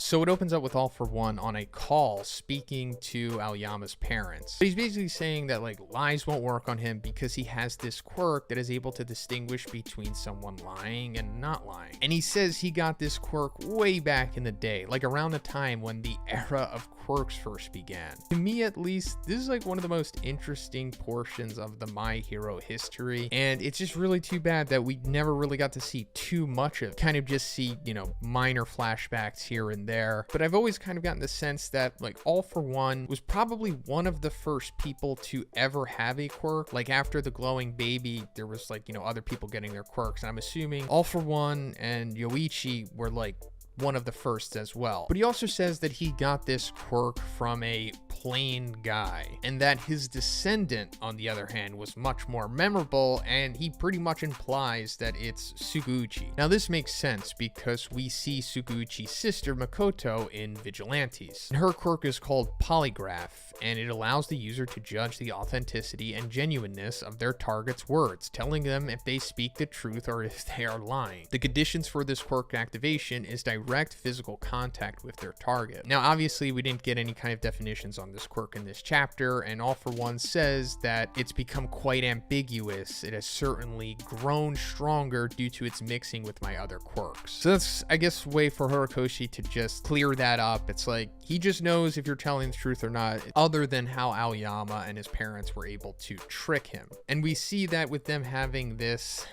So it opens up with All For One on a call speaking to Aoyama's parents. He's basically saying that like lies won't work on him because he has this quirk that is able to distinguish between someone lying and not lying. And he says he got this quirk way back in the day, like around the time when the era of quirks first began. To me at least, this is like one of the most interesting portions of the My Hero history, and it's just really too bad that we never really got to see too much of it. Kind of just see, you know, minor flashbacks here and there. But I've always kind of gotten the sense that like All For One was probably one of the first people to ever have a quirk. Like after the glowing baby, there was like, you know, other people getting their quirks, and I'm assuming All For One and Yoichi were like one of the first as well. But he also says that he got this quirk from a plain guy, and that his descendant, on the other hand, was much more memorable, and he pretty much implies that it's Suguchi. Now this makes sense because we see Suguchi's sister Makoto in Vigilantes. Her quirk is called Polygraph, and it allows the user to judge the authenticity and genuineness of their target's words, telling them if they speak the truth or if they are lying. The conditions for this quirk activation is direct physical contact with their target. Now obviously we didn't get any kind of definitions on this quirk in this chapter, and All For One says that it's become quite ambiguous. It has certainly grown stronger due to its mixing with my other quirks. So that's, I guess, a way for Horikoshi to just clear that up. It's like he just knows if you're telling the truth or not, other than how Aoyama and his parents were able to trick him. And we see that with them having this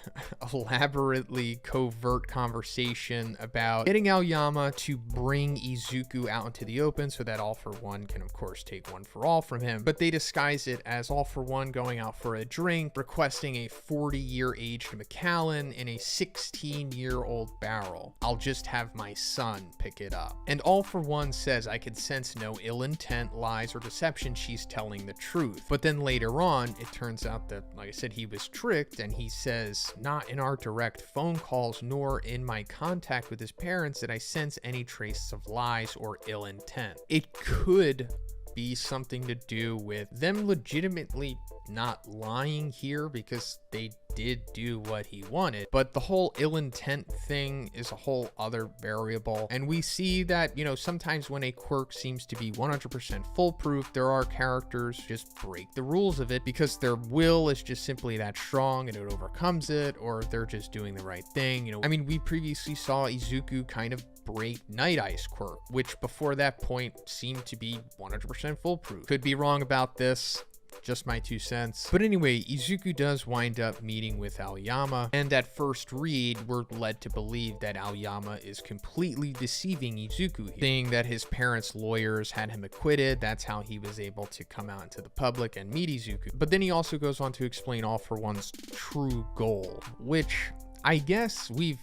elaborately covert conversation about getting Aoyama to bring Izuku out into the open so that All For One can of course take one for all from him, but they disguise it as All For One going out for a drink, requesting a 40-year aged Macallan in a 16-year-old barrel. I'll just have my son pick it up. And All For One says, I can sense no ill intent, lies, or deception. She's telling the truth. But then later on, it turns out that, like I said, he was tricked, and he says, not in our direct phone calls nor in my contact with his parents did I sense any traces of lies or ill intent. It could be something to do with them legitimately not lying here because they did do what he wanted, but the whole ill intent thing is a whole other variable. And we see that, you know, sometimes when a quirk seems to be 100% foolproof, there are characters just break the rules of it because their will is just simply that strong and it overcomes it, or they're just doing the right thing. You know, I mean, we previously saw Izuku kind of break Night Ice quirk, which before that point seemed to be 100% foolproof. Could be wrong about this. Just my 2 cents. But anyway, Izuku does wind up meeting with Aoyama, and at first read, we're led to believe that Aoyama is completely deceiving Izuku here, saying that his parents' lawyers had him acquitted. That's how he was able to come out into the public and meet Izuku. But then he also goes on to explain All For One's true goal, which I guess we've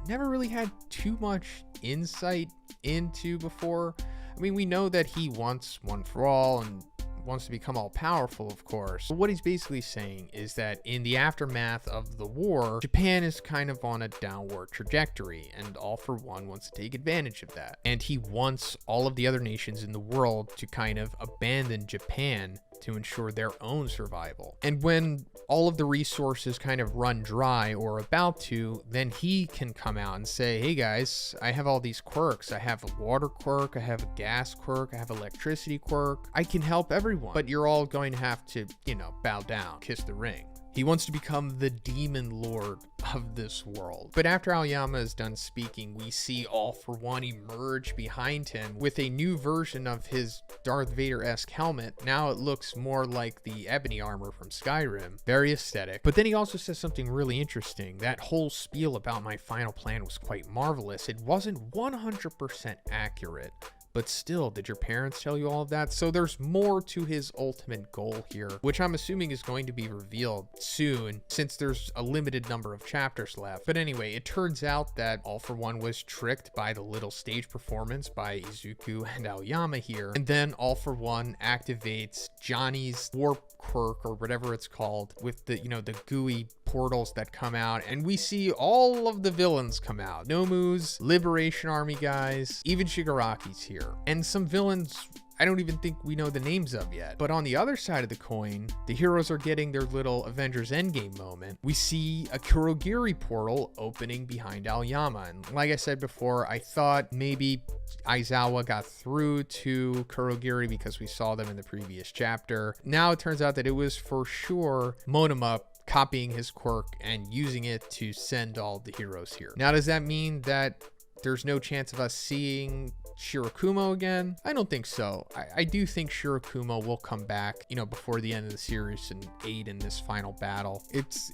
never really had too much insight into before. I mean, we know that he wants one for all and wants to become all powerful, of course. But what he's basically saying is that in the aftermath of the war, Japan is kind of on a downward trajectory, and All For One wants to take advantage of that. And he wants all of the other nations in the world to kind of abandon Japan to ensure their own survival. And when all of the resources kind of run dry or about to, then he can come out and say, hey guys, I have all these quirks. I have a water quirk, I have a gas quirk, I have electricity quirk. I can help everyone, but you're all going to have to, you know, bow down, kiss the ring. He wants to become the demon lord of this world. But after Aoyama is done speaking, we see All For One emerge behind him with a new version of his Darth Vader-esque helmet. Now it looks more like the ebony armor from Skyrim. Very aesthetic. But then he also says something really interesting. That whole spiel about my final plan was quite marvelous. It wasn't 100% accurate. But still, did your parents tell you all of that? So there's more to his ultimate goal here, which I'm assuming is going to be revealed soon, since there's a limited number of chapters left. But anyway, it turns out that All For One was tricked by the little stage performance by Izuku and Aoyama here. And then All For One activates Johnny's warp quirk, or whatever it's called, with the, you know, the gooey portals that come out, and we see all of the villains come out. Nomu's, Liberation Army guys, even Shigaraki's here. And some villains I don't even think we know the names of yet. But on the other side of the coin, the heroes are getting their little Avengers Endgame moment. We see a Kurogiri portal opening behind Aoyama. And like I said before, I thought maybe Aizawa got through to Kurogiri because we saw them in the previous chapter. Now it turns out that it was for sure Monoma copying his quirk and using it to send all the heroes here. Now, does that mean that there's no chance of us seeing Shirakumo again? I don't think so. I do think Shirakumo will come back, before the end of the series and aid in this final battle.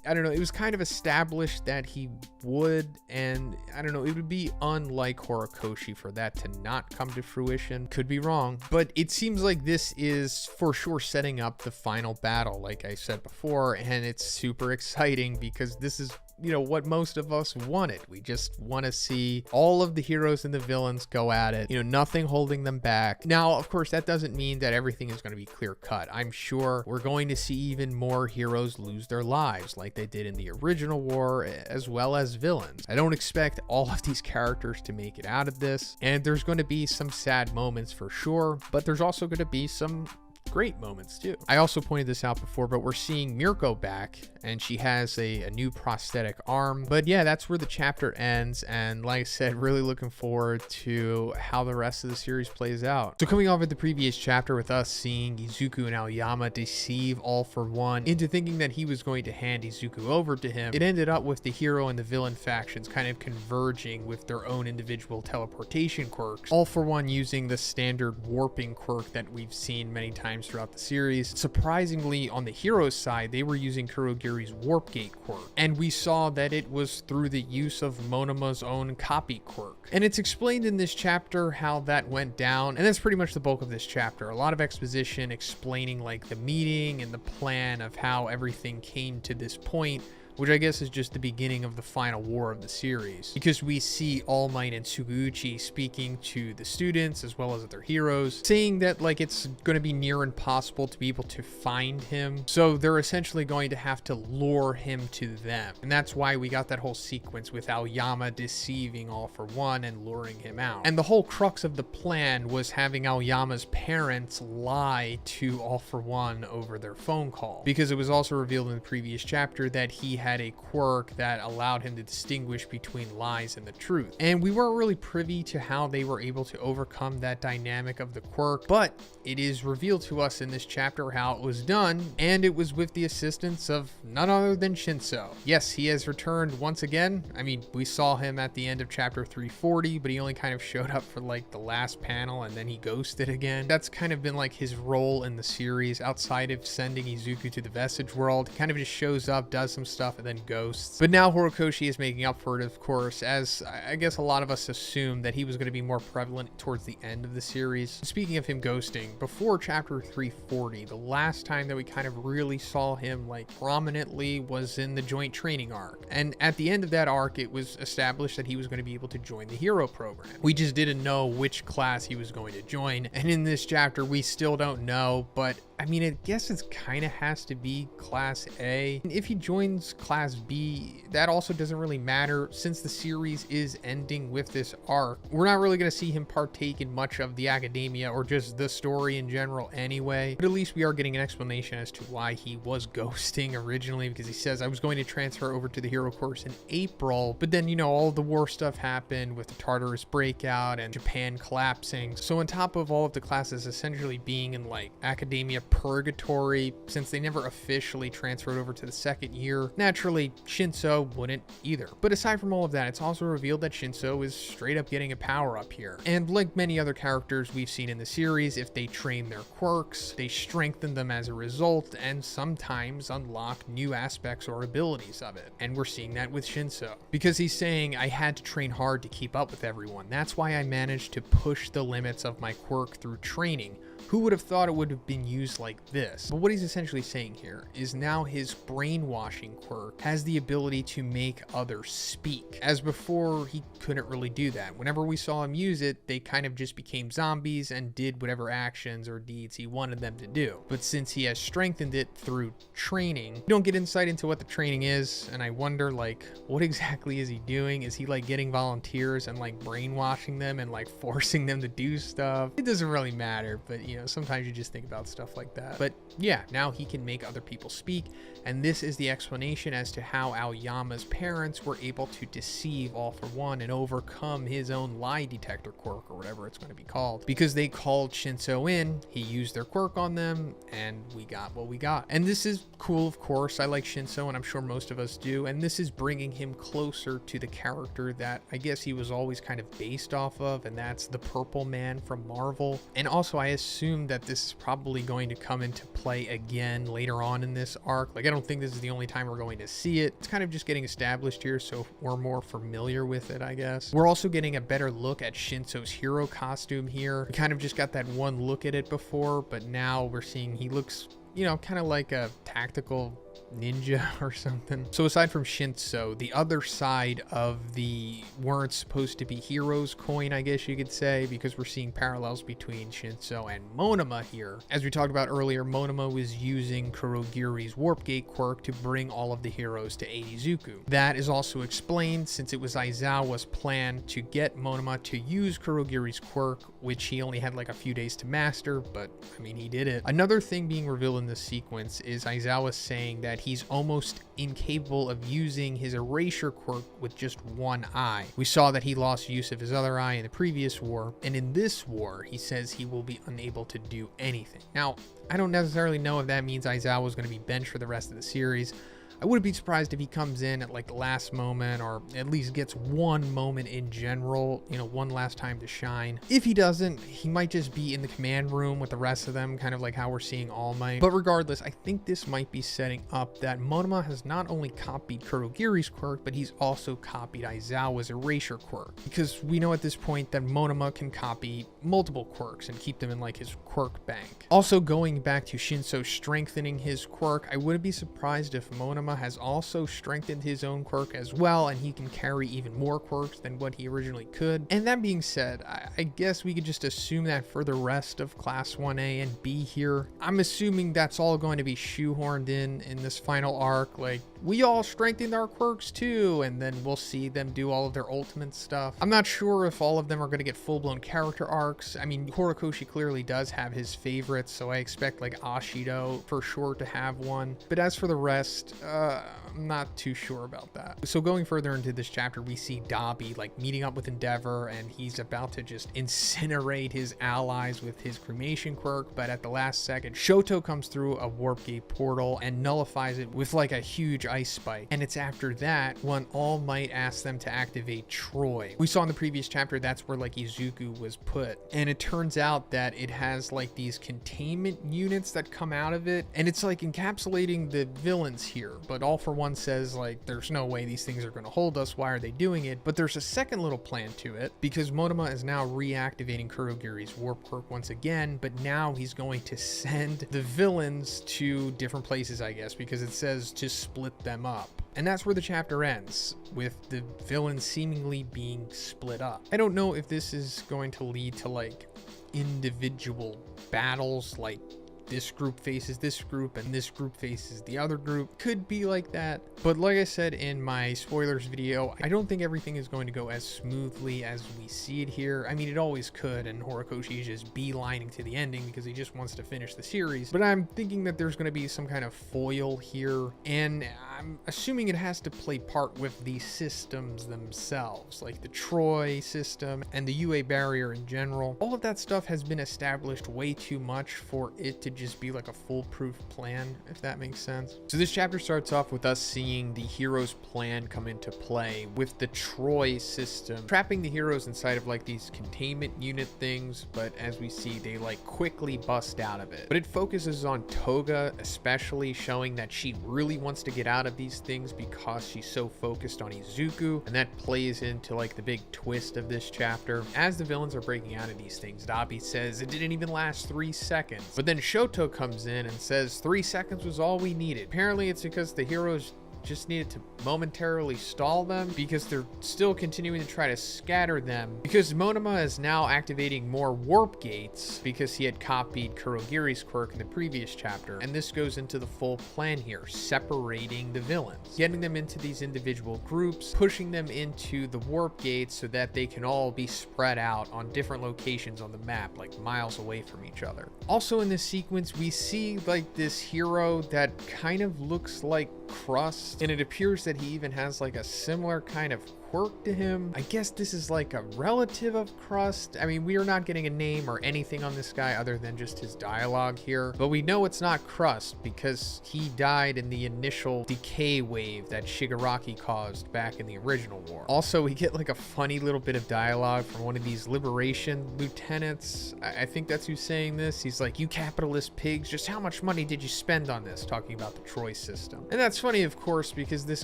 I don't know, it was kind of established that he would, and I don't know, it would be unlike Horikoshi for that to not come to fruition. Could be wrong, but it seems like this is for sure setting up the final battle, like I said before, and it's super exciting because this is what most of us wanted. We just want to see all of the heroes and the villains go at it, nothing holding them back. Now, of course, that doesn't mean that everything is going to be clear cut. I'm sure we're going to see even more heroes lose their lives like they did in the original war, as well as villains. I don't expect all of these characters to make it out of this, and there's going to be some sad moments for sure, but there's also going to be some great moments too. I also pointed this out before, but we're seeing Mirko back, and she has a new prosthetic arm. But yeah, that's where the chapter ends, and like I said, really looking forward to how the rest of the series plays out. So coming off of the previous chapter with us seeing Izuku and Aoyama deceive All For One into thinking that he was going to hand Izuku over to him, it ended up with the hero and the villain factions kind of converging with their own individual teleportation quirks. All For One using the standard warping quirk that we've seen many times throughout the series. Surprisingly, on the hero's side, they were using Kurogiri's Warp Gate quirk, and we saw that it was through the use of Monoma's own copy quirk. And it's explained in this chapter how that went down, and that's pretty much the bulk of this chapter. A lot of exposition explaining like the meeting and the plan of how everything came to this point, which I guess is just the beginning of the final war of the series, because we see All Might and Sugauchi speaking to the students as well as their heroes, saying that like it's going to be near impossible to be able to find him, so they're essentially going to have to lure him to them. And that's why we got that whole sequence with Aoyama deceiving All For One and luring him out. And the whole crux of the plan was having Aoyama's parents lie to All For One over their phone call, because it was also revealed in the previous chapter that he had a quirk that allowed him to distinguish between lies and the truth. And we weren't really privy to how they were able to overcome that dynamic of the quirk, but it is revealed to us in this chapter how it was done, and it was with the assistance of none other than Shinso. Yes, he has returned once again. I mean, we saw him at the end of chapter 340, but he only kind of showed up for like the last panel and then he ghosted again. That's kind of been like his role in the series outside of sending Izuku to the Vestige World. He kind of just shows up, does some stuff, and then ghosts. But now Horikoshi is making up for it, of course, as I guess a lot of us assumed that he was going to be more prevalent towards the end of the series. Speaking of him ghosting, before chapter 340, the last time that we kind of really saw him like prominently was in the joint training arc. And at the end of that arc, it was established that he was going to be able to join the hero program. We just didn't know which class he was going to join. And in this chapter, we still don't know, but I mean, I guess it kind of has to be Class A. And if he joins Class B, that also doesn't really matter since the series is ending with this arc. We're not really going to see him partake in much of the academia or just the story in general anyway. But at least we are getting an explanation as to why he was ghosting originally, because he says, I was going to transfer over to the hero course in April, but then, all the war stuff happened with the Tartarus breakout and Japan collapsing. So on top of all of the classes essentially being in like academia purgatory, since they never officially transferred over to the second year, naturally Shinso wouldn't either. But aside from all of that, it's also revealed that Shinso is straight up getting a power up here. And like many other characters we've seen in the series, if they train their quirks, they strengthen them as a result and sometimes unlock new aspects or abilities of it. And we're seeing that with Shinso, because he's saying, I had to train hard to keep up with everyone. That's why I managed to push the limits of my quirk through training. Who would have thought it would have been used like this? But what he's essentially saying here is now his brainwashing quirk has the ability to make others speak. As before, he couldn't really do that. Whenever we saw him use it, they kind of just became zombies and did whatever actions or deeds he wanted them to do. But since he has strengthened it through training, we don't get insight into what the training is, and I wonder like, what exactly is he doing? Is he like getting volunteers and like brainwashing them and like forcing them to do stuff? It doesn't really matter, but You know, sometimes you just think about stuff like that. But yeah, now he can make other people speak, and this is the explanation as to how Aoyama's parents were able to deceive All For One and overcome his own lie detector quirk, or whatever it's going to be called. Because they called Shinso in, he used their quirk on them, and we got what we got. And this is cool, of course. I like Shinso, and I'm sure most of us do, and this is bringing him closer to the character that I guess he was always kind of based off of, and that's the Purple Man from Marvel. And also, I assume that this is probably going to come into play again later on in this arc. Like, I don't think this is the only time we're going to see it. It's kind of just getting established here, so we're more familiar with it, I guess. We're also getting a better look at Shinso's hero costume here. We kind of just got that one look at it before, but now we're seeing he looks, you know, kind of like a tactical ninja or something. So aside from Shinso, the other side of the weren't supposed to be heroes coin, I guess you could say, because we're seeing parallels between Shinso and Monoma here. As we talked about earlier, Monoma was using Kurogiri's Warp Gate quirk to bring all of the heroes to Eizuku. That is also explained since it was Aizawa's plan to get Monoma to use Kurogiri's quirk, which he only had like a few days to master, but I mean, he did it. Another thing being revealed in this sequence is Aizawa saying that he's almost incapable of using his erasure quirk with just one eye. We saw that he lost use of his other eye in the previous war, and in this war, he says he will be unable to do anything. Now, I don't necessarily know if that means Aizawa is going to be benched for the rest of the series. I wouldn't be surprised if he comes in at like the last moment, or at least gets one moment in general, you know, one last time to shine. If he doesn't, he might just be in the command room with the rest of them, kind of like how we're seeing All Might. But regardless, I think this might be setting up that Monoma has not only copied Kurogiri's quirk, but he's also copied Aizawa's erasure quirk. Because we know at this point that Monoma can copy multiple quirks and keep them in like his quirk bank. Also, going back to Shinso strengthening his quirk, I wouldn't be surprised if Monoma has also strengthened his own quirk as well, and he can carry even more quirks than what he originally could. And that being said, I guess we could just assume that for the rest of Class 1A and B here, I'm assuming that's all going to be shoehorned in this final arc. Like, we all strengthened our quirks too, and then we'll see them do all of their ultimate stuff. I'm not sure if all of them are going to get full-blown character arcs. I mean, Horikoshi clearly does have his favorites, so I expect like Ashido for sure to have one. But as for the rest, I'm not too sure about that. So going further into this chapter, we see Dabi like meeting up with Endeavor, and he's about to just incinerate his allies with his cremation quirk, but at the last second, Shoto comes through a Warp Gate portal and nullifies it with like a huge ice spike. And it's after that when All Might asks them to activate Troy. We saw in the previous chapter that's where like Izuku was put, and it turns out that it has like these containment units that come out of it, and it's like encapsulating the villains here. But All For One says like, there's no way these things are going to hold us, why are they doing it? But there's a second little plan to it, because Monoma is now reactivating Kurogiri's warp quirk once again, but now he's going to send the villains to different places, I guess, because it says to split them up. And that's where the chapter ends, with the villains seemingly being split up. I don't know if this is going to lead to like individual battles, like this group faces this group and this group faces the other group. Could be like that, but like I said in my spoilers video, I don't think everything is going to go as smoothly as we see it here. I mean, it always could, and Horikoshi is just beelining to the ending because he just wants to finish the series, but I'm thinking that there's going to be some kind of foil here, and I'm assuming it has to play part with the systems themselves, like the Troy system and the UA barrier in general. All of that stuff has been established way too much for it to just be like a foolproof plan, if that makes sense. So this chapter starts off with us seeing the heroes' plan come into play with the Troy system trapping the heroes inside of like these containment unit things, but as we see, they like quickly bust out of it. But it focuses on Toga, especially showing that she really wants to get out of these things because she's so focused on Izuku, and that plays into like the big twist of this chapter. As the villains are breaking out of these things, Dabi says it didn't even last 3 seconds, but then Shoto comes in and says 3 seconds was all we needed. Apparently it's because the heroes just needed to momentarily stall them because they're still continuing to try to scatter them, because Monoma is now activating more warp gates because he had copied Kurogiri's quirk in the previous chapter. And this goes into the full plan here, separating the villains, getting them into these individual groups, pushing them into the warp gates so that they can all be spread out on different locations on the map, like miles away from each other. Also in this sequence, we see like this hero that kind of looks like Crust, and it appears that he even has like a similar kind of quirk to him. I guess this is like a relative of Crust. I mean, we are not getting a name or anything on this guy other than just his dialogue here, but we know it's not Crust because he died in the initial decay wave that Shigaraki caused back in the original war. Also, we get like a funny little bit of dialogue from one of these Liberation lieutenants. I think that's who's saying this. He's like, "You capitalist pigs, just how much money did you spend on this?" Talking about the Troy system. And that's funny, of course, because this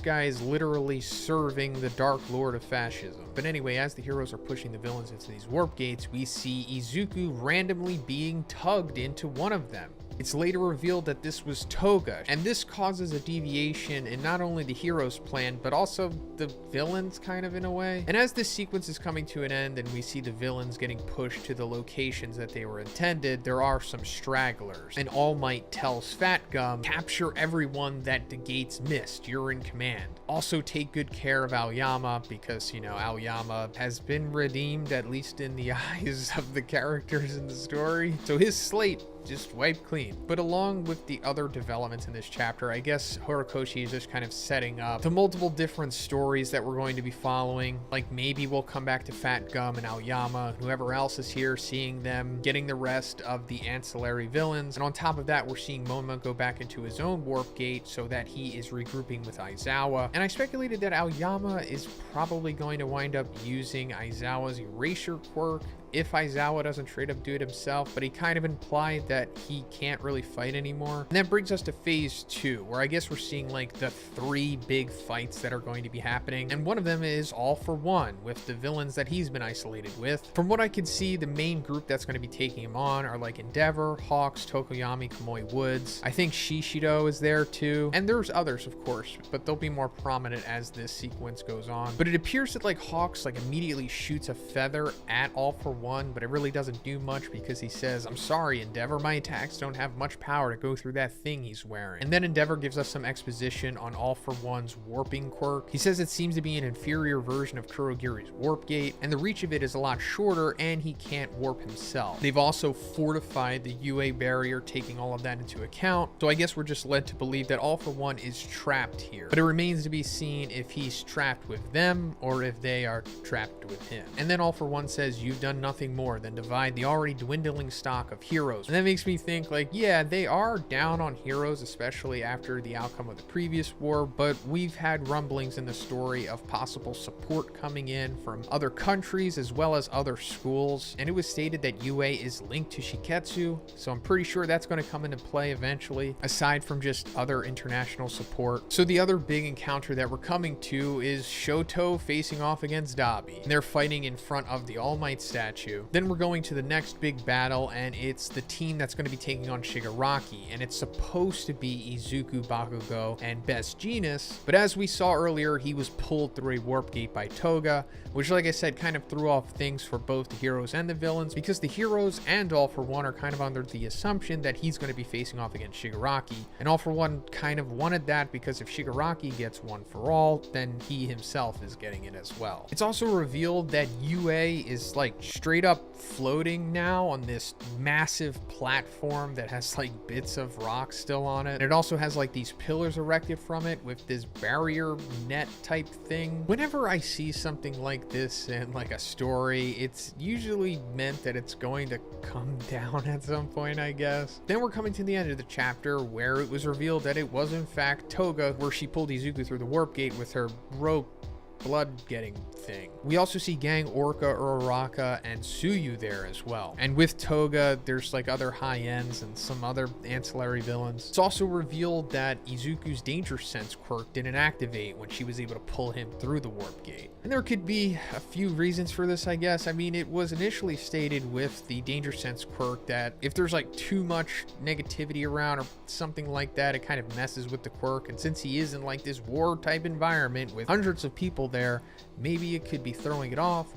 guy is literally serving the Dark Lord of Fascism. But anyway, as the heroes are pushing the villains into these warp gates, we see Izuku randomly being tugged into one of them. It's later revealed that this was Toga, and this causes a deviation in not only the hero's plan, but also the villains kind of in a way. And as this sequence is coming to an end and we see the villains getting pushed to the locations that they were intended, there are some stragglers. And All Might tells Fat Gum, "Capture everyone that the gates missed, you're in command. Also take good care of Aoyama," because, you know, Aoyama has been redeemed, at least in the eyes of the characters in the story. So his slate just wiped clean. But along with the other developments in this chapter, I guess Horikoshi is just kind of setting up the multiple different stories that we're going to be following. Like maybe we'll come back to Fat Gum and Aoyama, whoever else is here, seeing them getting the rest of the ancillary villains. And on top of that, we're seeing Monoma go back into his own warp gate so that he is regrouping with Aizawa. And I speculated that Aoyama is probably going to wind up using Aizawa's erasure quirk if Aizawa doesn't straight up do it himself, but he kind of implied that he can't really fight anymore. And that brings us to phase 2, where I guess we're seeing like the 3 big fights that are going to be happening. And one of them is All for One, with the villains that he's been isolated with. From what I can see, the main group that's going to be taking him on are like Endeavor, Hawks, Tokoyami, Kamui Woods. I think Shishido is there too. And there's others, of course, but they'll be more prominent as this sequence goes on. But it appears that like Hawks like immediately shoots a feather at All for One, but it really doesn't do much because he says, "I'm sorry, Endeavor, my attacks don't have much power to go through that thing he's wearing." And then Endeavor gives us some exposition on All for One's warping quirk. He says it seems to be an inferior version of Kurogiri's warp gate, and the reach of it is a lot shorter, and he can't warp himself. They've also fortified the UA barrier, taking all of that into account, so I guess we're just led to believe that All for One is trapped here. But it remains to be seen if he's trapped with them or if they are trapped with him. And then All for One says, "You've done nothing more than divide the already dwindling stock of heroes." And that makes me think like, yeah, they are down on heroes, especially after the outcome of the previous war, but we've had rumblings in the story of possible support coming in from other countries as well as other schools. And it was stated that UA is linked to Shiketsu, so I'm pretty sure that's going to come into play eventually, aside from just other international support. So the other big encounter that we're coming to is Shoto facing off against Dabi. And they're fighting in front of the All Might statue. Then we're going to the next big battle, and it's the team that's going to be taking on Shigaraki, and it's supposed to be Izuku, Bakugo, and Best Jeanist, but as we saw earlier, he was pulled through a warp gate by Toga, which, like I said, kind of threw off things for both the heroes and the villains, because the heroes and All for One are kind of under the assumption that he's going to be facing off against Shigaraki, and All for One kind of wanted that because if Shigaraki gets one for all, then he himself is getting it as well. It's also revealed that UA is like straight up floating now on this massive platform that has like bits of rock still on it. And it also has like these pillars erected from it with this barrier net type thing. Whenever I see something like this in like a story, it's usually meant that it's going to come down at some point, I guess. Then we're coming to the end of the chapter where it was revealed that it was in fact Toga, where she pulled Izuku through the warp gate with her rope blood getting thing. We also see Gang, Orca, Uraraka, and Tsuyu there as well. And with Toga, there's like other high ends and some other ancillary villains. It's also revealed that Izuku's Danger Sense quirk didn't activate when she was able to pull him through the warp gate. And there could be a few reasons for this, I guess. I mean, it was initially stated with the Danger Sense quirk that if there's like too much negativity around or something like that, it kind of messes with the quirk. And since he is in like this war type environment with hundreds of people there, maybe it could be throwing it off.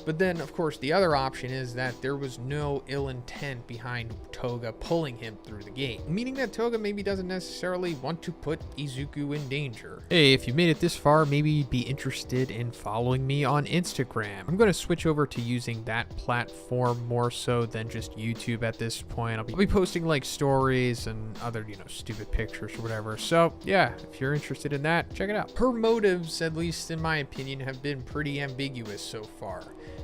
But then, of course, the other option is that there was no ill intent behind Toga pulling him through the gate, meaning that Toga maybe doesn't necessarily want to put Izuku in danger. Hey, if you made it this far, maybe you'd be interested in following me on Instagram. I'm going to switch over to using that platform more so than just YouTube at this point. I'll be posting like stories and other, stupid pictures or whatever. So yeah, if you're interested in that, check it out. Her motives, at least in my opinion, have been pretty ambiguous so far.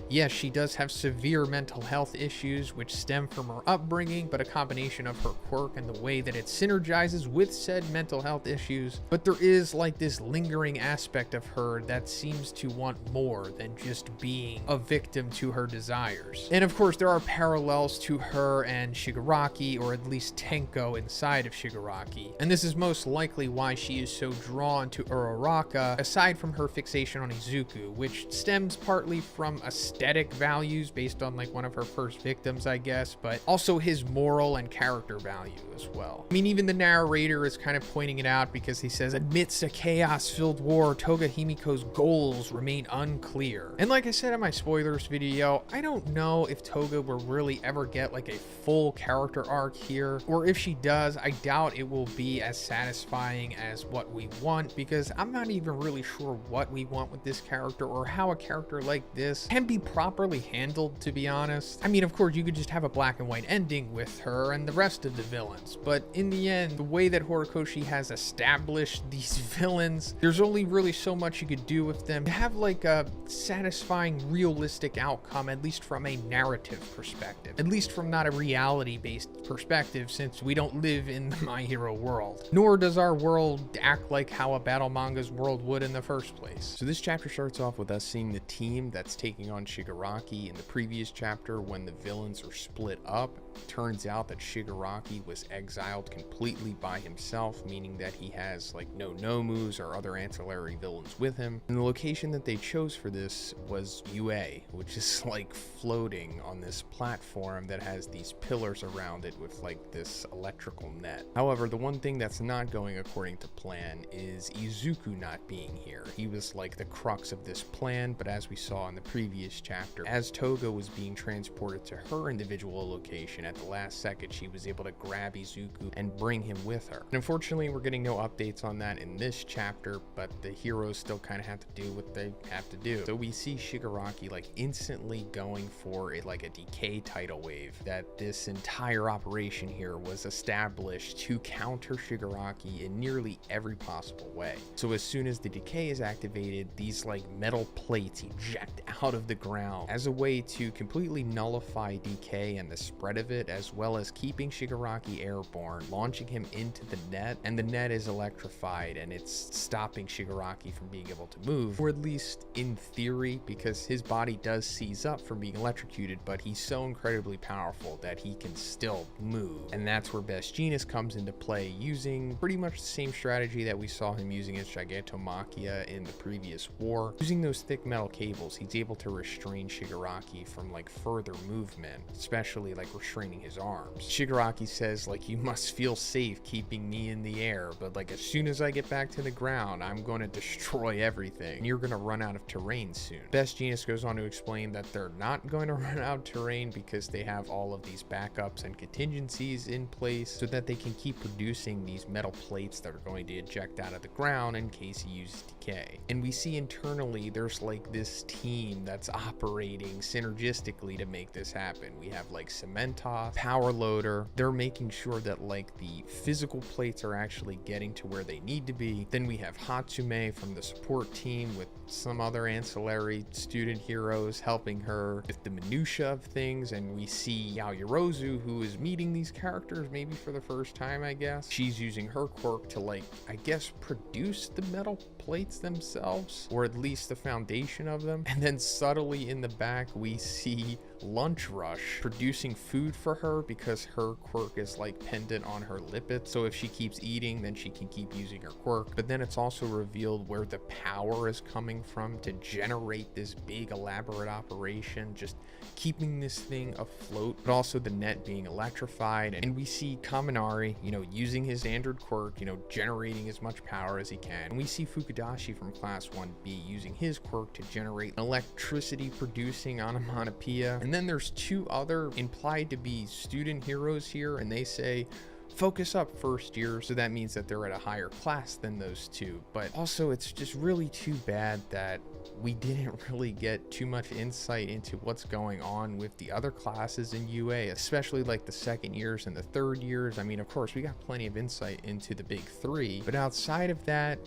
Yes, she does have severe mental health issues which stem from her upbringing, but a combination of her quirk and the way that it synergizes with said mental health issues. But there is like this lingering aspect of her that seems to want more than just being a victim to her desires. And of course, there are parallels to her and Shigaraki, or at least Tenko inside of Shigaraki. And this is most likely why she is so drawn to Uraraka, aside from her fixation on Izuku, which stems partly from aesthetic values based on like one of her first victims, I guess, but also his moral and character value as well. I mean, even the narrator is kind of pointing it out because he says, amidst a chaos-filled war, Toga Himiko's goals remain unclear. And like I said in my spoilers video, I don't know if Toga will really ever get like a full character arc here, or if she does, I doubt it will be as satisfying as what we want, because I'm not even really sure what we want with this character or how a character like this can be properly handled, to be honest. I mean, of course, you could just have a black and white ending with her and the rest of the villains, but in the end, the way that Horikoshi has established these villains, there's only really so much you could do with them to have like a satisfying, realistic outcome, at least from a narrative perspective, at least from not a reality-based perspective, since we don't live in the My Hero world, nor does our world act like how a battle manga's world would in the first place. So this chapter starts off with us seeing the team that's taking on Shigaraki. In the previous chapter, when the villains are split up, it turns out that Shigaraki was exiled completely by himself, meaning that he has like no Nomus or other ancillary villains with him. And the location that they chose for this was UA, which is like floating on this platform that has these pillars around it with like this electrical net. However, the one thing that's not going according to plan is Izuku not being here. He was like the crux of this plan, but as we saw in the previous chapter, as Toga was being transported to her individual location, at the last second she was able to grab Izuku and bring him with her. And unfortunately, we're getting no updates on that in this chapter, but the heroes still kind of have to do what they have to do. So we see Shigaraki like instantly going for a decay tidal wave, that this entire operation here was established to counter Shigaraki in nearly every possible way. So as soon as the decay is activated, these like metal plates eject out of the ground as a way to completely nullify decay and the spread of it, as well as keeping Shigaraki airborne, launching him into the net, and the net is electrified and it's stopping Shigaraki from being able to move, or at least in theory, because his body does seize up from being electrocuted, but he's so incredibly powerful that he can still move. And that's where Best Jeanist comes into play, using pretty much the same strategy that we saw him using as Gigantomachia in the previous war. Using those thick metal cables, he's able to restrain Shigaraki from like further movement, especially like restraining his arms. Shigaraki says like, you must feel safe keeping me in the air, but like as soon as I get back to the ground, I'm going to destroy everything and you're going to run out of terrain soon. Best Jeanist goes on to explain that they're not going to run out of terrain because they have all of these backups and contingencies in place so that they can keep producing these metal plates that are going to eject out of the ground in case he uses decay. And we see internally there's like this team that's operating synergistically to make this happen. We have like Cementoff, Power Loader. They're making sure that like the physical plates are actually getting to where they need to be. Then we have Hatsume from the support team with some other ancillary student heroes helping her with the minutia of things, and we see Yaoyorozu, who is meeting these characters maybe for the first time, I guess. She's using her quirk to, like, I guess produce the metal plates themselves, or at least the foundation of them. And then subtly in the back we see Lunch Rush producing food for her because her quirk is like pendant on her lippet, so if she keeps eating then she can keep using her quirk. But then it's also revealed where the power is coming from to generate this big elaborate operation, just keeping this thing afloat, but also the net being electrified. And we see Kaminari, you know, using his standard quirk, you know, generating as much power as he can. And we see Fukudashi from Class 1B using his quirk to generate electricity producing onomatopoeia. And then there's two other implied to be student heroes here, and they say focus up first year, so that means that they're at a higher class than those two. But also it's just really too bad that we didn't really get too much insight into what's going on with the other classes in UA, especially like the second years and the third years. I mean, of course we got plenty of insight into the big three, but outside of that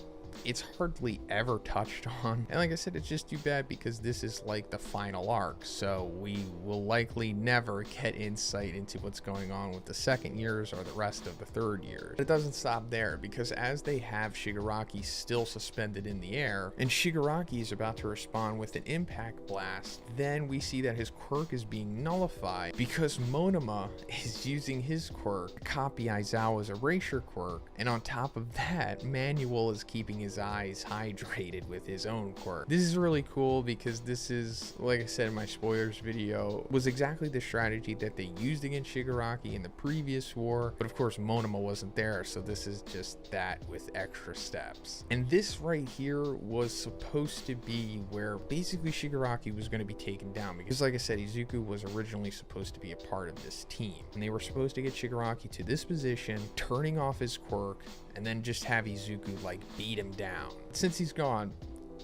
it's hardly ever touched on. And like I said, it's just too bad because this is like the final arc, so we will likely never get insight into what's going on with the second years or the rest of the third year. But it doesn't stop there, because as they have Shigaraki still suspended in the air and Shigaraki is about to respond with an impact blast, then we see that his quirk is being nullified because Monoma is using his quirk to copy Aizawa's erasure quirk, and on top of that, Manuel is keeping his eyes hydrated with his own quirk. This is really cool because this is, like I said in my spoilers video, was exactly the strategy that they used against Shigaraki in the previous war, but of course Monoma wasn't there, so this is just that with extra steps. And this right here was supposed to be where basically Shigaraki was going to be taken down, because like I said, Izuku was originally supposed to be a part of this team, and they were supposed to get Shigaraki to this position, turning off his quirk, and then just have Izuku like beat him down. Since he's gone,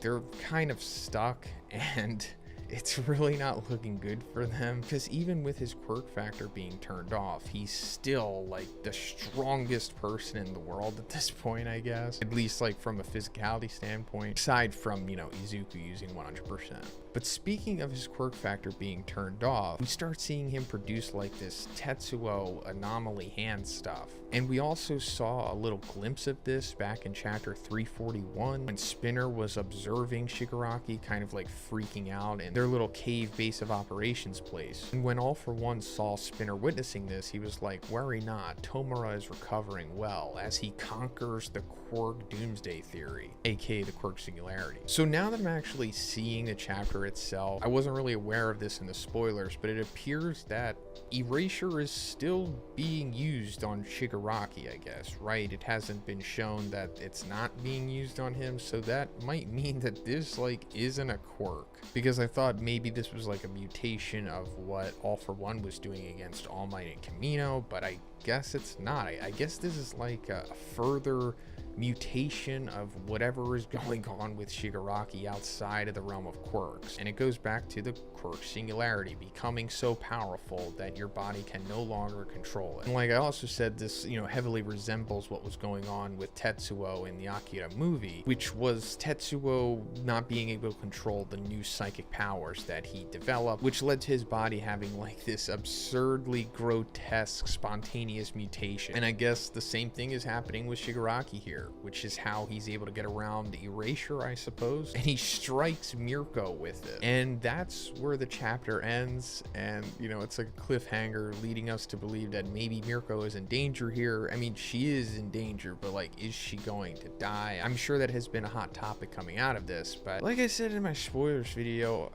they're kind of stuck, and it's really not looking good for them, because even with his quirk factor being turned off, he's still like the strongest person in the world at this point, I guess, at least like from a physicality standpoint, aside from, you know, Izuku using 100%. But speaking of his quirk factor being turned off, we start seeing him produce like this Tetsuo anomaly hand stuff. And we also saw a little glimpse of this back in chapter 341 when Spinner was observing Shigaraki kind of like freaking out in their little cave base of operations place. And when All For One saw Spinner witnessing this, he was like, worry not, Tomura is recovering well as he conquers the Quirk Doomsday Theory, aka the Quirk Singularity. So now that I'm actually seeing the chapter itself, I wasn't really aware of this in the spoilers, but it appears that erasure is still being used on Shigaraki, I guess, right? It hasn't been shown that it's not being used on him, so that might mean that this like isn't a quirk, because I thought maybe this was like a mutation of what All For One was doing against All Might and Kamino, but I guess it's not. I guess this is like a further mutation of whatever is going on with Shigaraki outside of the realm of quirks, and it goes back to the quirk singularity becoming so powerful that your body can no longer control it. And like I also said, this, you know, heavily resembles what was going on with Tetsuo in the Akira movie, which was Tetsuo not being able to control the new psychic powers that he developed, which led to his body having like this absurdly grotesque spontaneous mutation. And I guess the same thing is happening with Shigaraki here, which is how he's able to get around the erasure, I suppose, and he strikes Mirko with it. And that's where the chapter ends, and you know, it's like a cliffhanger leading us to believe that maybe Mirko is in danger here. I mean, she is in danger, but like, is she going to die? I'm sure that has been a hot topic coming out of this, but like I said in my spoilers video,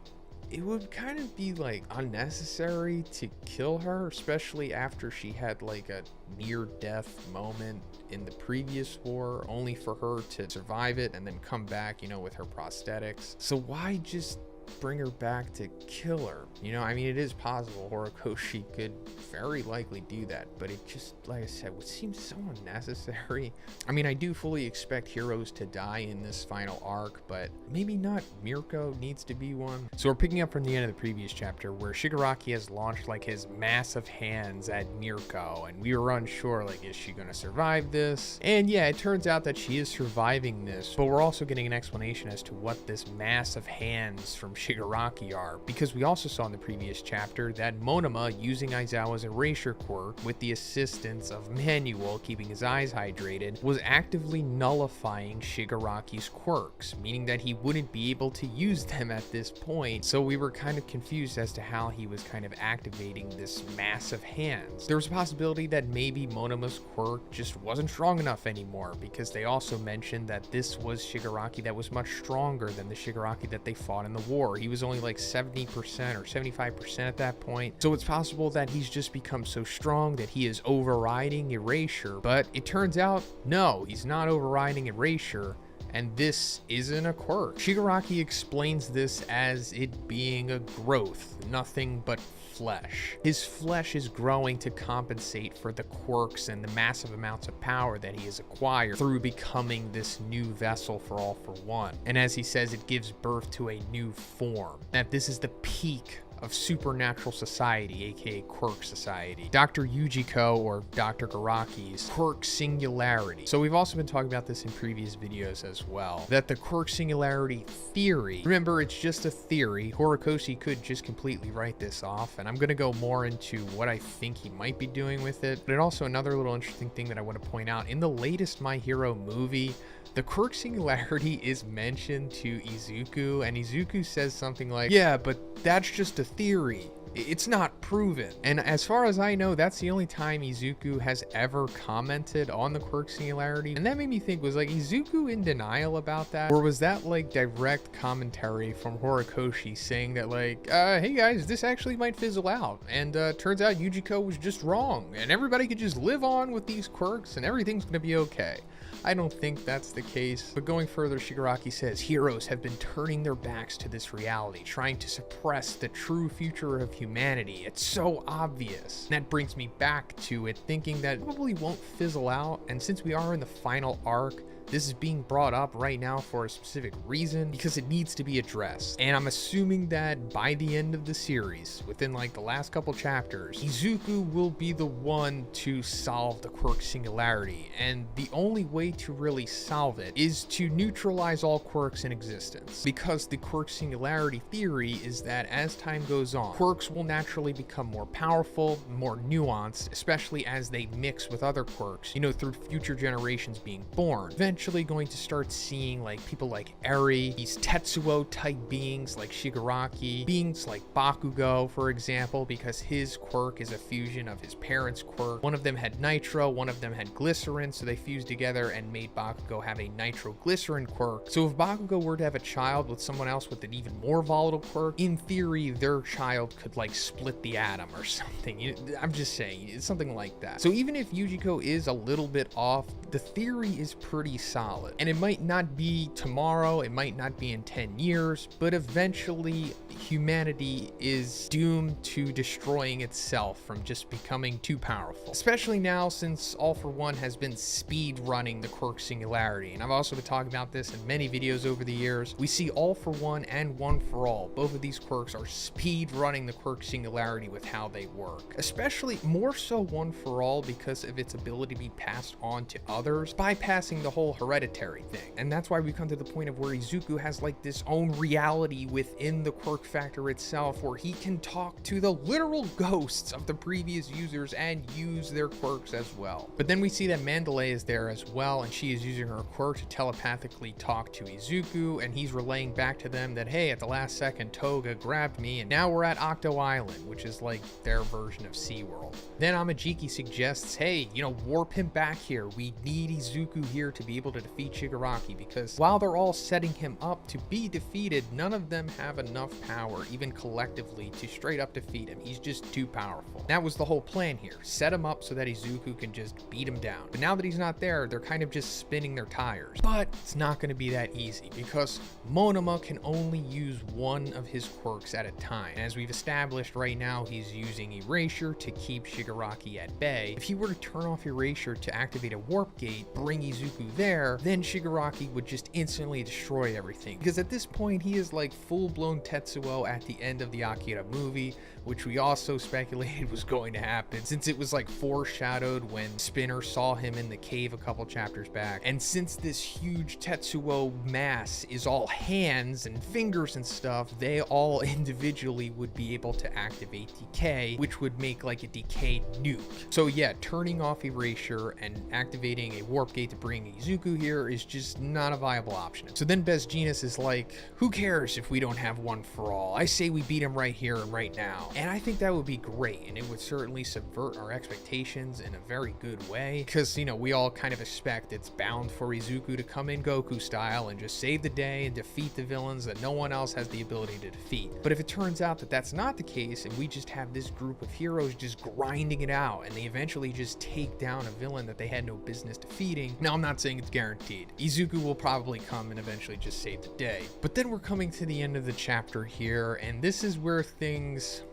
it would kind of be like unnecessary to kill her, especially after she had like a near-death moment in the previous war, only for her to survive it and then come back, you know, with her prosthetics. So why just bring her back to kill her. You know, I mean, it is possible Horikoshi could very likely do that, but it just, like I said, would seem so unnecessary. I mean, I do fully expect heroes to die in this final arc, but maybe not Mirko needs to be one. So we're picking up from the end of the previous chapter where Shigaraki has launched like his massive hands at Mirko, and we were unsure, like, is she gonna survive this? And yeah, it turns out that she is surviving this, but we're also getting an explanation as to what this massive hands from Shigaraki are, because we also saw in the previous chapter that Monoma, using Aizawa's erasure quirk with the assistance of Manuel keeping his eyes hydrated, was actively nullifying Shigaraki's quirks, meaning that he wouldn't be able to use them at this point. So we were kind of confused as to how he was kind of activating this massive hands. There was a possibility that maybe Monoma's quirk just wasn't strong enough anymore, because they also mentioned that this was Shigaraki that was much stronger than the Shigaraki that they fought in the war. He was only like 70% or 75% at that point. So it's possible that he's just become so strong that he is overriding erasure, but it turns out, no, he's not overriding erasure. And this isn't a quirk. Shigaraki explains this as it being a growth, nothing but flesh. His flesh is growing to compensate for the quirks and the massive amounts of power that he has acquired through becoming this new vessel for All for One. And as he says, it gives birth to a new form. That this is the peak of supernatural society, aka quirk society. Dr. Yujiko, or Dr. Garaki's quirk singularity. So we've also been talking about this in previous videos as well, that the quirk singularity theory, remember, it's just a theory. Horikoshi could just completely write this off, and I'm going to go more into what I think he might be doing with it. But also another little interesting thing that I want to point out, in the latest My Hero movie, the quirk singularity is mentioned to Izuku, and Izuku says something like, yeah, but that's just a theory. It's not proven. And as far as I know, that's the only time Izuku has ever commented on the quirk singularity. And that made me think, was like Izuku in denial about that? Or was that like direct commentary from Horikoshi saying that like, hey guys, this actually might fizzle out. And turns out Yujiko was just wrong. And everybody could just live on with these quirks and everything's gonna be okay. I don't think that's the case. But going further, Shigaraki says heroes have been turning their backs to this reality, trying to suppress the true future of humanity. It's so obvious. And that brings me back to it, thinking that it probably won't fizzle out. And since we are in the final arc, this is being brought up right now for a specific reason, because it needs to be addressed. And I'm assuming that by the end of the series, within like the last couple chapters, Izuku will be the one to solve the quirk singularity. And the only way to really solve it is to neutralize all quirks in existence. Because the quirk singularity theory is that as time goes on, quirks will naturally become more powerful, more nuanced, especially as they mix with other quirks, you know, through future generations being born. Eventually going to start seeing like people like Eri, these Tetsuo type beings like Shigaraki, beings like Bakugo, for example, because his quirk is a fusion of his parents' quirk. One of them had nitro, one of them had glycerin, so they fused together and made Bakugo have a nitroglycerin quirk. So if Bakugo were to have a child with someone else with an even more volatile quirk, in theory their child could like split the atom or something. I'm just saying, it's something like that. So even if Yujiko is a little bit off, the theory is pretty solid. And it might not be tomorrow, it might not be in 10 years, but eventually humanity is doomed to destroying itself from just becoming too powerful. Especially now, since All for One has been speed running the quirk singularity. And I've also been talking about this in many videos over the years. We see All for One and One for All. Both of these quirks are speed running the quirk singularity with how they work. Especially more so One for All because of its ability to be passed on to others, bypassing the whole hereditary thing. And that's why we come to the point of where Izuku has like this own reality within the quirk factor itself, where he can talk to the literal ghosts of the previous users and use their quirks as well. But then we see that Mandalay is there as well, and she is using her quirk to telepathically talk to Izuku, and he's relaying back to them that, hey, at the last second Toga grabbed me and now we're at Octo Island, which is like their version of SeaWorld. Then Amajiki suggests, hey, you know, warp him back here. We need Izuku here to be able able to defeat Shigaraki, because while they're all setting him up to be defeated, none of them have enough power, even collectively, to straight up defeat him. He's just too powerful. That was the whole plan here. Set him up so that Izuku can just beat him down. But now that he's not there, they're kind of just spinning their tires. But it's not going to be that easy, because Monoma can only use one of his quirks at a time. And as we've established right now, he's using Erasure to keep Shigaraki at bay. If he were to turn off Erasure to activate a warp gate, bring Izuku there, then Shigaraki would just instantly destroy everything. Because at this point, he is like full-blown Tetsuo at the end of the Akira movie, which we also speculated was going to happen, since it was like foreshadowed when Spinner saw him in the cave a couple chapters back. And since this huge Tetsuo mass is all hands and fingers and stuff, they all individually would be able to activate Decay, which would make like a Decay nuke. So yeah, turning off Erasure and activating a warp gate to bring Izuku here is just not a viable option. So then Besgenus is like, who cares if we don't have one for all? I say we beat him right here and right now. And I think that would be great, and it would certainly subvert our expectations in a very good way, because, you know, we all kind of expect it's bound for Izuku to come in Goku style and just save the day and defeat the villains that no one else has the ability to defeat. But if it turns out that that's not the case, and we just have this group of heroes just grinding it out, and they eventually just take down a villain that they had no business defeating, now I'm not saying it's guaranteed. Izuku will probably come and eventually just save the day. But then we're coming to the end of the chapter here, and this is where things,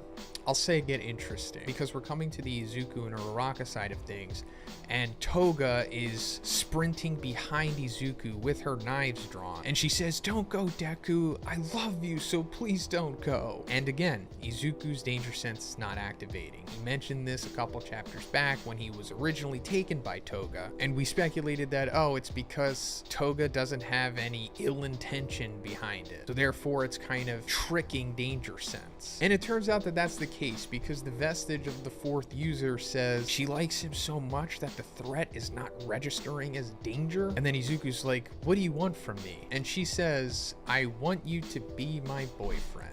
I'll say, get interesting, because we're coming to the Izuku and Uraraka side of things, and Toga is sprinting behind Izuku with her knives drawn, and she says, "Don't go, Deku, I love you, so please don't go." And again, Izuku's danger sense is not activating. He mentioned this a couple chapters back when he was originally taken by Toga, and we speculated that, oh, it's because Toga doesn't have any ill intention behind it, so therefore it's kind of tricking danger sense. And it turns out that that's the case, because the vestige of the fourth user says she likes him so much that the threat is not registering as danger. And then Izuku's like, what do you want from me? And she says, I want you to be my boyfriend.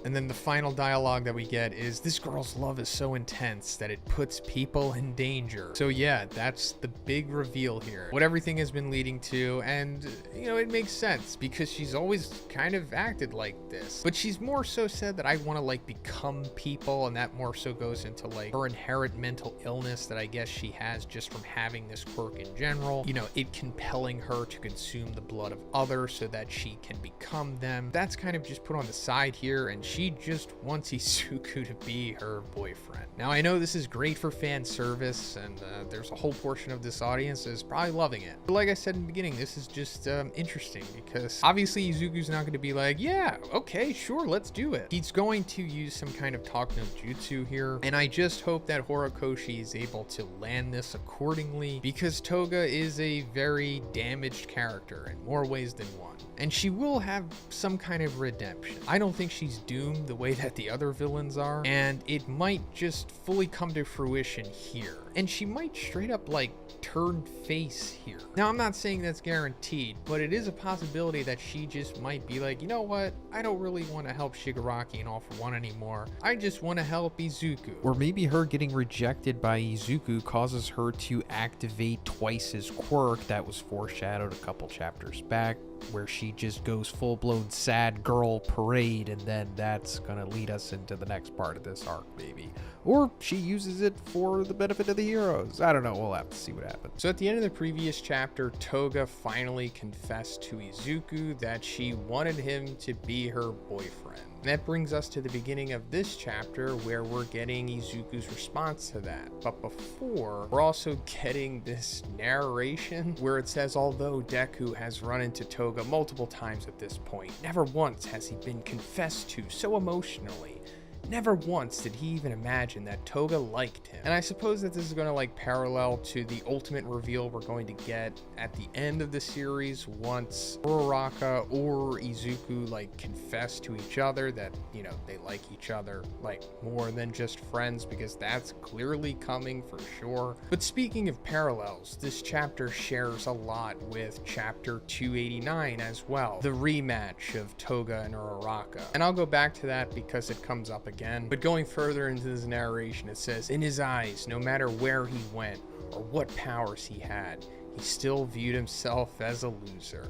And then the final dialogue that we get is, this girl's love is so intense that it puts people in danger. So yeah, that's the big reveal here. What everything has been leading to, and you know, it makes sense because she's always kind of acted like this. But she's more so said that I want to like become people, and that more so goes into like her inherent mental illness that I guess she has just from having this quirk in general. You know, it compelling her to consume the blood of others so that she can become them. That's kind of just put on the side here, and she just wants Izuku to be her boyfriend. Now, I know this is great for fan service, and there's a whole portion of this audience that is probably loving it. But like I said in the beginning, this is just interesting, because obviously Izuku's not going to be like, yeah, okay, sure, let's do it. He's going to use some kind of talk no jutsu here, and I just hope that Horikoshi is able to land this accordingly, because Toga is a very damaged character in more ways than one. And she will have some kind of redemption. I don't think she's doomed the way that the other villains are, and it might just fully come to fruition here. And she might straight up like turn face here. Now, I'm not saying that's guaranteed, but it is a possibility that she just might be like, you know what? I don't really want to help Shigaraki and All for One anymore. I just want to help Izuku. Or maybe her getting rejected by Izuku causes her to activate twice his quirk that was foreshadowed a couple chapters back, where she just goes full-blown sad girl parade, and then that's gonna lead us into the next part of this arc, maybe. Or she uses it for the benefit of the heroes. I don't know, we'll have to see what happens. So at the end of the previous chapter, Toga finally confessed to Izuku that she wanted him to be her boyfriend. And that brings us to the beginning of this chapter, where we're getting Izuku's response to that. But before, we're also getting this narration where it says, although Deku has run into Toga multiple times at this point, never once has he been confessed to so emotionally. Never once did he even imagine that Toga liked him. And I suppose that this is going to like parallel to the ultimate reveal we're going to get at the end of the series, once Uraraka or Izuku like confess to each other that, you know, they like each other like more than just friends, because that's clearly coming for sure. But speaking of parallels, this chapter shares a lot with chapter 289 as well, the rematch of Toga and Uraraka. And I'll go back to that because it comes up again. But going further into this narration, it says, in his eyes, no matter where he went or what powers he had, he still viewed himself as a loser.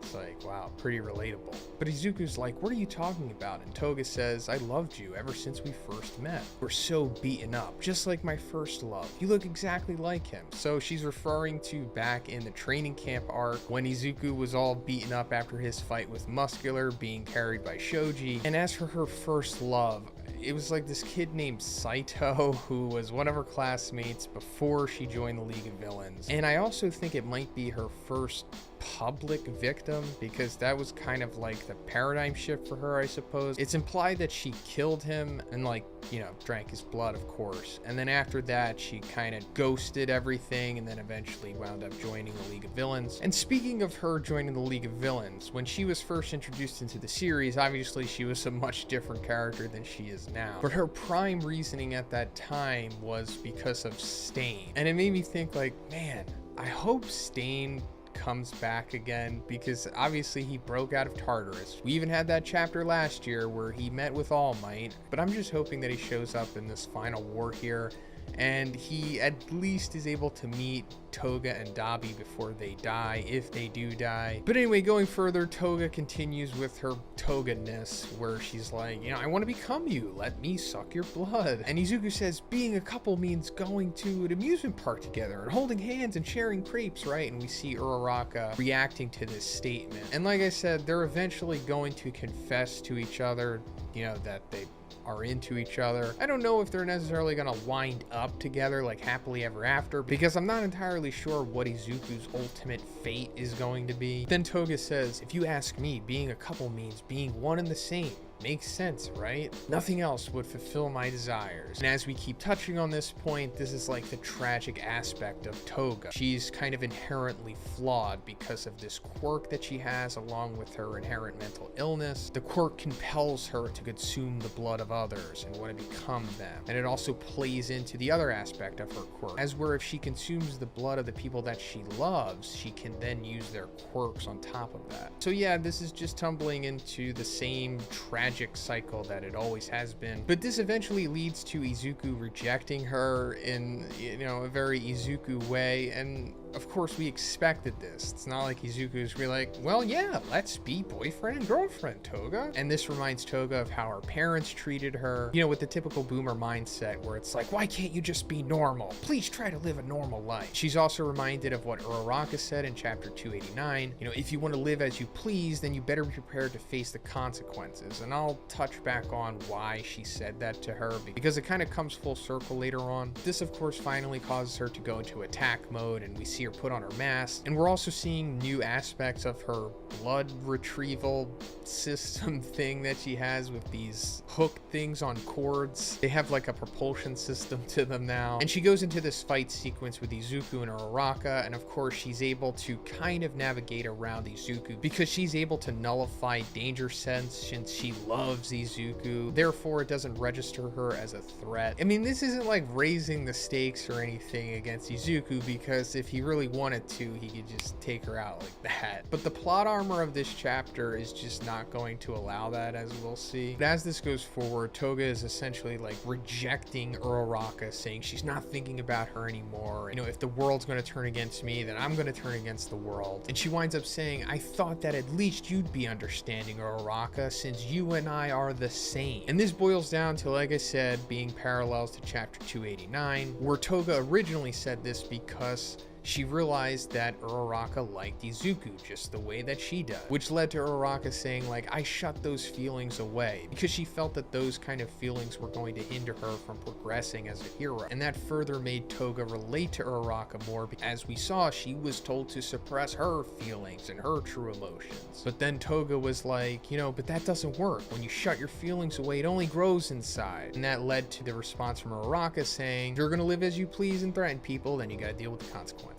It's like, wow, pretty relatable. But Izuku's like, what are you talking about? And Toga says, I loved you ever since we first met. We're so beaten up, just like my first love. You look exactly like him. So she's referring to back in the training camp arc when Izuku was all beaten up after his fight with Muscular being carried by Shoji. And as for her first love, it was like this kid named Saito, who was one of her classmates before she joined the League of Villains. And I also think it might be her first public victim, because that was kind of like the paradigm shift for her, I suppose. It's implied that she killed him and, like, you know, drank his blood, of course. And then after that, she kind of ghosted everything and then eventually wound up joining the League of Villains. And speaking of her joining the League of Villains, when she was first introduced into the series, obviously she was a much different character than she is now. But her prime reasoning at that time was because of Stain. And it made me think, like, man, I hope Stain comes back again, because obviously he broke out of Tartarus. We even had that chapter last year where he met with All Might, but I'm just hoping that he shows up in this final war here and he at least is able to meet Toga and Dabi before they die, if they do die. But anyway, going further, Toga continues with her Toga-ness, where she's like, you know, I want to become you, let me suck your blood. And Izuku says being a couple means going to an amusement park together and holding hands and sharing crepes, right? And we see Uraraka reacting to this statement. And like I said, they're eventually going to confess to each other, you know, that they are into each other. I don't know if they're necessarily gonna wind up together like happily ever after, because I'm not entirely sure what Izuku's ultimate fate is going to be. Then Toga says, if you ask me, being a couple means being one and the same. Makes sense, right? Nothing else would fulfill my desires. And as we keep touching on this point, this is like the tragic aspect of Toga. She's kind of inherently flawed because of this quirk that she has, along with her inherent mental illness. The quirk compels her to consume the blood of others and want to become them. And it also plays into the other aspect of her quirk, as where if she consumes the blood of the people that she loves, she can then use their quirks on top of that. So yeah, this is just tumbling into the same tragic cycle that it always has been. But this eventually leads to Izuku rejecting her in, you know, a very Izuku way. And of course we expected this. It's not like Izuku's really like, well, yeah, let's be boyfriend and girlfriend, Toga. And this reminds Toga of how her parents treated her, you know, with the typical boomer mindset where it's like, why can't you just be normal? Please try to live a normal life. She's also reminded of what Uraraka said in chapter 289. You know, if you want to live as you please, then you better be prepared to face the consequences. And I'll touch back on why she said that to her, because it kind of comes full circle later on. This, of course, finally causes her to go into attack mode, and we see her put on her mask. And we're also seeing new aspects of her blood retrieval system thing that she has with these hook things on cords. They have like a propulsion system to them now. And she goes into this fight sequence with Izuku and Uraraka, and of course she's able to kind of navigate around Izuku because she's able to nullify danger sense since she loves Izuku. Therefore, it doesn't register her as a threat. I mean, this isn't like raising the stakes or anything against Izuku, because if he really wanted to, he could just take her out like that. But the plot armor of this chapter is just not going to allow that, as we'll see. But as this goes forward, Toga is essentially like rejecting Uraraka, saying she's not thinking about her anymore. You know, if the world's going to turn against me, then I'm going to turn against the world. And she winds up saying, I thought that at least you'd be understanding, Uraraka, since you and I are the same. And this boils down to, like I said, being parallels to chapter 289, where Toga originally said this because she realized that Uraraka liked Izuku just the way that she does, which led to Uraraka saying, like, I shut those feelings away because she felt that those kind of feelings were going to hinder her from progressing as a hero. And that further made Toga relate to Uraraka more, because as we saw, she was told to suppress her feelings and her true emotions. But then Toga was like, you know, but that doesn't work. When you shut your feelings away, it only grows inside. And that led to the response from Uraraka saying, if you're gonna live as you please and threaten people, then you gotta deal with the consequences.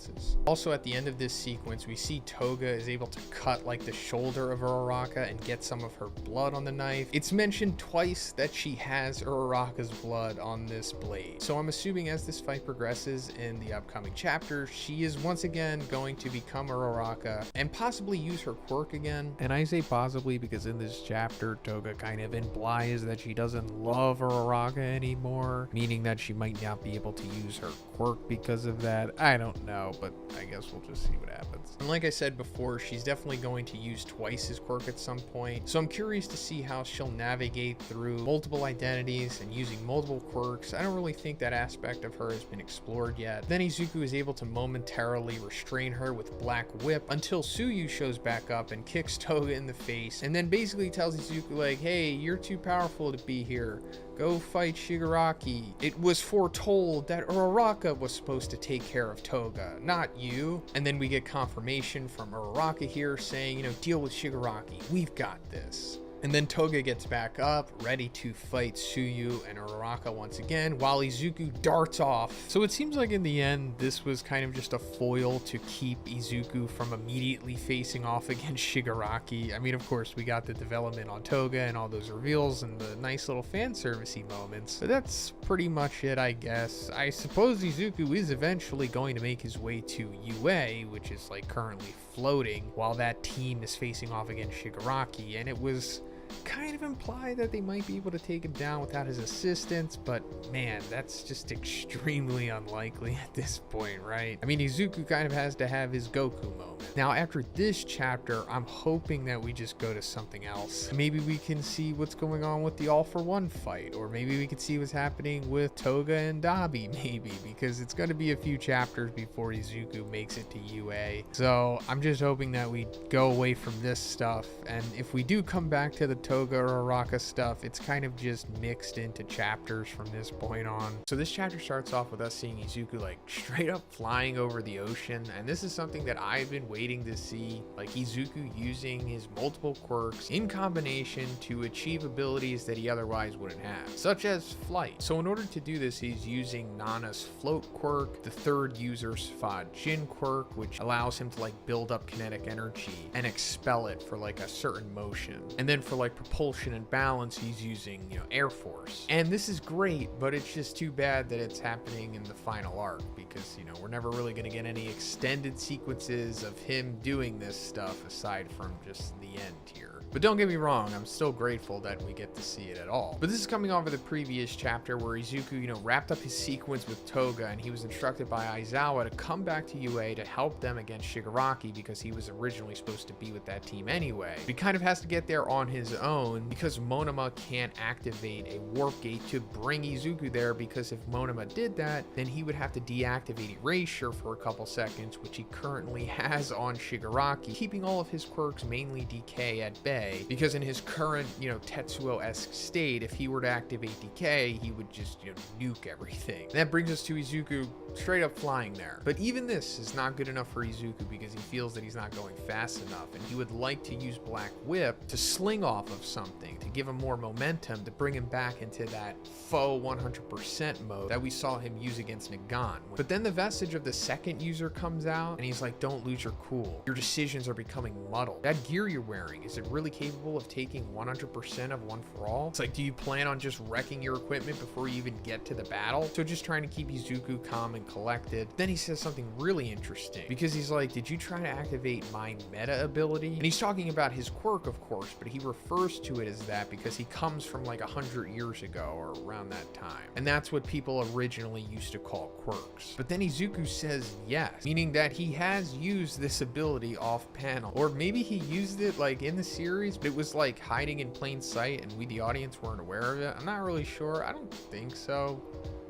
Also, at the end of this sequence, we see Toga is able to cut like the shoulder of Uraraka and get some of her blood on the knife. It's mentioned twice that she has Uraraka's blood on this blade. So I'm assuming as this fight progresses in the upcoming chapter, she is once again going to become Uraraka and possibly use her quirk again. And I say possibly because in this chapter, Toga kind of implies that she doesn't love Uraraka anymore, meaning that she might not be able to use her quirk because of that. I don't know. though, but I guess we'll just see what happens. And like I said before, she's definitely going to use twice his quirk at some point, so I'm curious to see how she'll navigate through multiple identities and using multiple quirks. I don't really think that aspect of her has been explored yet. Then Izuku is able to momentarily restrain her with Black Whip until Tsuyu shows back up and kicks Toga in the face, and then basically tells Izuku like, hey, you're too powerful to be here. Go fight Shigaraki. It was foretold that Uraraka was supposed to take care of Toga, not you. And then we get confirmation from Uraraka here saying, you know, deal with Shigaraki. We've got this. And then Toga gets back up, ready to fight Tsuyu and Uraraka once again, while Izuku darts off. So it seems like in the end, this was kind of just a foil to keep Izuku from immediately facing off against Shigaraki. I mean, of course, we got the development on Toga and all those reveals and the nice little fan servicey moments. But that's pretty much it, I guess. I suppose Izuku is eventually going to make his way to UA, which is like currently floating, while that team is facing off against Shigaraki, and it was kind of implied that they might be able to take him down without his assistance, but man, that's just extremely unlikely at this point, right? I mean, Izuku kind of has to have his Goku moment. Now, after this chapter, I'm hoping that we just go to something else. Maybe we can see what's going on with the All for One fight, or maybe we can see what's happening with Toga and Dabi, maybe, because it's going to be a few chapters before Izuku makes it to UA. So I'm just hoping that we go away from this stuff, and if we do come back to the Toga or Araka stuff, it's kind of just mixed into chapters from this point on. So this chapter starts off with us seeing Izuku like straight up flying over the ocean, and this is something that I've been waiting to see, like Izuku using his multiple quirks in combination to achieve abilities that he otherwise wouldn't have, such as flight. So in order to do this, he's using Nana's float quirk, the third user's Fa Jin quirk, which allows him to like build up kinetic energy and expel it for like a certain motion, and then for like propulsion and balance, he's using, you know, Air Force. And this is great, but it's just too bad that it's happening in the final arc, because, you know, we're never really going to get any extended sequences of him doing this stuff aside from just the end here. But don't get me wrong, I'm still grateful that we get to see it at all. But this is coming off of the previous chapter where Izuku, you know, wrapped up his sequence with Toga, and he was instructed by Aizawa to come back to UA to help them against Shigaraki because he was originally supposed to be with that team anyway. He kind of has to get there on his own because Monoma can't activate a warp gate to bring Izuku there, because if Monoma did that, then he would have to deactivate Erasure for a couple seconds, which he currently has on Shigaraki, keeping all of his quirks, mainly DK, at bay. Because in his current, you know, Tetsuo-esque state, if he were to activate DK, he would just, you know, nuke everything. And that brings us to Izuku straight up flying there. But even this is not good enough for Izuku because he feels that he's not going fast enough, and he would like to use Black Whip to sling off of something, to give him more momentum, to bring him back into that faux 100% mode that we saw him use against Nagan. But then the vestige of the second user comes out, and he's like, don't lose your cool. Your decisions are becoming muddled. That gear you're wearing, is it really capable of taking 100% of One For All? It's like, do you plan on just wrecking your equipment before you even get to the battle? So just trying to keep Izuku calm and collected. Then he says something really interesting, because he's like, did you try to activate my meta ability? And he's talking about his quirk, of course, but he refers to it as that because he comes from like 100 years ago or around that time. And that's what people originally used to call quirks. But then Izuku says yes, meaning that he has used this ability off panel, or maybe he used it like in the series, but it was like hiding in plain sight and we, the audience, weren't aware of it. I'm not really sure. I don't think so,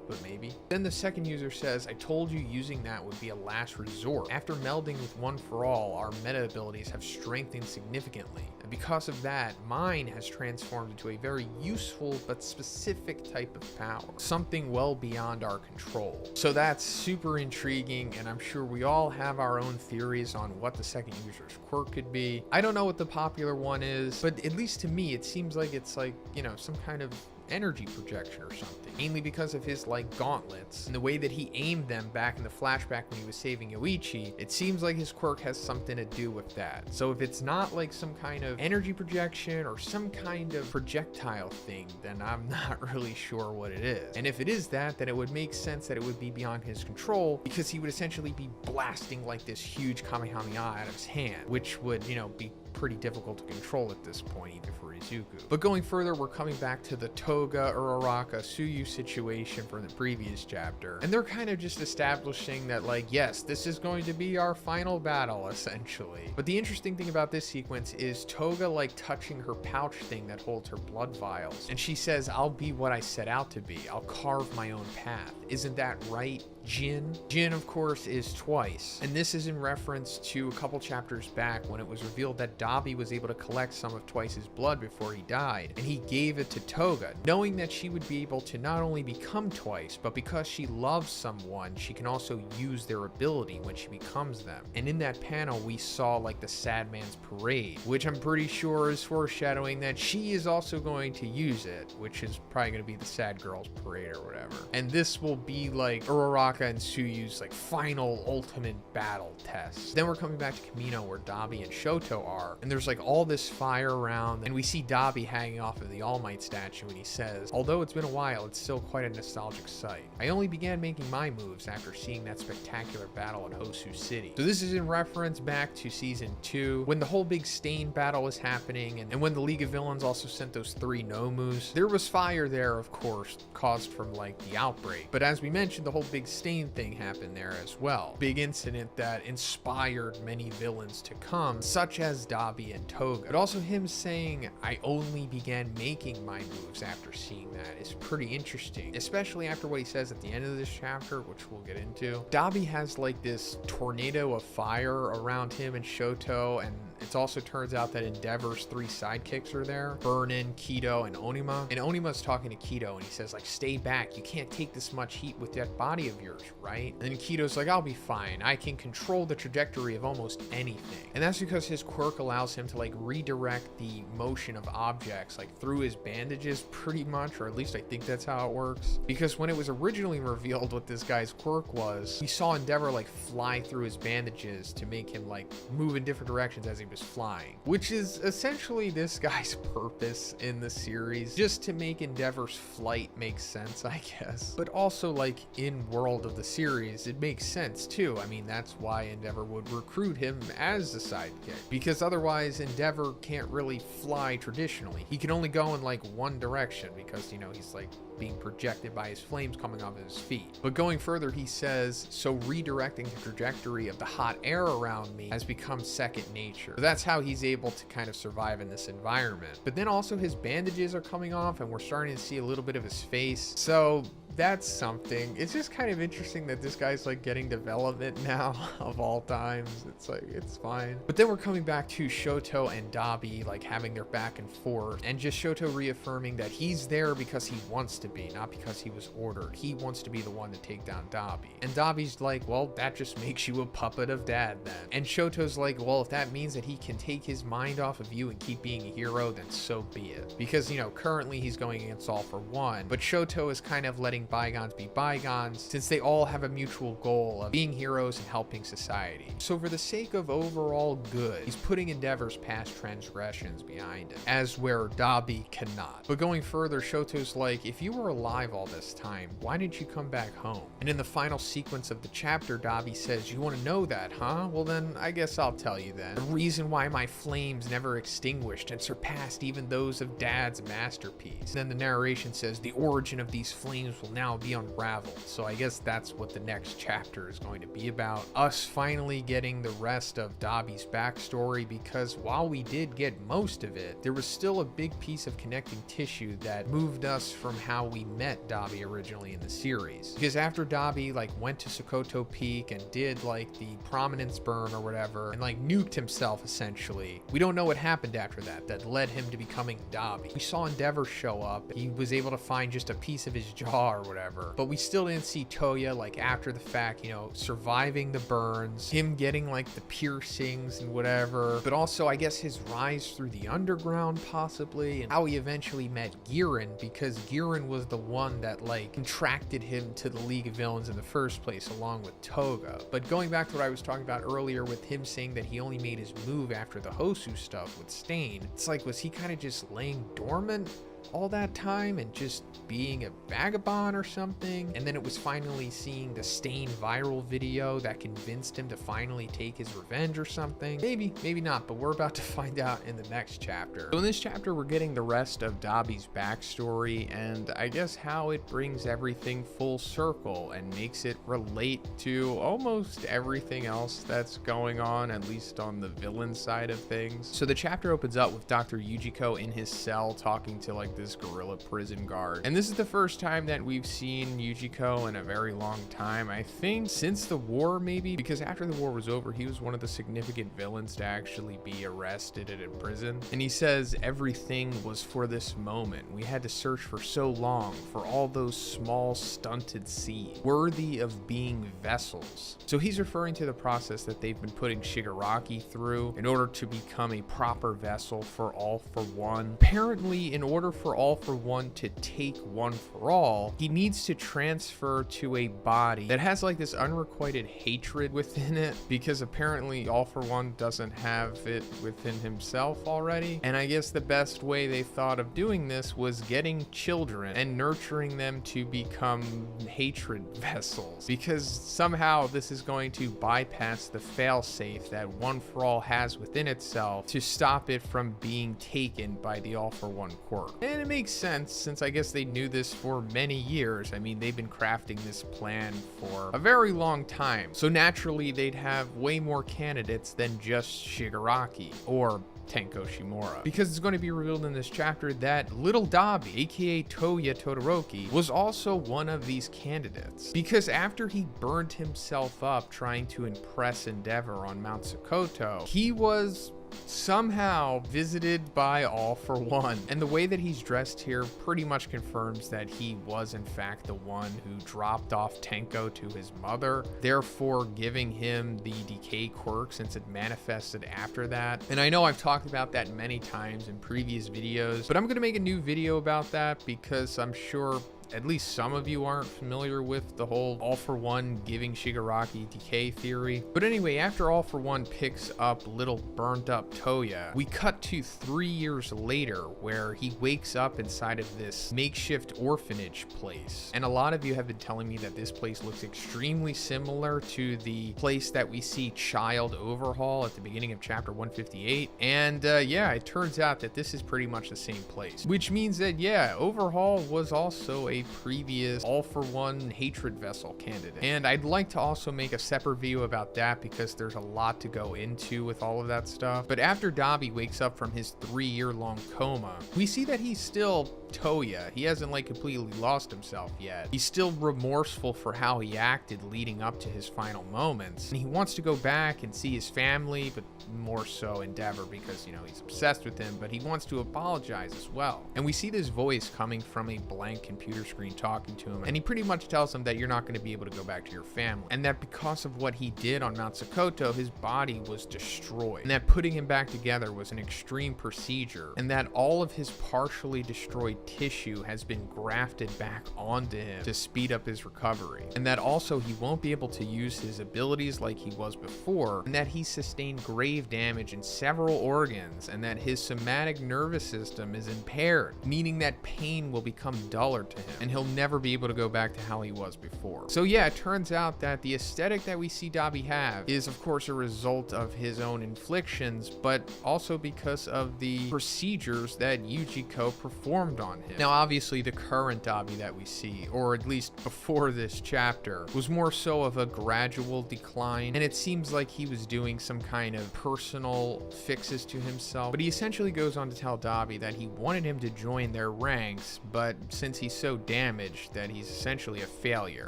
but maybe. Then the second user says, I told you using that would be a last resort. After melding with One For All, our meta abilities have strengthened significantly. And because of that, mine has transformed into a very useful but specific type of power. Something well beyond our control. So that's super intriguing, and I'm sure we all have our own theories on what the second user's quirk could be. I don't know what the popular one is, but at least to me, it seems like it's like, you know, some kind of energy projection or something, mainly because of his like gauntlets and the way that he aimed them back in the flashback when he was saving Yoichi. It seems like his quirk has something to do with that. So if it's not like some kind of energy projection or some kind of projectile thing, then I'm not really sure what it is. And if it is that, then it would make sense that it would be beyond his control, because he would essentially be blasting like this huge Kamehameha out of his hand, which would, you know, be pretty difficult to control at this point, even for Izuku. But going further, we're coming back to the Toga, Uraraka, Tsuyu situation from the previous chapter. And they're kind of just establishing that, like, yes, this is going to be our final battle, essentially. But the interesting thing about this sequence is Toga, like, touching her pouch thing that holds her blood vials. And she says, I'll be what I set out to be. I'll carve my own path. Isn't that right, Jin? Jin, of course, is Twice. And this is in reference to a couple chapters back when it was revealed that Dabi was able to collect some of Twice's blood before he died, and he gave it to Toga, knowing that she would be able to not only become Twice, but because she loves someone, she can also use their ability when she becomes them. And in that panel, we saw like the Sad Man's Parade, which I'm pretty sure is foreshadowing that she is also going to use it, which is probably going to be the Sad Girl's Parade or whatever. And this will be like Uraraka and Tsuyu's like final ultimate battle test. Then we're coming back to Kamino where Dabi and Shoto are, and there's like all this fire around, and we see Dabi hanging off of the All Might statue, and he says, although it's been a while, it's still quite a nostalgic sight. I only began making my moves after seeing that spectacular battle in Hosu City. So this is in reference back to season 2 when the whole big Stain battle was happening, and when the League of Villains also sent those 3 Nomus. There was fire there, of course, caused from like the outbreak, but as we mentioned, the whole big Stain thing happened there as well. Big incident that inspired many villains to come, such as Dabi and Toga. But also him saying, I only began making my moves after seeing that is pretty interesting, especially after what he says at the end of this chapter, which we'll get into. Dabi has like this tornado of fire around him and Shoto, and it also turns out that Endeavor's 3 sidekicks are there, Burnin, Kido, and Onima. And Onima's talking to Kido, and he says like, stay back, you can't take this much heat with that body of yours, right? And then Kido's like, I'll be fine, I can control the trajectory of almost anything. And that's because his quirk allows him to like redirect the motion of objects like through his bandages pretty much, or at least I think that's how it works. Because when it was originally revealed what this guy's quirk was, we saw Endeavor like fly through his bandages to make him like move in different directions as he was flying, which is essentially this guy's purpose in the series, just to make Endeavor's flight make sense, I guess. But also like in world of the series, it makes sense too. I mean, that's why Endeavor would recruit him as a sidekick, because otherwise Endeavor can't really fly traditionally. He can only go in like one direction because, you know, he's like being projected by his flames coming off of his feet. But going further, he says, so redirecting the trajectory of the hot air around me has become second nature. So that's how he's able to kind of survive in this environment. But then also his bandages are coming off, and we're starting to see a little bit of his face. So that's something. It's just kind of interesting that this guy's like getting development now of all times. It's like, it's fine. But then we're coming back to Shoto and Dabi like having their back and forth, and just Shoto reaffirming that he's there because he wants to be, not because he was ordered. He wants to be the one to take down Dabi. And Dabi's like, well, that just makes you a puppet of Dad then. And Shoto's like, well, if that means that he can take his mind off of you and keep being a hero, then so be it. Because, you know, currently he's going against All for One, but Shoto is kind of letting bygones be bygones, since they all have a mutual goal of being heroes and helping society. So for the sake of overall good, he's putting Endeavor's past transgressions behind him, as where Dabi cannot. But going further, Shoto's like, if you were alive all this time, why didn't you come back home? And in the final sequence of the chapter, Dabi says, you want to know that, huh? Well then, I guess I'll tell you then. The reason why my flames never extinguished and surpassed even those of Dad's masterpiece. And then the narration says, the origin of these flames will now be unraveled. So I guess that's what the next chapter is going to be about. Us finally getting the rest of Dabi's backstory, because while we did get most of it, there was still a big piece of connecting tissue that moved us from how we met Dabi originally in the series. Because after Dabi like went to Sokoto Peak and did like the prominence burn or whatever, and like nuked himself essentially, we don't know what happened after that led him to becoming Dabi. We saw Endeavor show up. He was able to find just a piece of his jaw or whatever, but we still didn't see Toya like after the fact, you know, surviving the burns, him getting like the piercings and whatever, but also I guess his rise through the underground possibly, and how he eventually met Girin, because Girin was the one that like contracted him to the League of Villains in the first place along with Toga. But going back to what I was talking about earlier with him saying that he only made his move after the Hosu stuff with Stain, it's like, was he kind of just laying dormant? all that time and just being a vagabond or something? And then it was finally seeing the Stain viral video that convinced him to finally take his revenge or something? Maybe, maybe not, but we're about to find out in the next chapter. So in this chapter, we're getting the rest of Dobby's backstory, and I guess how it brings everything full circle and makes it relate to almost everything else that's going on, at least on the villain side of things. So the chapter opens up with Dr. Yujiko in his cell talking to like this gorilla prison guard. And this is the first time that we've seen Yujiko in a very long time. I think since the war, maybe, because after the war was over, he was one of the significant villains to actually be arrested and in prison. And he says everything was for this moment. We had to search for so long for all those small stunted seeds worthy of being vessels. So he's referring to the process that they've been putting Shigaraki through in order to become a proper vessel for All for One. Apparently, in order for All for One to take One for All, he needs to transfer to a body that has like this unrequited hatred within it, because apparently All for One doesn't have it within himself already. And I guess the best way they thought of doing this was getting children and nurturing them to become hatred vessels, because somehow this is going to bypass the failsafe that One for All has within itself to stop it from being taken by the All for One quirk. And it makes sense, since I guess they knew this for many years. I mean, they've been crafting this plan for a very long time. So naturally, they'd have way more candidates than just Shigaraki or Tenko Shimura, because it's going to be revealed in this chapter that little Dobby, aka Toya Todoroki, was also one of these candidates, because after he burned himself up trying to impress Endeavor on Mount Sokoto, he was somehow visited by All for One. And the way that he's dressed here pretty much confirms that he was in fact the one who dropped off Tenko to his mother, therefore giving him the decay quirk since it manifested after that. And I know I've talked about that many times in previous videos, but I'm going to make a new video about that because I'm sure at least some of you aren't familiar with the whole All for One giving Shigaraki decay theory. But anyway, after All for One picks up little burnt up Toya, we cut to 3 years later where he wakes up inside of this makeshift orphanage place. And a lot of you have been telling me that this place looks extremely similar to the place that we see Child Overhaul at the beginning of chapter 158. And yeah, it turns out that this is pretty much the same place, which means that yeah, Overhaul was also a previous All for One hatred vessel candidate. And I'd like to also make a separate video about that because there's a lot to go into with all of that stuff. But after Dobby wakes up from his 3-year-long coma, we see that he's still Toya. He hasn't like completely lost himself yet. He's still remorseful for how he acted leading up to his final moments. And he wants to go back and see his family, but more so Endeavor because, you know, he's obsessed with him, but he wants to apologize as well. And we see this voice coming from a blank computer screen talking to him, and he pretty much tells him that you're not going to be able to go back to your family, and that because of what he did on Mount Sokoto, his body was destroyed, and that putting him back together was an extreme procedure, and that all of his partially destroyed tissue has been grafted back onto him to speed up his recovery, and that also he won't be able to use his abilities like he was before, and that he sustained grave damage in several organs, and that his somatic nervous system is impaired, meaning that pain will become duller to him, and he'll never be able to go back to how he was before. So yeah, it turns out that the aesthetic that we see Dobby have is of course a result of his own inflictions, but also because of the procedures that Yujiko performed on him. Now obviously the current Dobby that we see, or at least before this chapter, was more so of a gradual decline, and it seems like he was doing some kind of personal fixes to himself. But he essentially goes on to tell Dobby that he wanted him to join their ranks, but since he's so damaged that he's essentially a failure,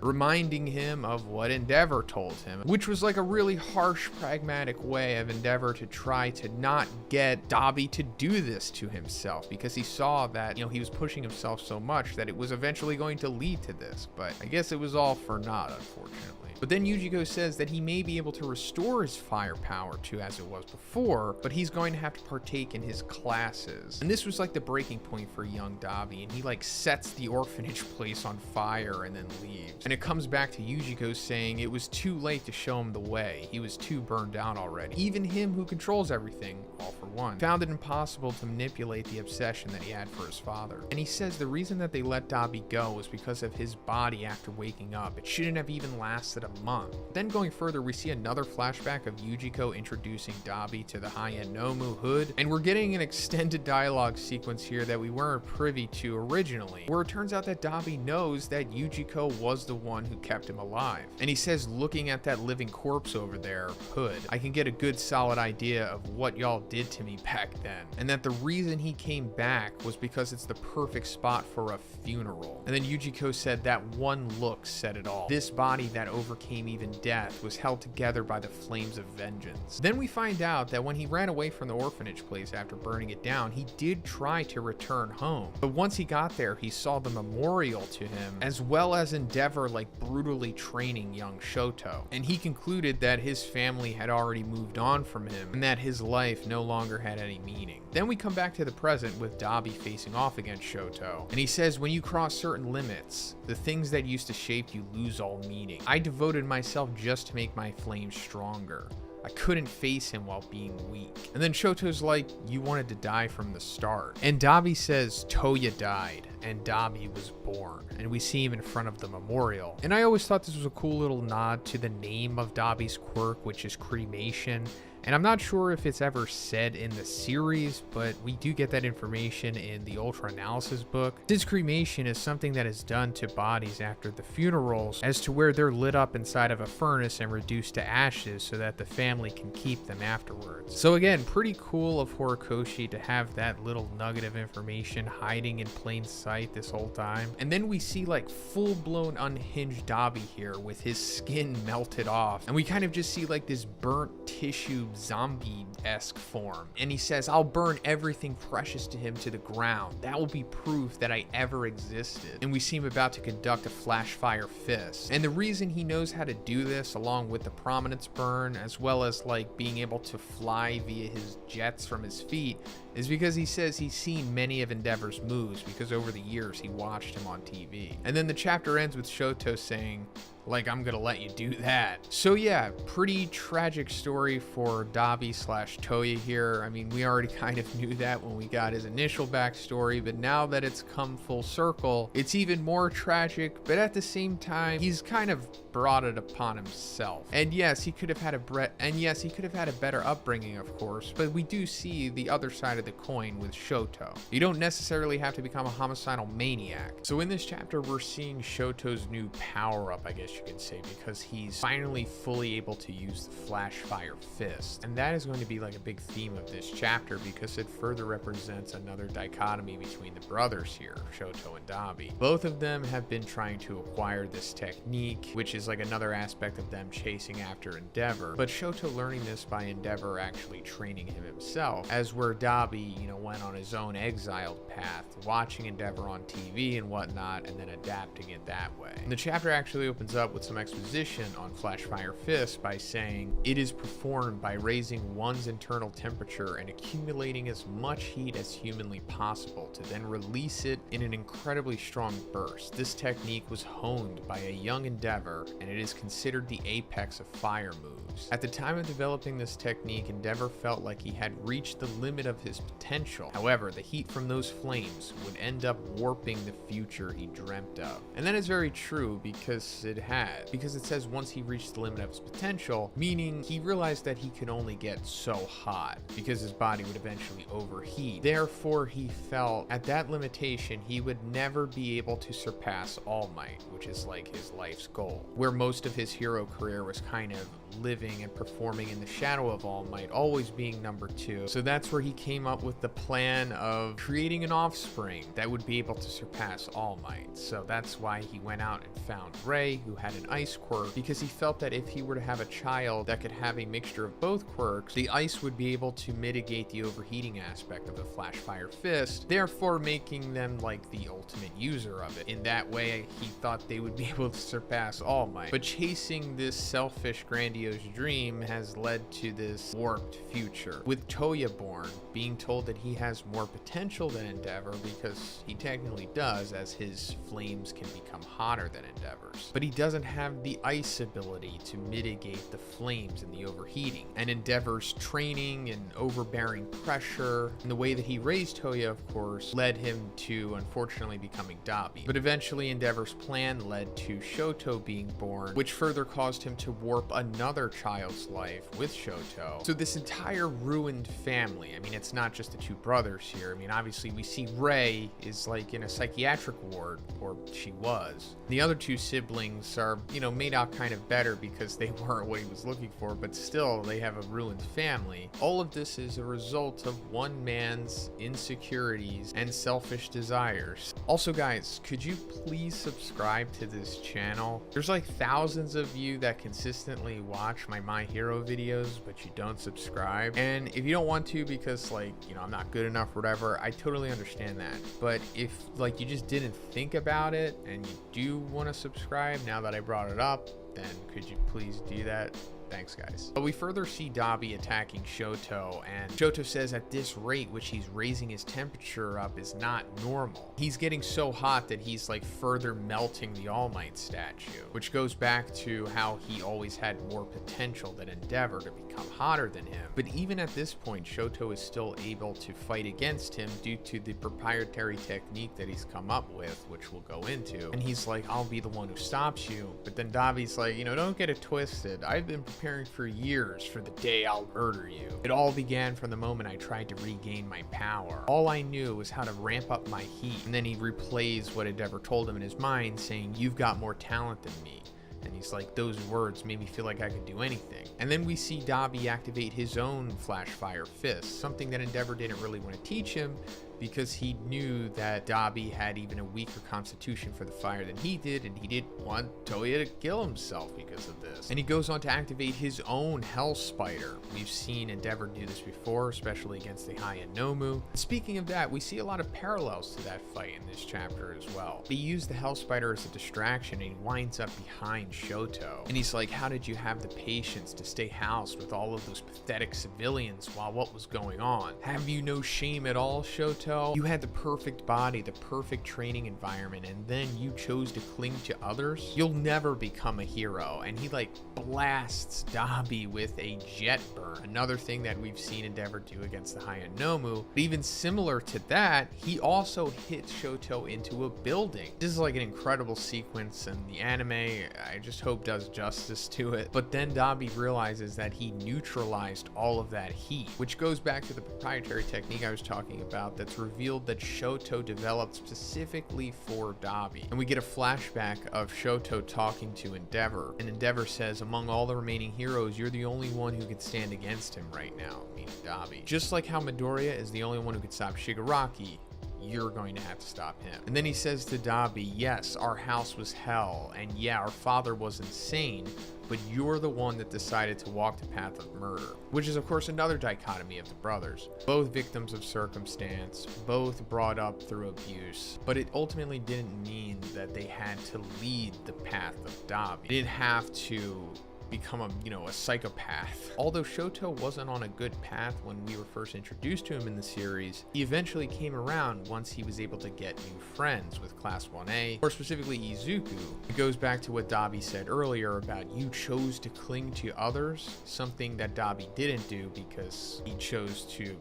reminding him of what Endeavor told him, which was like a really harsh, pragmatic way of Endeavor to try to not get Dobby to do this to himself, because he saw that, you know, he was pushing himself so much that it was eventually going to lead to this. But I guess it was all for naught, unfortunately. But then Yujiko says that he may be able to restore his firepower to as it was before, but he's going to have to partake in his classes. And this was like the breaking point for young Dobby, and he like sets the orphanage place on fire and then leaves. And it comes back to Yujiko saying it was too late to show him the way. He was too burned out already. Even him who controls everything, All for 1, found it impossible to manipulate the obsession that he had for his father. And he says the reason that they let Dabi go was because of his body after waking up. It shouldn't have even lasted a month. Then going further, we see another flashback of Yujiko introducing Dabi to the high-end Nomu hood, and we're getting an extended dialogue sequence here that we weren't privy to originally, where it turns out that Dabi knows that Yujiko was the one who kept him alive. And he says, looking at that living corpse over there, hood, I can get a good solid idea of what y'all did to me back then, and that the reason he came back was because it's the perfect spot for a funeral. And then Yujiko said that one look said it all. This body that overcame even death was held together by the flames of vengeance. Then we find out that when he ran away from the orphanage place after burning it down, he did try to return home. But once he got there, he saw the memorial to him, as well as Endeavor like brutally training young Shoto. And he concluded that his family had already moved on from him, and that his life no longer had any meaning. Then we come back to the present with Dabi facing off against Shoto. And he says, when you cross certain limits, the things that used to shape you lose all meaning. I devoted myself just to make my flame stronger. I couldn't face him while being weak. And then Shoto's like, you wanted to die from the start. And Dabi says, Toya died, and Dabi was born. And we see him in front of the memorial. And I always thought this was a cool little nod to the name of Dabi's quirk, which is cremation. And I'm not sure if it's ever said in the series, but we do get that information in the Ultra Analysis book. Since cremation is something that is done to bodies after the funerals, as to where they're lit up inside of a furnace and reduced to ashes so that the family can keep them afterwards. So again, pretty cool of Horikoshi to have that little nugget of information hiding in plain sight this whole time. And then we see like full-blown unhinged Dabi here with his skin melted off. And we kind of just see like this burnt tissue zombie-esque form. And he says, I'll burn everything precious to him to the ground. That will be proof that I ever existed. And we see him about to conduct a flash fire fist. And the reason he knows how to do this, along with the prominence burn, as well as like being able to fly via his jets from his feet, is because he says he's seen many of Endeavor's moves because over the years he watched him on TV. And then the chapter ends with Shoto saying, like, I'm gonna let you do that. So yeah, pretty tragic story for Dabi / Toya here. I mean, we already kind of knew that when we got his initial backstory, but now that it's come full circle, it's even more tragic, but at the same time, he's kind of brought it upon himself. And yes, he could have had a better upbringing, of course, but we do see the other side of the coin with Shoto. You don't necessarily have to become a homicidal maniac. So in this chapter, we're seeing Shoto's new power-up, I guess you could say, because he's finally fully able to use the flash fire fist. And that is going to be like a big theme of this chapter because it further represents another dichotomy between the brothers here, Shoto and Dabi. Both of them have been trying to acquire this technique, which is like another aspect of them chasing after Endeavor. But Shoto learning this by Endeavor actually training him himself, as where Dabi, went on his own exiled path, watching Endeavor on TV and whatnot, and then adapting it that way. And the chapter actually opens up with some exposition on Flash Fire Fist by saying, it is performed by raising one's internal temperature and accumulating as much heat as humanly possible to then release it in an incredibly strong burst. This technique was honed by a young Endeavor, and it is considered the apex of fire moves. At the time of developing this technique, Endeavor felt like he had reached the limit of his potential. However, the heat from those flames would end up warping the future he dreamt of. And that is very true because it had. Because it says once he reached the limit of his potential, meaning he realized that he could only get so hot because his body would eventually overheat. Therefore, he felt at that limitation, he would never be able to surpass All Might, which is like his life's goal. Where most of his hero career was kind of living and performing in the shadow of All Might, always being number 2. So that's where he came up with the plan of creating an offspring that would be able to surpass All Might. So that's why he went out and found Ray, who had an ice quirk, because he felt that if he were to have a child that could have a mixture of both quirks, the ice would be able to mitigate the overheating aspect of the Flash Fire Fist, therefore making them like the ultimate user of it. In that way, he thought they would be able to surpass All Might. But chasing this selfish, grandiose studio's dream has led to this warped future, with Toya born, being told that he has more potential than Endeavor, because he technically does, as his flames can become hotter than Endeavor's. But he doesn't have the ice ability to mitigate the flames and the overheating. And Endeavor's training and overbearing pressure, and the way that he raised Toya, of course, led him to unfortunately becoming Dabi. But eventually Endeavor's plan led to Shoto being born, which further caused him to warp another child's life with Shoto. So this entire ruined family, I mean, it's not just the two brothers here. I mean, obviously we see Rei is like in a psychiatric ward, or she was. The other two siblings are, you know, made out kind of better because they weren't what he was looking for, but still they have a ruined family. All of this is a result of one man's insecurities and selfish desires. Also guys, could you please subscribe to this channel? There's like thousands of you that consistently watch my Hero videos, but you don't subscribe. And if you don't want to because, like, you know, I'm not good enough or whatever, I totally understand that. But if like you just didn't think about it and you do want to subscribe now that I brought it up, then could you please do that? Thanks, guys. But we further see Dabi attacking Shoto, and Shoto says at this rate which he's raising his temperature up is not normal. He's getting so hot that he's like further melting the All Might statue, which goes back to how he always had more potential than Endeavor to become hotter than him. But even at this point, Shoto is still able to fight against him due to the proprietary technique that he's come up with, which we'll go into. And he's like, I'll be the one who stops you. But then Dabi's like, you know, don't get it twisted. I've been preparing for years for the day I'll murder you. It all began from the moment I tried to regain my power. All I knew was how to ramp up my heat. And then he replays what Endeavor told him in his mind, saying, you've got more talent than me. And he's like, those words made me feel like I could do anything. And then we see Dabi activate his own Flash Fire Fist, something that Endeavor didn't really want to teach him, because he knew that Dabi had even a weaker constitution for the fire than he did, and he didn't want Toya to kill himself because of this. And he goes on to activate his own Hell Spider. We've seen Endeavor do this before, especially against the Hayanomu. Speaking of that, we see a lot of parallels to that fight in this chapter as well. He used the Hell Spider as a distraction, and he winds up behind Shoto. And he's like, how did you have the patience to stay housed with all of those pathetic civilians while what was going on? Have you no shame at all, Shoto? You had the perfect body, the perfect training environment, and then you chose to cling to others? You'll never become a hero. And he like blasts Dabi with a jet burn, another thing that we've seen Endeavor do against the Hayanomu. But even similar to that, he also hits Shoto into a building. This is like an incredible sequence, and the anime, I just hope, does justice to it. But then Dabi realizes that he neutralized all of that heat, which goes back to the proprietary technique I was talking about that's revealed that Shoto developed specifically for Dabi. And we get a flashback of Shoto talking to Endeavor, and Endeavor says, among all the remaining heroes, you're the only one who can stand against him right now, meaning Dabi. Just like how Midoriya is the only one who can stop Shigaraki, you're going to have to stop him. And then he says to Dabi, yes, our house was hell, and yeah, our father was insane, but you're the one that decided to walk the path of murder, which is of course another dichotomy of the brothers. Both victims of circumstance, both brought up through abuse, but it ultimately didn't mean that they had to lead the path of Dabi. They didn't have to become a psychopath. Although Shoto wasn't on a good path when we were first introduced to him in the series, he eventually came around once he was able to get new friends with Class 1A, or specifically Izuku. It goes back to what Dabi said earlier about you chose to cling to others, something that Dabi didn't do because he chose to,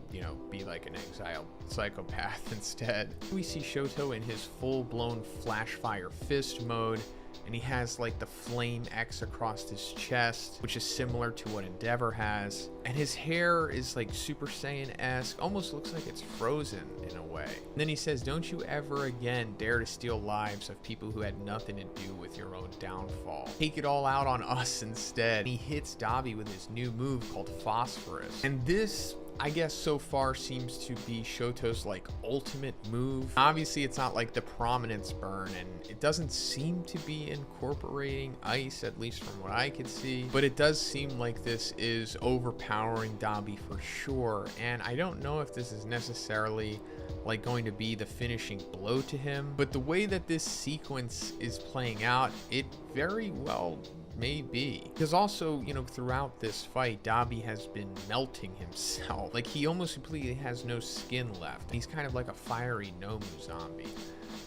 be like an exiled psychopath instead. We see Shoto in his full-blown Flash Fire Fist mode, and he has like the flame X across his chest, which is similar to what Endeavor has. And his hair is like Super Saiyan-esque, almost looks like it's frozen in a way. And then he says, don't you ever again dare to steal lives of people who had nothing to do with your own downfall. Take it all out on us instead. And he hits Dabi with his new move called Phosphorus. And this, I guess, so far seems to be Shoto's like ultimate move. Obviously it's not like the prominence burn, and it doesn't seem to be incorporating ice, at least from what I could see, but it does seem like this is overpowering Dabi for sure. And I don't know if this is necessarily like going to be the finishing blow to him, but the way that this sequence is playing out, it very well Maybe. Because also, you know, throughout this fight, Dabi has been melting himself. Like, he almost completely has no skin left. He's kind of like a fiery Nomu zombie.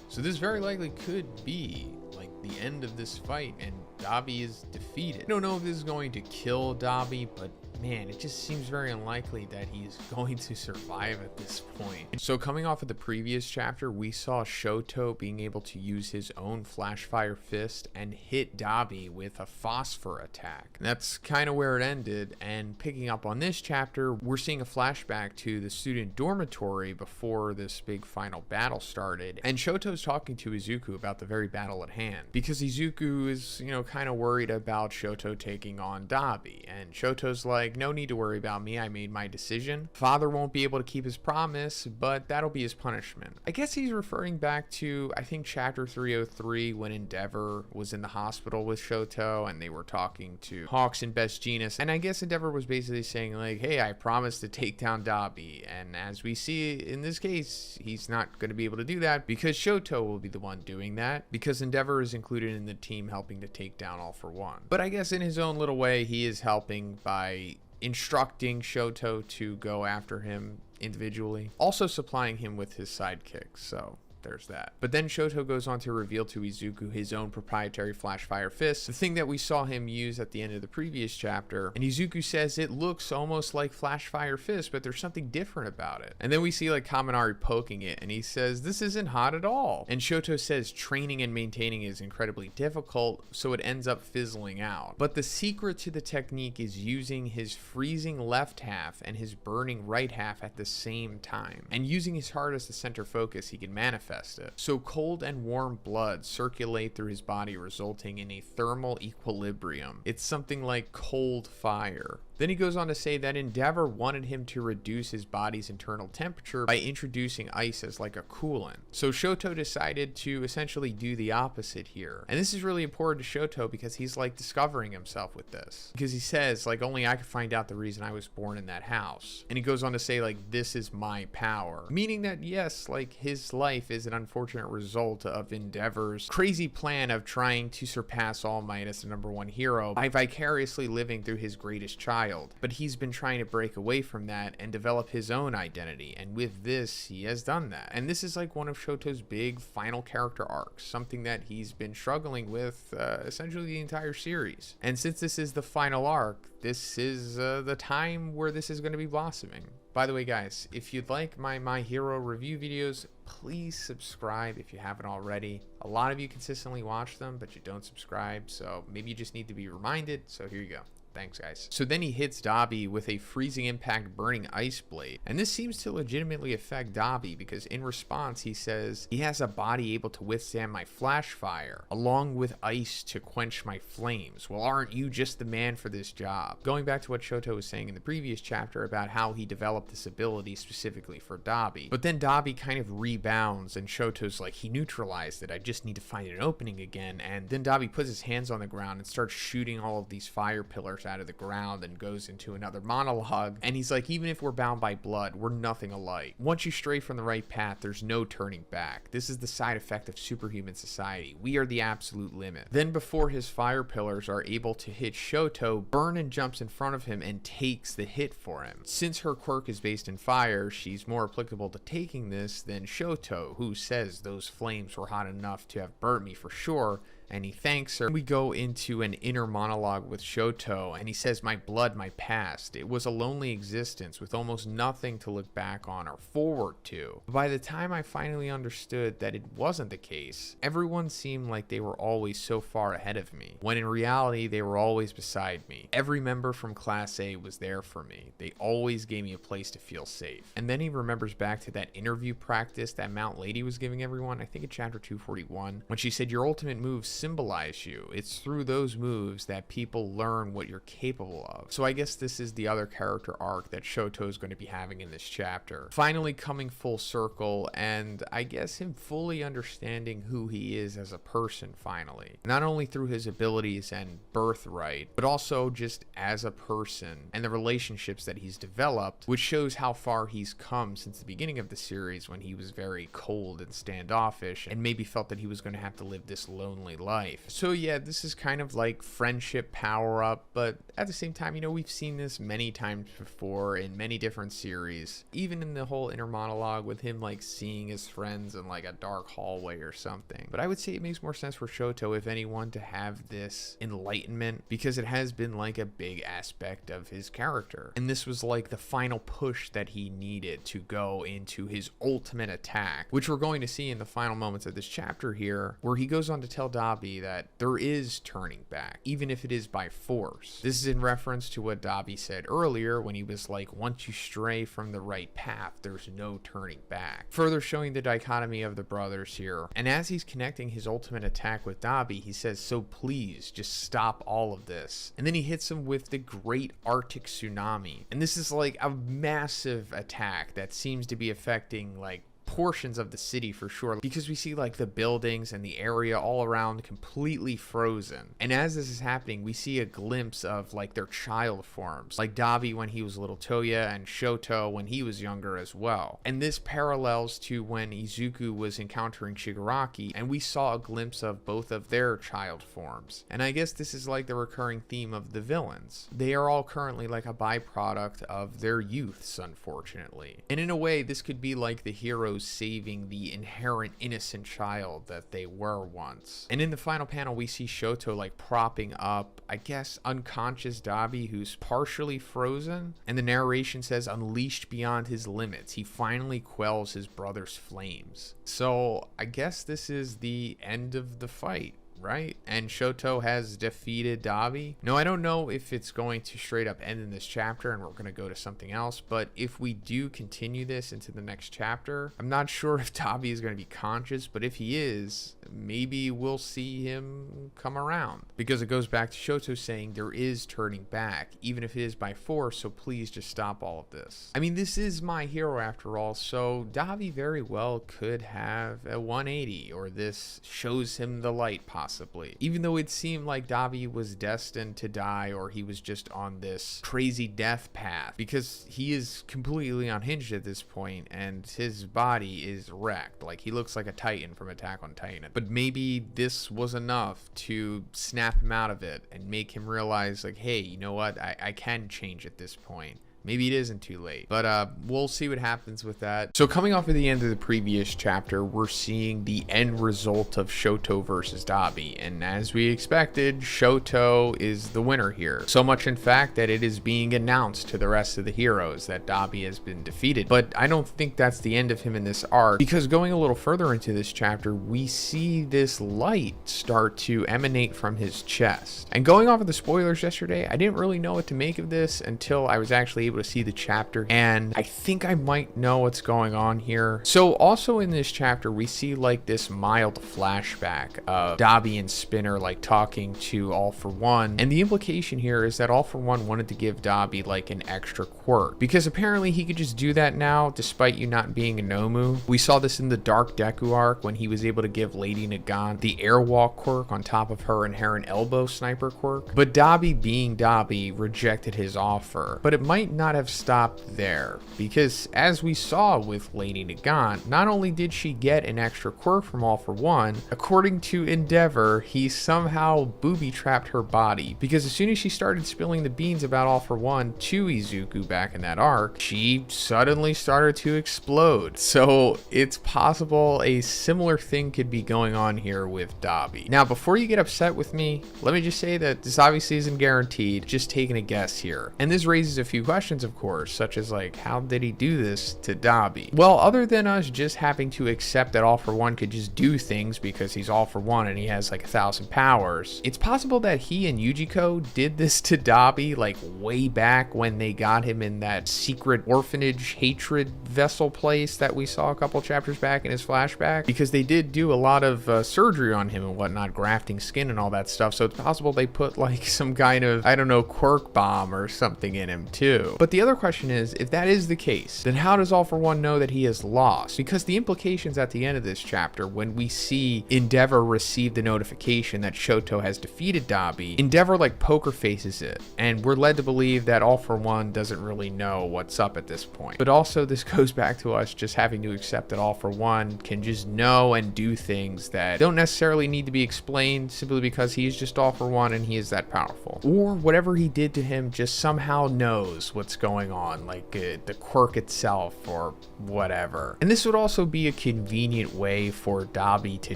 So this very likely could be like the end of this fight, and Dabi is defeated. I don't know if this is going to kill Dabi, but man, it just seems very unlikely that he's going to survive at this point. So coming off of the previous chapter, we saw Shoto being able to use his own flash fire fist and hit Dabi with a phosphor attack. And that's kind of where it ended. And picking up on this chapter, we're seeing a flashback to the student dormitory before this big final battle started. And Shoto's talking to Izuku about the very battle at hand, because Izuku is, you know, kind of worried about Shoto taking on Dabi. And Shoto's like, no need to worry about me. I made my decision. Father won't be able to keep his promise, but that'll be his punishment. I guess he's referring back to, I think, chapter 303, when Endeavor was in the hospital with Shoto and they were talking to Hawks and Best Jeanist. And I guess Endeavor was basically saying like, hey, I promised to take down Dabi. And as we see in this case, he's not going to be able to do that because Shoto will be the one doing that, because Endeavor is included in the team helping to take down All For One. But I guess in his own little way, he is helping by instructing Shoto to go after him individually, also supplying him with his sidekicks. So there's that. But then Shoto goes on to reveal to Izuku his own proprietary flash fire fist, the thing that we saw him use at the end of the previous chapter. And Izuku says it looks almost like flash fire fist, but there's something different about it. And then we see like Kaminari poking it, and he says this isn't hot at all. And Shoto says training and maintaining is incredibly difficult, so it ends up fizzling out. But the secret to the technique is using his freezing left half and his burning right half at the same time, and using his heart as the center focus, he can manifest it. So cold and warm blood circulate through his body, resulting in a thermal equilibrium. It's something like cold fire. Then he goes on to say that Endeavor wanted him to reduce his body's internal temperature by introducing ice as like a coolant. So Shoto decided to essentially do the opposite here. And this is really important to Shoto because he's like discovering himself with this. Because he says like, only I could find out the reason I was born in that house. And he goes on to say like, this is my power. Meaning that yes, like his life is an unfortunate result of Endeavor's crazy plan of trying to surpass All Might as the #1 hero by vicariously living through his greatest child. But he's been trying to break away from that and develop his own identity, and with this he has done that. And this is like one of Shoto's big final character arcs, something that he's been struggling with essentially the entire series. And since this is the final arc, this is the time where this is going to be blossoming. By the way, guys, if you'd like my hero review videos, please subscribe if you haven't already. A lot of you consistently watch them, but you don't subscribe, so maybe you just need to be reminded. So here you go. Thanks, guys. So then he hits Dabi with a freezing impact burning ice blade. And this seems to legitimately affect Dabi, because in response he says he has a body able to withstand my flash fire, along with ice to quench my flames. Well, aren't you just the man for this job? Going back to what Shoto was saying in the previous chapter about how he developed this ability specifically for Dabi. But then Dabi kind of rebounds and Shoto's like, he neutralized it, I just need to find an opening again. And then Dabi puts his hands on the ground and starts shooting all of these fire pillars out of the ground and goes into another monologue. And he's like, even if we're bound by blood, we're nothing alike. Once you stray from the right path, there's no turning back. This is the side effect of superhuman society. We are the absolute limit. Then before his fire pillars are able to hit Shoto, Burnin jumps in front of him and takes the hit for him. Since her quirk is based in fire, she's more applicable to taking this than Shoto, who says those flames were hot enough to have burnt me for sure. And he thanks her. We go into an inner monologue with Shoto, and he says, my blood, my past. It was a lonely existence with almost nothing to look back on or forward to. But by the time I finally understood that it wasn't the case, everyone seemed like they were always so far ahead of me, when in reality they were always beside me. Every member from Class A was there for me. They always gave me a place to feel safe. And then he remembers back to that interview practice that Mount Lady was giving everyone, I think in chapter 241, when she said, your ultimate moves symbolize you. It's through those moves that people learn what you're capable of. So I guess this is the other character arc that Shoto is going to be having in this chapter. Finally coming full circle, and I guess him fully understanding who he is as a person finally. Not only through his abilities and birthright, but also just as a person and the relationships that he's developed, which shows how far he's come since the beginning of the series, when he was very cold and standoffish and maybe felt that he was going to have to live this lonely life. life. So yeah, this is kind of like friendship power up, but at the same time, you know, we've seen this many times before in many different series, even in the whole inner monologue with him like seeing his friends in like a dark hallway or something. But I would say it makes more sense for Shoto, if anyone, to have this enlightenment, because it has been like a big aspect of his character, and this was like the final push that he needed to go into his ultimate attack, which we're going to see in the final moments of this chapter here, where he goes on to tell Dabi that there is turning back, even if it is by force. This is in reference to what Dabi said earlier when he was like, once you stray from the right path, there's no turning back, further showing the dichotomy of the brothers here. And as he's connecting his ultimate attack with Dabi, he says, so please just stop all of this. And then he hits him with the Great Arctic Tsunami, and this is like a massive attack that seems to be affecting like portions of the city for sure, because we see like the buildings and the area all around completely frozen. And as this is happening, we see a glimpse of like their child forms, like Dabi when he was little Toya, and Shoto when he was younger as well. And this parallels to when Izuku was encountering Shigaraki, and we saw a glimpse of both of their child forms. And I guess this is like the recurring theme of the villains. They are all currently like a byproduct of their youths, unfortunately. And in a way, this could be like the heroes saving the inherent innocent child that they were once. And in the final panel, we see Shoto like propping up, I guess, unconscious Dabi, who's partially frozen, and the narration says, unleashed beyond his limits, he finally quells his brother's flames. So I guess this is the end of the fight, right? And Shoto has defeated Dabi. No, I don't know if it's going to straight up end in this chapter and we're going to go to something else, but if we do continue this into the next chapter, I'm not sure if Dabi is going to be conscious, but if he is, maybe we'll see him come around, because it goes back to Shoto saying there is turning back, even if it is by force, so please just stop all of this. I mean, this is my hero after all, so Dabi very well could have a 180, or this shows him the light possibly, even though it seemed like Dabi was destined to die, or he was just on this crazy death path, because he is completely unhinged at this point and his body is wrecked. Like, he looks like a Titan from Attack on Titan. But maybe this was enough to snap him out of it and make him realize, like, hey, you know what, I can change at this point. Maybe it isn't too late, but we'll see what happens with that. So coming off of the end of the previous chapter, we're seeing the end result of Shoto versus Dabi, and as we expected, Shoto is the winner here. So much in fact that it is being announced to the rest of the heroes that Dabi has been defeated. But I don't think that's the end of him in this arc, because going a little further into this chapter, we see this light start to emanate from his chest. And going off of the spoilers yesterday, I didn't really know what to make of this until I was actually able to see the chapter, and I think I might know what's going on here. So also in this chapter, we see like this mild flashback of Dabi and Spinner like talking to All For One, and the implication here is that All For One wanted to give Dabi like an extra quirk, because apparently he could just do that now despite you not being a Nomu. We saw this in the Dark Deku arc when he was able to give Lady Nagant the airwalk quirk on top of her inherent elbow sniper quirk, but Dabi, being Dabi, rejected his offer. But it might not have stopped there, because as we saw with Lady Nagant, not only did she get an extra quirk from All For One, according to Endeavor, he somehow booby-trapped her body, because as soon as she started spilling the beans about All For One to Izuku back in that arc, she suddenly started to explode. So it's possible a similar thing could be going on here with Dabi. Now, before you get upset with me, let me just say that this obviously isn't guaranteed, just taking a guess here. And this raises a few questions, of course, such as like, how did he do this to Dabi? Well, other than us just having to accept that All For One could just do things because he's All For One and he has like 1,000 powers, it's possible that he and Yujiko did this to Dabi like way back when they got him in that secret orphanage hatred vessel place that we saw a couple chapters back in his flashback, because they did do a lot of surgery on him and whatnot, grafting skin and all that stuff. So it's possible they put like some kind of, I don't know, quirk bomb or something in him too. But the other question is, if that is the case, then how does All For One know that he has lost? Because the implications at the end of this chapter, when we see Endeavor receive the notification that Shoto has defeated Dabi, Endeavor like poker faces it, and we're led to believe that All For One doesn't really know what's up at this point. But also this goes back to us just having to accept that All For One can just know and do things that don't necessarily need to be explained simply because he's just All For One and he is that powerful. Or whatever he did to him just somehow knows what's going on, like the quirk itself or whatever. And this would also be a convenient way for Dabi to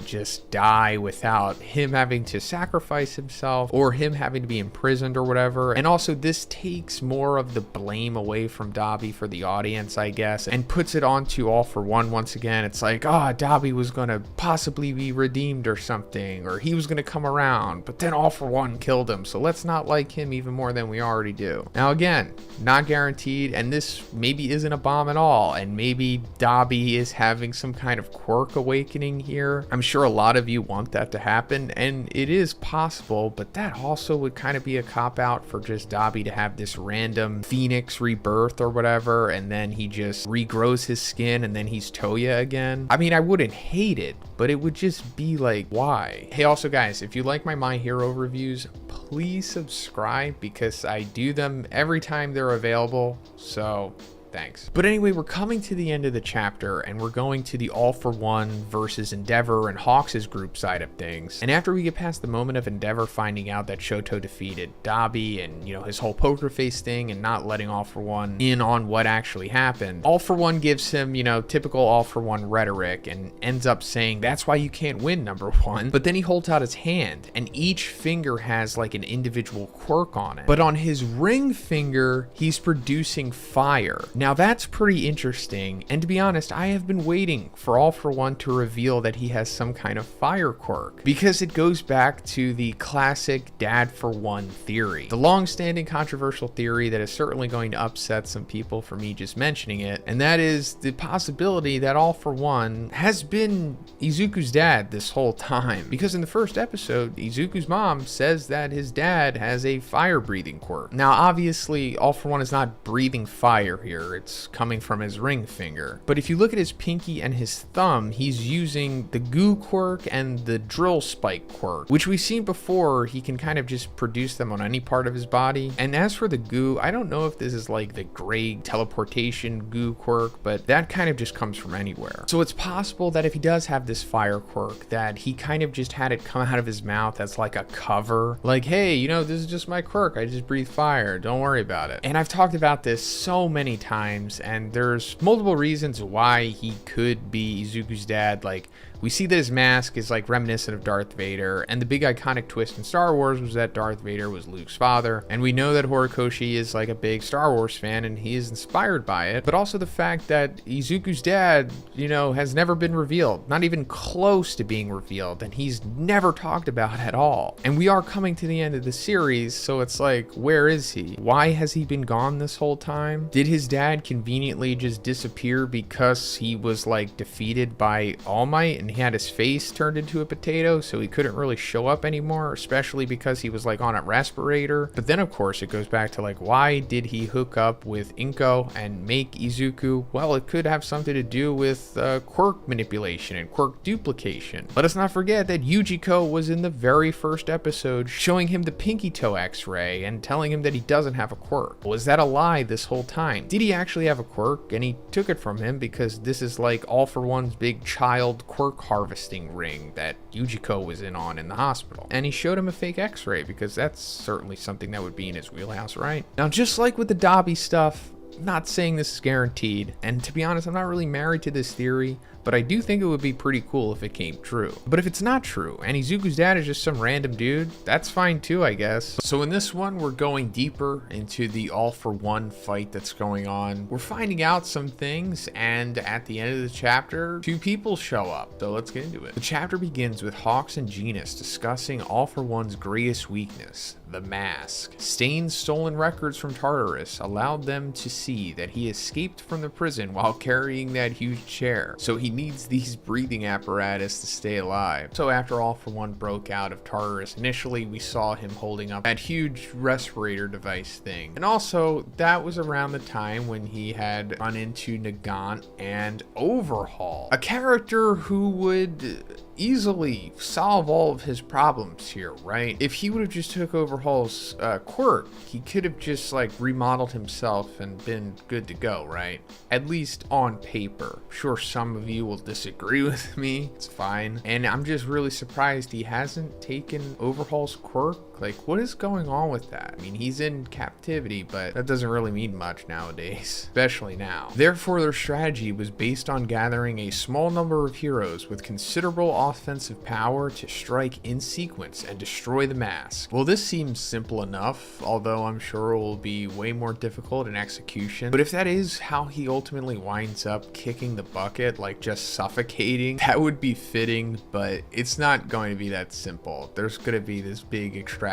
just die without him having to sacrifice himself or him having to be imprisoned or whatever. And also this takes more of the blame away from Dabi for the audience, I guess, and puts it onto All For One once again. It's like, Dabi was gonna possibly be redeemed or something, or he was gonna come around, but then All For One killed him, so let's not like him even more than we already do. Now again, not guaranteed, and this maybe isn't a bomb at all, and maybe Dabi is having some kind of quirk awakening here. I'm sure a lot of you want that to happen, and it is possible, but that also would kind of be a cop-out for just Dabi to have this random phoenix rebirth or whatever, and then he just regrows his skin and then he's Toya again. I mean, I wouldn't hate it, but it would just be like, why? Hey, also guys, if you like my Hero reviews, please subscribe because I do them every time they're available, so thanks. But anyway, we're coming to the end of the chapter and we're going to the All For One versus Endeavor and Hawks' group side of things. And after we get past the moment of Endeavor finding out that Shoto defeated Dabi and, you know, his whole poker face thing and not letting All For One in on what actually happened, All For One gives him, you know, typical All For One rhetoric and ends up saying, that's why you can't win, number one. But then he holds out his hand and each finger has like an individual quirk on it. But on his ring finger, he's producing fire. Now that's pretty interesting, and to be honest, I have been waiting for All For One to reveal that he has some kind of fire quirk, because it goes back to the classic Dad for One theory, the long-standing controversial theory that is certainly going to upset some people for me just mentioning it, and that is the possibility that All For One has been Izuku's dad this whole time, because in the first episode, Izuku's mom says that his dad has a fire-breathing quirk. Now obviously, All For One is not breathing fire here, it's coming from his ring finger. But if you look at his pinky and his thumb, he's using the goo quirk and the drill spike quirk, which we've seen before. He can kind of just produce them on any part of his body. And as for the goo, I don't know if this is like the gray teleportation goo quirk, but that kind of just comes from anywhere. So it's possible that if he does have this fire quirk, that he kind of just had it come out of his mouth as like a cover. Like, hey, you know, this is just my quirk. I just breathe fire. Don't worry about it. And I've talked about this so many times, and there's multiple reasons why he could be Izuku's dad. Like, we see that his mask is like reminiscent of Darth Vader, and the big iconic twist in Star Wars was that Darth Vader was Luke's father, and we know that Horikoshi is like a big Star Wars fan and he is inspired by it, but also the fact that Izuku's dad, you know, has never been revealed, not even close to being revealed, and he's never talked about at all. And we are coming to the end of the series, so it's like, where is he? Why has he been gone this whole time? Did his dad conveniently just disappear because he was like defeated by All Might and he had his face turned into a potato, so he couldn't really show up anymore, especially because he was like on a respirator? But then of course it goes back to like, why did he hook up with Inko and make Izuku? Well, it could have something to do with quirk manipulation and quirk duplication. Let us not forget that Yujiko was in the very first episode showing him the pinky toe x-ray and telling him that he doesn't have a quirk. Was that a lie this whole time? Did he actually have a quirk and he took it from him because this is like All For One's big child quirk harvesting ring that Yujiko was in the hospital? And he showed him a fake x-ray because that's certainly something that would be in his wheelhouse, right? Now, just like with the Dabi stuff, I'm not saying this is guaranteed, and to be honest, I'm not really married to this theory, but I do think it would be pretty cool if it came true. But if it's not true, and Izuku's dad is just some random dude, that's fine too, I guess. So in this one, we're going deeper into the All For One fight that's going on. We're finding out some things, and at the end of the chapter, two people show up. So let's get into it. The chapter begins with Hawks and Genus discussing All For One's greatest weakness, the mask. Stain's stolen records from Tartarus allowed them to see that he escaped from the prison while carrying that huge chair. So he needs these breathing apparatus to stay alive. So after All For One broke out of Tartarus, initially we saw him holding up that huge respirator device thing. And also that was around the time when he had run into Nagant and Overhaul, a character who would easily solve all of his problems here, right? If he would have just took Overhaul's quirk, he could have just like remodeled himself and been good to go, right? At least on paper. I'm sure some of you will disagree with me. It's fine. And I'm just really surprised he hasn't taken Overhaul's quirk. Like, what is going on with that? I mean, he's in captivity, but that doesn't really mean much nowadays, especially now. Therefore, their strategy was based on gathering a small number of heroes with considerable offensive power to strike in sequence and destroy the mask. Well, this seems simple enough, although I'm sure it will be way more difficult in execution. But if that is how he ultimately winds up kicking the bucket, like just suffocating, that would be fitting, but it's not going to be that simple. There's going to be this big extravagant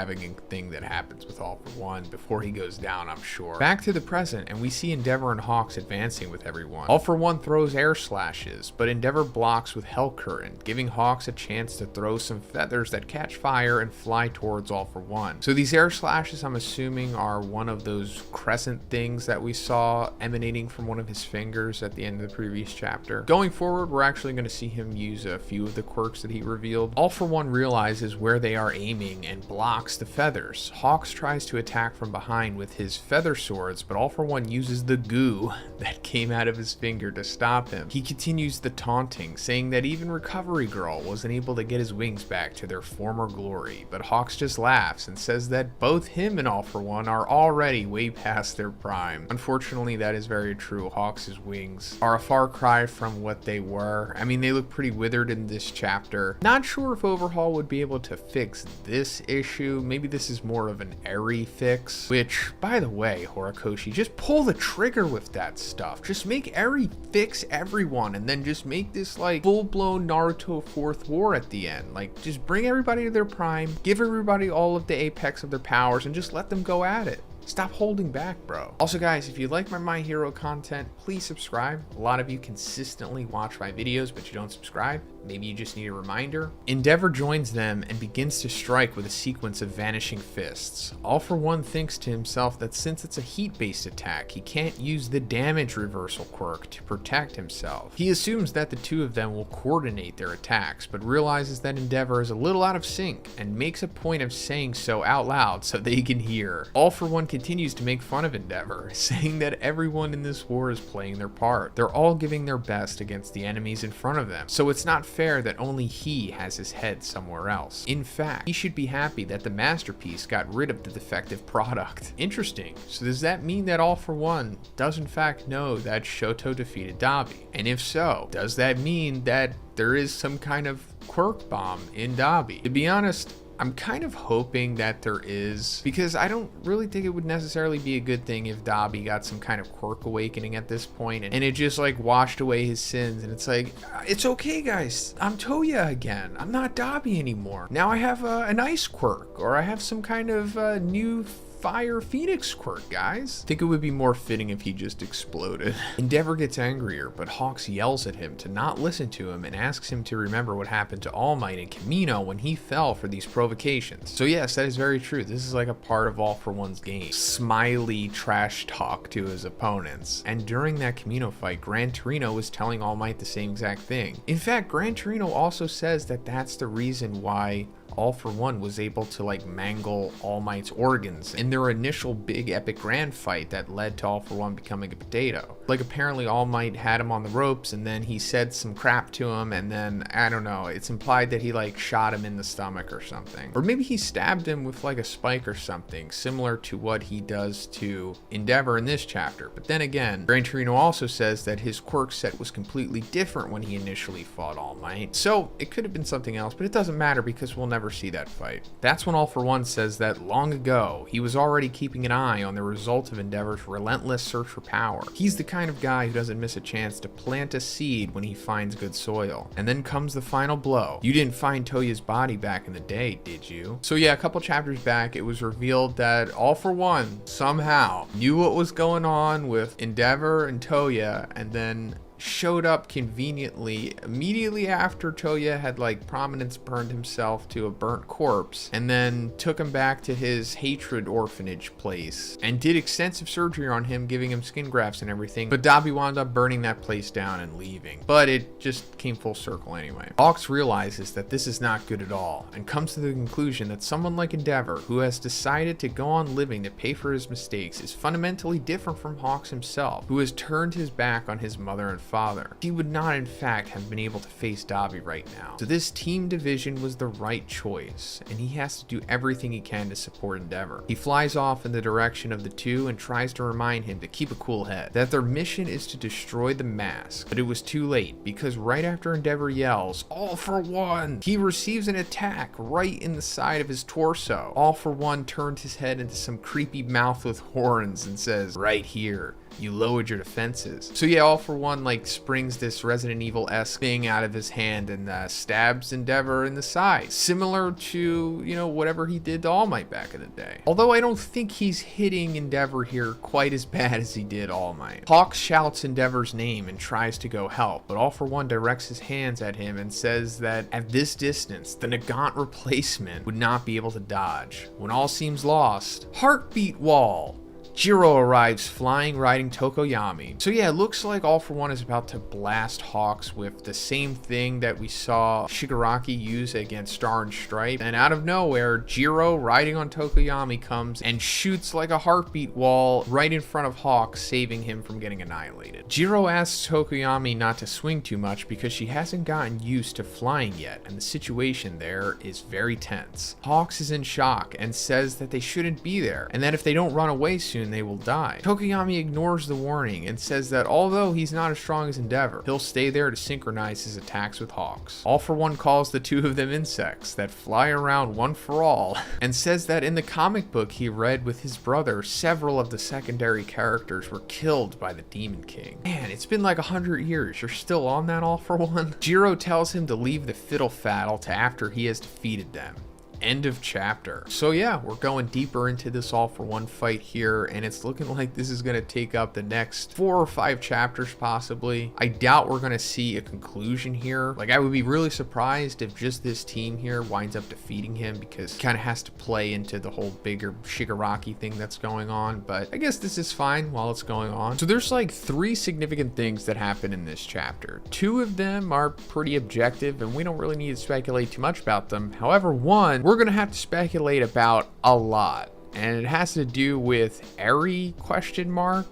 thing that happens with All For One before he goes down, I'm sure. Back to the present, and we see Endeavor and Hawks advancing with everyone. All For One throws air slashes, but Endeavor blocks with Hell Curtain, giving Hawks a chance to throw some feathers that catch fire and fly towards All For One. So these air slashes, I'm assuming, are one of those crescent things that we saw emanating from one of his fingers at the end of the previous chapter. Going forward, we're actually going to see him use a few of the quirks that he revealed. All For One realizes where they are aiming and blocks the feathers. Hawks tries to attack from behind with his feather swords, but All For One uses the goo that came out of his finger to stop him. He continues the taunting, saying that even Recovery Girl wasn't able to get his wings back to their former glory, but Hawks just laughs and says that both him and All For One are already way past their prime. Unfortunately, that is very true. Hawks' wings are a far cry from what they were. I mean, they look pretty withered in this chapter. Not sure if Overhaul would be able to fix this issue. Maybe this is more of an Eri fix, which, by the way, Horikoshi, just pull the trigger with that stuff. Just make Eri fix everyone and then just make this like full-blown Naruto Fourth War at the end. Like, just bring everybody to their prime, give everybody all of the apex of their powers, and just let them go at it. Stop holding back, bro. Also, guys, if you like my Hero content, please subscribe. A lot of you consistently watch my videos, but you don't subscribe. Maybe you just need a reminder. Endeavor joins them and begins to strike with a sequence of vanishing fists. All For One thinks to himself that since it's a heat-based attack, he can't use the damage reversal quirk to protect himself. He assumes that the two of them will coordinate their attacks, but realizes that Endeavor is a little out of sync and makes a point of saying so out loud so they can hear. All For One continues to make fun of Endeavor, saying that everyone in this war is playing their part. They're all giving their best against the enemies in front of them, so it's not fair that only he has his head somewhere else. In fact, he should be happy that the masterpiece got rid of the defective product. Interesting. So does that mean that All For One does in fact know that Shoto defeated Dabi? And if so, does that mean that there is some kind of quirk bomb in Dabi? To be honest, I'm kind of hoping that there is, because I don't really think it would necessarily be a good thing if Dabi got some kind of quirk awakening at this point and it just like washed away his sins, and it's like, it's okay guys, I'm Toya again, I'm not Dabi anymore. Now I have an ice quirk, or I have some kind of new Fire Phoenix quirk, guys. I think it would be more fitting if he just exploded. Endeavor gets angrier, but Hawks yells at him to not listen to him and asks him to remember what happened to All Might and Kamino when he fell for these provocations. So yes, that is very true. This is like a part of All For One's game. Smiley trash talk to his opponents. And during that Kamino fight, Gran Torino was telling All Might the same exact thing. In fact, Gran Torino also says that that's the reason why All For One was able to like mangle All Might's organs in their initial big epic grand fight that led to All For One becoming a potato. Like, apparently All Might had him on the ropes and then he said some crap to him, and then I don't know, it's implied that he like shot him in the stomach or something, or maybe he stabbed him with like a spike or something, similar to what he does to Endeavor in this chapter. But then again, Gran Torino also says that his quirk set was completely different when he initially fought All Might, so it could have been something else, but it doesn't matter because we'll never see that fight. That's when All For One says that long ago he was already keeping an eye on the result of Endeavor's relentless search for power. He's the kind of guy who doesn't miss a chance to plant a seed when he finds good soil. And then comes the final blow. You didn't find Toya's body back in the day, did you? So yeah, a couple chapters back it was revealed that All For One somehow knew what was going on with Endeavor and Toya, and then showed up conveniently immediately after Toya had like prominence burned himself to a burnt corpse, and then took him back to his hatred orphanage place and did extensive surgery on him, giving him skin grafts and everything. But Dabi wound up burning that place down and leaving. But it just came full circle anyway. Hawks realizes that this is not good at all and comes to the conclusion that someone like Endeavor, who has decided to go on living to pay for his mistakes, is fundamentally different from Hawks himself, who has turned his back on his mother and father. He would not in fact have been able to face Dabi right now. So this team division was the right choice, and he has to do everything he can to support Endeavor. He flies off in the direction of the two and tries to remind him to keep a cool head, that their mission is to destroy the mask. But it was too late, because right after Endeavor yells, "All for one!" he receives an attack right in the side of his torso. All for One turned his head into some creepy mouth with horns and says, "Right here. You lowered your defenses." So yeah, All for One like springs this Resident Evil-esque thing out of his hand and stabs Endeavor in the side, similar to, you know, whatever he did to All Might back in the day. Although I don't think he's hitting Endeavor here quite as bad as he did All Might. Hawk shouts Endeavor's name and tries to go help, but All for One directs his hands at him and says that at this distance, the Nagant replacement would not be able to dodge. When all seems lost, heartbeat wall. Jiro arrives flying, riding Tokoyami. So yeah, it looks like All for One is about to blast Hawks with the same thing that we saw Shigaraki use against Star and Stripe. And out of nowhere, Jiro riding on Tokoyami comes and shoots like a heartbeat wall right in front of Hawks, saving him from getting annihilated. Jiro asks Tokoyami not to swing too much because she hasn't gotten used to flying yet, and the situation there is very tense. Hawks is in shock and says that they shouldn't be there, and that if they don't run away soon, they will die. Tokoyami ignores the warning and says that although he's not as strong as Endeavor, he'll stay there to synchronize his attacks with Hawks. All for One calls the two of them insects that fly around one for all, and says that in the comic book he read with his brother, several of the secondary characters were killed by the Demon King. Man, it's been like 100 years. You're still on that, All for One? Jiro tells him to leave the fiddle faddle to after he has defeated them. End of chapter. So yeah, we're going deeper into this All for One fight here, and it's looking like this is going to take up the next 4 or 5 chapters possibly. I doubt we're going to see a conclusion here. Like, I would be really surprised if just this team here winds up defeating him, because it kind of has to play into the whole bigger Shigaraki thing that's going on, but I guess this is fine while it's going on. So there's like 3 significant things that happen in this chapter. 2 of them are pretty objective and we don't really need to speculate too much about them. However, one we're gonna have to speculate about a lot, and it has to do with Eri ?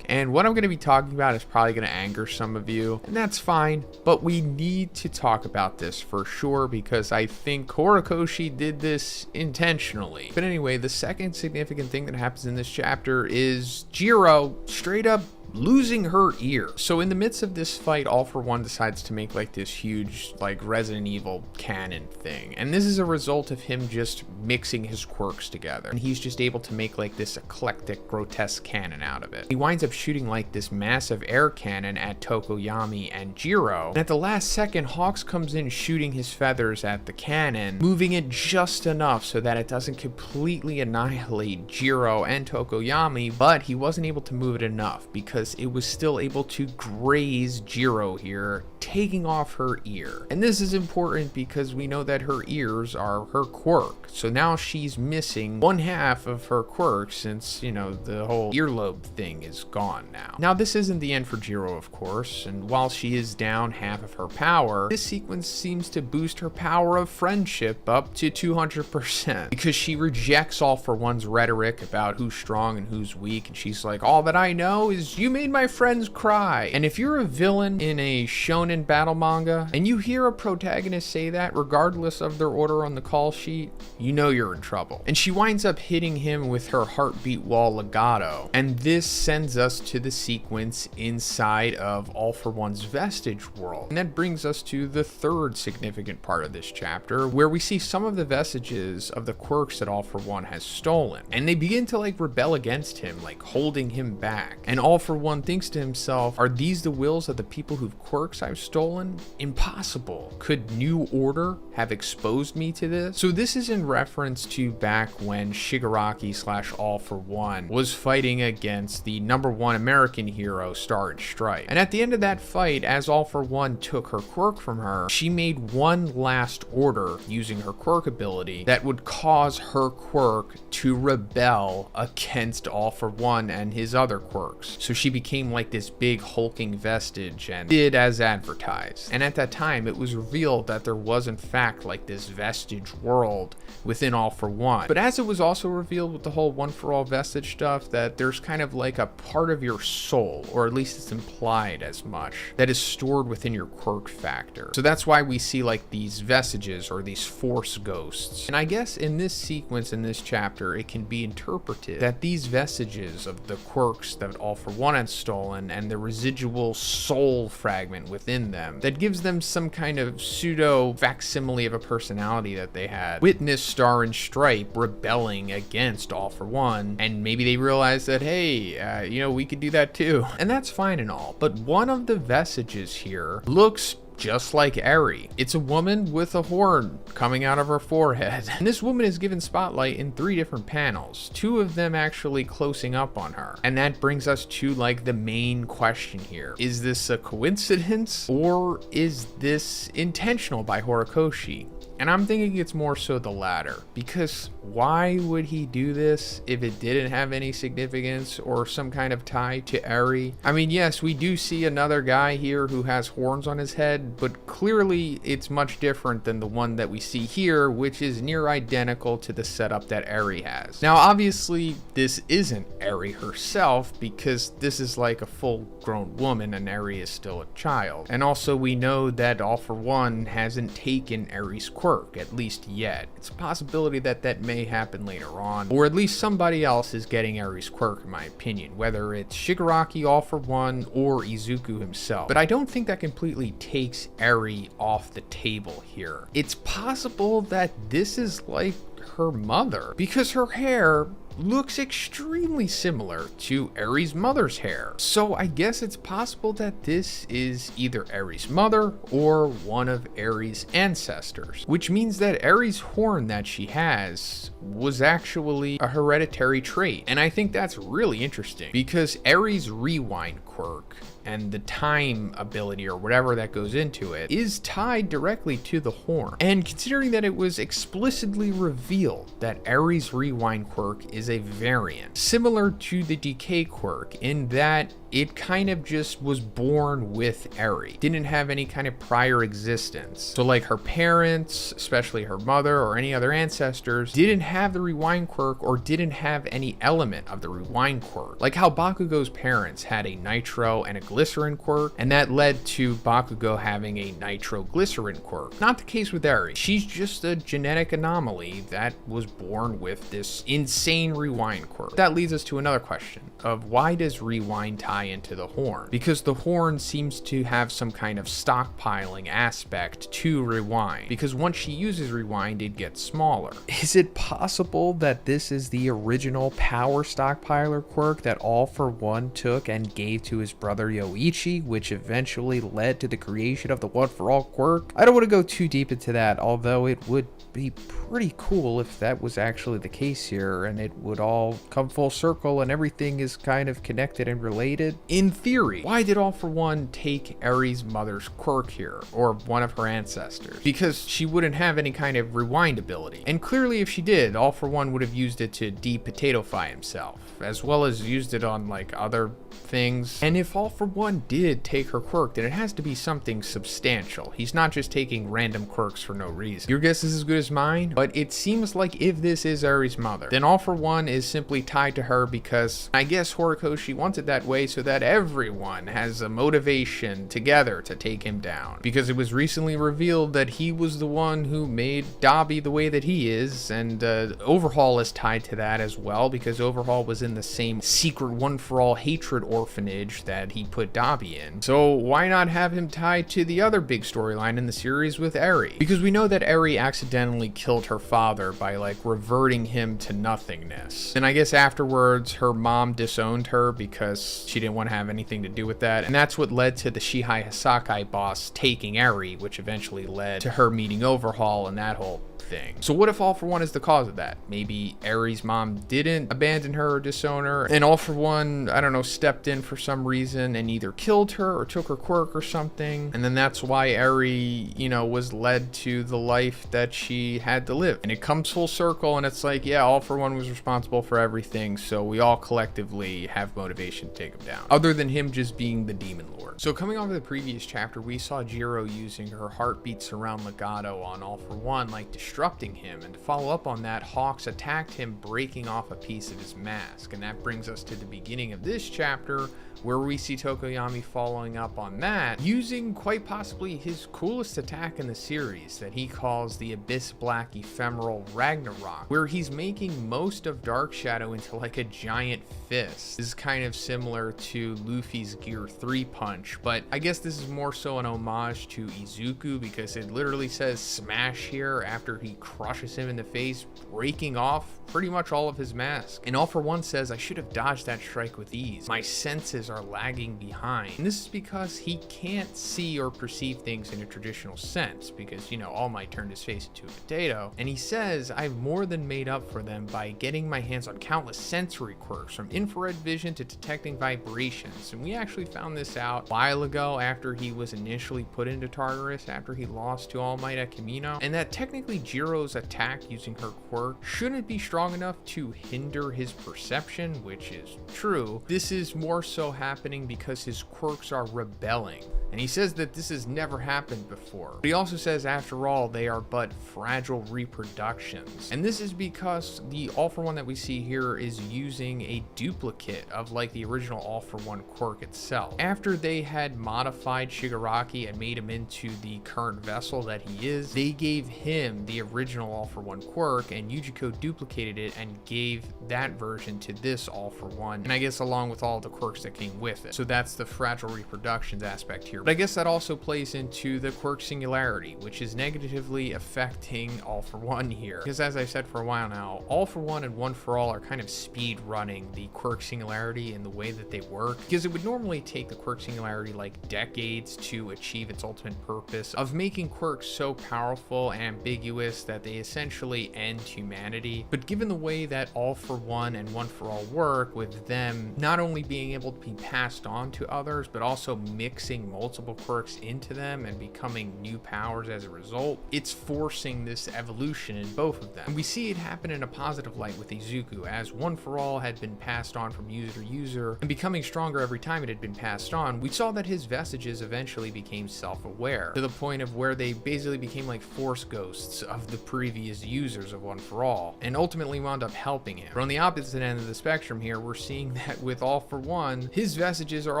And what I'm going to be talking about is probably going to anger some of you, and that's fine, but we need to talk about this for sure because I think Horikoshi did this intentionally. But anyway, the second significant thing that happens in this chapter is Jiro straight up losing her ear. So in the midst of this fight, All for One decides to make like this huge like Resident Evil canon thing, and this is a result of him just mixing his quirks together, and he's just able to make like this eclectic grotesque cannon out of it. He winds up shooting like this massive air cannon at Tokoyami and Jiro, and at the last second Hawks comes in shooting his feathers at the cannon, moving it just enough so that it doesn't completely annihilate Jiro and Tokoyami, but he wasn't able to move it enough because it was still able to graze Jiro here, taking off her ear. And this is important because we know that her ears are her quirk. So now she's missing 1/2 of her quirk since, you know, the whole earlobe thing is gone now. Now this isn't the end for Jiro, of course, and while she is down half of her power, this sequence seems to boost her power of friendship up to 200% because she rejects All for One's rhetoric about who's strong and who's weak, and she's like, all that I know is you made my friends cry. And if you're a villain in a shonen battle manga and you hear a protagonist say that regardless of their order on the call sheet, you know you're in trouble. And she winds up hitting him with her heartbeat wall legato, and this sends us to the sequence inside of All for One's vestige world. And that brings us to the third significant part of this chapter, where we see some of the vestiges of the quirks that All for One has stolen, and they begin to like rebel against him, like holding him back. And All for for One thinks to himself, are these the wills of the people whose quirks I've stolen? Impossible. Could New Order have exposed me to this? So this is in reference to back when Shigaraki / All for One was fighting against the #1 American hero, Star and Stripe. And at the end of that fight, as All for One took her quirk from her, she made one last order using her quirk ability that would cause her quirk to rebel against All for One and his other quirks. So she became like this big hulking vestige and did as advertised. And at that time, it was revealed that there was in fact like this vestige world within All for One. But as it was also revealed with the whole One for All vestige stuff, that there's kind of like a part of your soul, or at least it's implied as much, that is stored within your quirk factor. So that's why we see like these vestiges or these force ghosts. And I guess in this sequence, in this chapter, it can be interpreted that these vestiges of the quirks that All for One had stolen and the residual soul fragment within them that gives them some kind of pseudo facsimile of a personality that they had witness Star and Stripe rebelling against All for One, and maybe they realized that, hey, we could do that too. And that's fine and all, but one of the vestiges here looks just like Eri. It's a woman with a horn coming out of her forehead. And this woman is given spotlight in 3 different panels, 2 of them actually closing up on her. And that brings us to like the main question here. Is this a coincidence, or is this intentional by Horikoshi? And I'm thinking it's more so the latter, because why would he do this if it didn't have any significance or some kind of tie to Eri? I mean, yes, we do see another guy here who has horns on his head, but clearly it's much different than the one that we see here, which is near identical to the setup that Eri has. Now, obviously, this isn't Eri herself, because this is like a full-grown woman and Eri is still a child. And also, we know that All for One hasn't taken Eri's quirk, at least yet. It's a possibility that that may happen later on, or at least somebody else is getting Eri's quirk, in my opinion, whether it's Shigaraki, All for One, or Izuku himself. But I don't think that completely takes Eri off the table here. It's possible that this is like her mother, because her hair looks extremely similar to Eri's mother's hair. So I guess it's possible that this is either Eri's mother or one of Eri's ancestors, which means that Eri's horn that she has was actually a hereditary trait. And I think that's really interesting, because Eri's rewind quirk and the time ability or whatever that goes into it is tied directly to the horn. And considering that it was explicitly revealed that Eri's rewind quirk is a variant, similar to the decay quirk in that it kind of just was born with Eri, didn't have any kind of prior existence. So like her parents, especially her mother or any other ancestors, didn't have the rewind quirk or didn't have any element of the rewind quirk. Like how Bakugo's parents had a nitro and a glycerin quirk, and that led to Bakugo having a nitroglycerin quirk. Not the case with Eri. She's just a genetic anomaly that was born with this insane rewind quirk. That leads us to another question of why does rewind tie into the horn? Because the horn seems to have some kind of stockpiling aspect to rewind, because once she uses rewind, it gets smaller. Is it possible that this is the original power stockpiler quirk that All for One took and gave to his brother Yoichi, which eventually led to the creation of the One for All quirk? I don't want to go too deep into that, although it would be pretty cool if that was actually the case here, and it would all come full circle and everything is kind of connected and related. In theory, why did All for One take Eri's mother's quirk here, or one of her ancestors? Because she wouldn't have any kind of rewind ability. And clearly if she did, All for One would have used it to de-potato-fy himself, as well as used it on like other things. And if All for One did take her quirk, then it has to be something substantial. He's not just taking random quirks for no reason. Your guess is as good as mine, but it seems like if this is Eri's mother, then All for One is simply tied to her because I guess Horikoshi wants it that way so that everyone has a motivation together to take him down. Because it was recently revealed that he was the one who made Dabi the way that he is, and Overhaul is tied to that as well, because Overhaul was in the same secret One for All hatred orphanage marriage that he put Dabi in. So why not have him tied to the other big storyline in the series with Eri? Because we know that Eri accidentally killed her father by like reverting him to nothingness. And I guess afterwards her mom disowned her because she didn't want to have anything to do with that. And that's what led to the Shihai Hasakai boss taking Eri, which eventually led to her meeting Overhaul and that whole thing. So what if All For One is the cause of that? Maybe Eri's mom didn't abandon her or disown her, and All For One, I don't know, stepped in for some reason and either killed her or took her quirk or something, and then that's why Eri, you know, was led to the life that she had to live. And it comes full circle, and it's like, yeah, All For One was responsible for everything, so we all collectively have motivation to take him down, other than him just being the demon lord. So coming off of the previous chapter, we saw Jiro using her heartbeats around Legato on All For One, like disrupting him, and to follow up on that, Hawks attacked him, breaking off a piece of his mask. And that brings us to the beginning of this chapter, where we see Tokoyami following up on that, using quite possibly his coolest attack in the series that he calls the Abyss Black Ephemeral Ragnarok, where he's making most of Dark Shadow into like a giant fist. This is kind of similar to Luffy's Gear 3 punch, but I guess this is more so an homage to Izuku, because it literally says smash here after he crushes him in the face, breaking off pretty much all of his mask. And All For One says, I should have dodged that strike with ease. My senses are lagging behind. And this is because he can't see or perceive things in a traditional sense, because, you know, All Might turned his face into a potato. And he says, I've more than made up for them by getting my hands on countless sensory quirks, from infrared vision to detecting vibrations. And we actually found this out a while ago after he was initially put into Tartarus, after he lost to All Might at Kamino, and that technically Jiro's attack using her quirk shouldn't be strong enough to hinder his perception, which is true. This is more so happening because his quirks are rebelling. And he says that this has never happened before. But he also says, after all, they are but fragile reproductions. And this is because the All For One that we see here is using a duplicate of like the original All For One quirk itself. After they had modified Shigaraki and made him into the current vessel that he is, they gave him the original All For One quirk, and Yujiko duplicated it and gave that version to this All For One, and I guess along with all the quirks that came with it. So that's the fragile reproductions aspect here. But I guess that also plays into the quirk singularity, which is negatively affecting All For One here. Because as I've said for a while now, All For One and One For All are kind of speed running the quirk singularity in the way that they work, because it would normally take the quirk singularity like decades to achieve its ultimate purpose of making quirks so powerful and ambiguous that they essentially end humanity. But given the way that All For One and One For All work, with them not only being able to be passed on to others, but also mixing multiple quirks into them and becoming new powers as a result, it's forcing this evolution in both of them. And we see it happen in a positive light with Izuku, as One For All had been passed on from user to user and becoming stronger every time it had been passed on. We saw that his vestiges eventually became self-aware, to the point of where they basically became like force ghosts of the previous users of One For All, and ultimately wound up helping him. But on the opposite end of the spectrum here, we're seeing that with All For One, his vestiges are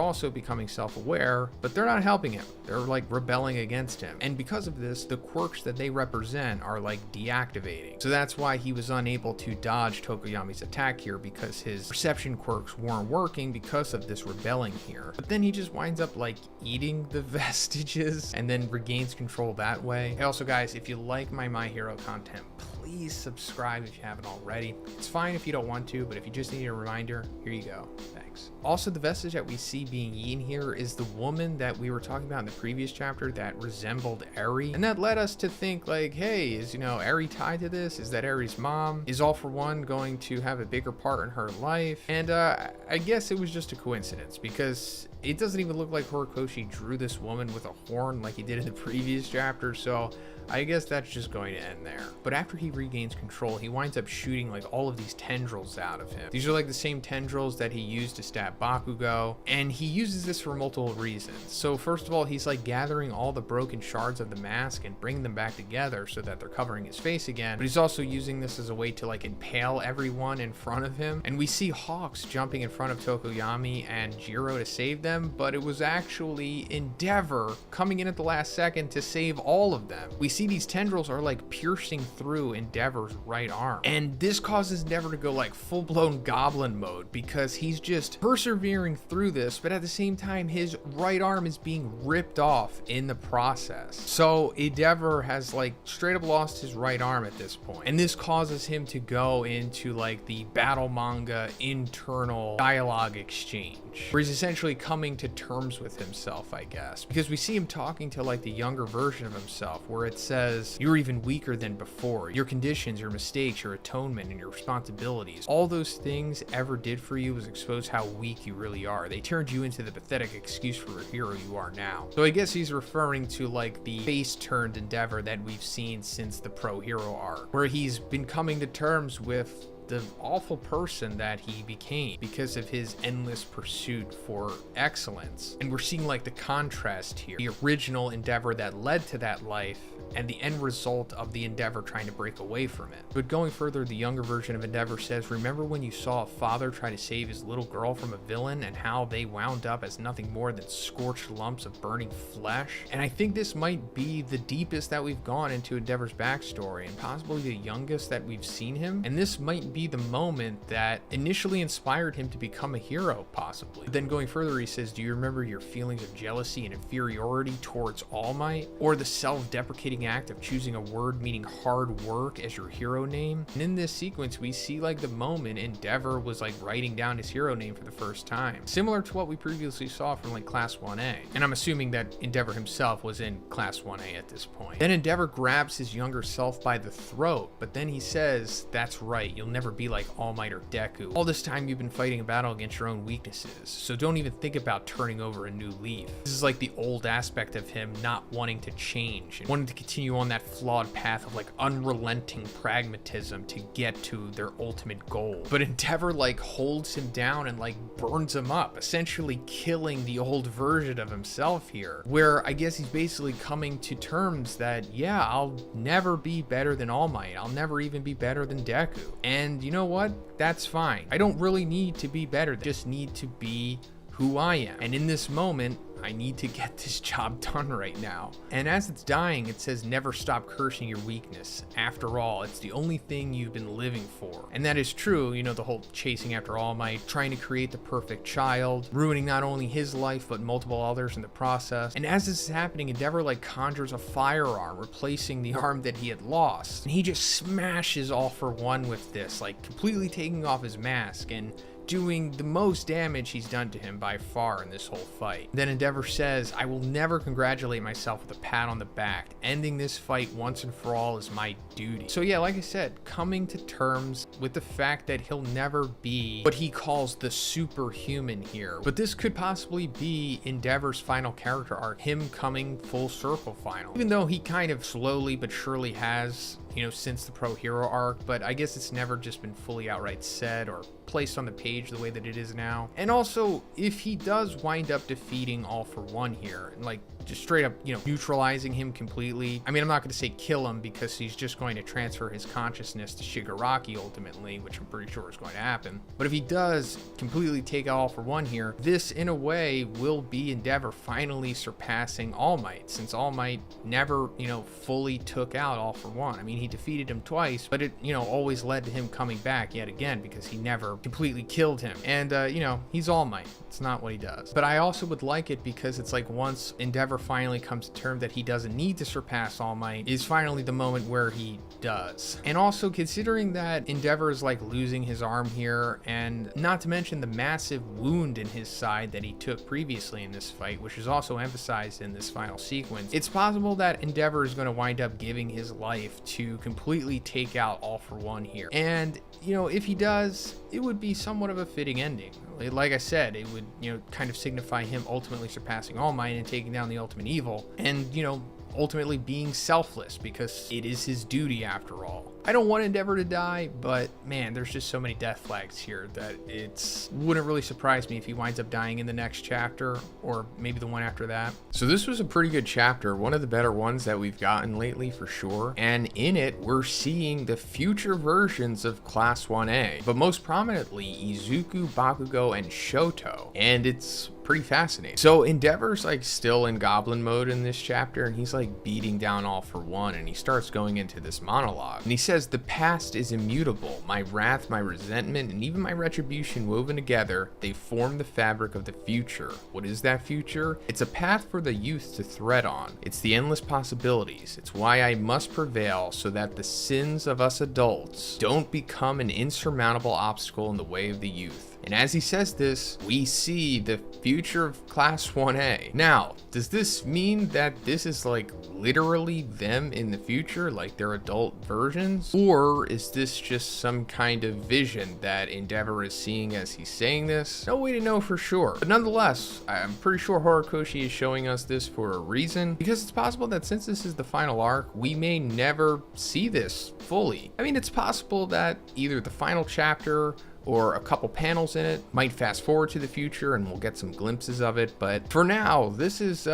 also becoming self-aware, but they're not helping him. They're like rebelling against him. And because of this, the quirks that they represent are like deactivating. So that's why he was unable to dodge Tokoyami's attack here, because his perception quirks weren't working because of this rebelling here. But then he just winds up like eating the vestiges and then regains control that way. Hey, also guys, if you like my Hero content, please subscribe if you haven't already. It's fine if you don't want to, but if you just need a reminder, here you go. Thanks. Also, the vestige that we see being eaten here is the woman that we were talking about in the previous chapter that resembled Eri. And that led us to think like, hey, is, you know, Eri tied to this? Is that Eri's mom? Is All For One going to have a bigger part in her life? And I guess it was just a coincidence, because it doesn't even look like Horikoshi drew this woman with a horn like he did in the previous chapter, so I guess that's just going to end there. But after he regains control, he winds up shooting like all of these tendrils out of him. These are like the same tendrils that he used to stab Bakugo, and he uses this for multiple reasons. So first of all, he's like gathering all the broken shards of the mask and bringing them back together so that they're covering his face again. But he's also using this as a way to like impale everyone in front of him. And we see Hawks jumping in front of Tokoyami and Jiro to save them, but it was actually Endeavor coming in at the last second to save all of them. We see these tendrils are like piercing through Endeavor's right arm, and this causes Endeavor to go like full-blown goblin mode, because he's just persevering through this, but at the same time, his right arm is being ripped off in the process. So Endeavor has like straight up lost his right arm at this point. And this causes him to go into like the battle manga internal dialogue exchange, where he's essentially coming to terms with himself, I guess, because we see him talking to like the younger version of himself, where it says, "You're even weaker than before. Your conditions, your mistakes, your atonement, and your responsibilities, all those things ever did for you was expose how weak you really are. They turned you into the pathetic excuse for a hero you are now." So I guess he's referring to like the face-turned Endeavor that we've seen since the Pro Hero arc, where he's been coming to terms with the awful person that he became because of his endless pursuit for excellence. And we're seeing like the contrast here, the original Endeavor that led to that life and the end result of the Endeavor trying to break away from it. But going further, the younger version of Endeavor says, "Remember when you saw a father try to save his little girl from a villain and how they wound up as nothing more than scorched lumps of burning flesh?" And I think this might be the deepest that we've gone into Endeavor's backstory, and possibly the youngest that we've seen him. And this might be the moment that initially inspired him to become a hero, possibly. But then going further, he says, "Do you remember your feelings of jealousy and inferiority towards All Might? Or the self-deprecating act of choosing a word meaning hard work as your hero name?" And in this sequence, we see like the moment Endeavor was like writing down his hero name for the first time, similar to what we previously saw from like Class 1A. And I'm assuming that Endeavor himself was in Class 1A at this point. Then Endeavor grabs his younger self by the throat, but then he says, "That's right, you'll never be like All Might or Deku. All this time you've been fighting a battle against your own weaknesses, so don't even think about turning over a new leaf." This is like the old aspect of him not wanting to change and wanting to continue on that flawed path of like unrelenting pragmatism to get to their ultimate goal. But Endeavor like holds him down and like burns him up, essentially killing the old version of himself here, where I guess he's basically coming to terms that, yeah, I'll never be better than All Might. I'll never even be better than Deku. And you know what? That's fine. I don't really need to be better. I just need to be who I am. And in this moment, I need to get this job done right now. And as it's dying, it says, "Never stop cursing your weakness. After all, it's the only thing you've been living for." And that is true, you know, the whole chasing after All Might, trying to create the perfect child, ruining not only his life, but multiple others in the process. And as this is happening, Endeavor like conjures a firearm, replacing the arm that he had lost. And he just smashes All for One with this, like completely taking off his mask and doing the most damage he's done to him by far in this whole fight. Then Endeavor says, "I will never congratulate myself with a pat on the back. Ending this fight once and for all is my duty." So yeah, like I said, coming to terms with the fact that he'll never be what he calls the superhuman here. But this could possibly be Endeavor's final character arc, him coming full circle final. Even though he kind of slowly but surely has, you know, since the Pro Hero arc, but I guess it's never just been fully outright said or placed on the page the way that it is now. And also, if he does wind up defeating All for One here, and like just straight up, you know, neutralizing him completely. I mean, I'm not going to say kill him, because he's just going to transfer his consciousness to Shigaraki ultimately, which I'm pretty sure is going to happen. But if he does completely take out All for One here, this in a way will be Endeavor finally surpassing All Might, since All Might never, you know, fully took out All for One. I mean, he defeated him twice, but it, you know, always led to him coming back yet again, because he never completely killed him. And, you know, he's All Might. It's not what he does. But I also would like it because it's like once Endeavor finally comes to term that he doesn't need to surpass All Might, is finally the moment where he does. And also considering that Endeavor is like losing his arm here, and not to mention the massive wound in his side that he took previously in this fight, which is also emphasized in this final sequence, it's possible that Endeavor is going to wind up giving his life to completely take out All for One here. And, you know, if he does, it would be somewhat of a fitting ending. Like I said, it would, you know, kind of signify him ultimately surpassing All Might and taking down the ultimate evil, and, you know, ultimately being selfless, because it is his duty after all. I don't want Endeavor to die, but man, there's just so many death flags here that it wouldn't really surprise me if he winds up dying in the next chapter, or maybe the one after that. So this was a pretty good chapter, one of the better ones that we've gotten lately for sure. And in it, we're seeing the future versions of Class 1A, but most prominently Izuku, Bakugo, and Shoto. And it's pretty fascinating. So Endeavor's like still in goblin mode in this chapter, and he's like beating down All for One, and he starts going into this monologue. And he says, "The past is immutable. My wrath, my resentment, and even my retribution woven together, they form the fabric of the future. What is that future? It's a path for the youth to tread on. It's the endless possibilities. It's why I must prevail so that the sins of us adults don't become an insurmountable obstacle in the way of the youth." And as he says this, we see the future of Class 1A. Now, does this mean that this is like literally them in the future, like their adult versions? Or is this just some kind of vision that Endeavor is seeing as he's saying this? No way to know for sure. But nonetheless, I'm pretty sure Horikoshi is showing us this for a reason, because it's possible that since this is the final arc, we may never see this fully. I mean, it's possible that either the final chapter or a couple panels in it might fast forward to the future and we'll get some glimpses of it, but for now, this is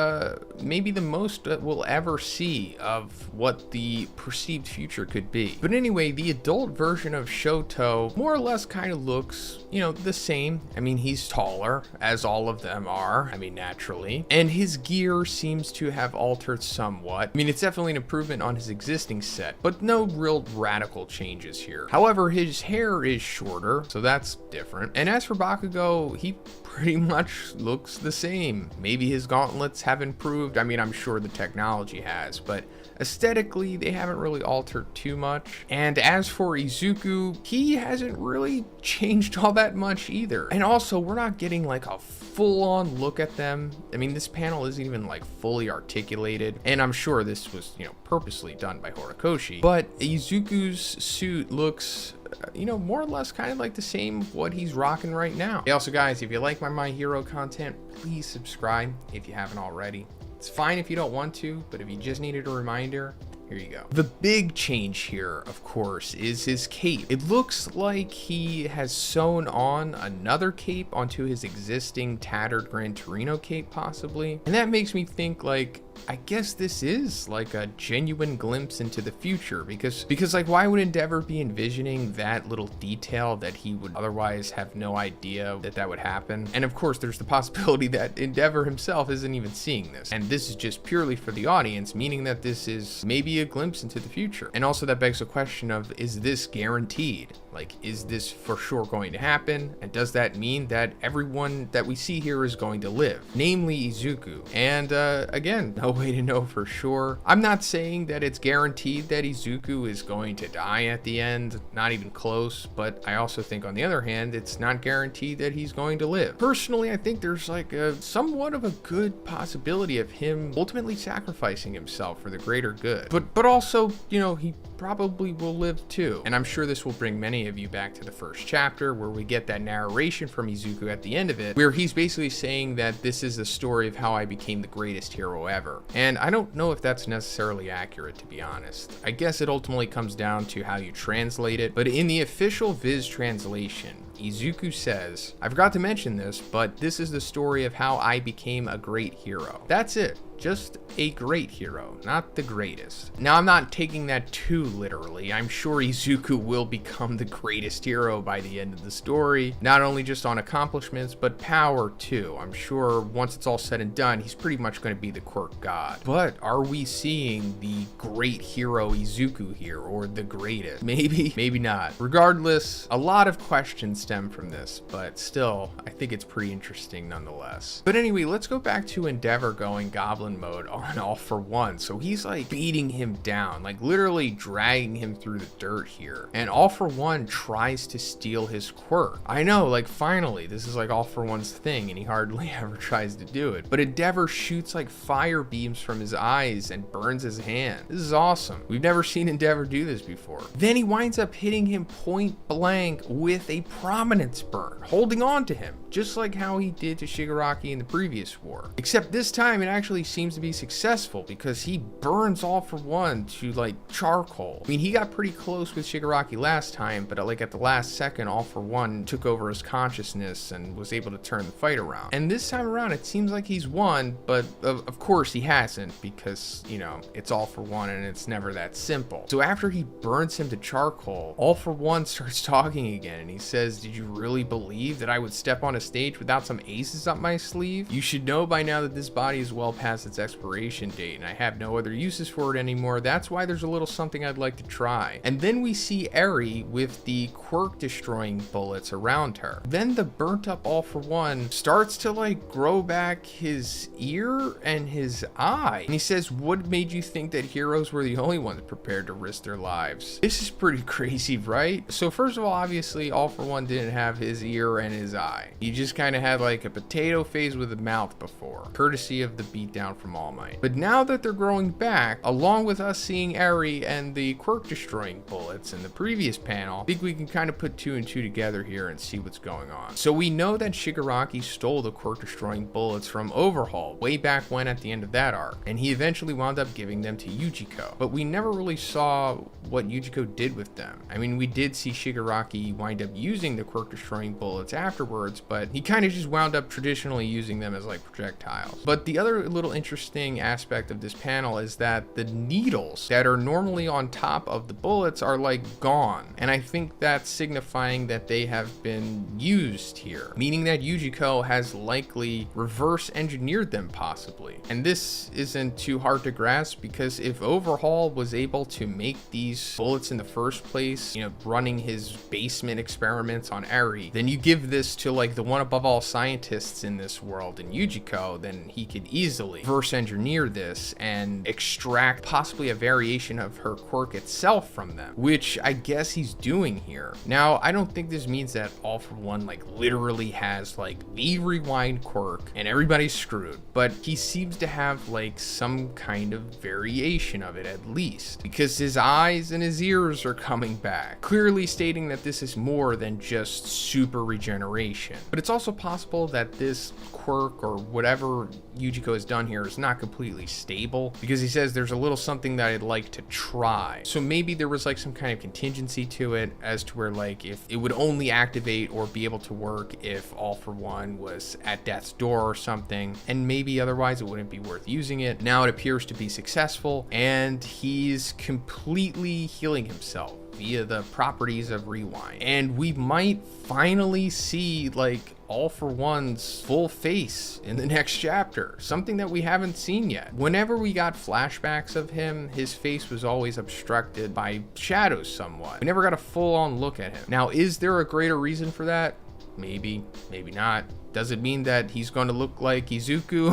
maybe the most that we'll ever see of what the perceived future could be. But anyway, the adult version of Shoto more or less kind of looks, you know, the same. I mean, he's taller, as all of them are, I mean, naturally, and his gear seems to have altered somewhat. I mean, it's definitely an improvement on his existing set, but no real radical changes here. However, his hair is shorter, so that's different. And as for Bakugo, he pretty much looks the same. Maybe his gauntlets have improved. I mean, I'm sure the technology has, but aesthetically, they haven't really altered too much. And as for Izuku, he hasn't really changed all that much either. And also, we're not getting like a full-on look at them. I mean, this panel isn't even like fully articulated, and I'm sure this was, you know, purposely done by Horikoshi. But Izuku's suit looks, you know, more or less kind of like the same what he's rocking right now. Hey, also guys, if you like my Hero content, please subscribe if you haven't already. It's fine if you don't want to, but if you just needed a reminder, here you go. The big change here, of course, is his cape. It looks like he has sewn on another cape onto his existing tattered Gran Torino cape, possibly. And that makes me think, like, I guess this is like a genuine glimpse into the future, because like, why would Endeavor be envisioning that little detail that he would otherwise have no idea that would happen? And of course, there's the possibility that Endeavor himself isn't even seeing this, and this is just purely for the audience, meaning that this is maybe a glimpse into the future. And also that begs the question of, is this guaranteed? Like, is this for sure going to happen? And does that mean that everyone that we see here is going to live, namely Izuku? And again, no way to know for sure. I'm not saying that it's guaranteed that Izuku is going to die at the end, not even close, but I also think on the other hand, it's not guaranteed that he's going to live. Personally, I think there's like a somewhat of a good possibility of him ultimately sacrificing himself for the greater good. But also, you know, he probably will live too. And I'm sure this will bring many of you back to the first chapter, where we get that narration from Izuku at the end of it, where he's basically saying that this is the story of how I became the greatest hero ever. And I don't know if that's necessarily accurate, to be honest. I guess it ultimately comes down to how you translate it, but in the official Viz translation, Izuku says, I forgot to mention this, but this is the story of how I became a great hero. That's it. Just a great hero, not the greatest. Now, I'm not taking that too literally. I'm sure Izuku will become the greatest hero by the end of the story, not only just on accomplishments, but power too. I'm sure once it's all said and done, he's pretty much going to be the quirk god. But are we seeing the great hero Izuku here, or the greatest? Maybe, maybe not. Regardless, a lot of questions stem from this, but still, I think it's pretty interesting nonetheless. But anyway, let's go back to Endeavor going goblin mode on All for One. So he's like beating him down, like literally dragging him through the dirt here. And All for One tries to steal his quirk. I know, like, finally, this is like All for One's thing, and he hardly ever tries to do it. But Endeavor shoots like fire beams from his eyes and burns his hand. This is awesome. We've never seen Endeavor do this before. Then he winds up hitting him point blank with a prominence burn, holding on to him, just like how he did to Shigaraki in the previous war. Except this time it actually seems to be successful because he burns All For One to like charcoal. I mean, he got pretty close with Shigaraki last time, but like at the last second, All For One took over his consciousness and was able to turn the fight around. And this time around, it seems like he's won, but of course he hasn't, because, you know, it's All For One and it's never that simple. So after he burns him to charcoal, All For One starts talking again, and he says, "Did you really believe that I would step on a stage without some aces up my sleeve? You should know by now that this body is well past its expiration date, and I have no other uses for it anymore. That's why there's a little something I'd like to try." And then we see Eri with the quirk destroying bullets around her. Then the burnt up All For One starts to like grow back his ear and his eye. And he says, "What made you think that heroes were the only ones prepared to risk their lives?" This is pretty crazy, right? So first of all, obviously All For One didn't have his ear and his eye. He just kind of had like a potato face with a mouth before, courtesy of the beatdown from All Might. But now that they're growing back, along with us seeing Eri and the quirk destroying bullets in the previous panel, I think we can kind of put two and two together here and see what's going on. So we know that Shigaraki stole the quirk destroying bullets from Overhaul way back when at the end of that arc, and he eventually wound up giving them to Yujiko. But we never really saw what Yujiko did with them. I mean, we did see Shigaraki wind up using the quirk destroying bullets afterwards, but he kind of just wound up traditionally using them as like projectiles. But the other little interesting aspect of this panel is that the needles that are normally on top of the bullets are like gone, and I think that's signifying that they have been used here, meaning that Yujiko has likely reverse engineered them possibly. And this isn't too hard to grasp, because if Overhaul was able to make these bullets in the first place, you know, running his basement experiments on Eri, then you give this to like the one above all scientists in this world in Yujiko, then he could easily reverse engineer this and extract possibly a variation of her quirk itself from them, which I guess he's doing here. Now, I don't think this means that All For One like literally has like the rewind quirk and everybody's screwed, but he seems to have like some kind of variation of it at least, because his eyes and his ears are coming back, clearly stating that this is more than just super regeneration. But it's also possible that this quirk or whatever Yujiko has done here is not completely stable, because he says there's a little something that I'd like to try. So maybe there was like some kind of contingency to it as to where like if it would only activate or be able to work if All For One was at death's door or something, and maybe otherwise it wouldn't be worth using it. Now it appears to be successful, and he's completely healing himself via the properties of rewind, and we might finally see like All For One's full face in the next chapter, something that we haven't seen yet. Whenever we got flashbacks of him, his face was always obstructed by shadows somewhat. We never got a full-on look at him. Now, is there a greater reason for that? Maybe, maybe not. Does it mean that he's going to look like Izuku?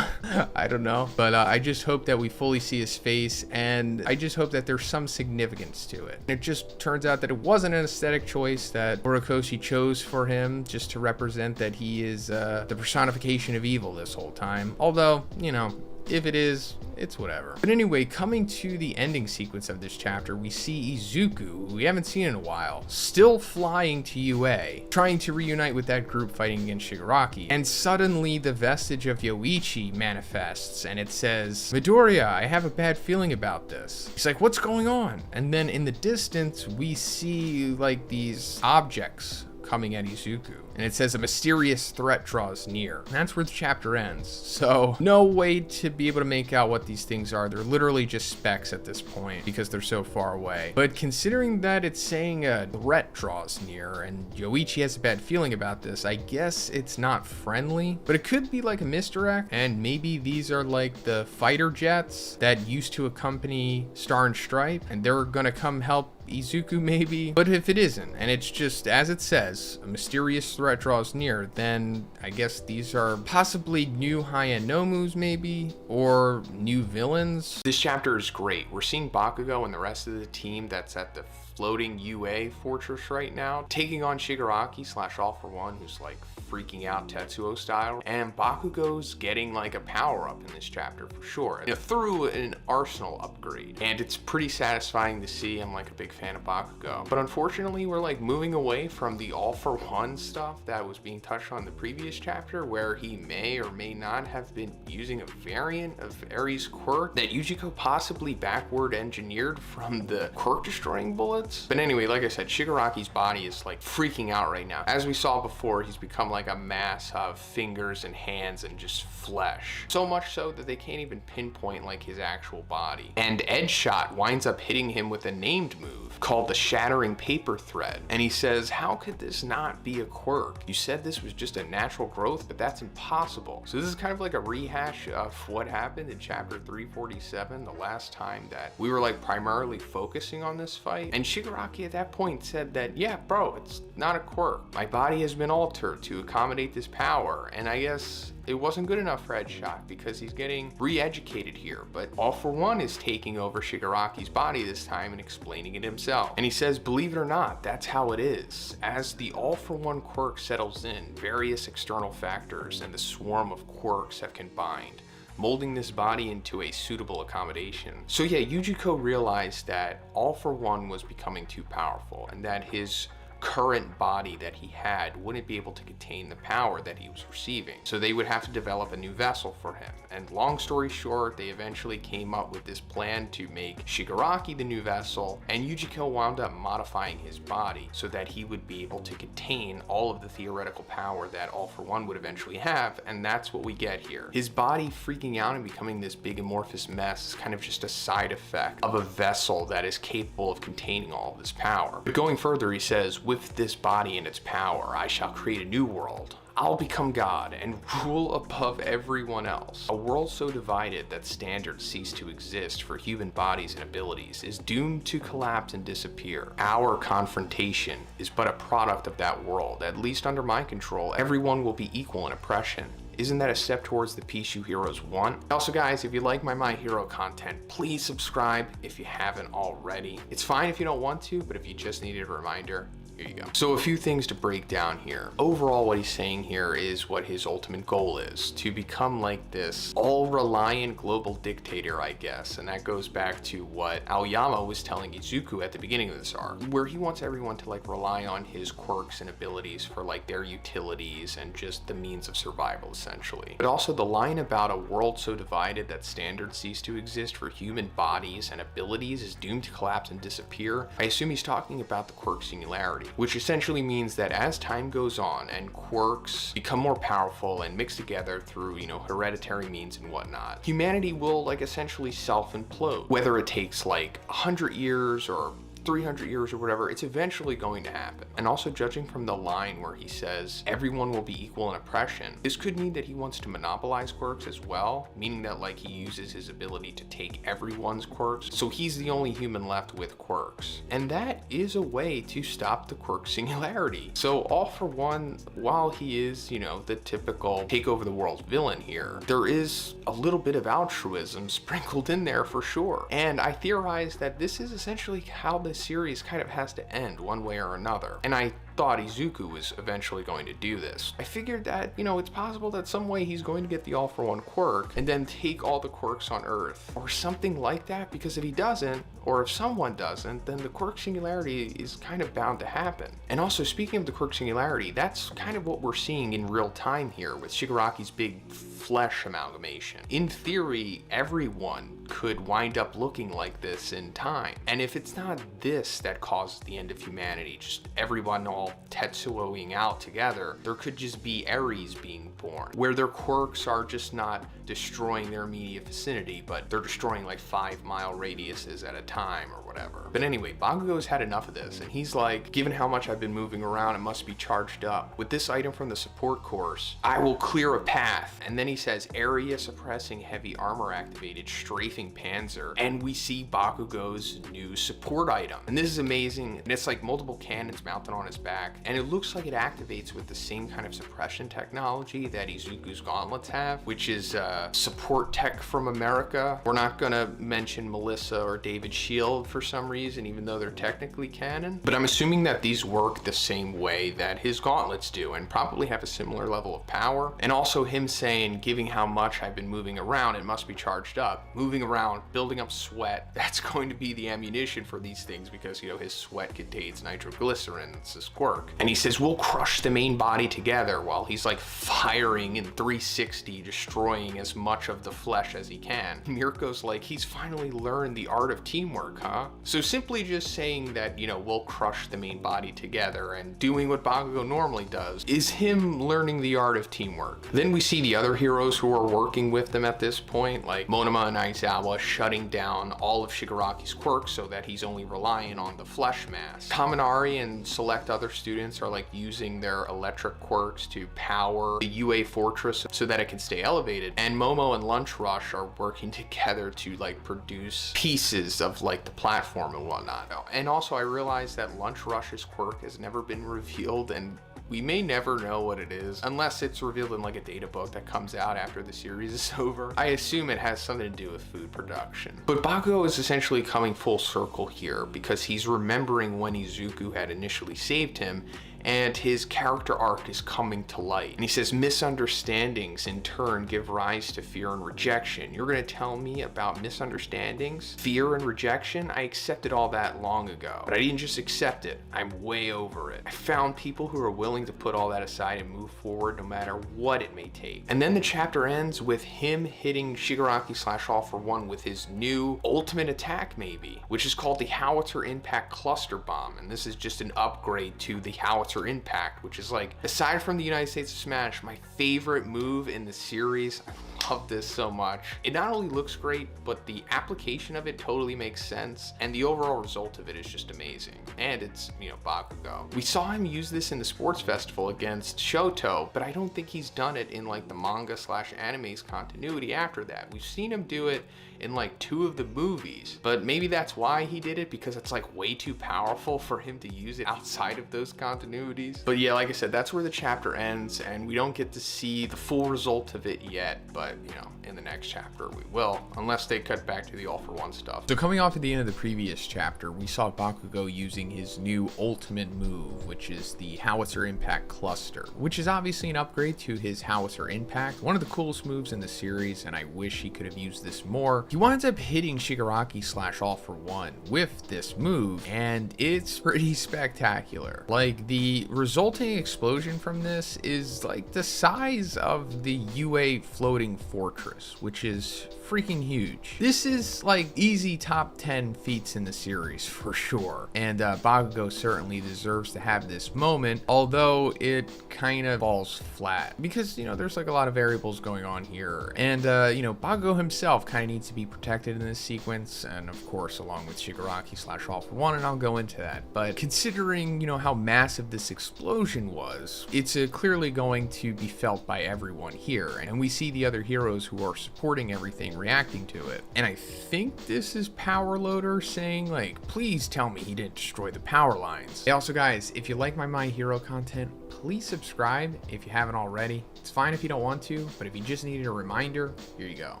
I don't know. But I just hope that we fully see his face, and I just hope that there's some significance to it. It just turns out that it wasn't an aesthetic choice that Horikoshi chose for him just to represent that he is the personification of evil this whole time. Although, you know, if it is, it's whatever. But anyway, coming to the ending sequence of this chapter, we see Izuku, who we haven't seen in a while, still flying to UA, trying to reunite with that group fighting against Shigaraki. And suddenly the vestige of Yoichi manifests, and it says, "Midoriya, I have a bad feeling about this." He's like, "What's going on?" And then in the distance, we see like these objects coming at Izuku, and it says a mysterious threat draws near. And that's where the chapter ends. So no way to be able to make out what these things are. They're literally just specks at this point because they're so far away. But considering that it's saying a threat draws near and Yoichi has a bad feeling about this, I guess it's not friendly, but it could be like a misdirect, and maybe these are like the fighter jets that used to accompany Star and Stripe, and they're gonna come help Izuku maybe. But if it isn't, and it's just as it says, a mysterious threat draws near, then I guess these are possibly new high-end Nomus maybe, or new villains. This chapter is great. We're seeing Bakugo and the rest of the team that's at the floating UA fortress right now, taking on Shigaraki / All For One, who's like freaking out Tetsuo style, and Bakugo's getting like a power up in this chapter for sure, through an arsenal upgrade, and it's pretty satisfying to see. I'm like a big fan of Bakugo, but unfortunately we're like moving away from the All For One stuff that was being touched on in the previous chapter, where he may or may not have been using a variant of Eri's quirk that Yujiko possibly backward engineered from the quirk destroying bullets. But anyway, like I said, Shigaraki's body is like freaking out right now. As we saw before, he's become like a mass of fingers and hands and just flesh. So much so that they can't even pinpoint like his actual body. And Edge Shot winds up hitting him with a named move called the Shattering Paper Thread. And he says, how could this not be a quirk? You said this was just a natural growth, but that's impossible. So this is kind of like a rehash of what happened in chapter 347, the last time that we were like primarily focusing on this fight. And Shigaraki at that point said that, yeah, bro, it's not a quirk. My body has been altered to accommodate this power. And I guess it wasn't good enough for Headshot because he's getting re-educated here, but All For One is taking over Shigaraki's body this time and explaining it himself. And he says, believe it or not, that's how it is. As the All For One quirk settles in, various external factors and the swarm of quirks have combined, molding this body into a suitable accommodation. So yeah, Yujiko realized that All For One was becoming too powerful and that his current body that he had wouldn't be able to contain the power that he was receiving. So they would have to develop a new vessel for him. And long story short, they eventually came up with this plan to make Shigaraki the new vessel, and Yujiko wound up modifying his body so that he would be able to contain all of the theoretical power that All For One would eventually have, and that's what we get here. His body freaking out and becoming this big amorphous mess is kind of just a side effect of a vessel that is capable of containing all of this power. But going further, he says, with this body and its power, I shall create a new world. I'll become God and rule above everyone else. A world so divided that standards cease to exist for human bodies and abilities is doomed to collapse and disappear. Our confrontation is but a product of that world. At least under my control, everyone will be equal in oppression. Isn't that a step towards the peace you heroes want? Also guys, if you like my Hero content, please subscribe if you haven't already. It's fine if you don't want to, but if you just needed a reminder, here you go. So a few things to break down here. Overall, what he's saying here is what his ultimate goal is, to become like this all-reliant global dictator, I guess. And that goes back to what Aoyama was telling Izuku at the beginning of this arc, where he wants everyone to like rely on his quirks and abilities for like their utilities and just the means of survival, essentially. But also the line about a world so divided that standards cease to exist for human bodies and abilities is doomed to collapse and disappear. I assume he's talking about the quirk singularity, which essentially means that as time goes on and quirks become more powerful and mix together through, hereditary means and whatnot, humanity will like essentially self-implode. Whether it takes like 100 years or 300 years or whatever, it's eventually going to happen. And also, judging from the line where he says everyone will be equal in oppression, this could mean that he wants to monopolize quirks as well, meaning that like he uses his ability to take everyone's quirks, so he's the only human left with quirks. And that is a way to stop the quirk singularity. So All For One, while he is, the typical take over the world villain here, there is a little bit of altruism sprinkled in there for sure. And I theorize that this is essentially how the series kind of has to end one way or another. And I thought Izuku was eventually going to do this. I figured that, it's possible that some way he's going to get the All For One quirk and then take all the quirks on Earth or something like that, because if he doesn't, or if someone doesn't, then the quirk singularity is kind of bound to happen. And also, speaking of the quirk singularity, that's kind of what we're seeing in real time here with Shigaraki's big flesh amalgamation. In theory, everyone could wind up looking like this in time. And if it's not this that causes the end of humanity, just everyone all Tetsuoing out together, there could just be Ares being born, where their quirks are just not destroying their immediate vicinity, but they're destroying like 5-mile radiuses at a time or whatever. But anyway, Bakugo's had enough of this, and he's like, given how much I've been moving around, it must be charged up. With this item from the support course, I will clear a path. And then he says, area suppressing heavy armor activated strafing panzer, and we see Bakugo's new support item. And this is amazing, and it's like multiple cannons mounted on his back, and it looks like it activates with the same kind of suppression technology that Izuku's gauntlets have, which is support tech from America. We're not gonna mention Melissa or David Shield for some reason, even though they're technically canon. But I'm assuming that these work the same way that his gauntlets do and probably have a similar level of power. And also him saying, given how much I've been moving around, it must be charged up. Moving around, building up sweat, that's going to be the ammunition for these things because, you know, his sweat contains nitroglycerin. It's his quirk. And he says, we'll crush the main body together while he's like firing in 360, destroying as much of the flesh as he can. Mirko's like, he's finally learned the art of teamwork, huh? So simply just saying that, you know, we'll crush the main body together and doing what Bakugo normally does is him learning the art of teamwork. Then we see the other heroes who are working with them at this point, like Monoma and Aizawa shutting down all of Shigaraki's quirks so that he's only relying on the flesh mass. Kaminari and select other students are like using their electric quirks to power the UA fortress so that it can stay elevated. And Momo and Lunch Rush are working together to like produce pieces of like the platform and whatnot. And also I realized that Lunch Rush's quirk has never been revealed, and we may never know what it is unless it's revealed in like a data book that comes out after the series is over. I assume it has something to do with food production. But Bakugo is essentially coming full circle here because he's remembering when Izuku had initially saved him, and his character arc is coming to light. And he says, misunderstandings in turn give rise to fear and rejection. You're gonna tell me about misunderstandings, fear and rejection? I accepted all that long ago, but I didn't just accept it, I'm way over it. I found people who are willing to put all that aside and move forward no matter what it may take. And then the chapter ends with him hitting Shigaraki / All For One with his new ultimate attack maybe, which is called the Howitzer Impact Cluster Bomb. And this is just an upgrade to the Howitzer Impact, which is like, aside from the United States of Smash, my favorite move in the series. I love this so much. It not only looks great, but the application of it totally makes sense, and the overall result of it is just amazing. And it's, you know, Bakugo. We saw him use this in the sports festival against Shoto, but I don't think he's done it in like the manga / anime's continuity after that. We've seen him do it in like 2 of the movies, but maybe that's why he did it, because it's like way too powerful for him to use it outside of those continuities. But yeah, like I said, that's where the chapter ends, and we don't get to see the full result of it yet, but you know, in the next chapter we will, unless they cut back to the All For One stuff. So coming off at the end of the previous chapter, we saw Bakugo using his new ultimate move, which is the Howitzer Impact Cluster, which is obviously an upgrade to his Howitzer Impact, one of the coolest moves in the series, and I wish he could have used this more. He winds up hitting Shigaraki / All For One with this move, and it's pretty spectacular. Like, the resulting explosion from this is like the size of the UA floating fortress, which is freaking huge. This is like easy top 10 feats in the series for sure, and Bakugo certainly deserves to have this moment, although it kind of falls flat because, you know, there's like a lot of variables going on here, and you know, Bakugo himself kind of needs to be protected in this sequence, and of course along with Shigaraki / All For One, and I'll go into that. But considering, you know, how massive this explosion was, it's clearly going to be felt by everyone here, and we see the other heroes who are supporting everything reacting to it. And I think this is Power Loader saying like, please tell me he didn't destroy the power lines. Hey, also guys, if you like my Hero content, please subscribe if you haven't already. It's fine if you don't want to, but if you just needed a reminder, here you go.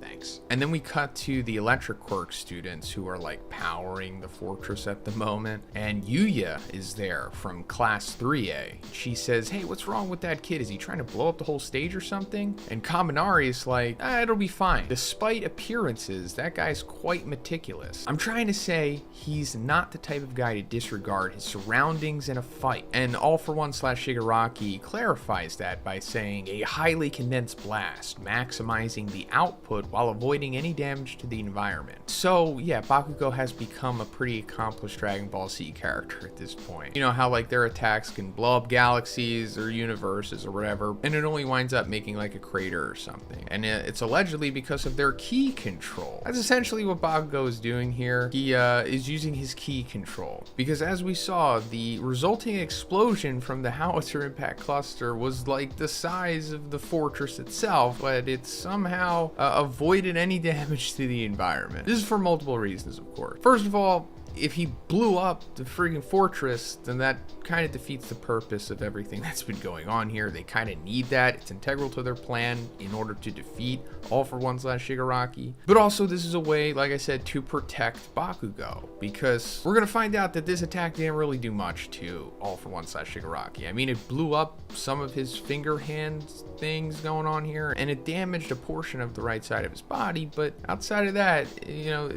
Thanks. And then we cut to the electric quirk students who are like powering the fortress at the moment, and Yuya is there from class 3A. She says, hey, what's wrong with that kid? Is he trying to blow up the whole stage or something? And Kaminari is like, it'll be fine. Despite appearances, that guy's quite meticulous. I'm trying to say he's not the type of guy to disregard his surroundings in a fight. And All For One / Shigaraki clarifies that by saying a highly condensed blast, maximizing the output while avoiding any damage to the environment. So yeah, Bakugo has become a pretty accomplished Dragon Ball Z character at this point. You know how like their attacks can blow up galaxies or universes or whatever, and it only winds up making like a crater or something. And it's allegedly because of their ki control. That's essentially what Bakugo is doing here. He is using his ki control, because as we saw, the resulting explosion from the Howitzer Impact Cluster was like the size of the fortress itself, but it somehow avoided any damage to the environment. This is for multiple reasons, of course. First of all, if he blew up the freaking fortress, then that kind of defeats the purpose of everything that's been going on here. They kind of need that. It's integral to their plan in order to defeat All For One / Shigaraki. But also, this is a way, like I said, to protect Bakugo, because we're going to find out that this attack didn't really do much to All For One / Shigaraki. I mean, it blew up some of his finger hand things going on here, and it damaged a portion of the right side of his body, but outside of that, you know,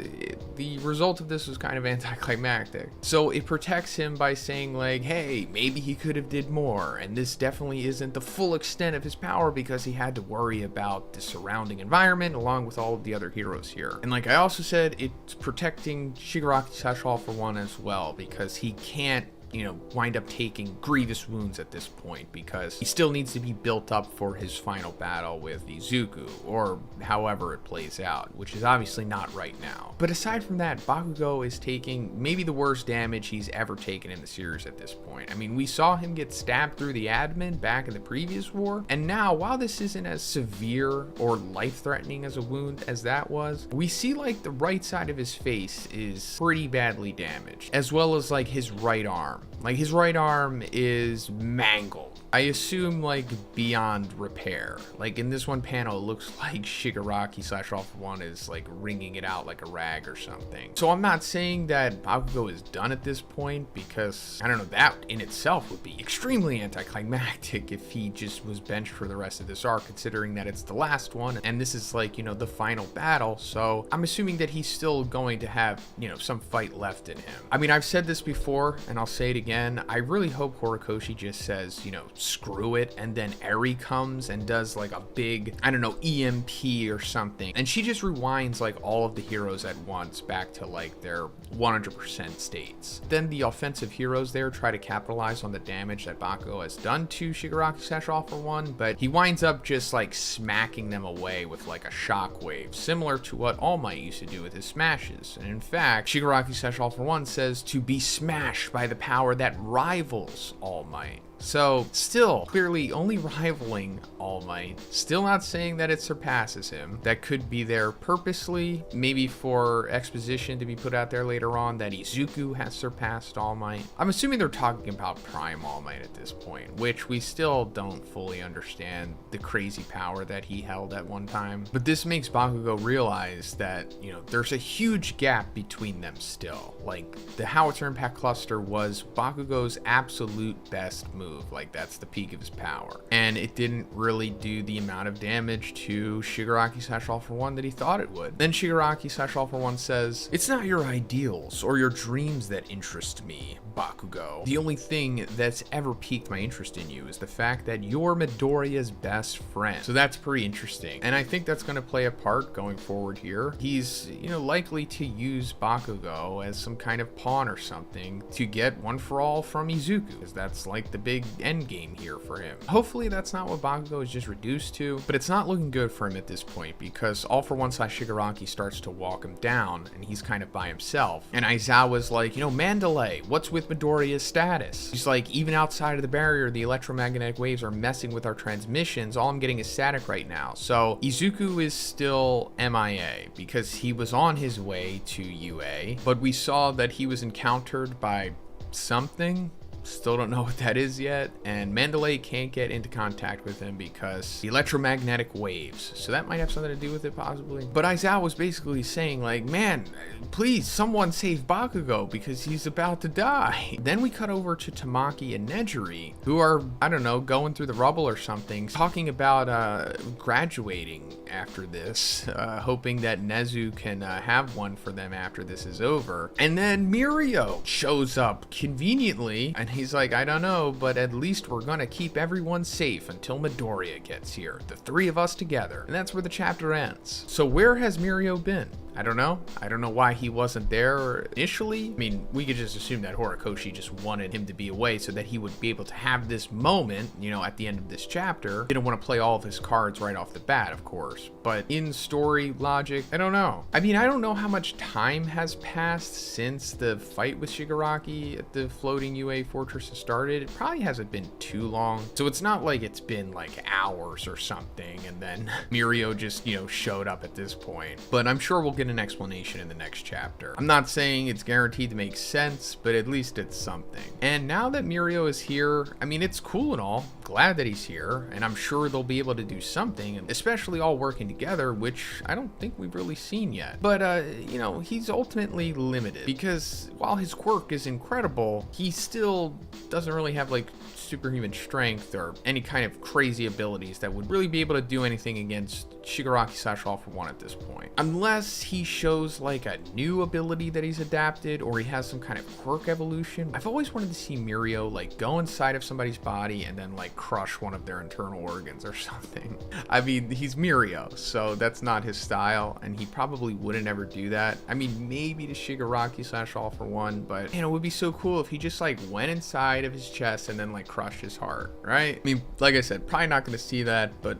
the result of this was kind of anticlimactic. So it protects him by saying like, hey, maybe he could have did more, and this definitely isn't the full extent of his power because he had to worry about the surrounding environment along with all of the other heroes here. And like I also said, it's protecting Shigaraki / All For One as well, because he can't, you know, wind up taking grievous wounds at this point, because he still needs to be built up for his final battle with Izuku, or however it plays out, which is obviously not right now. But aside from that, Bakugo is taking maybe the worst damage he's ever taken in the series at this point. I mean, we saw him get stabbed through the admin back in the previous war, and now, while this isn't as severe or life-threatening as a wound as that was, we see like the right side of his face is pretty badly damaged, as well as like his right arm. Like his right arm is mangled. I assume like beyond repair. Like in this one panel, it looks like Shigaraki / All For One is like wringing it out like a rag or something. So I'm not saying that Bakugo is done at this point, because I don't know, that in itself would be extremely anticlimactic if he just was benched for the rest of this arc, considering that it's the last one and this is like, you know, the final battle. So I'm assuming that he's still going to have, you know, some fight left in him. I mean, I've said this before and I'll say it again. I really hope Horikoshi just says, you know, screw it, and then Eri comes and does like a big, I don't know, EMP or something, and she just rewinds like all of the heroes at once back to like their 100% states. Then the offensive heroes there try to capitalize on the damage that Bakugo has done to Shigaraki / All For One, but he winds up just like smacking them away with like a shockwave, similar to what All Might used to do with his smashes. And in fact, Shigaraki / All For One says to be smashed by the power that rivals All Might. So, still, clearly only rivaling All Might, still not saying that it surpasses him. That could be there purposely, maybe for exposition to be put out there later on, that Izuku has surpassed All Might. I'm assuming they're talking about Prime All Might at this point, which we still don't fully understand the crazy power that he held at one time. But this makes Bakugo realize that, you know, there's a huge gap between them still. Like, the Howitzer Impact Cluster was Bakugo's absolute best move. Like, that's the peak of his power, and it didn't really do the amount of damage to Shigaraki / All For One that he thought it would. Then Shigaraki / All For One says, "It's not your ideals or your dreams that interest me, Bakugo. The only thing that's ever piqued my interest in you is the fact that you're Midoriya's best friend." So that's pretty interesting, and I think that's going to play a part going forward here. He's, you know, likely to use Bakugo as some kind of pawn or something to get One For All from Izuku, because that's like the big end game here for him. Hopefully that's not what Bakugo is just reduced to, but it's not looking good for him at this point, because All For One / Shigaraki starts to walk him down and he's kind of by himself. And Aizawa's like, you know, Mandalay, what's with Midoriya's status? He's like, even outside of the barrier, the electromagnetic waves are messing with our transmissions. All I'm getting is static right now. So Izuku is still MIA because he was on his way to UA, but we saw that he was encountered by something. Still don't know what that is yet, and Mandalay can't get into contact with him because the electromagnetic waves, so that might have something to do with it possibly. But Aizawa was basically saying like, man, please someone save Bakugo because he's about to die. Then we cut over to Tamaki and Nejiri, who are, I don't know, going through the rubble or something, talking about graduating after this, hoping that Nezu can have one for them after this is over. And then Mirio shows up conveniently, and he's like, I don't know, but at least we're gonna keep everyone safe until Midoriya gets here. The three of us together. And that's where the chapter ends. So where has Mirio been? I don't know. I don't know why he wasn't there initially. I mean, we could just assume that Horikoshi just wanted him to be away so that he would be able to have this moment, you know, at the end of this chapter. Didn't want to play all of his cards right off the bat, of course. But in story logic, I don't know. I mean, I don't know how much time has passed since the fight with Shigaraki at the floating UA fortress has started. It probably hasn't been too long. So it's not like it's been like hours or something and then Mirio just, you know, showed up at this point. But I'm sure we'll get get an explanation in the next chapter. I'm not saying it's guaranteed to make sense, but at least it's something. And now that Mirio is here, I mean, it's cool and all. Glad that he's here, and I'm sure they'll be able to do something, especially all working together, which I don't think we've really seen yet. But, you know, he's ultimately limited because while his quirk is incredible, he still doesn't really have like superhuman strength or any kind of crazy abilities that would really be able to do anything against Shigaraki / All For One at this point. Unless he shows like a new ability that he's adapted or he has some kind of quirk evolution. I've always wanted to see Mirio like go inside of somebody's body and then like crush one of their internal organs or something. I mean, he's Mirio, so that's not his style, and he probably wouldn't ever do that. I mean, maybe to Shigaraki / All For One, but you know, it would be so cool if he just like went inside of his chest and then like crushed his heart, right? I mean, like I said, probably not going to see that, but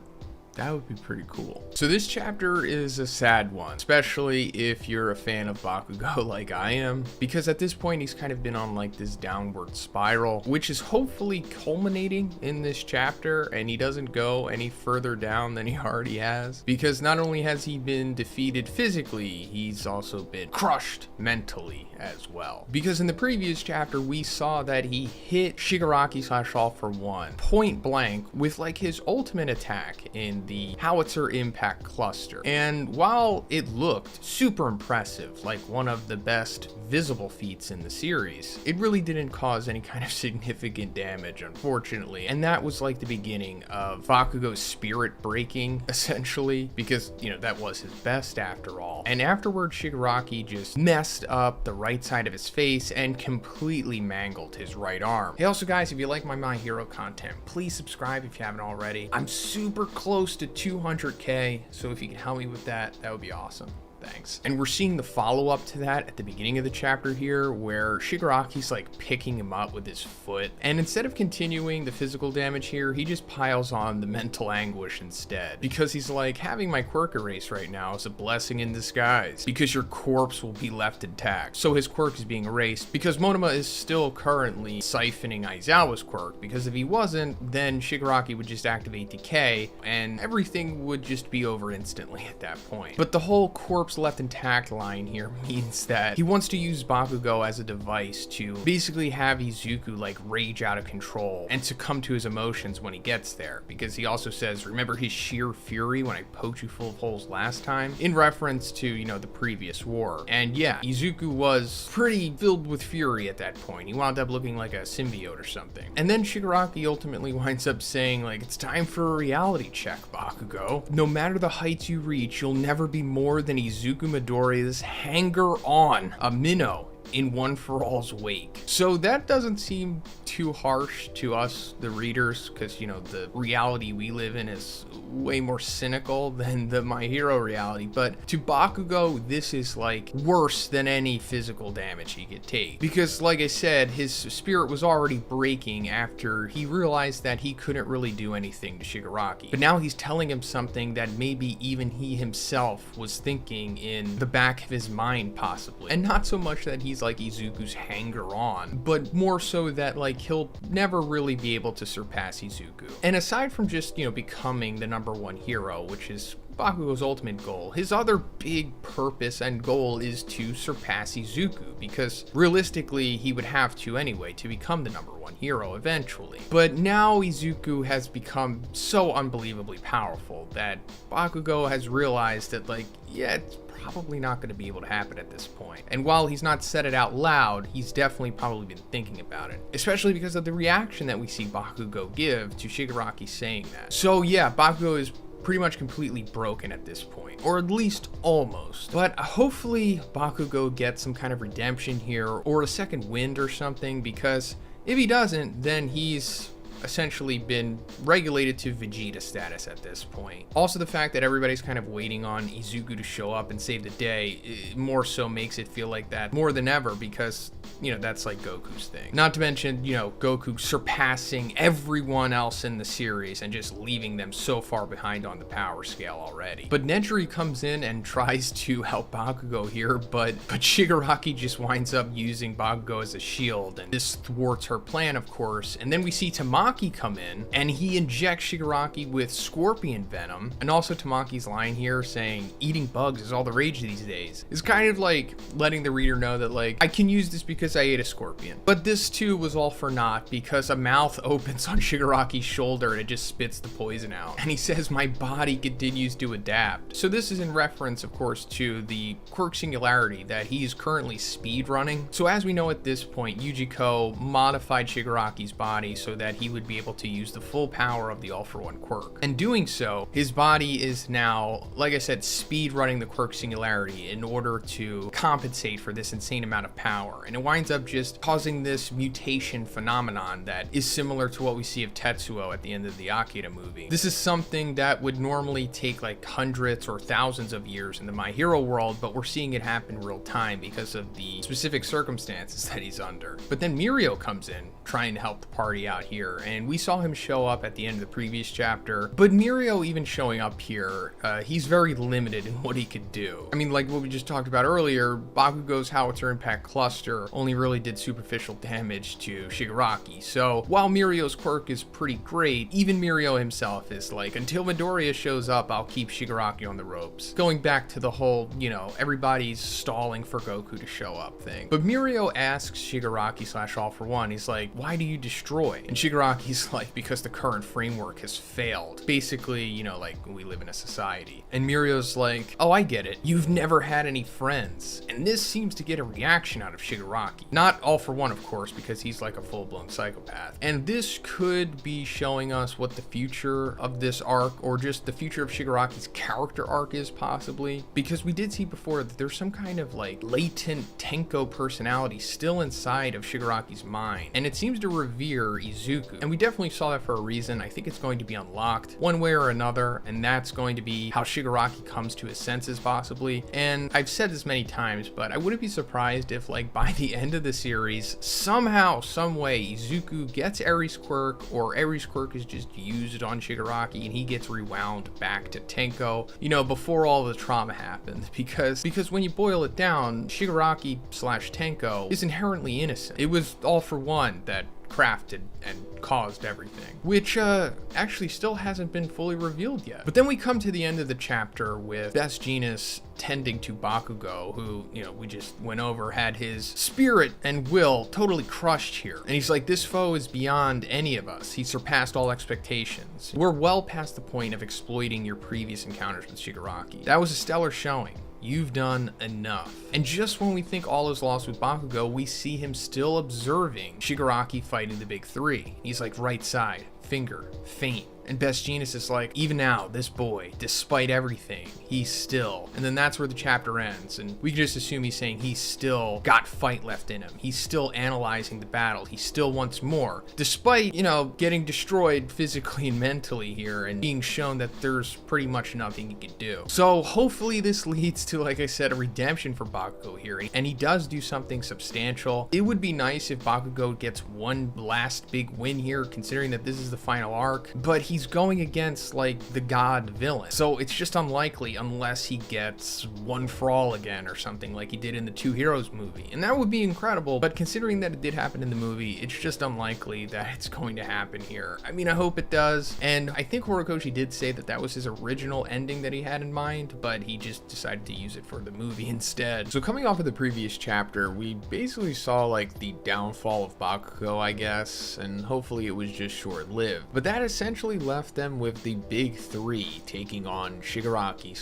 that would be pretty cool. So this chapter is a sad one, especially if you're a fan of Bakugo like I am, because at this point he's kind of been on like this downward spiral, which is hopefully culminating in this chapter, and he doesn't go any further down than he already has, because not only has he been defeated physically, he's also been crushed mentally as well. Because in the previous chapter we saw that he hit Shigaraki / All For One point blank with like his ultimate attack in the howitzer impact cluster, and while it looked super impressive, like one of the best visible feats in the series, it really didn't cause any kind of significant damage, unfortunately, and that was like the beginning of Bakugo's spirit breaking, essentially, because you know that was his best after all. And afterward Shigaraki just messed up the right side of his face and completely mangled his right arm. Hey, also guys, if you like my Hero content, please subscribe if you haven't already. I'm super close to 200k, so if you can help me with that, that would be awesome. Thanks. And we're seeing the follow-up to that at the beginning of the chapter here, where Shigaraki's like picking him up with his foot, and instead of continuing the physical damage here, he just piles on the mental anguish instead, because he's like, having my quirk erased right now is a blessing in disguise, because your corpse will be left intact. So his quirk is being erased because Monoma is still currently siphoning Aizawa's quirk, because if he wasn't, then Shigaraki would just activate decay and everything would just be over instantly at that point. But the whole corpse left intact line here means that he wants to use Bakugo as a device to basically have Izuku like rage out of control and succumb to his emotions when he gets there, because he also says, remember his sheer fury when I poked you full of holes last time, in reference to, you know, the previous war. And yeah, Izuku was pretty filled with fury at that point. He wound up looking like a symbiote or something. And then Shigaraki ultimately winds up saying like, it's time for a reality check, Bakugo. No matter the heights you reach, you'll never be more than Izuku Midoriya's hanger-on, a minnow in One For All's wake. So that doesn't seem too harsh to us, the readers, because, you know, the reality we live in is way more cynical than the My Hero reality. But to Bakugo, this is like worse than any physical damage he could take, because like I said, his spirit was already breaking after he realized that he couldn't really do anything to Shigaraki. But now he's telling him something that maybe even he himself was thinking in the back of his mind, possibly. And not so much that he's like Izuku's hanger-on, but more so that like he'll never really be able to surpass Izuku. And aside from just, you know, becoming the #1 hero, which is Bakugo's ultimate goal, his other big purpose and goal is to surpass Izuku, because realistically he would have to anyway to become the #1 hero eventually. But now Izuku has become so unbelievably powerful that Bakugo has realized that like, yeah, it's probably not going to be able to happen at this point. And while he's not said it out loud, he's definitely probably been thinking about it, especially because of the reaction that we see Bakugo give to Shigaraki saying that. So yeah, Bakugo is pretty much completely broken at this point, or at least almost. But hopefully Bakugo gets some kind of redemption here, or a second wind or something, because if he doesn't, then he's essentially been regulated to Vegeta status at this point. Also, the fact that everybody's kind of waiting on Izuku to show up and save the day more so makes it feel like that more than ever, because, you know, that's like Goku's thing. Not to mention, you know, Goku surpassing everyone else in the series and just leaving them so far behind on the power scale already. But Nejiri comes in and tries to help Bakugo here, but Shigaraki just winds up using Bakugo as a shield, and this thwarts her plan, of course. And then we see Tamaki Tamaki come in, and he injects Shigaraki with scorpion venom. And also Tamaki's line here saying eating bugs is all the rage these days is kind of like letting the reader know that like, I can use this because I ate a scorpion. But this too was all for naught, because a mouth opens on Shigaraki's shoulder and it just spits the poison out. And he says, my body continues to adapt. So this is in reference, of course, to the quirk singularity that he's currently speed running. So as we know at this point, Yujiko modified Shigaraki's body so that he would be able to use the full power of the All for One quirk. And doing so, his body is now, like I said, speed running the quirk singularity in order to compensate for this insane amount of power. And it winds up just causing this mutation phenomenon that is similar to what we see of Tetsuo at the end of the Akira movie. This is something that would normally take like hundreds or thousands of years in the My Hero world, but we're seeing it happen real time because of the specific circumstances that he's under. But then Mirio comes in trying to help the party out here, and we saw him show up at the end of the previous chapter. But Mirio even showing up here, he's very limited in what he could do. I mean, like what we just talked about earlier, Bakugo's Howitzer Impact Cluster only really did superficial damage to Shigaraki. So while Mirio's quirk is pretty great, even Mirio himself is like, until Midoriya shows up, I'll keep Shigaraki on the ropes. Going back to the whole, you know, everybody's stalling for Goku to show up thing. But Mirio asks Shigaraki / All for One, he's like, why do you destroy? And Shigaraki's like, because the current framework has failed. Basically, you know, like we live in a society. And Mirio's like, oh, I get it. You've never had any friends. And this seems to get a reaction out of Shigaraki. Not All for One, of course, because he's like a full-blown psychopath. And this could be showing us what the future of this arc, or just the future of Shigaraki's character arc is possibly. Because we did see before that there's some kind of like latent Tenko personality still inside of Shigaraki's mind. And it seems to revere Izuku. And we definitely saw that for a reason. I think it's going to be unlocked one way or another, and that's going to be how Shigaraki comes to his senses possibly. And I've said this many times, but I wouldn't be surprised if like by the end of the series, somehow, some way, Izuku gets Eri's quirk, or Eri's quirk is just used on Shigaraki and he gets rewound back to Tenko, you know, before all the trauma happened. Because when you boil it down, Shigaraki / Tenko is inherently innocent. It was All for One that crafted and caused everything, which actually still hasn't been fully revealed yet. But then we come to the end of the chapter with Best Jeanist tending to Bakugo, who, you know, we just went over, had his spirit and will totally crushed here. And he's like, this foe is beyond any of us. He surpassed all expectations. We're well past the point of exploiting your previous encounters with Shigaraki. That was a stellar showing. You've done enough. And just when we think all is lost with Bakugo, we see him still observing Shigaraki fighting the big three. He's like, right side, finger, feint. And Best Jeanist is like, even now, this boy, despite everything, he's still. And then that's where the chapter ends. And we can just assume he's saying he's still got fight left in him. He's still analyzing the battle. He still wants more. Despite, you know, getting destroyed physically and mentally here and being shown that there's pretty much nothing he can do. So hopefully this leads to, like I said, a redemption for Bakugo here. And he does do something substantial. It would be nice if Bakugo gets one last big win here, considering that this is the final arc. But he's going against like the god villain, so it's just unlikely unless he gets One for All again or something like he did in the Two Heroes movie, and that would be incredible. But considering that it did happen in the movie, it's just unlikely that it's going to happen here. I mean, I hope it does, and I think Horikoshi did say that that was his original ending that he had in mind, but he just decided to use it for the movie instead. So coming off of the previous chapter, we basically saw like the downfall of Bakugo, I guess, and hopefully it was just short-lived. But that essentially left them with the big three taking on Shigaraki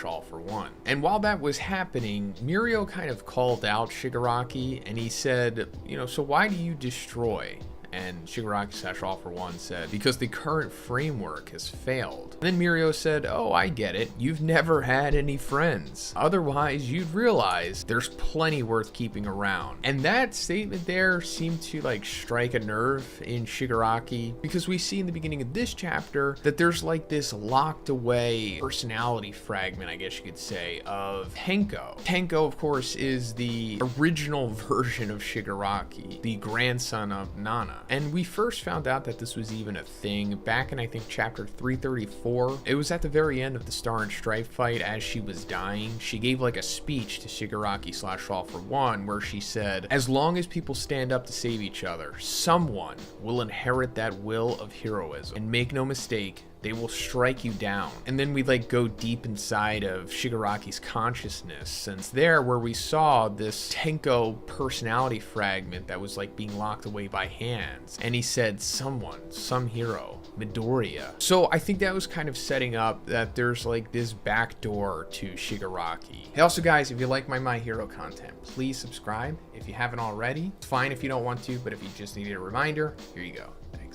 / All for One. And while that was happening, Mirio kind of called out Shigaraki and he said, you know, so why do you destroy? And Shigaraki / All for One said, because the current framework has failed. And then Mirio said, oh, I get it. You've never had any friends. Otherwise, you'd realize there's plenty worth keeping around. And that statement there seemed to like strike a nerve in Shigaraki, because we see in the beginning of this chapter that there's like this locked away personality fragment, I guess you could say, of Tenko. Tenko, of course, is the original version of Shigaraki, the grandson of Nana. And we first found out that this was even a thing back in, I think, chapter 334. It was at the very end of the Star and Stripe fight. As she was dying, she gave like a speech to Shigaraki / All for One where she said, as long as people stand up to save each other, someone will inherit that will of heroism. And make no mistake, they will strike you down. And then we like go deep inside of Shigaraki's consciousness, since there where we saw this Tenko personality fragment that was like being locked away by hands. And he said, someone, some hero, Midoriya. So I think that was kind of setting up that there's like this back door to Shigaraki. Hey, also guys, if you like my Hero content, please subscribe if you haven't already. It's fine if you don't want to, but if you just needed a reminder, here you go.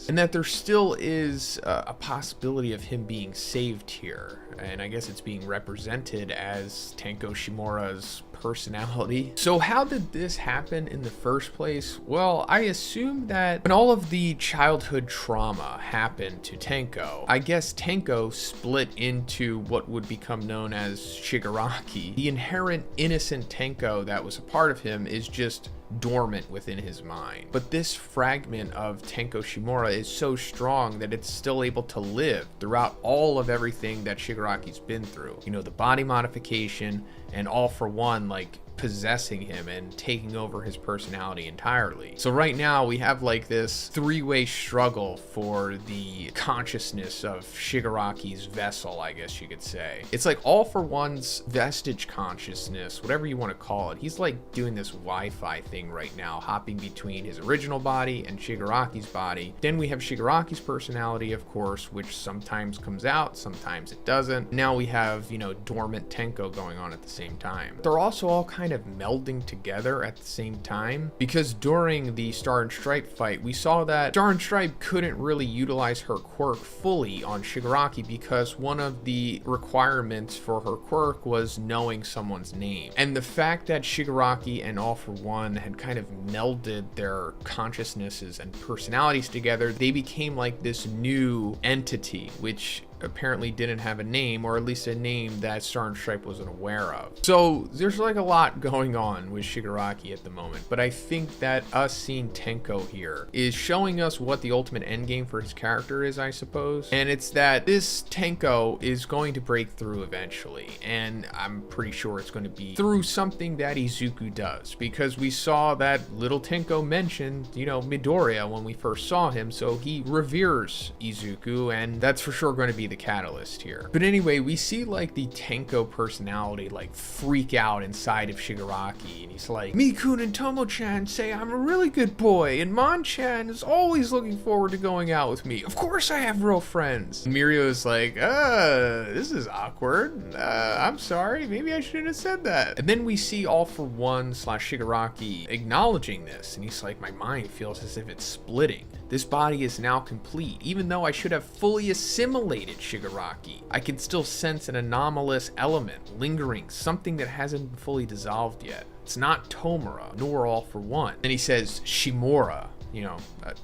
And that there still is a possibility of him being saved here. And I guess it's being represented as Tenko Shimura's personality. So how did this happen in the first place? Well, I assume that when all of the childhood trauma happened to Tenko, I guess Tenko split into what would become known as Shigaraki. The inherent innocent Tenko that was a part of him is just dormant within his mind. But this fragment of Tenko Shimura is so strong that it's still able to live throughout all of everything that Shigaraki's been through. You know, the body modification and All for One like possessing him and taking over his personality entirely. So right now we have like this three-way struggle for the consciousness of Shigaraki's vessel, I guess you could say. It's like All for One's vestige consciousness, whatever you want to call it. He's like doing this Wi-Fi thing right now, hopping between his original body and Shigaraki's body. Then we have Shigaraki's personality, of course, which sometimes comes out, sometimes it doesn't. Now we have, you know, dormant Tenko going on at the same time. They're also all kind of melding together at the same time, because during the Star and Stripe fight we saw that Star and Stripe couldn't really utilize her quirk fully on Shigaraki because one of the requirements for her quirk was knowing someone's name. And the fact that Shigaraki and All for One had kind of melded their consciousnesses and personalities together, they became like this new entity which apparently didn't have a name, or at least a name that Star and Stripe wasn't aware of. So there's like a lot going on with Shigaraki at the moment, but I think that us seeing Tenko here is showing us what the ultimate endgame for his character is, I suppose. And it's that this Tenko is going to break through eventually, and I'm pretty sure it's going to be through something that Izuku does, because we saw that little Tenko mentioned, you know, Midoriya when we first saw him, so he reveres Izuku, and that's for sure going to be the catalyst here. But anyway, we see like the Tenko personality like freak out inside of Shigaraki, and he's like, Mikun and Tomo-chan say I'm a really good boy, and Mon-chan is always looking forward to going out with me. Of course I have real friends. And Mirio is like, this is awkward. I'm sorry, maybe I shouldn't have said that. And then we see All for One / Shigaraki acknowledging this, and he's like, my mind feels as if it's splitting. This body is now complete. Even though I should have fully assimilated Shigaraki, I can still sense an anomalous element lingering, something that hasn't been fully dissolved yet. It's not Tomura, nor All for One. And he says, Shimura. You know,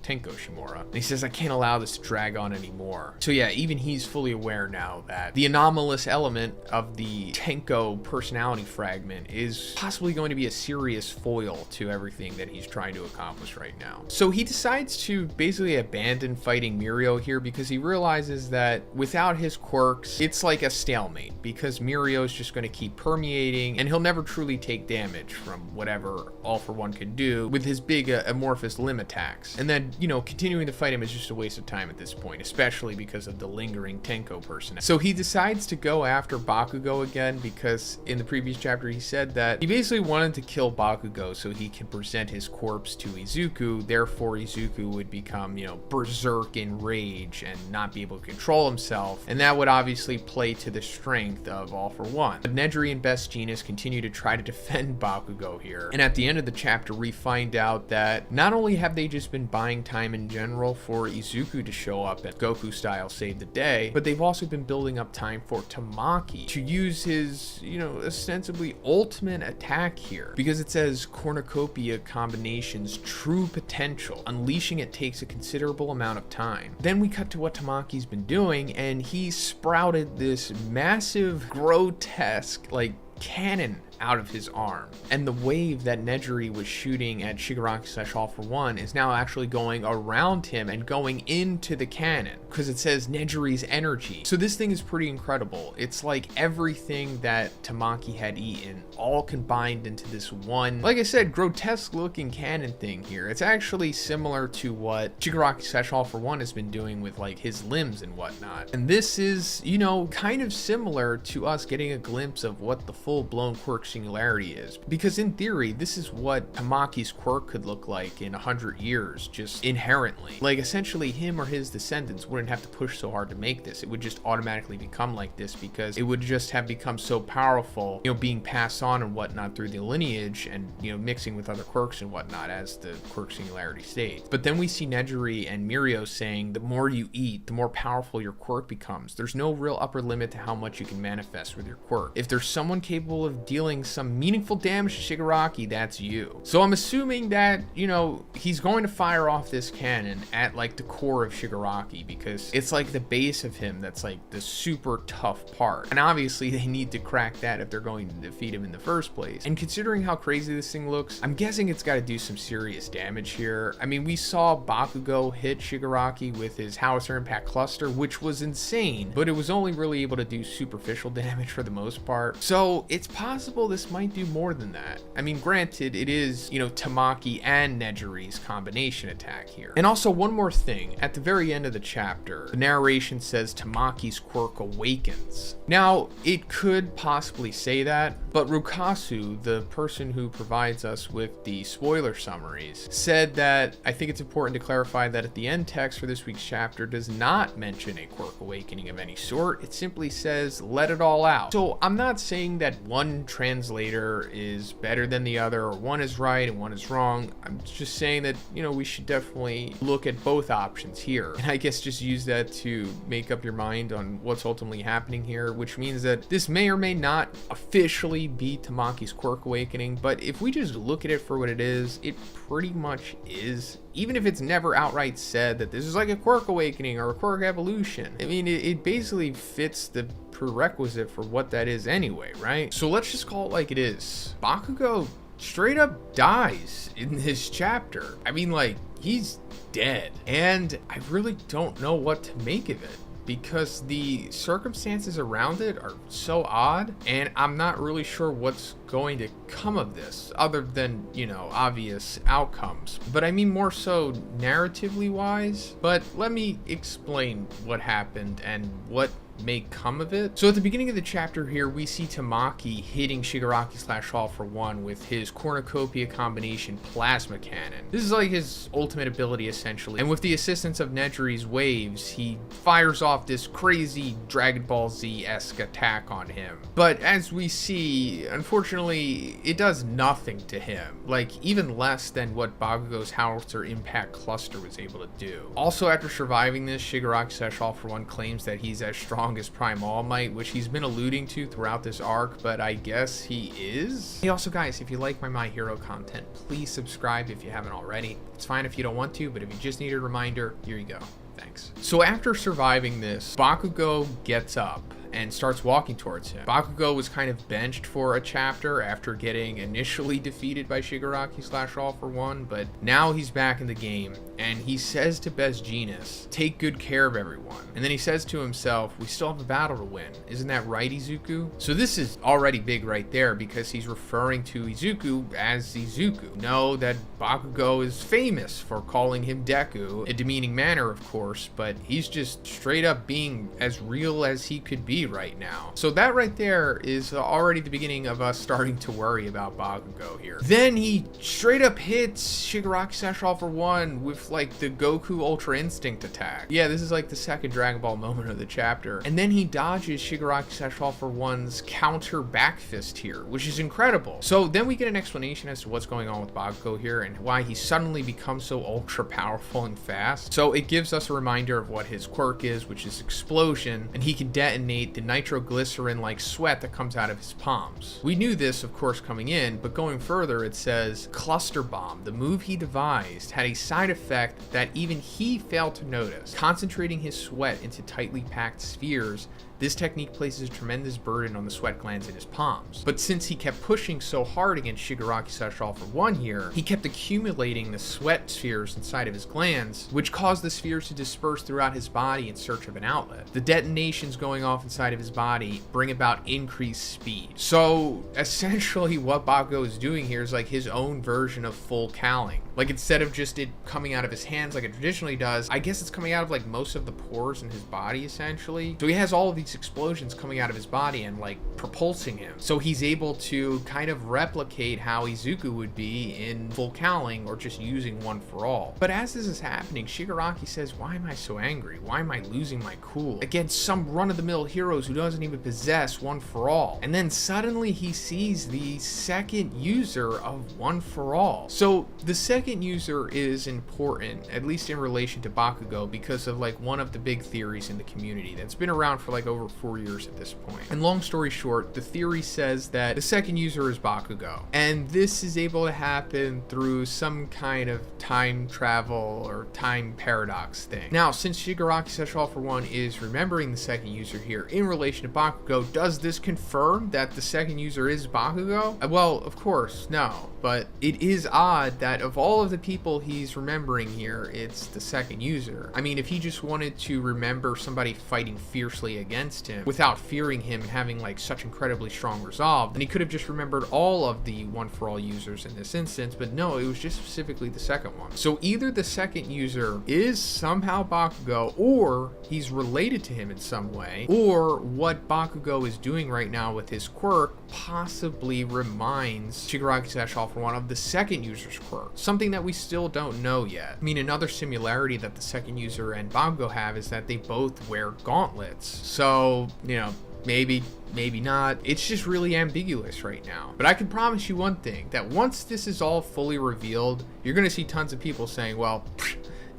Tenko Shimura. And he says, I can't allow this to drag on anymore. So yeah, even he's fully aware now that the anomalous element of the Tenko personality fragment is possibly going to be a serious foil to everything that he's trying to accomplish right now. So he decides to basically abandon fighting Mirio here because he realizes that without his quirks, it's like a stalemate, because Mirio is just going to keep permeating and he'll never truly take damage from whatever All for One could do with his big amorphous limb attack. And then, you know, continuing to fight him is just a waste of time at this point, especially because of the lingering Tenko person. So he decides to go after Bakugo again, because in the previous chapter he said that he basically wanted to kill Bakugo so he could present his corpse to Izuku. Therefore Izuku would become, you know, berserk in rage and not be able to control himself, and that would obviously play to the strength of All for One. But Nedry and Best Jeanist continue to try to defend Bakugo here, and at the end of the chapter we find out that not only have they just been buying time in general for Izuku to show up and Goku style save the day, but they've also been building up time for Tamaki to use his, you know, ostensibly ultimate attack here, because it says cornucopia combinations true potential. Unleashing it takes a considerable amount of time. Then we cut to what Tamaki's been doing, and he sprouted this massive, grotesque, like, cannon out of his arm. And the wave that Nejiri was shooting at Shigaraki / All For One is now actually going around him and going into the cannon, because it says Nejiri's energy. So this thing is pretty incredible. It's like everything that Tamaki had eaten all combined into this one, like I said, grotesque looking cannon thing here. It's actually similar to what Shigaraki / All For One has been doing with like his limbs and whatnot. And this is, you know, kind of similar to us getting a glimpse of what the full-blown quirk singularity is. Because in theory, this is what Tamaki's quirk could look like in 100 years, just inherently. Like essentially him or his descendants wouldn't have to push so hard to make this. It would just automatically become like this because it would just have become so powerful, you know, being passed on and whatnot through the lineage and, you know, mixing with other quirks and whatnot as the quirk singularity states. But then we see Nejiri and Mirio saying the more you eat, the more powerful your quirk becomes. There's no real upper limit to how much you can manifest with your quirk. If there's someone capable of dealing some meaningful damage to Shigaraki, that's you. So I'm assuming that, you know, he's going to fire off this cannon at like the core of Shigaraki because it's like the base of him that's like the super tough part. And obviously they need to crack that if they're going to defeat him in the first place. And considering how crazy this thing looks, I'm guessing it's got to do some serious damage here. I mean, we saw Bakugo hit Shigaraki with his howitzer impact cluster, which was insane, but it was only really able to do superficial damage for the most part. So it's possible this might do more than that. I mean, granted, it is, you know, Tamaki and Nejiri's combination attack here. And also one more thing, at the very end of the chapter, the narration says Tamaki's quirk awakens. Now, it could possibly say that, but Rukasu, the person who provides us with the spoiler summaries, said that I think it's important to clarify that at the end text for this week's chapter does not mention a quirk awakening of any sort. It simply says, let it all out. So I'm not saying that one translator is better than the other, or one is right and one is wrong. I'm just saying that, you know, we should definitely look at both options here. And I guess just use that to make up your mind on what's ultimately happening here, which means that this may or may not officially be Tamaki's quirk awakening, but if we just look at it for what it is, it pretty much is. Even if it's never outright said that this is like a quirk awakening or a quirk evolution, I mean, it basically fits the prerequisite for what that is anyway, right? So let's just call it like it is. Bakugo straight up dies in this chapter. I mean, like, he's dead. And I really don't know what to make of it, because the circumstances around it are so odd, and I'm not really sure what's going to come of this other than, you know, obvious outcomes. But I mean more so narratively wise. But let me explain what happened and what may come of it. So at the beginning of the chapter here, we see Tamaki hitting Shigaraki / All For One with his cornucopia combination plasma cannon. This is like his ultimate ability essentially, and with the assistance of Nejiri's waves, he fires off this crazy Dragon Ball Z-esque attack on him. But as we see, unfortunately, it does nothing to him, like even less than what Bakugo's howitzer impact cluster was able to do. Also, after surviving this, Shigaraki / All For One claims that he's as strong as Prime All Might, which he's been alluding to throughout this arc, but I guess he is. Hey, also guys, if you like my Hero content, please subscribe if you haven't already. It's fine if you don't want to, but if you just need a reminder, here you go. Thanks. So after surviving this, Bakugo gets up and starts walking towards him. Bakugo was kind of benched for a chapter after getting initially defeated by Shigaraki / All For One, but now he's back in the game, and he says to Best Jeanist, take good care of everyone. And then he says to himself, we still have a battle to win. Isn't that right, Izuku? So this is already big right there, because he's referring to Izuku as Izuku. Know that Bakugo is famous for calling him Deku, a demeaning manner of course, but he's just straight up being as real as he could be right now. So that right there is already the beginning of us starting to worry about Bakugo here. Then he straight up hits Shigaraki / All For One with like the Goku Ultra Instinct attack. Yeah, this is like the second Dragon Ball moment of the chapter. And then he dodges Shigaraki / All For One's counter back fist here, which is incredible. So then we get an explanation as to what's going on with Bakugo here and why he suddenly becomes so ultra powerful and fast. So it gives us a reminder of what his quirk is, which is explosion, and he can detonate the nitroglycerin like sweat that comes out of his palms. We knew this of course coming in, but going further it says cluster bomb, the move he devised, had a side effect that even he failed to notice, concentrating his sweat into tightly packed spheres This technique places a tremendous burden on the sweat glands in his palms. But since he kept pushing so hard against Shigaraki All for One here, he kept accumulating the sweat spheres inside of his glands, which caused the spheres to disperse throughout his body in search of an outlet. The detonations going off inside of his body bring about increased speed. So essentially what Bakugo is doing here is like his own version of full calling. Like, instead of just it coming out of his hands like it traditionally does, I guess it's coming out of like most of the pores in his body essentially. So he has all of these explosions coming out of his body and like propulsing him. So he's able to kind of replicate how Izuku would be in full cowling or just using One for All. But as this is happening, Shigaraki says, why am I so angry? Why am I losing my cool against some run-of-the-mill heroes who doesn't even possess One for All? And then suddenly he sees the second user of One for All. So the second user is important, at least in relation to Bakugo, because of like one of the big theories in the community that's been around for like over 4 years at this point. And long story short, the theory says that the second user is Bakugo, and this is able to happen through some kind of time travel or time paradox thing. Now, since Shigaraki All for One is remembering the second user here in relation to Bakugo, does this confirm that the second user is Bakugo? Well, of course, no. But it is odd that of all of the people he's remembering here, it's the second user. I mean, if he just wanted to remember somebody fighting fiercely against him without fearing him and having like such incredibly strong resolve, then he could have just remembered all of the One for All users in this instance, but no, it was just specifically the second one. So either the second user is somehow Bakugo, or he's related to him in some way, or what Bakugo is doing right now with his quirk possibly reminds Shigaraki All for One of the second user's quirk, something that we still don't know yet. I mean, another similarity that the second user and Bakugo have is that they both wear gauntlets. So, you know, maybe not. It's just really ambiguous right now. But I can promise you one thing, that once this is all fully revealed, you're going to see tons of people saying, well,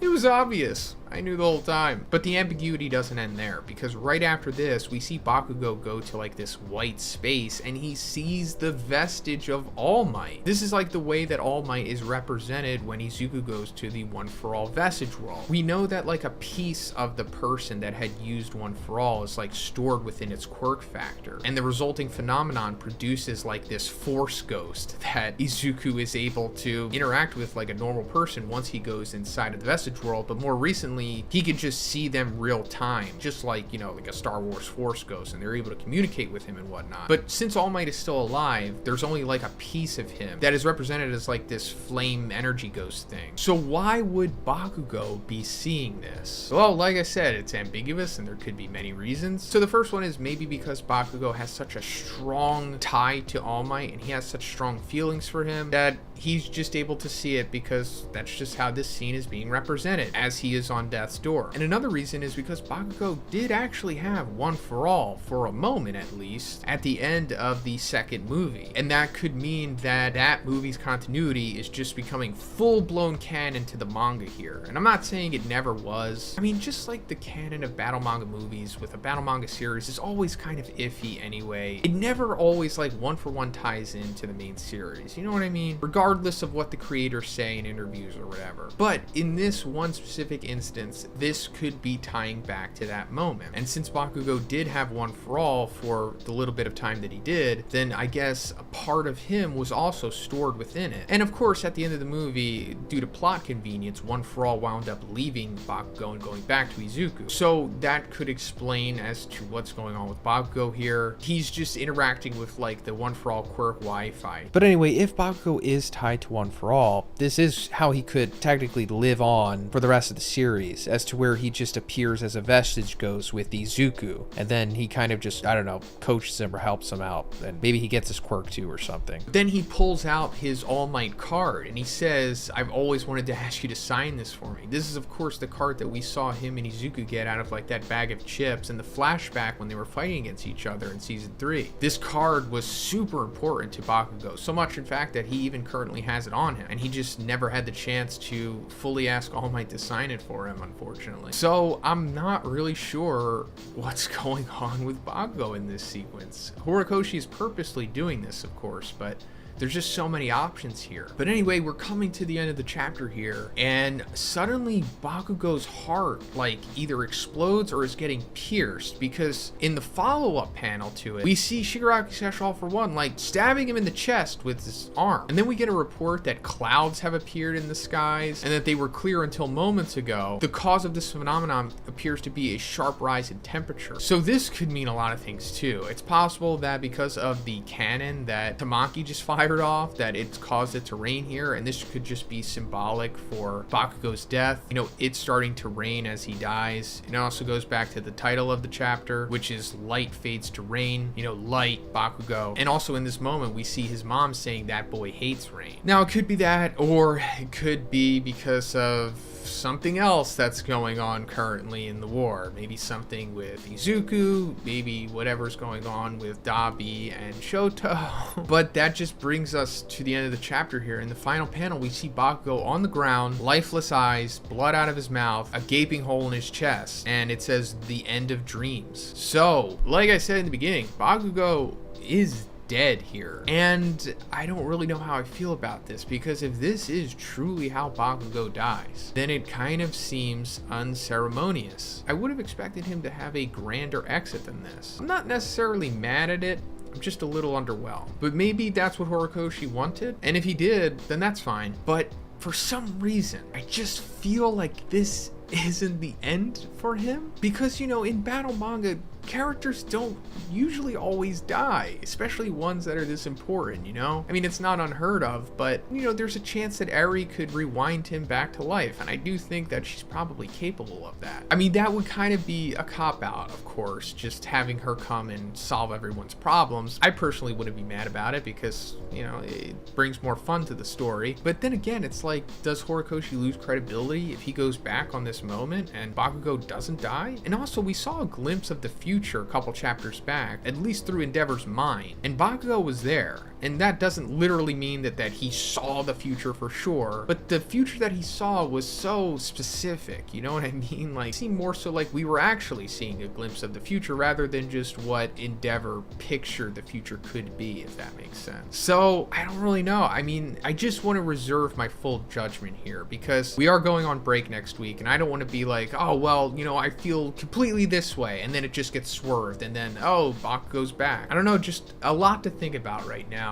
it was obvious. I knew the whole time. But the ambiguity doesn't end there, because right after this, we see Bakugo go to like this white space and he sees the vestige of All Might. This is like the way that All Might is represented when Izuku goes to the One for All vestige world. We know that like a piece of the person that had used One for All is like stored within its quirk factor, and the resulting phenomenon produces like this force ghost that Izuku is able to interact with like a normal person once he goes inside of the vestige world. But more recently, he could just see them real time, just like, you know, like a Star Wars Force Ghost, and they're able to communicate with him and whatnot. But since All Might is still alive, there's only like a piece of him that is represented as like this flame energy ghost thing. So why would Bakugo be seeing this? Well, like I said, it's ambiguous and there could be many reasons. So the first one is maybe because Bakugo has such a strong tie to All Might and he has such strong feelings for him that he's just able to see it, because that's just how this scene is being represented as he is on death's door. And another reason is because Bakugo did actually have One for All for a moment, at least at the end of the second movie, and that could mean that that movie's continuity is just becoming full-blown canon to the manga here. And I'm not saying it never was. I mean, just like the canon of battle manga movies with a battle manga series is always kind of iffy anyway. It never always like one for one ties into the main series, you know what I mean? Regardless of what the creators say in interviews or whatever. But in this one specific instance, this could be tying back to that moment. And since Bakugo did have One for All for the little bit of time that he did, then I guess a part of him was also stored within it. And of course, at the end of the movie, due to plot convenience, One for All wound up leaving Bakugo and going back to Izuku. So that could explain as to what's going on with Bakugo here. He's just interacting with like the One for All quirk Wi-Fi. But anyway, if Bakugo is tied to One for All, this is how he could technically live on for the rest of the series, as to where he just appears as a vestige ghost with Izuku, and then he kind of just, I don't know, coaches him or helps him out, and maybe he gets his quirk too or something. Then he pulls out his All Might card and he says, I've always wanted to ask you to sign this for me. This is of course the card that we saw him and Izuku get out of like that bag of chips in the flashback when they were fighting against each other in season 3. This card was super important to Bakugo, so much in fact that he even currently has it on him, and he just never had the chance to fully ask All Might to sign it for him, unfortunately. So I'm not really sure what's going on with Bakugo in this sequence. Horikoshi is purposely doing this, of course, but There's just so many options here. But anyway, we're coming to the end of the chapter here, and suddenly Bakugo's heart like either explodes or is getting pierced, because in the follow-up panel to it, we see Shigaraki / All for One like stabbing him in the chest with his arm. And then we get a report that clouds have appeared in the skies and that they were clear until moments ago. The cause of this phenomenon appears to be a sharp rise in temperature. So this could mean a lot of things too. It's possible that because of the cannon that Tamaki just fired off, that it's caused it to rain here, and this could just be symbolic for Bakugo's death. You know, it's starting to rain as he dies. And it also goes back to the title of the chapter, which is Light Fades to Rain. You know, light, Bakugo. And also in this moment, we see his mom saying that boy hates rain. Now, it could be that, or it could be because of something else that's going on currently in the war. Maybe something with Izuku, maybe whatever's going on with Dabi and Shoto. But that just brings us to the end of the chapter here. In the final panel, we see Bakugo on the ground, lifeless eyes, blood out of his mouth, a gaping hole in his chest, and it says the end of dreams. So, like I said in the beginning, Bakugo is dead here, and I don't really know how I feel about this, because if this is truly how Bakugo dies, then it kind of seems unceremonious. I would have expected him to have a grander exit than this. I'm not necessarily mad at it, I'm just a little underwhelmed, but maybe that's what Horikoshi wanted, and if he did, then that's fine. But for some reason, I just feel like this isn't the end for him, because, you know, in battle manga, characters don't usually always die, especially ones that are this important, you know? I mean, it's not unheard of, but, you know, there's a chance that Eri could rewind him back to life, and I do think that she's probably capable of that. I mean, that would kind of be a cop-out, of course, just having her come and solve everyone's problems. I personally wouldn't be mad about it because, you know, it brings more fun to the story. But then again, it's like, does Horikoshi lose credibility if he goes back on this moment and Bakugo doesn't die? And also, we saw a glimpse of the future a couple chapters back, at least through Endeavor's mind, and Bakugo was there. And that doesn't literally mean that he saw the future for sure, but the future that he saw was so specific, you know what I mean? Like, it seemed more so like we were actually seeing a glimpse of the future rather than just what Endeavor pictured the future could be, if that makes sense. So, I don't really know. I mean, I just want to reserve my full judgment here, because we are going on break next week, and I don't want to be like, oh, well, you know, I feel completely this way, and then it just gets swerved, and then, oh, Bakugo's back. I don't know, just a lot to think about right now.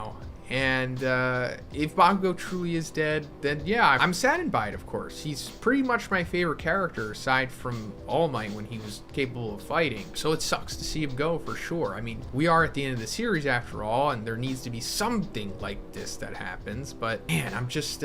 And if Bakugo truly is dead, then yeah, I'm saddened by it, of course. He's pretty much my favorite character aside from All Might when he was capable of fighting. So it sucks to see him go for sure. I mean, we are at the end of the series after all, and there needs to be something like this that happens. But man, I'm just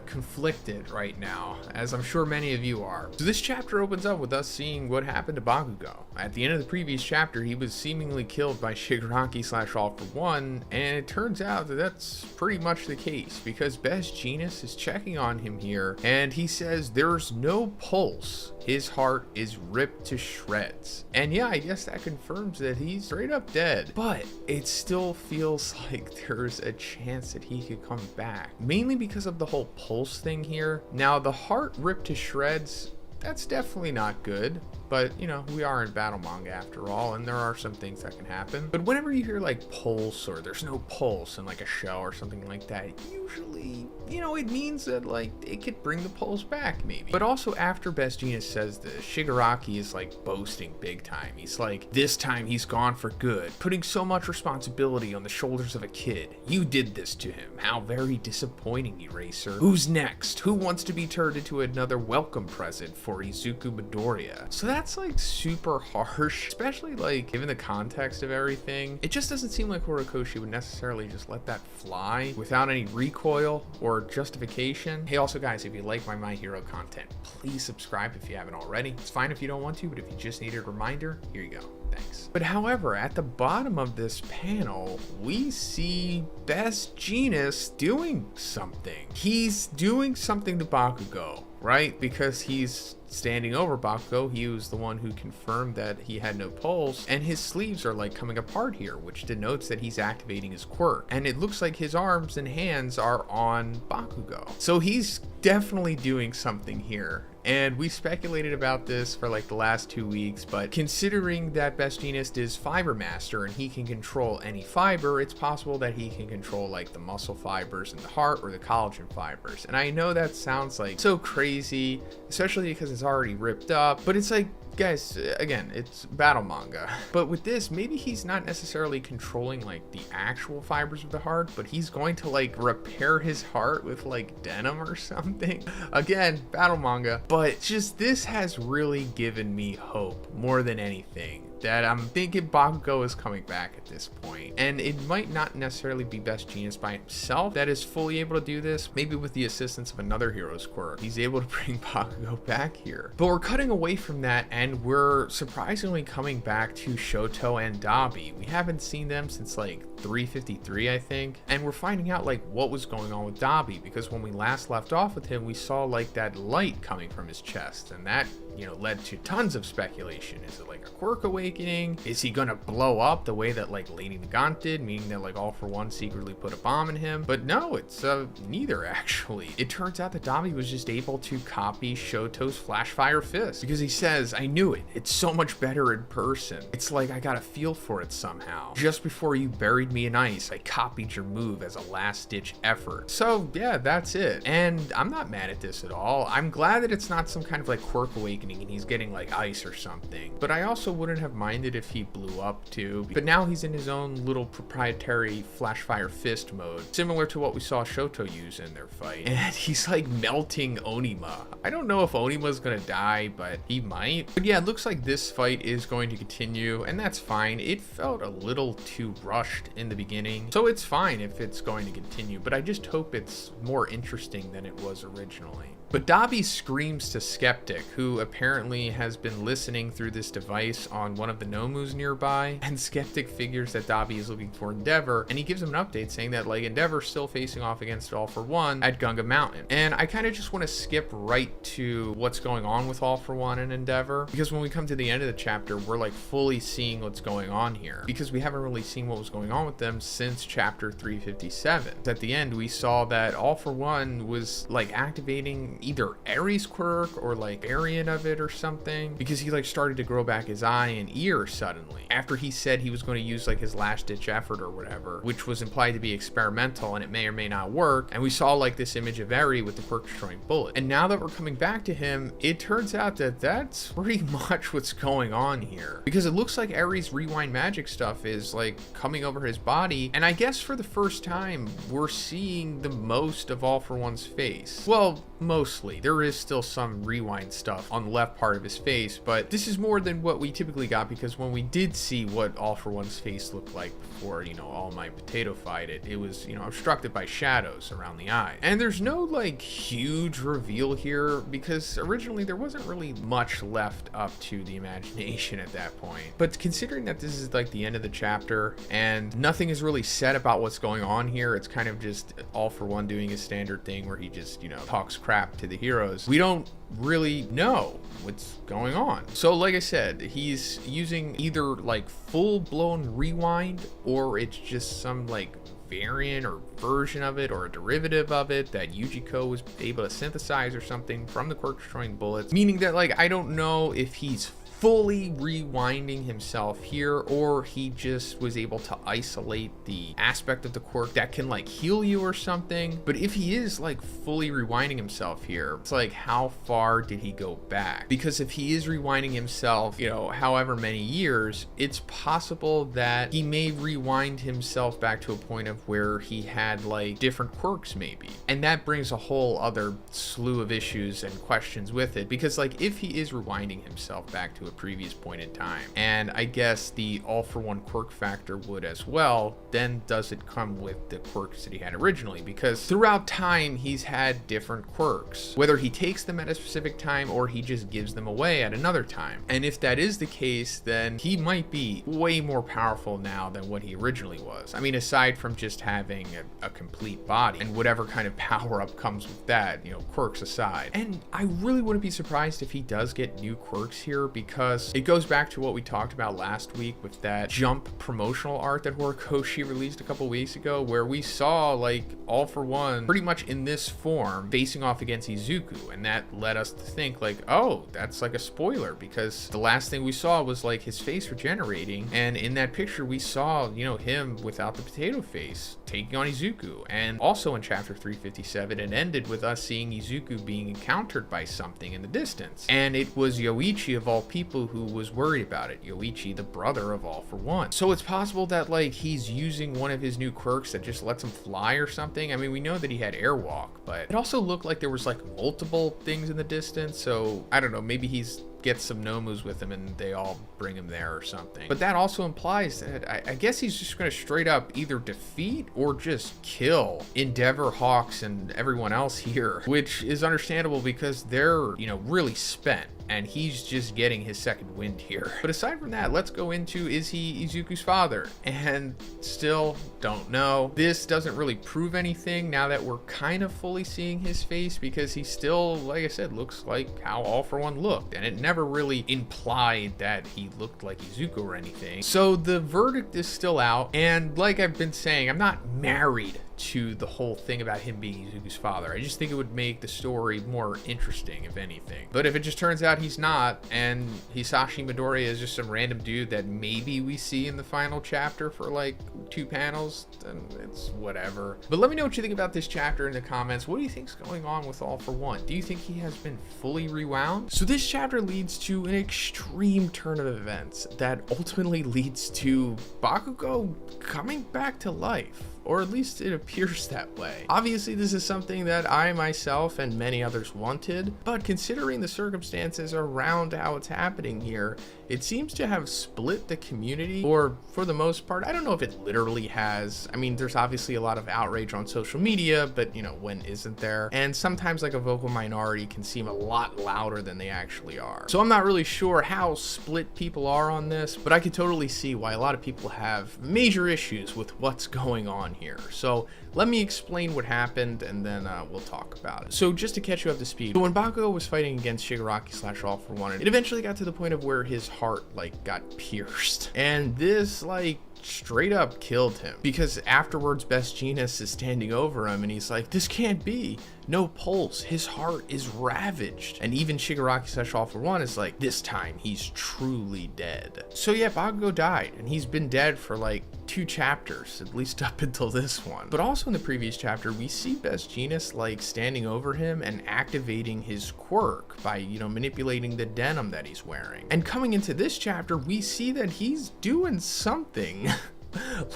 conflicted right now, as I'm sure many of you are. So this chapter opens up with us seeing what happened to Bakugo. At the end of the previous chapter, he was seemingly killed by Shigaraki / All for One, and it turns out that that's pretty much the case, because Best Jeanist is checking on him here, and he says there's no pulse. His heart is ripped to shreds. And yeah, I guess that confirms that he's straight up dead. But it still feels like there's a chance that he could come back, mainly because of the whole pulse thing here. Now, the heart ripped to shreds, that's definitely not good. But, you know, we are in battle manga after all, and there are some things that can happen. But whenever you hear like pulse, or there's no pulse in like a show or something like that, usually, you know, it means that like it could bring the pulse back maybe. But also, after Best Jeanist says this, Shigaraki is like boasting big time. He's like, this time he's gone for good, putting so much responsibility on the shoulders of a kid. You did this to him. How very disappointing, Eraser. Who's next? Who wants to be turned into another welcome present for Izuku Midoriya? So that's like super harsh, especially like given the context of everything. It just doesn't seem like Horikoshi would necessarily just let that fly without any recoil or justification. Hey, also guys, if you like my Hero content, please subscribe if you haven't already. It's fine if you don't want to, but if you just needed a reminder, here you go. Thanks. But however, at the bottom of this panel, we see Best Jeanist doing something. He's doing something to Bakugo, right? Because he's standing over Bakugo. He was the one who confirmed that he had no pulse, and his sleeves are like coming apart here, which denotes that he's activating his quirk. And it looks like his arms and hands are on Bakugo. So he's definitely doing something here. And we speculated about this for like the last 2 weeks, but considering that Best Jeanist is Fiber Master and he can control any fiber, it's possible that he can control like the muscle fibers in the heart or the collagen fibers. And I know that sounds like so crazy, especially because it's already ripped up, but it's like, guys, again, it's battle manga. But with this, maybe he's not necessarily controlling like the actual fibers of the heart, but he's going to like repair his heart with like denim or something. Again, battle manga. But just this has really given me hope more than anything, that I'm thinking Bakugo is coming back at this point. And it might not necessarily be Best Jeanist by himself that is fully able to do this. Maybe with the assistance of another hero's quirk, he's able to bring Bakugo back here. But we're cutting away from that, and we're surprisingly coming back to Shoto and Dabi. We haven't seen them since like 353, I think. And we're finding out like what was going on with Dabi, because when we last left off with him, we saw like that light coming from his chest, and that, you know, led to tons of speculation. Is it like a quirk awakening? Is he gonna blow up the way that like Lady Nagant did, meaning that like All For One secretly put a bomb in him? But no, it's neither actually. It turns out that Dabi was just able to copy Shoto's Flash Fire Fist, because he says, I knew it. It's so much better in person. It's like I got a feel for it somehow. Just before you buried me in ice, I copied your move as a last ditch effort. So yeah, that's it. And I'm not mad at this at all. I'm glad that it's not some kind of like quirk awakening and he's getting like ice or something. But I also wouldn't have minded if he blew up too. But now he's in his own little proprietary Flash Fire Fist mode, similar to what we saw Shoto use in their fight. And he's like melting Onima. I don't know if Onima's gonna die, but he might. But yeah, it looks like this fight is going to continue, and that's fine. It felt a little too rushed in the beginning, so it's fine if it's going to continue, but I just hope it's more interesting than it was originally. But Dabi screams to Skeptic, who apparently has been listening through this device on one of the Nomus nearby, and Skeptic figures that Dabi is looking for Endeavor, and he gives him an update saying that like Endeavor's still facing off against All For One at Gunga Mountain. And I kind of just want to skip right to what's going on with All For One and Endeavor, because when we come to the end of the chapter, we're like fully seeing what's going on here, because we haven't really seen what was going on with them since chapter 357. At the end, we saw that All For One was like activating either Ares quirk or like variant of it or something, because he like started to grow back his eye and ear suddenly after he said he was going to use like his last ditch effort or whatever, which was implied to be experimental and it may or may not work. And we saw like this image of Eri with the quirk destroying bullet. And now that we're coming back to him, it turns out that that's pretty much what's going on here, because it looks like Eri's rewind magic stuff is like coming over his body. And I guess for the first time, we're seeing the most of All For One's face. Well, mostly. There is still some rewind stuff on the left part of his face, but this is more than what we typically got, because when we did see what All For One's face looked like before, you know, All Might potatofied it, it was, you know, obstructed by shadows around the eye. And there's no like huge reveal here, because originally there wasn't really much left up to the imagination at that point. But considering that this is like the end of the chapter and nothing is really said about what's going on here, it's kind of just All For One doing his standard thing where he just, you know, talks crap to the heroes. We don't really know what's going on. So like I said, he's using either like full-blown rewind, or it's just some like variant or version of it or a derivative of it that Yujiko was able to synthesize or something from the quirk destroying bullets, meaning that like I don't know if he's fully rewinding himself here, or he just was able to isolate the aspect of the quirk that can like heal you or something. But if he is like fully rewinding himself here, it's like, how far did he go back? Because if he is rewinding himself, you know, however many years, it's possible that he may rewind himself back to a point of where he had like different quirks maybe. And that brings a whole other slew of issues and questions with it, because like if he is rewinding himself back to a previous point in time, and I guess the All For One quirk factor would as well, then does it come with the quirks that he had originally? Because throughout time he's had different quirks, whether he takes them at a specific time or he just gives them away at another time. And if that is the case, then he might be way more powerful now than what he originally was. I mean, aside from just having a complete body and whatever kind of power up comes with that, you know, quirks aside. And I really wouldn't be surprised if he does get new quirks here, because because it goes back to what we talked about last week with that Jump promotional art that Horikoshi released a couple weeks ago, where we saw like All For One pretty much in this form facing off against Izuku, and that led us to think like, oh, that's like a spoiler, because the last thing we saw was like his face regenerating, and in that picture we saw, you know, him without the potato face taking on Izuku. And also in chapter 357 it ended with us seeing Izuku being encountered by something in the distance, and it was Yoichi of all people who was worried about it. Yoichi, the brother of All For One. So it's possible that like he's using one of his new quirks that just lets him fly or something. I mean, we know that he had airwalk, but it also looked like there was like multiple things in the distance, so I don't know, maybe he's gets some Nomus with him and they all bring him there or something. But that also implies that I guess he's just going to straight up either defeat or just kill Endeavor, Hawks, and everyone else here, which is understandable because they're, you know, really spent, and he's just getting his second wind here. But aside from that, let's go into, is he Izuku's father? And still don't know. This doesn't really prove anything now that we're kind of fully seeing his face, because he still, like I said, looks like how All For One looked, and it never really implied that he looked like Izuku or anything. So the verdict is still out, and like I've been saying, I'm not married to the whole thing about him being Izuku's father. I just think it would make the story more interesting, if anything. But if it just turns out he's not, and Hisashi Midoriya is just some random dude that maybe we see in the final chapter for like 2 panels, then it's whatever. But let me know what you think about this chapter in the comments. What do you think's going on with All For One? Do you think he has been fully rewound? So this chapter leads to an extreme turn of events that ultimately leads to Bakugo coming back to life. Or at least it appears that way. Obviously, this is something that I myself and many others wanted, but considering the circumstances around how it's happening here, it seems to have split the community, or for the most part. I don't know if it literally has. I mean, there's obviously a lot of outrage on social media, but you know, when isn't there? And sometimes like a vocal minority can seem a lot louder than they actually are. So I'm not really sure how split people are on this, but I could totally see why a lot of people have major issues with what's going on here. So let me explain what happened, and then we'll talk about it. So just to catch you up to speed, so when Bakugo was fighting against Shigaraki / All For One, it eventually got to the point of where his heart like got pierced, and this like straight up killed him, because afterwards Best Jeanist is standing over him and he's like, this can't be, no pulse, his heart is ravaged. And even Shigaraki / All For One is like, this time he's truly dead. So yeah, Bakugo died, and he's been dead for like 2 chapters, at least up until this one. But also in the previous chapter, we see Best Jeanist like standing over him and activating his quirk by, you know, manipulating the denim that he's wearing. And coming into this chapter, we see that he's doing something.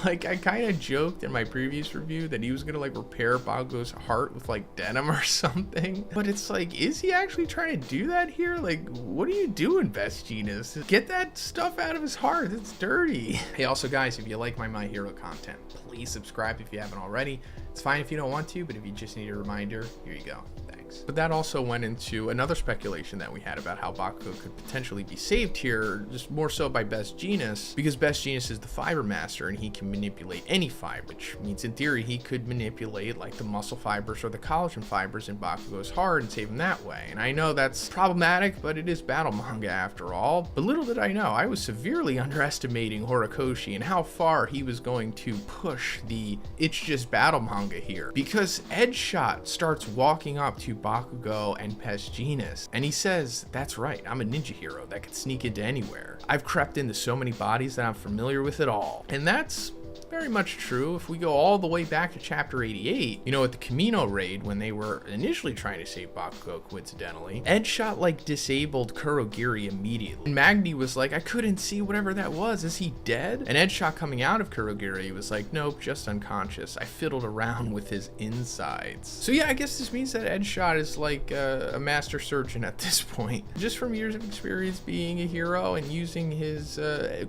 Like, I kind of joked in my previous review that he was gonna like repair Bakugo's heart with like denim or something, but it's like, is he actually trying to do that here? Like, what are you doing, Best Jeanist? Get that stuff out of his heart, it's dirty. Hey, also guys, if you like my Hero content, please subscribe if you haven't already. It's fine if you don't want to, but if you just need a reminder, here you go. But that also went into another speculation that we had about how Bakugo could potentially be saved here, just more so by Best Jeanist, because Best Jeanist is the fiber master and he can manipulate any fiber, which means in theory he could manipulate like the muscle fibers or the collagen fibers in Bakugo's heart and save him that way. And I know that's problematic, but it is battle manga after all. But little did I know, I was severely underestimating Horikoshi and how far he was going to push the it's just battle manga here, because Edgeshot starts walking up to Bakugo and Best Jeanist, and he says, that's right, I'm a ninja hero that can sneak into anywhere. I've crept into so many bodies that I'm familiar with it all. And that's very much true. If we go all the way back to chapter 88, you know, at the Kamino raid, when they were initially trying to save Bakugo coincidentally, Edgeshot like disabled Kurogiri immediately. And Magni was like, I couldn't see whatever that was, is he dead? And Edgeshot coming out of Kurogiri was like, nope, just unconscious. I fiddled around with his insides. So yeah, I guess this means that Edgeshot is like a master surgeon at this point, just from years of experience being a hero and using his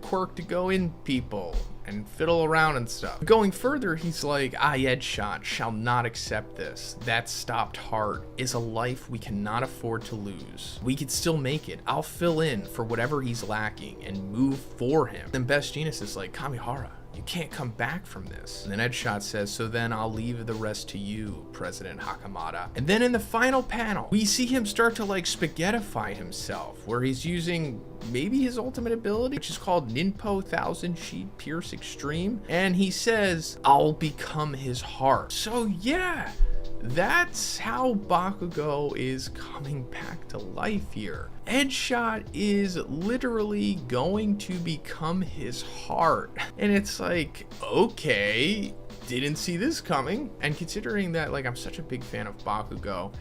quirk to go in people and fiddle around and stuff. Going further, he's like, Edgeshot shall not accept this. That stopped heart is a life we cannot afford to lose. We could still make it. I'll fill in for whatever he's lacking and move for him. Then Best Jeanist is like, Kamihara, You can't come back from this. And then Deadshot says, so then I'll leave the rest to you, President Hakamada. And then in the final panel, we see him start to like spaghettify himself, where he's using maybe his ultimate ability, which is called Ninpo 1000 Sheet Pierce Extreme. And he says, I'll become his heart. So yeah, that's how Bakugo is coming back to life here. Deadshot is literally going to become his heart. And it's like, okay, didn't see this coming. And considering that like I'm such a big fan of Bakugo,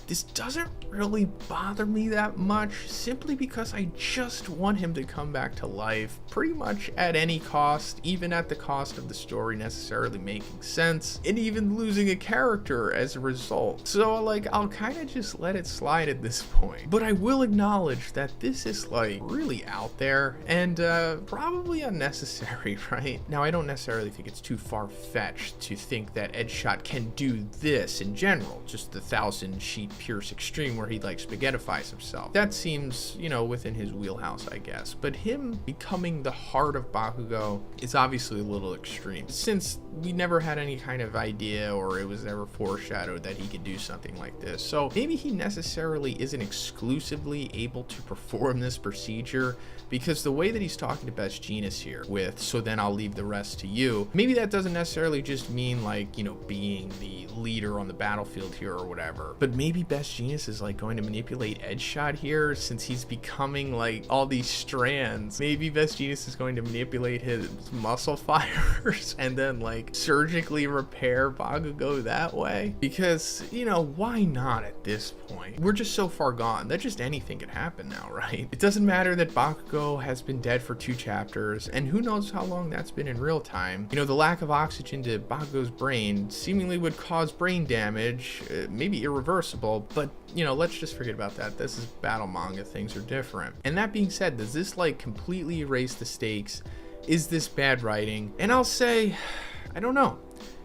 this doesn't really bother me that much, simply because I just want him to come back to life pretty much at any cost, even at the cost of the story necessarily making sense, and even losing a character as a result. So like, I'll kind of just let it slide at this point. But I will acknowledge that this is like really out there and probably unnecessary, right? Now, I don't necessarily think it's too far-fetched to think that Deadshot can do this in general, just the 1000 Sheet Pierce Extreme where he like spaghettifies himself. That seems, you know, within his wheelhouse, I guess. But him becoming the heart of Bakugo is obviously a little extreme, since we never had any kind of idea or it was ever foreshadowed that he could do something like this. So maybe he necessarily isn't exclusively able to perform this procedure, because the way that he's talking to Best Jeanist here with, so then I'll leave the rest to you, maybe that doesn't necessarily just mean like, you know, being the leader on the battlefield here or whatever, but maybe Best Jeanist is like going to manipulate Deadshot here, since he's becoming like all these strands. Maybe Best Jeanist is going to manipulate his muscle fibers and then like surgically repair Bakugo that way, because, you know, why not at this point? We're just so far gone that just anything can happen now, right? It doesn't matter that Bakugo has been dead for 2 chapters, and who knows how long that's been in real time. You know, the lack of oxygen to Bakugo's brain seemingly would cause brain damage, maybe irreversible, but, you know, let's just forget about that. This is battle manga, things are different. And that being said, does this like completely erase the stakes? Is this bad writing? And I'll say, I don't know.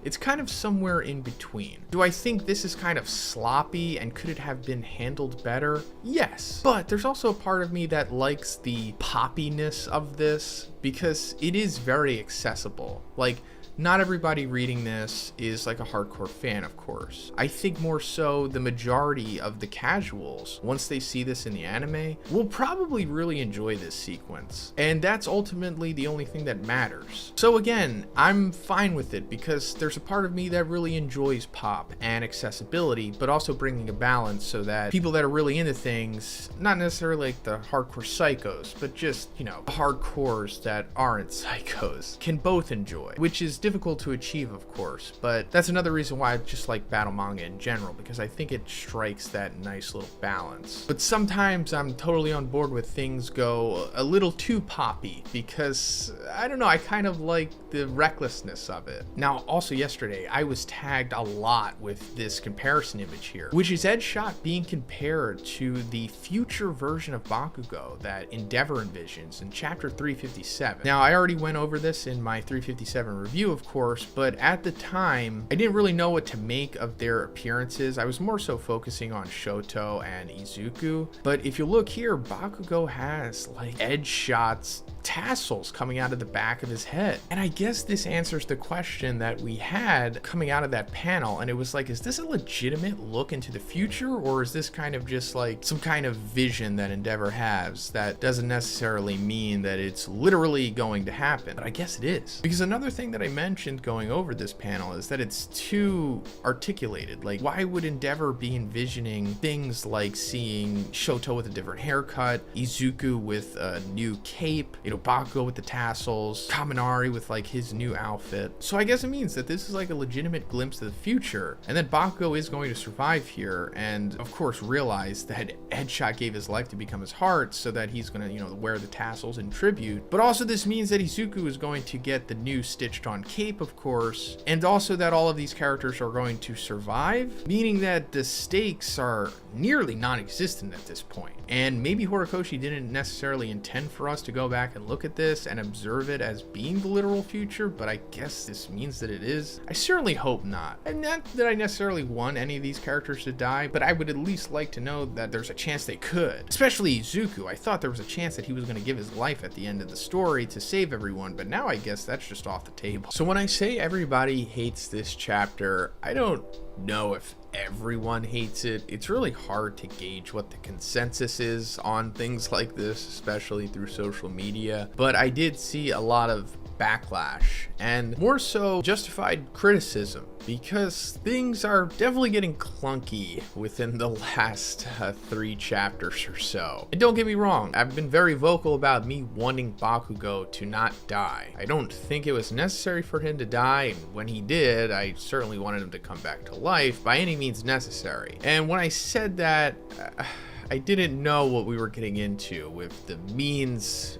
It's kind of somewhere in between. Do I think this is kind of sloppy and could it have been handled better? Yes. But there's also a part of me that likes the poppiness of this, because it is very accessible. Like, not everybody reading this is like a hardcore fan, of course. I think more so the majority of the casuals, once they see this in the anime, will probably really enjoy this sequence. And that's ultimately the only thing that matters. So again, I'm fine with it, because there's a part of me that really enjoys pop and accessibility, but also bringing a balance so that people that are really into things, not necessarily like the hardcore psychos, but just, you know, the hardcores that aren't psychos, can both enjoy, which is difficult to achieve, of course, but that's another reason why I just like battle manga in general, because I think it strikes that nice little balance. But sometimes I'm totally on board with things go a little too poppy, because I don't know, I kind of like the recklessness of it. Now, also yesterday, I was tagged a lot with this comparison image here, which is Deadshot being compared to the future version of Bakugo that Endeavor envisions in chapter 357. Now, I already went over this in my 357 review, of course, but at the time, I didn't really know what to make of their appearances. I was more so focusing on Shoto and Izuku. But if you look here, Bakugo has like Deadshot's tassels coming out of the back of his head. And I guess this answers the question that we had coming out of that panel. And it was like, is this a legitimate look into the future? Or is this kind of just like some kind of vision that Endeavor has that doesn't necessarily mean that it's literally going to happen? But I guess it is. Because another thing that I mentioned going over this panel is that it's too articulated. Like, why would Endeavor be envisioning things like seeing Shoto with a different haircut, Izuku with a new cape, you know, Bakugo with the tassels, Kaminari with like his new outfit? So I guess it means that this is like a legitimate glimpse of the future, and that Bakugo is going to survive here, and of course realize that Deadshot gave his life to become his heart, so that he's gonna, you know, wear the tassels in tribute. But also this means that Izuku is going to get the new stitched on cape, of course, and also that all of these characters are going to survive, meaning that the stakes are nearly non-existent at this point. And maybe Horikoshi didn't necessarily intend for us to go back and look at this and observe it as being the literal future, but I guess this means that it is. I certainly hope not. And not that I necessarily want any of these characters to die, but I would at least like to know that there's a chance they could. Especially Izuku. I thought there was a chance that he was going to give his life at the end of the story to save everyone, but now I guess that's just off the table. So when I say everybody hates this chapter, I don't know if everyone hates it. It's really hard to gauge what the consensus is on things like this, especially through social media, but I did see a lot of backlash and more so justified criticism, because things are definitely getting clunky within the last 3 chapters or so. And don't get me wrong, I've been very vocal about me wanting Bakugo to not die. I don't think it was necessary for him to die, and when he did, I certainly wanted him to come back to life by any means necessary. And when I said that, I didn't know what we were getting into with the means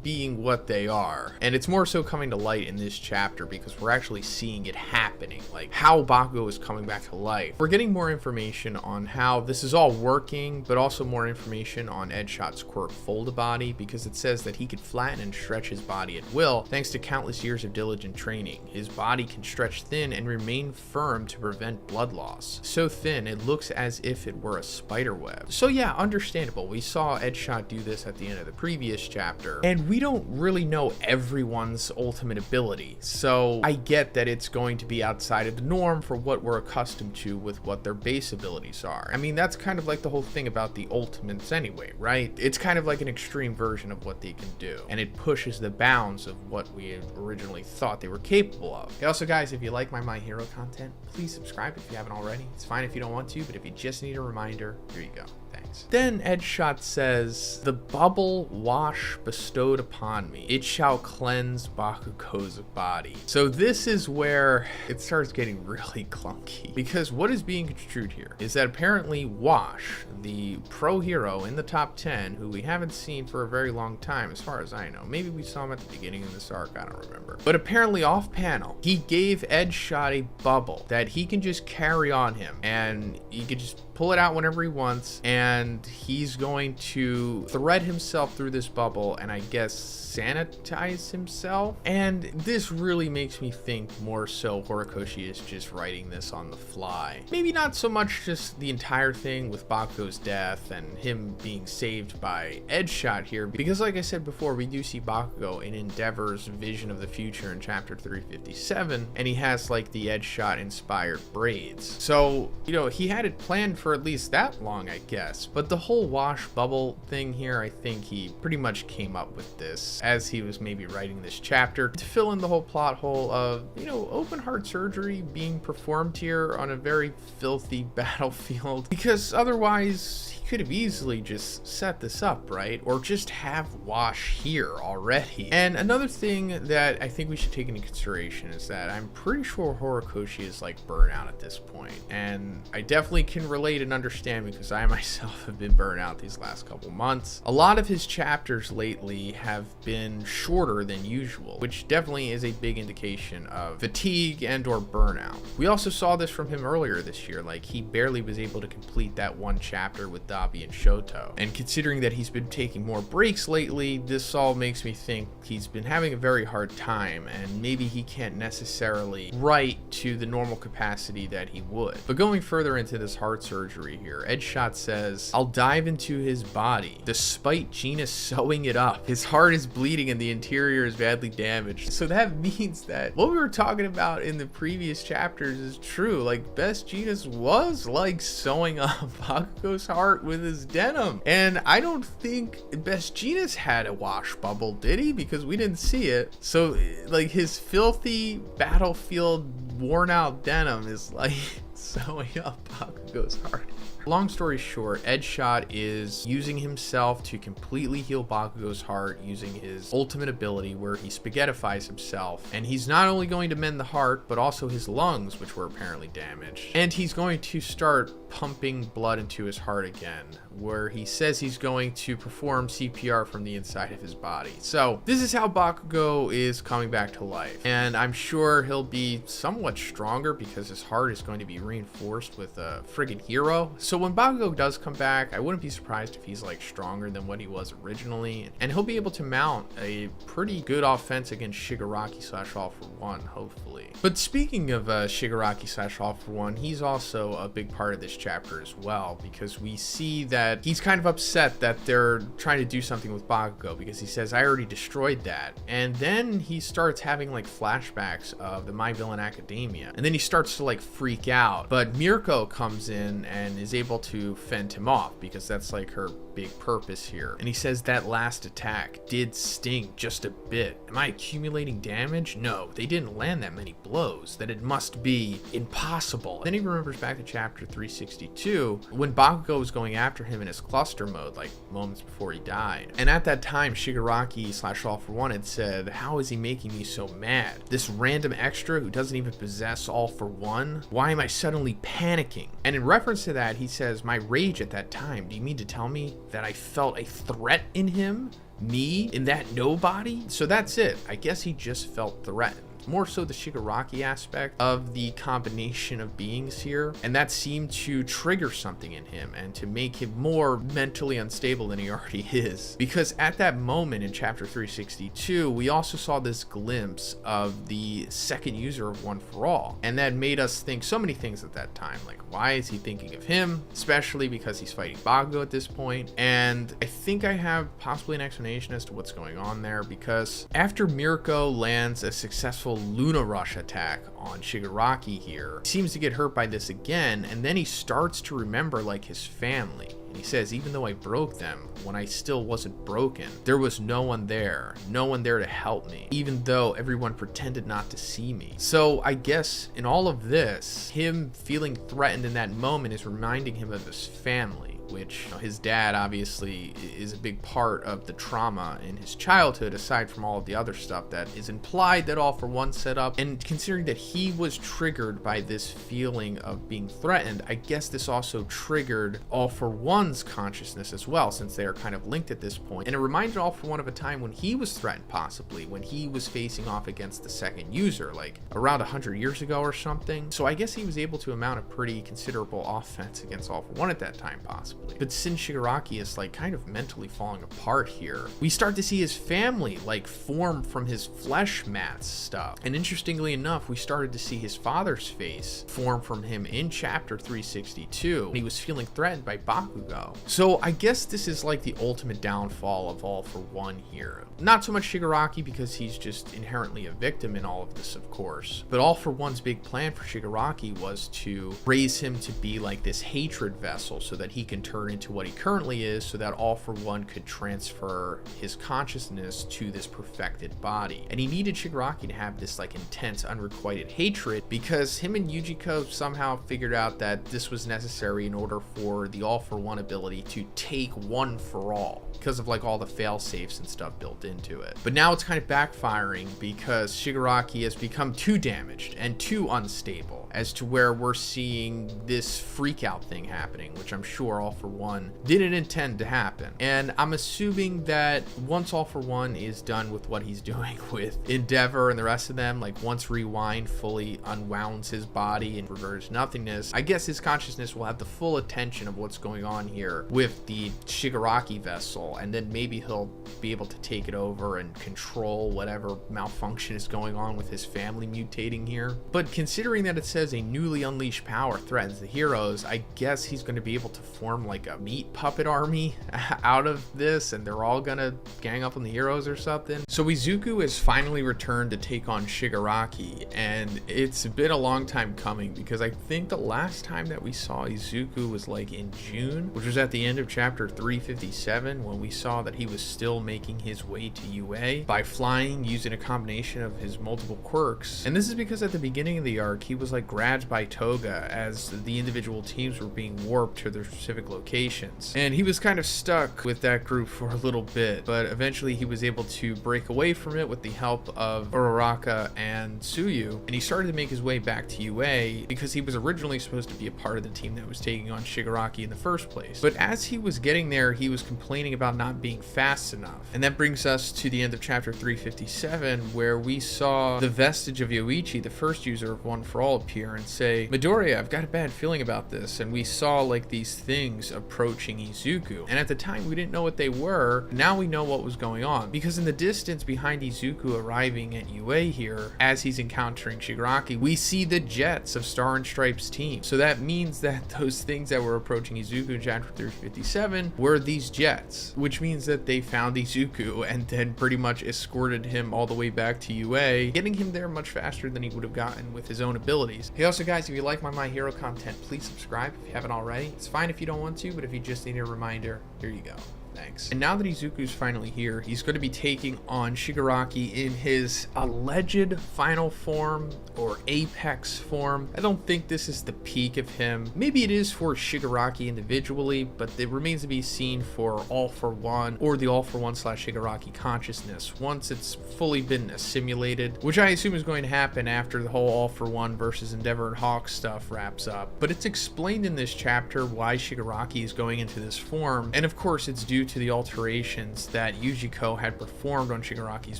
being what they are. And it's more so coming to light in this chapter because we're actually seeing it happening, like how Bakugo is coming back to life. We're getting more information on how this is all working, but also more information on Edshot's quirk Fold-A-Body, because it says that he could flatten and stretch his body at will thanks to countless years of diligent training. His body can stretch thin and remain firm to prevent blood loss. So thin, it looks as if it were a spider web. So yeah, understandable. We saw Edshot do this at the end of the previous chapter, and we don't really know everyone's ultimate ability. So I get that it's going to be outside of the norm for what we're accustomed to with what their base abilities are. I mean, that's kind of like the whole thing about the ultimates anyway, right? It's kind of like an extreme version of what they can do, and it pushes the bounds of what we had originally thought they were capable of. Hey, also guys, if you like my Hero content, please subscribe if you haven't already. It's fine if you don't want to, but if you just need a reminder, here you go. Thanks. Then Edshot says, "The bubble wash bestowed upon me, it shall cleanse Bakugo's body." So this is where it starts getting really clunky, because what is being construed here is that apparently Wash, the pro hero in the top 10, who we haven't seen for a very long time as far as I know, maybe we saw him at the beginning of this arc, I don't remember, but apparently off panel he gave Edshot a bubble that he can just carry on him, and he could just pull it out whenever he wants, and he's going to thread himself through this bubble and I guess sanitize himself. And this really makes me think more so Horikoshi is just writing this on the fly. Maybe not so much just the entire thing with Bakugo's death and him being saved by Edshot here, because like I said before, we do see Bakugo in Endeavor's vision of the future in chapter 357, and he has like the Edshot inspired braids. So, you know, he had it planned for at least that long, I guess. But the whole wash bubble thing here, I think he pretty much came up with this as he was maybe writing this chapter to fill in the whole plot hole of, you know, open heart surgery being performed here on a very filthy battlefield, because otherwise he could have easily just set this up, right? Or just have Wash here already. And another thing that I think we should take into consideration is that I'm pretty sure Horikoshi is like burnout at this point, and I definitely can relate and understand because I myself have been burnt out these last couple months. A lot of his chapters lately have been shorter than usual, which definitely is a big indication of fatigue and or burnout. We also saw this from him earlier this year, like he barely was able to complete that one chapter with Dabi and Shoto. And considering that he's been taking more breaks lately, this all makes me think he's been having a very hard time, and maybe he can't necessarily write to the normal capacity that he would. But going further into this heart surgery here, Edshot says, "I'll dive into his body despite Gina sewing it up. His heart is bleeding and the interior is badly damaged." So that means that what we were talking about in the previous chapters is true. Like, Best Jeanist was like sewing up Bakugo's heart with his denim. And I don't think Best Jeanist had a wash bubble, did he? Because we didn't see it. So like his filthy battlefield worn out denim is like sewing up Bakugo's heart. Long story short, Edshot is using himself to completely heal Bakugo's heart using his ultimate ability where he spaghettifies himself. And he's not only going to mend the heart, but also his lungs, which were apparently damaged. And he's going to start pumping blood into his heart again, where he says he's going to perform CPR from the inside of his body. So this is how Bakugo is coming back to life. And I'm sure he'll be somewhat somewhat stronger because his heart is going to be reinforced with a friggin' hero. So when Bakugo does come back, I wouldn't be surprised if he's like stronger than what he was originally, and he'll be able to mount a pretty good offense against Shigaraki / All For One, hopefully. But speaking of Shigaraki / All For One, he's also a big part of this chapter as well, because we see that he's kind of upset that they're trying to do something with Bakugo, because he says, I already destroyed that. And then he starts having like flashbacks of the My Villain Academia, and then he starts to like freak out. But Mirko comes in and is able to fend him off, because that's like her big purpose here. And he says that last attack did sting just a bit. Am I accumulating damage? No, they didn't land that many blows, that it must be impossible. Then he remembers back to chapter 362 when Bakugo was going after him in his cluster mode, like moments before he died. And at that time, Shigaraki / All For One had said, how is he making me so mad? This random extra who doesn't even possess All For One? Why am I suddenly panicking? And in reference to that, he says, my rage at that time, do you mean to tell me that I felt a threat in him? Me? In that nobody? So that's it. I guess he just felt threatened. More so the Shigaraki aspect of the combination of beings here, and that seemed to trigger something in him and to make him more mentally unstable than he already is. Because at that moment in chapter 362, we also saw this glimpse of the second user of One For All, and that made us think so many things at that time, like why is he thinking of him, especially because he's fighting Bakugo at this point. And I think I have possibly an explanation as to what's going on there, because after Mirko lands a successful Luna Rush attack on Shigaraki here, he seems to get hurt by this again, and then he starts to remember like his family. And he says, even though I broke them, when I still wasn't broken, there was no one there to help me, even though everyone pretended not to see me. So I guess in all of this, him feeling threatened in that moment is reminding him of his family, which, you know, his dad obviously is a big part of the trauma in his childhood, aside from all of the other stuff that is implied that All For One set up. And considering that he was triggered by this feeling of being threatened, I guess this also triggered All For One's consciousness as well, since they are kind of linked at this point. And it reminded All For One of a time when he was threatened, possibly when he was facing off against the second user, like around 100 years ago or something. So I guess he was able to mount a pretty considerable offense against All For One at that time, possibly. But since Shigaraki is like kind of mentally falling apart here, we start to see his family like form from his flesh mats stuff. And interestingly enough, we started to see his father's face form from him in chapter 362. He was feeling threatened by Bakugo. So I guess this is like the ultimate downfall of All For One here. Not so much Shigaraki, because he's just inherently a victim in all of this, of course. But All For One's big plan for Shigaraki was to raise him to be like this hatred vessel so that he can turn into what he currently is, so that All For One could transfer his consciousness to this perfected body. And he needed Shigaraki to have this like intense unrequited hatred, because him and Yujiko somehow figured out that this was necessary in order for the All For One ability to take One For All, because of like all the fail safes and stuff built into it. But now it's kind of backfiring, because Shigaraki has become too damaged and too unstable, as to where we're seeing this freak out thing happening, which I'm sure All For One didn't intend to happen. And I'm assuming that once All For One is done with what he's doing with Endeavor and the rest of them, like once Rewind fully unwounds his body and reverts nothingness, I guess his consciousness will have the full attention of what's going on here with the Shigaraki vessel, and then maybe he'll be able to take it over and control whatever malfunction is going on with his family mutating here. But considering that it says a newly unleashed power threatens the heroes, I guess he's going to be able to form like a meat puppet army out of this, and they're all gonna gang up on the heroes or something. So Izuku has finally returned to take on Shigaraki, and it's been a long time coming, because I think the last time that we saw Izuku was like in June, which was at the end of chapter 357, when we saw that he was still making his way to UA by flying using a combination of his multiple quirks. And this is because at the beginning of the arc, he was like grabbed by Toga as the individual teams were being warped to their specific locations. And he was kind of stuck with that group for a little bit, but eventually he was able to break away from it with the help of Uraraka and Tsuyu, and he started to make his way back to UA because he was originally supposed to be a part of the team that was taking on Shigaraki in the first place. But as he was getting there, he was complaining about not being fast enough. And that brings us to the end of chapter 357, where we saw the vestige of Yoichi, the first user of One for All, appear and say, "Midoriya, I've got a bad feeling about this." And we saw like these things approaching Izuku. And at the time we didn't know what they were. Now we know what was going on, because in the distance behind Izuku arriving at UA here, as he's encountering Shigaraki, we see the jets of Star and Stripes team. So that means that those things that were approaching Izuku in chapter 357 were these jets, which means that they found Izuku and then pretty much escorted him all the way back to UA, getting him there much faster than he would have gotten with his own abilities. Hey, also guys, if you like my Hero content, please subscribe if you haven't already. It's fine if you don't want to, but if you just need a reminder, here you go. Thanks. And now that Izuku's finally here, he's going to be taking on Shigaraki in his alleged final form or apex form. I don't think this is the peak of him. Maybe it is for Shigaraki individually, but it remains to be seen for All for One or the All for One / Shigaraki consciousness once it's fully been assimilated, which I assume is going to happen after the whole All for One versus Endeavor and Hawk stuff wraps up. But it's explained in this chapter why Shigaraki is going into this form, and of course it's due to the alterations that Yujiko had performed on Shigaraki's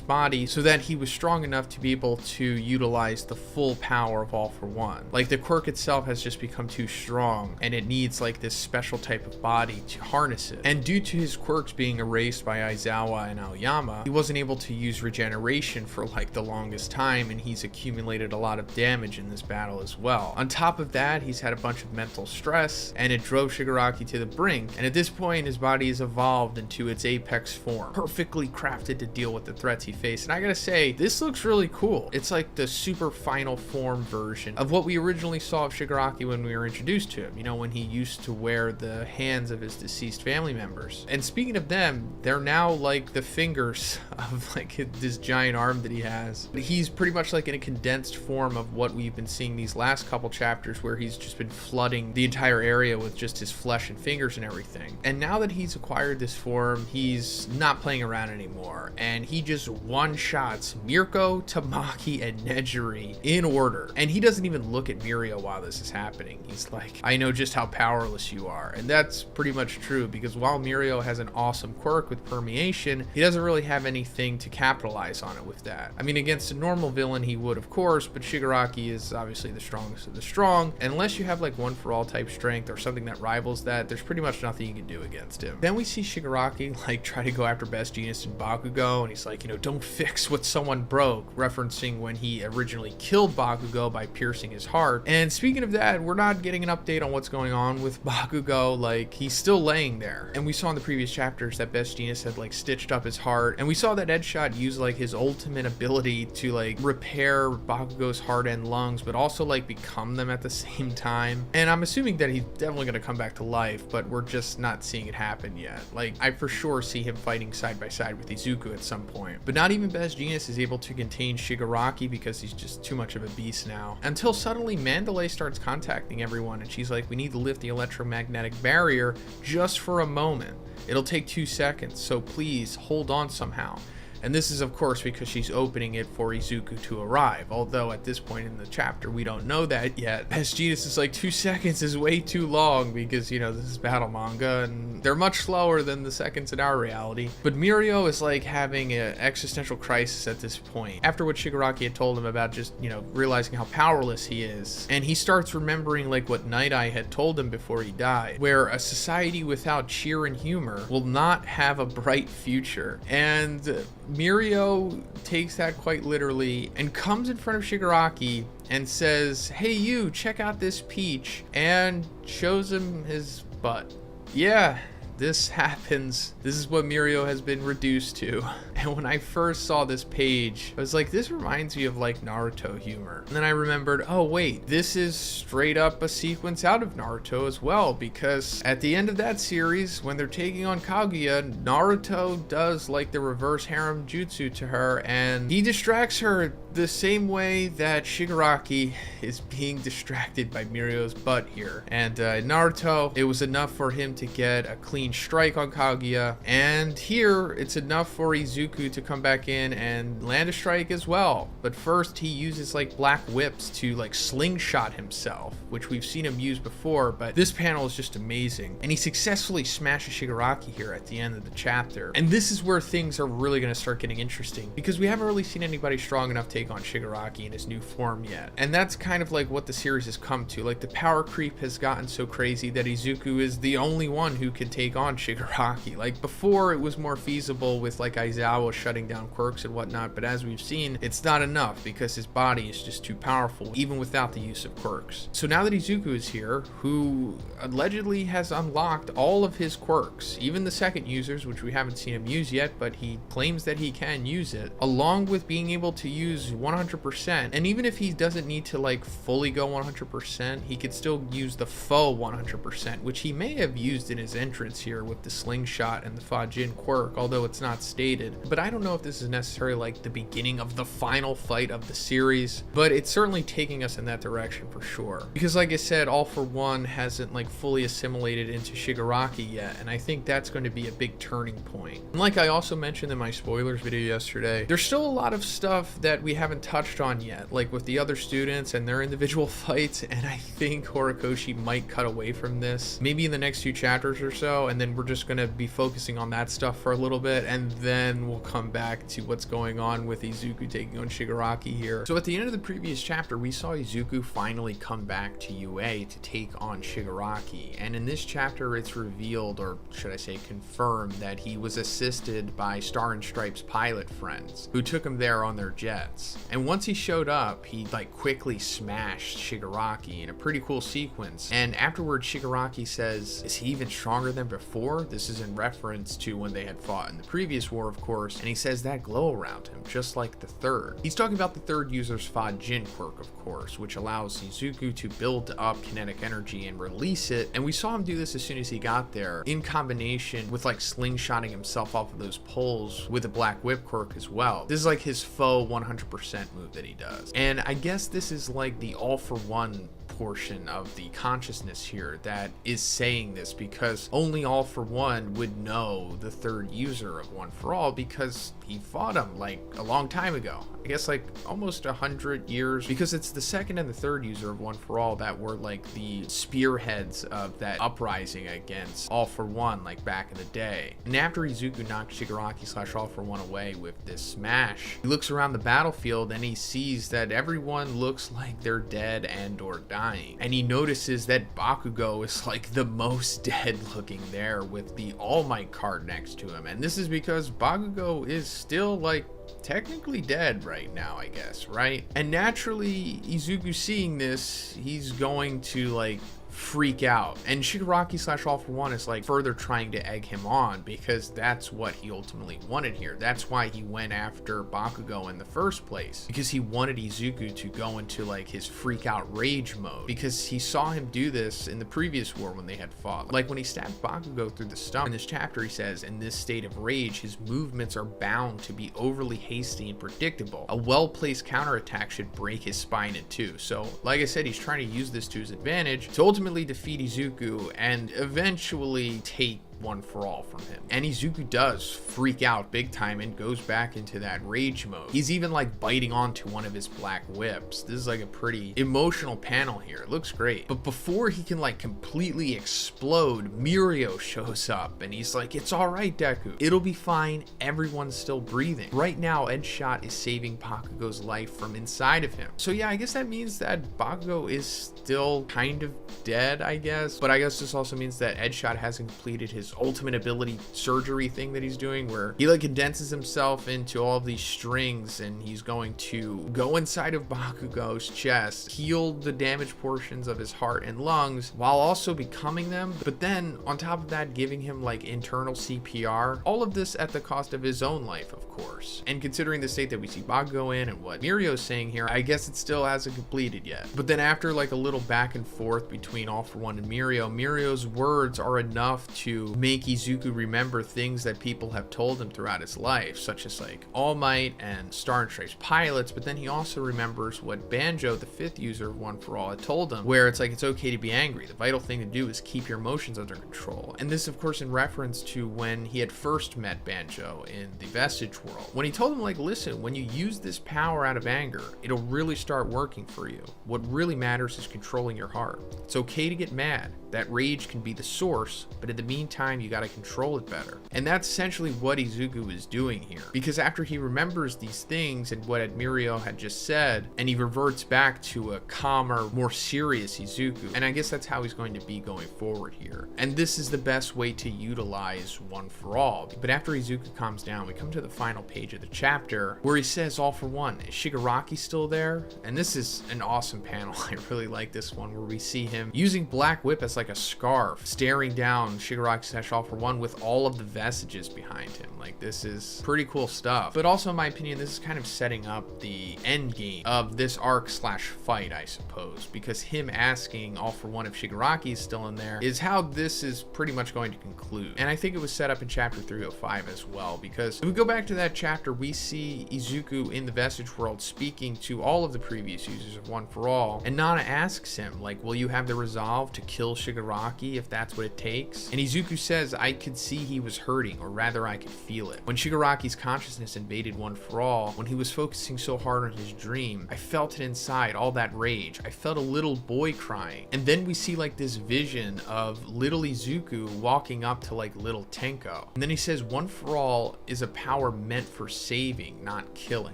body so that he was strong enough to be able to utilize the full power of All for One. Like, the quirk itself has just become too strong and it needs like this special type of body to harness it. And due to his quirks being erased by Aizawa and Aoyama, he wasn't able to use regeneration for like the longest time, and he's accumulated a lot of damage in this battle as well. On top of that, he's had a bunch of mental stress and it drove Shigaraki to the brink, and at this point his body is evolved into its apex form, perfectly crafted to deal with the threats he faced. And I gotta say, this looks really cool. It's like the super final form version of what we originally saw of Shigaraki when we were introduced to him, you know, when he used to wear the hands of his deceased family members. And speaking of them, they're now like the fingers of like this giant arm that he has. He's pretty much like in a condensed form of what we've been seeing these last couple chapters, where he's just been flooding the entire area with just his flesh and fingers and everything. And now that he's acquired this form, he's not playing around anymore, and he just one-shots Mirko, Tamaki, and Nejiri in order. And he doesn't even look at Mirio while this is happening. He's like, "I know just how powerless you are." And that's pretty much true, because while Mirio has an awesome quirk with permeation, he doesn't really have anything to capitalize on it with that. I mean, against a normal villain he would, of course, but Shigaraki is obviously the strongest of the strong, and unless you have like One for All type strength or something that rivals that, there's pretty much nothing you can do against him. Then we see Shigaraki like try to go after Best Jeanist and Bakugo, and he's like, you know, "Don't fix what someone broke," referencing when he originally killed Bakugo by piercing his heart. And speaking of that, we're not getting an update on what's going on with Bakugo. Like, he's still laying there. And we saw in the previous chapters that Best Jeanist had like stitched up his heart, and we saw that Edgeshot use like his ultimate ability to like repair Bakugo's heart and lungs, but also like become them at the same time. And I'm assuming that he's definitely going to come back to life, but we're just not seeing it happen yet. Like, I for sure see him fighting side by side with Izuku at some point. But not even Best Jeanist is able to contain Shigaraki because he's just too much of a beast now. Until suddenly Mandalay starts contacting everyone, and she's like, "We need to lift the electromagnetic barrier just for a moment. It'll take 2 seconds, so please hold on somehow." And this is of course because she's opening it for Izuku to arrive, although at this point in the chapter we don't know that yet. Best Jeanist is like, 2 seconds is way too long, because, you know, this is battle manga and they're much slower than the seconds in our reality. But Mirio is like having an existential crisis at this point, after what Shigaraki had told him about just, you know, realizing how powerless he is. And he starts remembering like what Night Eye had told him before he died, where a society without cheer and humor will not have a bright future. And Mirio takes that quite literally and comes in front of Shigaraki and says, "Hey you, check out this peach," and shows him his butt. Yeah, this happens. This is what Mirio has been reduced to. And when I first saw this page, I was like, this reminds me of like Naruto humor. And then I remembered, oh wait, this is straight up a sequence out of Naruto as well, because at the end of that series, when they're taking on Kaguya, Naruto does like the reverse harem jutsu to her, and he distracts her the same way that Shigaraki is being distracted by Mirio's butt here. And Naruto, it was enough for him to get a clean strike on Kaguya, and here it's enough for Izuku to come back in and land a strike as well. But first he uses like black whips to like slingshot himself, which we've seen him use before, but this panel is just amazing. And he successfully smashes Shigaraki here at the end of the chapter. And this is where things are really going to start getting interesting, because we haven't really seen anybody strong enough take on Shigaraki in his new form yet. And that's kind of like what the series has come to. Like, the power creep has gotten so crazy that Izuku is the only one who can take on Shigaraki. Like, before it was more feasible with like Aizawa shutting down quirks and whatnot, but as we've seen, it's not enough because his body is just too powerful even without the use of quirks. So now that Izuku is here, who allegedly has unlocked all of his quirks, even the second users, which we haven't seen him use yet, but he claims that he can use it, along with being able to use 100%. And even if he doesn't need to like fully go 100%, he could still use the faux 100%, which he may have used in his entrance here with the slingshot and the Fajin quirk, although it's not stated. But I don't know if this is necessarily like the beginning of the final fight of the series, but it's certainly taking us in that direction for sure. Because like I said, All For One hasn't like fully assimilated into Shigaraki yet, and I think that's going to be a big turning point. And like I also mentioned in my spoilers video yesterday, there's still a lot of stuff that we haven't touched on yet, like with the other students and their individual fights, and I think Horikoshi might cut away from this maybe in the next few chapters or so, and then we're just going to be focusing on that stuff for a little bit, and then we'll come back to what's going on with Izuku taking on Shigaraki here. So at the end of the previous chapter, we saw Izuku finally come back to UA to take on Shigaraki, and in this chapter it's revealed, or should I say confirmed, that he was assisted by Star and Stripes pilot friends who took him there on their jets. And once he showed up, he like quickly smashed Shigaraki in a pretty cool sequence, and afterwards Shigaraki says, is he even stronger than before? This is in reference to when they had fought in the previous war, of course, and he says that glow around him, just like the third. He's talking about the third user's Fajin quirk, of course, which allows Izuku to build up kinetic energy and release it, and we saw him do this as soon as he got there, in combination with like slingshotting himself off of those poles with a black whip quirk as well. This is like his faux 100% move that he does. And I guess this is like the All For One portion of the consciousness here that is saying this, because only All For One would know the third user of One For All, because he fought him like a long time ago. I guess like almost 100 years, because it's the second and the third user of One For All that were like the spearheads of that uprising against All For One like back in the day. And after Izuku knocked Shigaraki / All For One away with this smash, he looks around the battlefield and he sees that everyone looks like they're dead and or dying. And he notices that Bakugo is like the most dead looking there with the All Might card next to him. And this is because Bakugo is still like technically dead right now, I guess, right? And naturally, Izuku seeing this, he's going to like freak out, and Shigaraki / All For One is like further trying to egg him on, because that's what he ultimately wanted here. That's why he went after Bakugo in the first place, because he wanted Izuku to go into like his freak out rage mode, because he saw him do this in the previous war when they had fought. Like when he stabbed Bakugo through the stomach in this chapter, he says in this state of rage his movements are bound to be overly hasty and predictable. A well-placed counterattack should break his spine in two. So like I said, he's trying to use this to his advantage to ultimately defeat Izuku and eventually take One For All from him. And Izuku does freak out big time and goes back into that rage mode. He's even like biting onto one of his black whips. This is like a pretty emotional panel here. It looks great. But before he can like completely explode, Mirio shows up and he's like, it's all right, Deku. It'll be fine. Everyone's still breathing. Right now, Edshot is saving Bakugo's life from inside of him. So yeah, I guess that means that Bakugo is still kind of dead, I guess. But I guess this also means that Edshot hasn't completed his his ultimate ability surgery thing that he's doing, where he like condenses himself into all of these strings, and he's going to go inside of Bakugo's chest, heal the damaged portions of his heart and lungs while also becoming them. But then on top of that, giving him like internal CPR, all of this at the cost of his own life, of course. And considering the state that we see Bakugo in and what Mirio's saying here, I guess it still hasn't completed yet. But then after like a little back and forth between All For One and Mirio's words are enough to make Izuku remember things that people have told him throughout his life, such as like All Might and Star and Stripes pilots. But then he also remembers what Banjo, the 5th user of One For All, had told him, where it's like, it's okay to be angry. The vital thing to do is keep your emotions under control. And this, of course, in reference to when he had first met Banjo in the Vestige world, when he told him, like, listen, when you use this power out of anger, it'll really start working for you. What really matters is controlling your heart. It's okay to get mad. That rage can be the source, but in the meantime, you gotta control it better. And that's essentially what Izuku is doing here. Because after he remembers these things and what Mirio had just said, and he reverts back to a calmer, more serious Izuku. And I guess that's how he's going to be going forward here. And this is the best way to utilize One For All. But after Izuku calms down, we come to the final page of the chapter where he says, All For One, is Shigaraki still there? And this is an awesome panel. I really like this one, where we see him using Black Whip as like a scarf, staring down Shigaraki / All For One with all of the vestiges behind him. Like, this is pretty cool stuff. But also, in my opinion, this is kind of setting up the end game of this arc / fight, I suppose, because him asking All For One if Shigaraki is still in there is how this is pretty much going to conclude. And I think it was set up in chapter 305 as well, because if we go back to that chapter, we see Izuku in the Vestige world speaking to all of the previous users of One For All, and Nana asks him, like, will you have the resolve to kill Shigaraki if that's what it takes? And Izuku says, I could see he was hurting, or rather I could feel it. When Shigaraki's consciousness invaded One For All, when he was focusing so hard on his dream, I felt it inside, all that rage. I felt a little boy crying. And then we see like this vision of little Izuku walking up to like little Tenko. And then he says, One For All is a power meant for saving, not killing.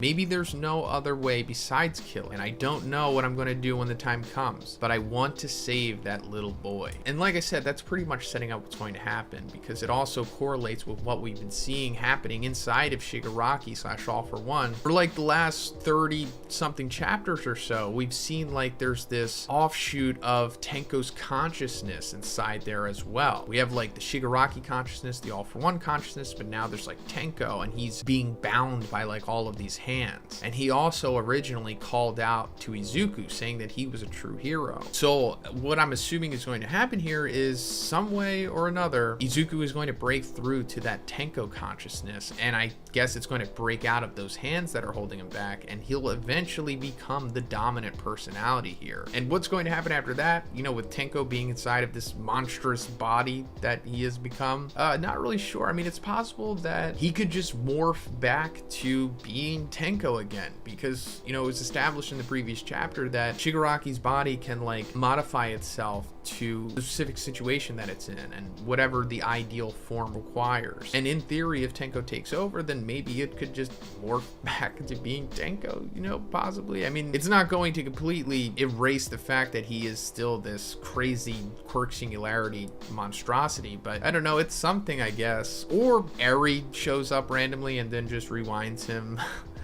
Maybe there's no other way besides killing. And I don't know what I'm going to do when the time comes, but I want to save that little boy. And like I said, that's pretty much setting up what's going to happen, because it also correlates with what we've been seeing happening inside of Shigaraki / All For One for like the last 30 something chapters or so. We've seen like there's this offshoot of Tenko's consciousness inside there as well. We have like the Shigaraki consciousness, the All For One consciousness, but now there's like Tenko, and he's being bound by like all of these hands. And he also originally called out to Izuku saying that he was a true hero. So what I'm assuming is going to happen here is some way or another, Izuku is going to break through to that Tenko consciousness, and I guess it's going to break out of those hands that are holding him back, and he'll eventually become the dominant personality here. And what's going to happen after that, you know, with Tenko being inside of this monstrous body that he has become, not really sure. I mean, it's possible that he could just morph back to being Tenko again, because, you know, it was established in the previous chapter that Shigaraki's body can like modify itself to the specific situation that it's in and whatever the ideal form requires. And in theory, if Tenko takes over, then maybe it could just morph back into being Tenko, you know, possibly. I mean, it's not going to completely erase the fact that he is still this crazy quirk singularity monstrosity, but I don't know, it's something, I guess. Or Eri shows up randomly and then just rewinds him.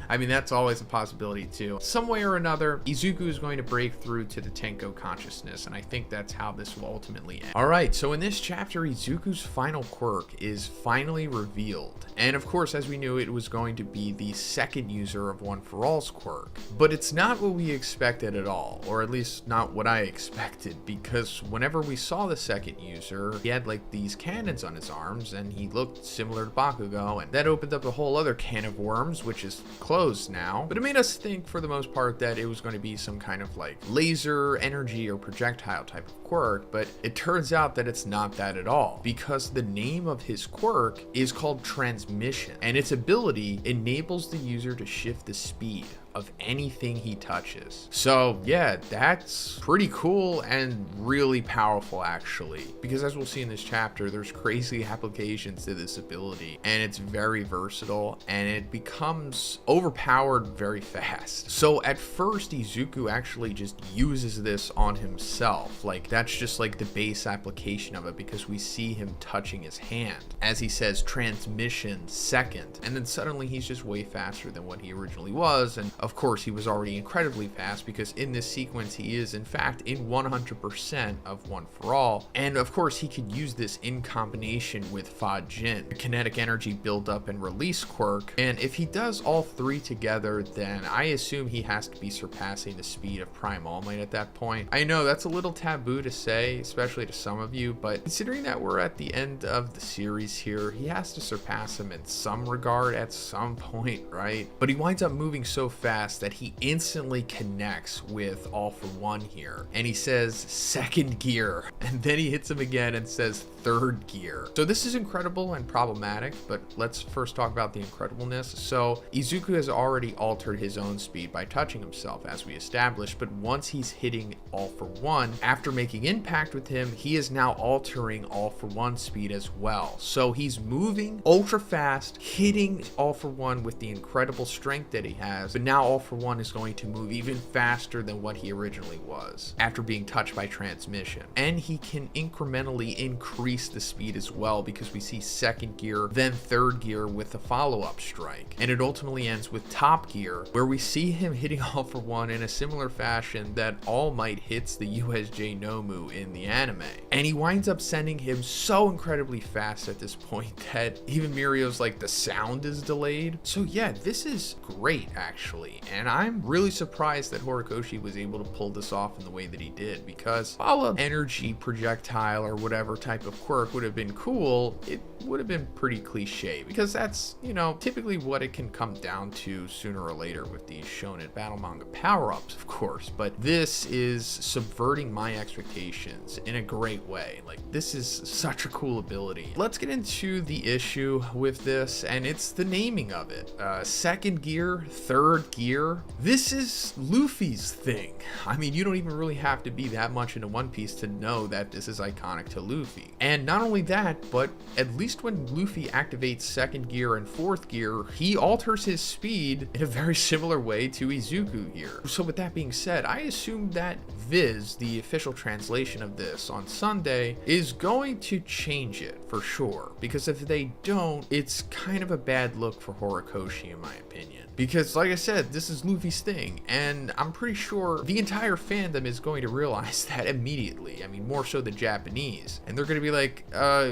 I mean, that's always a possibility too. Some way or another, Izuku is going to break through to the Tenko consciousness, and I think that's how this will ultimately end. All right, so in this chapter, Izuku's final quirk is finally revealed. And of course, as we knew, it was going to be the second user of One For All's quirk. But it's not what we expected at all, or at least not what I expected, because whenever we saw the second user, he had like these cannons on his arms, and he looked similar to Bakugo, and that opened up a whole other can of worms, which is closed now. But it made us think, for the most part, that it was going to be some kind of like laser, energy, or projectile type of quirk, but it turns out that it's not that at all, because the name of his quirk is called Transmission, and its ability enables the user to shift the speed of anything he touches. So yeah, that's pretty cool and really powerful actually, because as we'll see in this chapter, there's crazy applications to this ability, and it's very versatile, and it becomes overpowered very fast. So at first, Izuku actually just uses this on himself. Like, that's just like the base application of it, because we see him touching his hand as he says transmission second, and then suddenly he's just way faster than what he originally was. And of course he was already incredibly fast, because in this sequence he is in fact in 100% of One For All, and of course he could use this in combination with Fa Jin, the kinetic energy build up and release quirk, and if he does all three together, then I assume he has to be surpassing the speed of Prime All Might at that point. I know that's a little taboo to say, especially to some of you, but considering that we're at the end of the series here, he has to surpass him in some regard at some point, right? But he winds up moving so fast that he instantly connects with All For One here, and he says second gear, and then he hits him again and says third gear. So this is incredible and problematic, but let's first talk about the incredibleness. So Izuku has already altered his own speed by touching himself, as we established, but once he's hitting All For One, after making impact with him, he is now altering All For One speed as well. So he's moving ultra fast, hitting All For One with the incredible strength that he has, but now All For One is going to move even faster than what he originally was after being touched by transmission. And he can incrementally increase the speed as well, because we see second gear, then third gear with the follow-up strike. And it ultimately ends with top gear, where we see him hitting All For One in a similar fashion that All Might hits the USJ Nomu in the anime. And he winds up sending him so incredibly fast at this point that even Mirio's like, the sound is delayed. So yeah, this is great actually, and I'm really surprised that Horikoshi was able to pull this off in the way that he did, because while an energy projectile or whatever type of quirk would have been cool, it would have been pretty cliche, because that's, you know, typically what it can come down to sooner or later with these shonen battle manga power-ups, of course. But this is subverting my expectations in a great way. Like, this is such a cool ability. Let's get into the issue with this, and it's the naming of it. Second gear, third gear. This is Luffy's thing. I mean, you don't even really have to be that much into One Piece to know that this is iconic to Luffy. And not only that, but at least when Luffy activates second gear and fourth gear, he alters his speed in a very similar way to Izuku here. So with that being said, I assume that Viz, the official translation of this on Sunday, is going to change it for sure, because if they don't, it's kind of a bad look for Horikoshi in my opinion. Because like I said, this is Luffy's thing, and I'm pretty sure the entire fandom is going to realize that immediately. I mean, more so the Japanese, and they're going to be like,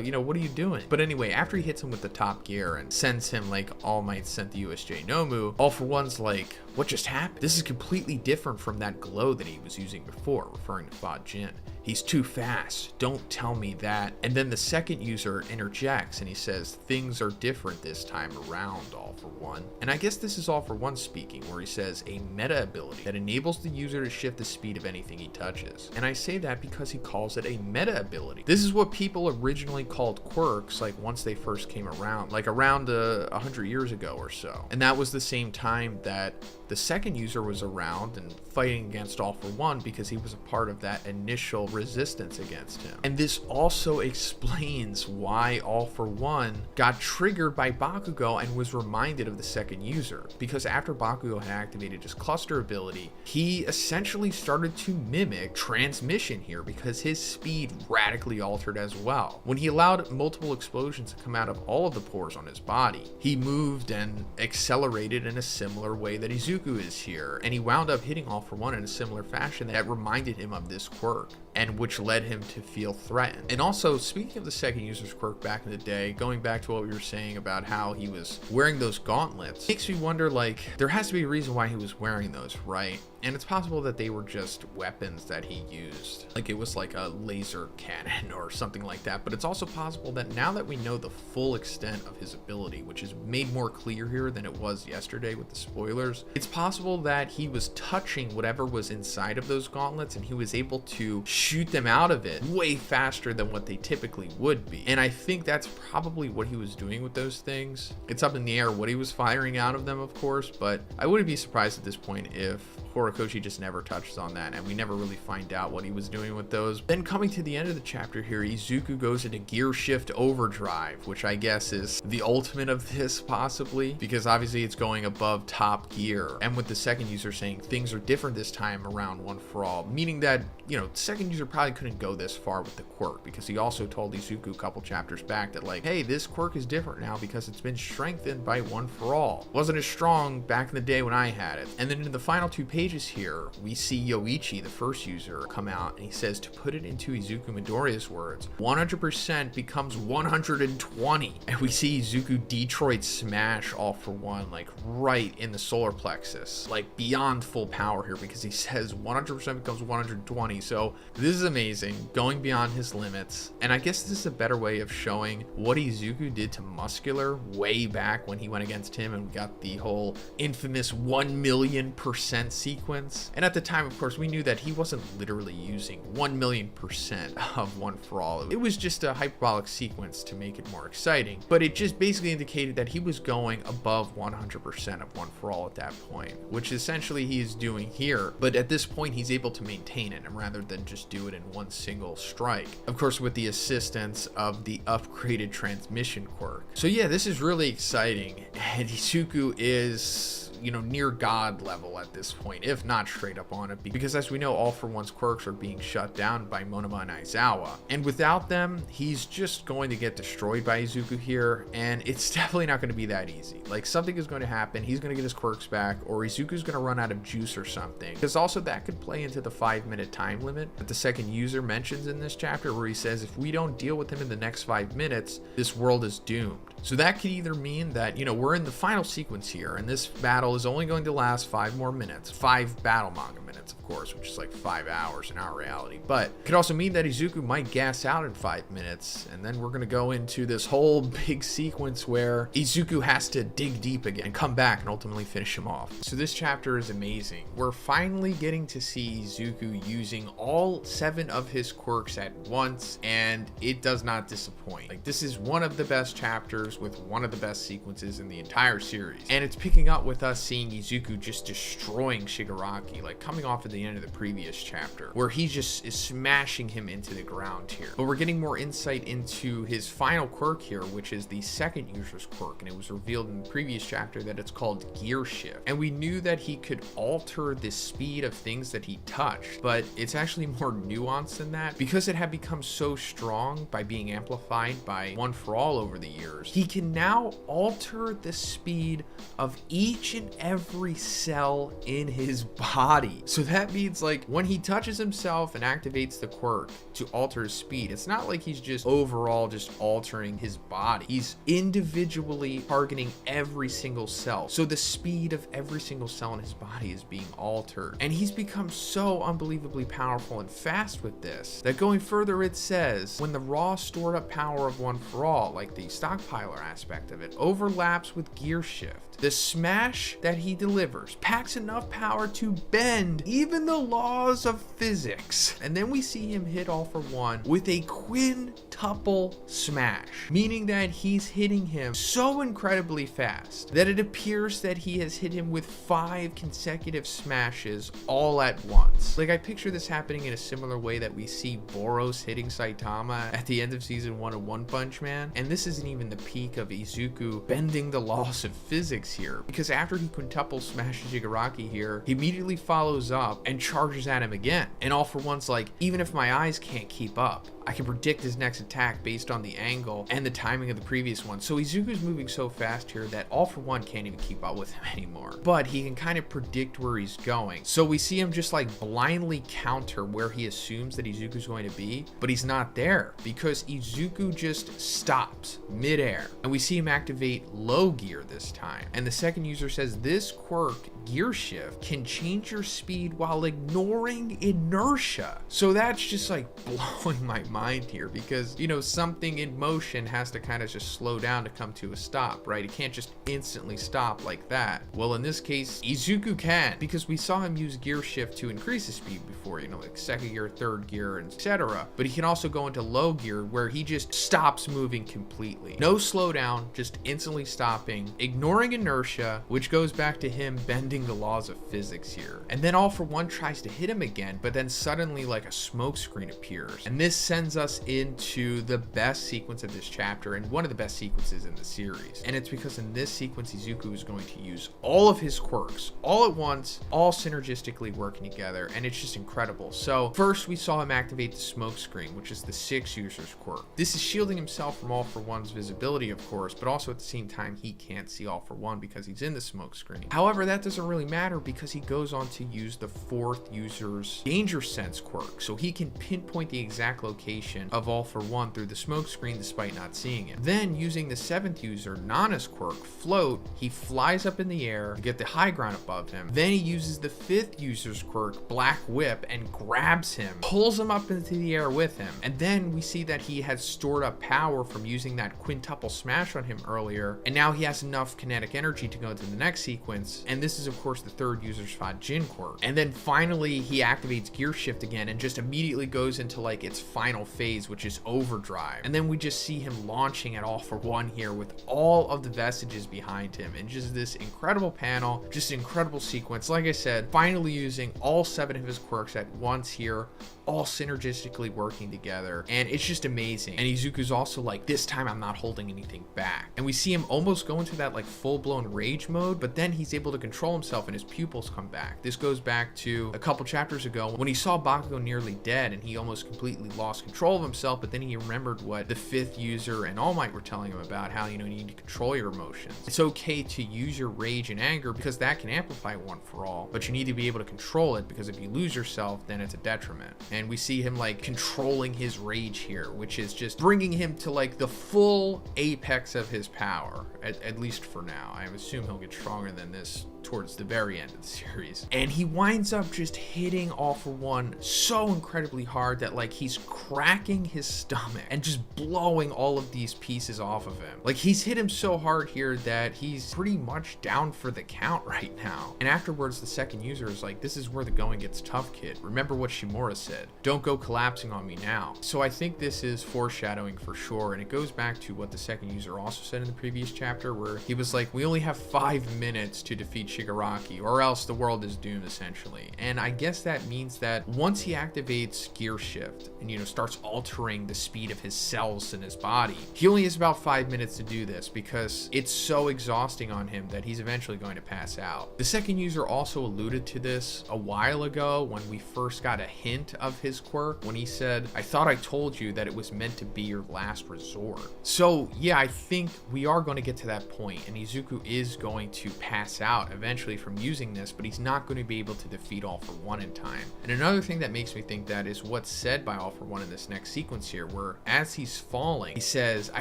you know, what are you doing? But anyway, after he hits him with the top gear and sends him like All Might sent the USJ Nomu, All For One's like, what just happened? This is completely different from that glow that he was using before, referring to Fa Jin. He's too fast. Don't tell me that. And then the second user interjects and he says, things are different this time around, All For One. And I guess this is All For One speaking, where he says a meta ability that enables the user to shift the speed of anything he touches. And I say that because he calls it a meta ability. This is what people originally called quirks, like once they first came around, like around 100 years ago or so. And that was the same time that the second user was around and fighting against All For One, because he was a part of that initial resistance against him. And this also explains why All For One got triggered by Bakugo and was reminded of the second user, because after Bakugo had activated his cluster ability, he essentially started to mimic transmission here, because his speed radically altered as well. When he allowed multiple explosions to come out of all of the pores on his body, he moved and accelerated in a similar way that Izuku is here, and he wound up hitting All For One in a similar fashion that reminded him of this quirk, and which led him to feel threatened. And also, speaking of the second user's quirk back in the day, going back to what we were saying about how he was wearing those gauntlets, makes me wonder, like, there has to be a reason why he was wearing those, right? And it's possible that they were just weapons that he used. Like it was like a laser cannon or something like that. But it's also possible that now that we know the full extent of his ability, which is made more clear here than it was yesterday with the spoilers, it's possible that he was touching whatever was inside of those gauntlets and he was able to shoot them out of it way faster than what they typically would be. And I think that's probably what he was doing with those things. It's up in the air what he was firing out of them, of course, but I wouldn't be surprised at this point if Horikoshi just never touches on that and we never really find out what he was doing with those. Then coming to the end of the chapter here, Izuku goes into gear shift overdrive, which I guess is the ultimate of this possibly, because obviously it's going above top gear. And with the second user saying things are different this time around One For All, meaning that, you know, second user probably couldn't go this far with the quirk, because he also told Izuku a couple chapters back that like, hey, this quirk is different now because it's been strengthened by One For All. Wasn't as strong back in the day when I had it. And then in the final 2 pages here, we see Yoichi, the first user, come out and he says, to put it into Izuku Midoriya's words, 100% becomes 120. And we see Izuku Detroit smash All For One, like right in the solar plexus, like beyond full power here, because he says 100% becomes 120. So this is amazing, going beyond his limits. And I guess this is a better way of showing what Izuku did to Muscular way back when he went against him and we got the whole infamous 1,000,000% sequence. And at the time, of course, we knew that he wasn't literally using 1,000,000% of One For All. It was just a hyperbolic sequence to make it more exciting, but it just basically indicated that he was going above 100% of One For All at that point, which essentially he is doing here. But at this point, he's able to maintain it, and rather than just do it in one single strike, of course, with the assistance of the upgraded transmission quirk. So yeah, this is really exciting, and Izuku is, you know, near god level at this point, if not straight up on it, because as we know, All For One's quirks are being shut down by Monoma and Aizawa, and without them, he's just going to get destroyed by Izuku here, and it's definitely not going to be that easy. Like, something is going to happen, he's going to get his quirks back, or Izuku's going to run out of juice or something, because also that could play into the 5-minute time limit that the second user mentions in this chapter, where he says if we don't deal with him in the next 5 minutes, this world is doomed. So that could either mean that, you know, we're in the final sequence here, and this battle is only going to last 5 more minutes, 5 battle manga minutes, of course, which is like 5 hours in our reality. But it could also mean that Izuku might gas out in 5 minutes, and then we're going to go into this whole big sequence where Izuku has to dig deep again and come back and ultimately finish him off. So this chapter is amazing. We're finally getting to see Izuku using all 7 of his quirks at once, and it does not disappoint. Like, this is one of the best chapters with one of the best sequences in the entire series, and it's picking up with us seeing Izuku just destroying Shigaraki, like coming off at the end of the previous chapter, where he just is smashing him into the ground here. But we're getting more insight into his final quirk here, which is the second user's quirk, and it was revealed in the previous chapter that it's called Gear Shift. And we knew that he could alter the speed of things that he touched, but it's actually more nuanced than that, because it had become so strong by being amplified by One For All over the years. He can now alter the speed of each and every cell in his body. So that means, like, when he touches himself and activates the quirk to alter his speed, it's not like he's just overall just altering his body. He's individually targeting every single cell. So the speed of every single cell in his body is being altered. And he's become so unbelievably powerful and fast with this that going further, it says when the raw stored up power of One For All, like the stockpiler aspect of it, overlaps with Gear Shift, the smash that he delivers packs enough power to bend even the laws of physics. And then we see him hit All For One with a quintuple smash, meaning that he's hitting him so incredibly fast that it appears that he has hit him with 5 consecutive smashes all at once. Like, I picture this happening in a similar way that we see Boros hitting Saitama at the end of season 1 of One Punch Man. And this isn't even the peak of Izuku bending the laws of physics here, because after he quintuple smashes Shigaraki here, he immediately follows up and charges at him again. And All For One's like, even if my eyes can't keep up, I can predict his next attack based on the angle and the timing of the previous one. So Izuku's moving so fast here that All For One can't even keep up with him anymore. But he can kind of predict where he's going. So we see him just like blindly counter where he assumes that Izuku's going to be, but he's not there because Izuku just stops midair. And we see him activate low gear this time. And the second user says this quirk gear shift can change your speed while ignoring inertia. So that's just like blowing my mind here, because, you know, something in motion has to kind of just slow down to come to a stop, right? It can't just instantly stop like that. Well, in this case, Izuku can, because we saw him use gear shift to increase his speed before, you know, like second gear, third gear, and etc. But he can also go into low gear where he just stops moving completely. No slowdown, just instantly stopping, ignoring inertia, which goes back to him bending the laws of physics here. And then All For One tries to hit him again, but then suddenly like a smoke screen appears. And this sends us into the best sequence of this chapter and one of the best sequences in the series. And it's because in this sequence, Izuku is going to use all of his quirks all at once, all synergistically working together, and it's just incredible. So first we saw him activate the smoke screen, which is the 6 users quirk. This is shielding himself from All For One's visibility, of course, but also at the same time he can't see All For One because he's in the smoke screen. However, that doesn't really matter because he goes on to use the 4th user's danger sense quirk, so he can pinpoint the exact location of All For One through the smoke screen despite not seeing him. Then using the 7th user Nana's quirk, float, he flies up in the air to get the high ground above him. Then he uses the 5th user's quirk, Black Whip, and grabs him, pulls him up into the air with him. And then we see that he has stored up power from using that quintuple smash on him earlier, and now he has enough kinetic energy to go to the next sequence. And this is of course the 3rd user's Fajin quirk. And then finally he activates gear shift again and just immediately goes into like its final phase, which is overdrive. And then we just see him launching at All For One here with all of the vestiges behind him, and just this incredible panel, just an incredible sequence. Like I said, finally using all 7 of his quirks at once here, all synergistically working together, and it's just amazing. And Izuku's also like, this time I'm not holding anything back. And we see him almost go into that like full-blown rage mode, but then he's able to control himself and his pupils come back. This goes back to a couple chapters ago when he saw Bakugo nearly dead and he almost completely lost control of himself, but then he remembered what the 5th user and All Might were telling him about how, you know, you need to control your emotions. It's okay to use your rage and anger because that can amplify One For All, but you need to be able to control it, because if you lose yourself, then it's a detriment. And we see him like controlling his rage here, which is just bringing him to like the full apex of his power, at least for now. I assume he'll get stronger than this towards the very end of the series. And he winds up just hitting All For One so incredibly hard that like he's cracking his stomach and just blowing all of these pieces off of him. Like he's hit him so hard here that he's pretty much down for the count right now. And afterwards the 2nd user is like, this is where the going gets tough, kid. Remember what Shimura said, don't go collapsing on me now. So I think this is foreshadowing for sure, and it goes back to what the 2nd user also said in the previous chapter, where he was like, we only have 5 minutes to defeat Shigaraki, or else the world is doomed, essentially. And I guess that means that once he activates gear shift and, you know, starts altering the speed of his cells in his body, he only has about 5 minutes to do this because it's so exhausting on him that he's eventually going to pass out. The 2nd user also alluded to this a while ago when we first got a hint of his quirk, when he said, I thought I told you that it was meant to be your last resort. So yeah, I think we are going to get to that point, and Izuku is going to pass out eventually from using this, but he's not going to be able to defeat All For One in time. And another thing that makes me think that is what's said by All For One in this next sequence here, where as he's falling, he says, I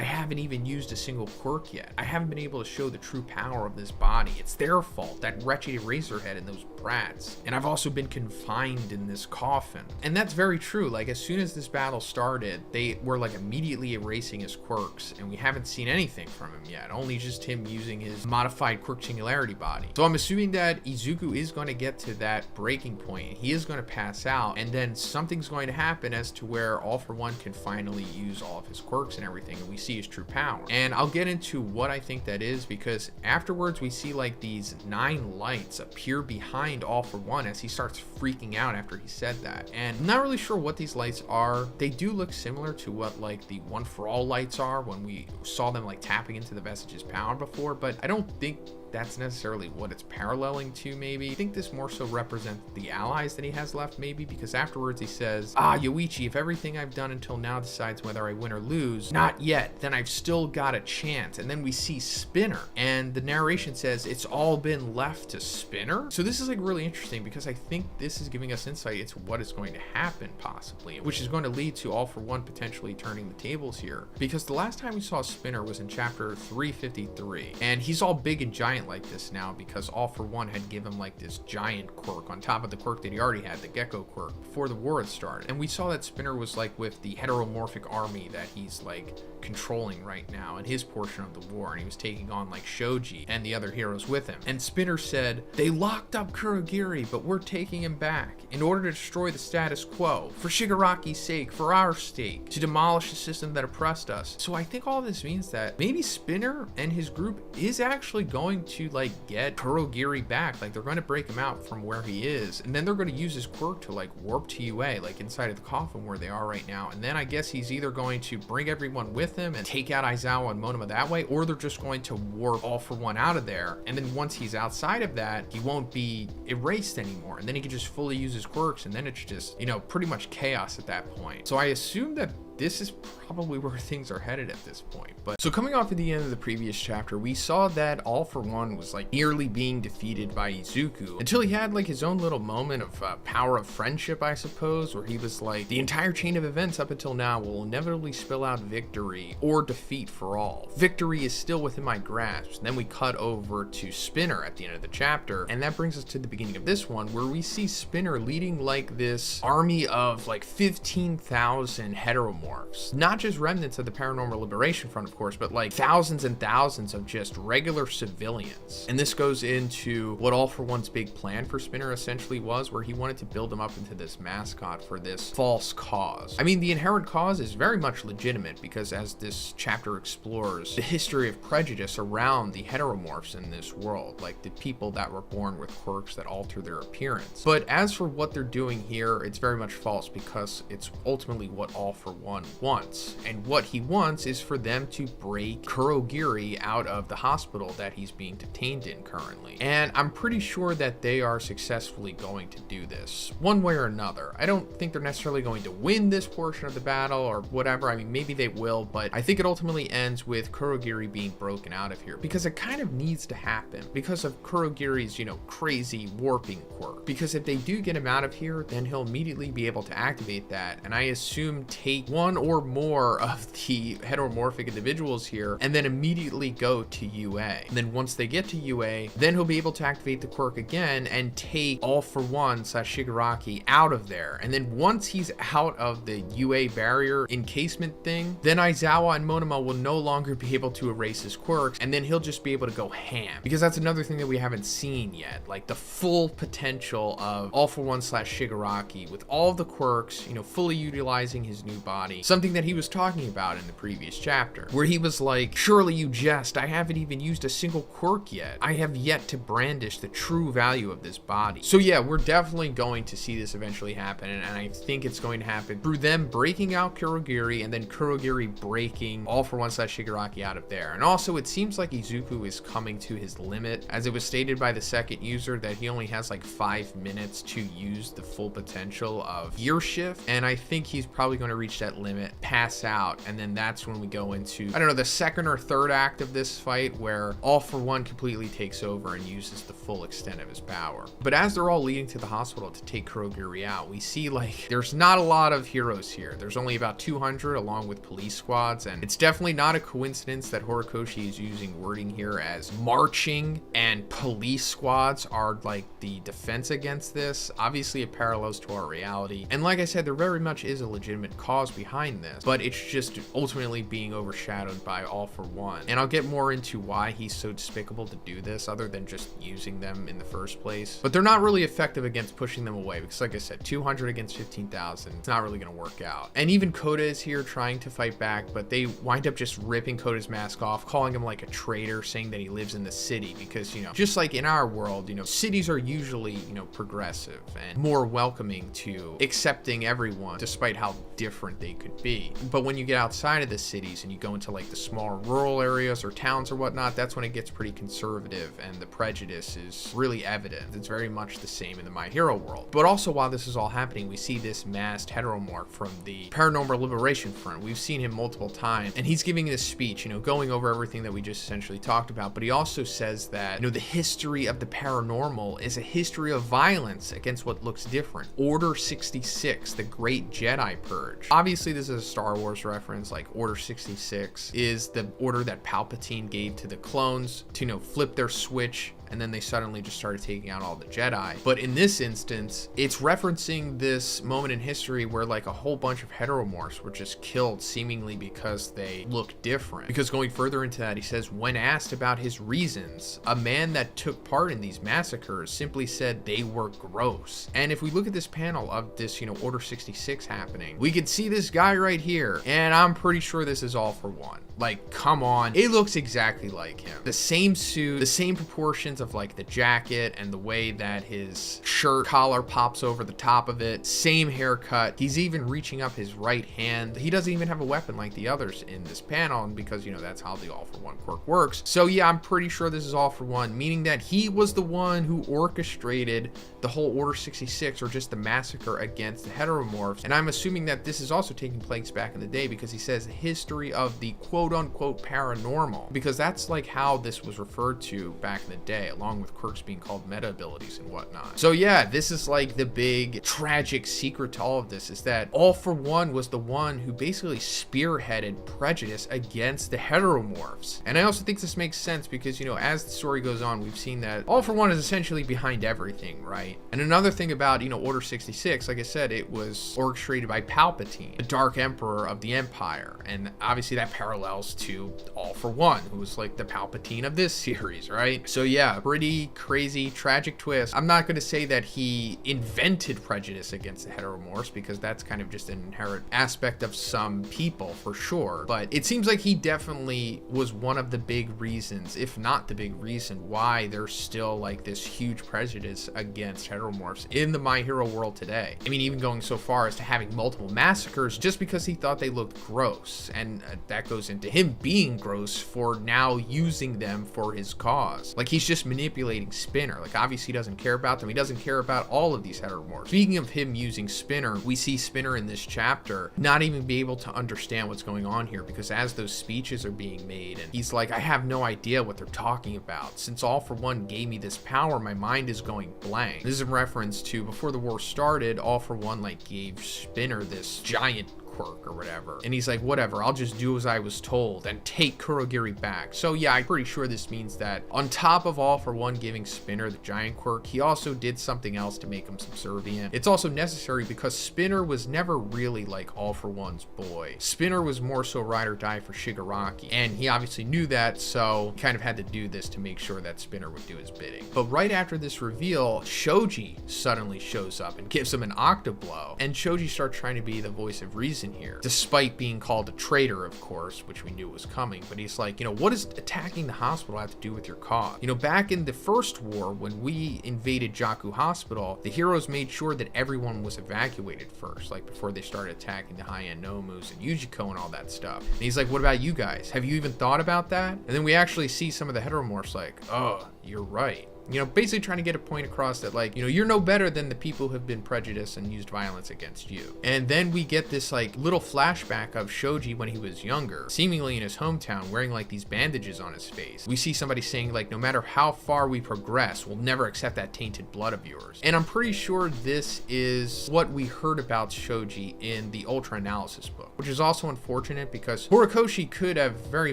haven't even used a single quirk yet. I haven't been able to show the true power of this body. It's their fault, that wretched Eraserhead and those brats. And I've also been confined in this coffin. And that's very true. Like as soon as this battle started, they were like immediately erasing his quirks, and we haven't seen anything from him yet, only just him using his modified quirk singularity body. So I'm assuming that Izuku is going to get to that breaking point. He is going to pass out, and then something's going to happen as to where All For One can finally use all of his quirks and everything, and we see his true power. And I'll get into what I think that is, because afterwards we see like these 9 lights appear behind All For One as he starts freaking out after he said that. And I'm not really sure what these lights are. They do look similar to what like the One For All lights are when we saw them like tapping into the Vestige's power before, but I don't think that's necessarily what it's paralleling to. Maybe I think this more so represents the allies that he has left, maybe, because afterwards he says, Yoichi, if everything I've done until now decides whether I win or lose, not yet, then I've still got a chance. And then we see Spinner, and the narration says it's all been left to Spinner. So this is like really interesting, because I think this is giving us insight into what is going to happen possibly, which is going to lead to All For One potentially turning the tables here, because the last time we saw Spinner was in chapter 353, and he's all big and giant giant like this now because All For One had given him like this giant quirk on top of the quirk that he already had, the Gecko quirk, before the war had started. And we saw that Spinner was like with the heteromorphic army that he's like controlling right now in his portion of the war, and he was taking on like Shoji and the other heroes with him. And Spinner said, they locked up Kurogiri, but we're taking him back in order to destroy the status quo, for Shigaraki's sake, for our sake, to demolish the system that oppressed us. So I think all this means that maybe Spinner and his group is actually going to like get Kurogiri back. Like they're going to break him out from where he is, and then they're going to use his quirk to like warp to UA, like inside of the coffin where they are right now. And then I guess he's either going to bring everyone with him and take out Aizawa and Monoma that way, or they're just going to warp All For One out of there. And then once he's outside of that, he won't be erased anymore, and then he can just fully use his quirks, and then it's just, you know, pretty much chaos at that point. So I assume that this is probably where things are headed at this point. But so coming off at the end of the previous chapter, we saw that All For One was like nearly being defeated by Izuku until he had like his own little moment of power of friendship, I suppose, where he was like, the entire chain of events up until now will inevitably spill out victory or defeat for all. Victory is still within my grasp. And then we cut over to Spinner at the end of the chapter, and that brings us to the beginning of this one, where we see Spinner leading like this army of like 15,000 heteromorphs. Not just remnants of the Paranormal Liberation Front, of course, but like thousands and thousands of just regular civilians. And this goes into what All For One's big plan for Spinner essentially was, where he wanted to build him up into this mascot for this false cause. I mean, the inherent cause is very much legitimate because as this chapter explores the history of prejudice around the heteromorphs in this world, like the people that were born with quirks that alter their appearance. But as for what they're doing here, it's very much false because it's ultimately what All For One wants. And what he wants is for them to break Kurogiri out of the hospital that he's being detained in currently. And I'm pretty sure that they are successfully going to do this one way or another. I don't think they're necessarily going to win this portion of the battle or whatever. I mean, maybe they will, but I think it ultimately ends with Kurogiri being broken out of here because it kind of needs to happen because of Kurogiri's, you know, crazy warping quirk. Because if they do get him out of here, then he'll immediately be able to activate that, and I assume take one or more of the heteromorphic individuals here and then immediately go to UA. And then once they get to UA, then he'll be able to activate the quirk again and take All For One / Shigaraki out of there. And then once he's out of the UA barrier encasement thing, then Aizawa and Monoma will no longer be able to erase his quirks, and then he'll just be able to go ham. Because that's another thing that we haven't seen yet, like the full potential of All For One / Shigaraki with all of the quirks, you know, fully utilizing his new body. Something that he was talking about in the previous chapter, where he was like, surely you jest, I haven't even used a single quirk yet. I have yet to brandish the true value of this body. So yeah, we're definitely going to see this eventually happen, and I think it's going to happen through them breaking out Kurogiri and then Kurogiri breaking All For One / Shigaraki out of there. And also it seems like Izuku is coming to his limit, as it was stated by the second user that he only has like 5 minutes to use the full potential of Gear Shift, and I think he's probably going to reach that limit, pass out, and then that's when we go into, I don't know, the second or third act of this fight where All For One completely takes over and uses the full extent of his power. But as they're all leading to the hospital to take Kurogiri out, we see like there's not a lot of heroes here. There's only about 200 along with police squads, and it's definitely not a coincidence that Horikoshi is using wording here as marching and police squads are like the defense against this. Obviously it parallels to our reality, and like I said, there very much is a legitimate cause behind this, but it's just ultimately being overshadowed by All For One. And I'll get more into why he's so despicable to do this other than just using them in the first place. But they're not really effective against pushing them away because like I said, 200 against 15,000, it's not really going to work out. And even Koda is here trying to fight back, but they wind up just ripping Koda's mask off, calling him like a traitor, saying that he lives in the city because, you know, just like in our world, you know, cities are usually, you know, progressive and more welcoming to accepting everyone despite how different they could be. But when you get outside of the cities and you go into like the smaller rural areas or towns or whatnot, that's when it gets pretty conservative and the prejudice is really evident. It's very much the same in the My Hero world. But also while this is all happening, we see this masked heteromorph from the Paranormal Liberation Front. We've seen him multiple times, and he's giving this speech, you know, going over everything that we just essentially talked about. But he also says that, you know, the history of the paranormal is a history of violence against what looks different. Order 66, the Great Jedi Purge. Obviously obviously this is a Star Wars reference. Like Order 66 is the order that Palpatine gave to the clones to, flip their switch, and then they suddenly just started taking out all the Jedi. But in this instance, it's referencing this moment in history where like a whole bunch of heteromorphs were just killed seemingly because they look different. Because going further into that, he says, when asked about his reasons, a man that took part in these massacres simply said they were gross. And if we look at this panel of this, Order 66 happening, we could see this guy right here. And I'm pretty sure this is All for One. Like, come on. It looks exactly like him. The same suit, the same proportions of like the jacket and the way that his shirt collar pops over the top of it. Same haircut. He's even reaching up his right hand. He doesn't even have a weapon like the others in this panel, and because, that's how the All for One quirk works. So yeah, I'm pretty sure this is All for One, meaning that he was the one who orchestrated the whole Order 66, or just the massacre against the heteromorphs. And I'm assuming that this is also taking place back in the day, because he says the history of the quote-unquote paranormal, because that's like how this was referred to back in the day, along with quirks being called meta abilities and whatnot. So yeah, this is like the big tragic secret to all of this, is that All for One was the one who basically spearheaded prejudice against the heteromorphs. And I also think this makes sense because, as the story goes on, we've seen that All for One is essentially behind everything, right? And another thing about, Order 66, like I said, it was orchestrated by Palpatine, the Dark Emperor of the Empire. And obviously that parallels to All for One, who was like the Palpatine of this series, right? So yeah, pretty crazy, tragic twist. I'm not going to say that he invented prejudice against the heteromorphs, because that's kind of just an inherent aspect of some people for sure. But it seems like he definitely was one of the big reasons, if not the big reason, why there's still like this huge prejudice against heteromorphs in the My Hero world today. I mean, even going so far as to having multiple massacres just because he thought they looked gross. And that goes into him being gross for now using them for his cause. Like, he's just manipulating Spinner. Like, obviously he doesn't care about them. He doesn't care about all of these heteromorphs. Speaking of him using Spinner, we see Spinner in this chapter not even be able to understand what's going on here, because as those speeches are being made, and he's like, I have no idea what they're talking about. Since All for One gave me this power, my mind is going blank. This is in reference to before the war started, All for One like gave Spinner this giant quirk or whatever, and he's like, whatever, I'll just do as I was told and take Kurogiri back. So yeah, I'm pretty sure this means that on top of All for One giving Spinner the giant quirk, he also did something else to make him subservient. It's also necessary because Spinner was never really like All for One's boy. Spinner was more so ride or die for Shigaraki, and he obviously knew that, so he kind of had to do this to make sure that Spinner would do his bidding. But right after this reveal, Shoji suddenly shows up and gives him an octoblow, and Shoji starts trying to be the voice of reason here, despite being called a traitor, of course, which we knew was coming. But he's like, what does attacking the hospital have to do with your cause? Back in the first war, when we invaded Jakku Hospital, the heroes made sure that everyone was evacuated first, like before they started attacking the high-end Nomus and Yujiko and all that stuff. And he's like, what about you guys? Have you even thought about that? And then we actually see some of the heteromorphs like, oh, you're right. Basically trying to get a point across that, like, you're no better than the people who have been prejudiced and used violence against you. And then we get this, like, little flashback of Shoji when he was younger, seemingly in his hometown, wearing, like, these bandages on his face. We see somebody saying, like, no matter how far we progress, we'll never accept that tainted blood of yours. And I'm pretty sure this is what we heard about Shoji in the Ultra Analysis book, which is also unfortunate because Horikoshi could have very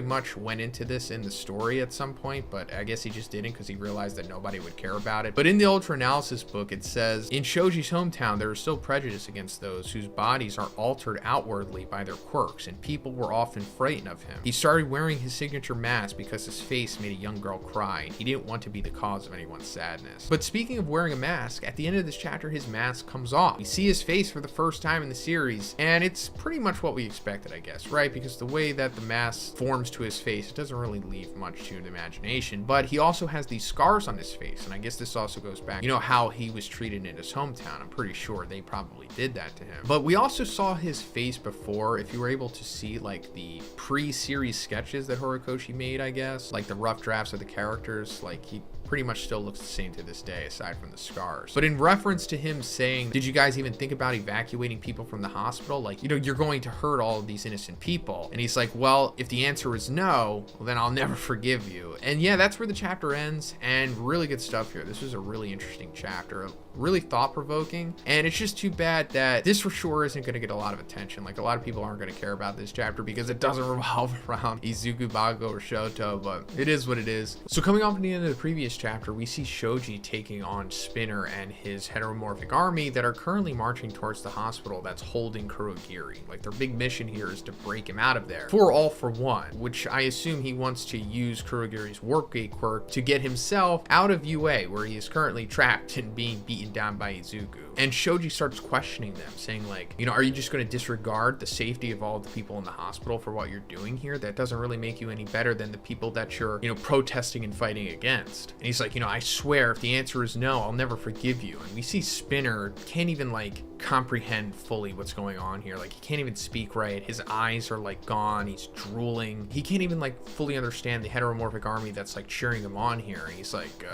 much went into this in the story at some point, but I guess he just didn't because he realized that nobody would care about it. But in the Ultra Analysis book, it says, in Shoji's hometown, there is still prejudice against those whose bodies are altered outwardly by their quirks, and people were often frightened of him. He started wearing his signature mask because his face made a young girl cry, and he didn't want to be the cause of anyone's sadness. But speaking of wearing a mask, at the end of this chapter, his mask comes off. We see his face for the first time in the series, and it's pretty much what we expected, I guess, right? Because the way that the mask forms to his face, it doesn't really leave much to the imagination. But he also has these scars on his face, and I guess this also goes back, how he was treated in his hometown. I'm pretty sure they probably did that to him. But we also saw his face before. If you were able to see like the pre-series sketches that Horikoshi made, I guess, like the rough drafts of the characters, like he pretty much still looks the same to this day aside from the scars. But in reference to him saying, did you guys even think about evacuating people from the hospital? Like, you're going to hurt all of these innocent people. And he's like, well, if the answer is no, well, then I'll never forgive you. And yeah, that's where the chapter ends, and really good stuff here. This was a really interesting chapter. really thought-provoking, and it's just too bad that this for sure isn't going to get a lot of attention. Like, a lot of people aren't going to care about this chapter because it doesn't revolve around Izuku, Bago, or Shoto, but it is what it is. So coming off at the end of the previous chapter, we see Shoji taking on Spinner and his heteromorphic army that are currently marching towards the hospital that's holding Kurogiri. Like, their big mission here is to break him out of there for All For One, which I assume he wants to use Kurogiri's Warp Gate quirk to get himself out of UA, where he is currently trapped and being beaten down by Izuku. And Shoji starts questioning them, saying like, you know, are you just going to disregard the safety of all the people in the hospital for what you're doing here? That doesn't really make you any better than the people that you're, you know, protesting and fighting against. And he's like, you know, I swear if the answer is no, I'll never forgive you. And we see Spinner can't even like comprehend fully what's going on here. Like, he can't even speak right. His eyes are like gone. He's drooling. He can't even like fully understand the heteromorphic army that's like cheering him on here. And he's like,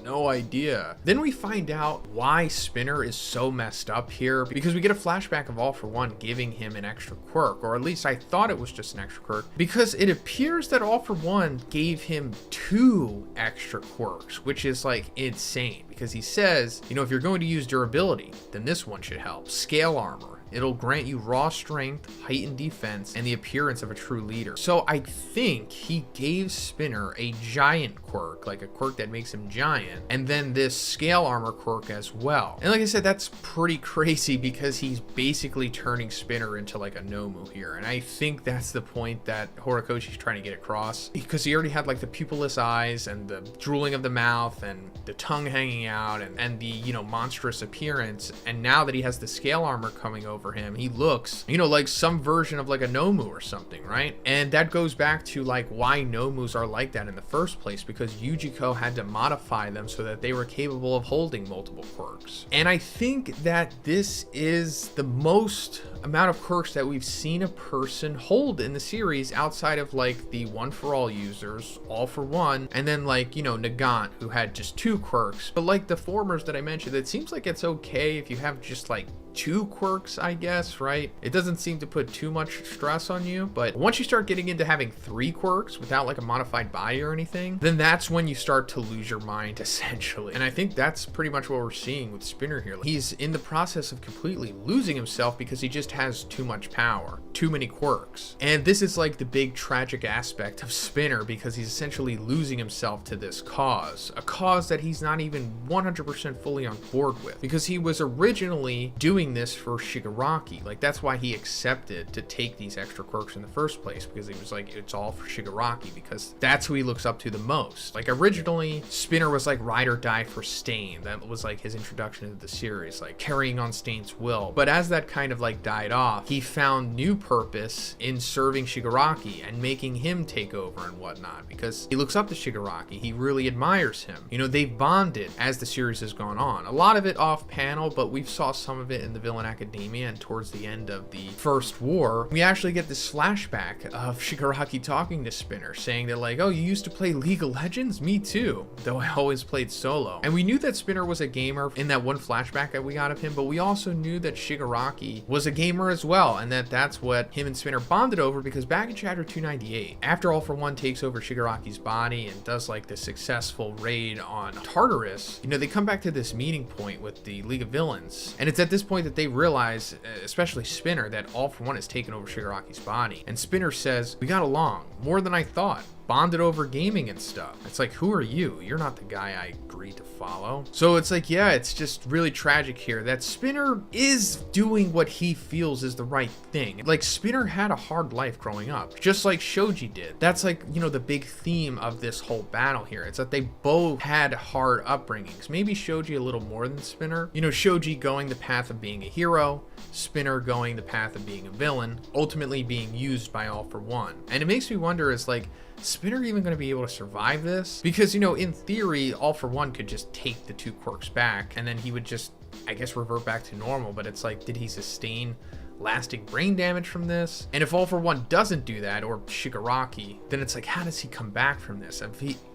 no idea. Then we find out why Spinner is so messed up here, because we get a flashback of All For One giving him an extra quirk, or at least I thought it was just an extra quirk, because it appears that All For One gave him 2 extra quirks, which is like insane, because he says, you know, if you're going to use durability, then this one should help. Scale armor. It'll grant you raw strength, heightened defense, and the appearance of a true leader. So I think he gave Spinner a giant quirk, like a quirk that makes him giant, and then this scale armor quirk as well. And like I said, that's pretty crazy because he's basically turning Spinner into like a Nomu here. And I think that's the point that Horikoshi's trying to get across, because he already had like the pupilless eyes and the drooling of the mouth and the tongue hanging out and the, you know, monstrous appearance. And now that he has the scale armor coming over him, he looks, you know, like some version of like a Nomu or something, right? And that goes back to like why Nomus are like that in the first place, because Yujiko had to modify them so that they were capable of holding multiple quirks. And I think that this is the most amount of quirks that we've seen a person hold in the series, outside of like the One For All users, All For One, and then like, you know, Nagant, who had just 2 quirks. But like the formers that I mentioned, it seems like it's okay if you have just like 2 quirks, I guess, right? It doesn't seem to put too much stress on you, but once you start getting into having 3 quirks without like a modified body or anything, then that's when you start to lose your mind, essentially. And I think that's pretty much what we're seeing with Spinner here. He's in the process of completely losing himself because he just has too much power, too many quirks. And this is like the big tragic aspect of Spinner, because he's essentially losing himself to this cause, a cause that he's not even 100% fully on board with, because he was originally doing this for Shigaraki. Like, that's why he accepted to take these extra quirks in the first place, because he was like, it's all for Shigaraki, because that's who he looks up to the most. Like, originally Spinner was like ride or die for Stain. That was like his introduction to the series, like carrying on Stain's will. But as that kind of like died off, he found new purpose in serving Shigaraki and making him take over and whatnot, because he looks up to Shigaraki. He really admires him. You know, they've bonded as the series has gone on. A lot of it off panel, but we've saw some of it in the Villain Academia, and towards the end of the first war, we actually get this flashback of Shigaraki talking to Spinner, saying that like, oh, you used to play League of Legends? Me too, though I always played solo. And we knew that Spinner was a gamer in that one flashback that we got of him, but we also knew that Shigaraki was a gamer as well, and that's what him and Spinner bonded over, because back in chapter 298, after All For One takes over Shigaraki's body and does like the successful raid on Tartarus, you know, they come back to this meeting point with the League of Villains, and it's at this point that they realize, especially Spinner, that All For One has taken over Shigaraki's body. And Spinner says, we got along more than I thought, bonded over gaming and stuff. It's like, who are you? You're not the guy I agreed to follow. So it's like, yeah, it's just really tragic here that Spinner is doing what he feels is the right thing. Like, Spinner had a hard life growing up, just like Shoji did. That's like, you know, the big theme of this whole battle here. It's that they both had hard upbringings. Maybe Shoji a little more than Spinner. You know, Shoji going the path of being a hero, Spinner going the path of being a villain, ultimately being used by All For One. And it makes me wonder, is like, Spinner even going to be able to survive this? Because, you know, in theory, All For One could just take the 2 quirks back, and then he would just, I guess, revert back to normal. But it's like, did he sustain lasting brain damage from this. And if All For One doesn't do that, or Shigaraki, then it's like, how does he come back from this?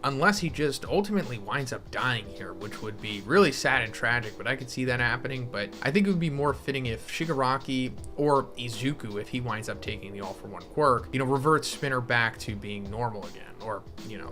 Unless he just ultimately winds up dying here, which would be really sad and tragic, but I could see that happening. But I think it would be more fitting if Shigaraki or Izuku, if he winds up taking the All For One quirk, reverts Spinner back to being normal again, or,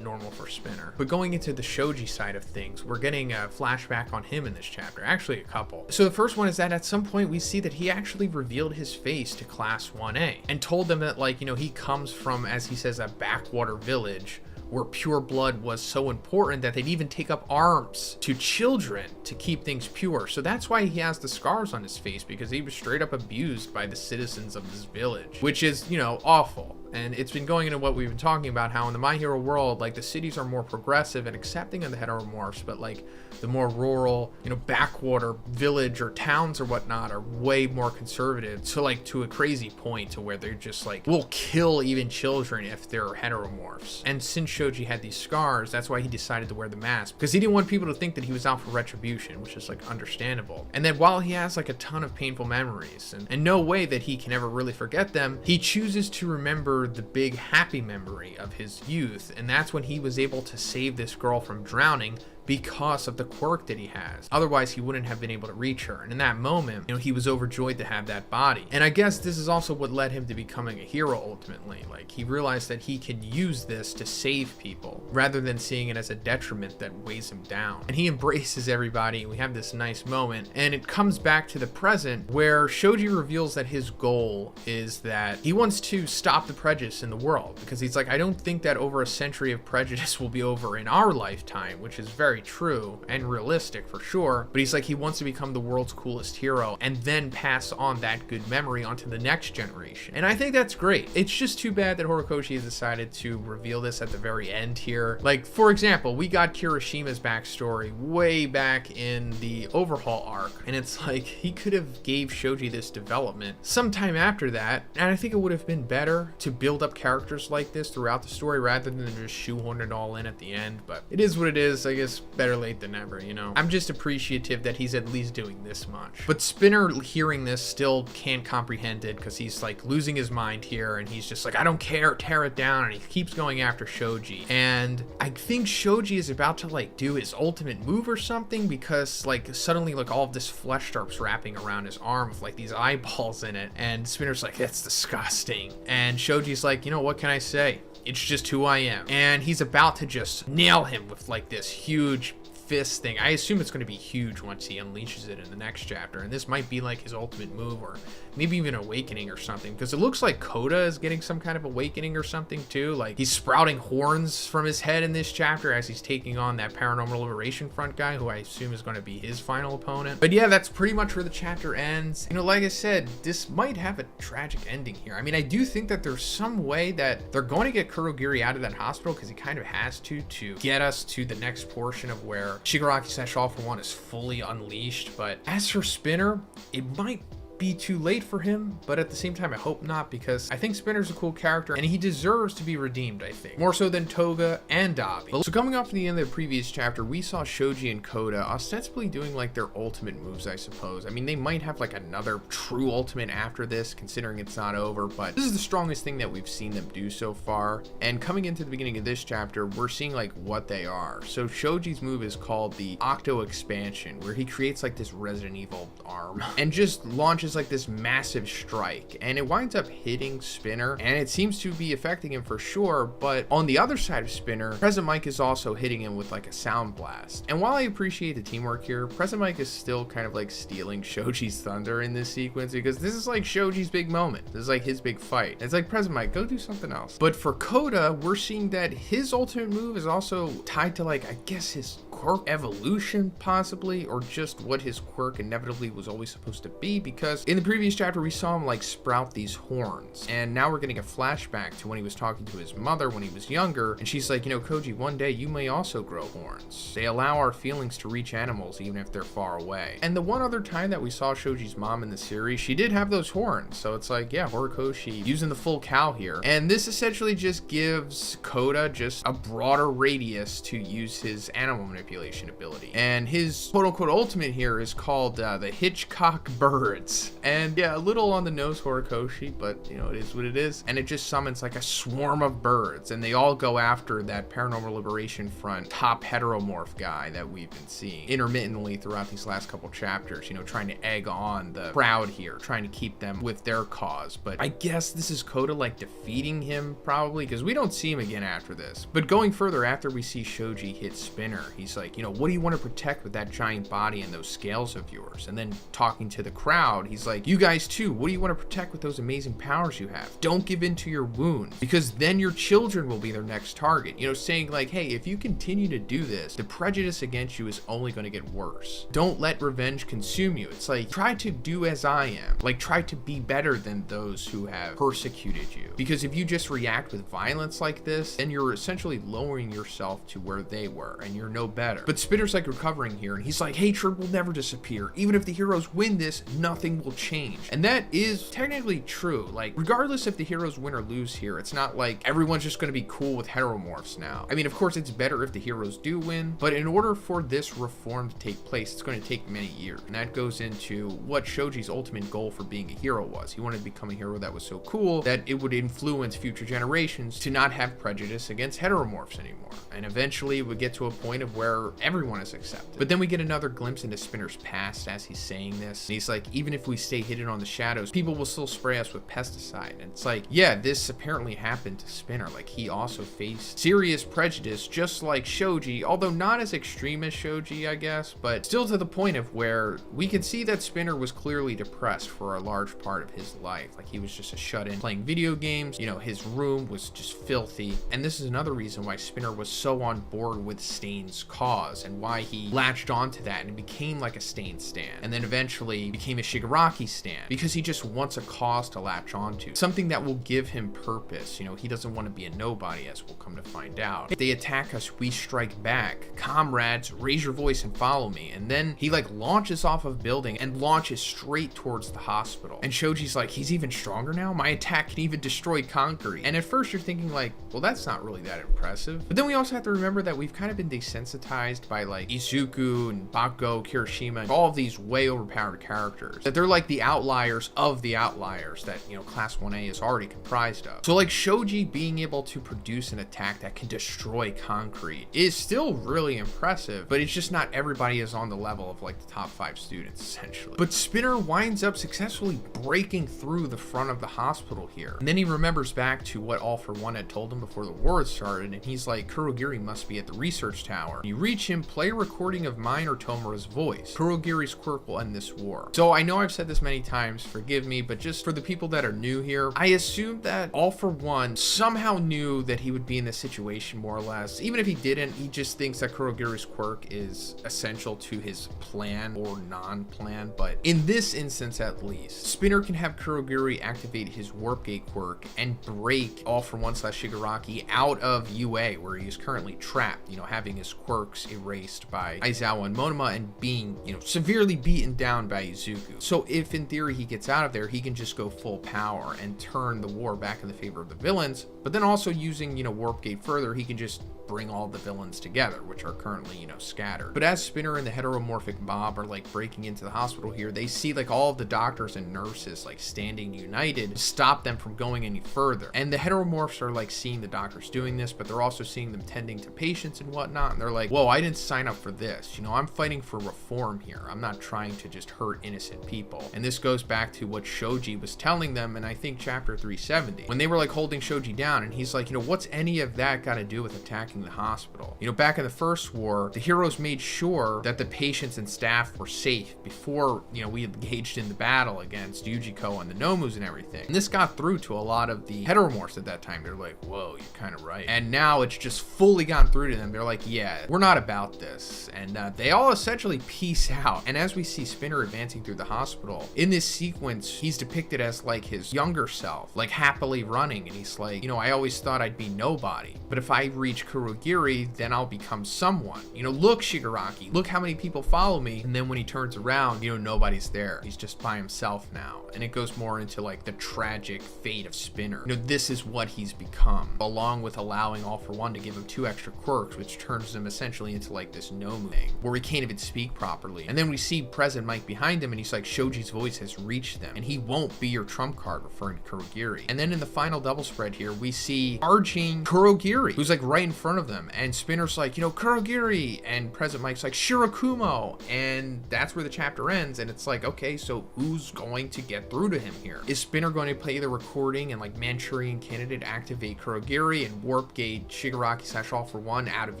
normal for Spinner. But going into the Shoji side of things, we're getting a flashback on him in this chapter, actually a couple. So the first one is that at some point we see that he actually revealed his face to Class 1A and told them that, like, he comes from, as he says, a backwater village where pure blood was so important that they'd even take up arms to children to keep things pure. So that's why he has the scars on his face, because he was straight up abused by the citizens of this village, which is, awful. And it's been going into what we've been talking about, how in the My Hero world, like, the cities are more progressive and accepting of the heteromorphs, but like the more rural, backwater village or towns or whatnot are way more conservative, to a crazy point to where they're just like, will kill even children if they're heteromorphs. And since Shoji had these scars, that's why he decided to wear the mask, because he didn't want people to think that he was out for retribution, which is like understandable. And then while he has like a ton of painful memories and no way that he can ever really forget them, he chooses to remember the big happy memory of his youth, and that's when he was able to save this girl from drowning because of the quirk that he has. Otherwise, he wouldn't have been able to reach her. And in that moment, he was overjoyed to have that body. And I guess this is also what led him to becoming a hero ultimately. Like, he realized that he can use this to save people rather than seeing it as a detriment that weighs him down. And he embraces everybody. We have this nice moment, and it comes back to the present where Shoji reveals that his goal is that he wants to stop the prejudice in the world, because he's like, I don't think that over a century of prejudice will be over in our lifetime, which is very true and realistic for sure. But he's like, he wants to become the world's coolest hero and then pass on that good memory onto the next generation. And I think that's great. It's just too bad that Horikoshi has decided to reveal this at the very end here. Like, for example, we got Kirishima's backstory way back in the Overhaul arc, and it's like, he could have gave Shoji this development sometime after that, and I think it would have been better to build up characters like this throughout the story rather than just shoehorn it all in at the end. But it is what it is. I guess better late than never, I'm just appreciative that he's at least doing this much. But Spinner, hearing this, still can't comprehend it, because he's like losing his mind here, and he's just like, I don't care, tear it down, and he keeps going after Shoji. And I think Shoji is about to like do his ultimate move or something, because like suddenly like all of this flesh starts wrapping around his arm with like these eyeballs in it, and Spinner's like, that's disgusting. And Shoji's like, what can I say? It's just who I am. And he's about to just nail him with like this huge fist thing. I assume it's going to be huge once he unleashes it in the next chapter, and this might be like his ultimate move, or maybe even awakening or something, because it looks like Koda is getting some kind of awakening or something too. Like, he's sprouting horns from his head in this chapter as he's taking on that Paranormal Liberation Front guy, who I assume is going to be his final opponent. But yeah, that's pretty much where the chapter ends. Like I said, this might have a tragic ending here. I mean, I do think that there's some way that they're going to get Kurogiri out of that hospital, because he kind of has to get us to the next portion of where Shigaraki / All For One is fully unleashed. But as for Spinner, it might be too late for him, but at the same time I hope not, because I think Spinner's a cool character and he deserves to be redeemed, I think, more so than Toga and Dabi. So coming off the end of the previous chapter, we saw Shoji and Koda ostensibly doing like their ultimate moves, I suppose. I mean, they might have like another true ultimate after this, considering it's not over, but this is the strongest thing that we've seen them do so far. And coming into the beginning of this chapter, we're seeing like what they are. So Shoji's move is called the Octo Expansion, where he creates like this Resident Evil arm and just launches like this massive strike, and it winds up hitting Spinner, and it seems to be affecting him for sure. But on the other side of Spinner, Present Mike is also hitting him with like a sound blast. And while I appreciate the teamwork here, Present Mike is still kind of like stealing Shoji's thunder in this sequence, because this is like Shoji's big moment. This is like his big fight. It's like, Present Mike, go do something else. But for Koda, we're seeing that his ultimate move is also tied to like, I guess, his quirk evolution possibly, or just what his quirk inevitably was always supposed to be, because in the previous chapter we saw him like sprout these horns, and now we're getting a flashback to when he was talking to his mother when he was younger, and she's like, Koji, one day you may also grow horns. They allow our feelings to reach animals even if they're far away. And the one other time that we saw Shoji's mom in the series, she did have those horns, so it's like, yeah, Horikoshi using the full cow here. And this essentially just gives Koda just a broader radius to use his animal manipulation manipulation ability. And his quote-unquote ultimate here is called the Hitchcock Birds. And yeah, a little on the nose Horikoshi, but you know, it is what it is. And it just summons like a swarm of birds, and they all go after that Paranormal Liberation Front top heteromorph guy that we've been seeing intermittently throughout these last couple chapters, you know, trying to egg on the crowd here, trying to keep them with their cause. But I guess this is Koda like defeating him probably, because we don't see him again after this. But going further, after we see Shoji hit Spinner, he's like, you know, what do you want to protect with that giant body and those scales of yours? And then talking to the crowd, he's like, you guys too, what do you want to protect with those amazing powers you have? Don't give in to your wounds, because then your children will be their next target. You know, saying like, hey, if you continue to do this, the prejudice against you is only going to get worse. Don't let revenge consume you. It's like, try to do as I am. Like, try to be better than those who have persecuted you. Because if you just react with violence like this, then you're essentially lowering yourself to where they were, and you're no better. But Spinner's like recovering here, and he's like, hatred will never disappear. Even if the heroes win this, nothing will change. And that is technically true. Like, regardless if the heroes win or lose here, it's not like everyone's just going to be cool with heteromorphs now. I mean, of course, it's better if the heroes do win, but in order for this reform to take place, it's going to take many years. And that goes into what Shoji's ultimate goal for being a hero was. He wanted to become a hero that was so cool that it would influence future generations to not have prejudice against heteromorphs anymore. And eventually we get to a point of where everyone is accepted. But then we get another glimpse into Spinner's past as he's saying this. And he's like, even if we stay hidden on the shadows, people will still spray us with pesticide. And it's like, yeah, this apparently happened to Spinner. Like, he also faced serious prejudice just like Shoji, although not as extreme as Shoji, I guess, but still to the point of where we could see that Spinner was clearly depressed for a large part of his life. Like, he was just a shut-in playing video games. You know, his room was just filthy. And this is another reason why Spinner was so on board with Stain's cause and why he latched onto that and became like a Stain stan, and then eventually became a Shigaraki stan, because he just wants a cause to latch onto, something that will give him purpose. You know, he doesn't want to be a nobody, as we'll come to find out. If they attack us, we strike back. Comrades, raise your voice and follow me. And then he like launches off of building and launches straight towards the hospital. And Shoji's like, he's even stronger now? My attack can even destroy concrete. And at first you're thinking like, well, that's not really that impressive. But then we also have to remember that we've kind of been desensitized by like Izuku and Bakugo, Kirishima, and all of these way overpowered characters, that they're like the outliers of the outliers that, you know, Class 1A is already comprised of. So like Shoji being able to produce an attack that can destroy concrete is still really impressive, but it's just not everybody is on the level of like the top 5 students essentially. But Spinner winds up successfully breaking through the front of the hospital here. And then he remembers back to what All For One had told him before the war had started, and he's like, Kurogiri must be at the research tower. You reach him, play a recording of mine or Tomura's voice. Kurogiri's quirk will end this war. So I know I've said this many times, forgive me, but just for the people that are new here, I assume that All For One somehow knew that he would be in this situation more or less. Even if he didn't, he just thinks that Kurogiri's quirk is essential to his plan or non-plan. But in this instance at least, Spinner can have Kurogiri activate his Warp Gate quirk and break All For One / Shigaraki out of UA, where he's currently trapped, you know, having his quirks erased by Aizawa and Monoma and being, you know, severely beaten down by Izuku. So if in theory he gets out of there, he can just go full power and turn the war back in the favor of the villains. But then also using, you know, Warp Gate further, he can just bring all the villains together, which are currently, you know, scattered. But as Spinner and the heteromorphic Bob are like breaking into the hospital here, they see like all of the doctors and nurses like standing united to stop them from going any further. And the heteromorphs are like seeing the doctors doing this, but they're also seeing them tending to patients and whatnot. And they're like, whoa, I didn't sign up for this. You know, I'm fighting for reform here. I'm not trying to just hurt innocent people. And this goes back to what Shoji was telling them in, I think, chapter 370, when they were like holding Shoji down, and he's like, you know, what's any of that got to do with attacking the hospital? You know, back in the first war, the heroes made sure that the patients and staff were safe before, you know, we engaged in the battle against Yujiko and the Nomus and everything. And this got through to a lot of the heteromorphs at that time. They're like, whoa, you're kind of right. And now it's just fully gone through to them. They're like, yeah, we're not about this. And they all essentially peace out. And as we see Spinner advancing through the hospital, in this sequence, he's depicted as like his younger self, like happily running. And he's like, you know, I always thought I'd be nobody, but if I reach Kurogiri, then I'll become someone. You know, look, Shigaraki, look how many people follow me. And then when he turns around, you know, nobody's there. He's just by himself now. And it goes more into like the tragic fate of Spinner. You know, this is what he's become, along with allowing All For One to give him 2 extra quirks, which turns him essentially essentially into like this gnome thing where he can't even speak properly. And then we see President Mike behind him, and he's like, Shoji's voice has reached them, and he won't be your trump card, referring to Kurogiri. And then in the final double spread here, we see charging Kurogiri, who's like right in front of them, and Spinner's like, Kurogiri, and President Mike's like, Shirakumo, and that's where the chapter ends. And it's like, okay, so who's going to get through to him here? Is Spinner going to play the recording and like Manchurian Candidate activate Kurogiri and warp gate Shigaraki / All for One out of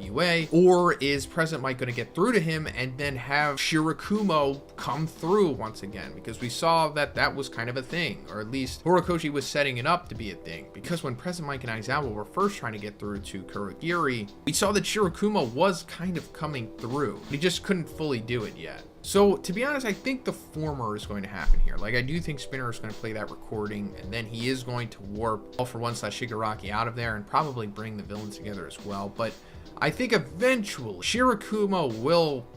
UA? Or is President Mike going to get through to him and then have Shirakumo come through once again? Because we saw that was kind of a thing, or at least Horikoshi was setting it up to be a thing. Because when President Mike and Aizawa were first trying to get through to Kurogiri, we saw that Shirakumo was kind of coming through. He just couldn't fully do it yet. So, to be honest, I think the former is going to happen here. Like, I do think Spinner is going to play that recording, and then he is going to warp All for One / Shigaraki out of there and probably bring the villains together as well. But I think eventually Shirakumo will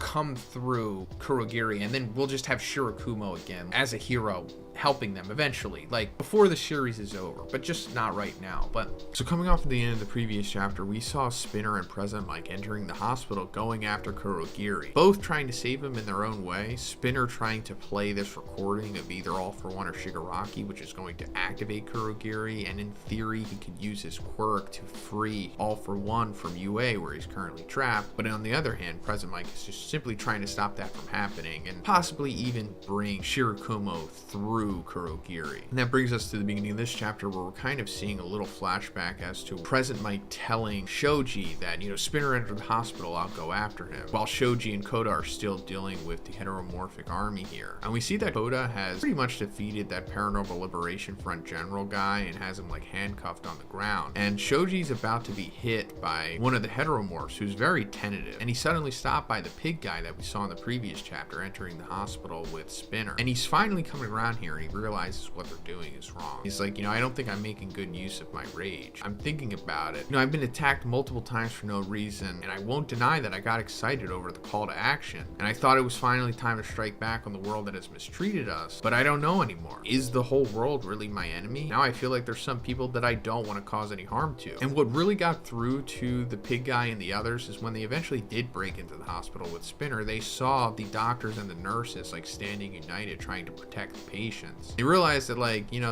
come through Kurogiri, and then we'll just have Shirakumo again as a hero helping them eventually, like before the series is over, but just not right now. But so coming off of the end of the previous chapter, we saw Spinner and President Mike entering the hospital going after Kurogiri, both trying to save him in their own way. Spinner trying to play this recording of either All for One or Shigaraki, which is going to activate Kurogiri, and in theory he could use his quirk to free All for One from UA where he's currently trapped. But on the other hand, President Mike is just simply trying to stop that from happening and possibly even bring Shirakumo through Kurogiri. And that brings us to the beginning of this chapter, where we're kind of seeing a little flashback as to President Mike telling Shoji that, Spinner entered the hospital, I'll go after him, while Shoji and Koda are still dealing with the heteromorphic army here. And we see that Koda has pretty much defeated that Paranormal Liberation Front general guy and has him like handcuffed on the ground. And Shoji's about to be hit by one of the heteromorphs who's very tentative, and he's suddenly stopped by the pig guy that we saw in the previous chapter entering the hospital with Spinner. And he's finally coming around here, and he realizes what they're doing is wrong. He's like, I don't think I'm making good use of my rage. I'm thinking about it. I've been attacked multiple times for no reason, and I won't deny that I got excited over the call to action, and I thought it was finally time to strike back on the world that has mistreated us, but I don't know anymore. Is the whole world really my enemy? Now I feel like there's some people that I don't want to cause any harm to. And what really got through to the pig guy and the others is when they eventually did break into the hospital with Spinner, they saw the doctors and the nurses like standing united trying to protect the patient. They realize that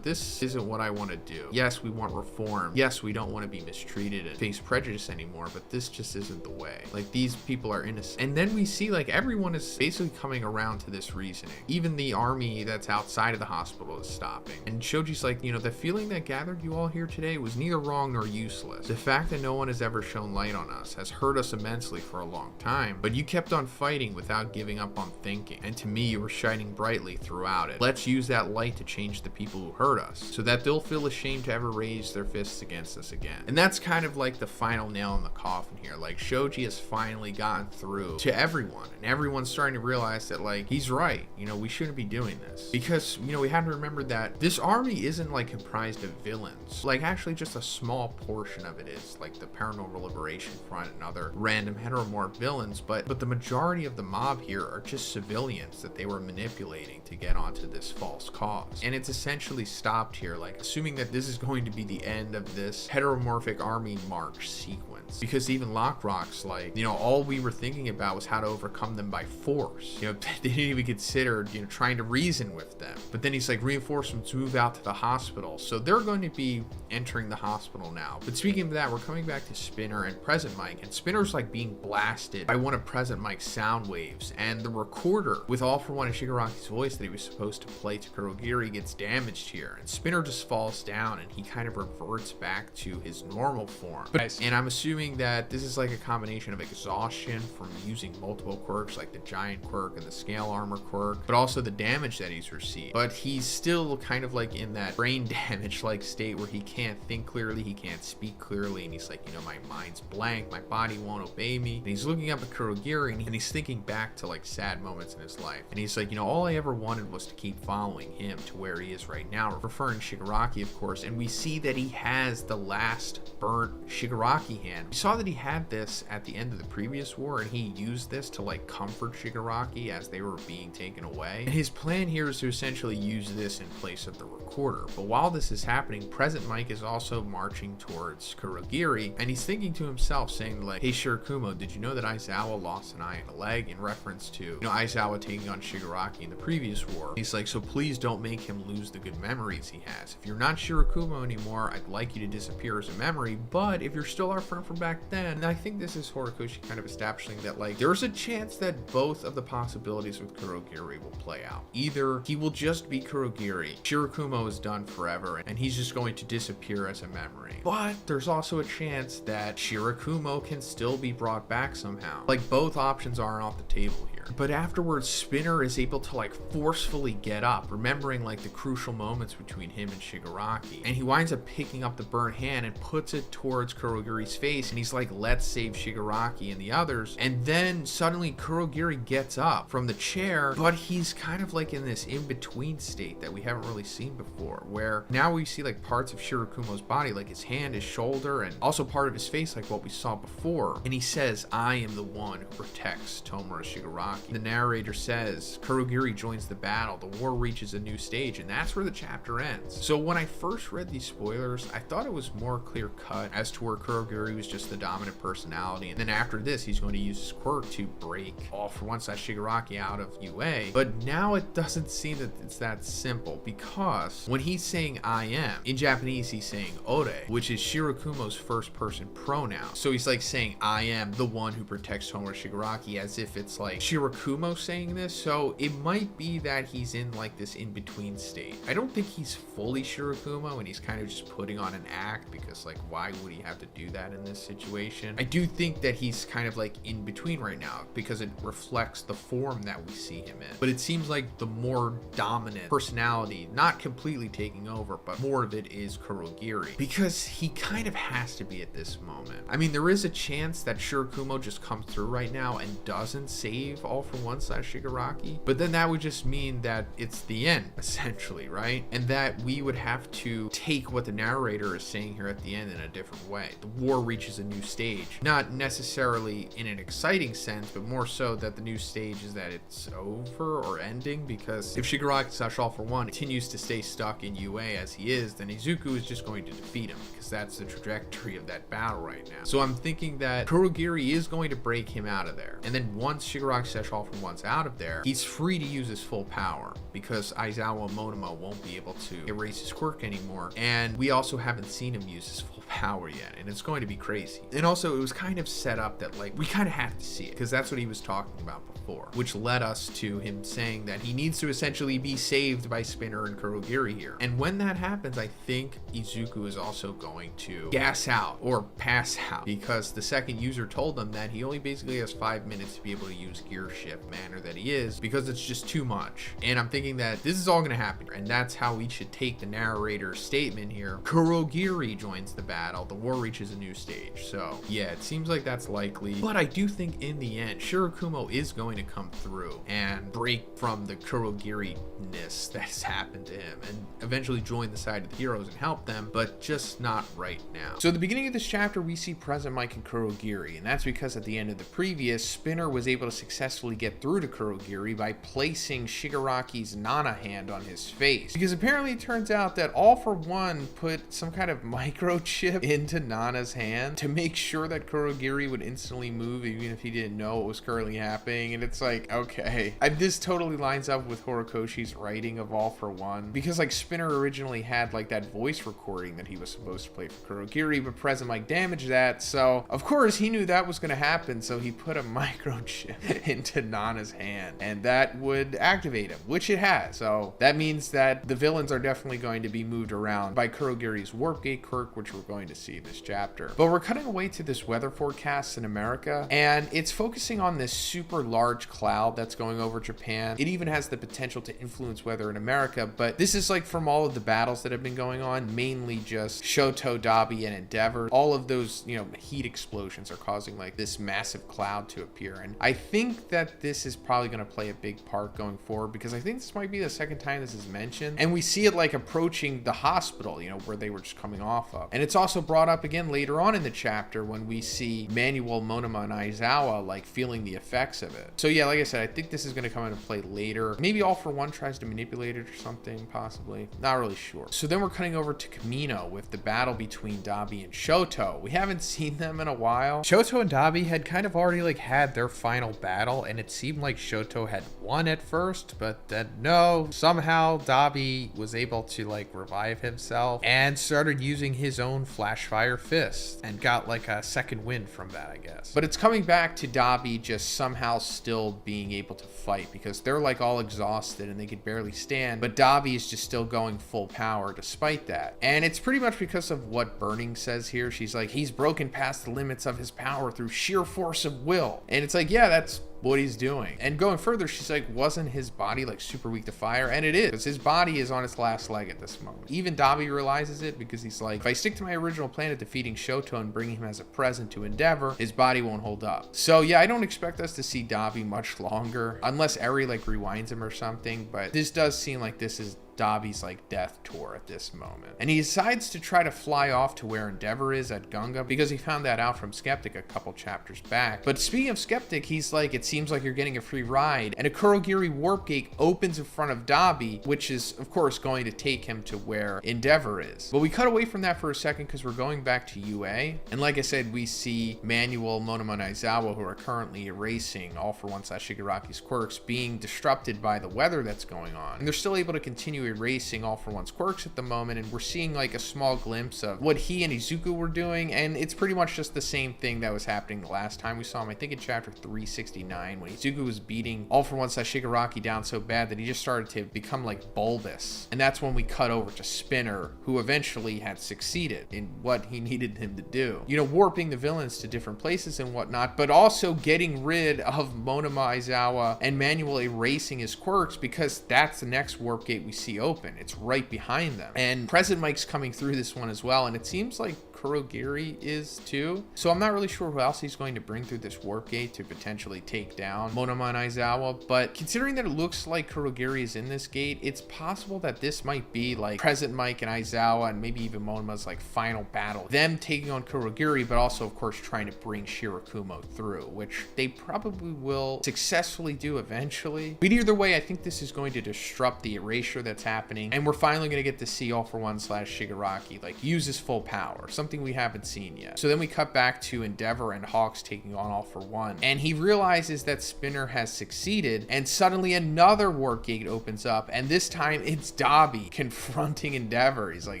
this isn't what I want to do. Yes, we want reform. Yes, we don't want to be mistreated and face prejudice anymore, but this just isn't the way. Like, these people are innocent. And then we see like everyone is basically coming around to this reasoning. Even the army that's outside of the hospital is stopping. And Shoji's like, the feeling that gathered you all here today was neither wrong nor useless. The fact that no one has ever shown light on us has hurt us immensely for a long time, but you kept on fighting without giving up on thinking. And to me, you were shining brightly throughout it. Let's use that light to change the people who hurt us so that they'll feel ashamed to ever raise their fists against us again. And that's kind of like the final nail in the coffin here. Like, Shoji has finally gotten through to everyone, and everyone's starting to realize that like he's right. We shouldn't be doing this, because we have to remember that this army isn't like comprised of villains. Like, actually just a small portion of it is like the Paranormal Liberation Front and other random heteromorph villains, but the majority of the mob here are just civilians that they were manipulating to get onto this false cause. And it's essentially stopped here, like assuming that this is going to be the end of this heteromorphic army march sequence, because even Lockrock's like, all we were thinking about was how to overcome them by force. They didn't even consider trying to reason with them. But then he's like, reinforcements move out to the hospital, so they're going to be entering the hospital now. But speaking of that, we're coming back to Spinner and President Mike, and Spinner's like being blasted by one of President Mike's sound waves, and the recorder with All for One and Shigaraki's voice that he was supposed to play to Kurogiri gets damaged here, and Spinner just falls down and he kind of reverts back to his normal form. And I'm assuming that this is like a combination of exhaustion from using multiple quirks like the giant quirk and the scale armor quirk, but also the damage that he's received. But he's still kind of like in that brain damage like state where he can't think clearly, he can't speak clearly, and he's like, my mind's blank, my body won't obey me. And he's looking up at Kurogiri and he's thinking back to like sad moments in his life, and he's like, all I ever wanted was to keep following him to where he is right now, referring to Shigaraki, of course. And we see that he has the last burnt Shigaraki hand. We saw that he had this at the end of the previous war, and he used this to like comfort Shigaraki as they were being taken away. And his plan here is to essentially use this in place of the recorder. But while this is happening, President Mike Mike is also marching towards Kurogiri, and he's thinking to himself, saying like, hey Shirakumo, did you know that Aizawa lost an eye and a leg, in reference to, you know, Aizawa taking on Shigaraki in the previous war. He's like, so please don't make him lose the good memories he has. If you're not Shirakumo anymore, I'd like you to disappear as a memory, but if you're still our friend from back then. And I think this is Horikoshi kind of establishing that like there's a chance that both of the possibilities with Kurogiri will play out. Either he will just be Kurogiri, Shirakumo is done forever, and he's just going to disappear as a memory. But there's also a chance that Shirakumo can still be brought back somehow. Like both options aren't off the table here. But afterwards, Spinner is able to like forcefully get up, remembering like the crucial moments between him and Shigaraki. And he winds up picking up the burnt hand and puts it towards Kurogiri's face. And he's like, let's save Shigaraki and the others. And then suddenly Kurogiri gets up from the chair, but he's kind of like in this in-between state that we haven't really seen before, where now we see like parts of Shirakumo's body, like his hand, his shoulder, and also part of his face, like what we saw before. And he says, I am the one who protects Tomura Shigaraki. The narrator says Kurogiri joins the battle, the war reaches a new stage, and that's where the chapter ends. So when I first read these spoilers, I thought it was more clear cut as to where Kurogiri was just the dominant personality, and then after this he's going to use his quirk to break All For One / Shigaraki out of UA. But now it doesn't seem that it's that simple, because when he's saying I am, in Japanese he's saying ore, which is Shirakumo's first person pronoun. So he's like saying I am the one who protects Tomura Shigaraki, as if it's like Shirakumo saying this. So it might be that he's in like this in-between state. I don't think he's fully Shirakumo and he's kind of just putting on an act, because like why would he have to do that in this situation? I do think that he's kind of like in between right now, because it reflects the form that we see him in. But it seems like the more dominant personality, not completely taking over, but more of it is Kurogiri, because he kind of has to be at this moment. I mean, there is a chance that Shirakumo just comes through right now and doesn't save All For One / Shigaraki, but then that would just mean that it's the end, essentially, right? And that we would have to take what the narrator is saying here at the end in a different way. The war reaches a new stage, not necessarily in an exciting sense, but more so that the new stage is that it's over or ending, because if Shigaraki / All For One continues to stay stuck in UA as he is, then Izuku is just going to defeat him, because that's the trajectory of that battle right now. So I'm thinking that Kurogiri is going to break him out of there, and then once Shigaraki / All For One's out of there, he's free to use his full power, because Aizawa Monoma won't be able to erase his quirk anymore, and we also haven't seen him use his full power yet, and it's going to be crazy. And also it was kind of set up that like we kind of have to see it, because that's what he was talking about before, which led us to him saying that he needs to essentially be saved by Spinner and Kurogiri here. And when that happens, I think Izuku is also going to gas out or pass out, because the second user told him that he only basically has 5 minutes to be able to use gear shift manner that he is, because it's just too much. And I'm thinking that this is all going to happen, and that's how we should take the narrator's statement here. Kurogiri joins the battle, the war reaches a new stage. So yeah, it seems like that's likely, but I do think in the end Shirakumo is going to come through and break from the Kurogiri-ness that has happened to him and eventually join the side of the heroes and help them, but just not right now. So at the beginning of this chapter we see present Mike and Kurogiri, and that's because at the end of the previous, Spinner was able to successfully get through to Kurogiri by placing Shigaraki's Nana hand on his face, because apparently it turns out that All For One put some kind of microchip into Nana's hand to make sure that Kurogiri would instantly move even if he didn't know what was currently happening. And it's like, okay, this totally lines up with Horikoshi's writing of All For One, because like Spinner originally had like that voice recording that he was supposed to play for Kurogiri, but Present Mike damaged that, so of course he knew that was going to happen, so he put a microchip into Nana's hand, and that would activate him, which it has. So that means that the villains are definitely going to be moved around by Kurogiri's Warp Gate quirk, which we're going to see in this chapter. But we're cutting away to this weather forecast in America, and it's focusing on this super large cloud that's going over Japan. It even has the potential to influence weather in America, but this is like from all of the battles that have been going on, mainly just Shoto, Dabi, and Endeavor. All of those, you know, heat explosions are causing like this massive cloud to appear, and I think that that this is probably going to play a big part going forward, because I think this might be the second time this is mentioned. And we see it like approaching the hospital, you know, where they were just coming off of. And it's also brought up again later on in the chapter when we see Manuel, Monoma, and Aizawa like feeling the effects of it. So yeah, like I said, I think this is going to come into play later. Maybe All For One tries to manipulate it or something, possibly. Not really sure. So then we're cutting over to Kamino with the battle between Dabi and Shoto. We haven't seen them in a while. Shoto and Dabi had kind of already like had their final battle, and it seemed like Shoto had won at first, but then no, somehow Dabi was able to like revive himself and started using his own flash fire fist and got like a second win from that, I guess. But it's coming back to Dabi just somehow still being able to fight, because they're like all exhausted and they could barely stand, but Dabi is just still going full power despite that. And it's pretty much because of what Burning says here. She's like, he's broken past the limits of his power through sheer force of will. And it's like, yeah, that's what he's doing. And going further, she's like, wasn't his body like super weak to fire? And it is, because his body is on its last leg at this moment. Even Dabi realizes it, because he's like, if I stick to my original plan of defeating Shoto and bringing him as a present to Endeavor, his body won't hold up. So yeah, I don't expect us to see Dabi much longer, unless Eri like rewinds him or something, but this does seem like this is Dabi's like death tour at this moment. And he decides to try to fly off to where Endeavor is at Gunga, because he found that out from Skeptic a couple chapters back. But speaking of Skeptic, he's like, it seems like you're getting a free ride, and a Kurogiri warp gate opens in front of Dabi, which is of course going to take him to where Endeavor is. But we cut away from that for a second because we're going back to UA, and like I said, we see Manuel, Monoma, and Aizawa, who are currently erasing All For One / Shigaraki's quirks, being disrupted by the weather that's going on, and they're still able to continue erasing All For One's quirks at the moment. And we're seeing like a small glimpse of what he and Izuku were doing, and it's pretty much just the same thing that was happening the last time we saw him, I think in chapter 369, when Izuku was beating All For One / Shigaraki down so bad that he just started to become like bulbous. And that's when we cut over to Spinner, who eventually had succeeded in what he needed him to do, you know, warping the villains to different places and whatnot, but also getting rid of Monoma, Aizawa, and Manuel erasing his quirks, because that's the next warp gate we see open. It's right behind them. And Present Mike's coming through this one as well, and it seems like Kurogiri is too. So I'm not really sure who else he's going to bring through this warp gate to potentially take down Monoma and Aizawa, but considering that it looks like Kurogiri is in this gate, it's possible that this might be like Present Mike and Aizawa, and maybe even Monoma's like final battle, them taking on Kurogiri, but also of course trying to bring Shirakumo through, which they probably will successfully do eventually. But either way, I think this is going to disrupt the erasure that's happening, and we're finally going to get to see All For One / Shigaraki like use his full power, something we haven't seen yet. So then we cut back to Endeavor and Hawks taking on All For One, and he realizes that Spinner has succeeded, and suddenly another warp gate opens up, and this time it's Dabi confronting Endeavor. He's like,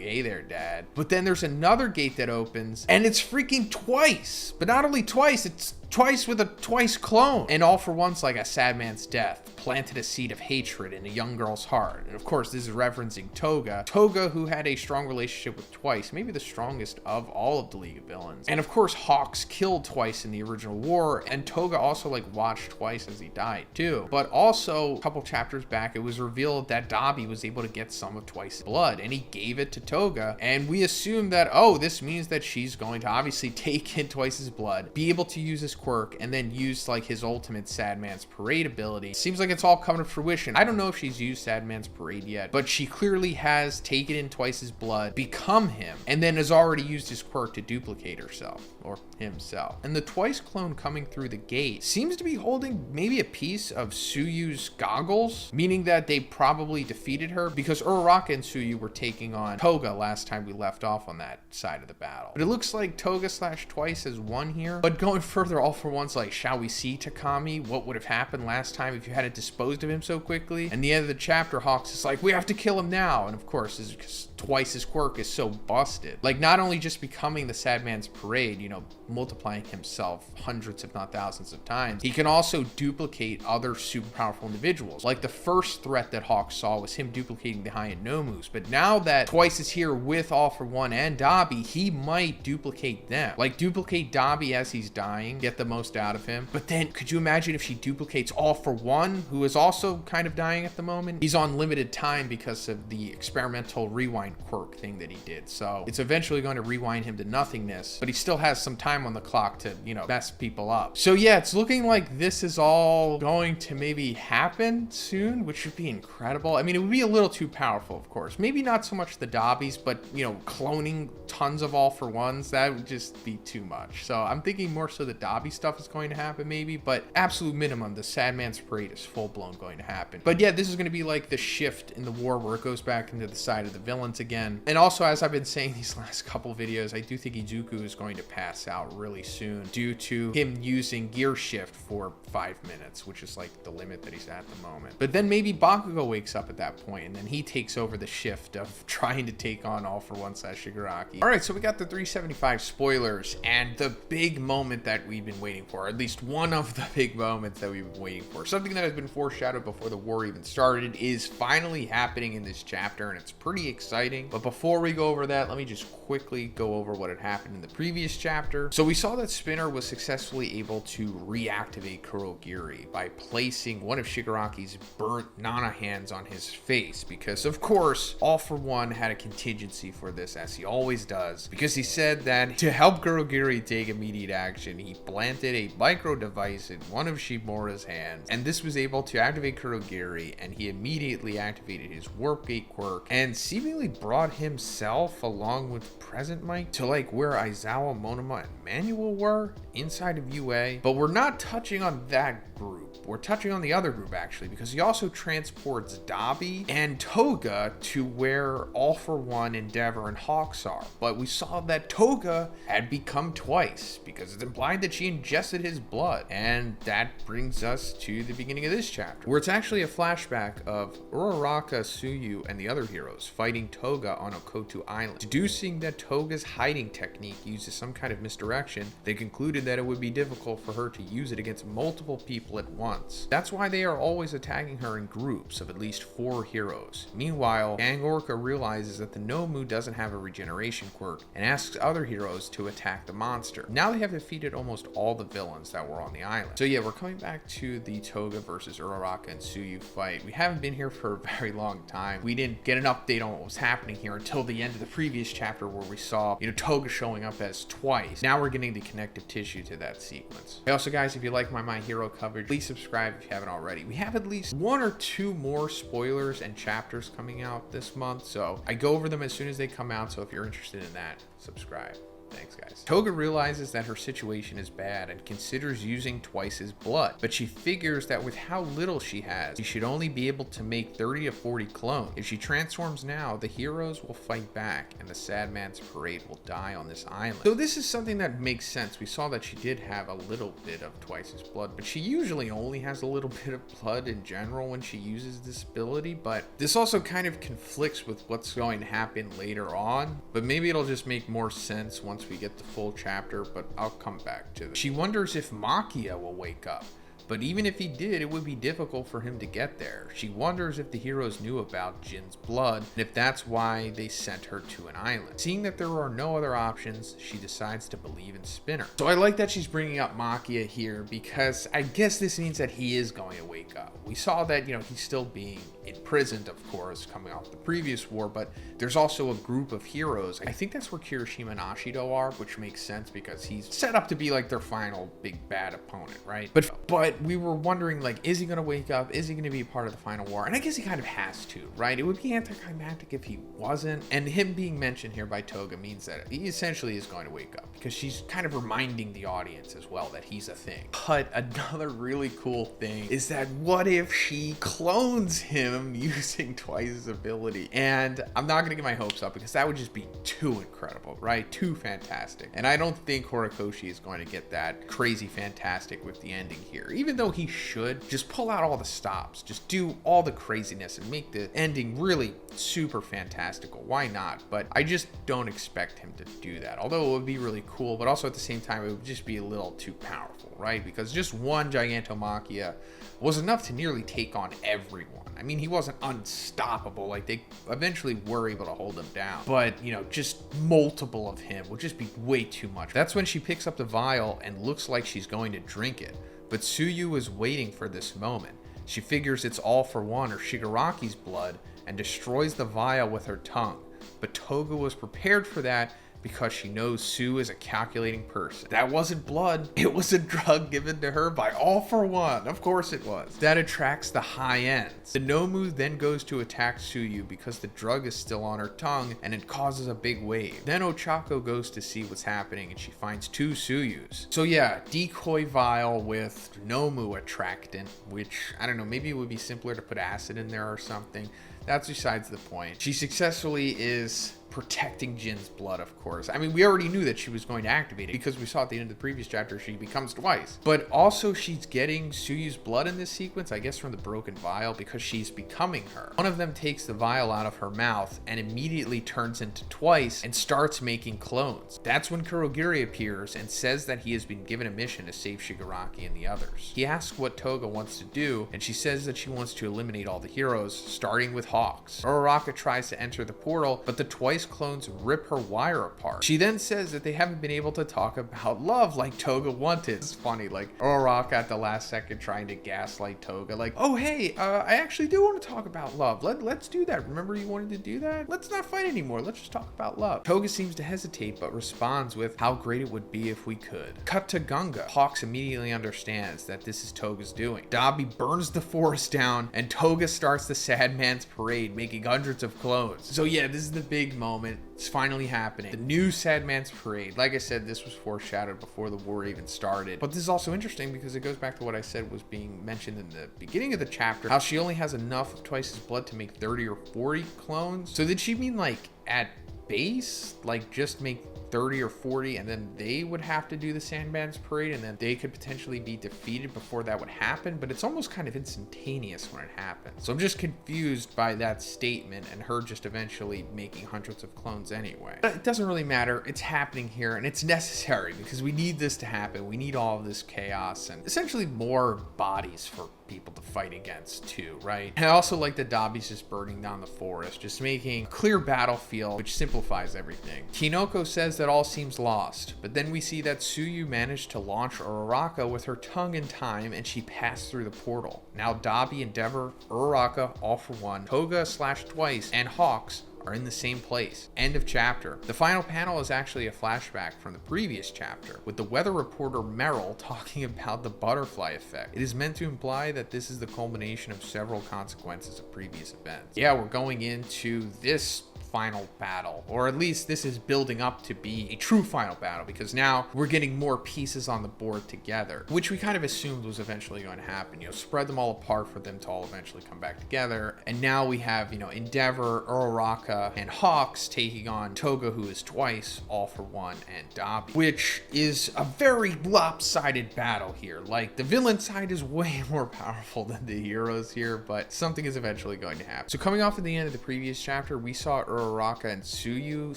hey there, Dad. But then there's another gate that opens, and it's freaking twice. But not only twice, it's twice with a twice clone. And All For One's like, a sad man's death planted a seed of hatred in a young girl's heart. And of course, this is referencing Toga, who had a strong relationship with Twice, maybe the strongest of all of the League of Villains. And of course, Hawks killed Twice in the original war, and Toga also like watched Twice as he died too. But also a couple chapters back, it was revealed that Dabi was able to get some of Twice's blood, and he gave it to Toga, and we assume that, oh, this means that she's going to obviously take in Twice's blood, be able to use his quirk, and then use like his ultimate Sad Man's Parade ability. Seems like it's all coming to fruition. I don't know if she's used Sad Man's Parade yet, but she clearly has taken in Twice's blood, become him, and then has already used his quirk to duplicate herself, or himself. And the Twice clone coming through the gate seems to be holding maybe a piece of Tsuyu's goggles, meaning that they probably defeated her, because Uraraka and Tsuyu were taking on Toga last time we left off on that side of the battle. But it looks like Toga / Twice has won here. But going further, All For One's like, shall we see, Takami? What would have happened last time if you hadn't disposed of him so quickly? And the end of the chapter, Hawks is like, we have to kill him now. And of course, Twice's quirk is so busted. Like, not only just becoming the Sad Man's Parade, you know, multiplying himself hundreds if not thousands of times, he can also duplicate other super powerful individuals. Like, the first threat that Hawks saw was him duplicating the High and Nomus, but now that Twice is here with All For One and Dabi, he might duplicate them. Like, duplicate Dabi as he's dying, get the most out of him. But then could you imagine if she duplicates All For One, who is also kind of dying at the moment? He's on limited time time because of the experimental rewind quirk thing that he did. So it's eventually going to rewind him to nothingness, but he still has some time on the clock to, you know, mess people up. So yeah, it's looking like this is all going to maybe happen soon, which would be incredible. I mean, it would be a little too powerful, of course. Maybe not so much the Dobbies, but, you know, cloning tons of All For Ones, that would just be too much. So I'm thinking more so the Dobby stuff is going to happen maybe, but absolute minimum, the Sadman's Parade is full-blown going to happen. But yeah, this is going to be like the shift in the war where it goes back into the side of the villains again. And also, as I've been saying these last couple videos, I do think Izuku is going to pass out really soon due to him using gear shift for 5 minutes, which is like the limit that he's at the moment. But then maybe Bakugo wakes up at that point, and then he takes over the shift of trying to take on All For One / Shigaraki. All right, so we got the 375 spoilers and the big moment that we've been waiting for, or at least one of the big moments that we've been waiting for. Something that has been foreshadowed before the war even started is finally happening in this chapter, and it's pretty exciting. But before we go over that, let me just quickly go over what had happened in the previous chapter. So we saw that Spinner was successfully able to reactivate Kurogiri by placing one of Shigaraki's burnt Nana hands on his face, because of course All For One had a contingency for this, as he always does, because he said that to help Kurogiri take immediate action, he planted a micro device in one of Shimura's hands, and this was able to activate Kurogiri, and he immediately activated his Warp Gate quirk and seemingly brought himself along with Present Mike to like where Aizawa, Monoma, and Manuel were inside of UA. But we're not touching on that group. We're touching on the other group actually, because he also transports Dabi and Toga to where All For One, Endeavor, and Hawks are. But we saw that Toga had become twice because it's implied that she ingested his blood. And that brings us to the beginning of this chapter, where it's actually a flashback of Uraraka, Tsuyu, and the other heroes fighting Toga on Okotu Island. Deducing that Toga's hiding technique uses some kind of misdirection, they concluded that it would be difficult for her to use it against multiple people at once. That's why they are always attacking her in groups of at least 4 heroes. Meanwhile, Gang Orca realizes that the Nomu doesn't have a regeneration quirk and asks other heroes to attack the monster. Now they have defeated almost all the villains that were on the island. So yeah, we're coming back to the Toga versus Uraraka and Tsuyu fight. We haven't been here for a very long time. We didn't get an update on what was happening here until the end of the previous chapter, where we saw, you know, Toga showing up as twice. Now we're getting the connective tissue to that sequence. Hey, also guys, if you like my Hero coverage, please subscribe if you haven't already. We have at least 1 or 2 more spoilers and chapters coming out this month, so I go over them as soon as they come out, so if you're interested in that, subscribe. Thanks, guys. Toga realizes that her situation is bad and considers using Twice's blood, but she figures that with how little she has, she should only be able to make 30 to 40 clones. If she transforms now, the heroes will fight back and the Sadman's Parade will die on this island. So this is something that makes sense. We saw that she did have a little bit of Twice's blood, but she usually only has a little bit of blood in general when she uses this ability. But this also kind of conflicts with what's going to happen later on, but maybe it'll just make more sense once we get the full chapter, but I'll come back to this. She wonders if Makia will wake up, but even if he did, it would be difficult for him to get there. She wonders if the heroes knew about Jin's blood, and if that's why they sent her to an island. Seeing that there are no other options, she decides to believe in Spinner. So I like that she's bringing up Makia here, because I guess this means that he is going to wake up. We saw that, you know, he's still being imprisoned, of course, coming off the previous war, but there's also a group of heroes. I think that's where Kirishima and Ashido are, which makes sense because he's set up to be like their final big bad opponent, right? But we were wondering, like, is he going to wake up? Is he going to be part of the final war? And I guess he kind of has to, right? It would be anticlimactic if he wasn't. And him being mentioned here by Toga means that he essentially is going to wake up, because she's kind of reminding the audience as well that he's a thing. But another really cool thing is that what if she clones him using Twice's ability? And I'm not going to get my hopes up, because that would just be too incredible, right? Too fantastic. And I don't think Horikoshi is going to get that crazy fantastic with the ending here. Even though he should just pull out all the stops, just do all the craziness and make the ending really super fantastical. Why not? But I just don't expect him to do that. Although it would be really cool, but also at the same time, it would just be a little too powerful, right? Because just one Gigantomachia was enough to nearly take on everyone. I mean, he wasn't unstoppable. Like, they eventually were able to hold him down. But, you know, just multiple of him would just be way too much. That's when she picks up the vial and looks like she's going to drink it. But Tsuyu is waiting for this moment. She figures it's All For One or Shigaraki's blood, and destroys the vial with her tongue. But Toga was prepared for that because she knows Sue is a calculating person. That wasn't blood, it was a drug given to her by All for One. Of course it was. That attracts the high ends. The Nomu then goes to attack Suyu because the drug is still on her tongue and it causes a big wave. Then Ochako goes to see what's happening and she finds 2 Suyus. So yeah, decoy vial with Nomu attractant, which, I don't know, maybe it would be simpler to put acid in there or something. That's besides the point. She successfully is protecting Jin's blood, of course. I mean, we already knew that she was going to activate it because we saw at the end of the previous chapter she becomes twice. But also she's getting Suyu's blood in this sequence, I guess from the broken vial, because she's becoming her. One of them takes the vial out of her mouth and immediately turns into twice and starts making clones. That's when Kurogiri appears and says that he has been given a mission to save Shigaraki and the others. He asks what Toga wants to do, and she says that she wants to eliminate all the heroes, starting with Hawks. Uraraka tries to enter the portal, but the twice clones rip her wire apart. She then says that they haven't been able to talk about love like Toga wanted. It's funny, like Uraraka at the last second trying to gaslight Toga, like, oh hey, I actually do want to talk about love. Let's do that. Remember you wanted to do that? Let's not fight anymore. Let's just talk about love. Toga seems to hesitate, but responds with how great it would be if we could. Cut to Gunga. Hawks immediately understands that this is Toga's doing. Dabi burns the forest down, and Toga starts the Sad Man's Parade, making hundreds of clones. So yeah, this is the big moment. It's finally happening. The new Sad Man's Parade. Like I said, this was foreshadowed before the war even started. But this is also interesting because it goes back to what I said was being mentioned in the beginning of the chapter, how she only has enough of Twice's blood to make 30 or 40 clones. So did she mean like at base, like just make 30 or 40 and then they would have to do the Sandman's Parade and then they could potentially be defeated before that would happen? But it's almost kind of instantaneous when it happens. So I'm just confused by that statement and her just eventually making hundreds of clones anyway. But it doesn't really matter. It's happening here and it's necessary because we need this to happen. We need all of this chaos and essentially more bodies for people to fight against too, right? And I also like that Dabi's just burning down the forest, just making a clear battlefield, which simplifies everything. Kinoko says that all seems lost, but then we see that Suyu managed to launch Uraraka with her tongue in time and she passed through the portal. Now Dabi, Endeavor, Uraraka, All for One, Toga / Twice, and Hawks are in the same place. End of chapter. The final panel is actually a flashback from the previous chapter, with the weather reporter Merrill talking about the butterfly effect. It is meant to imply that this is the culmination of several consequences of previous events. Yeah, we're going into this final battle, or at least this is building up to be a true final battle, because now we're getting more pieces on the board together, which we kind of assumed was eventually going to happen. You know, spread them all apart for them to all eventually come back together. And now we have, you know, Endeavor, Uraraka, and Hawks taking on Toga, who is Twice, All for One, and Dabi, which is a very lopsided battle here. Like, the villain side is way more powerful than the heroes here, but something is eventually going to happen. So coming off at the end of the previous chapter, we saw Uraraka and Suyu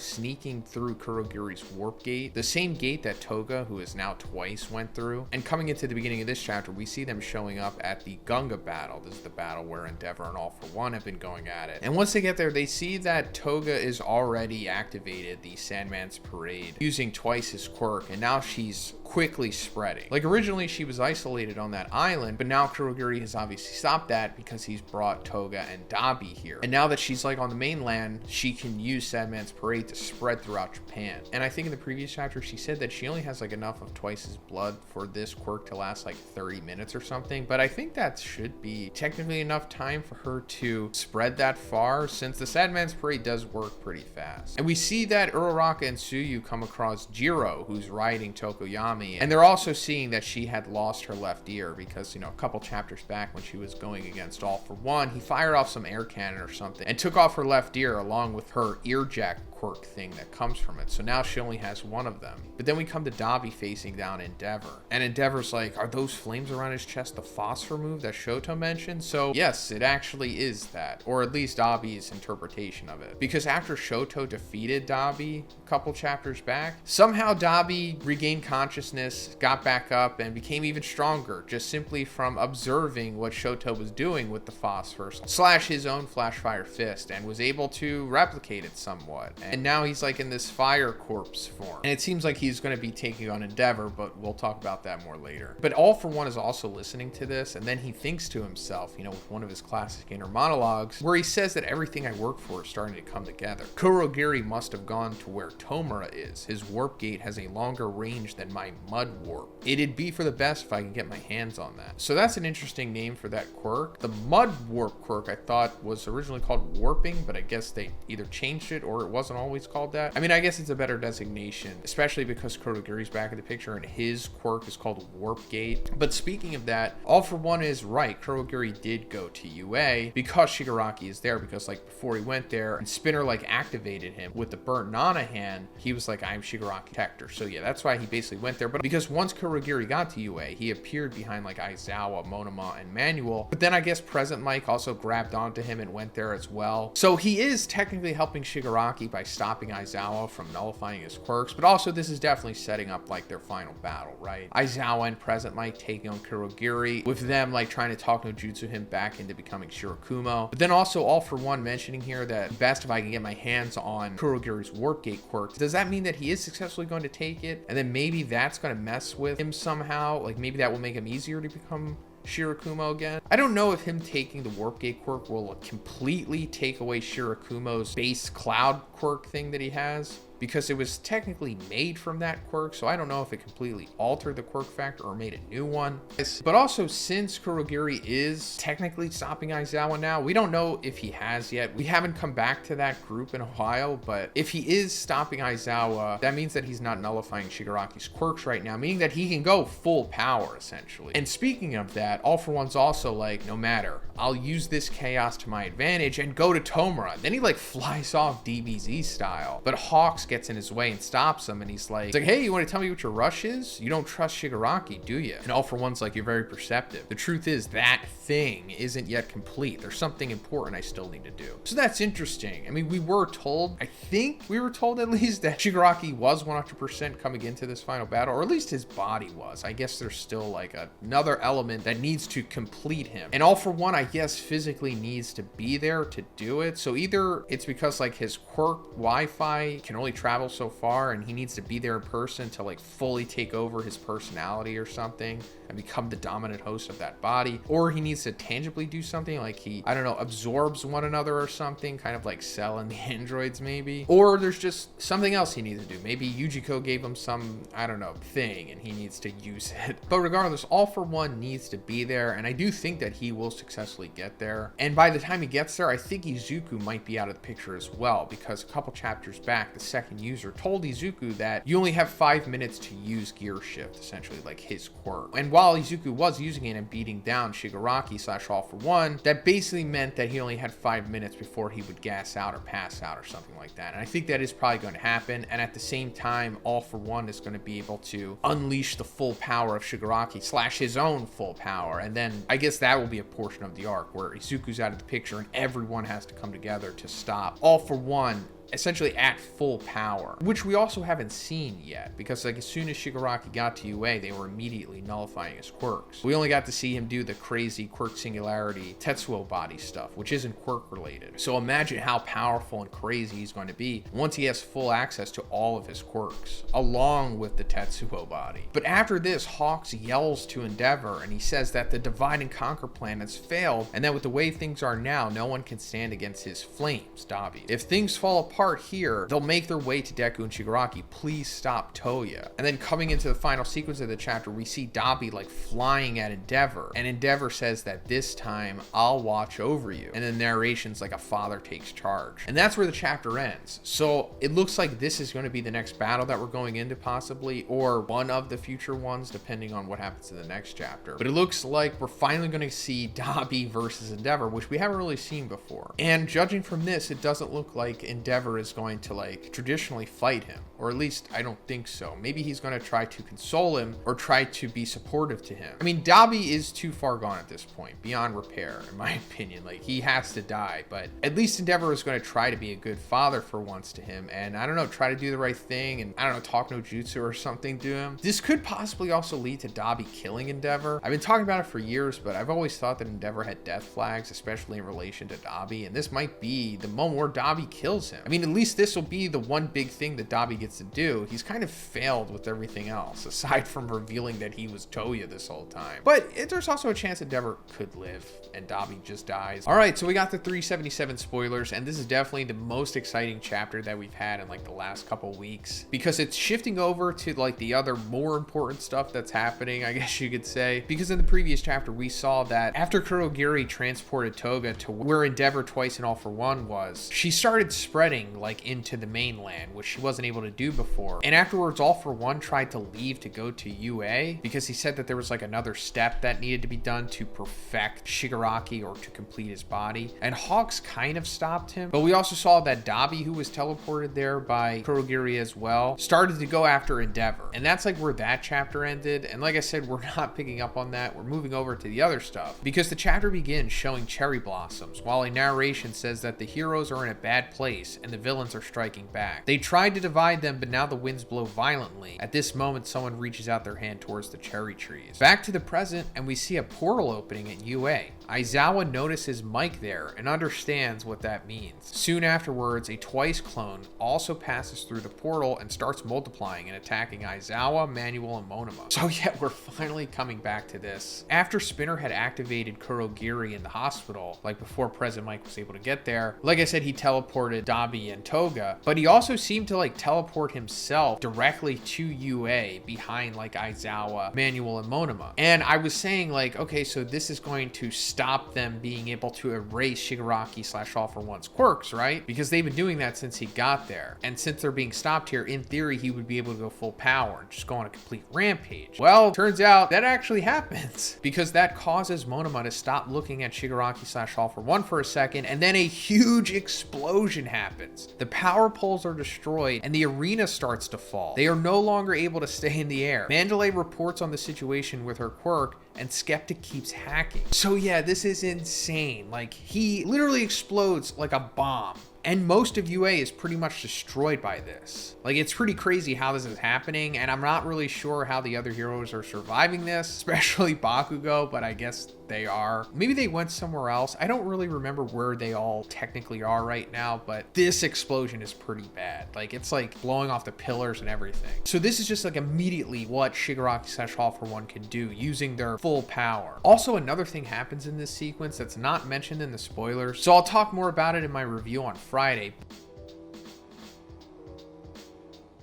sneaking through Kurogiri's warp gate, the same gate that Toga, who is now Twice, went through. And coming into the beginning of this chapter, we see them showing up at the Gunga battle. This is the battle where Endeavor and All for One have been going at it. And once they get there, they see that Toga is already activated the Sandman's Parade using Twice's quirk, and now she's quickly spreading. Like, originally she was isolated on that island, but now Kurogiri has obviously stopped that because he's brought Toga and Dabi here. And now that she's like on the mainland, she can use Sandman's Parade to spread throughout Japan. And I think in the previous chapter she said that she only has like enough of Twice's blood for this quirk to last like 30 minutes or something, but I think that should be technically enough time for her to spread that far, since the Sandman's Parade does work pretty fast. And we see that Uraraka and Suyu come across Jiro, who's riding Tokoyami, and they're also seeing that she had lost her left ear because, you know, a couple chapters back when she was going against All for One, he fired off some air cannon or something and took off her left ear along with her ear jack quirk thing that comes from it. So now she only has one of them. But then we come to Dabi facing down Endeavor, and Endeavor's like, are those flames around his chest the phosphor move that Shoto mentioned? So yes, it actually is that, or at least Dabi's interpretation of it, because after Shoto defeated Dabi a couple chapters back, somehow Dabi regained consciousness, got back up, and became even stronger just simply from observing what Shoto was doing with the phosphor / his own Flashfire Fist, and was able to replicate it somewhat. and now he's like in this fire corpse form. And it seems like he's going to be taking on Endeavor, but we'll talk about that more later. But All For One is also listening to this, and then he thinks to himself, you know, with one of his classic inner monologues, where he says that everything I work for is starting to come together. Kurogiri must have gone to where Tomura is. His warp gate has a longer range than my mud warp. It'd be for the best if I can get my hands on that. So that's an interesting name for that quirk. The mud warp quirk I thought was originally called warping, but I guess they either changed it or it wasn't always called that. I mean, I guess it's a better designation, especially because Kurogiri's back in the picture and his quirk is called warp gate. But speaking of that, All For One is right. Kurogiri did go to UA because Shigaraki is there, because like before he went there and Spinner like activated him with the burnt Nana hand, he was like, I'm Shigaraki protector. So yeah, that's why he basically went there. But because once Kurogiri got to UA, he appeared behind like Aizawa, Monoma, and Manuel. But then I guess Present Mike also grabbed onto him and went there as well. So he is technically helping Shigaraki by stopping Aizawa from nullifying his quirks, but also this is definitely setting up like their final battle, right? Aizawa and Present Mike taking on Kurogiri, with them like trying to talk no jutsu him back into becoming Shirakumo. But then also All For One mentioning here that best if I can get my hands on Kurogiri's warp gate quirk. Does that mean that he is successfully going to take it? And then maybe that's going to mess with him somehow? Like maybe that will make him easier to become Shirakumo again. I don't know if him taking the warp gate quirk will completely take away Shirakumo's base cloud quirk thing that he has, because it was technically made from that quirk, so I don't know if it completely altered the quirk factor or made a new one. But also, since Kurogiri is technically stopping Aizawa now, we don't know if he has yet. We haven't come back to that group in a while, but if he is stopping Aizawa, that means that he's not nullifying Shigaraki's quirks right now, meaning that he can go full power, essentially. And speaking of that, All For One's also like, no matter, I'll use this chaos to my advantage and go to Tomura. Then he like flies off DBZ style, but Hawks gets in his way and stops him, and he's like, hey, you want to tell me what your rush is? You don't trust Shigaraki, do you? And All For One's like, you're very perceptive. The truth is that thing isn't yet complete. There's something important I still need to do. So that's interesting. I mean, we were told, I think we were told at least, that Shigaraki was 100% coming into this final battle, or at least his body was. I guess there's still like another element that needs to complete him. And All For One, I guess, physically needs to be there to do it. So either it's because like his quirk Wi-Fi can only travel so far and he needs to be there in person to like fully take over his personality or something and become the dominant host of that body, or he needs to tangibly do something like he, I don't know, absorbs one another or something, kind of like Cell and the androids maybe, or there's just something else he needs to do. Maybe Yujiko gave him some, I don't know, thing and he needs to use it. But regardless, All For One needs to be there, and I do think that he will successfully get there. And by the time he gets there, I think Izuku might be out of the picture as well, because a couple chapters back, the second user told Izuku that you only have 5 minutes to use Gear Shift, essentially like his quirk. And while Izuku was using it and beating down Shigaraki / All For One, that basically meant that he only had 5 minutes before he would gas out or pass out or something like that. And I think that is probably going to happen. And at the same time, All For One is going to be able to unleash the full power of Shigaraki / his own full power. And then I guess that will be a portion of the arc where Izuku's out of the picture and everyone has to come together to stop All For One essentially at full power, which we also haven't seen yet, because like as soon as Shigaraki got to UA, they were immediately nullifying his quirks. We only got to see him do the crazy quirk singularity Tetsuo body stuff, which isn't quirk related. So imagine how powerful and crazy he's going to be once he has full access to all of his quirks, along with the Tetsuo body. But after this, Hawks yells to Endeavor and he says that the divide and conquer plan has failed, and that with the way things are now, no one can stand against his flames, Dabi. If things fall apart here, they'll make their way to Deku and Shigaraki. Please stop Toya. And then coming into the final sequence of the chapter, we see Dabi like flying at Endeavor, and Endeavor says that this time I'll watch over you. And the narration's like a father takes charge. And that's where the chapter ends. So it looks like this is going to be the next battle that we're going into possibly, or one of the future ones, depending on what happens in the next chapter. But it looks like we're finally going to see Dabi versus Endeavor, which we haven't really seen before. And judging from this, it doesn't look like Endeavor is going to like traditionally fight him, or at least I don't think so. Maybe he's going to try to console him or try to be supportive to him. I mean, Dabi is too far gone at this point, beyond repair, in my opinion. Like, he has to die, but at least Endeavor is going to try to be a good father for once to him, and I don't know, try to do the right thing, and I don't know, talk no jutsu or something to him. This could possibly also lead to Dabi killing Endeavor. I've been talking about it for years, but I've always thought that Endeavor had death flags, especially in relation to Dabi, and this might be the moment where Dabi kills him. I mean, mean, at least this will be the one big thing that Dabi gets to do. He's kind of failed with everything else, aside from revealing that he was Toya this whole time. But there's also a chance Endeavor could live and Dabi just dies. All right, so we got the 377 spoilers, and this is definitely the most exciting chapter that we've had in like the last couple weeks, because it's shifting over to like the other more important stuff that's happening, I guess you could say. Because in the previous chapter, we saw that after Kurogiri transported Toga to where Endeavor Twice and All for One was, she started spreading like into the mainland, which she wasn't able to do before. And afterwards, All for One tried to leave to go to UA because he said that there was like another step that needed to be done to perfect Shigaraki or to complete his body. And Hawks kind of stopped him. But we also saw that Dabi, who was teleported there by Kurogiri as well, started to go after Endeavor. And that's like where that chapter ended. And like I said, we're not picking up on that. We're moving over to the other stuff because the chapter begins showing cherry blossoms while a narration says that the heroes are in a bad place and the villains are striking back. They tried to divide them, but now the winds blow violently. At this moment, someone reaches out their hand towards the cherry trees. Back to the present, and we see a portal opening at UA. Aizawa notices Mike there and understands what that means. Soon afterwards, a Twice clone also passes through the portal and starts multiplying and attacking Aizawa, Manuel, and Monoma. So yeah, we're finally coming back to this. After Spinner had activated Kurogiri in the hospital, like before President Mike was able to get there, like I said, he teleported Dabi and Toga, but he also seemed to like teleport himself directly to UA behind like Aizawa, Manuel, and Monoma. And I was saying like, okay, so this is going to stop them being able to erase Shigaraki / All for One's quirks, right? Because they've been doing that since he got there. And since they're being stopped here, in theory, he would be able to go full power and just go on a complete rampage. Well, turns out that actually happens because that causes Monoma to stop looking at Shigaraki / All for One for a second, and then a huge explosion happens. The power poles are destroyed and the arena starts to fall. They are no longer able to stay in the air. Mandalay reports on the situation with her quirk, and Skeptic keeps hacking. So yeah, this is insane. Like, he literally explodes like a bomb. And most of UA is pretty much destroyed by this. Like, it's pretty crazy how this is happening, and I'm not really sure how the other heroes are surviving this, especially Bakugo, but I guess they are. Maybe they went somewhere else. I don't really remember where they all technically are right now, but this explosion is pretty bad. Like, it's like blowing off the pillars and everything. So this is just like immediately what Shigaraki / All for One can do using their full power. Also, another thing happens in this sequence that's not mentioned in the spoilers, so I'll talk more about it in my review on Friday.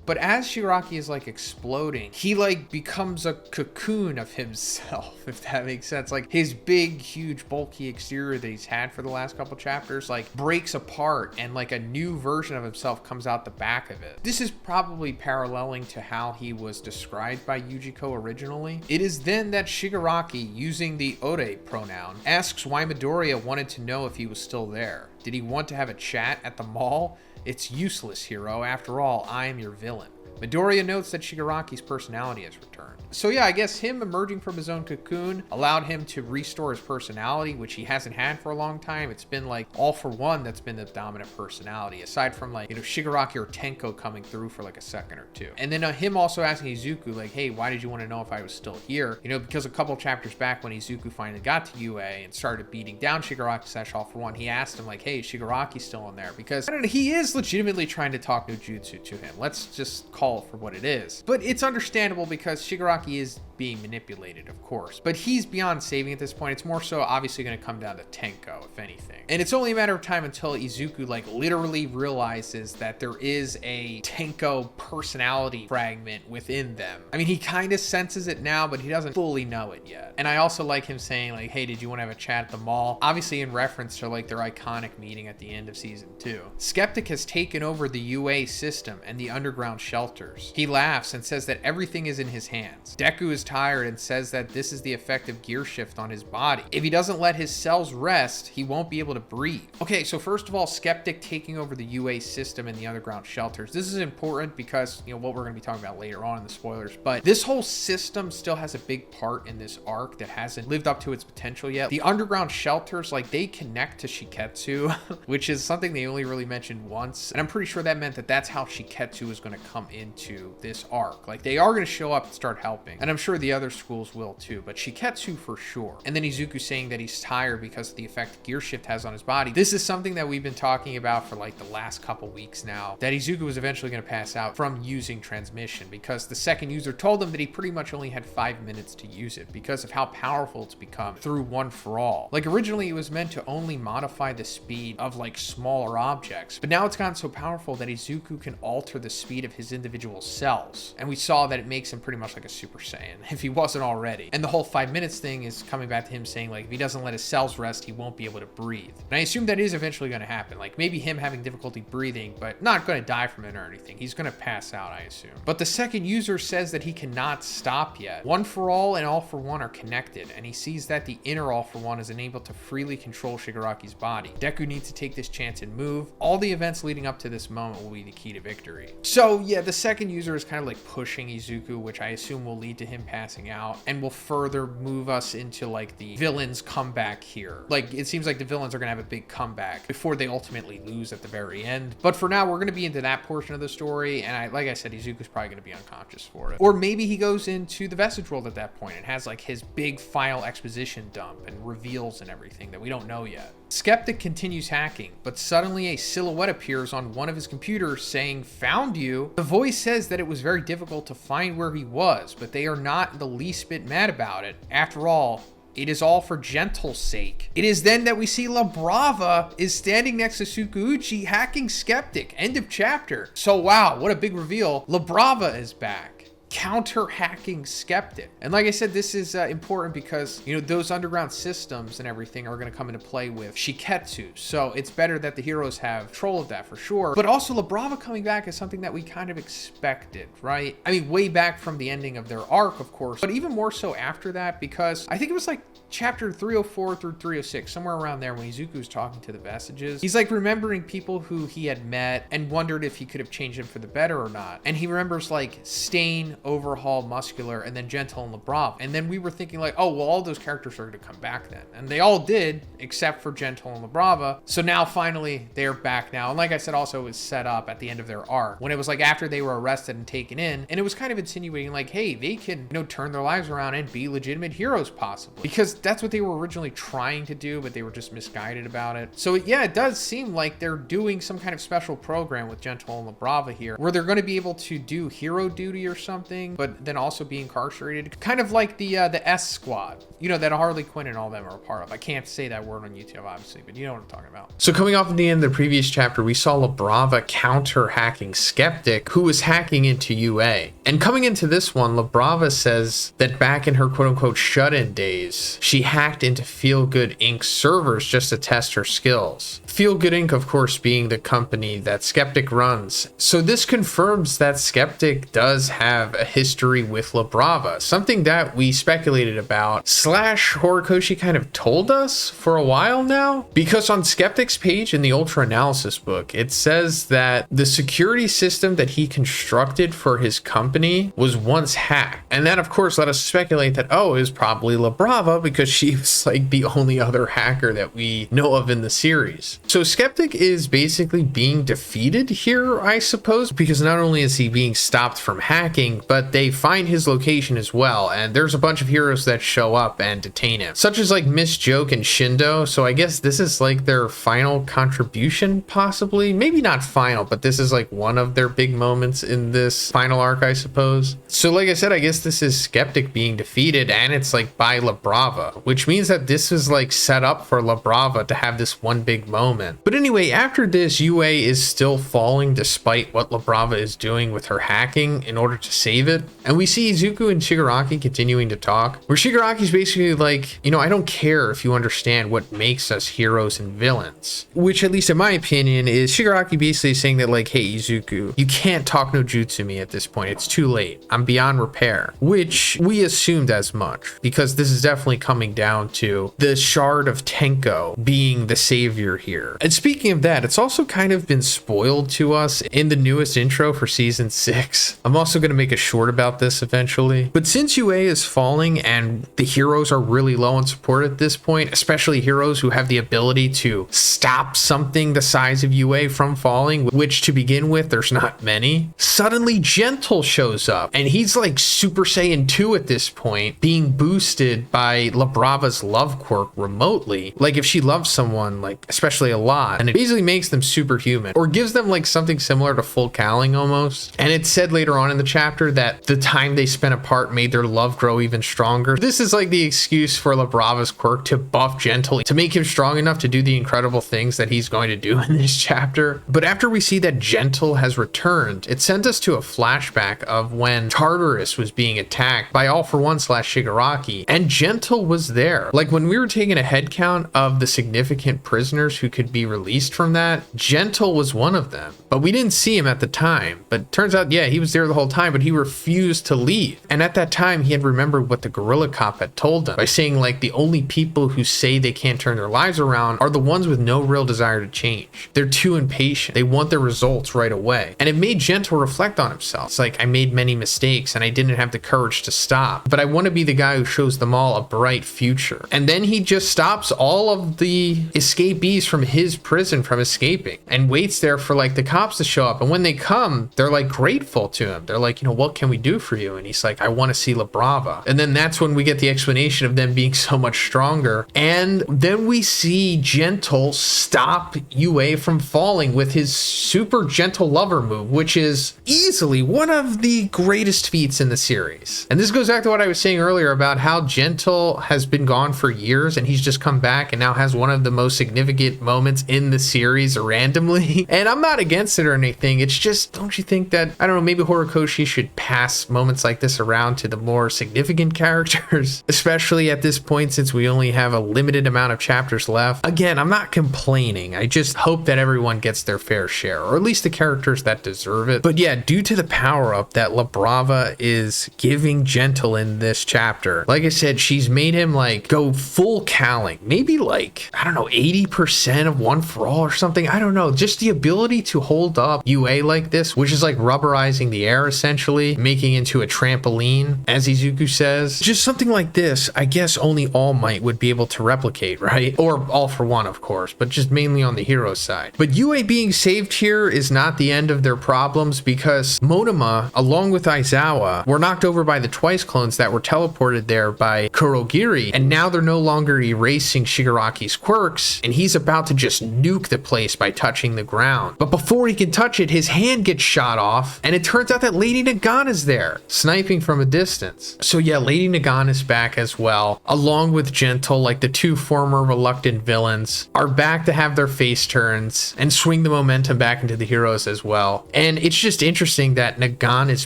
But as Shigaraki is like exploding, he like becomes a cocoon of himself, if that makes sense. Like, his big, huge, bulky exterior that he's had for the last couple chapters like breaks apart and like a new version of himself comes out the back of it. This is probably paralleling to how he was described by Yujiko originally. It is then that Shigaraki, using the ore pronoun, asks why Midoriya wanted to know if he was still there. Did he want to have a chat at the mall? It's useless, hero. After all, I am your villain. Midoriya notes that Shigaraki's personality has returned. So yeah, I guess him emerging from his own cocoon allowed him to restore his personality, which he hasn't had for a long time. It's been like All for One that's been the dominant personality, aside from like, you know, Shigaraki or Tenko coming through for like a second or two. And then him also asking Izuku like, hey, why did you want to know if I was still here? You know, because a couple chapters back when Izuku finally got to UA and started beating down Shigaraki / All for One, he asked him like, hey, is Shigaraki still in there? Because I don't know, he is legitimately trying to talk no jutsu to him. Let's just call it for what it is. But it's understandable because Shigaraki is being manipulated, of course, but he's beyond saving at this point. It's more so obviously going to come down to Tenko, if anything. And it's only a matter of time until Izuku like literally realizes that there is a Tenko personality fragment within them. I mean, he kind of senses it now, but he doesn't fully know it yet. And I also like him saying like, hey, did you want to have a chat at the mall? Obviously in reference to like their iconic meeting at the end of season 2. Skeptic has taken over the UA system and the underground shelters. He laughs and says that everything is in his hands. Deku is tired and says that this is the effect of gear shift on his body. If he doesn't let his cells rest, he won't be able to breathe. Okay, so first of all, Skeptic taking over the UA system and the underground shelters. This is important because, you know, what we're going to be talking about later on in the spoilers, but this whole system still has a big part in this arc that hasn't lived up to its potential yet. The underground shelters, like, they connect to Shiketsu, which is something they only really mentioned once, and I'm pretty sure that meant that that's how Shiketsu was going to come in into this arc. Like, they are going to show up and start helping, and I'm sure the other schools will too, but Shiketsu for sure. And then Izuku saying that he's tired because of the effect Gear Shift has on his body. This is something that we've been talking about for like the last couple weeks now, that Izuku was eventually going to pass out from using transmission, because the second user told him that he pretty much only had 5 minutes to use it because of how powerful it's become through One for All. Like, originally it was meant to only modify the speed of like smaller objects, but now it's gotten so powerful that Izuku can alter the speed of his individual cells, and we saw that it makes him pretty much like a Super Saiyan if he wasn't already. And the whole 5 minutes thing is coming back to him saying like, if he doesn't let his cells rest, he won't be able to breathe. And I assume that is eventually going to happen, like maybe him having difficulty breathing, but not going to die from it or anything. He's going to pass out, I assume. But the second user says that he cannot stop yet. One for All and All for One are connected, and he sees that the inner All for One is unable to freely control Shigaraki's body. Deku needs to take this chance and move. All the events leading up to this moment will be the key to victory. So yeah, the second user is kind of like pushing Izuku, which I assume will lead to him passing out, and will further move us into like the villains comeback here. Like, it seems like the villains are gonna have a big comeback before they ultimately lose at the very end. But for now, we're gonna be into that portion of the story, and like I said, Izuku's probably gonna be unconscious for it. Or maybe he goes into the Vestige World at that point and has like his big final exposition dump and reveals and everything that we don't know yet. Skeptic continues hacking, but suddenly a silhouette appears on one of his computers saying, "Found you." The voice says that it was very difficult to find where he was, but they are not the least bit mad about it. After all, it is all for Gentle's sake. It is then that we see La Brava is standing next to Tsukuuchi hacking Skeptic. End of chapter. So wow, what a big reveal. La Brava is back, counter-hacking Skeptic. And like I said, this is important because, you know, those underground systems and everything are going to come into play with Shiketsu. So it's better that the heroes have control of that for sure. But also La Brava coming back is something that we kind of expected, right? I mean, way back from the ending of their arc, of course, but even more so after that, because I think it was like chapter 304 through 306, somewhere around there, when Izuku was talking to the Vestiges. He's like remembering people who he had met and wondered if he could have changed them for the better or not. And he remembers like Stain, Overhaul, Muscular, and then Gentle and La Brava. And then we were thinking like, oh, well, all those characters are going to come back then. And they all did, except for Gentle and La Brava. So now finally they're back now. And like I said, also it was set up at the end of their arc when it was like after they were arrested and taken in. And it was kind of insinuating like, hey, they can, you know, turn their lives around and be legitimate heroes possibly. Because that's what they were originally trying to do, but they were just misguided about it. So yeah, it does seem like they're doing some kind of special program with Gentle and La Brava here, where they're going to be able to do hero duty or something, but then also be incarcerated. Kind of like the S Squad, you know, that Harley Quinn and all them are a part of. I can't say that word on YouTube, obviously, but you know what I'm talking about. So coming off of the end of the previous chapter, we saw La Brava counter-hacking Skeptic, who was hacking into UA. And coming into this one, La Brava says that back in her quote-unquote shut-in days, she hacked into Feel Good Inc. servers just to test her skills. Feel Good Inc., of course, being the company that Skeptic runs. So this confirms that Skeptic does have a history with La Brava, something that we speculated about, slash Horikoshi kind of told us for a while now. Because on Skeptic's page in the Ultra Analysis book, it says that the security system that he constructed for his company was once hacked. And that, of course, let us speculate that, oh, it was probably La Brava because she was like the only other hacker that we know of in the series. So Skeptic is basically being defeated here, I suppose, because not only is he being stopped from hacking, but they find his location as well, and there's a bunch of heroes that show up and detain him, such as like Miss Joke and Shindo. So I guess this is like their final contribution, possibly, maybe not final, but this is like one of their big moments in this final arc, I suppose. So like I said, I guess this is Skeptic being defeated, and it's like by La Brava, which means that this is like set up for La Brava to have this one big moment. But anyway, after this, UA is still falling despite what La Brava is doing with her hacking in order to save it. And we see Izuku and Shigaraki continuing to talk, where Shigaraki's basically like, you know, I don't care if you understand what makes us heroes and villains. Which, at least in my opinion, is Shigaraki basically saying that like, hey Izuku, you can't talk no jutsu me at this point. It's too late. I'm beyond repair. Which we assumed as much, because this is definitely coming down to the Shard of Tenko being the savior here. chapter. And speaking of that, it's also kind of been spoiled to us in the newest intro for season 6. I'm also going to make a short about this eventually. But since UA is falling and the heroes are really low on support at this point, especially heroes who have the ability to stop something the size of UA from falling, which to begin with, there's not many, suddenly Gentle shows up and he's like Super Saiyan 2 at this point, being boosted by La Brava's love quirk remotely. Like if she loves someone, like especially a lot, and it basically makes them superhuman or gives them like something similar to full calling almost. And it's said later on in the chapter that the time they spent apart made their love grow even stronger. This is like the excuse for La Brava's quirk to buff Gentle to make him strong enough to do the incredible things that he's going to do in this chapter. But after we see that Gentle has returned, it sent us to a flashback of when Tartarus was being attacked by All For One / Shigaraki, and Gentle was there. Like when we were taking a head count of the significant prisoners who could be released from that, Gentle was one of them. But we didn't see him at the time. But turns out, yeah, he was there the whole time, but he refused to leave. And at that time, he had remembered what the Gorilla Cop had told him by saying like the only people who say they can't turn their lives around are the ones with no real desire to change. They're too impatient. They want their results right away. And it made Gentle reflect on himself. It's like, I made many mistakes and I didn't have the courage to stop, but I want to be the guy who shows them all a bright future. And then he just stops all of the escapees from his prison from escaping and waits there for like the cops to show up. And when they come, they're like grateful to him. They're like, you know, what can we do for you? And he's like, I want to see La Brava. And then that's when we get the explanation of them being so much stronger. And then we see Gentle stop UA from falling with his super gentle lover move, which is easily one of the greatest feats in the series. And this goes back to what I was saying earlier about how Gentle has been gone for years and he's just come back and now has one of the most significant moments in the series randomly. And I'm not against it or anything. It's just, don't you think that, I don't know, maybe Horikoshi should pass moments like this around to the more significant characters, especially at this point since we only have a limited amount of chapters left. Again, I'm not complaining. I just hope that everyone gets their fair share, or at least the characters that deserve it. But yeah, due to the power up that La Brava is giving Gentle in this chapter, like I said, she's made him like go full calling, maybe like, I don't know, 80% of One For All or something. I don't know, just the ability to hold up UA like this, which is like rubberizing the air essentially, making into a trampoline, as Izuku says. Just something like this, I guess only All Might would be able to replicate, right? Or All For One, of course, but just mainly on the hero side. But UA being saved here is not the end of their problems, because Monoma, along with Aizawa, were knocked over by the Twice clones that were teleported there by Kurogiri, and now they're no longer erasing Shigaraki's quirks, and he's about to just nuke the place by touching the ground. But before he can touch it, his hand gets shot off, and it turns out that Lady Nagana's there, sniping from a distance. So yeah, Lady Nagana's back as well, along with Gentle. Like the two former reluctant villains are back to have their face turns and swing the momentum back into the heroes as well. And it's just interesting that Nagana is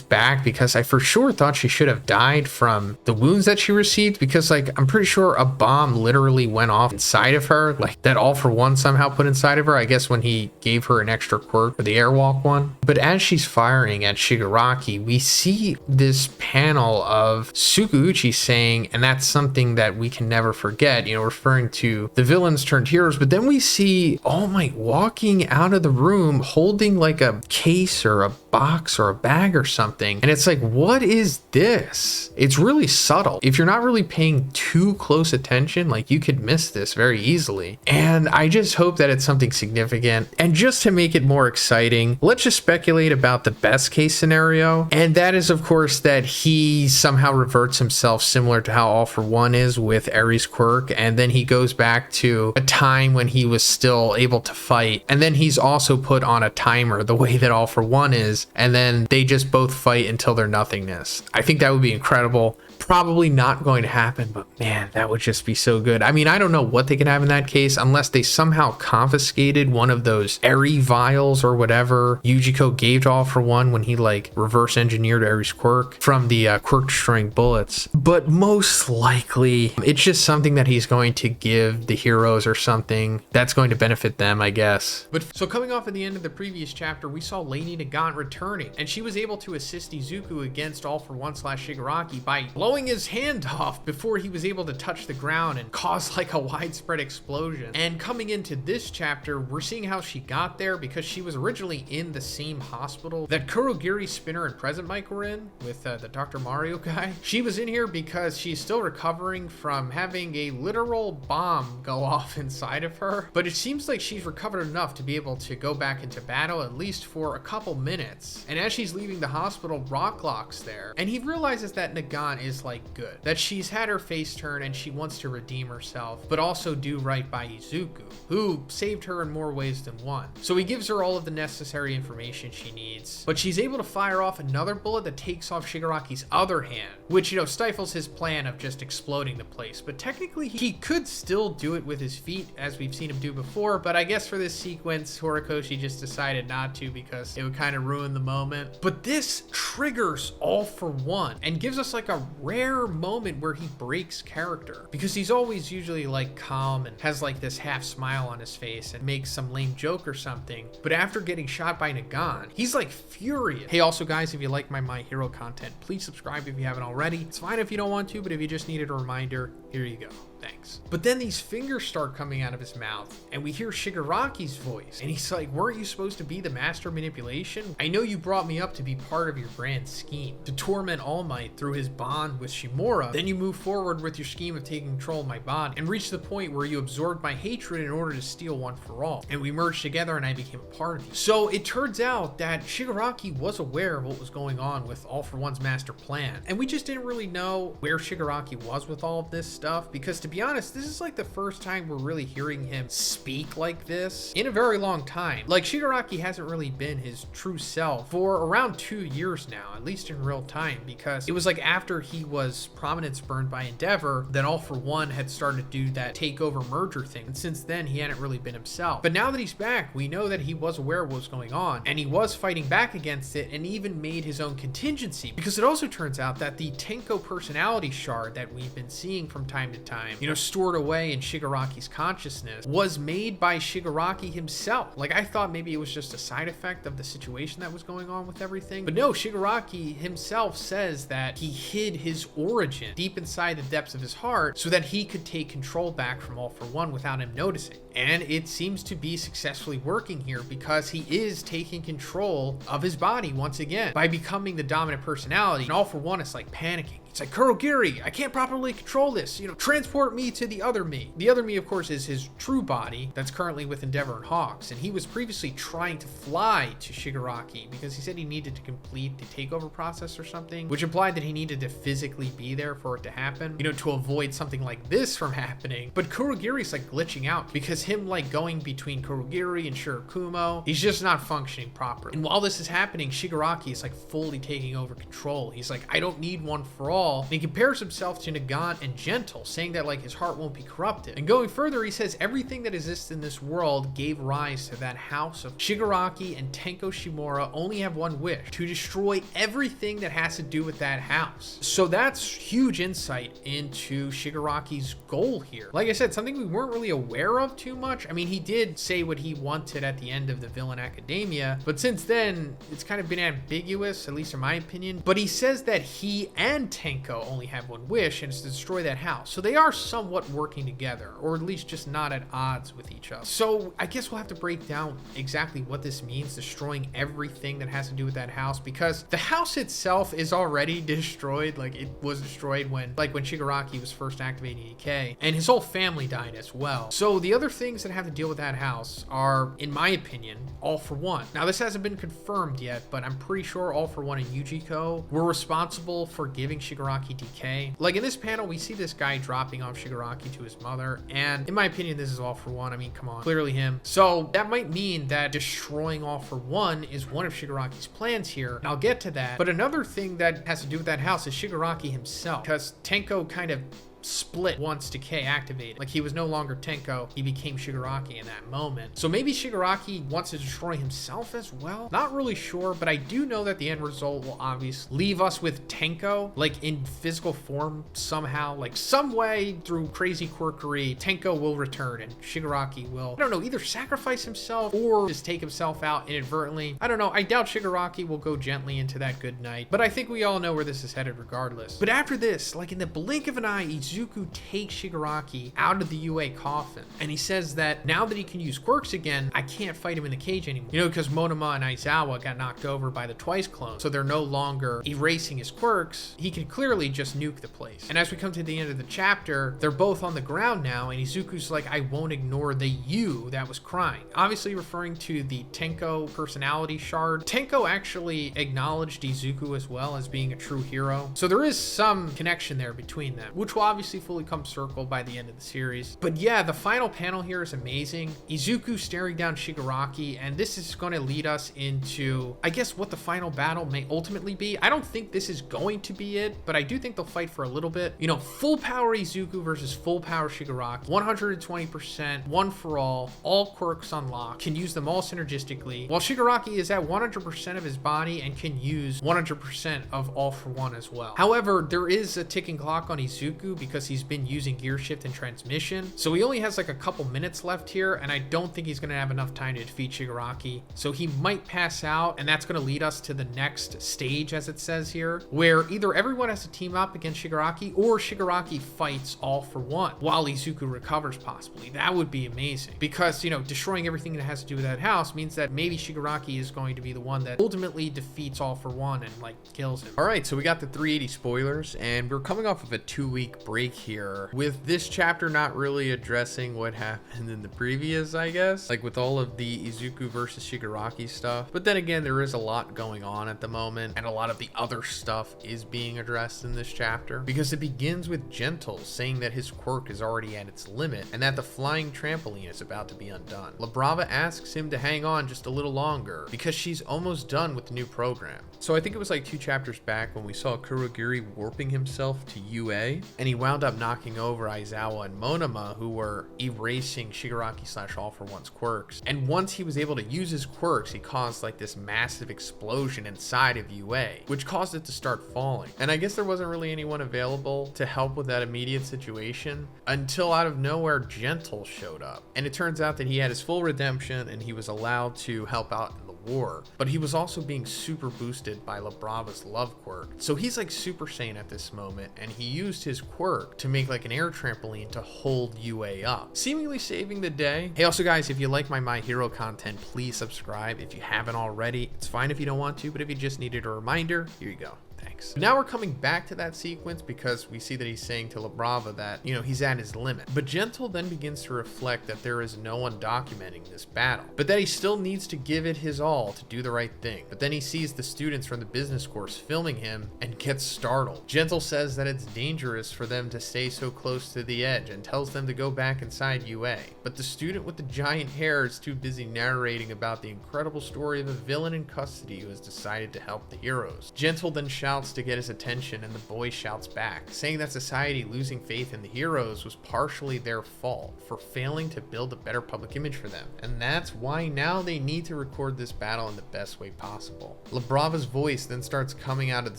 back, because I for sure thought she should have died from the wounds that she received, because like I'm pretty sure a bomb literally went off inside of her, like that All For One somehow put inside of her, I guess when he gave her an extra quirk for the airwalk one. But as she's firing at Shigaraki, we see this panel of Tsukauchi saying, and that's something that we can never forget, you know, referring to the villains turned heroes. But then we see All Might walking out of the room holding like a case or a box or a bag or something, and it's like, what is this? It's really subtle. If you're not really paying too close attention, like you could miss this very easily. And I just hope that it's something significant. And just to make it more exciting, let's just speculate about the best case scenario, and that is of course that he somehow reverts himself similar to how All For One is with Eri's quirk, and then he goes back to a time when he was still able to fight, and then he's also put on a timer the way that All For One is, and then they just both fight until they're nothingness. I think that would be incredible. Probably not going to happen, but man, that would just be so good. I mean, I don't know what they can have in that case unless they somehow confiscated one of those Eri vials or whatever Yujiko gave to All For One when he like reverse engineered Eri's quirk from the quirk destroying bullets. But most likely it's just something that he's going to give the heroes or something that's going to benefit them, I guess. But so coming off at the end of the previous chapter, we saw Lady Nagant returning, and she was able to assist Izuku against All For One / Shigaraki by blowing his hand off before he was able to touch the ground and cause like a widespread explosion. And coming into to this chapter, we're seeing how she got there because she was originally in the same hospital that Kurogiri, Spinner, and Present Mike were in with the Dr. Mario guy. She was in here because she's still recovering from having a literal bomb go off inside of her, but it seems like she's recovered enough to be able to go back into battle at least for a couple minutes. And as she's leaving the hospital, Rocklock's there, and he realizes that Nagan is like good, that she's had her face turn and she wants to redeem herself, but also do right by Izuku, who saved her in more ways than one. So he gives her all of the necessary information she needs, but she's able to fire off another bullet that takes off Shigaraki's other hand, which, stifles his plan of just exploding the place. But technically he could still do it with his feet, as we've seen him do before, but I guess for this sequence, Horikoshi just decided not to because it would kind of ruin the moment. But this triggers All for One and gives us like a rare moment where he breaks character, because he's always usually like calm and has like this half smile on his face and makes some lame joke or something, but after getting shot by Nagan, he's like furious. Hey, also guys, if you like my Hero content, please subscribe if you haven't already. It's fine if you don't want to, but if you just needed a reminder, here you go. Thanks. But then these fingers start coming out of his mouth and we hear Shigaraki's voice, and he's like, weren't you supposed to be the master of manipulation? I know you brought me up to be part of your grand scheme, to torment All Might through his bond with Shimura. Then you move forward with your scheme of taking control of my body and reach the point where you absorbed my hatred in order to steal One for All. And we merged together and I became a part of you. So it turns out that Shigaraki was aware of what was going on with All for One's master plan. And we just didn't really know where Shigaraki was with all of this stuff, because to be honest, this is like the first time we're really hearing him speak like this in a very long time. Like, Shigaraki hasn't really been his true self for around 2 years now, at least in real time, because it was like after he was prominence burned by Endeavor that All for One had started to do that takeover merger thing, and since then he hadn't really been himself. But now that he's back, we know that he was aware of what was going on, and he was fighting back against it, and even made his own contingency, because it also turns out that the Tenko personality shard that we've been seeing from time to time, stored away in Shigaraki's consciousness, was made by Shigaraki himself. Like, I thought maybe it was just a side effect of the situation that was going on with everything, but no, Shigaraki himself says that he hid his origin deep inside the depths of his heart so that he could take control back from All for One without him noticing. And it seems to be successfully working here, because he is taking control of his body once again by becoming the dominant personality. And All for One is like panicking. It's like, Kurogiri, I can't properly control this. Transport me to the other me. The other me, of course, is his true body that's currently with Endeavor and Hawks. And he was previously trying to fly to Shigaraki because he said he needed to complete the takeover process or something, which implied that he needed to physically be there for it to happen, to avoid something like this from happening. But Kurogiri's like glitching out, because him like going between Kurogiri and Shirakumo, he's just not functioning properly. And while this is happening, Shigaraki is like fully taking over control. He's like, I don't need One for All. And he compares himself to Nagan and Gentle, saying that like his heart won't be corrupted. And going further, he says everything that exists in this world gave rise to that house of Shigaraki, and Tenko Shimura only have one wish: to destroy everything that has to do with that house. So that's huge insight into Shigaraki's goal here. Like I said, something we weren't really aware of too much. I mean, he did say what he wanted at the end of the Villain Academia, but since then it's kind of been ambiguous, at least in my opinion. But he says that he and Tenko only have one wish, and it's to destroy that house. So they are somewhat working together, or at least just not at odds with each other. So I guess we'll have to break down exactly what this means, destroying everything that has to do with that house, because the house itself is already destroyed. Like, it was destroyed when Shigaraki was first activating EK, and his whole family died as well. So the other things that have to deal with that house are, in my opinion, All for One. Now, this hasn't been confirmed yet, but I'm pretty sure All for One and Yujiko were responsible for giving Shigaraki DK. Like, in this panel, we see this guy dropping off Shigaraki to his mother, and in my opinion, this is All for One. I mean, come on, clearly him. So that might mean that destroying All for One is one of Shigaraki's plans here, and I'll get to that. But another thing that has to do with that house is Shigaraki himself, because Tenko kind of split once Decay activated. Like, he was no longer Tenko, he became Shigaraki in that moment. So maybe Shigaraki wants to destroy himself as well? Not really sure, but I do know that the end result will obviously leave us with Tenko, like, in physical form somehow. Like, some way, through crazy quirkery, Tenko will return and Shigaraki will, I don't know, either sacrifice himself or just take himself out inadvertently. I don't know, I doubt Shigaraki will go gently into that good night, but I think we all know where this is headed regardless. But after this, like in the blink of an eye, Izuku takes Shigaraki out of the UA coffin. And he says that now that he can use quirks again, I can't fight him in the cage anymore. You know, because Monoma and Aizawa got knocked over by the Twice clone, so they're no longer erasing his quirks. He can clearly just nuke the place. And as we come to the end of the chapter, they're both on the ground now, and Izuku's like, I won't ignore the you that was crying. Obviously referring to the Tenko personality shard. Tenko actually acknowledged Izuku as well as being a true hero. So there is some connection there between them, which will obviously fully come circle by the end of the series. But yeah, the final panel here is amazing. Izuku staring down Shigaraki, and this is going to lead us into, I guess, what the final battle may ultimately be. I don't think this is going to be it, but I do think they'll fight for a little bit. You know, full power Izuku versus full power Shigaraki, 120%, one for all quirks unlocked, can use them all synergistically, while Shigaraki is at 100% of his body and can use 100% of all for one as well. However, there is a ticking clock on Izuku because he's been using gear shift and transmission, so he only has like a couple minutes left here, and I don't think he's going to have enough time to defeat Shigaraki, so he might pass out, and that's going to lead us to the next stage, as it says here, where either everyone has to team up against Shigaraki or Shigaraki fights all for one while Izuku recovers possibly. That would be amazing, because, you know, destroying everything that has to do with that house means that maybe Shigaraki is going to be the one that ultimately defeats all for one and like kills him. All right, so we got the 380 spoilers, and we're coming off of a 2-week break here, with this chapter not really addressing what happened in the previous, I guess, like with all of the Izuku versus Shigaraki stuff. But then again, there is a lot going on at the moment, and a lot of the other stuff is being addressed in this chapter, because it begins with Gentle saying that his quirk is already at its limit and that the flying trampoline is about to be undone. Labrava asks him to hang on just a little longer because she's almost done with the new program. So I think it was like 2 chapters back when we saw Kurogiri warping himself to UA, and he wound up knocking over Aizawa and Monoma, who were erasing Shigaraki / All for One's quirks. And once he was able to use his quirks, he caused like this massive explosion inside of UA, which caused it to start falling. And I guess there wasn't really anyone available to help with that immediate situation until out of nowhere Gentle showed up. And it turns out that he had his full redemption and he was allowed to help out in the war, but he was also being super boosted by Labrava's love quirk. So he's like Super Saiyan at this moment, and he used his quirk to make like an air trampoline to hold UA up, seemingly saving the day. Hey, also guys, if you like my Hero content, please subscribe if you haven't already. It's fine if you don't want to, but if you just needed a reminder, here you go. Thanks. Now we're coming back to that sequence because we see that he's saying to Labrava that, you know, he's at his limit. But Gentle then begins to reflect that there is no one documenting this battle, but that he still needs to give it his all to do the right thing. But then he sees the students from the business course filming him and gets startled. Gentle says that it's dangerous for them to stay so close to the edge and tells them to go back inside UA. But the student with the giant hair is too busy narrating about the incredible story of a villain in custody who has decided to help the heroes. Gentle then shouts to get his attention, and the boy shouts back, saying that society losing faith in the heroes was partially their fault for failing to build a better public image for them, and that's why now they need to record this battle in the best way possible. Labrava's voice then starts coming out of the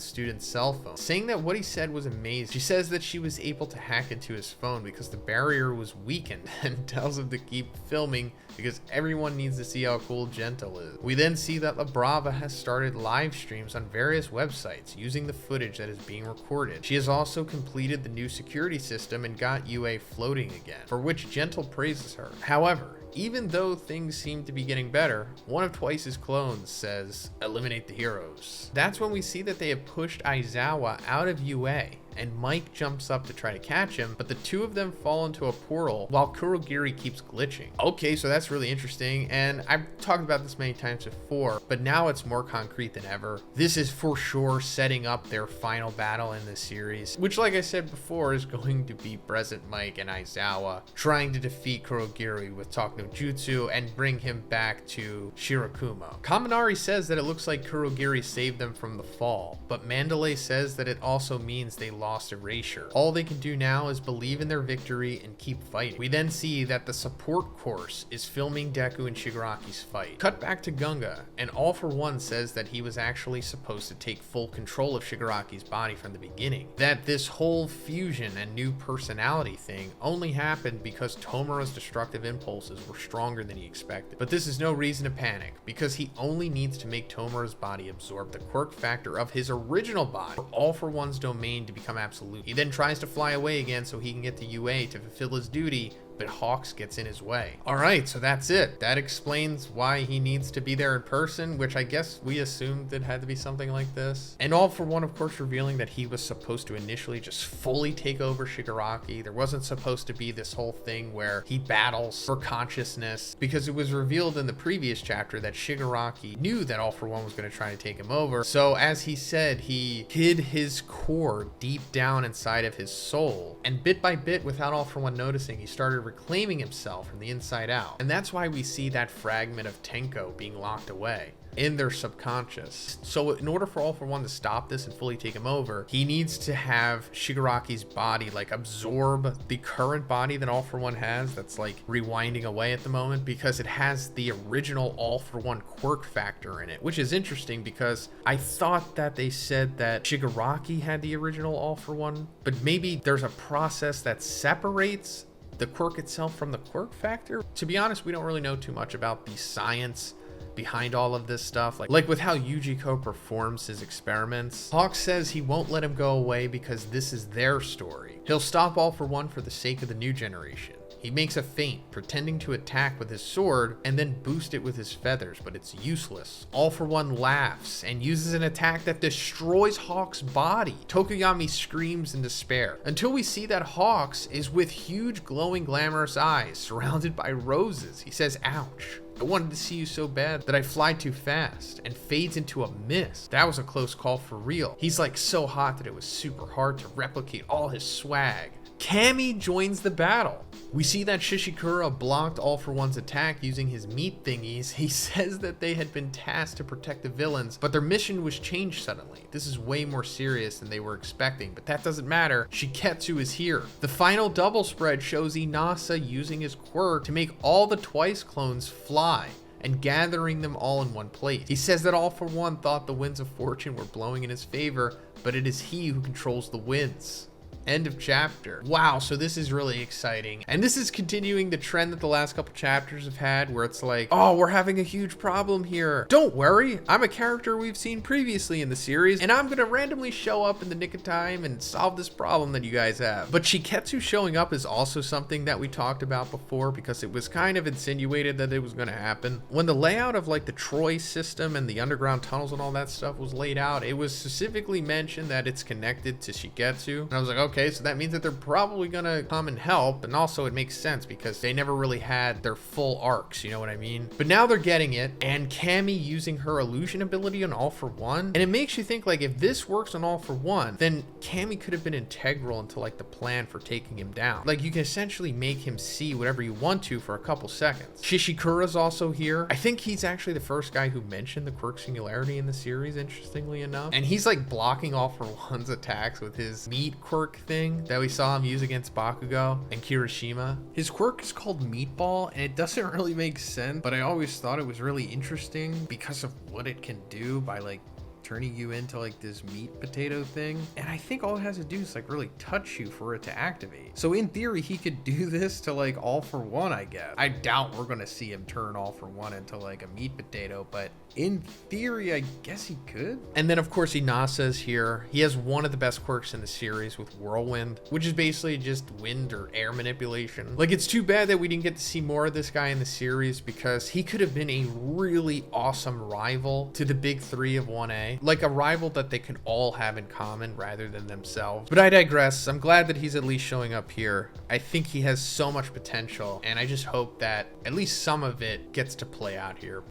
student's cell phone, saying that what he said was amazing. She says that she was able to hack into his phone because the barrier was weakened, and tells him to keep filming because everyone needs to see how cool Gentle is. We then see that Labrava has started live streams on various websites using the footage that is being recorded. She has also completed the new security system and got UA floating again, for which Gentle praises her. However, even though things seem to be getting better, one of Twice's clones says, "Eliminate the heroes." That's when we see that they have pushed Aizawa out of UA, and Mike jumps up to try to catch him, but the two of them fall into a portal while Kurogiri keeps glitching. Okay, so that's really interesting, and I've talked about this many times before, but now it's more concrete than ever. This is for sure setting up their final battle in this series, which, like I said before, is going to be Present Mike and Aizawa trying to defeat Kurogiri with Talk no Jutsu and bring him back to Shirakumo. Kaminari says that it looks like Kurogiri saved them from the fall, but Mandalay says that it also means they lost erasure. All they can do now is believe in their victory and keep fighting. We then see that the support course is filming Deku and Shigaraki's fight. Cut back to Gunga, and All for One says that he was actually supposed to take full control of Shigaraki's body from the beginning. That this whole fusion and new personality thing only happened because Tomura's destructive impulses were stronger than he expected. But this is no reason to panic, because he only needs to make Tomura's body absorb the quirk factor of his original body for All For One's domain to become absolute. He then tries to fly away again so he can get to UA to fulfill his duty, but Hawks gets in his way. Alright, so that's it. That explains why he needs to be there in person, which I guess we assumed it had to be something like this. And All For One, of course, revealing that he was supposed to initially just fully take over Shigaraki. There wasn't supposed to be this whole thing where he battles for consciousness, because it was revealed in the previous chapter that Shigaraki knew that All For One was going to try to take him over. So as he said, he hid his core deep down inside of his soul, and bit by bit, without All For One noticing, he started reclaiming himself from the inside out. And that's why we see that fragment of Tenko being locked away in their subconscious. So in order for All For One to stop this and fully take him over, he needs to have Shigaraki's body like absorb the current body that All For One has, that's like rewinding away at the moment, because it has the original All For One quirk factor in it, which is interesting because I thought that they said that Shigaraki had the original All For One, but maybe there's a process that separates the quirk itself from the quirk factor. To be honest, we don't really know too much about the science behind all of this stuff, like with how Yujiko performs his experiments. Hawk says he won't let him go away because this is their story. He'll stop All For One for the sake of the new generation. He makes a feint, pretending to attack with his sword and then boost it with his feathers, but it's useless. All For One laughs and uses an attack that destroys Hawk's body. Tokoyami screams in despair until we see that Hawks is with huge glowing glamorous eyes surrounded by roses. He says, "Ouch. I wanted to see you so bad that I fly too fast," and fades into a mist. That was a close call for real. He's like so hot that it was super hard to replicate all his swag. Cammy joins the battle. We see that Shishikura blocked All For One's attack using his meat thingies. He says that they had been tasked to protect the villains, but their mission was changed suddenly. This is way more serious than they were expecting, but that doesn't matter. Shiketsu is here. The final double spread shows Inasa using his quirk to make all the Twice clones fly and gathering them all in one place. He says that All For One thought the winds of fortune were blowing in his favor, but it is he who controls the winds. End of chapter. Wow, so this is really exciting. And this is continuing the trend that the last couple chapters have had, where it's like, oh, we're having a huge problem here. Don't worry, I'm a character we've seen previously in the series, and I'm gonna randomly show up in the nick of time and solve this problem that you guys have. But Shiketsu showing up is also something that we talked about before, because it was kind of insinuated that it was gonna happen. When the layout of like the Troy system and the underground tunnels and all that stuff was laid out, it was specifically mentioned that it's connected to Shiketsu. And I was like, okay, so that means that they're probably gonna come and help. And also it makes sense because they never really had their full arcs, you know what I mean? But now they're getting it, and Cammy using her illusion ability on All For One. And it makes you think, like, if this works on All For One, then Cammy could have been integral into like the plan for taking him down. Like, you can essentially make him see whatever you want to for a couple seconds. Shishikura's also here. I think he's actually the first guy who mentioned the quirk singularity in the series, interestingly enough. And he's like blocking All For One's attacks with his meat quirk thing that we saw him use against Bakugo and Kirishima. His quirk is called Meatball, and it doesn't really make sense, but I always thought it was really interesting because of what it can do by like turning you into like this meat potato thing. And I think all it has to do is like really touch you for it to activate. So in theory, he could do this to like All For One, I guess. I doubt we're gonna see him turn All For One into like a meat potato, but in theory, I guess he could. And then of course Inasa's here. He has one of the best quirks in the series with Whirlwind, which is basically just wind or air manipulation. Like, it's too bad that we didn't get to see more of this guy in the series, because he could have been a really awesome rival to the big three of 1A. Like a rival that they could all have in common rather than themselves. But I digress. I'm glad that he's at least showing up here. I think he has so much potential, and I just hope that at least some of it gets to play out here.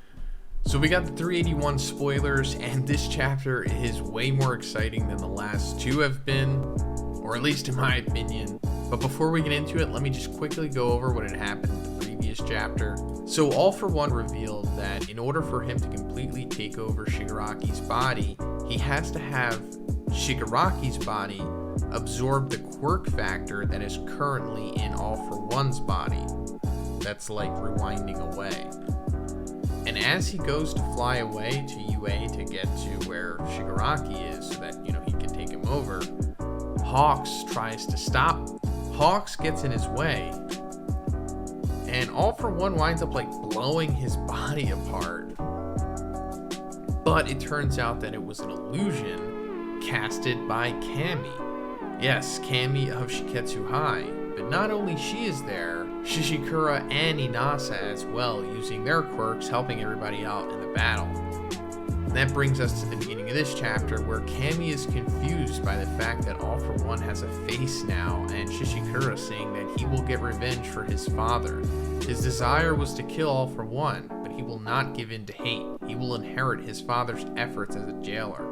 So we got the 381 spoilers, and this chapter is way more exciting than the last two have been, or at least in my opinion. But before we get into it, let me just quickly go over what had happened in the previous chapter. So All For One revealed that in order for him to completely take over Shigaraki's body, he has to have Shigaraki's body absorb the quirk factor that is currently in All For One's body. That's like rewinding away. And as he goes to fly away to UA to get to where Shigaraki is so that, you know, he can take him over, Hawks tries to stop. Hawks gets in his way, and All For One winds up like blowing his body apart. But it turns out that it was an illusion casted by Kami. Yes, Kami of Shiketsu High. But not only she is there, Shishikura and Inasa as well, using their quirks, helping everybody out in the battle. And that brings us to the beginning of this chapter, where Kami is confused by the fact that All For One has a face now, and Shishikura saying that he will get revenge for his father. His desire was to kill All For One, but he will not give in to hate. He will inherit his father's efforts as a jailer.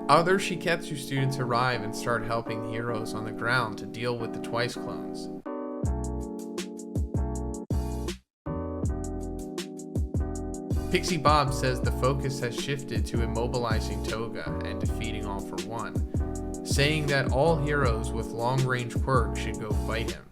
Other Shiketsu students arrive and start helping the heroes on the ground to deal with the Twice clones. Pixie Bob says the focus has shifted to immobilizing Toga and defeating All For One, saying that all heroes with long-range quirks should go fight him.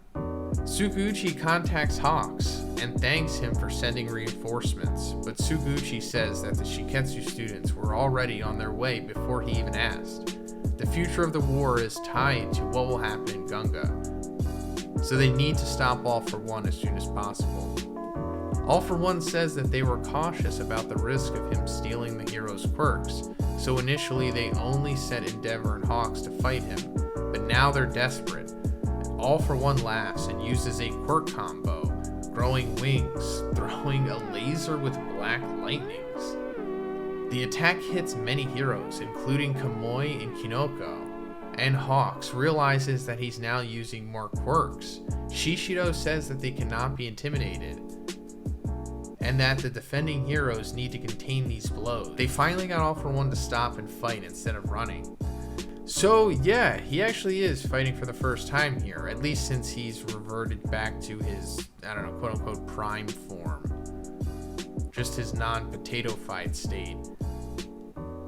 Sukuuchi contacts Hawks and thanks him for sending reinforcements, but Sukuuchi says that the Shiketsu students were already on their way before he even asked. The future of the war is tied to what will happen in Gunga, so they need to stop All For One as soon as possible. All For One says that they were cautious about the risk of him stealing the hero's quirks, so initially they only sent Endeavor and Hawks to fight him, but now they're desperate. All For One laughs and uses a quirk combo, growing wings, throwing a laser with black lightnings. The attack hits many heroes, including Kamui and Kinoko, and Hawks realizes that he's now using more quirks. Shishido says that they cannot be intimidated, and that the defending heroes need to contain these blows. They finally got All For One to stop and fight instead of running. So yeah, he actually is fighting for the first time here, at least since he's reverted back to his, I don't know, quote-unquote prime form. Just his non-potato-fied state.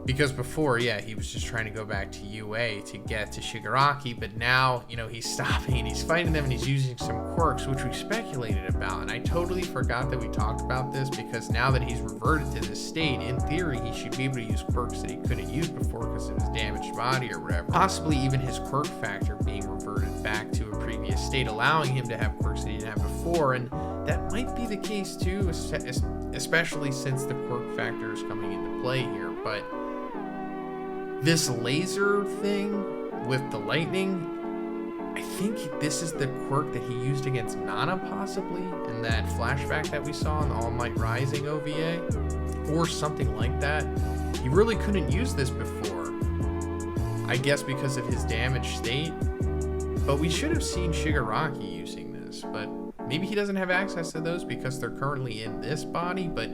Because before, yeah, he was just trying to go back to UA to get to Shigaraki, but now, you know, he's stopping, he's fighting them, and he's using some quirks, which we speculated about, and I totally forgot that we talked about this, because now that he's reverted to this state, in theory, he should be able to use quirks that he couldn't use before because of his damaged body or whatever. Possibly even his quirk factor being reverted back to a previous state, allowing him to have quirks that he didn't have before, and that might be the case too, especially since the quirk factor is coming into play here, but this laser thing with the lightning, I think this is the quirk that he used against Nana possibly in that flashback that we saw in the All Might Rising OVA, or something like that. He really couldn't use this before, I guess because of his damaged state, but we should have seen Shigaraki using this, but maybe he doesn't have access to those because they're currently in this body. But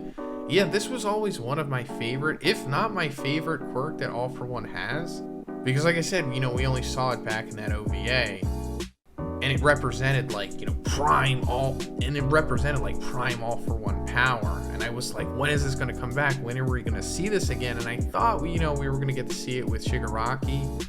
yeah, this was always one of my favorite, if not my favorite quirk that All For One has. Because like I said, you know, we only saw it back in that OVA. And it represented like, you know, prime All For One power. And I was like, when is this going to come back? When are we going to see this again? And I thought, you know, we were going to get to see it with Shigaraki.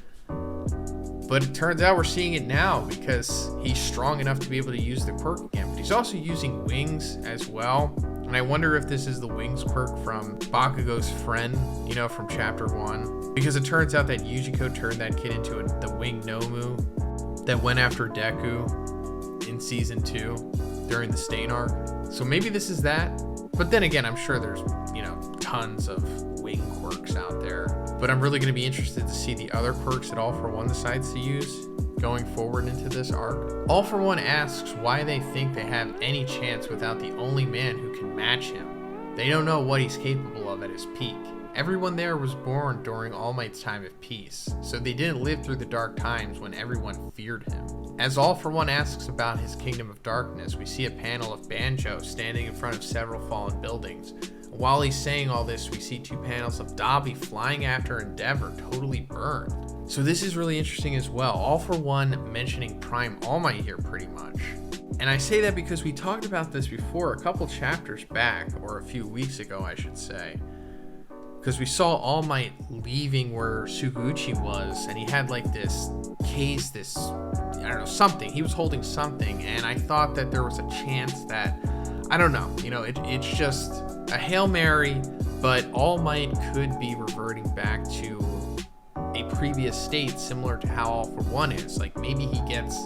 But it turns out we're seeing it now because he's strong enough to be able to use the quirk again. But he's also using wings as well. And I wonder if this is the wings quirk from Bakugo's friend, you know, from chapter 1. Because it turns out that Yujiko turned that kid into the winged Nomu that went after Deku in season 2 during the Stain arc. So maybe this is that. But then again, I'm sure there's, you know, tons of wing quirks out there. But I'm really going to be interested to see the other quirks that All For One decides to use going forward into this arc. All For One asks why they think they have any chance without the only man who can match him. They don't know what he's capable of at his peak. Everyone there was born during All Might's time of peace, so they didn't live through the dark times when everyone feared him. As All For One asks about his Kingdom of Darkness, we see a panel of Banjo standing in front of several fallen buildings. While he's saying all this, we see 2 panels of Dabi flying after Endeavor, totally burned. So this is really interesting as well. All For One mentioning Prime All Might here pretty much. And I say that because we talked about this before a couple chapters back, or a few weeks ago I should say. Because we saw All Might leaving where Sukuuchi was, and he had like this case, this, I don't know, something. He was holding something, and I thought that there was a chance that, I don't know, you know, it's just a Hail Mary, but All Might could be reverting back to a previous state similar to how All For One is. Like maybe he gets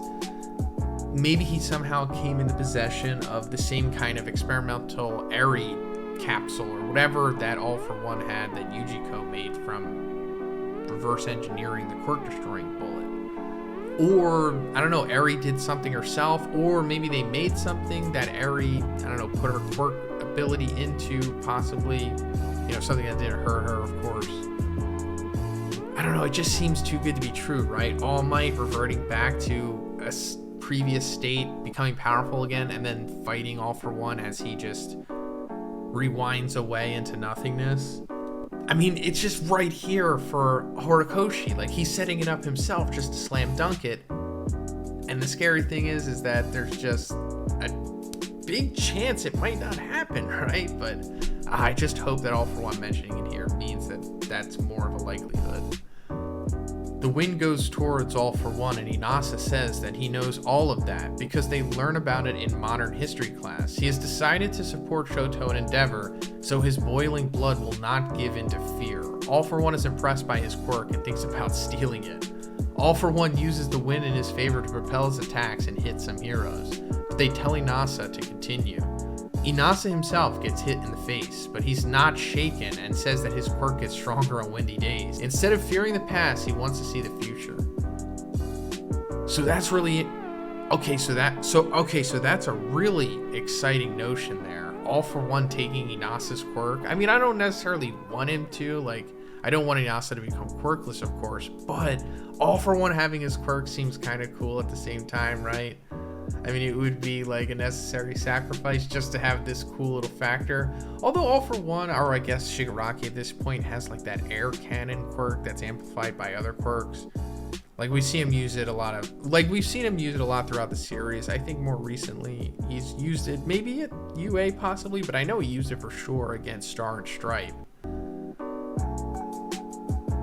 maybe he somehow came into possession of the same kind of experimental Eri capsule or whatever that All For One had that Yujiko made from reverse engineering the quirk destroying bullet. Or, I don't know, Eri did something herself, or maybe they made something that Eri, I don't know, put her quirk ability into, possibly, you know, something that didn't hurt her, of course. I don't know, it just seems too good to be true, right? All Might reverting back to a previous state, becoming powerful again, and then fighting All For One as he just rewinds away into nothingness. I mean, it's just right here for Horikoshi. Like, he's setting it up himself just to slam dunk it. And the scary thing is that there's just a big chance it might not happen, right? But I just hope that All For One mentioning it here means that that's more of a likelihood. The wind goes towards All For One, and Inasa says that he knows all of that because they learn about it in modern history class. He has decided to support Shoto and Endeavor, so his boiling blood will not give in to fear. All For One is impressed by his quirk and thinks about stealing it. All For One uses the wind in his favor to propel his attacks and hit some heroes, but they tell Inasa to continue. Inasa himself gets hit in the face, but he's not shaken and says that his quirk gets stronger on windy days. Instead of fearing the past, he wants to see the future. So that's really so that's a really exciting notion there. All For One taking Inasa's quirk. I mean, I don't necessarily want him to, like, I don't want Inasa to become quirkless, of course, but All For One having his quirk seems kind of cool at the same time, right? I mean, it would be like a necessary sacrifice just to have this cool little factor. Although All For One, or I guess Shigaraki at this point, has like that air cannon quirk that's amplified by other quirks. Like we've seen him use it a lot throughout the series. I think more recently he's used it maybe at UA possibly, but I know he used it for sure against Star and Stripe.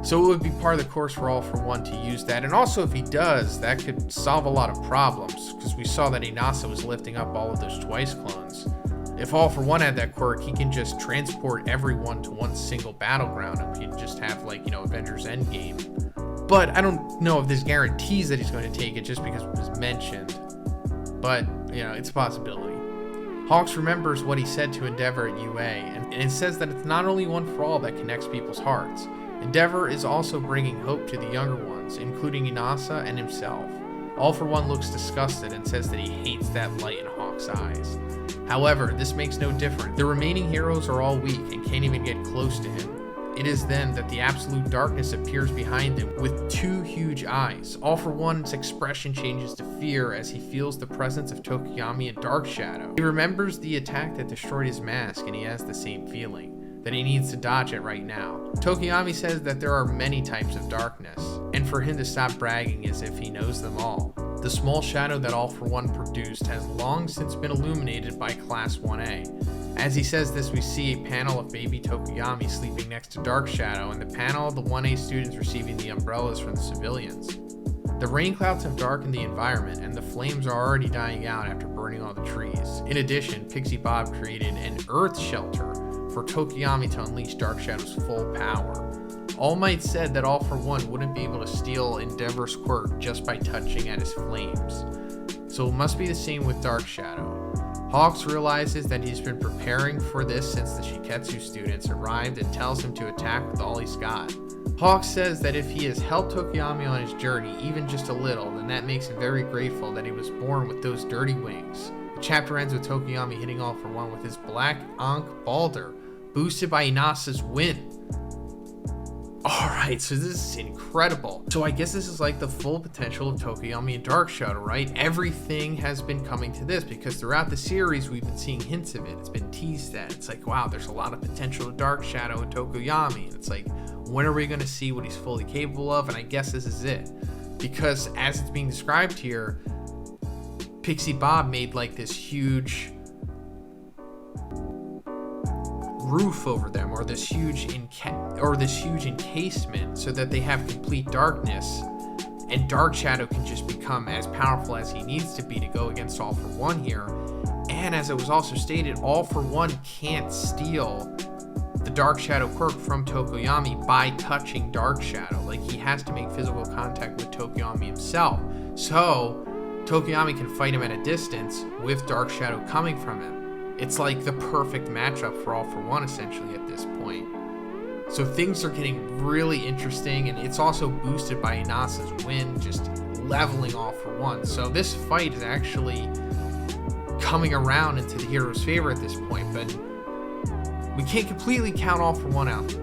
So it would be part of the course for All For One to use that. And also if he does, that could solve a lot of problems, because we saw that Inasa was lifting up all of those Twice clones. If All For One had that quirk, he can just transport everyone to one single battleground and he'd just have, like, you know, Avengers Endgame. But I don't know if there's guarantees that he's going to take it just because it was mentioned. But, you know, it's a possibility. Hawks remembers what he said to Endeavor at UA, and it says that it's not only One For All that connects people's hearts. Endeavor is also bringing hope to the younger ones, including Inasa and himself. All For One looks disgusted and says that he hates that light in Hawk's eyes. However, this makes no difference. The remaining heroes are all weak and can't even get close to him. It is then that the absolute darkness appears behind him with two huge eyes. All For One's expression changes to fear as he feels the presence of Tokoyami and Dark Shadow. He remembers the attack that destroyed his mask, and he has the same feeling, that he needs to dodge it right now. Tokoyami says that there are many types of darkness, and for him to stop bragging is if he knows them all. The small shadow that All For One produced has long since been illuminated by Class 1A. As he says this, we see a panel of baby Tokoyami sleeping next to Dark Shadow, and the panel of the 1A students receiving the umbrellas from the civilians. The rain clouds have darkened the environment, and the flames are already dying out after burning all the trees. In addition, Pixie Bob created an earth shelter for Tokoyami to unleash Dark Shadow's full power. All Might said that All For One wouldn't be able to steal Endeavor's quirk just by touching at his flames. So it must be the same with Dark Shadow. Hawks realizes that he's been preparing for this since the Shiketsu students arrived and tells him to attack with all he's got. Hawks says that if he has helped Tokoyami on his journey even just a little, then that makes him very grateful that he was born with those dirty wings. The chapter ends with Tokoyami hitting All For One with his Black Ankh Balder, boosted by Inasa's wind. Alright, so this is incredible. So I guess this is like the full potential of Tokoyami and Dark Shadow, right? Everything has been coming to this because throughout the series we've been seeing hints of it. It's been teased at. It's like, wow, there's a lot of potential of Dark Shadow and Tokoyami. And it's like, when are we going to see what he's fully capable of? And I guess this is it. Because as it's being described here, Pixie Bob made like this huge roof over them, or this huge encasement, so that they have complete darkness, and Dark Shadow can just become as powerful as he needs to be to go against All For One here. And as it was also stated, All For One can't steal the Dark Shadow quirk from Tokoyami by touching Dark Shadow. Like, he has to make physical contact with Tokoyami himself. So Tokoyami can fight him at a distance with Dark Shadow coming from him. It's like the perfect matchup for All For One, essentially, at this point. So things are getting really interesting, and it's also boosted by Inasa's win, just leveling All For One. So this fight is actually coming around into the hero's favor at this point, but we can't completely count All For One out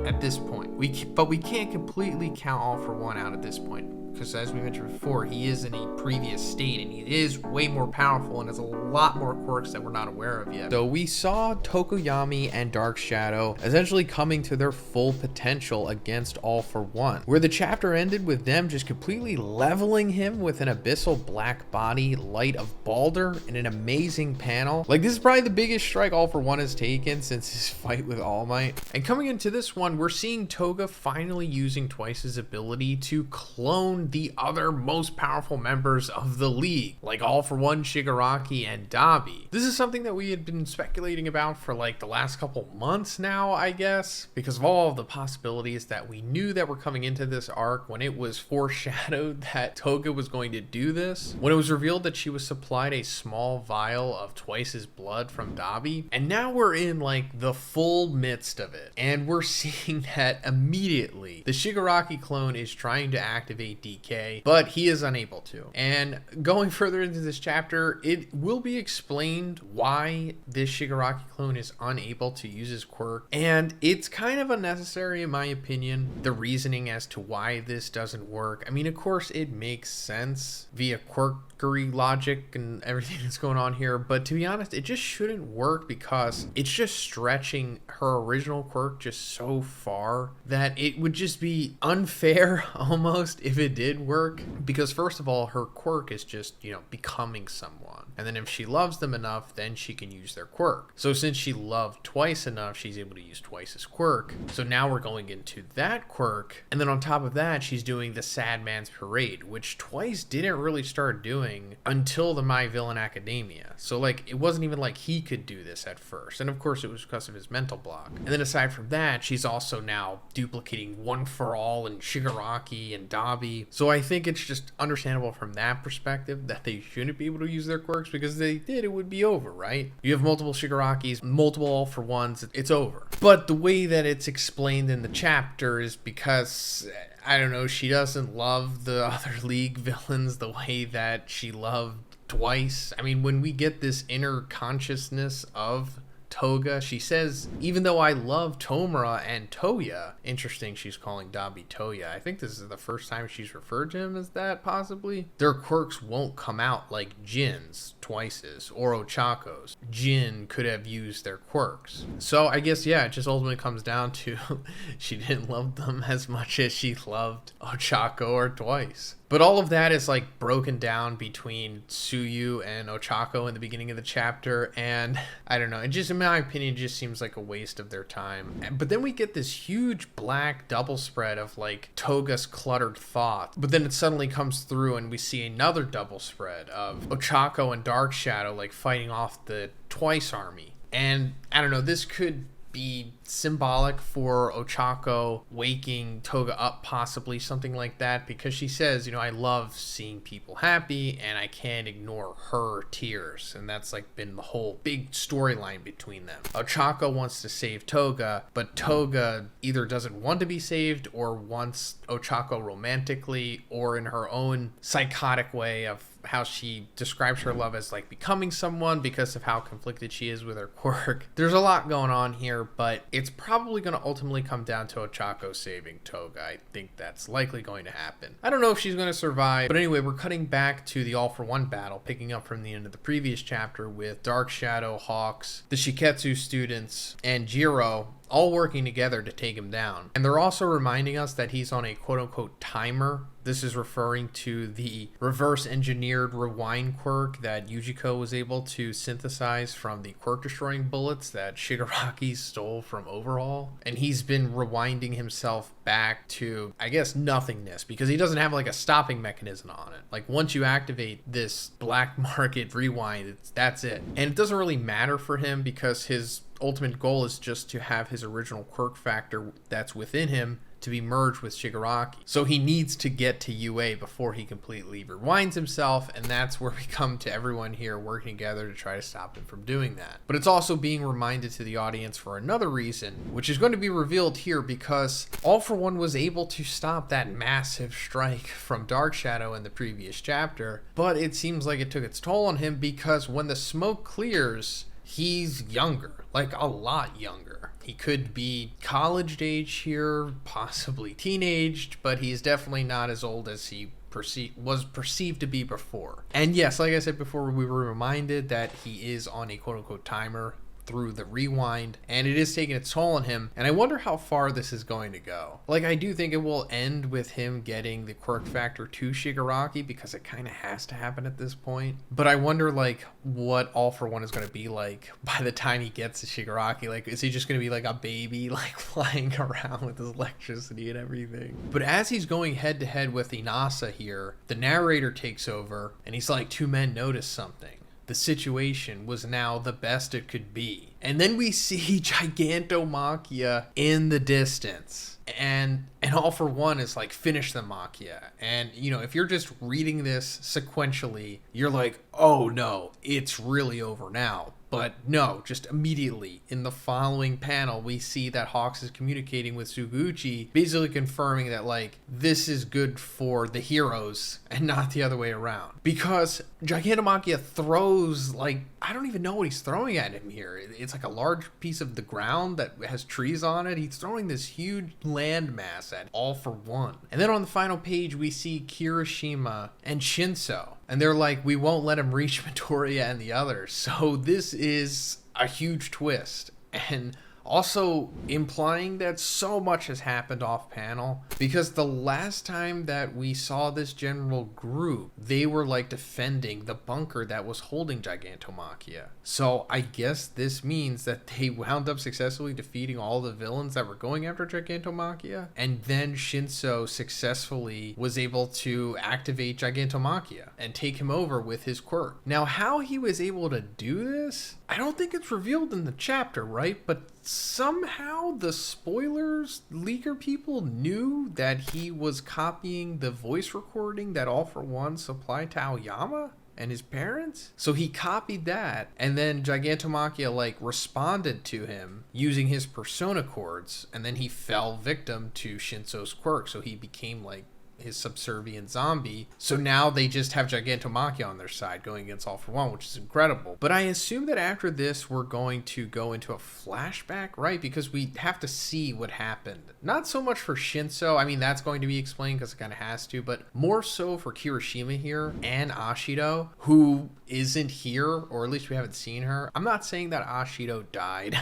at this point. But we can't completely count All For One out at this point, because as we mentioned before, he is in a previous state, and he is way more powerful and has a lot more quirks that we're not aware of yet. So we saw Tokoyami and Dark Shadow essentially coming to their full potential against All For One, where the chapter ended with them just completely leveling him with an abyssal black body, Light of Balder, in an amazing panel. Like, this is probably the biggest strike All For One has taken since his fight with All Might. And coming into this one, we're seeing Toga finally using Twice's ability to clone the other most powerful members of the league, like All For One, Shigaraki, and Dabi. This is something that we had been speculating about for like the last couple months now, I guess, because of all of the possibilities that we knew that were coming into this arc when it was foreshadowed that Toga was going to do this, when it was revealed that she was supplied a small vial of Twice's blood from Dabi, and now we're in like the full midst of it, and we're seeing that immediately the Shigaraki clone is trying to activate DK, but he is unable to. And going further into this chapter, it will be explained why this Shigaraki clone is unable to use his quirk, and it's kind of unnecessary in my opinion, the reasoning as to why this doesn't work. I mean, of course it makes sense via quirkery logic and everything that's going on here, but to be honest, it just shouldn't work because it's just stretching her original quirk just so far that it would just be unfair almost if it did work, because first of all, her quirk is just, you know, becoming someone, and then if she loves them enough, then she can use their quirk. So since she loved Twice enough, she's able to use Twice's quirk. So now we're going into that quirk, and then on top of that, she's doing the Sad Man's Parade, which Twice didn't really start doing until the My Villain Academia. So like, it wasn't even like he could do this at first, and of course it was because of his mental block. And then aside from that, she's also now duplicating One For All and Shigaraki and Dabi. So I think it's just understandable from that perspective that they shouldn't be able to use their quirks, because if they did, it would be over, right? You have multiple Shigarakis, multiple All For Ones, it's over. But the way that it's explained in the chapter is because, I don't know, she doesn't love the other League villains the way that she loved Twice. I mean, when we get this inner consciousness of Toga, she says, even though I love Tomura and Toya, interesting she's calling Dabi Toya, I think this is the first time she's referred to him as that, possibly, their quirks won't come out like Jin's, Twice's, or Ochako's. Jin could have used their quirks. So I guess, yeah, it just ultimately comes down to she didn't love them as much as she loved Ochako or Twice. But all of that is like broken down between Tsuyu and Ochako in the beginning of the chapter, and I don't know, it just, in my opinion, just seems like a waste of their time. But then we get this huge black double spread of like Toga's cluttered thought, but then it suddenly comes through and we see another double spread of Ochako and Dark Shadow like fighting off the Twice army. And I don't know, this could be symbolic for Ochako waking Toga up, possibly, something like that, because she says, you know, I love seeing people happy and I can't ignore her tears, and that's like been the whole big storyline between them. Ochako wants to save Toga, but Toga either doesn't want to be saved or wants Ochako romantically, or in her own psychotic way of how she describes her love as like becoming someone because of how conflicted she is with her quirk. There's a lot going on here, but it's probably going to ultimately come down to Ochako saving Toga. I think that's likely going to happen. I don't know if she's going to survive, but anyway, we're cutting back to the All For One battle, picking up from the end of the previous chapter with Dark Shadow, Hawks, the Shiketsu students, and Jiro all working together to take him down. And they're also reminding us that he's on a quote-unquote timer. This is referring to the reverse engineered rewind quirk that Yujiko was able to synthesize from the quirk destroying bullets that Shigaraki stole from Overhaul. And he's been rewinding himself back to, I guess, nothingness, because he doesn't have like a stopping mechanism on it. Like, once you activate this black market rewind, that's it. And it doesn't really matter for him because his ultimate goal is just to have his original quirk factor that's within him to be merged with Shigaraki. So he needs to get to UA before he completely rewinds himself, and that's where we come to everyone here working together to try to stop him from doing that. But it's also being reminded to the audience for another reason, which is going to be revealed here, because All For One was able to stop that massive strike from Dark Shadow in the previous chapter, but it seems like it took its toll on him, because when the smoke clears, he's younger, like a lot younger. He could be college age here, possibly teenaged, but he's definitely not as old as he was perceived to be before. And yes, like I said before, we were reminded that he is on a quote-unquote timer through the rewind, and it is taking its toll on him, and I wonder how far this is going to go. Like, I do think it will end with him getting the quirk factor to Shigaraki, because it kind of has to happen at this point, but I wonder, like, what All For One is going to be like by the time he gets to Shigaraki. Like, is he just going to be like a baby, like, flying around with his electricity and everything? But as he's going head to head with Inasa here, the narrator takes over, and he's like, two men notice something. The situation was now the best it could be. And then we see Gigantomachia in the distance. And All For One is like, finish the Machia. And, you know, if you're just reading this sequentially, you're like, oh no, it's really over now. But no, just immediately in the following panel, we see that Hawks is communicating with Suguchi, basically confirming that, like, this is good for the heroes and not the other way around. Because Gigantomachia throws, like, I don't even know what he's throwing at him here. It's like a large piece of the ground that has trees on it. He's throwing this huge landmass at All For One. And then on the final page, we see Kirishima and Shinso. And they're like, we won't let him reach Midoriya and the others. So this is a huge twist. And also implying that so much has happened off panel, because the last time that we saw this general group, they were like defending the bunker that was holding Gigantomachia. So I guess this means that they wound up successfully defeating all the villains that were going after Gigantomachia, and then Shinso successfully was able to activate Gigantomachia and take him over with his quirk. Now, how he was able to do this, I don't think it's revealed in the chapter, right? But somehow the spoilers leaker people knew that he was copying the voice recording that All For One supplied to Aoyama and his parents. So he copied that, and then Gigantomachia like responded to him using his persona chords, and then he fell victim to Shinso's quirk, so he became like his subservient zombie. So now they just have Gigantomachia on their side going against All For One, which is incredible. But I assume that after this we're going to go into a flashback, right? Because we have to see what happened. Not so much for Shinso, I mean that's going to be explained because it kind of has to, but more so for Kirishima here and Ashido, who isn't here, or at least we haven't seen her. I'm not saying that Ashido died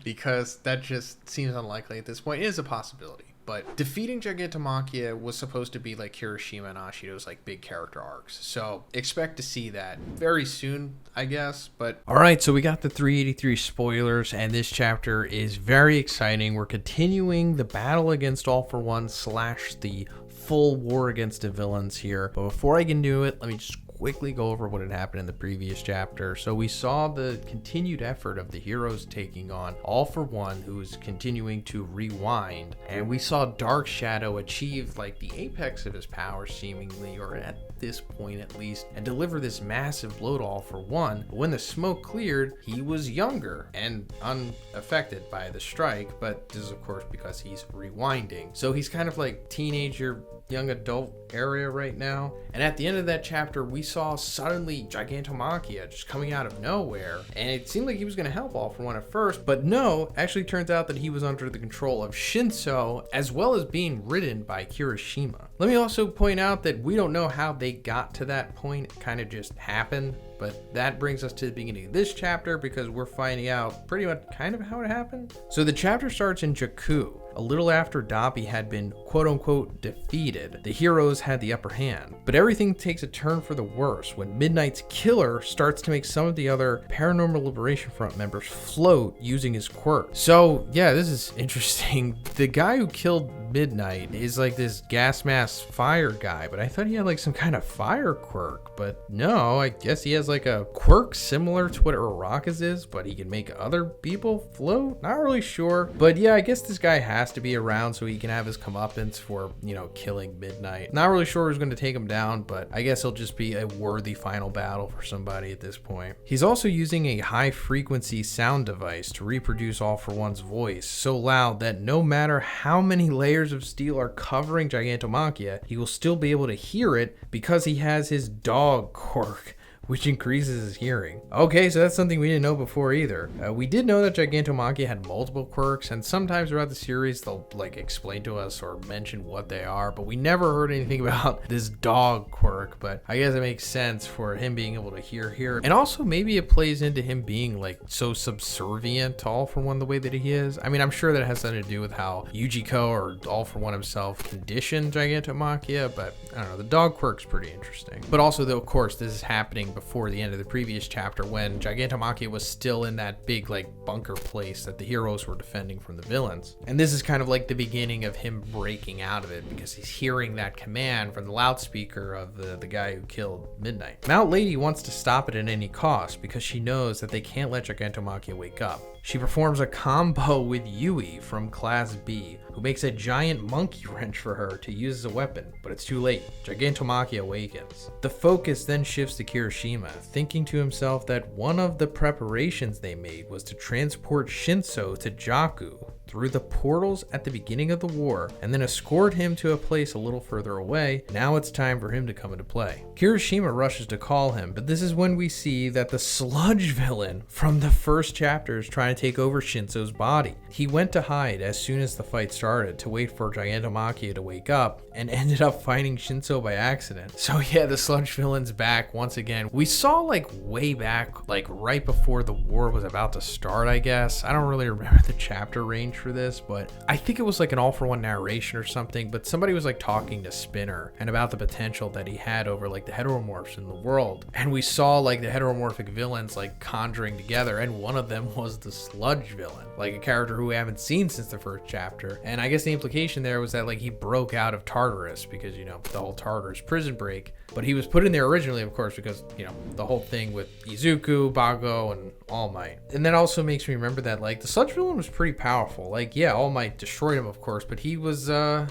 because that just seems unlikely at this point. It is a possibility. But defeating Gigantomachia was supposed to be like Kirishima and Ashido's like big character arcs. So expect to see that very soon, I guess. But all right, so we got the 383 spoilers, and this chapter is very exciting. We're continuing the battle against All For One / the full war against the villains here. But before I can do it, let me just quickly go over what had happened in the previous chapter. So we saw the continued effort of the heroes taking on All For One, who is continuing to rewind, and we saw Dark Shadow achieve like the apex of his power seemingly, or at this point at least, and deliver this massive blow to All For One. But when the smoke cleared, he was younger and unaffected by the strike, but this is of course because he's rewinding. So he's kind of like teenager, young adult area right now. And at the end of that chapter, we saw suddenly Gigantomachia just coming out of nowhere, and it seemed like he was going to help All For One at first, but no, actually turns out that he was under the control of Shinso, as well as being ridden by Kirishima. Let me also point out that we don't know how they got to that point. It kind of just happened. But that brings us to the beginning of this chapter, because we're finding out pretty much kind of how it happened. So the chapter starts in Jakku. A little after Dabi had been quote-unquote defeated, the heroes had the upper hand. But everything takes a turn for the worse when Midnight's killer starts to make some of the other Paranormal Liberation Front members float using his quirk. So yeah, this is interesting. The guy who killed Midnight is like this gas mask fire guy, but I thought he had like some kind of fire quirk. But no, I guess he has like a quirk similar to what Arrakis is, but he can make other people float. Not really sure, but yeah, I guess this guy has to be around so he can have his comeuppance for, you know, killing Midnight. Not really sure who's going to take him down, but I guess he'll just be a worthy final battle for somebody at this point. He's also using a high frequency sound device to reproduce All For One's voice so loud that no matter how many layers of steel are covering Gigantomachia, he will still be able to hear it because he has his dog quirk, which increases his hearing. Okay, so that's something we didn't know before either. We did know that Gigantomachia had multiple quirks, and sometimes throughout the series they'll like explain to us or mention what they are, but we never heard anything about this dog quirk. But I guess it makes sense for him being able to hear here. And also maybe it plays into him being like so subservient to All For One the way that he is. I mean, I'm sure that has something to do with how Yujiko or All For One himself conditioned Gigantomachia, but I don't know, the dog quirk's pretty interesting. But also though, of course, this is happening before the end of the previous chapter when Gigantomachia was still in that big like bunker place that the heroes were defending from the villains. And this is kind of like the beginning of him breaking out of it because he's hearing that command from the loudspeaker of the guy who killed Midnight. Mount Lady wants to stop it at any cost because she knows that they can't let Gigantomachia wake up. She performs a combo with Yui from Class B, who makes a giant monkey wrench for her to use as a weapon, but it's too late. Gigantomachia awakens. The focus then shifts to Kirishima, thinking to himself that one of the preparations they made was to transport Shinso to Jakku through the portals at the beginning of the war and then escort him to a place a little further away. Now it's time for him to come into play. Kirishima rushes to call him, but this is when we see that the sludge villain from the first chapter is trying to take over Shinso's body. He went to hide as soon as the fight started to wait for Gigantomachia to wake up and ended up fighting Shinso by accident. So yeah, the sludge villain's back once again. We saw like way back, like right before the war was about to start, I guess. I don't really remember the chapter range for this, but I think it was like an All For One narration or something, but somebody was like talking to Spinner and about the potential that he had over like the heteromorphs in the world. And we saw like the heteromorphic villains like conjuring together, and one of them was the sludge villain, like a character who we haven't seen since the first chapter. And I guess the implication there was that like he broke out of Tartarus because, you know, the whole Tartarus prison break, but he was put in there originally, of course, because, you know, the whole thing with Izuku, Bago, and All Might. And that also makes me remember that like the sludge villain was pretty powerful. Like, yeah, All Might destroyed him, of course, but he was,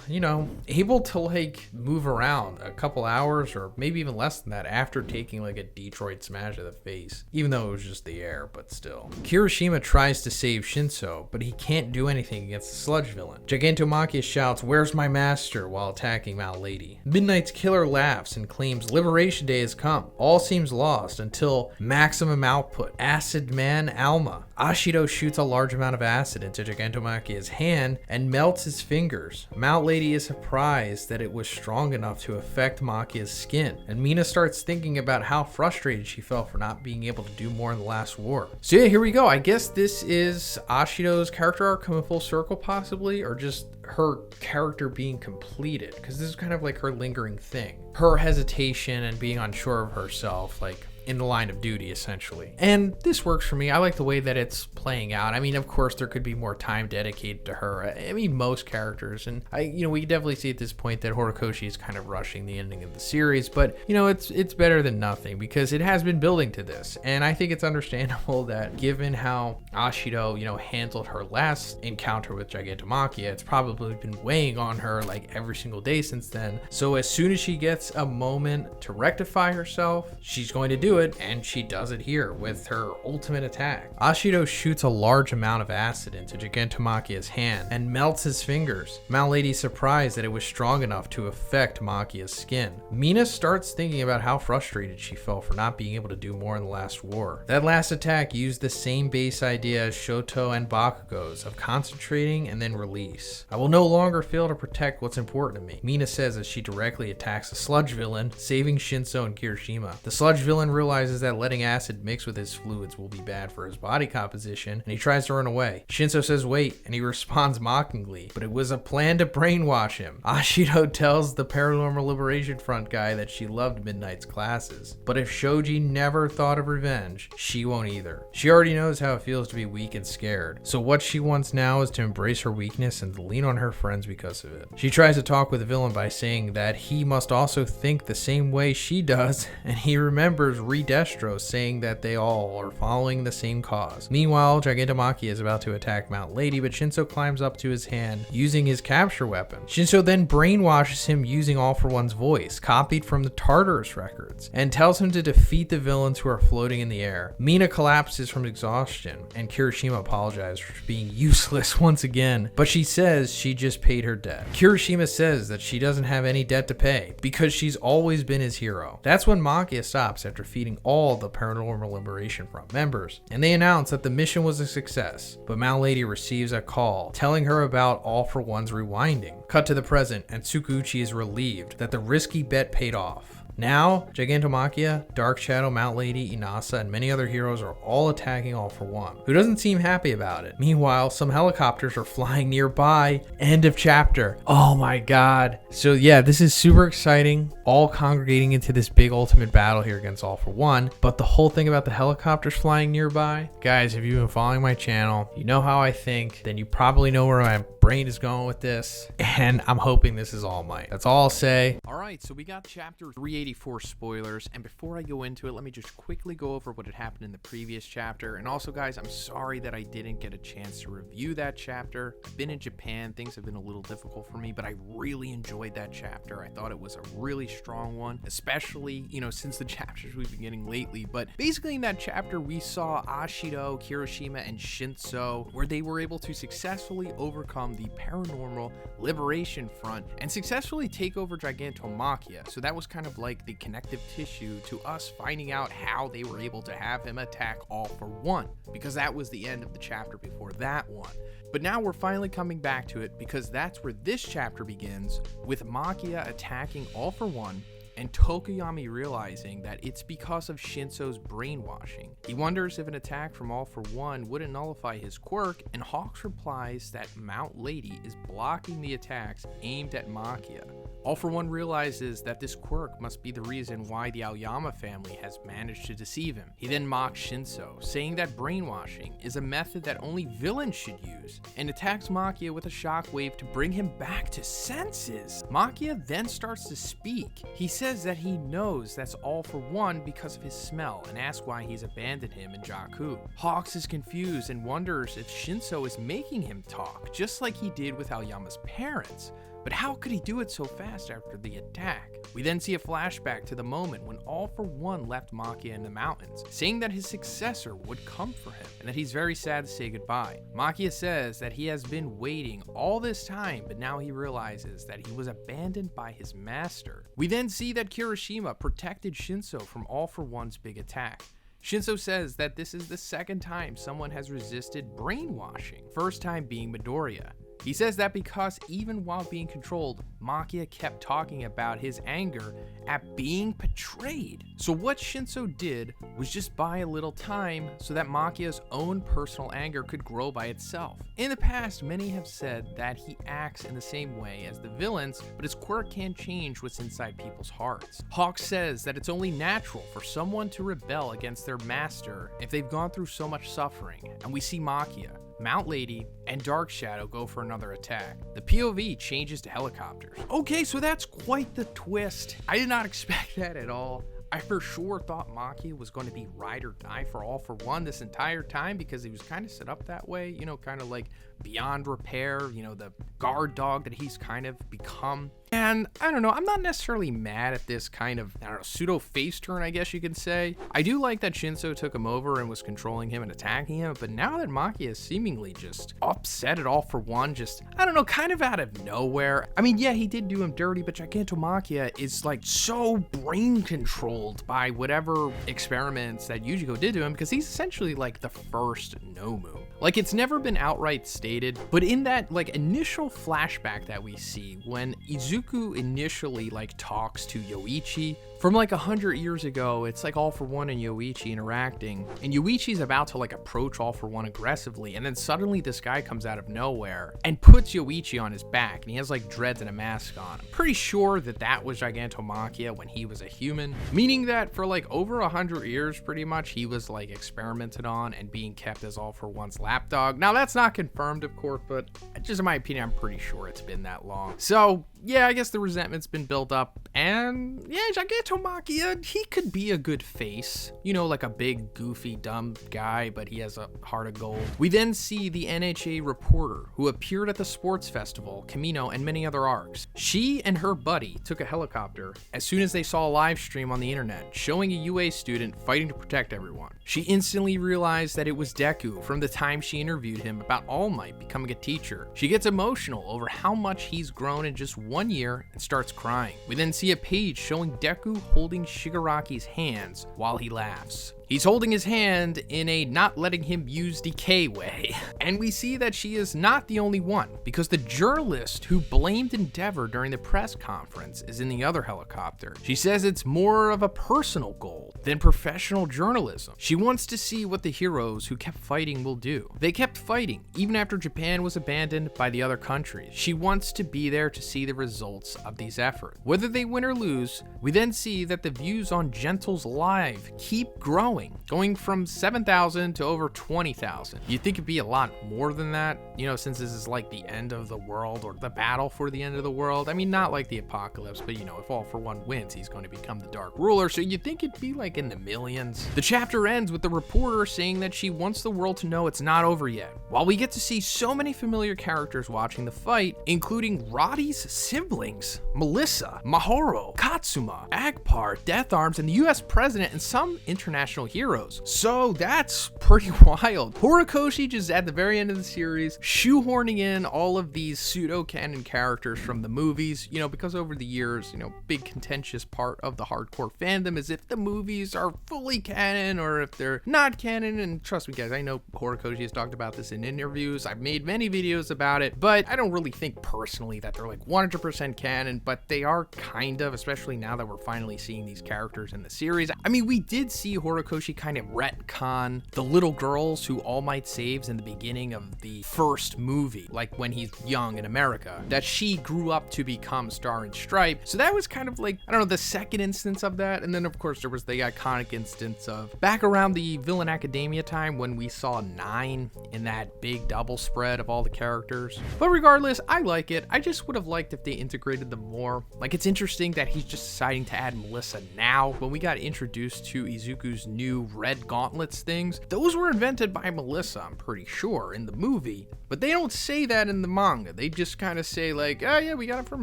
you know, able to like move around a couple hours or maybe even less than that after taking like a Detroit smash to the face, even though it was just the air, but still. Kirishima tries to save Shinso, but he can't do anything against the sludge villain. Gigantomachia shouts, "Where's my master?" while attacking Mount Lady. Midnight's killer laughs and claims Liberation Day has come. All seems lost until maximum output. Acid Man Alma. Ashido shoots a large amount of acid into Gigantomachia's hand and melts his fingers. Mount Lady is surprised that it was strong enough to affect Machia's skin, and Mina starts thinking about how frustrated she felt for not being able to do more in the last war. So yeah, here we go. I guess this is Ashido's character arc coming full circle possibly, or just her character being completed, because this is kind of like her lingering thing. Her hesitation and being unsure of herself, like in the line of duty, essentially. And this works for me. I like the way that it's playing out. I mean, of course, there could be more time dedicated to her. I mean, most characters, and we definitely see at this point that Horikoshi is kind of rushing the ending of the series, but it's better than nothing because it has been building to this. And I think it's understandable that given how Ashido, handled her last encounter with Gigantomachia, it's probably been weighing on her like every single day since then. So as soon as she gets a moment to rectify herself, she's going to do it, and she does it here with her ultimate attack. Ashido shoots a large amount of acid into Gigantomachia's hand and melts his fingers. Mount Lady's surprised that it was strong enough to affect Machia's skin. Mina starts thinking about how frustrated she felt for not being able to do more in the last war. That last attack used the same base idea as Shoto and Bakugo's of concentrating and then release. I will no longer fail to protect what's important to me, Mina says as she directly attacks the sludge villain, saving Shinso and Kirishima. The sludge villain realizes that letting acid mix with his fluids will be bad for his body composition, and he tries to run away. Shinso says wait, and he responds mockingly, but it was a plan to brainwash him. Ashido tells the Paranormal Liberation Front guy that she loved Midnight's classes, but if Shoji never thought of revenge, she won't either. She already knows how it feels to be weak and scared, so what she wants now is to embrace her weakness and to lean on her friends because of it. She tries to talk with the villain by saying that he must also think the same way she does, and he remembers Destro saying that they all are following the same cause. Meanwhile, Gigantomachia is about to attack Mount Lady, but Shinso climbs up to his hand using his capture weapon. Shinso then brainwashes him using All For One's voice, copied from the Tartarus records, and tells him to defeat the villains who are floating in the air. Mina collapses from exhaustion, and Kirishima apologizes for being useless once again, but she says she just paid her debt. Kirishima says that she doesn't have any debt to pay because she's always been his hero. That's when Makia stops after feeding all the Paranormal Liberation Front members, and they announce that the mission was a success, but Mount Lady receives a call telling her about All For One's rewinding. Cut to the present, and Tsukuchi is relieved that the risky bet paid off. Now, Gigantomachia, Dark Shadow, Mount Lady, Inasa, and many other heroes are all attacking All For One, who doesn't seem happy about it. Meanwhile, some helicopters are flying nearby. End of chapter. Oh my god. So yeah, this is super exciting, all congregating into this big ultimate battle here against All For One, but the whole thing about the helicopters flying nearby, guys, if you've been following my channel, you know how I think, then you probably know where my brain is going with this, and I'm hoping this is All Might. That's all I'll say. Alright, so we got chapter 384 spoilers, and before I go into it, let me just quickly go over what had happened in the previous chapter. And also, guys, I'm sorry that I didn't get a chance to review that chapter. I've been in Japan, things have been a little difficult for me, but I really enjoyed that chapter. I thought it was a really strong one, especially, you know, since the chapters we've been getting lately. But basically in that chapter, we saw Ashido, Kirishima, and Shinso, where they were able to successfully overcome the Paranormal Liberation Front and successfully take over Gigantomachia. So that was kind of like the connective tissue to us finding out how they were able to have him attack All For One, because that was the end of the chapter before that one. But now we're finally coming back to it, because that's where this chapter begins, with Makia attacking All For One and Tokoyami realizing that it's because of Shinso's brainwashing. He wonders if an attack from All For One wouldn't nullify his quirk, and Hawks replies that Mount Lady is blocking the attacks aimed at Makia. All For One realizes that this quirk must be the reason why the Aoyama family has managed to deceive him. He then mocks Shinso, saying that brainwashing is a method that only villains should use, and attacks Makia with a shockwave to bring him back to senses. Makia then starts to speak. He says that he knows that's All For One because of his smell, and asks why he's abandoned him in Jakku. Hawks is confused and wonders if Shinso is making him talk, just like he did with Aoyama's parents. But how could he do it so fast after the attack? We then see a flashback to the moment when All For One left Makia in the mountains, saying that his successor would come for him, and that he's very sad to say goodbye. Makia says that he has been waiting all this time, but now he realizes that he was abandoned by his master. We then see that Kirishima protected Shinso from All For One's big attack. Shinso says that this is the second time someone has resisted brainwashing, first time being Midoriya. He says that because even while being controlled, Makia kept talking about his anger at being betrayed. So what Shinso did was just buy a little time so that Makia's own personal anger could grow by itself. In the past, many have said that he acts in the same way as the villains, but his quirk can't change what's inside people's hearts. Hawk says that it's only natural for someone to rebel against their master if they've gone through so much suffering, and we see Makia, Mount Lady, and Dark Shadow go for another attack. The POV changes to helicopters. Okay, so that's quite the twist. I did not expect that at all. I for sure thought Makia was going to be ride or die for All For One this entire time, because he was kind of set up that way, you know, kind of like beyond repair, you know, the guard dog that he's kind of become. And I don't know, I'm not necessarily mad at this kind of, I don't know, pseudo face turn, I guess you could say. I do like that Shinso took him over and was controlling him and attacking him, but now that Makia is seemingly just upset at All For One, just, I don't know, kind of out of nowhere. I mean, yeah, he did do him dirty, but Gigantomachia is like so brain controlled by whatever experiments that Yujiko did to him, because he's essentially like the first Nomu. Like, it's never been outright stated, but in that, like, initial flashback that we see when Izuku initially, like, talks to Yoichi from like 100 years ago, it's like All For One and Yoichi interacting, and Yoichi's about to like approach All For One aggressively, and then suddenly this guy comes out of nowhere and puts Yoichi on his back, and he has like dreads and a mask on. I'm pretty sure that that was Gigantomachia when he was a human, meaning that for like over 100 years, pretty much, he was like experimented on and being kept as All For One's lapdog. Now, that's not confirmed, of course, but just in my opinion, I'm pretty sure it's been that long. So, yeah, I guess the resentment's been built up, and yeah, Gigantomachia, he could be a good face. You know, like a big, goofy, dumb guy, but he has a heart of gold. We then see the NHA reporter who appeared at the sports festival, Camino, and many other arcs. She and her buddy took a helicopter as soon as they saw a live stream on the internet showing a UA student fighting to protect everyone. She instantly realized that it was Deku from the time she interviewed him about All Might becoming a teacher. She gets emotional over how much he's grown in just 1 year and starts crying. We then see a page showing Deku holding Shigaraki's hands while he laughs. He's holding his hand in a not letting him use decay way. And we see that she is not the only one, because the journalist who blamed Endeavor during the press conference is in the other helicopter. She says it's more of a personal goal than professional journalism. She wants to see what the heroes who kept fighting will do. They kept fighting, even after Japan was abandoned by the other countries. She wants to be there to see the results of these efforts. Whether they win or lose, we then see that the views on Gentle's live keep growing, going from 7,000 to over 20,000. You'd think it'd be a lot more than that, you know, since this is like the end of the world, or the battle for the end of the world. I mean, not like the apocalypse, but you know, if All For One wins, he's going to become the Dark Ruler, so you'd think it'd be like in the millions. The chapter ends with the reporter saying that she wants the world to know it's not over yet. While we get to see so many familiar characters watching the fight, including Roddy's siblings, Melissa, Mahoro, Katsuma, Agpar, Death Arms, and the US president, and some international heroes. So that's pretty wild. Horikoshi just at the very end of the series shoehorning in all of these pseudo-canon characters from the movies, you know, because over the years, you know, big contentious part of the hardcore fandom is if the movies are fully canon or if they're not canon. And trust me guys, I know Horikoshi has talked about this in interviews. I've made many videos about it, but I don't really think personally that they're like 100% canon, but they are kind of, especially now that we're finally seeing these characters in the series. I mean, we did see Horikoshi kind of retcon the little girls who All Might saves in the beginning of the first movie, like when he's young in America, that she grew up to become Star and Stripe. So that was kind of like, I don't know, the second instance of that. And then of course there was the iconic instance of back around the Villain Academia time when we saw 9 in that big double spread of all the characters. But regardless, I like it. I just would have liked if they integrated them more. Like, it's interesting that he's just deciding to add Melissa now. When we got introduced to Izuku's new red gauntlets things, those were invented by Melissa, I'm pretty sure, in the movie, but they don't say that in the manga. They just kind of say like, oh yeah, we got it from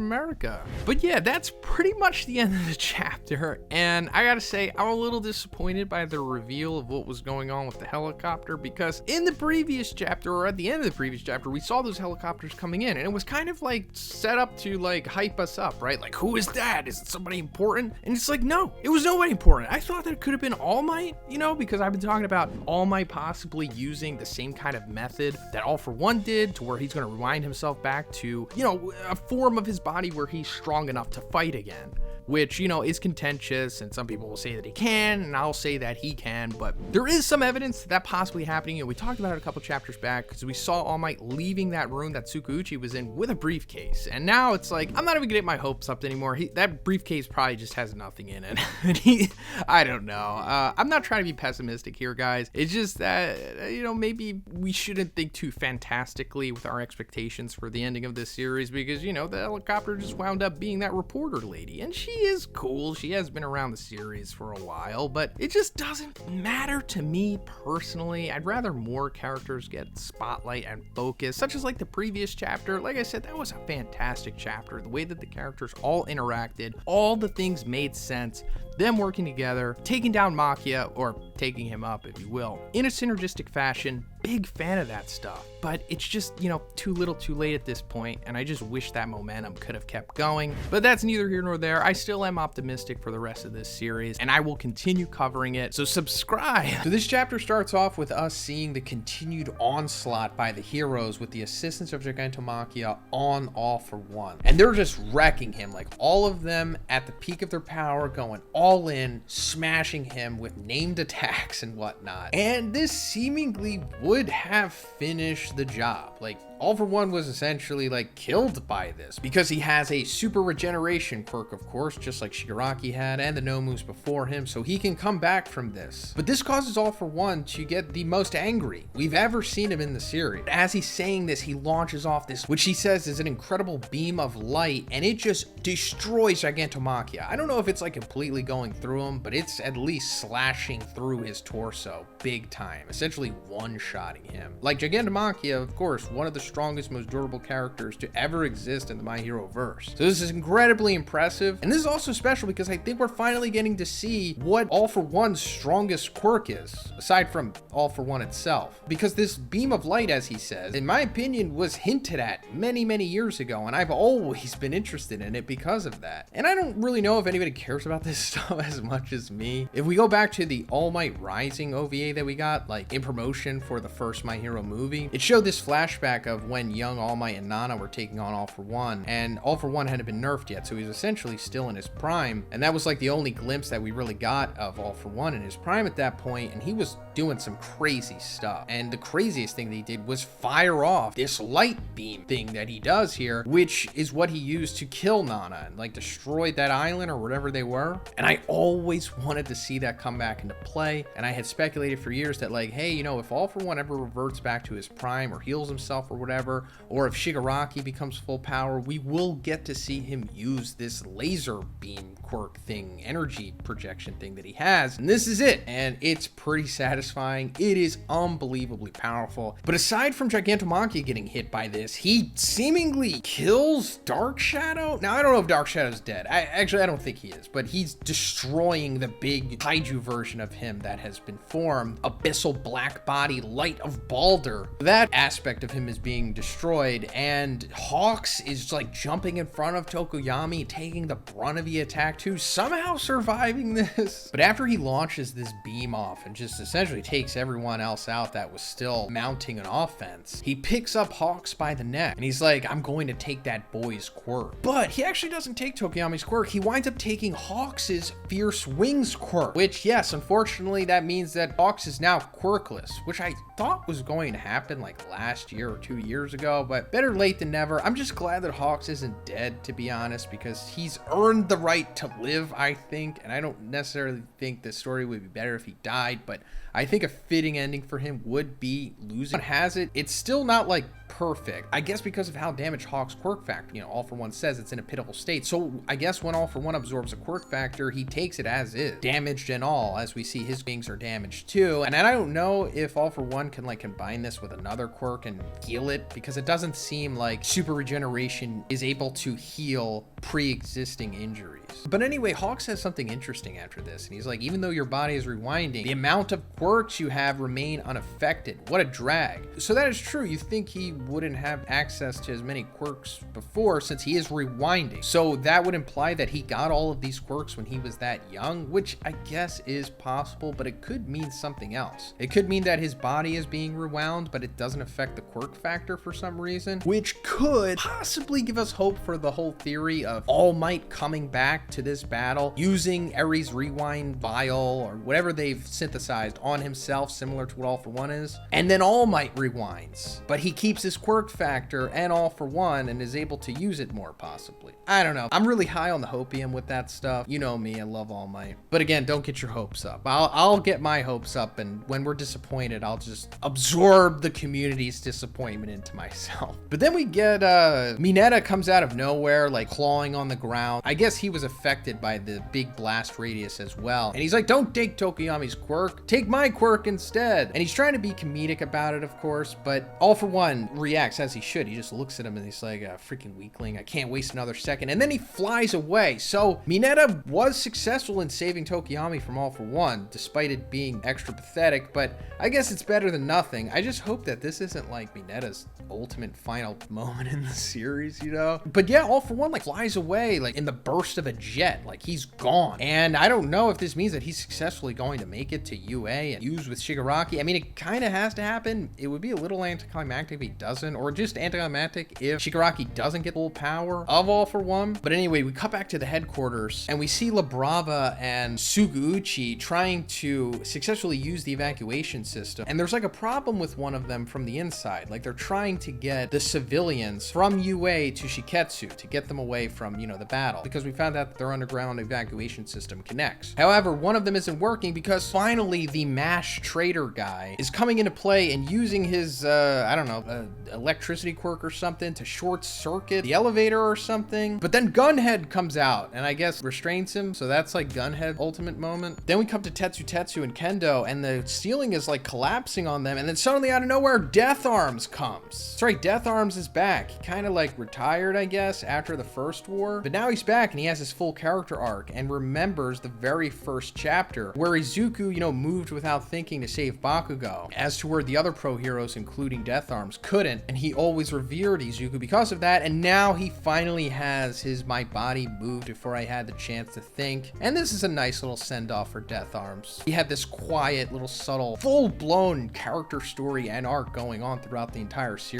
America. But yeah, that's pretty much the end of the chapter, and I gotta say, I'm a little disappointed by the reveal of what was going on with the helicopter, because in the previous chapter, or at the end of the previous chapter, we saw those helicopters coming in, and it was kind of like set up to like hype us up, right? Like, who is that? Is it somebody important? And it's like, no, it was nobody important. I thought that it could have been All Might, you know, because I've been talking about All Might possibly using the same kind of method that All For One did, to where he's going to rewind himself back to, you know, a form of his body where he's strong enough to fight again, which, you know, is contentious, and some people will say that he can, and I'll say that he can, but there is some evidence that possibly happening, and we talked about it a couple chapters back, because we saw All Might leaving that room that Tsukauchi was in with a briefcase, and now it's like, I'm not even gonna get my hopes up anymore. That briefcase probably just has nothing in it. And I don't know. I'm not trying to be pessimistic here, guys. It's just that, you know, maybe we shouldn't think too fantastically with our expectations for the ending of this series, because, you know, the helicopter just wound up being that reporter lady, and she is cool. She has been around the series for a while, but it just doesn't matter to me personally. I'd rather more characters get spotlight and focus, such as like the previous chapter. Like I said, that was a fantastic chapter. The way that the characters all interacted, all the things made sense. Them working together, taking down Machia, or taking him up, if you will, in a synergistic fashion. big fan of that stuff, but it's just, you know, too little too late at this point, and I just wish that momentum could have kept going. But that's neither here nor there. I still am optimistic for the rest of this series, and I will continue covering it, so subscribe. So this chapter starts off with us seeing the continued onslaught by the heroes with the assistance of Gigantomachia on All for One. And they're just wrecking him, like all of them at the peak of their power, going all in, smashing him with named attacks and whatnot. And this seemingly would have finished the job. Like, All for One was essentially like killed by this because he has a super regeneration quirk, of course, just like Shigaraki had and the Nomus before him, so he can come back from this. But this causes All for One to get the most angry we've ever seen him in the series. As he's saying this, he launches off this, which he says is an incredible beam of light, and it just destroys Gigantomachia. I don't know if it's like completely going through him, but it's at least slashing through his torso big time, essentially one-shotting him. Like Gigantomachia, of course, one of the strongest, most durable characters to ever exist in the My Hero verse. So this is incredibly impressive, and this is also special because I think we're finally getting to see what All for One's strongest quirk is, aside from All for One itself. Because this beam of light, as he says, in my opinion, was hinted at many years ago, and I've always been interested in it because of that. And I don't really know if anybody cares about this stuff as much as me. If we go back to the All Might Rising OVA that we got, like in promotion for the first My Hero movie, it showed this flashback of when young All Might and Nana were taking on All for One, and All for One hadn't been nerfed yet, so he was essentially still in his prime, and that was like the only glimpse that we really got of All for One in his prime at that point, and he was doing some crazy stuff. And the craziest thing that he did was fire off this light beam thing that he does here, which is what he used to kill Nana and like destroyed that island or whatever they were. And I always wanted to see that come back into play, and I had speculated for years that like, hey, you know, if All for One ever reverts back to his prime or heals himself or whatever, or if Shigaraki becomes full power, we will get to see him use this laser beam quirk thing, energy projection thing that he has, and this is it, and it's pretty satisfying. It is unbelievably powerful. But aside from Gigantomachia getting hit by this, he seemingly kills Dark Shadow. Now I don't know if Dark Shadow's dead. I don't think he is, but he's destroying the big kaiju version of him that has been formed, Abyssal Black Body Light of Balder. That aspect of him is being destroyed, and Hawks is like jumping in front of Tokoyami, taking the brunt of the attack too, somehow surviving this. But after he launches this beam off and just essentially takes everyone else out that was still mounting an offense, he picks up Hawks by the neck and he's like, I'm going to take that boy's quirk. But he actually doesn't take Tokoyami's quirk. He winds up taking Hawks's Fierce Wings quirk, which, yes, unfortunately that means that Hawks is now quirkless, which I thought was going to happen like last year or 2 years ago, but better late than never. I'm just glad that Hawks isn't dead, to be honest, because he's earned the right to live, I think, and I don't necessarily think the story would be better if he died, but I think a fitting ending for him would be losing. Has it, it's still not like perfect, I guess, because of how damaged Hawk's quirk factor, you know, All for One says it's in a pitiful state. So I guess when All for One absorbs a quirk factor, he takes it as is, damaged and all, as we see his wings are damaged too. And I don't know if All for One can like combine this with another quirk and heal it, because it doesn't seem like super regeneration is able to heal pre-existing injuries. But anyway, Hawk says something interesting after this, and he's like, even though your body is rewinding, the amount of quirks you have remain unaffected. What a drag. So that is true. You think he wouldn't have access to as many quirks before since he is rewinding. So that would imply that he got all of these quirks when he was that young, which I guess is possible, but it could mean something else. It could mean that his body is being rewound, but it doesn't affect the quirk factor for some reason, which could possibly give us hope for the whole theory of All Might coming back to this battle using Eri's rewind vial or whatever they've synthesized on himself, similar to what All for One is, and then All Might rewinds, but he keeps his quirk factor and All for One and is able to use it more, possibly. I don't know. I'm really high on the hopium with that stuff. You know me, I love All Might. But again, don't get your hopes up. I'll get my hopes up, and when we're disappointed, I'll just absorb the community's disappointment into myself. But then we get Mineta comes out of nowhere, like clawing on the ground. I guess he was affected by the big blast radius as well. And he's like, don't take Tokoyami's quirk, take my quirk instead. And he's trying to be comedic about it, of course, but All For One reacts as he should. He just looks at him and he's like, a freaking weakling, I can't waste another second. And then he flies away. So Mineta was successful in saving Tokoyami from All For One, despite it being extra pathetic, but I guess it's better than nothing. I just hope that this isn't like Mineta's ultimate final moment in the series, you know? But yeah, All For One like flies away like in the burst of a jet, like he's gone. And I don't know if this means that he's successfully going to make it to UA and use with Shigaraki. I mean, it kind of has to happen. It would be a little anticlimactic if he doesn't, or just anticlimactic if Shigaraki doesn't get full power of All For One. But anyway, we cut back to the headquarters and we see La Brava and Suguuchi trying to successfully use the evacuation system. And there's like a problem with one of them from the inside. Like they're trying to get the civilians from UA to Shiketsu to get them away from, you know, the battle, because we found out that their underground evacuation system connects. However, one of them isn't working because finally the MASH trader guy is coming into play and using his, I don't know, electricity quirk or something to short circuit the elevator or something. But then Gunhead comes out and I guess restrains him. So that's like Gunhead ultimate moment. Then we come to Tetsu and Kendo and the ceiling is like collapsing on them. And then suddenly out of nowhere, Death Arms comes. That's right, Death Arms is back. He kind of like retired, I guess, after the first war. But now he's back and he has his full character arc and remembers the very first chapter where Izuku, you know, moved without thinking to save Bakugo, as to where the other pro heroes, including Death Arms, couldn't. And he always revered Izuku because of that. And now he finally has his my body moved before I had the chance to think. And this is a nice little send-off for Death Arms. He had this quiet, little subtle, full-blown character story and arc going on throughout the entire series.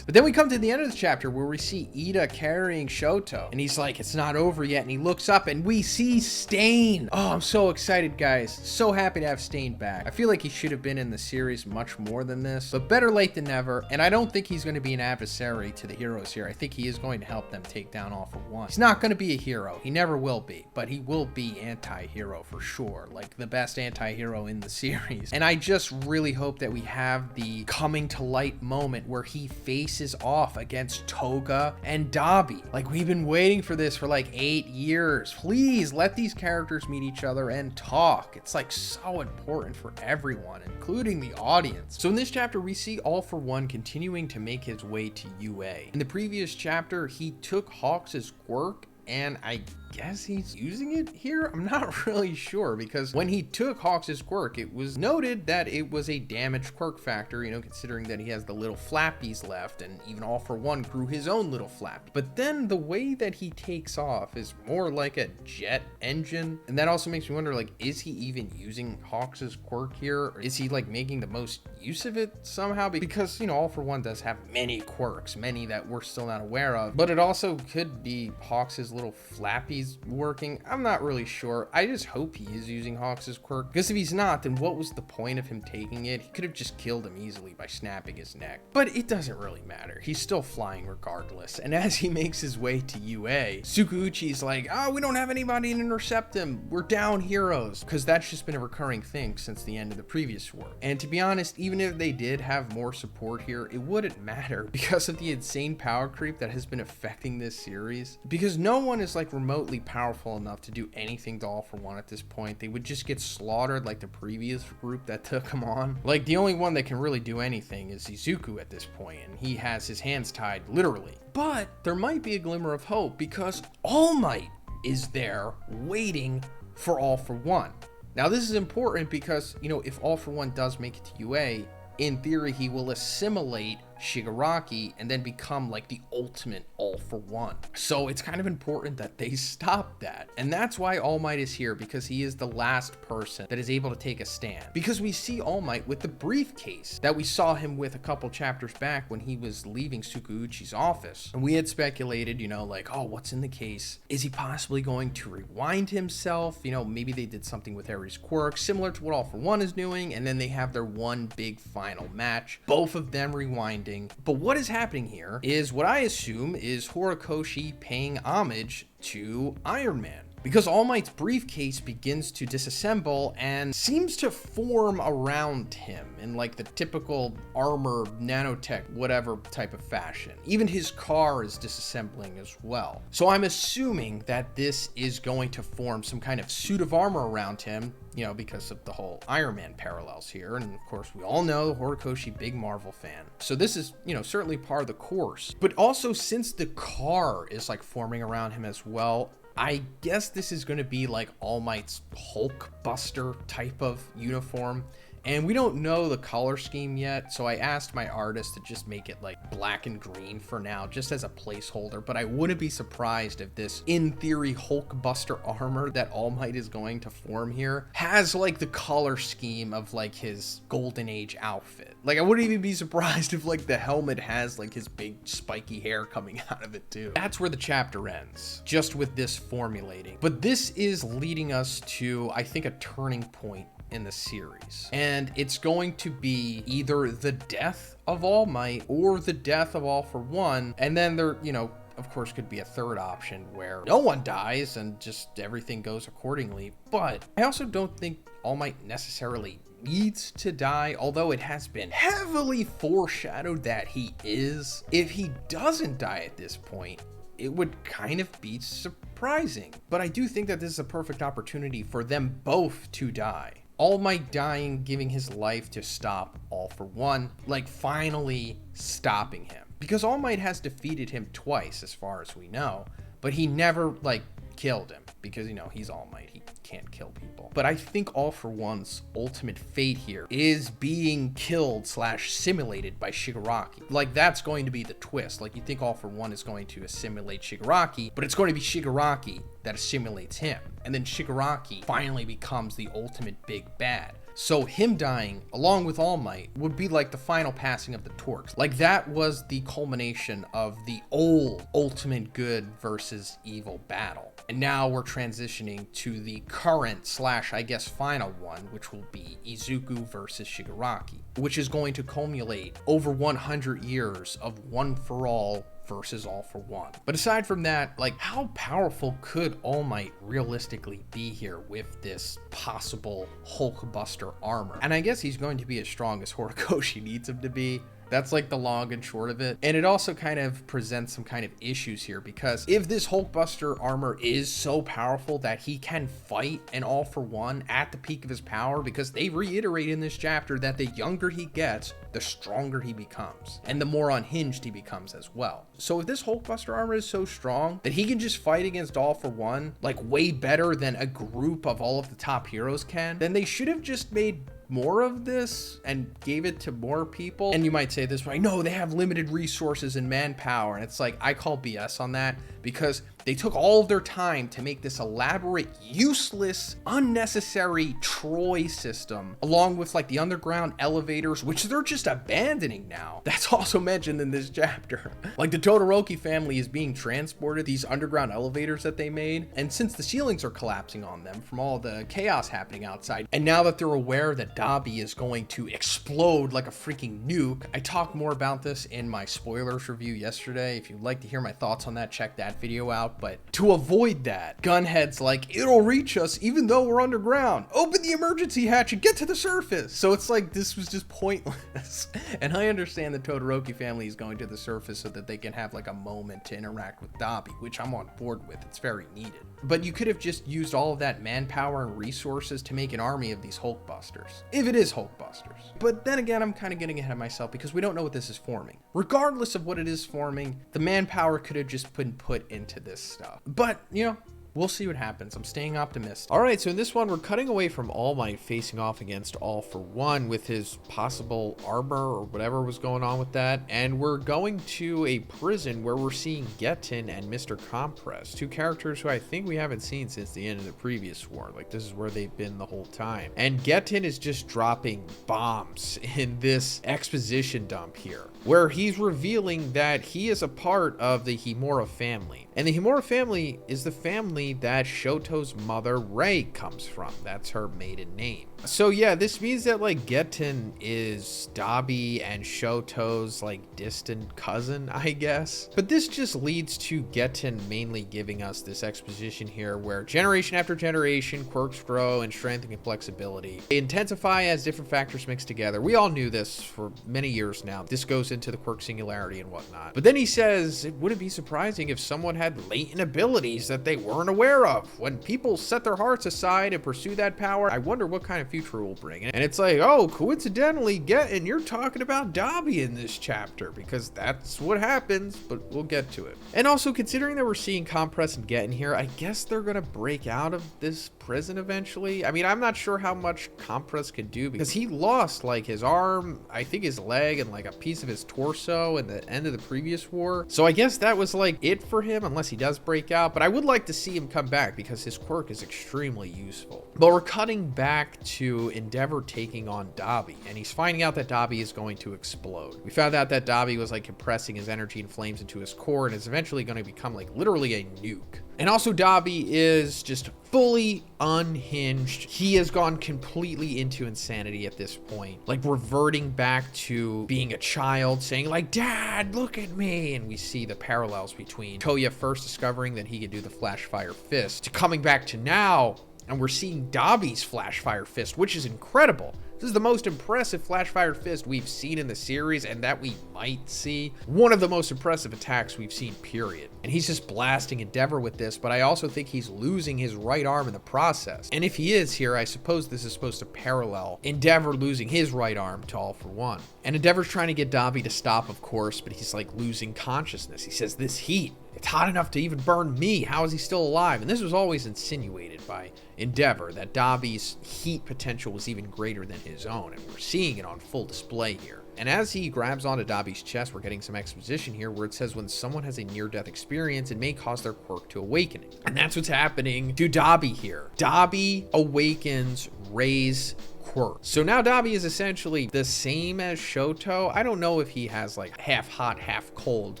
But then we come to the end of the chapter where we see Ida carrying Shoto. And he's like, it's not over yet. And he looks up and we see Stain. Oh, I'm so excited, guys. So happy to have Stain back. I feel like he should have been in the series much more than this, but better late than never. And I don't think he's going to be an adversary to the heroes here. I think he is going to help them take down All For One. He's not going to be a hero. He never will be, but he will be anti-hero for sure. Like the best anti-hero in the series. And I just really hope that we have the coming to light moment where he faces off against Toga and Dabi. Like we've been waiting for this for like 8 years. Please let these characters meet each other and talk. It's like so important for everyone, including the audience. So in this chapter, we see All For One continuing to make his way to UA. In the previous chapter, he took Hawks' quirk and I guess he's using it here. I'm not really sure, because when he took Hawks' quirk, it was noted that it was a damaged quirk factor, you know, considering that he has the little flappies left, and even All For One grew his own little flappy. But then the way that he takes off is more like a jet engine, and that also makes me wonder, like, is he even using Hawks' quirk here, or is he like making the most use of it somehow? Because, you know, All For One does have many quirks, many that we're still not aware of, but it also could be Hawks' little flappies working. I'm not really sure. I just hope he is using Hawks' quirk, because if he's not, then what was the point of him taking it? He could have just killed him easily by snapping his neck. But it doesn't really matter. He's still flying regardless. And as he makes his way to UA, Suguuchi's like, oh, we don't have anybody to intercept him. We're down heroes. Because that's just been a recurring thing since the end of the previous war. And to be honest, even if they did have more support here, it wouldn't matter because of the insane power creep that has been affecting this series. Because no one is like remotely powerful enough to do anything to All For One at this point. They would just get slaughtered like the previous group that took him on. Like the only one that can really do anything is Izuku at this point, and he has his hands tied literally. But there might be a glimmer of hope because All Might is there waiting for All For One. Now this is important because, you know, if All For One does make it to UA, in theory he will assimilate Shigaraki and then become like the ultimate All For One. So it's kind of important that they stop that. And that's why All Might is here, because he is the last person that is able to take a stand. Because we see All Might with the briefcase that we saw him with a couple chapters back when he was leaving Suguuchi's office. And we had speculated, you know, like, oh, what's in the case? Is he possibly going to rewind himself? You know, maybe they did something with Ares' quirk, similar to what All For One is doing, and then they have their one big final match, both of them rewinding. But what is happening here is what I assume is Horikoshi paying homage to Iron Man. because All Might's briefcase begins to disassemble and seems to form around him in like the typical armor, nanotech, whatever type of fashion. Even his car is disassembling as well. So I'm assuming that this is going to form some kind of suit of armor around him, you know, because of the whole Iron Man parallels here. And of course, we all know Horikoshi, big Marvel fan. So this is, you know, certainly part of the course. But also, since the car is like forming around him as well, I guess this is going to be like All Might's Hulk Buster type of uniform. And we don't know the color scheme yet, so I asked my artist to just make it like black and green for now, just as a placeholder. But I wouldn't be surprised if this, in theory, Hulk Buster armor that All Might is going to form here has like the color scheme of like his Golden Age outfit. Like, I wouldn't even be surprised if like the helmet has like his big spiky hair coming out of it too. That's where the chapter ends, just with this formulating. But this is leading us to, I think, a turning point in the series, and it's going to be either the death of All Might or the death of All for One. And then there, you know, of course, could be a third option where no one dies and just everything goes accordingly. But I also don't think All Might necessarily needs to die, although it has been heavily foreshadowed that he is. If he doesn't die at this point, it would kind of be surprising. But I do think that this is a perfect opportunity for them both to die. All Might dying, giving his life to stop All for One, like finally stopping him. Because All Might has defeated him twice, as far as we know, but he never, like, killed him, because, you know, he's All Might. He can't kill people. But I think All for One's ultimate fate here is being killed / simulated by Shigaraki. Like, that's going to be the twist. Like, you think All for One is going to assimilate Shigaraki, but it's going to be Shigaraki that assimilates him. And then Shigaraki finally becomes the ultimate big bad. So him dying, along with All Might, would be like the final passing of the torch. Like, that was the culmination of the old ultimate good versus evil battle. And now we're transitioning to the current / I guess final one, which will be Izuku versus Shigaraki, which is going to culminate over 100 years of one for all versus All for One. But aside from that, like, how powerful could All Might realistically be here with this possible Hulk Buster armor? And I guess he's going to be as strong as Horikoshi needs him to be. That's like the long and short of it. And it also kind of presents some kind of issues here, because if this Hulkbuster armor is so powerful that he can fight an All for One at the peak of his power, because they reiterate in this chapter that the younger he gets, the stronger he becomes, and the more unhinged he becomes as well. So if this Hulkbuster armor is so strong that he can just fight against All for One, like way better than a group of all of the top heroes can, then they should have just made more of this and gave it to more people. And you might say this, right? No, they have limited resources and manpower. And it's like, I call BS on that, because they took all of their time to make this elaborate, useless, unnecessary Troy system, along with like the underground elevators, which they're just abandoning now. That's also mentioned in this chapter. Like, the Todoroki family is being transported, these underground elevators that they made. And since the ceilings are collapsing on them from all the chaos happening outside, and now that they're aware that Dabi is going to explode like a freaking nuke, I talked more about this in my spoilers review yesterday. If you'd like to hear my thoughts on that, check that video out. But to avoid that, Gunhead's like, it'll reach us even though we're underground. Open the emergency hatch and get to the surface. So it's like, this was just pointless. And I understand the Todoroki family is going to the surface so that they can have like a moment to interact with Dabi, which I'm on board with. It's very needed. But you could have just used all of that manpower and resources to make an army of these Hulkbusters, if it is Hulkbusters. But then again, I'm kind of getting ahead of myself, because we don't know what this is forming. Regardless of what it is forming, the manpower could have just been put into this stuff. But, you know, we'll see what happens. I'm staying optimistic. All right, so in this one, we're cutting away from All Might facing off against All for One with his possible armor or whatever was going on with that. And we're going to a prison where we're seeing Getten and Mr. Compress, two characters who I think we haven't seen since the end of the previous war. Like, this is where they've been the whole time. And Getten is just dropping bombs in this exposition dump here, where he's revealing that he is a part of the Himura family. And the Himura family is the family that Shoto's mother, Rei, comes from. That's her maiden name. So yeah, this means that like Getten is Dabi and Shoto's like distant cousin, I guess. But this just leads to Getten mainly giving us this exposition here where generation after generation, quirks grow in strength and flexibility. They intensify as different factors mix together. We all knew this for many years now. This goes into the quirk singularity and whatnot. But then he says, it wouldn't be surprising if someone had latent abilities that they weren't aware of. When people set their hearts aside and pursue that power, I wonder what kind of future will bring. And it's like, oh, coincidentally, Getten, you're talking about Dabi in this chapter because that's what happens, but we'll get to it. And also, considering that we're seeing Compress and Getten here, I guess they're gonna break out of this prison eventually. I mean, I'm not sure how much Compress could do because he lost like his arm, I think his leg, and like a piece of his torso in the end of the previous war. So I guess that was like it for him unless he does break out, but I would like to see him come back because his quirk is extremely useful. But we're cutting back to Endeavor taking on Dabi, and he's finding out that Dabi is going to explode. We found out that Dabi was like compressing his energy and flames into his core and is eventually going to become like literally a nuke. And also Dabi is just fully unhinged. He has gone completely into insanity at this point, like reverting back to being a child, saying like, Dad, look at me. And we see the parallels between Toya first discovering that he could do the flash fire fist to coming back to now, and we're seeing Dabi's flash fire fist, which is incredible. This is the most impressive flash fire fist we've seen in the series and that we might see. One of the most impressive attacks we've seen, period. And he's just blasting Endeavor with this, but I also think he's losing his right arm in the process. And if he is here, I suppose this is supposed to parallel Endeavor losing his right arm to All for One. And Endeavor's trying to get Dabi to stop, of course, but he's like losing consciousness. He says, this heat, it's hot enough to even burn me. How is he still alive? And this was always insinuated by Endeavor, that Dabi's heat potential was even greater than his own, and we're seeing it on full display here. And as he grabs onto Dabi's chest, we're getting some exposition here where it says when someone has a near-death experience, it may cause their quirk to awaken. And that's what's happening to Dabi here. Dabi awakens Rei's quirk. So now Dabi is essentially the same as Shoto. I don't know if he has like half hot, half cold,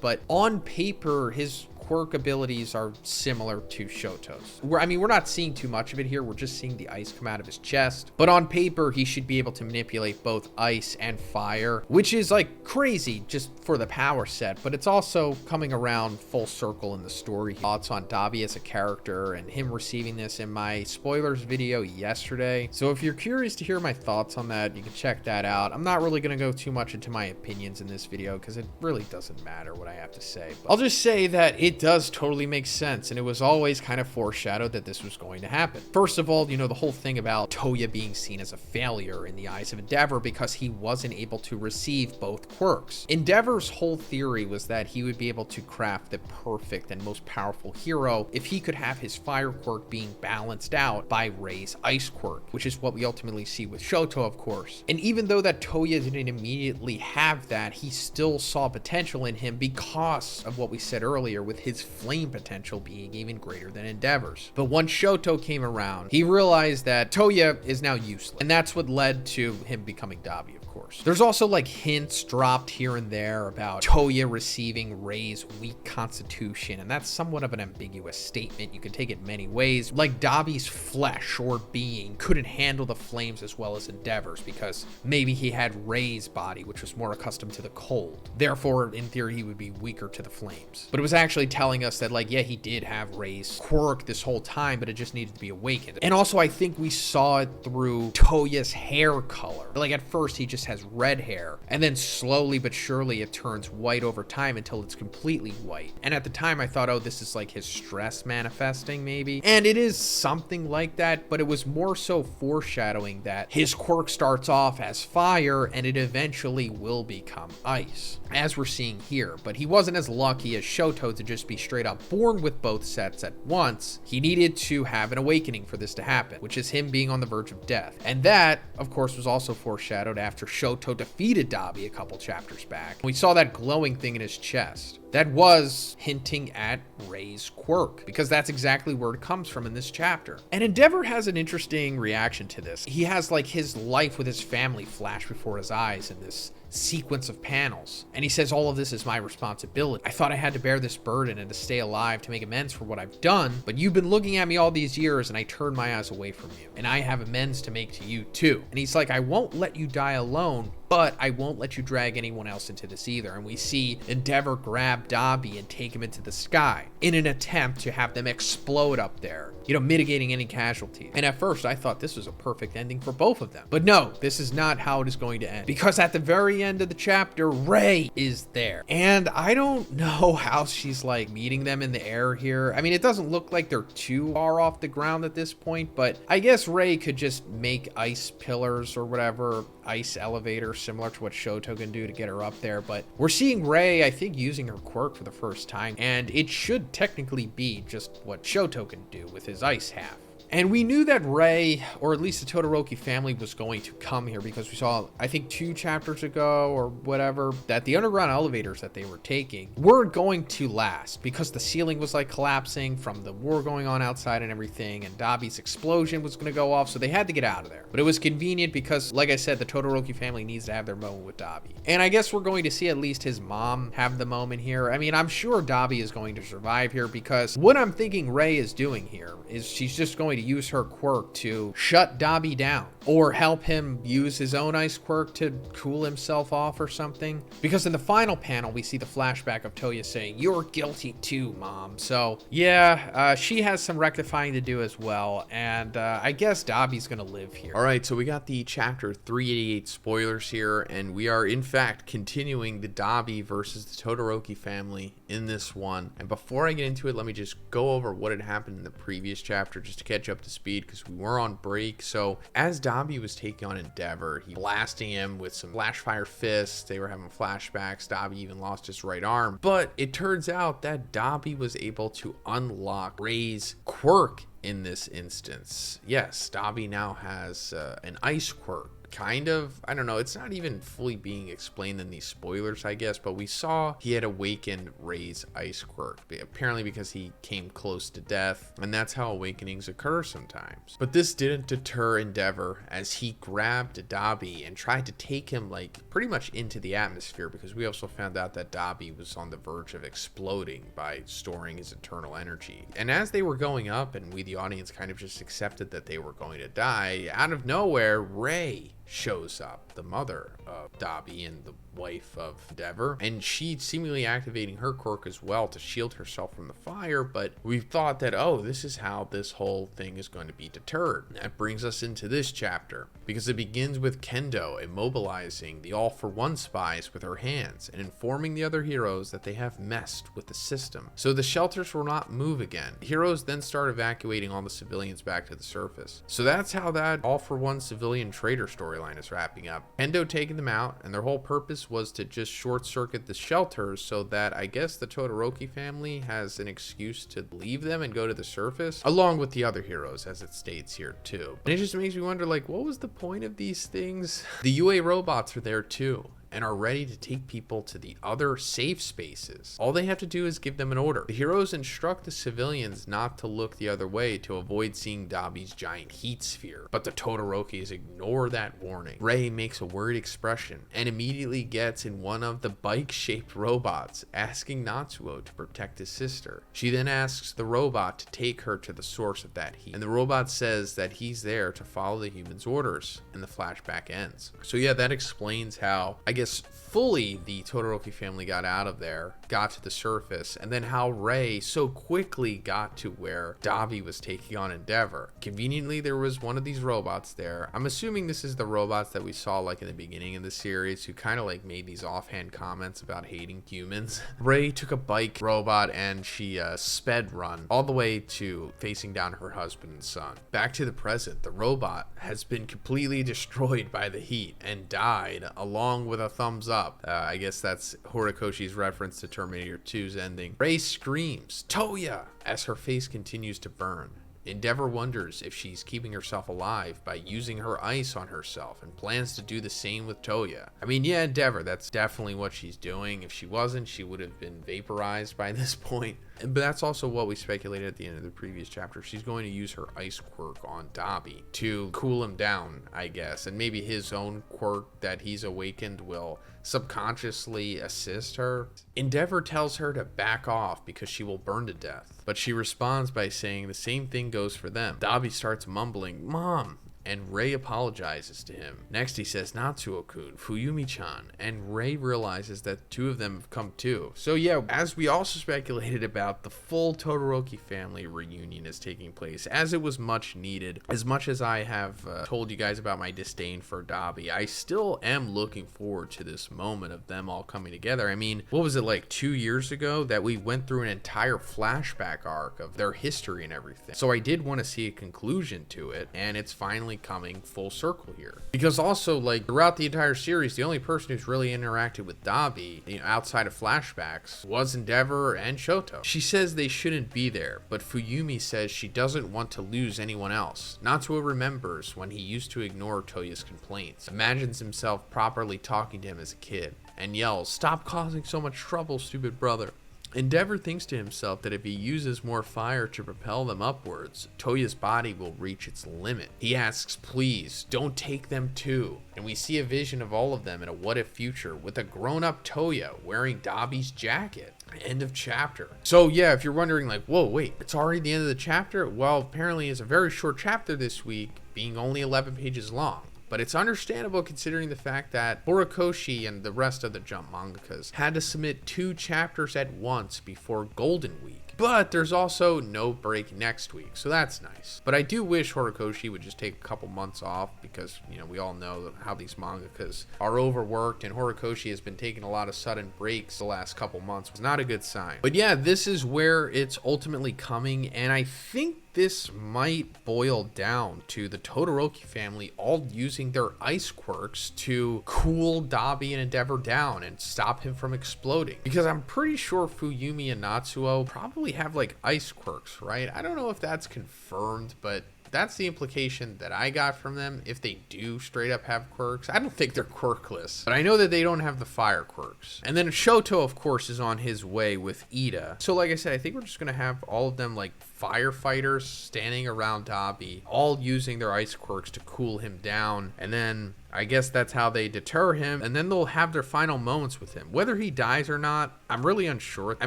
but on paper, his quirk abilities are similar to Shoto's. We're not seeing too much of it here. We're just seeing the ice come out of his chest. But on paper, he should be able to manipulate both ice and fire, which is like crazy just for the power set, but it's also coming around full circle in the story. Thoughts on Dabi as a character and him receiving this in my spoilers video yesterday. So if you're curious to hear my thoughts on that, you can check that out. I'm not really going to go too much into my opinions in this video because it really doesn't matter what I have to say. But I'll just say that it does totally make sense, and it was always kind of foreshadowed that this was going to happen. First of all, the whole thing about Toya being seen as a failure in the eyes of Endeavor because he wasn't able to receive both quirks. Endeavor's whole theory was that he would be able to craft the perfect and most powerful hero if he could have his fire quirk being balanced out by Rei's ice quirk, which is what we ultimately see with Shoto, of course. And even though that Toya didn't immediately have that, he still saw potential in him because of what we said earlier with his flame potential being even greater than Endeavor's. But once Shoto came around, he realized that Toya is now useless, and that's what led to him becoming Dabi, of course. There's also like hints dropped here and there about Toya receiving Rei's weak constitution, and that's somewhat of an ambiguous statement. You can take it many ways. Like Dabi's flesh or being couldn't handle the flames as well as Endeavor's because maybe he had Rei's body, which was more accustomed to the cold. Therefore, in theory, he would be weaker to the flames. But it was actually telling us that, like, yeah, he did have Rei's quirk this whole time, but it just needed to be awakened. And also, I think we saw it through Toya's hair color. Like, at first, he just has red hair, and then slowly but surely it turns white over time until it's completely white. And at the time, I thought, oh, this is like his stress manifesting, maybe. And it is something like that, but it was more so foreshadowing that his quirk starts off as fire, and it eventually will become ice, as we're seeing here. But he wasn't as lucky as Shoto to just be straight up born with both sets at once. He needed to have an awakening for this to happen, which is him being on the verge of death. And that, of course, was also foreshadowed after Shoto defeated Dabi a couple chapters back. We saw that glowing thing in his chest. That was hinting at Rei's quirk, because that's exactly where it comes from in this chapter. And Endeavor has an interesting reaction to this. He has like his life with his family flash before his eyes in this sequence of panels. And he says, all of this is my responsibility. I thought I had to bear this burden and to stay alive to make amends for what I've done, but you've been looking at me all these years and I turned my eyes away from you. And I have amends to make to you too. And he's like, I won't let you die alone, but I won't let you drag anyone else into this either. And we see Endeavor grab Dobby and take him into the sky in an attempt to have them explode up there, mitigating any casualties. And at first I thought this was a perfect ending for both of them. But no, this is not how it is going to end. Because at the very end of the chapter, Rey is there. And I don't know how she's like meeting them in the air here. I mean, it doesn't look like they're too far off the ground at this point, but I guess Rey could just make ice pillars or whatever, ice elevator, similar to what Shoto can do to get her up there. But we're seeing Rey, I think, using her quirk for the first time, and it should technically be just what Shoto can do with his ice half. And we knew that Rey, or at least the Todoroki family, was going to come here because we saw, I think 2 chapters ago or whatever, that the underground elevators that they were taking weren't going to last because the ceiling was like collapsing from the war going on outside and everything, and Dobby's explosion was going to go off, so they had to get out of there. But it was convenient because, like I said, the Todoroki family needs to have their moment with Dobby. And I guess we're going to see at least his mom have the moment here. I mean, I'm sure Dobby is going to survive here because what I'm thinking Rey is doing here is she's just going to use her quirk to shut Dobby down or help him use his own ice quirk to cool himself off or something. Because in the final panel, we see the flashback of Toya saying, "You're guilty too, Mom." So yeah, she has some rectifying to do as well. And I guess Dobby's gonna live here. All right, so we got the chapter 388 spoilers here, and we are in fact continuing the Dobby versus the Todoroki family in this one. And before I get into it, let me just go over what had happened in the previous chapter just to catch up to speed because we were on break. So as Dobby was taking on Endeavor, he blasting him with some flash fire fists. They were having flashbacks. Dobby even lost his right arm. But it turns out that Dobby was able to unlock Rey's quirk in this instance. Yes, Dobby now has an ice quirk. Kind of, I don't know, it's not even fully being explained in these spoilers, I guess, but we saw he had awakened Rey's ice quirk, apparently because he came close to death, and that's how awakenings occur sometimes. But this didn't deter Endeavor as he grabbed Dobby and tried to take him like pretty much into the atmosphere, because we also found out that Dobby was on the verge of exploding by storing his eternal energy. And as they were going up and we the audience kind of just accepted that they were going to die, out of nowhere Rey shows up, the mother of Dobby and the wife of Endeavor, and she seemingly activating her quirk as well to shield herself from the fire. But we thought that, oh, this is how this whole thing is going to be deterred. And that brings us into this chapter because it begins with Kendo immobilizing the All for One spies with her hands and informing the other heroes that they have messed with the system, so the shelters will not move again. The heroes then start evacuating all the civilians back to the surface. So that's how that All for One civilian traitor storyline is wrapping up. Kendo taking them out, and their whole purpose was to just short circuit the shelters so that I guess the Todoroki family has an excuse to leave them and go to the surface, along with the other heroes, as it states here too. And it just makes me wonder, like, what was the point of these things? The UA robots are there too, and are ready to take people to the other safe spaces. All they have to do is give them an order. The heroes instruct the civilians not to look the other way to avoid seeing Dobby's giant heat sphere, but the Todorokis ignore that warning. Rey makes a worried expression and immediately gets in one of the bike-shaped robots, asking Natsuo to protect his sister. She then asks the robot to take her to the source of that heat, and the robot says that he's there to follow the human's orders, and the flashback ends. So yeah, that explains how, I guess, fully the Todoroki family got out of there, got to the surface, and then how Rey so quickly got to where Dobby was taking on Endeavor. Conveniently, there was one of these robots there. I'm assuming this is the robots that we saw like in the beginning of the series, who kind of like made these offhand comments about hating humans. Rey took a bike robot and she sped run all the way to facing down her husband and son. Back to the present, the robot has been completely destroyed by the heat and died, along with a thumbs up. I guess that's Horikoshi's reference to Terminator 2's ending. Rey screams, "Toya!" as her face continues to burn. Endeavor wonders if she's keeping herself alive by using her ice on herself and plans to do the same with Toya. I mean, yeah, Endeavor, that's definitely what she's doing. If she wasn't, she would have been vaporized by this point. But that's also what we speculated at the end of the previous chapter. She's going to use her ice quirk on Dobby to cool him down, I guess. And maybe his own quirk that he's awakened will subconsciously assist her. Endeavor tells her to back off because she will burn to death. But she responds by saying the same thing goes for them. Dobby starts mumbling, "Mom," and Rei apologizes to him. Next he says, "Natsuo-kun, Fuyumi-chan," and Rei realizes that two of them have come too. So yeah, as we also speculated about, the full Todoroki family reunion is taking place, as it was much needed. As much as I have told you guys about my disdain for Dobby, I still am looking forward to this moment of them all coming together. I mean, what was it, like 2 years ago that we went through an entire flashback arc of their history and everything? So I did want to see a conclusion to it, and it's finally coming full circle here. Because also, like, throughout the entire series, the only person who's really interacted with Dobby, outside of flashbacks, was Endeavor and Shoto. She says they shouldn't be there, but Fuyumi says she doesn't want to lose anyone else. Natsuo remembers when he used to ignore Toya's complaints, imagines himself properly talking to him as a kid, and yells, "Stop causing so much trouble, stupid brother." Endeavor thinks to himself that if he uses more fire to propel them upwards, Toya's body will reach its limit. He asks, "Please, don't take them too." And we see a vision of all of them in a what-if future with a grown-up Toya wearing Dobby's jacket. End of chapter. So yeah, if you're wondering like, whoa, wait, it's already the end of the chapter? Well, apparently it's a very short chapter this week, being only 11 pages long. But it's understandable considering the fact that Horikoshi and the rest of the Jump mangakas had to submit 2 chapters at once before Golden Week. But there's also no break next week, so that's nice. But I do wish Horikoshi would just take a couple months off because, we all know how these mangakas are overworked, and Horikoshi has been taking a lot of sudden breaks the last couple months. It's not a good sign. But yeah, this is where it's ultimately coming, and I think this might boil down to the Todoroki family all using their ice quirks to cool Dobby and Endeavor down and stop him from exploding. Because I'm pretty sure Fuyumi and Natsuo probably have like ice quirks, right? I don't know if that's confirmed, but that's the implication that I got from them. If they do straight up have quirks, I don't think they're quirkless, but I know that they don't have the fire quirks. And then Shoto, of course, is on his way with Ida. So like I said, I think we're just gonna have all of them like firefighters standing around Dobby, all using their ice quirks to cool him down. And then I guess that's how they deter him, and then they'll have their final moments with him. Whether he dies or not, I'm really unsure. I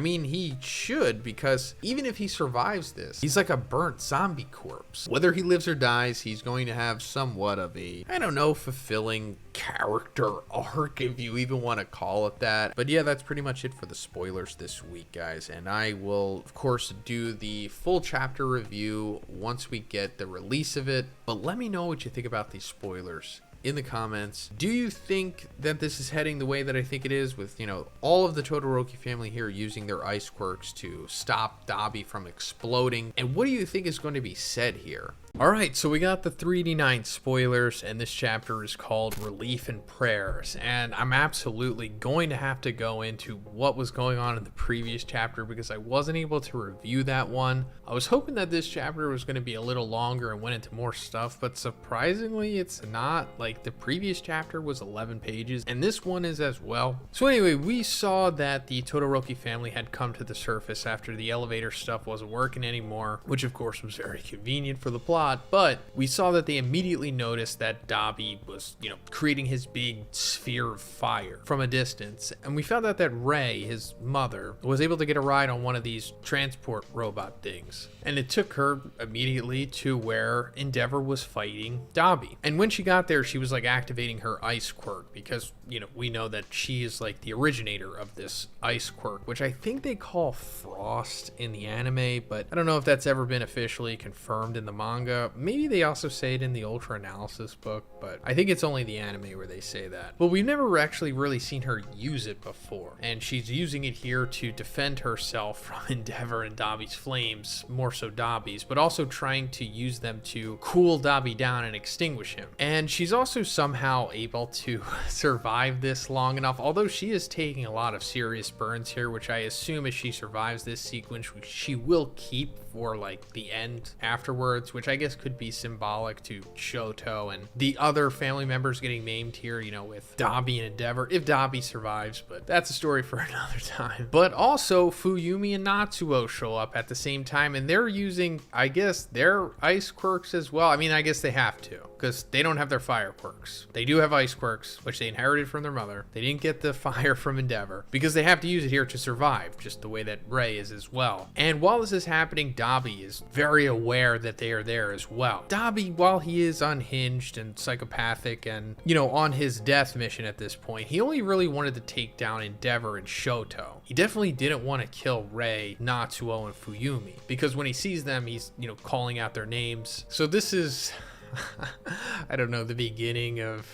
mean, he should, because even if he survives this, he's like a burnt zombie corpse. Whether he lives or dies, he's going to have somewhat of a, I don't know, fulfilling character arc, if you even want to call it that. But yeah, that's pretty much it for the spoilers this week, guys. And I will, of course, do the full chapter review once we get the release of it. But let me know what you think about these spoilers in the comments. Do you think that this is heading the way that I think it is, with, all of the Todoroki family here using their ice quirks to stop Dobby from exploding? And what do you think is going to be said here? Alright, so we got the 389 spoilers, and this chapter is called Relief and Prayers, and I'm absolutely going to have to go into what was going on in the previous chapter because I wasn't able to review that one. I was hoping that this chapter was going to be a little longer and went into more stuff, but surprisingly it's not. Like, the previous chapter was 11 pages, and this one is as well. So anyway, we saw that the Todoroki family had come to the surface after the elevator stuff wasn't working anymore, which of course was very convenient for the plot. But we saw that they immediately noticed that Dobby was, creating his big sphere of fire from a distance. And we found out that Rei, his mother, was able to get a ride on one of these transport robot things. And it took her immediately to where Endeavor was fighting Dobby. And when she got there, she was like activating her ice quirk because, we know that she is like the originator of this ice quirk, which I think they call Frost in the anime, but I don't know if that's ever been officially confirmed in the manga. Maybe they also say it in the Ultra Analysis book, but I think it's only the anime where they say that. But we've never actually really seen her use it before, and she's using it here to defend herself from Endeavor and Dobby's flames, more so Dobby's, but also trying to use them to cool Dobby down and extinguish him. And she's also somehow able to survive this long enough, although she is taking a lot of serious burns here, which I assume as she survives this sequence, she will keep for like the end afterwards, which I guess could be symbolic to Shoto and the other family members getting named here, you know, with Dabi and Endeavor, if Dabi survives, but that's a story for another time. But also Fuyumi and Natsuo show up at the same time, and they're using, I guess, their ice quirks as well. I mean, I guess they have to, because they don't have their fire quirks. They do have ice quirks, which they inherited from their mother. They didn't get the fire from Endeavor, because they have to use it here to survive, just the way that Rei is as well. And while this is happening, Dabi is very aware that they are there as well. Dabi, while he is unhinged and psychopathic and, you know, on his death mission at this point, he only really wanted to take down Endeavor and Shoto. He definitely didn't want to kill Rei, Natsuo, and Fuyumi, because when he sees them, he's, you know, calling out their names. So this is I don't know, the beginning of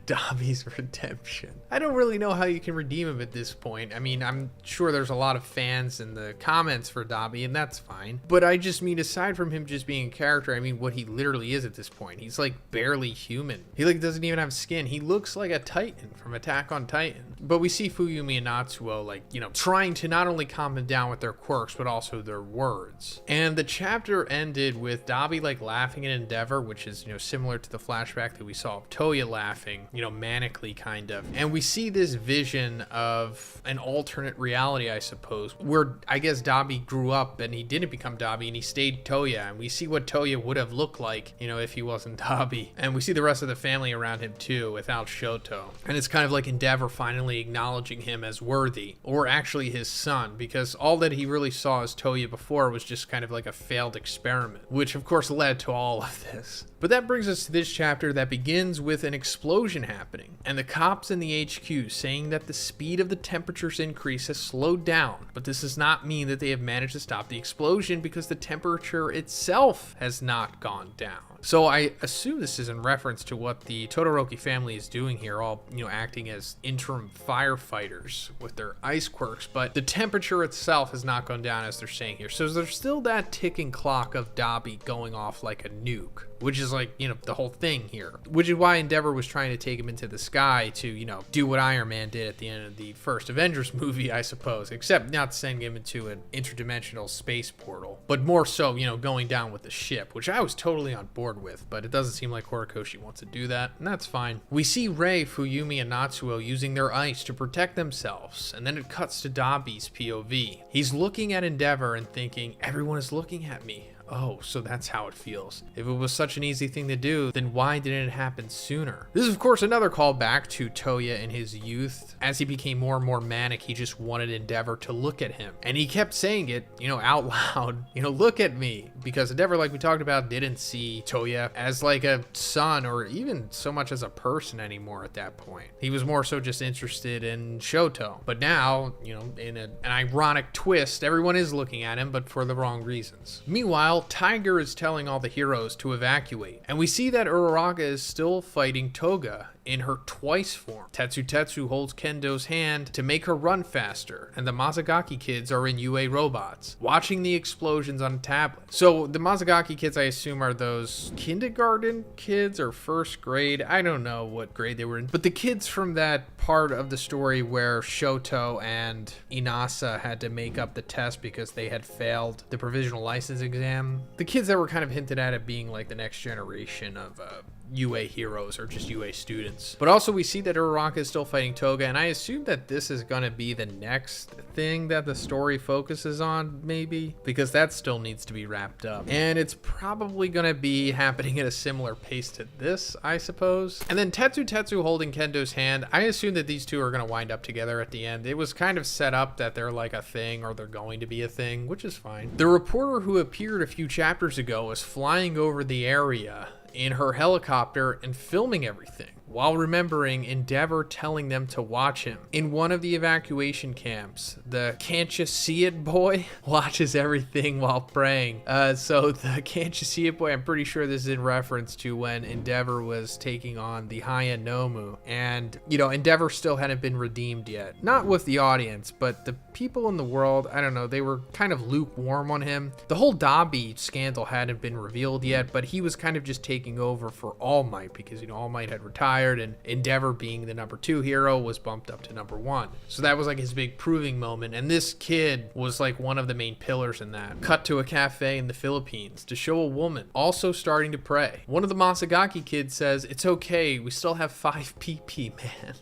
Dabi's redemption. I don't really know how you can redeem him at this point. I mean, I'm sure there's a lot of fans in the comments for Dabi, and that's fine. But I just mean, aside from him just being a character, I mean, what he literally is at this point. He's like barely human. He like doesn't even have skin. He looks like a Titan from Attack on Titan. But we see Fuyumi and Natsuo, like, you know, trying to not only calm him down with their quirks, but also their words. And the chapter ended with Dabi like laughing at Endeavor, which is, you know, similar to the flashback that we saw of Toya laughing, you know, manically kind of. And we see this vision of an alternate reality, I suppose, where I guess Dabi grew up and he didn't become Dabi and he stayed Toya. And we see what Toya would have looked like, you know, if he wasn't Dabi. And we see the rest of the family around him too, without Shoto. And it's kind of like Endeavor finally acknowledging him as worthy, or actually his son, because all that he really saw as Toya before was just kind of like a failed experiment, which of course led to all of this. But that brings us to this chapter that begins with an explosion happening, and the cops in the HQ saying that the speed of the temperature's increase has slowed down, but this does not mean that they have managed to stop the explosion because the temperature itself has not gone down. So I assume this is in reference to what the Todoroki family is doing here, all, you know, acting as interim firefighters with their ice quirks, but the temperature itself has not gone down, as they're saying here. So there's still that ticking clock of Dabi going off like a nuke, which is like, you know, the whole thing here, which is why Endeavor was trying to take him into the sky to, you know, do what Iron Man did at the end of the first Avengers movie, I suppose, except not sending him into an interdimensional space portal, but more so, you know, going down with the ship, which I was totally on board with, but it doesn't seem like Horikoshi wants to do that, and that's fine. We see Rei, Fuyumi, and Natsuo using their ice to protect themselves, and then it cuts to Dabi's POV. He's looking at Endeavor and thinking, everyone is looking at me. Oh, so that's how it feels. If it was such an easy thing to do, then why didn't it happen sooner? This is, of course, another callback to Toya in his youth. As he became more and more manic, he just wanted Endeavor to look at him. And he kept saying it, you know, out loud, you know, look at me. Because Endeavor, like we talked about, didn't see Toya as like a son or even so much as a person anymore at that point. He was more so just interested in Shoto. But now, you know, in an ironic twist, everyone is looking at him, but for the wrong reasons. Meanwhile, Tiger is telling all the heroes to evacuate, and we see that Uraraka is still fighting Toga in her twice form. Tetsu holds Kendo's hand to make her run faster, and the Mazagaki kids are in UA robots, watching the explosions on a tablet. So the Mazagaki kids, I assume, are those kindergarten kids or first grade. I don't know what grade they were in, but the kids from that part of the story where Shoto and Inasa had to make up the test because they had failed the provisional license exam. The kids that were kind of hinted at it being like the next generation of UA heroes or just UA students. But also we see that Uraraka is still fighting Toga, and I assume that this is going to be the next thing that the story focuses on, maybe, because that still needs to be wrapped up. And it's probably going to be happening at a similar pace to this, I suppose. And then Tetsu holding Kendo's hand, I assume that these two are going to wind up together at the end. It was kind of set up that they're like a thing, or they're going to be a thing, which is fine. The reporter who appeared a few chapters ago was flying over the area in her helicopter and filming everything, while remembering Endeavor telling them to watch him. In one of the evacuation camps, the can't you see it boy watches everything while praying. So the can't you see it boy, I'm pretty sure this is in reference to when Endeavor was taking on the Haya Nomu. And, you know, Endeavor still hadn't been redeemed yet. Not with the audience, but the people in the world, I don't know, they were kind of lukewarm on him. The whole Dabi scandal hadn't been revealed yet, but he was kind of just taking over for All Might because, you know, All Might had retired. retired, and Endeavor, being the number 2 hero, was bumped up to number 1. So that was like his big proving moment, and this kid was like one of the main pillars in that. Cut to a cafe in the Philippines to show a woman also starting to pray. One of the Masagaki kids says, "It's okay, we still have 5 PP, man."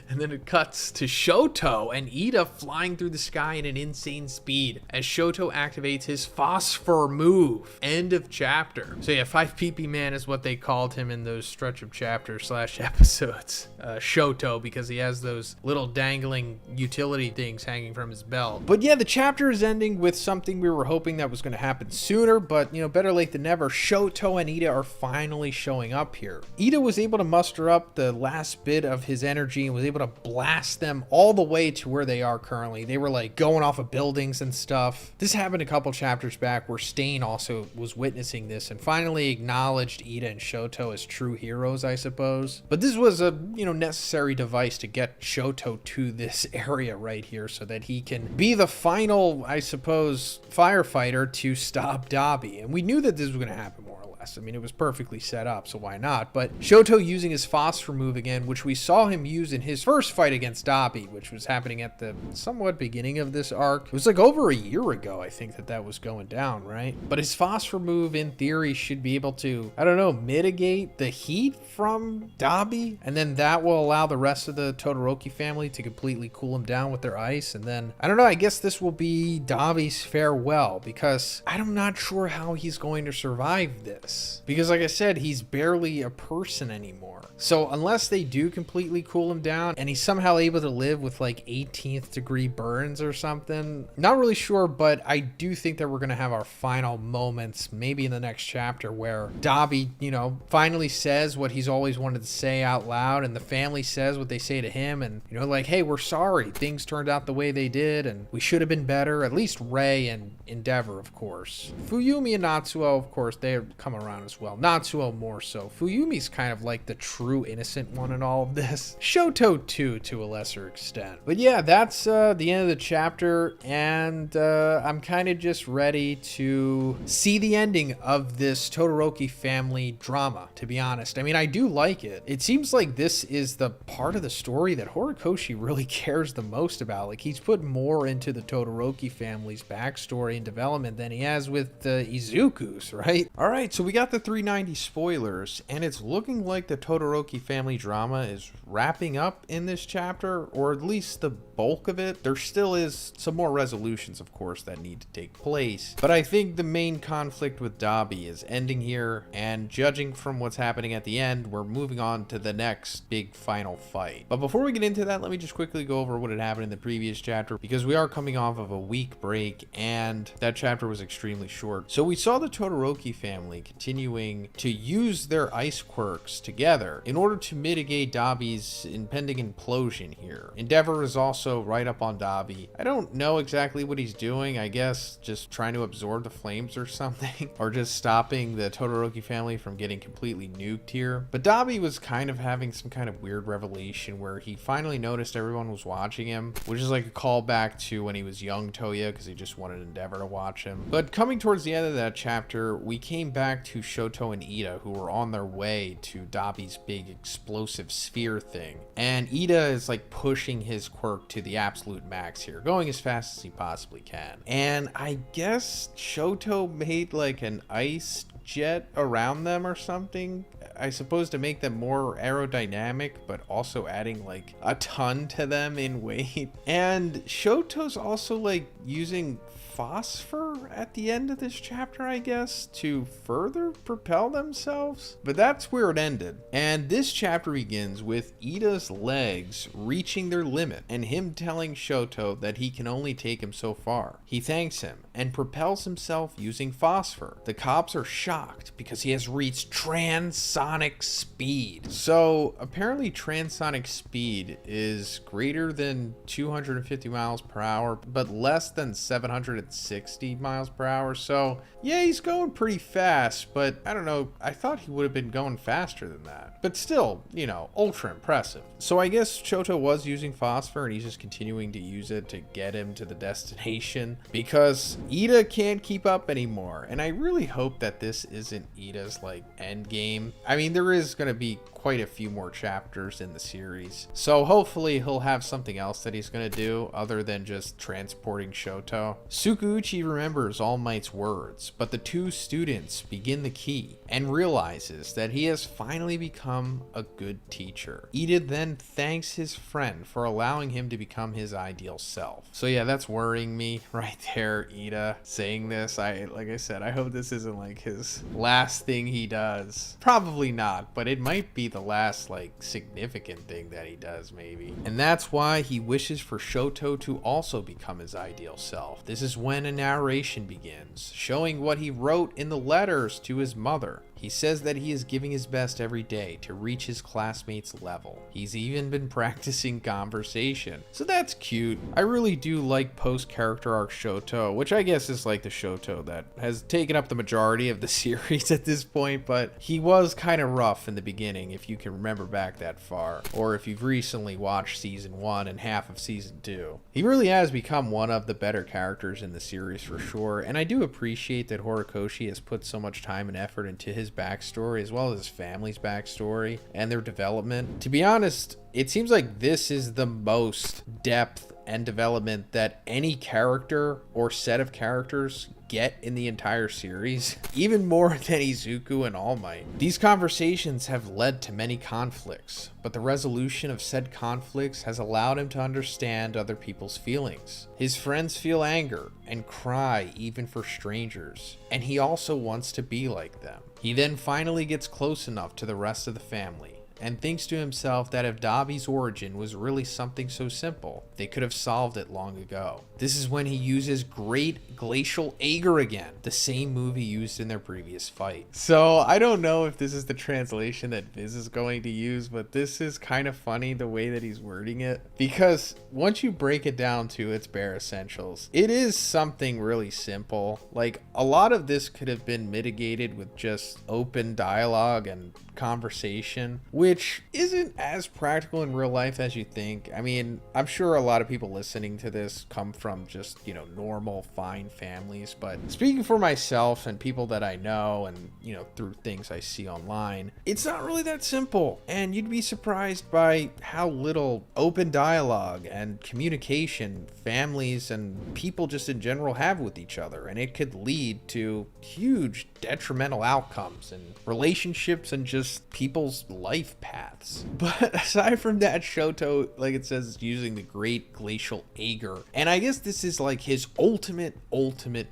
And then it cuts to Shoto and Ida flying through the sky at an insane speed as Shoto activates his phosphor move. End of chapter. So yeah, 5 PP man is what they called him in those stretch of chapters / episodes. Shoto, because he has those little dangling utility things hanging from his belt. But yeah, the chapter is ending with something we were hoping that was going to happen sooner, but you know, better late than never. Shoto and Ida are finally showing up here. Ida was able to muster up the last bit of his energy and was able to blast them all the way to where they are currently. They were like going off of buildings and stuff. This happened a couple chapters back where Stain also was witnessing this and finally acknowledged Ida and Shoto as true heroes, I suppose. But this was a, you know, necessary device to get Shoto to this area right here so that he can be the final, I suppose, firefighter to stop Dabi. And we knew that this was going to happen more or less. I mean, it was perfectly set up, so why not? But Shoto using his phosphor move again, which we saw him use in his first fight against Dabi, which was happening at the somewhat beginning of this arc. It was like over a year ago, I think, that was going down, right? But his phosphor move, in theory, should be able to, I don't know, mitigate the heat from Dabi, and then that will allow the rest of the Todoroki family to completely cool him down with their ice. And then, I don't know, I guess this will be Dabi's farewell, because I'm not sure how he's going to survive this. Because like I said, he's barely a person anymore. So unless they do completely cool him down and he's somehow able to live with like 18th degree burns or something, not really sure, but I do think that we're going to have our final moments maybe in the next chapter where Dabi, you know, finally says what he's always wanted to say out loud, and the family says what they say to him, and, you know, like, hey, we're sorry, things turned out the way they did and we should have been better. At least Rei and Endeavor, of course. Fuyumi and Natsuo, of course, they come around as well. Natsuo more so. Fuyumi's kind of like the true innocent one in all of this. Shoto too, to a lesser extent. But yeah, that's the end of the chapter, and I'm kind of just ready to see the ending of this Todoroki family drama, to be honest. I mean, I do like it. It seems like this is the part of the story that Horikoshi really cares the most about. Like, he's put more into the Todoroki family's backstory and development than he has with the Izuku's, right? All right, so we got the 390 spoilers, and it's looking like the Todoroki family drama is wrapping up in this chapter, or at least the bulk of it. There still is some more resolutions, of course, that need to take place, but I think the main conflict with Dabi is ending here, and judging from what's happening at the end, we're moving on to the next big final fight. But before we get into that, let me just quickly go over what had happened in the previous chapter, because we are coming off of a week break and that chapter was extremely short. So we saw the Todoroki family continuing to use their ice quirks together in order to mitigate Dabi's impending implosion here. Endeavor is also right up on Dabi. I don't know exactly what he's doing. I guess just trying to absorb the flames or something, or just stopping the Todoroki family from getting completely nuked here. But Dabi was kind of having some kind of weird revelation where he finally noticed everyone was watching him, which is like a callback to when he was young Toya, because he just wanted Endeavor to watch him. But coming towards the end of that chapter, we came back to Shoto and Ida, who were on their way to Dabi's big explosive sphere thing. And Ida is like pushing his quirk to the absolute max here, going as fast as he possibly can. And I guess Shoto made like an ice jet around them or something, I suppose, to make them more aerodynamic, but also adding like a ton to them in weight. And Shoto's also like using phosphor at the end of this chapter, I guess, to further propel themselves. But that's where it ended. And this chapter begins with Ida's legs reaching their limit and him telling Shoto that he can only take him so far. He thanks him and propels himself using phosphor. The cops are shocked because he has reached transonic speed. So apparently transonic speed is greater than 250 miles per hour, but less than 760 miles per hour. So yeah, he's going pretty fast, but I don't know, I thought he would have been going faster than that. But still, you know, ultra impressive. So I guess Shoto was using phosphor and he's just continuing to use it to get him to the destination, because Ida can't keep up anymore. And I really hope that this isn't Ida's like end game. I mean, there is going to be quite a few more chapters in the series. So hopefully he'll have something else that he's going to do other than just transporting Shoto. Tsukuuchi remembers All Might's words, but the two students begin the key and realizes that he has finally become a good teacher. Ida then thanks his friend for allowing him to become his ideal self. So yeah, that's worrying me right there, Ida saying this. Like I said, I hope this isn't like his last thing he does. Probably not, but it might be the last like significant thing that he does maybe. And that's why he wishes for Shoto to also become his ideal self. This is when a narration begins, showing what he wrote in the letters to his mother. He says that he is giving his best every day to reach his classmates' level. He's even been practicing conversation. So that's cute. I really do like post-character arc Shoto, which I guess is like the Shoto that has taken up the majority of the series at this point, but he was kind of rough in the beginning if you can remember back that far, or if you've recently watched season 1 and half of season 2. He really has become one of the better characters in the series for sure, and I do appreciate that Horikoshi has put so much time and effort into his backstory as well as his family's backstory and their development. To be honest, it seems like this is the most depth and development that any character or set of characters get in the entire series, even more than Izuku and All Might. These conversations have led to many conflicts, but the resolution of said conflicts has allowed him to understand other people's feelings. His friends feel anger and cry even for strangers, and he also wants to be like them. He then finally gets close enough to the rest of the family and thinks to himself that if Dabi's origin was really something so simple, they could have solved it long ago. This is when he uses Great Glacial Ager again, the same move he used in their previous fight. So I don't know if this is the translation that Viz is going to use, but this is kind of funny the way that he's wording it, because once you break it down to its bare essentials, it is something really simple. Like, a lot of this could have been mitigated with just open dialogue and conversation, which isn't as practical in real life as you think. I mean, I'm sure a lot of people listening to this come from just, you know, normal, fine families, but speaking for myself and people that I know and, you know, through things I see online, it's not really that simple, and you'd be surprised by how little open dialogue and communication families and people just in general have with each other, and it could lead to huge detrimental outcomes in relationships and just people's life paths. But aside from that, Shoto, like it says, is using the Great Glacial Ager, and I guess this is like his ultimate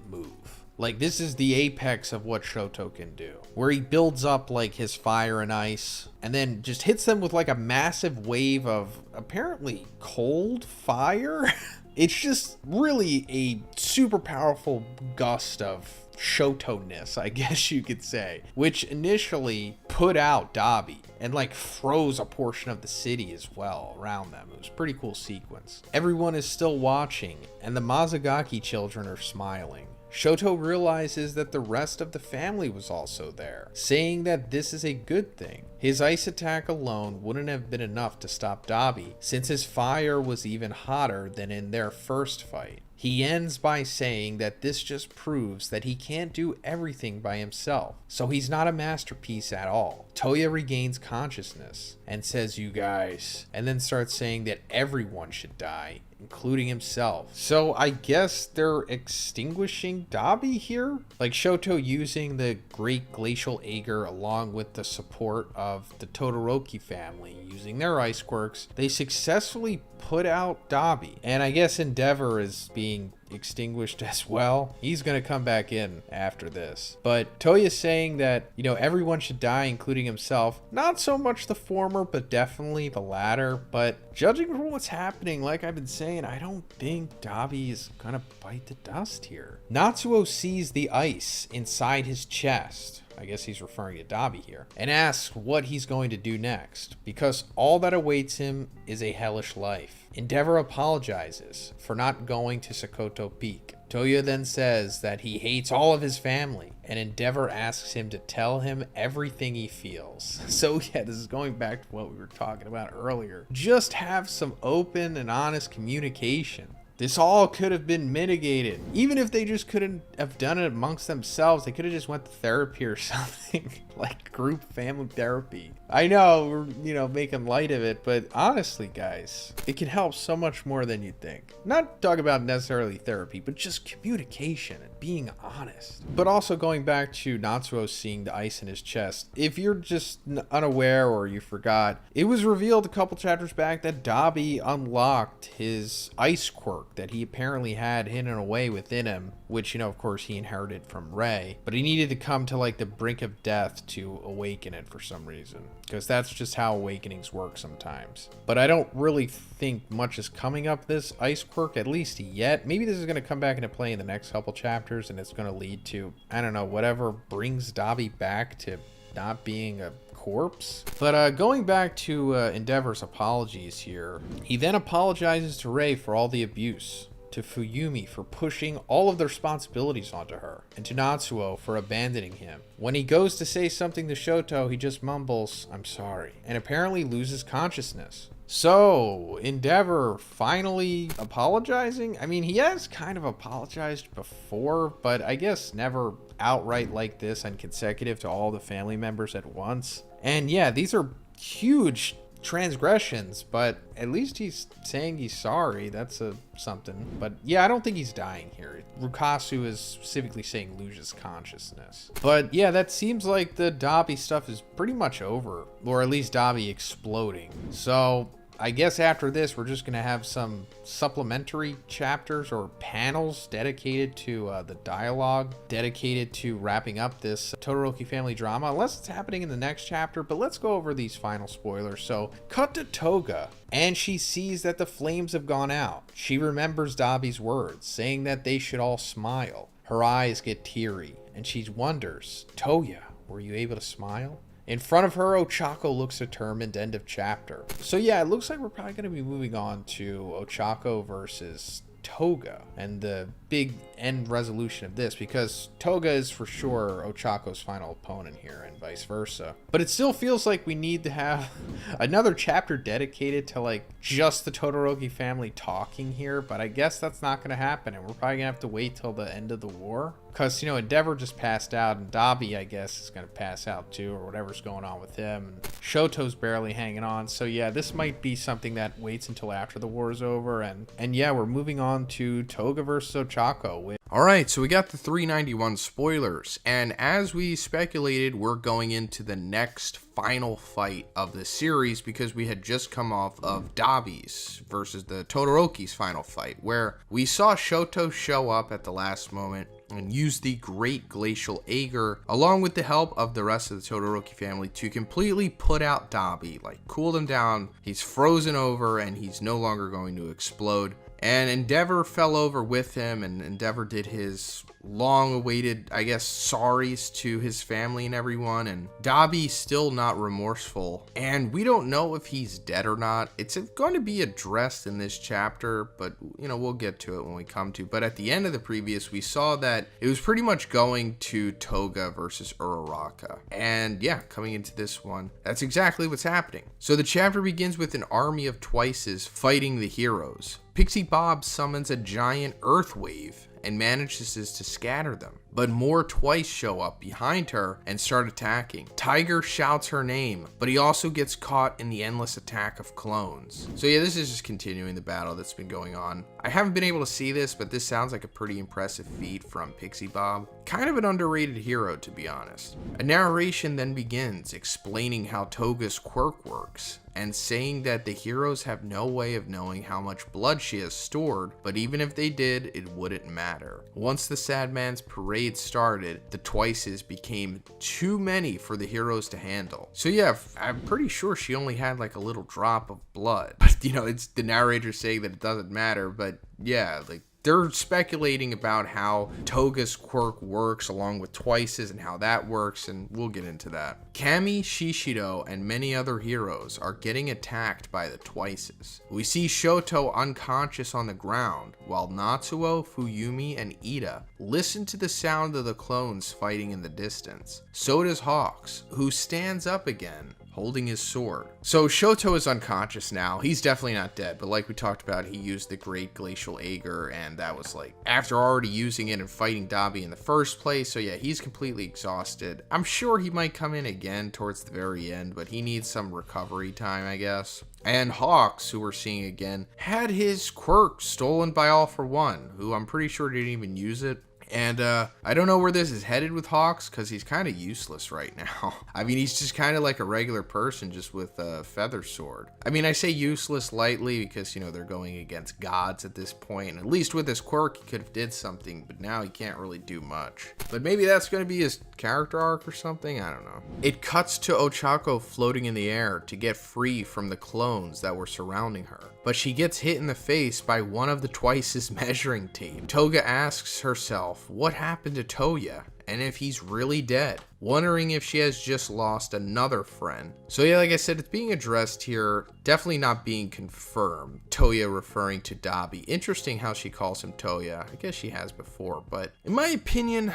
move. Like, this is the apex of what Shoto can do, where he builds up like his fire and ice and then just hits them with like a massive wave of apparently cold fire. It's just really a super powerful gust of Shoto-ness, I guess you could say, which initially put out Dabi and like froze a portion of the city as well around them. It was a pretty cool sequence. Everyone is still watching, and the Mazagaki children are smiling. Shoto realizes that the rest of the family was also there, saying that this is a good thing. His ice attack alone wouldn't have been enough to stop Dabi, since his fire was even hotter than in their first fight. He ends by saying that this just proves that he can't do everything by himself, so he's not a masterpiece at all. Toya regains consciousness and says, "You guys," and then starts saying that everyone should die, including himself. So I guess they're extinguishing Dabi here? Like, Shoto using the Great Glacial Ager along with the support of the Todoroki family using their ice quirks, they successfully put out Dabi. And I guess Endeavor is being extinguished as well. He's gonna come back in after this. But Toya's saying that, you know, everyone should die, including himself. Not so much the former, but definitely the latter. But judging from what's happening, like I've been saying, I don't think Dabi is gonna bite the dust here. Natsuo sees the ice inside his chest, I guess he's referring to Dabi here, and asks what he's going to do next, because all that awaits him is a hellish life. Endeavor apologizes for not going to Sokoto Peak. Toya then says that he hates all of his family, and Endeavor asks him to tell him everything he feels. So yeah, this is going back to what we were talking about earlier. Just have some open and honest communication. This all could have been mitigated. Even if they just couldn't have done it amongst themselves, they could have just went to therapy or something. like group family therapy. I know we're, making light of it, but honestly, guys, it can help so much more than you think. Not talk about necessarily therapy, but just communication and being honest. But also going back to Natsuo seeing the ice in his chest, if you're just unaware or you forgot, it was revealed a couple chapters back that Dabi unlocked his ice quirk that he apparently had hidden away within him, which, of course he inherited from Rei, but he needed to come to like the brink of death to awaken it for some reason, because that's just how awakenings work sometimes. But I don't really think much is coming up this ice quirk, at least yet. Maybe this is going to come back into play in the next couple chapters, and it's going to lead to, I don't know, whatever brings Dabi back to not being a corpse. But going back to Endeavor's apologies here, he then apologizes to Rei for all the abuse, to Fuyumi for pushing all of the responsibilities onto her, and to Natsuo for abandoning him. When he goes to say something to Shoto, he just mumbles, "I'm sorry," and apparently loses consciousness. So, Endeavor finally apologizing? I mean, he has kind of apologized before, but I guess never outright like this and consecutive to all the family members at once. And yeah, these are huge transgressions, but at least he's saying he's sorry. That's something. But yeah, I don't think he's dying here. Rukasu is specifically saying loses consciousness. But yeah, that seems like the Dabi stuff is pretty much over, or at least Dabi exploding. So I guess after this, we're just going to have some supplementary chapters or panels dedicated to the dialogue, dedicated to wrapping up this Todoroki family drama, unless it's happening in the next chapter. But let's go over these final spoilers. So, cut to Toga, and she sees that the flames have gone out. She remembers Dabi's words, saying that they should all smile. Her eyes get teary, and she wonders, "Toya, were you able to smile?" In front of her, Ochako looks determined. End of chapter. So yeah, it looks like we're probably going to be moving on to Ochako versus Toga and the big end resolution of this, because Toga is for sure Ochako's final opponent here and vice versa. But it still feels like we need to have another chapter dedicated to like just the Todoroki family talking here, but I guess that's not going to happen, and we're probably going to have to wait till the end of the war. Because, Endeavor just passed out, and Dabi, I guess, is going to pass out too, or whatever's going on with him. And Shoto's barely hanging on. So, yeah, this might be something that waits until after the war is over. And yeah, we're moving on to Toga versus Ochako. Alright, so we got the 391 spoilers. And as we speculated, we're going into the next final fight of the series, because we had just come off of Dabi's versus the Todoroki's final fight, where we saw Shoto show up at the last moment and use the Great Glacial Aegir, along with the help of the rest of the Todoroki family, to completely put out Dabi, like cool him down. He's frozen over and he's no longer going to explode. And Endeavor fell over with him, and Endeavor did his long-awaited, I guess, sorries to his family and everyone, and Dabi's still not remorseful, and we don't know if he's dead or not. It's going to be addressed in this chapter, but, we'll get to it when we come to. But at the end of the previous, we saw that it was pretty much going to Toga versus Uraraka, and yeah, coming into this one, that's exactly what's happening. So the chapter begins with an army of Twices fighting the heroes. Pixie Bob summons a giant earth wave and manages to scatter them. But more Twice show up behind her and start attacking. Tiger shouts her name, but he also gets caught in the endless attack of clones. So yeah, this is just continuing the battle that's been going on. I haven't been able to see this, but this sounds like a pretty impressive feat from Pixie Bob. Kind of an underrated hero, to be honest. A narration then begins explaining how Toga's quirk works, and saying that the heroes have no way of knowing how much blood she has stored, but even if they did, it wouldn't matter. Once the Sad Man's parade started, the Twices became too many for the heroes to handle. So yeah, I'm pretty sure she only had like a little drop of blood. But it's the narrator saying that it doesn't matter, but yeah, like they're speculating about how Toga's quirk works along with Twice's and how that works, and we'll get into that. Kami, Shishido, and many other heroes are getting attacked by the Twices. We see Shoto unconscious on the ground, while Natsuo, Fuyumi, and Ida listen to the sound of the clones fighting in the distance. So does Hawks, who stands up again, holding his sword. So Shoto is unconscious now. He's definitely not dead, but like we talked about, he used the Great Glacial Ager, and that was like after already using it and fighting Dabi in the first place. So yeah, he's completely exhausted. I'm sure he might come in again towards the very end, but he needs some recovery time, I guess. And Hawks, who we're seeing again, had his quirk stolen by All For One, who I'm pretty sure didn't even use it. And I don't know where this is headed with Hawks, because he's kind of useless right now. I mean, he's just kind of like a regular person, just with a feather sword. I mean, I say useless lightly because, you know, they're going against gods at this point. And at least with his quirk, he could have did something, but now he can't really do much. But maybe that's going to be his character arc or something? I don't know. It cuts to Ochako floating in the air to get free from the clones that were surrounding her. But she gets hit in the face by one of the Twice's measuring tape. Toga asks herself what happened to Toya and if he's really dead, wondering if she has just lost another friend. So yeah, like I said, it's being addressed here, definitely not being confirmed. Toya referring to Dabi. Interesting how she calls him Toya. I guess she has before, but in my opinion,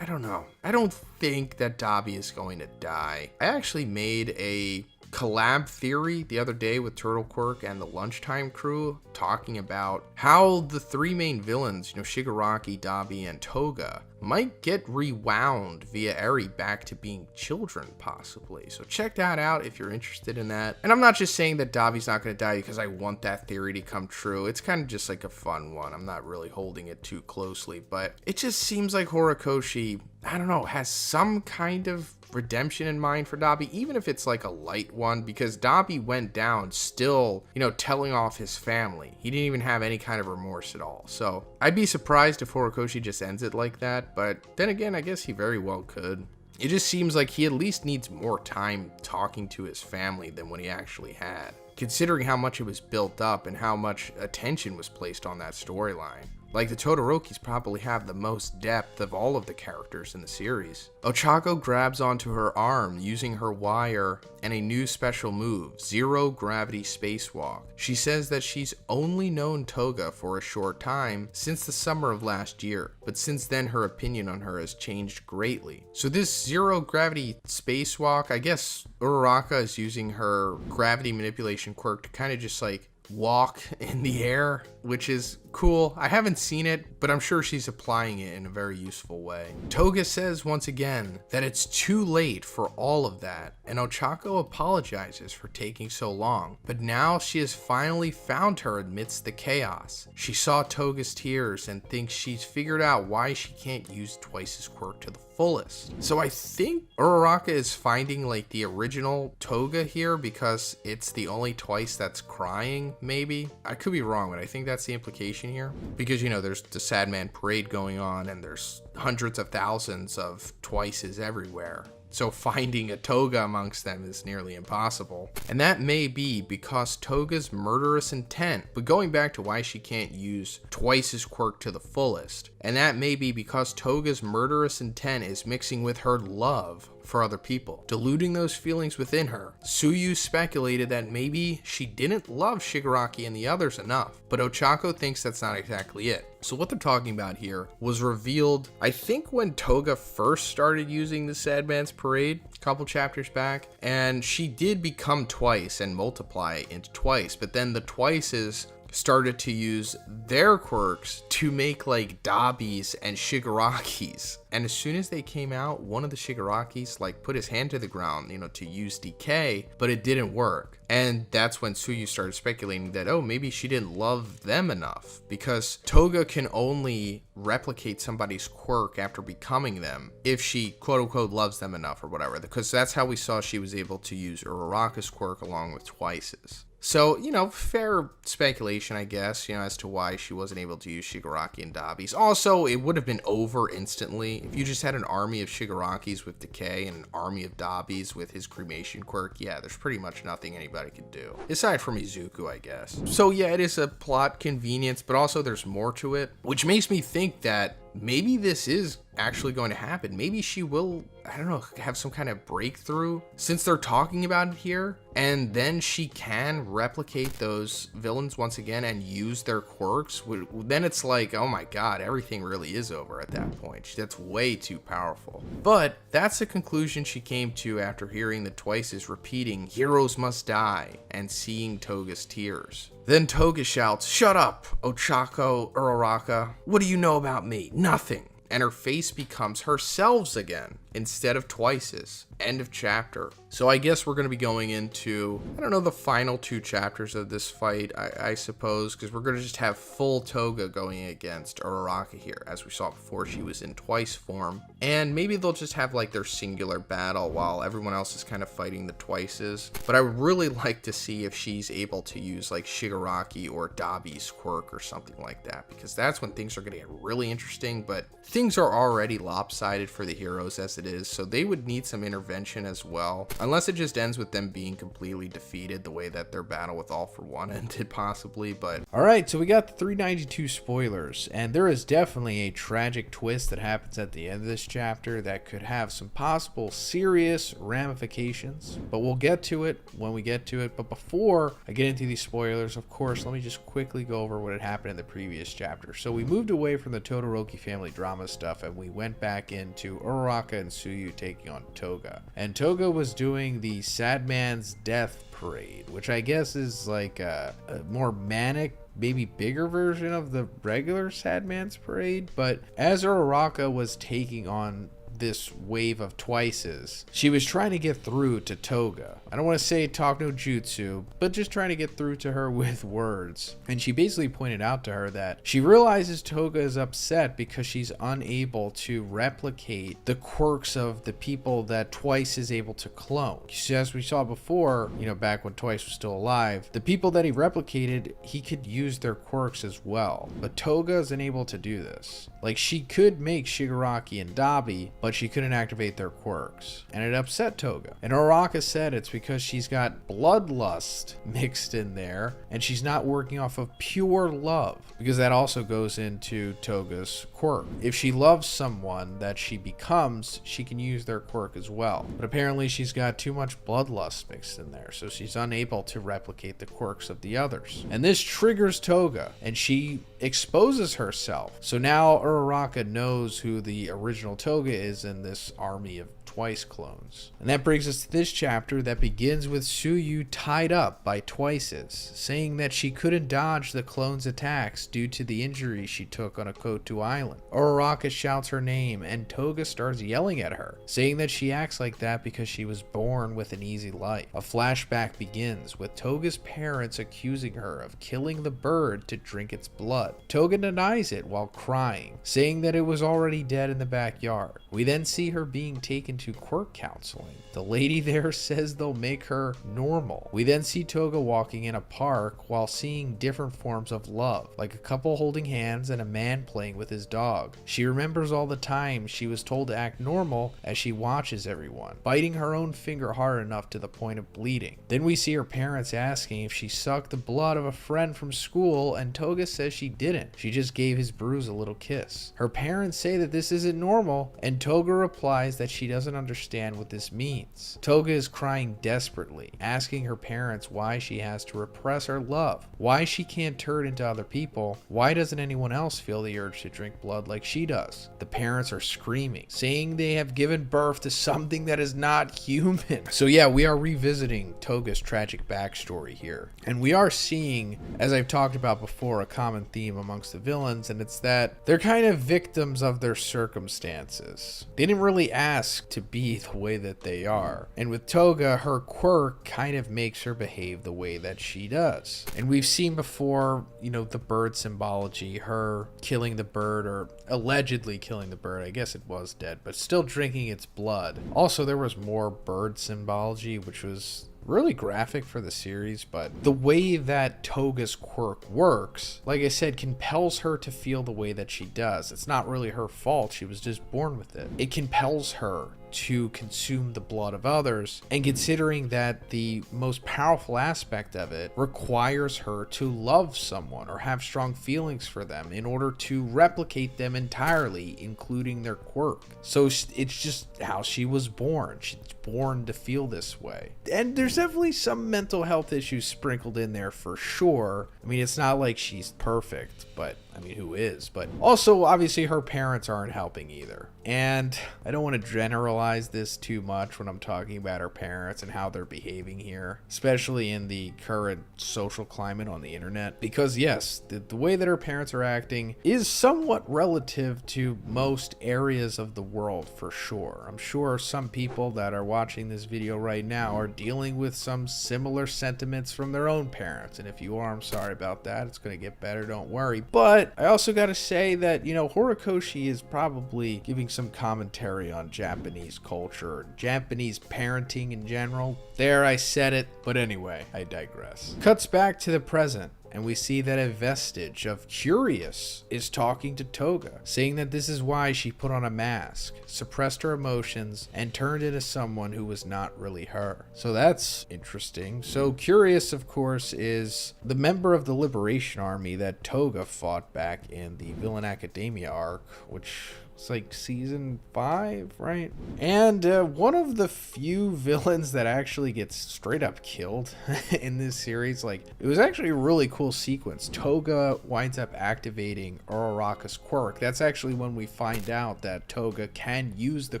I don't know. I don't think that Dabi is going to die. I actually made a collab theory the other day with Turtle Quirk and the Lunchtime crew, talking about how the three main villains, you know, Shigaraki, Dabi, and Toga, might get rewound via Eri back to being children, possibly. So check that out if you're interested in that. And I'm not just saying that Dabi's not going to die because I want that theory to come true. It's kind of just like a fun one. I'm not really holding it too closely, but it just seems like Horikoshi, I don't know, has some kind of redemption in mind for Dabi, even if it's like a light one, because Dabi went down still, you know, telling off his family. He didn't even have any kind of remorse at all. So I'd be surprised if Horikoshi just ends it like that, but then again, I guess he very well could. It just seems like he at least needs more time talking to his family than what he actually had, considering how much it was built up and how much attention was placed on that storyline. Like, the Todorokis probably have the most depth of all of the characters in the series. Ochako grabs onto her arm using her wire and a new special move, Zero Gravity Spacewalk. She says that she's only known Toga for a short time since the summer of last year, but since then her opinion on her has changed greatly. So this Zero Gravity Spacewalk, I guess Uraraka is using her gravity manipulation quirk to kind of just like walk in the air, which is cool. I haven't seen it, but I'm sure she's applying it in a very useful way. Toga says once again that it's too late for all of that, and Ochako apologizes for taking so long, but now she has finally found her amidst the chaos. She saw Toga's tears and thinks she's figured out why she can't use Twice's quirk to the fullest. So I think Uraraka is finding like the original Toga here because it's the only Twice that's crying, maybe. I could be wrong, but I think that's the implication here, because, you know, there's the Sad Man Parade going on and there's hundreds of thousands of Twices everywhere. So finding a Toga amongst them is nearly impossible. And that may be because Toga's murderous intent, but going back to why she can't use Twice's quirk to the fullest, and that may be because Toga's murderous intent is mixing with her love for other people, diluting those feelings within her. Tsuyu speculated that maybe she didn't love Shigaraki and the others enough, but Ochako thinks that's not exactly it. So what they're talking about here was revealed, I think, when Toga first started using the Sad Man's Parade a couple chapters back, and she did become Twice and multiply into Twice, but then the Twices started to use their quirks to make like Dabi's and Shigaraki's. And as soon as they came out, one of the Shigaraki's like put his hand to the ground, you know, to use decay, but it didn't work. And that's when Tsuyu started speculating that, oh, maybe she didn't love them enough, because Toga can only replicate somebody's quirk after becoming them if she quote unquote loves them enough or whatever, because that's how we saw she was able to use Uraraka's quirk along with Twice's. So, you know, fair speculation, I guess, you know, as to why she wasn't able to use Shigaraki and Dabi's. Also, it would have been over instantly if you just had an army of Shigaraki's with decay and an army of Dabi's with his cremation quirk. Yeah, there's pretty much nothing anybody could do, aside from Izuku, I guess. So yeah, it is a plot convenience, but also there's more to it, which makes me think that maybe this is actually going to happen. Maybe she will, I don't know, have some kind of breakthrough since they're talking about it here. And then she can replicate those villains once again and use their quirks. Then it's like, oh my god, everything really is over at that point. That's way too powerful. But that's the conclusion she came to after hearing the Twices repeating, "Heroes must die," and seeing Toga's tears. Then Toga shouts, "Shut up, Ochako Uraraka. What do you know about me? Nothing." And her face becomes herself again instead of Twice's. End of chapter. So I guess we're going to be going into, I don't know, the final 2 chapters of this fight, I suppose, because we're going to just have full Toga going against Uraraka here. As we saw before, she was in Twice form. And maybe they'll just have like their singular battle while everyone else is kind of fighting the Twices. But I would really like to see if she's able to use like Shigaraki or Dabi's quirk or something like that, because that's when things are going to get really interesting. But things are already lopsided for the heroes as it is, so they would need some intervention as well, unless it just ends with them being completely defeated the way that their battle with All For One ended possibly. But all right, so we got the 392 spoilers, and there is definitely a tragic twist that happens at the end of this chapter that could have some possible serious ramifications, but we'll get to it when we get to it. But before I get into these spoilers, of course, let me just quickly go over what had happened in the previous chapter. So we moved away from the Todoroki family drama stuff and we went back into Uraraka and Tsuyu taking on Toga. And Toga was doing the Sad Man's Death Parade, which I guess is like a more manic, maybe bigger version of the regular Sad Man's Parade. But as Uraraka was taking on this wave of Twices, she was trying to get through to Toga. I don't want to say talk no jutsu, but just trying to get through to her with words. And she basically pointed out to her that she realizes Toga is upset because she's unable to replicate the quirks of the people that Twice is able to clone. So as we saw before, back when Twice was still alive, the people that he replicated, he could use their quirks as well. But Toga is unable to do this. Like, she could make Shigaraki and Dabi, but she couldn't activate their quirks. And it upset Toga. And Uraraka said it's because she's got bloodlust mixed in there, and she's not working off of pure love, because that also goes into Toga's quirk. If she loves someone that she becomes, she can use their quirk as well. But apparently she's got too much bloodlust mixed in there, so she's unable to replicate the quirks of the others. And this triggers Toga, and she exposes herself. So now Uraraka knows who the original Toga is in this army of Twice clones. And that brings us to this chapter that begins with Tsuyu tied up by Twices, saying that she couldn't dodge the clones' attacks due to the injury she took on Akoto Island. Uraraka shouts her name and Toga starts yelling at her, saying that she acts like that because she was born with an easy life. A flashback begins with Toga's parents accusing her of killing the bird to drink its blood. Toga denies it while crying, saying that it was already dead in the backyard. We then see her being taken to quirk counseling. The lady there says they'll make her normal. We then see Toga walking in a park while seeing different forms of love, like a couple holding hands and a man playing with his dog. She remembers all the time she was told to act normal as she watches everyone, biting her own finger hard enough to the point of bleeding. Then we see her parents asking if she sucked the blood of a friend from school, and Toga says she didn't. She just gave his bruise a little kiss. Her parents say that this isn't normal, and Toga replies that she doesn't understand what this means. Toga is crying desperately, asking her parents why she has to repress her love, why she can't turn into other people, why doesn't anyone else feel the urge to drink blood like she does. The parents are screaming, saying they have given birth to something that is not human. So yeah, we are revisiting Toga's tragic backstory here. And we are seeing, as I've talked about before, a common theme amongst the villains, and it's that they're kind of victims of their circumstances. They didn't really ask to be the way that they are. And with Toga, her quirk kind of makes her behave the way that she does. And we've seen before, the bird symbology, her killing the bird, or allegedly killing the bird. I guess it was dead, but still drinking its blood. Also, there was more bird symbology, which was really graphic for the series, but the way that Toga's quirk works, like I said, compels her to feel the way that she does. It's not really her fault. She was just born with it. It compels her to consume the blood of others, and considering that the most powerful aspect of it requires her to love someone or have strong feelings for them in order to replicate them entirely, including their quirk. So it's just how she was born. She's born to feel this way. And there's definitely some mental health issues sprinkled in there for sure. I mean, it's not like she's perfect, but I mean, who is? But also, obviously, her parents aren't helping either. And I don't want to generalize this too much when I'm talking about her parents and how they're behaving here, especially in the current social climate on the internet. Because yes, the way that her parents are acting is somewhat relative to most areas of the world for sure. I'm sure some people that are watching this video right now are dealing with some similar sentiments from their own parents. And if you are, I'm sorry about that. It's going to get better, don't worry. But I also got to say that, you know, Horikoshi is probably giving some commentary on Japanese culture, Japanese parenting in general. There, I said it, but anyway, I digress. Cuts back to the present, and we see that a vestige of Curious is talking to Toga, saying that this is why she put on a mask, suppressed her emotions, and turned into someone who was not really her. So that's interesting. So Curious, of course, is the member of the Liberation Army that Toga fought back in the Villain Academia arc, which... it's like season 5, right? And one of the few villains that actually gets straight up killed in this series. Like, it was actually a really cool sequence. Toga winds up activating Uraraka's quirk. That's actually when we find out that Toga can use the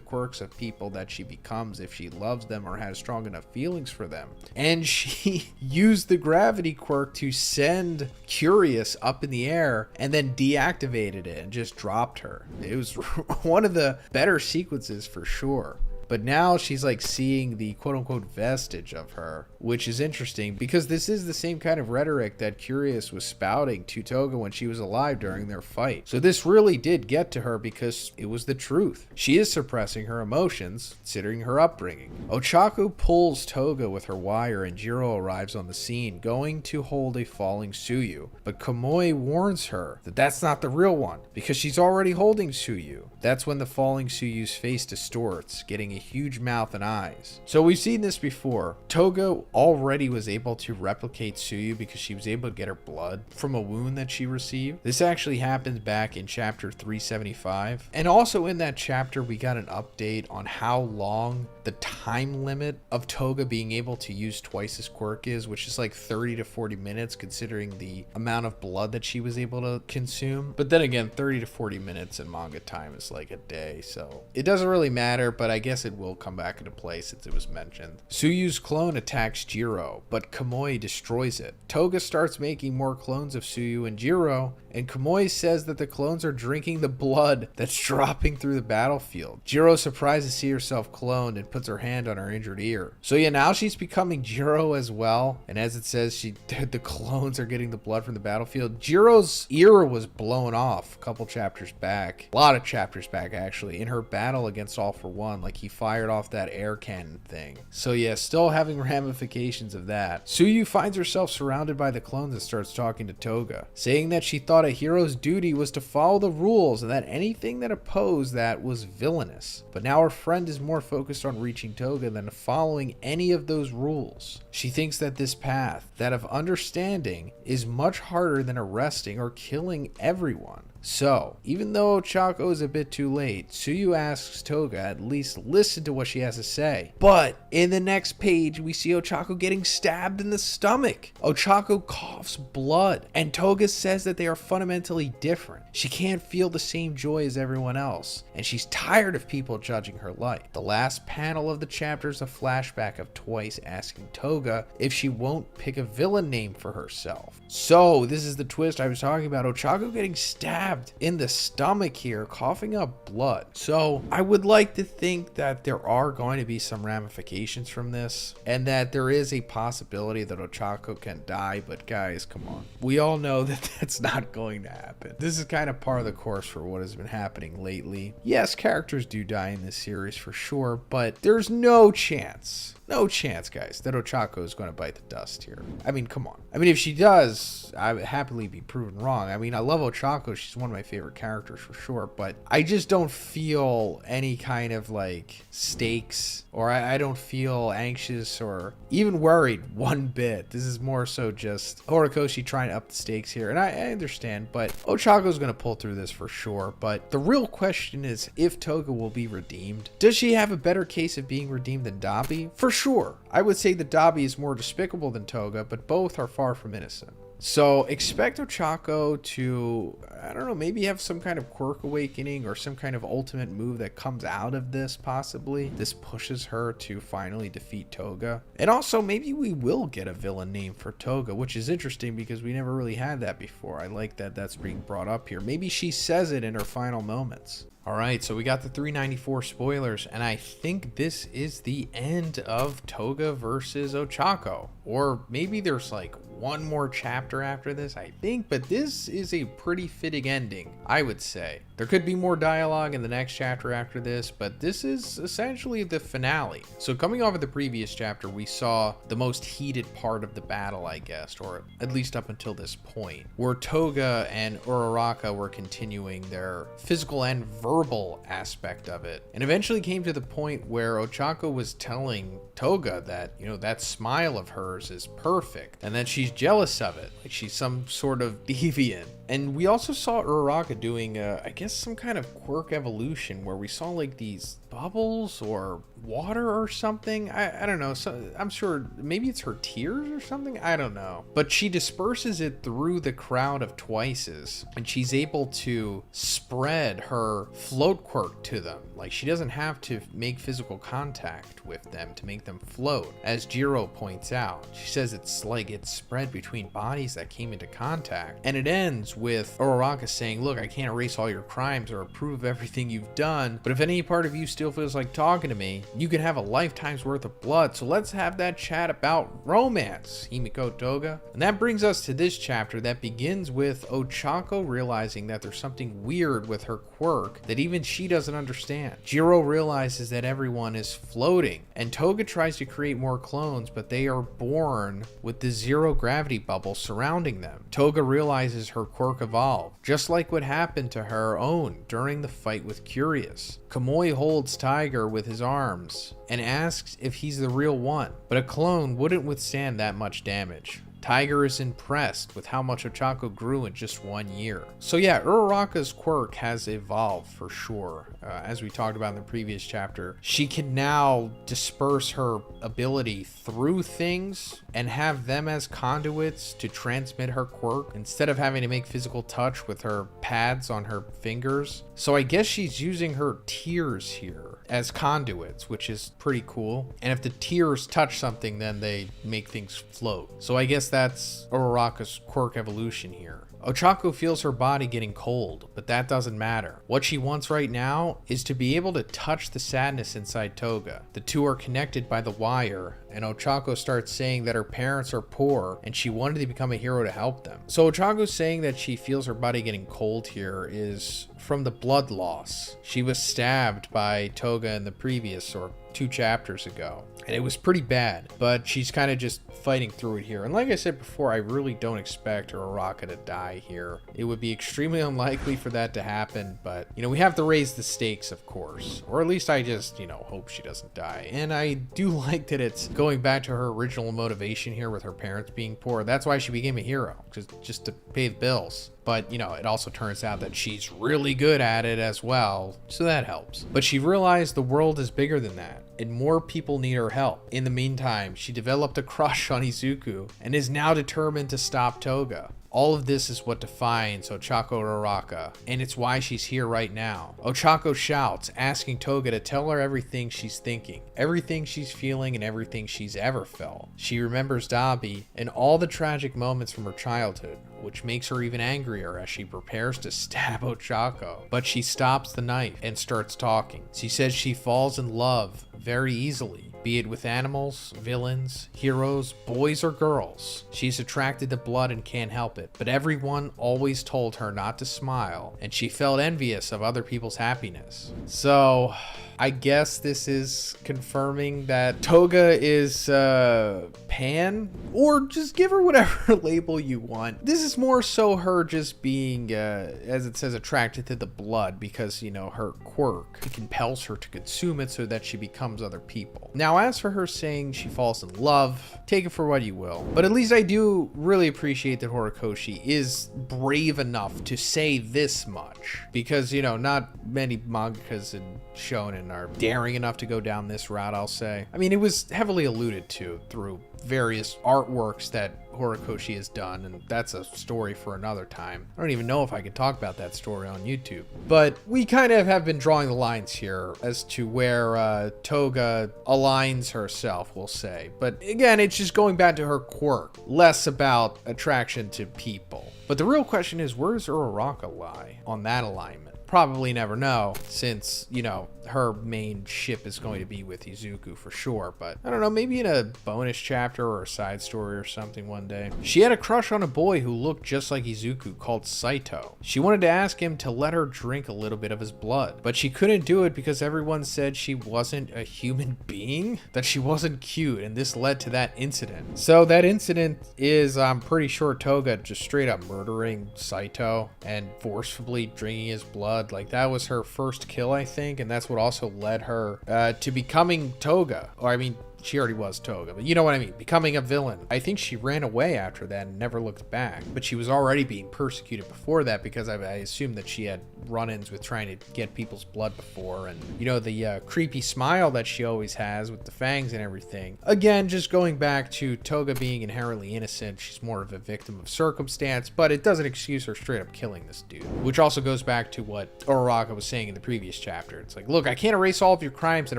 quirks of people that she becomes if she loves them or has strong enough feelings for them. And she used the gravity quirk to send Curious up in the air and then deactivated it and just dropped her. It was one of the better sequences for sure. But now she's like seeing the quote-unquote vestige of her, which is interesting because this is the same kind of rhetoric that Curious was spouting to Toga when she was alive during their fight. So this really did get to her because it was the truth. She is suppressing her emotions, considering her upbringing. Ochako pulls Toga with her wire and Jiro arrives on the scene, going to hold a falling Tsuyu. But Kamui warns her that that's not the real one because she's already holding Tsuyu. That's when the falling Tsuyu's face distorts, getting a huge mouth and eyes. So we've seen this before. Toga already was able to replicate Tsuyu because she was able to get her blood from a wound that she received. This actually happened back in chapter 375. And also in that chapter, we got an update on how long the time limit of Toga being able to use twice his quirk is, which is like 30 to 40 minutes considering the amount of blood that she was able to consume. But then again, 30 to 40 minutes in manga time is like a day, so it doesn't really matter, but I guess it will come back into play since it was mentioned. Tsuyu's clone attacks Jiro, but Kamui destroys it. Toga starts making more clones of Tsuyu and Jiro, and Kamui says that the clones are drinking the blood that's dropping through the battlefield. Jiro's surprised to see herself cloned and puts her hand on her injured ear. So yeah, now she's becoming Jiro as well, and as it says, the clones are getting the blood from the battlefield. Jiro's ear was blown off a couple chapters back, a lot of chapters back actually, in her battle against All For One. Like, he fired off that air cannon thing. So yeah, still having ramifications of that. Tsuyu finds herself surrounded by the clones and starts talking to Toga, saying that she thought a hero's duty was to follow the rules and that anything that opposed that was villainous. But now her friend is more focused on reaching Toga than following any of those rules. She thinks that this path, that of understanding, is much harder than arresting or killing everyone. So, even though Ochako is a bit too late, Tsuyu asks Toga at least listen to what she has to say. But in the next page, we see Ochako getting stabbed in the stomach. Ochako coughs blood, and Toga says that they are fundamentally different. She can't feel the same joy as everyone else, and she's tired of people judging her life. The last panel of the chapter is a flashback of Twice asking Toga if she won't pick a villain name for herself. So, this is the twist I was talking about. Ochako getting stabbed in the stomach here, coughing up blood. So I would like to think that there are going to be some ramifications from this, and that there is a possibility that Ochako can die, but guys, come on. We all know that that's not going to happen. This is kind of part of the course for what has been happening lately. Yes, characters do die in this series for sure, but there's no chance, guys, that Ochako is going to bite the dust here. I mean, come on. I mean, if she does, I would happily be proven wrong. I mean, I love Ochako. She's one of my favorite characters for sure, but I just don't feel any kind of like stakes, or I don't feel anxious or even worried one bit. This is more so just Horikoshi trying to up the stakes here, and I understand, but Ochako's going to pull through this for sure. But the real question is if Toga will be redeemed. Does she have a better case of being redeemed than Dabi? For sure. I would say that Dabi is more despicable than Toga, but both are far from innocent. So expect Ochako to, I don't know, maybe have some kind of quirk awakening or some kind of ultimate move that comes out of this, possibly. This pushes her to finally defeat Toga. And also, maybe we will get a villain name for Toga, which is interesting because we never really had that before. I like that that's being brought up here. Maybe she says it in her final moments. All right, so we got the 394 spoilers, and I think this is the end of Toga versus Ochako. Or maybe there's like one more chapter after this, I think, but this is a pretty fitting ending, I would say. There could be more dialogue in the next chapter after this, but this is essentially the finale. So coming off of the previous chapter, we saw the most heated part of the battle, I guess, or at least up until this point, where Toga and Uraraka were continuing their physical and verbal aspect of it, and eventually came to the point where Ochako was telling Toga that, you know, that smile of hers is perfect, and that she's jealous of it, like she's some sort of deviant. And we also saw Uraraka doing, I guess, some kind of quirk evolution where we saw like these bubbles or water or something. I don't know. So I'm sure maybe it's her tears or something. I don't know. But she disperses it through the crowd of Twices, and she's able to spread her float quirk to them. Like she doesn't have to make physical contact with them to make them float. As Jiro points out, she says it's like it's spread between bodies that came into contact. And it ends with Uraraka saying, look, I can't erase all your crimes or approve of everything you've done, but if any part of you still feels like talking to me, you can have a lifetime's worth of blood, so let's have that chat about romance, Himiko Toga. And that brings us to this chapter that begins with Ochako realizing that there's something weird with her quirk that even she doesn't understand. Jiro realizes that everyone is floating, and Toga tries to create more clones, but they are born with the zero gravity bubble surrounding them. Toga realizes her quirk evolved, just like what happened to her own during the fight with Curious. Kamui holds Tiger with his arms and asks if he's the real one, but a clone wouldn't withstand that much damage. Tiger is impressed with how much Ochako grew in just 1 year. So yeah, Uraraka's quirk has evolved for sure. As we talked about in the previous chapter, she can now disperse her ability through things and have them as conduits to transmit her quirk instead of having to make physical touch with her pads on her fingers. So I guess she's using her tears here as conduits, which is pretty cool. And if the tears touch something, then they make things float. So I guess that's Uraraka's quirk evolution here. Ochako feels her body getting cold, but that doesn't matter. What she wants right now is to be able to touch the sadness inside Toga. The two are connected by the wire, and Ochako starts saying that her parents are poor and she wanted to become a hero to help them. So Ochako saying that she feels her body getting cold here is from the blood loss. She was stabbed by Toga in the previous or 2 chapters ago, and it was pretty bad, but she's kind of just fighting through it here. And like I said before, I really don't expect Uraraka to die here. It would be extremely unlikely for that to happen, but you know, we have to raise the stakes, of course, or at least I just, you know, hope she doesn't die. And I do like that it's going back to her original motivation here with her parents being poor. That's why she became a hero, just to pay the bills. But, you know, it also turns out that she's really good at it as well, so that helps. But she realized the world is bigger than that, and more people need her help. In the meantime, she developed a crush on Izuku, and is now determined to stop Toga. All of this is what defines Ochako Uraraka, and it's why she's here right now. Ochako shouts, asking Toga to tell her everything she's thinking, everything she's feeling, and everything she's ever felt. She remembers Dabi and all the tragic moments from her childhood, which makes her even angrier as she prepares to stab Ochako. But she stops the knife and starts talking. She says she falls in love very easily, Be it with animals, villains, heroes, boys, or girls. She's attracted to blood and can't help it, but everyone always told her not to smile, and she felt envious of other people's happiness. So, I guess this is confirming that Toga is pan, or just give her whatever label you want. This is more so her just being, as it says, attracted to the blood because, you know, her quirk compels her to consume it so that she becomes other people. Now, as for her saying she falls in love, take it for what you will. But at least I do really appreciate that Horikoshi is brave enough to say this much, because, you know, not many mangakas and shonen are daring enough to go down this route, I'll say. I mean, it was heavily alluded to through various artworks that Horikoshi has done, and that's a story for another time. I don't even know if I could talk about that story on YouTube. But we kind of have been drawing the lines here as to where Toga aligns herself, we'll say. But again, it's just going back to her quirk, less about attraction to people. But the real question is, where does Uraraka lie on that alignment? Probably never know, since, you know, her main ship is going to be with Izuku for sure, but I don't know, maybe in a bonus chapter or a side story or something one day. She had a crush on a boy who looked just like Izuku called Saito. She wanted to ask him to let her drink a little bit of his blood, but she couldn't do it because everyone said she wasn't a human being, that she wasn't cute, and this led to that incident. So that incident is, I'm pretty sure, Toga just straight up murdering Saito and forcefully drinking his blood. Like, that was her first kill, I think, and that's what also led her to becoming Toga. Or, I mean, she already was Toga, but you know what I mean, becoming a villain. I think she ran away after that and never looked back, but she was already being persecuted before that because I assume that she had run-ins with trying to get people's blood before, and you know, the creepy smile that she always has with the fangs and everything. Again, just going back to Toga being inherently innocent, she's more of a victim of circumstance, but it doesn't excuse her straight up killing this dude, which also goes back to what Uraraka was saying in the previous chapter. It's like, look, I can't erase all of your crimes and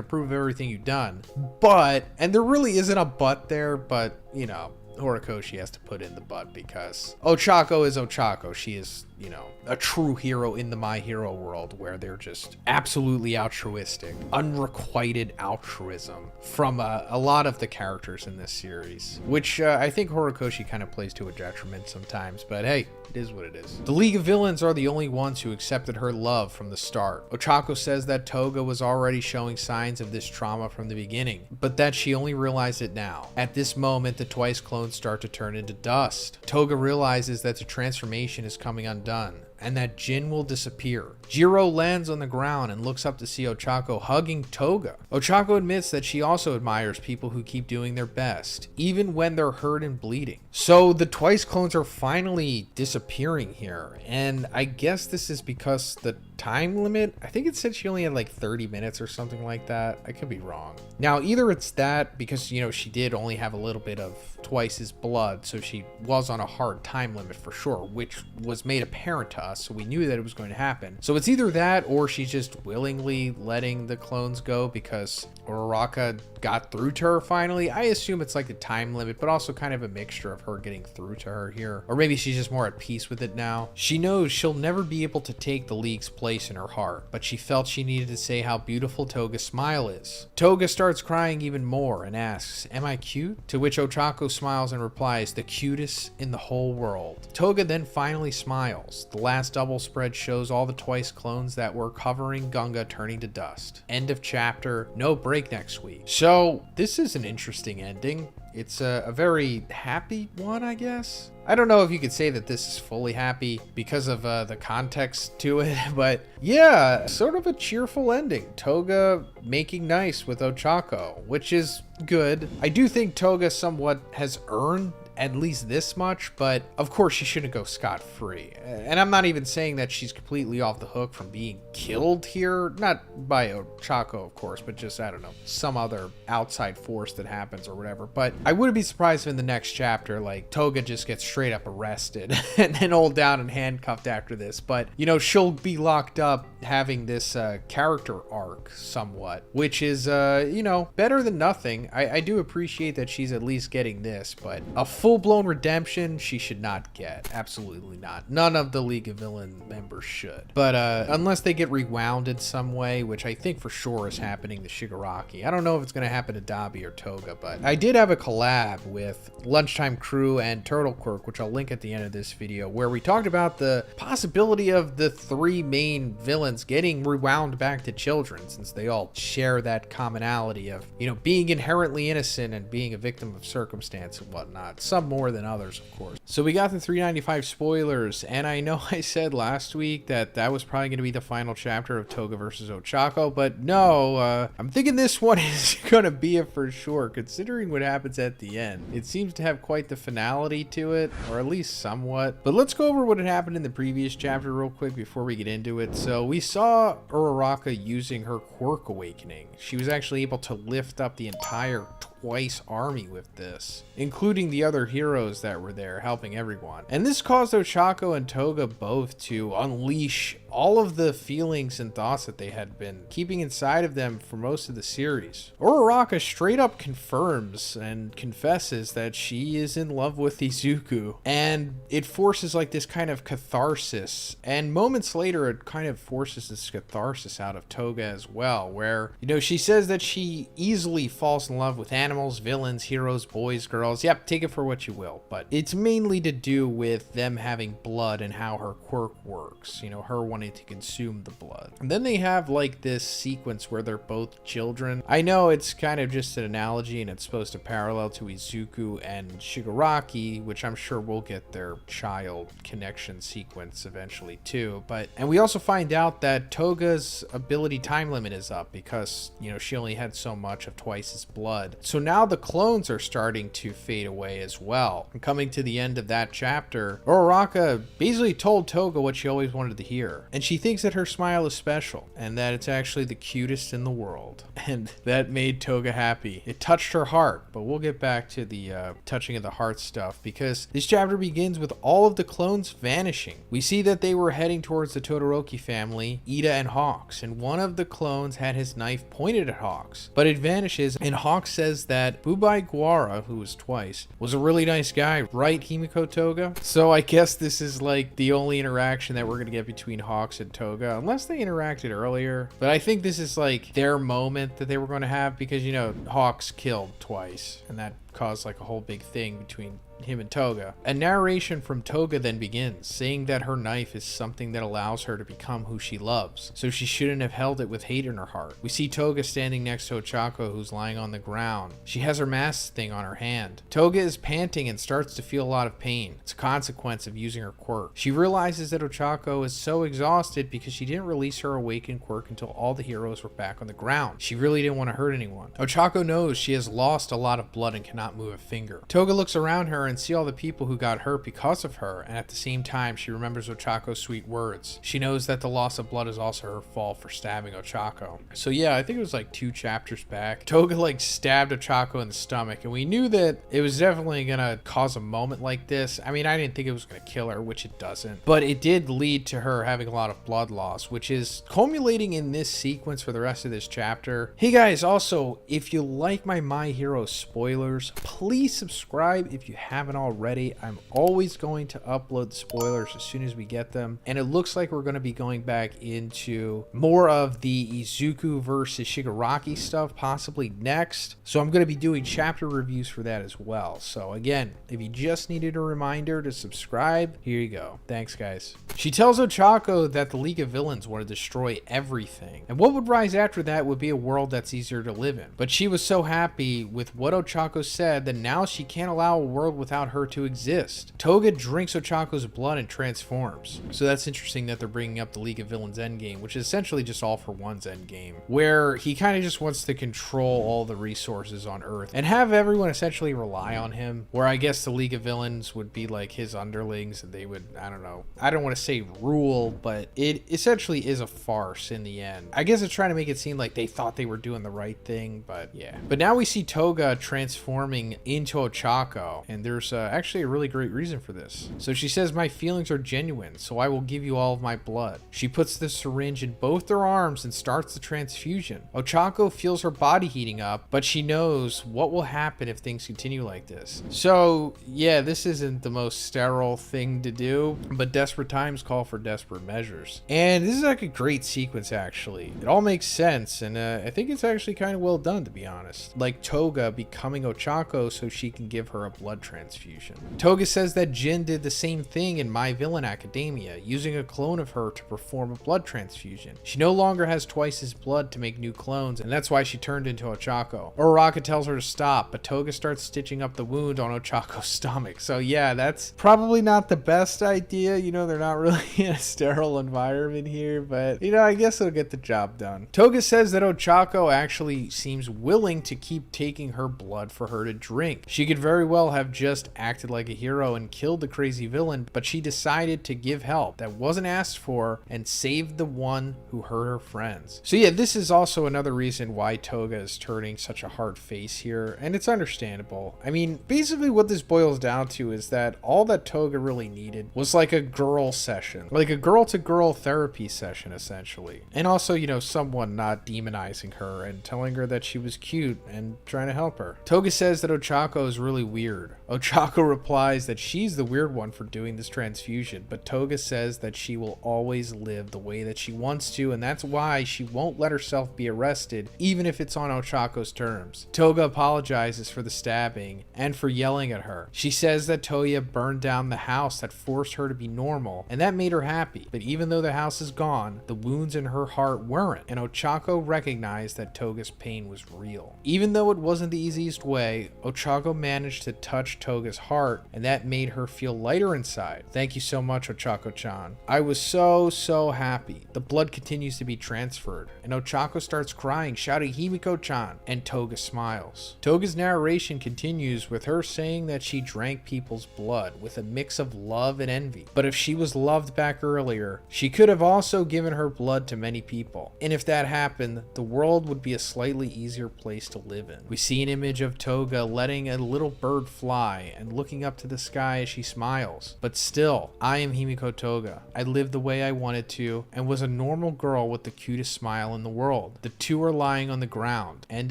approve of everything you've done, but, and there really isn't a but there, but, you know, Horikoshi has to put in the but because Ochako is Ochako. She is, you know, a true hero in the My Hero world where they're just absolutely altruistic, unrequited altruism from a lot of the characters in this series, which I think Horikoshi kind of plays to a detriment sometimes, but hey, it is what it is. The League of Villains are the only ones who accepted her love from the start. Ochako says that Toga was already showing signs of this trauma from the beginning, but that she only realized it now. At this moment, the twice clones start to turn into dust. Toga realizes that the transformation is coming undone, and that Jin will disappear. Jiro lands on the ground and looks up to see Ochako hugging Toga. Ochako admits that she also admires people who keep doing their best, even when they're hurt and bleeding. So the twice clones are finally disappearing here, and I guess this is because the time limit, I think it said she only had like 30 minutes or something like that. I could be wrong. Now, either it's that because, you know, she did only have a little bit of Twice's blood, so she was on a hard time limit for sure, which was made apparent to us, so we knew that it was going to happen. So it's either that or she's just willingly letting the clones go because Uraraka got through to her finally. I assume it's like the time limit, but also kind of a mixture of her getting through to her here. Or maybe she's just more at peace with it now. She knows she'll never be able to take the League's place in her heart, but she felt she needed to say how beautiful Toga's smile is. Toga starts crying even more and asks, "Am I cute?" To which Ochako smiles and replies, "The cutest in the whole world." Toga then finally smiles. The last double spread shows all the twice clones that were covering Gunga turning to dust. End of chapter. No break next week. So this is an interesting ending. It's a very happy one, I guess. I don't know if you could say that this is fully happy because of the context to it, but yeah, sort of a cheerful ending. Toga making nice with Ochako, which is good. I do think Toga somewhat has earned at least this much, but of course she shouldn't go scot-free. And I'm not even saying that she's completely off the hook from being killed here, not by Ochako of course, but just, I don't know, some other outside force that happens or whatever. But I wouldn't be surprised if in the next chapter, like, Toga just gets straight up arrested and then hauled down and handcuffed after this. But, you know, she'll be locked up having this character arc somewhat, which is, you know, better than nothing. I do appreciate that she's at least getting this, but a full-blown redemption she should not get. Absolutely not. None of the League of Villain members should. But unless they get rewound in some way, which I think for sure is happening to Shigaraki. I don't know if it's going to happen to Dabi or Toga, but I did have a collab with Lunchtime Crew and Turtle Quirk, which I'll link at the end of this video, where we talked about the possibility of the three main villains getting rewound back to children, since they all share that commonality of, you know, being inherently innocent and being a victim of circumstance and whatnot. Some more than others, of course. So we got the 395 spoilers, and I know I said last week that that was probably going to be the final chapter of Toga versus Ochako, but no, I'm thinking this one is going to be it for sure, considering what happens at the end. It seems to have quite the finality to it, or at least somewhat. But let's go over what had happened in the previous chapter real quick before we get into it. So we saw Uraraka using her quirk awakening. She was actually able to lift up the entire Twice army with this, including the other heroes that were there helping everyone. And this caused Ochako and Toga both to unleash all of the feelings and thoughts that they had been keeping inside of them for most of the series. Uraraka straight up confirms and confesses that she is in love with Izuku, and it forces like this kind of catharsis, and moments later it kind of forces this catharsis out of Toga as well, where, you know, she says that she easily falls in love with animals, villains, heroes, boys, girls. Yep, take it for what you will, but it's mainly to do with them having blood and how her quirk works, you know, her wanting to consume the blood. And then they have like this sequence where they're both children. I know it's kind of just an analogy and it's supposed to parallel to Izuku and Shigaraki, which I'm sure we'll get their child connection sequence eventually too. And we also find out that Toga's ability time limit is up because, you know, she only had so much of Twice's blood. So now the clones are starting to fade away as well. And coming to the end of that chapter, Uraraka basically told Toga what she always wanted to hear. And she thinks that her smile is special and that it's actually the cutest in the world. And that made Toga happy. It touched her heart, but we'll get back to the touching of the heart stuff, because this chapter begins with all of the clones vanishing. We see that they were heading towards the Todoroki family, Ida and Hawks, and one of the clones had his knife pointed at Hawks, but it vanishes, and Hawks says that Bubai Guara, who was Twice, was a really nice guy, right, Himiko Toga? So I guess this is like the only interaction that we're gonna get between Hawks and Toga, unless they interacted earlier. But I think this is like their moment that they were going to have, because, you know, Hawks killed Twice, and that caused like a whole big thing between him and Toga. A narration from Toga then begins, saying that her knife is something that allows her to become who she loves, so she shouldn't have held it with hate in her heart. We see Toga standing next to Ochako, who's lying on the ground. She has her mask thing on her hand. Toga is panting and starts to feel a lot of pain. It's a consequence of using her quirk. She realizes that Ochako is so exhausted because she didn't release her awakened quirk until all the heroes were back on the ground. She really didn't want to hurt anyone. Ochako knows she has lost a lot of blood and cannot move a finger. Toga looks around her and see all the people who got hurt because of her, and at the same time she remembers Ochako's sweet words. She knows that the loss of blood is also her fault for stabbing Ochako. So yeah, I think it was like 2 chapters back, Toga like stabbed Ochako in the stomach, and we knew that it was definitely gonna cause a moment like this. I mean, I didn't think it was gonna kill her, which it doesn't, but it did lead to her having a lot of blood loss, which is culminating in this sequence for the rest of this chapter. Hey guys, also, if you like my Hero spoilers, please subscribe if you haven't already. I'm always going to upload spoilers as soon as we get them, and it looks like we're going to be going back into more of the Izuku versus Shigaraki stuff possibly next, so I'm going to be doing chapter reviews for that as well. So again, if you just needed a reminder to subscribe, here you go. Thanks guys. She tells Ochako that the League of Villains want to destroy everything, and what would rise after that would be a world that's easier to live in. But she was so happy with what Ochako said that now she can't allow a world without her to exist. Toga drinks Ochako's blood and transforms. So that's interesting that they're bringing up the League of Villains endgame, which is essentially just All for One's endgame, where he kind of just wants to control all the resources on Earth and have everyone essentially rely on him, where I guess the League of Villains would be like his underlings and they would, I don't know, I don't want to say rule, but it essentially is a farce in the end. I guess it's trying to make it seem like they thought they were doing the right thing, but yeah. But now we see Toga transforming into Ochako, and they're there's actually a really great reason for this. So she says, my feelings are genuine, so I will give you all of my blood. She puts the syringe in both their arms and starts the transfusion. Ochako feels her body heating up, but she knows what will happen if things continue like this. So yeah, this isn't the most sterile thing to do, but desperate times call for desperate measures. And this is like a great sequence, actually. It all makes sense, and I think it's actually kind of well done, to be honest. Like Toga becoming Ochako so she can give her a blood transfusion. Toga says that Jin did the same thing in My Villain Academia, using a clone of her to perform a blood transfusion. She no longer has twice his blood to make new clones, and that's why she turned into Ochako. Uraraka tells her to stop, but Toga starts stitching up the wound on Ochako's stomach. So yeah, that's probably not the best idea. You know, they're not really in a sterile environment here, but you know, I guess it'll get the job done. Toga says that Ochako actually seems willing to keep taking her blood for her to drink. She could very well have just acted like a hero and killed the crazy villain, but she decided to give help that wasn't asked for and saved the one who hurt her friends. So yeah, this is also another reason why Toga is turning such a hard face here, and it's understandable. I mean, basically what this boils down to is that all that Toga really needed was like a girl session, like a girl-to-girl therapy session, essentially. And also, you know, someone not demonizing her and telling her that she was cute and trying to help her. Toga says that Ochako is really weird. Ochako replies that she's the weird one for doing this transfusion, but Toga says that she will always live the way that she wants to, and that's why she won't let herself be arrested, even if it's on Ochako's terms. Toga apologizes for the stabbing and for yelling at her. She says that Toya burned down the house that forced her to be normal, and that made her happy. But even though the house is gone, the wounds in her heart weren't, and Ochako recognized that Toga's pain was real. Even though it wasn't the easiest way, Ochako managed to touch Toga's heart, and that made her feel lighter inside. Thank you so much, Ochako-chan. I was so happy. The blood continues to be transferred, and Ochako starts crying, shouting, Himiko-chan, and Toga smiles. Toga's narration continues with her saying that she drank people's blood with a mix of love and envy. But if she was loved back earlier, she could have also given her blood to many people. And if that happened, the world would be a slightly easier place to live in. We see an image of Toga letting a little bird fly and looking up to the sky as she smiles. But still, I am Himiko Toga. I lived the way I wanted to and was a normal girl with the cutest smile in the world. The two are lying on the ground. End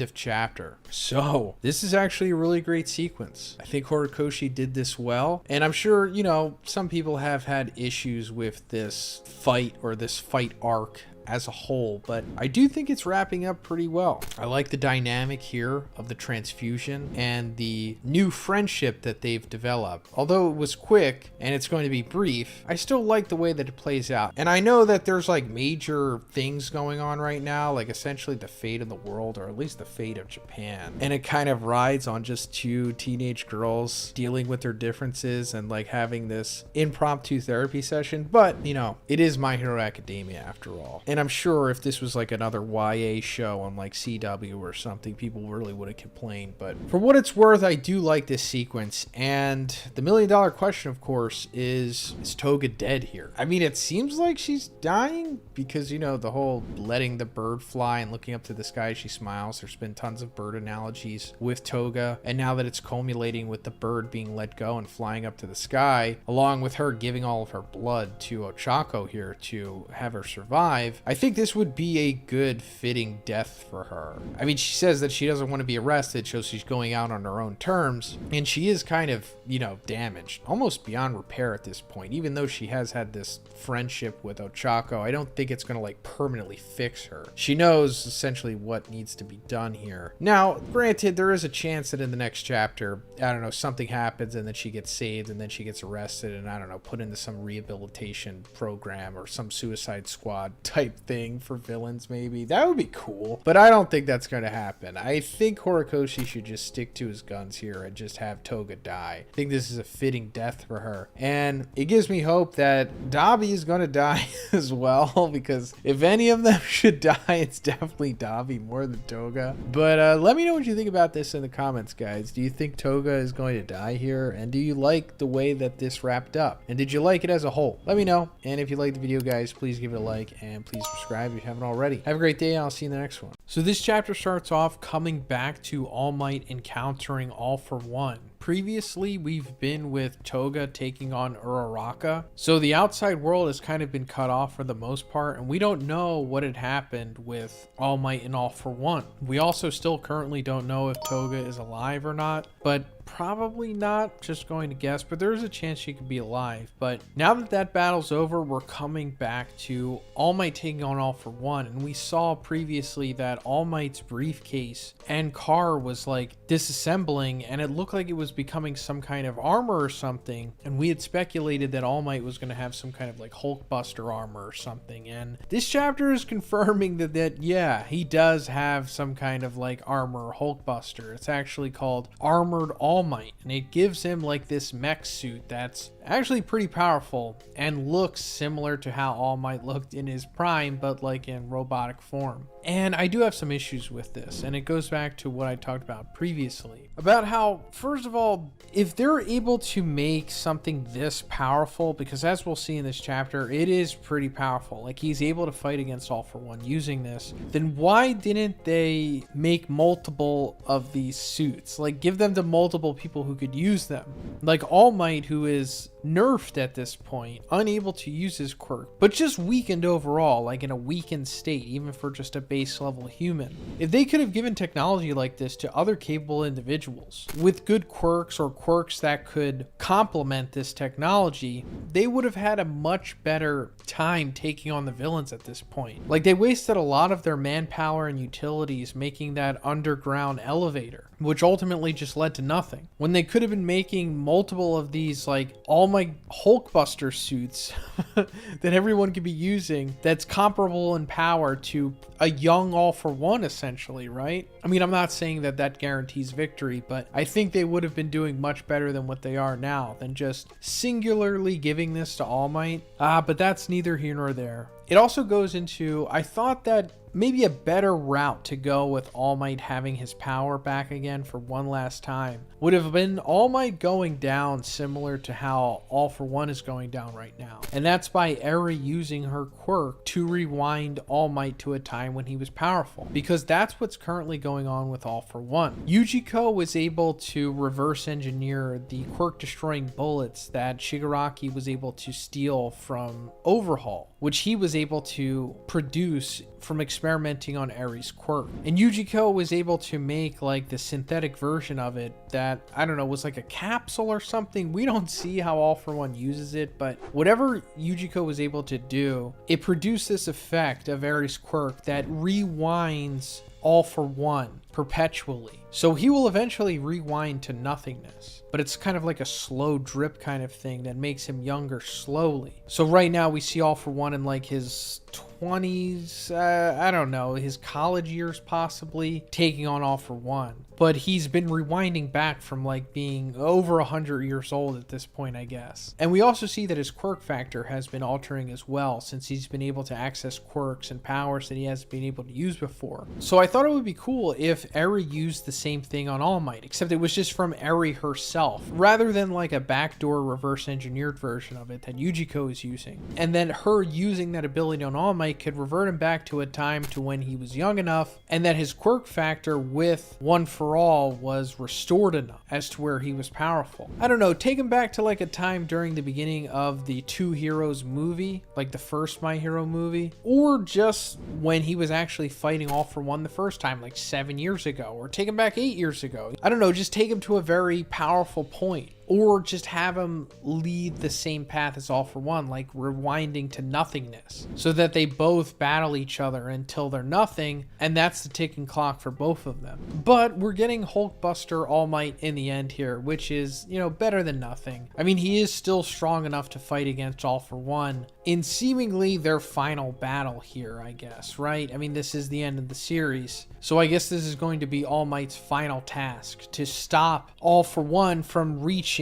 of chapter. So, this is actually a really great sequence. I think Horikoshi did this well, and I'm sure, you know, some people have had issues with this fight or this fight arc as a whole, but I do think it's wrapping up pretty well. I like the dynamic here of the transfusion and the new friendship that they've developed. Although it was quick and it's going to be brief, I still like the way that it plays out. And I know that there's like major things going on right now, like essentially the fate of the world, or at least the fate of Japan. And it kind of rides on just two teenage girls dealing with their differences and like having this impromptu therapy session. But, you know, it is My Hero Academia after all. And I'm sure if this was like another YA show on like CW or something, people really would have complained. But for what it's worth, I do like this sequence. And the $1 million question, of course, is Toga dead here? I mean, it seems like she's dying because, you know, the whole letting the bird fly and looking up to the sky as she smiles. There's been tons of bird analogies with Toga. And now that it's culminating with the bird being let go and flying up to the sky, along with her giving all of her blood to Ochako here to have her survive, I think this would be a good fitting death for her. I mean, she says that she doesn't want to be arrested, so she's going out on her own terms, and she is kind of, you know, damaged, almost beyond repair at this point. Even though she has had this friendship with Ochako, I don't think it's going to like permanently fix her. She knows essentially what needs to be done here. Now, granted, there is a chance that in the next chapter, I don't know, something happens and then she gets saved and then she gets arrested and, I don't know, put into some rehabilitation program or some Suicide Squad type thing for villains, maybe. That would be cool, but I don't think that's going to happen. I think Horikoshi should just stick to his guns here and just have Toga die. I think this is a fitting death for her, and it gives me hope that Dabi is going to die as well, because if any of them should die, it's definitely Dabi more than Toga. But let me know what you think about this in the comments, guys. Do you think Toga is going to die here, and do you like the way that this wrapped up, and did you like it as a whole? Let me know, and if you liked the video, guys, please give it a like, and please subscribe if you haven't already. Have a great day, and I'll see you in the next one. So this chapter starts off coming back to All Might encountering All for One. previously we've been with Toga taking on Uraraka, so the outside world has kind of been cut off for the most part, and we don't know what had happened with All Might and All for One. We also still currently don't know if Toga is alive or not, but probably not, just going to guess, but there is a chance she could be alive. But now that that battle's over, we're coming back to All Might taking on All for One, and we saw previously that All Might's briefcase and car was like disassembling, and it looked like it was becoming some kind of armor or something, and we had speculated that All Might was going to have some kind of like Hulkbuster armor or something, and this chapter is confirming that yeah, he does have some kind of like armor, Hulkbuster. It's actually called Armored All Might, and it gives him like this mech suit that's actually pretty powerful and looks similar to how All Might looked in his prime, but like in robotic form. And I do have some issues with this, and it goes back to what I talked about previously about how, first of all, if they're able to make something this powerful, because as we'll see in this chapter, it is pretty powerful, like he's able to fight against All for One using this, then why didn't they make multiple of these suits? Like give them to multiple people who could use them, like All Might, who is nerfed at this point, unable to use his quirk, but just weakened overall, like in a weakened state, even for just a base level human. If they could have given technology like this to other capable individuals with good quirks or quirks that could complement this technology, they would have had a much better time taking on the villains at this point. Like they wasted a lot of their manpower and utilities making that underground elevator, which ultimately just led to nothing, when they could have been making multiple of these like All Might Hulkbuster suits that everyone could be using that's comparable in power to a young All for One, essentially, right? I mean, I'm not saying that that guarantees victory, but I think they would have been doing much better than what they are now than just singularly giving this to All Might. But that's neither here nor there. It also goes into, I thought that maybe a better route to go with All Might having his power back again for one last time would have been All Might going down similar to how All for One is going down right now. And that's by Eri using her quirk to rewind All Might to a time when he was powerful, because that's what's currently going on with All for One. Yujiko was able to reverse engineer the quirk destroying bullets that Shigaraki was able to steal from Overhaul, which he was able to produce from experimenting on Eri's quirk. And Yujiko was able to make like the synthetic version of it that, I don't know, was like a capsule or something. We don't see how All for One uses it, but whatever Yujiko was able to do, it produced this effect of Eri's quirk that rewinds All for One perpetually. So he will eventually rewind to nothingness, but it's kind of like a slow drip kind of thing that makes him younger slowly. So right now we see All for One in like his 20s, I don't know, his college years possibly, taking on All for One. But he's been rewinding back from like being over 100 years old at this point, I guess. And we also see that his quirk factor has been altering as well, since he's been able to access quirks and powers that he hasn't been able to use before. So I thought it would be cool if Eri used the same thing on All Might, except it was just from Eri herself, rather than like a backdoor reverse engineered version of it that Yujiko is using. And then her using that ability on All Might could revert him back to a time to when he was young enough, and that his quirk factor with One for All was restored enough as to where he was powerful. I don't know, take him back to like a time during the beginning of the Two Heroes movie, like the first My Hero movie, or just when he was actually fighting All for One the first time, like 7 years ago, or take him back 8 years ago. I don't know, just take him to a very powerful point. Or just have him lead the same path as All for One, like rewinding to nothingness, so that they both battle each other until they're nothing, and that's the ticking clock for both of them. But we're getting Hulkbuster All Might in the end here, which is, you know, better than nothing. I mean, he is still strong enough to fight against All for One in seemingly their final battle here, I guess, right? I mean, this is the end of the series, so I guess this is going to be All Might's final task, to stop All for One from reaching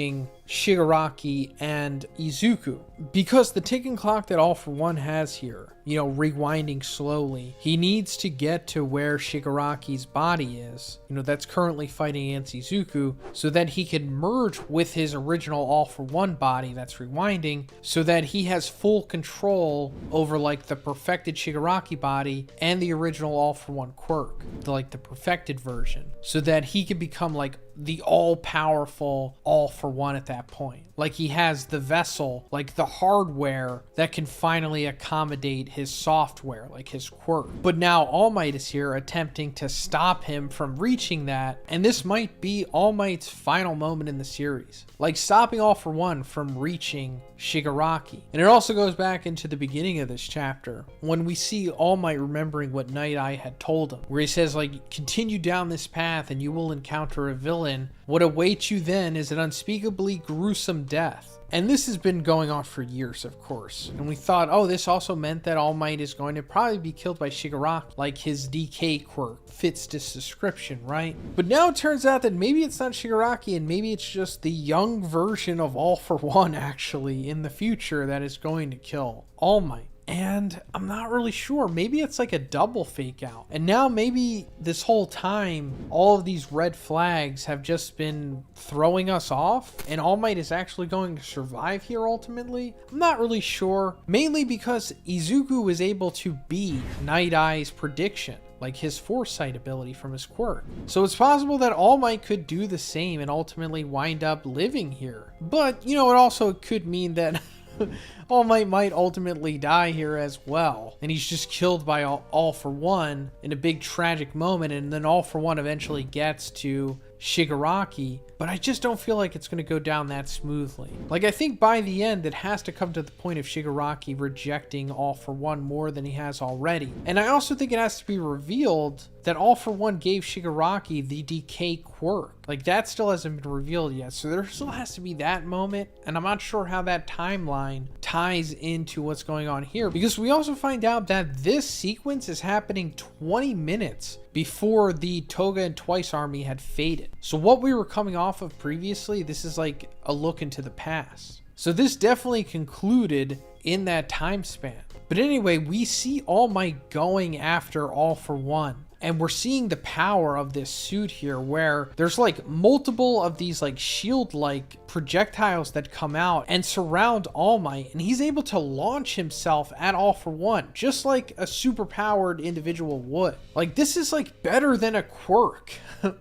Shigaraki and Izuku. Because the ticking clock that All For One has here, rewinding slowly, he needs to get to where Shigaraki's body is, that's currently fighting against Izuku, so that he can merge with his original All For One body that's rewinding, so that he has full control over like the perfected Shigaraki body and the original All For One quirk, the perfected version, so that he can become like the all-powerful All For One at that point. Like he has the vessel, like the hardware that can finally accommodate his software, like his quirk. But now All Might is here attempting to stop him from reaching that, and this might be All Might's final moment in the series. Like stopping All For One from reaching Shigaraki. And it also goes back into the beginning of this chapter, when we see All Might remembering what Night Eye had told him, where he says continue down this path and you will encounter a villain. What awaits you then is an unspeakably gruesome death. And this has been going on for years, of course. And we thought, this also meant that All Might is going to probably be killed by Shigaraki, like his DK quirk fits this description, right? But now it turns out that maybe it's not Shigaraki, and maybe it's just the young version of All For One, actually, in the future that is going to kill All Might. And I'm not really sure. Maybe it's like a double fake out. And now maybe this whole time, all of these red flags have just been throwing us off, and All Might is actually going to survive here ultimately. I'm not really sure. Mainly because Izuku was able to beat Night Eye's prediction, like his foresight ability from his quirk. So it's possible that All Might could do the same and ultimately wind up living here. But, it also could mean that All Might might ultimately die here as well, and he's just killed by All For One in a big tragic moment, and then All For One eventually gets to Shigaraki, but I just don't feel like it's going to go down that smoothly. Like, I think by the end, it has to come to the point of Shigaraki rejecting All For One more than he has already. And I also think it has to be revealed that All For One gave Shigaraki the DK quirk. Like, that still hasn't been revealed yet, so there still has to be that moment, and I'm not sure how that timeline ties into what's going on here, because we also find out that this sequence is happening 20 minutes before the Toga and Twice army had faded. So what we were coming off of previously, this is like a look into the past. So this definitely concluded in that time span. But anyway, we see All Might going after All For One. And we're seeing the power of this suit here, where there's like multiple of these like shield-like projectiles that come out and surround All Might, and he's able to launch himself at All For One, just like a super-powered individual would. Like, this is like better than a quirk.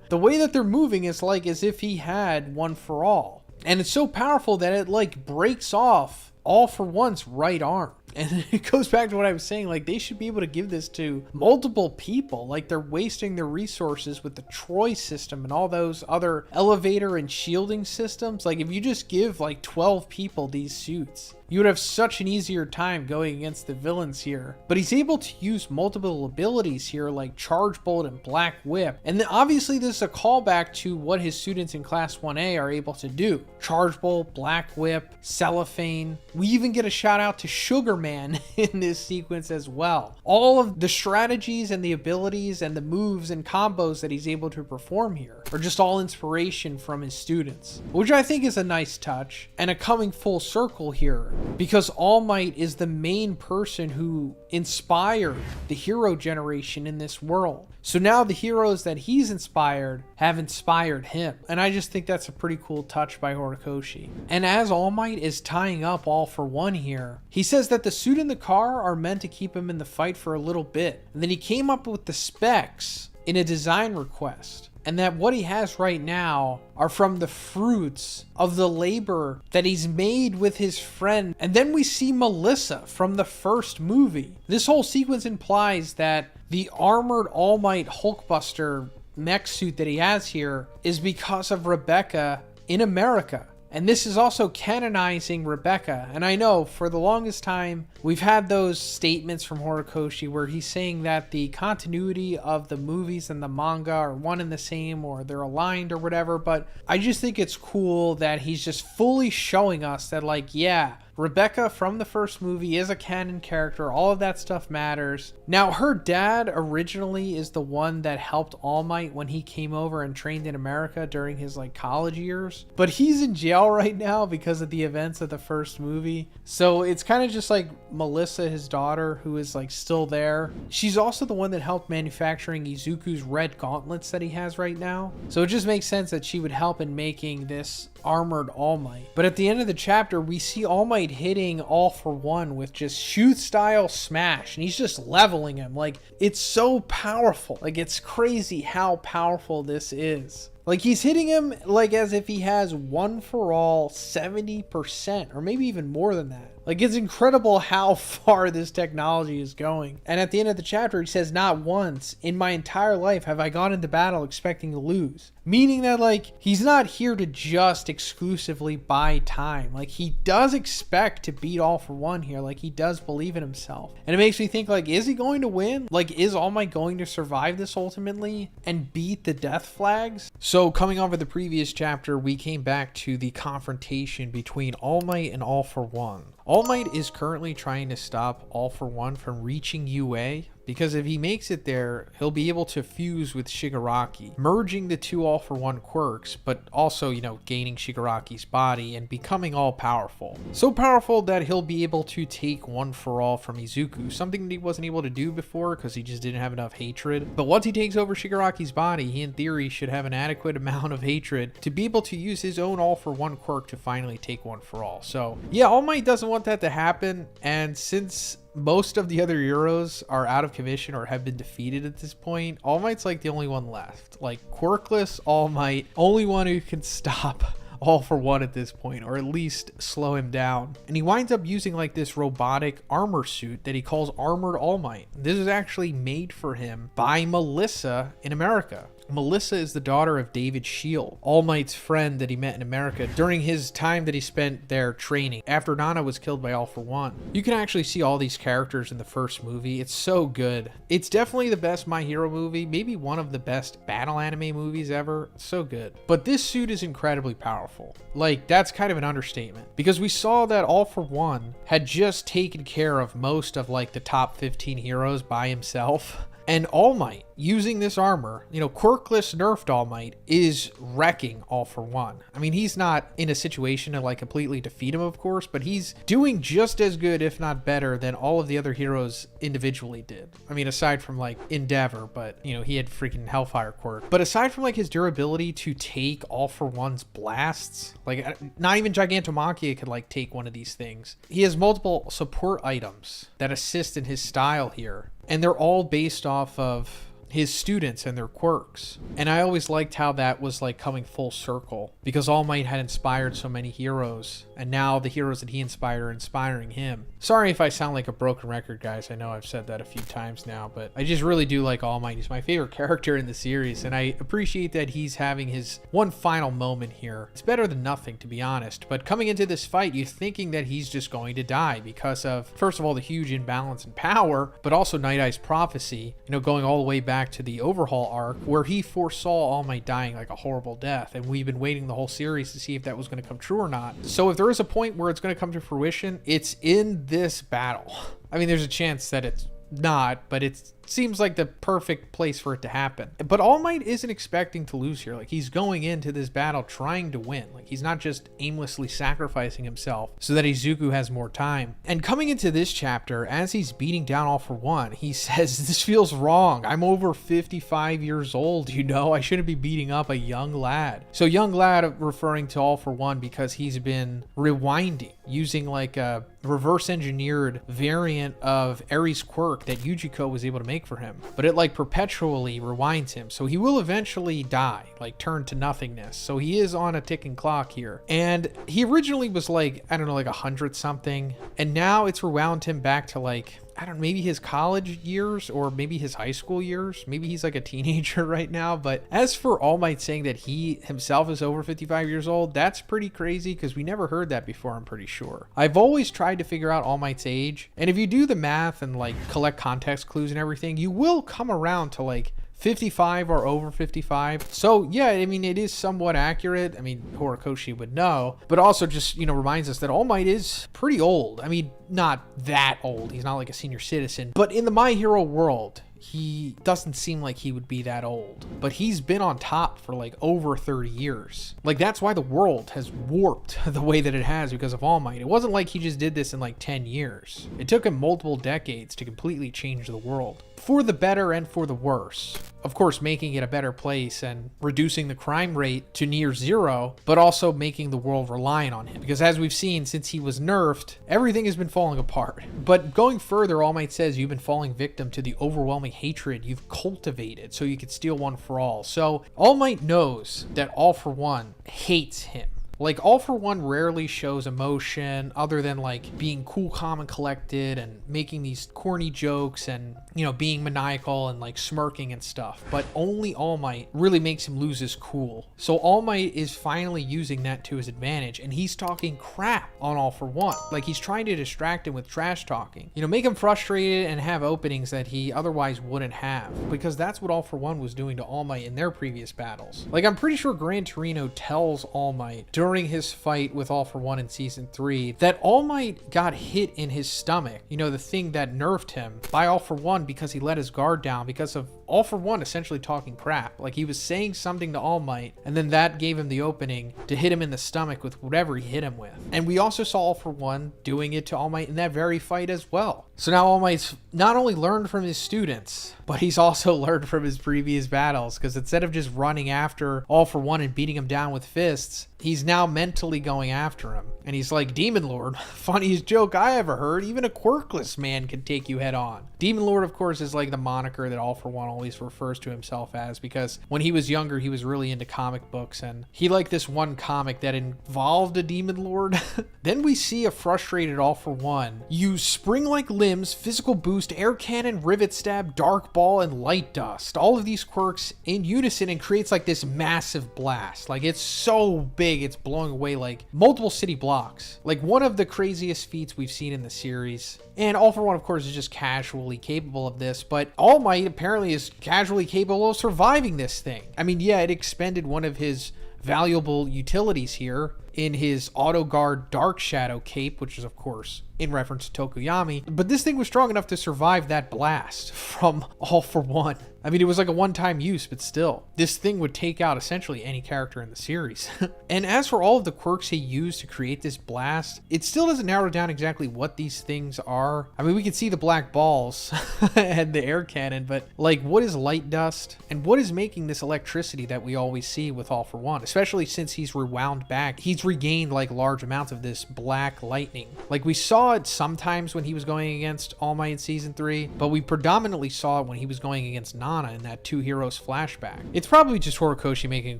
The way that they're moving is like as if he had One For All. And it's so powerful that it like breaks off All For One's right arm. And it goes back to what I was saying, like, they should be able to give this to multiple people. Like, they're wasting their resources with the Troy system and all those other elevator and shielding systems. Like, if you just give, like, 12 people these suits, you would have such an easier time going against the villains here. But he's able to use multiple abilities here, like Charge Bolt and Black Whip. And then obviously this is a callback to what his students in Class 1A are able to do. Charge Bolt, Black Whip, Cellophane. We even get a shout out to Sugar Man in this sequence as well. All of the strategies and the abilities and the moves and combos that he's able to perform here are just all inspiration from his students, which I think is a nice touch and a coming full circle here, because All Might is the main person who inspired the hero generation in this world. So now the heroes that he's inspired have inspired him. And I just think that's a pretty cool touch by Horikoshi. And as All Might is tying up All For One here, he says that the suit and the car are meant to keep him in the fight for a little bit. And then he came up with the specs in a design request. And that what he has right now are from the fruits of the labor that he's made with his friend. And then we see Melissa from the first movie. This whole sequence implies that the armored All Might Hulkbuster mech suit that he has here is because of Rebecca in America. And this is also canonizing Rebecca. And I know for the longest time, we've had those statements from Horikoshi where he's saying that the continuity of the movies and the manga are one and the same, or they're aligned or whatever. But I just think it's cool that he's just fully showing us that, like, yeah, Rebecca from the first movie is a canon character. All of that stuff matters. Now, her dad originally is the one that helped All Might when he came over and trained in America during his like college years. But he's in jail right now because of the events of the first movie. So it's kind of just like Melissa, his daughter, who is like still there. She's also the one that helped manufacturing Izuku's red gauntlets that he has right now. So it just makes sense that she would help in making this armored All Might. But at the end of the chapter, we see All Might hitting All For One with just shoot style smash, and he's just leveling him. Like, it's so powerful. Like, it's crazy how powerful this is. Like, he's hitting him like as if he has one for all 70%, or maybe even more than that. Like, it's incredible how far this technology is going. And at the end of the chapter, he says, not once in my entire life have I gone into battle expecting to lose. Meaning that, like, he's not here to just exclusively buy time. Like, he does expect to beat All For One here. Like, he does believe in himself. And it makes me think, like, is he going to win? Like, is All Might going to survive this ultimately and beat the Death Flags? So, coming off of the previous chapter, we came back to the confrontation between All Might and All For One. All Might is currently trying to stop All For One from reaching UA, because if he makes it there, he'll be able to fuse with Shigaraki, merging the two All For One quirks, but also, you know, gaining Shigaraki's body and becoming all powerful. So powerful that he'll be able to take One For All from Izuku, something that he wasn't able to do before because he just didn't have enough hatred. But once he takes over Shigaraki's body, he in theory should have an adequate amount of hatred to be able to use his own All For One quirk to finally take One For All. So yeah, All Might doesn't want that to happen, and since most of the other heroes are out of commission or have been defeated at this point, All Might's like the only one left. Like, quirkless All Might, only one who can stop All For One at this point, or at least slow him down. And he winds up using like this robotic armor suit that he calls Armored All Might. This is actually made for him by Melissa in America. Melissa is the daughter of David Shield, All Might's friend that he met in America during his time that he spent there training after Nana was killed by All For One. You can actually see all these characters in the first movie. It's so good. It's definitely the best My Hero movie, maybe one of the best battle anime movies ever. It's so good. But this suit is incredibly powerful. Like, that's kind of an understatement, because we saw that All For One had just taken care of most of like the top 15 heroes by himself. And All Might, using this armor, you know, quirkless nerfed All Might, is wrecking All For One. I mean, he's not in a situation to like completely defeat him, of course, but he's doing just as good, if not better, than all of the other heroes individually did. I mean, aside from like Endeavor, but you know, he had freaking Hellfire quirk. But aside from like his durability to take All For One's blasts, like not even Gigantomachia could like take one of these things. He has multiple support items that assist in his style here. And they're all based off of his students and their quirks. And I always liked how that was like coming full circle, because All Might had inspired so many heroes, and now the heroes that he inspired are inspiring him. Sorry if I sound like a broken record, guys. I know I've said that a few times now, but I just really do like All Might. He's my favorite character in the series, and I appreciate that he's having his one final moment here. It's better than nothing, to be honest, but coming into this fight, you're thinking that he's just going to die because of, first of all, the huge imbalance in power, but also Night Eye's prophecy, you know, going all the way back to the Overhaul arc, where he foresaw All Might dying like a horrible death, and we've been waiting the whole series to see if that was going to come true or not. So if there is a point where it's going to come to fruition, it's in this battle. I mean, there's a chance that it's not, but it seems like the perfect place for it to happen. But All Might isn't expecting to lose here. Like, he's going into this battle trying to win. Like, he's not just aimlessly sacrificing himself so that Izuku has more time. And coming into this chapter, as he's beating down All For One, he says, "This feels wrong. I'm over 55 years old, you know? I shouldn't be beating up a young lad." So young lad referring to All For One because he's been rewinding, using like a reverse engineered variant of Eri's quirk that Yujiko was able to make for him, but it like perpetually rewinds him, so he will eventually die, like turn to nothingness. So he is on a ticking clock here, and he originally was like, I don't know, like 100 something, and now it's rewound him back to like, I don't know, maybe his college years or maybe his high school years. Maybe he's like a teenager right now. But as for All Might saying that he himself is over 55 years old, that's pretty crazy because we never heard that before, I'm pretty sure. I've always tried to figure out All Might's age, and if you do the math and like collect context clues and everything, you will come around to like 55 or over 55. So yeah, I mean, it is somewhat accurate. I mean, Horikoshi would know, but also just, reminds us that All Might is pretty old. I mean, not that old. He's not like a senior citizen, but in the My Hero world, he doesn't seem like he would be that old, but he's been on top for like over 30 years. Like, that's why the world has warped the way that it has, because of All Might. It wasn't like he just did this in like 10 years. It took him multiple decades to completely change the world, for the better and for the worse. Of course, making it a better place and reducing the crime rate to near zero, but also making the world reliant on him. Because as we've seen, since he was nerfed, everything has been falling apart. But going further, All Might says you've been falling victim to the overwhelming hatred you've cultivated so you could steal One for All. So All Might knows that All for One hates him. Like, All for One rarely shows emotion other than like being cool, calm, and collected and making these corny jokes and, being maniacal and like smirking and stuff. But only All Might really makes him lose his cool. So All Might is finally using that to his advantage, and he's talking crap on All for One. Like, he's trying to distract him with trash talking, make him frustrated and have openings that he otherwise wouldn't have, because that's what All for One was doing to All Might in their previous battles. Like, I'm pretty sure Gran Torino tells All Might during his fight with All for One in season 3 that All Might got hit in his stomach, the thing that nerfed him, by All for One because he let his guard down because of All for One essentially talking crap. Like, he was saying something to All Might, and then that gave him the opening to hit him in the stomach with whatever he hit him with. And we also saw All for One doing it to All Might in that very fight as well. So now All Might's not only learned from his students, but he's also learned from his previous battles, because instead of just running after All for One and beating him down with fists, he's now mentally going after him. And he's like, Demon Lord, funniest joke I ever heard, even a quirkless man can take you head on. Demon Lord, of course, is like the moniker that All for One always refers to himself as, because when he was younger, he was really into comic books, and he liked this one comic that involved a Demon Lord. Then we see a frustrated All for One use spring-like limbs, physical boost, air cannon, rivet stab, dark ball, and light dust. All of these quirks in unison, and creates like this massive blast. Like, it's so big, it's blowing away like multiple city blocks. Like, one of the craziest feats we've seen in the series. And All for One, of course, is just casually capable of this, but All Might apparently is casually capable of surviving this thing. I mean, yeah, it expended one of his valuable utilities here in his Auto Guard Dark Shadow cape, which is, of course, in reference to Tokoyami, but this thing was strong enough to survive that blast from All for One. I mean, it was like a one-time use, but still, this thing would take out essentially any character in the series. And as for all of the quirks he used to create this blast, it still doesn't narrow down exactly what these things are. I mean, we can see the black balls and the air cannon, but like, what is light dust? And what is making this electricity that we always see with All for One? Especially since he's rewound back. He's regained like large amounts of this black lightning. Like, we saw it sometimes when he was going against All Might in season 3, but we predominantly saw it when he was going against Nana in that Two Heroes flashback. It's probably just Horikoshi making a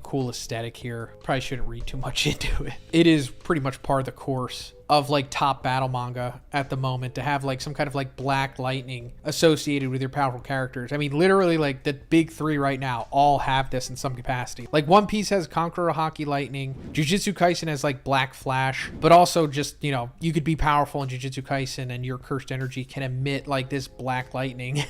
cool aesthetic here. Probably shouldn't read too much into it. It is pretty much par the course of like top battle manga at the moment to have like some kind of like black lightning associated with your powerful characters. I mean, literally like the big 3 right now all have this in some capacity. Like, One Piece has Conqueror Haki Lightning, Jujutsu Kaisen has like Black Flash, but also just, you could be powerful in Jujutsu Kaisen and your cursed energy can emit like this black lightning.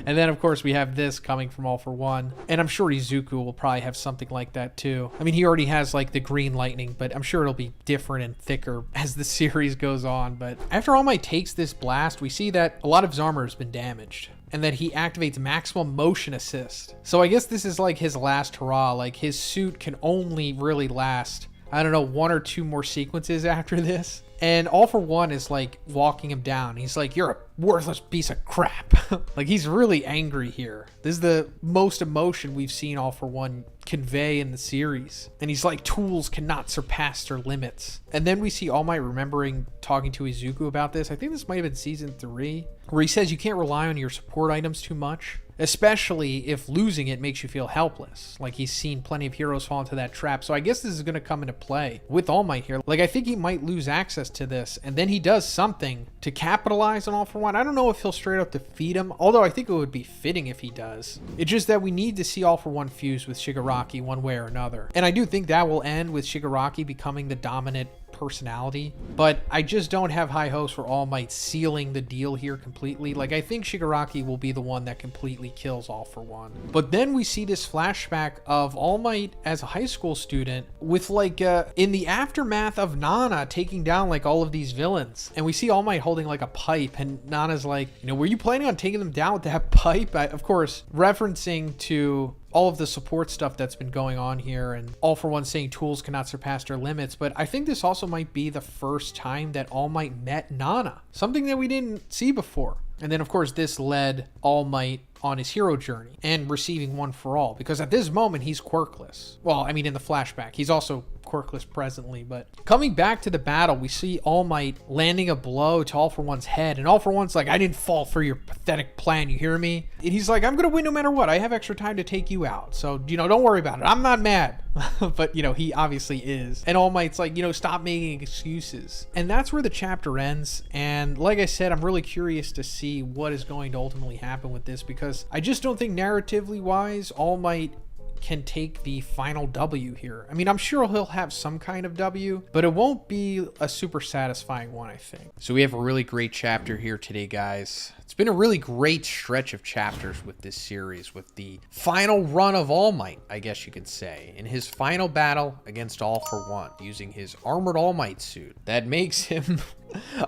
And then of course we have this coming from All for One, and I'm sure Izuku will probably have something like that too. I mean, he already has like the green lightning, but I'm sure it'll be different and thicker as the series goes on. But after All Might takes this blast, we see that a lot of his armor has been damaged, and that he activates maximum motion assist. So I guess this is like his last hurrah. Like, his suit can only really last, I don't know, 1 or 2 more sequences after this. And All for One is like walking him down. He's like, you're a worthless piece of crap. Like, he's really angry here. This is the most emotion we've seen All for One convey in the series. And he's like, tools cannot surpass their limits. And then we see All Might remembering talking to Izuku about this. I think this might have been season 3, where he says you can't rely on your support items too much, especially if losing it makes you feel helpless. Like, he's seen plenty of heroes fall into that trap. So I guess this is going to come into play with All Might here. Like, I think he might lose access to this, and then he does something to capitalize on All for One. I don't know if he'll straight up defeat him, although I think it would be fitting if he does. It's just that we need to see All for One fuse with Shigaraki one way or another. And I do think that will end with Shigaraki becoming the dominant personality, but I just don't have high hopes for All Might sealing the deal here completely. Like, I think Shigaraki will be the one that completely kills All For One. But then we see this flashback of All Might as a high school student with like in the aftermath of Nana taking down like all of these villains, and we see All Might holding like a pipe, and Nana's like, you know, were you planning on taking them down with that pipe? Of course, referencing to all of the support stuff that's been going on here, and All For One saying tools cannot surpass their limits. But I think this also might be the first time that All Might met Nana, something that we didn't see before. And then of course this led All Might on his hero journey and receiving One For All, because at this moment he's quirkless. Well, I mean, in the flashback he's also quirkless presently, but coming back to the battle, we see All Might landing a blow to All For One's head, and All For One's like, I didn't fall for your pathetic plan, you hear me? And he's like, I'm gonna win no matter what. I have extra time to take you out, so, you know, don't worry about it. I'm not mad. But, you know, he obviously is. And All Might's like, you know, stop making excuses. And that's where the chapter ends. And like I said, I'm really curious to see what is going to ultimately happen with this, because I just don't think narratively wise All Might can take the final W here. I mean, I'm sure he'll have some kind of W, but it won't be a super satisfying one, I think. So we have a really great chapter here today, guys. It's been a really great stretch of chapters with this series, with the final run of All Might, I guess you could say, in his final battle against All For One, using his armored All Might suit that makes him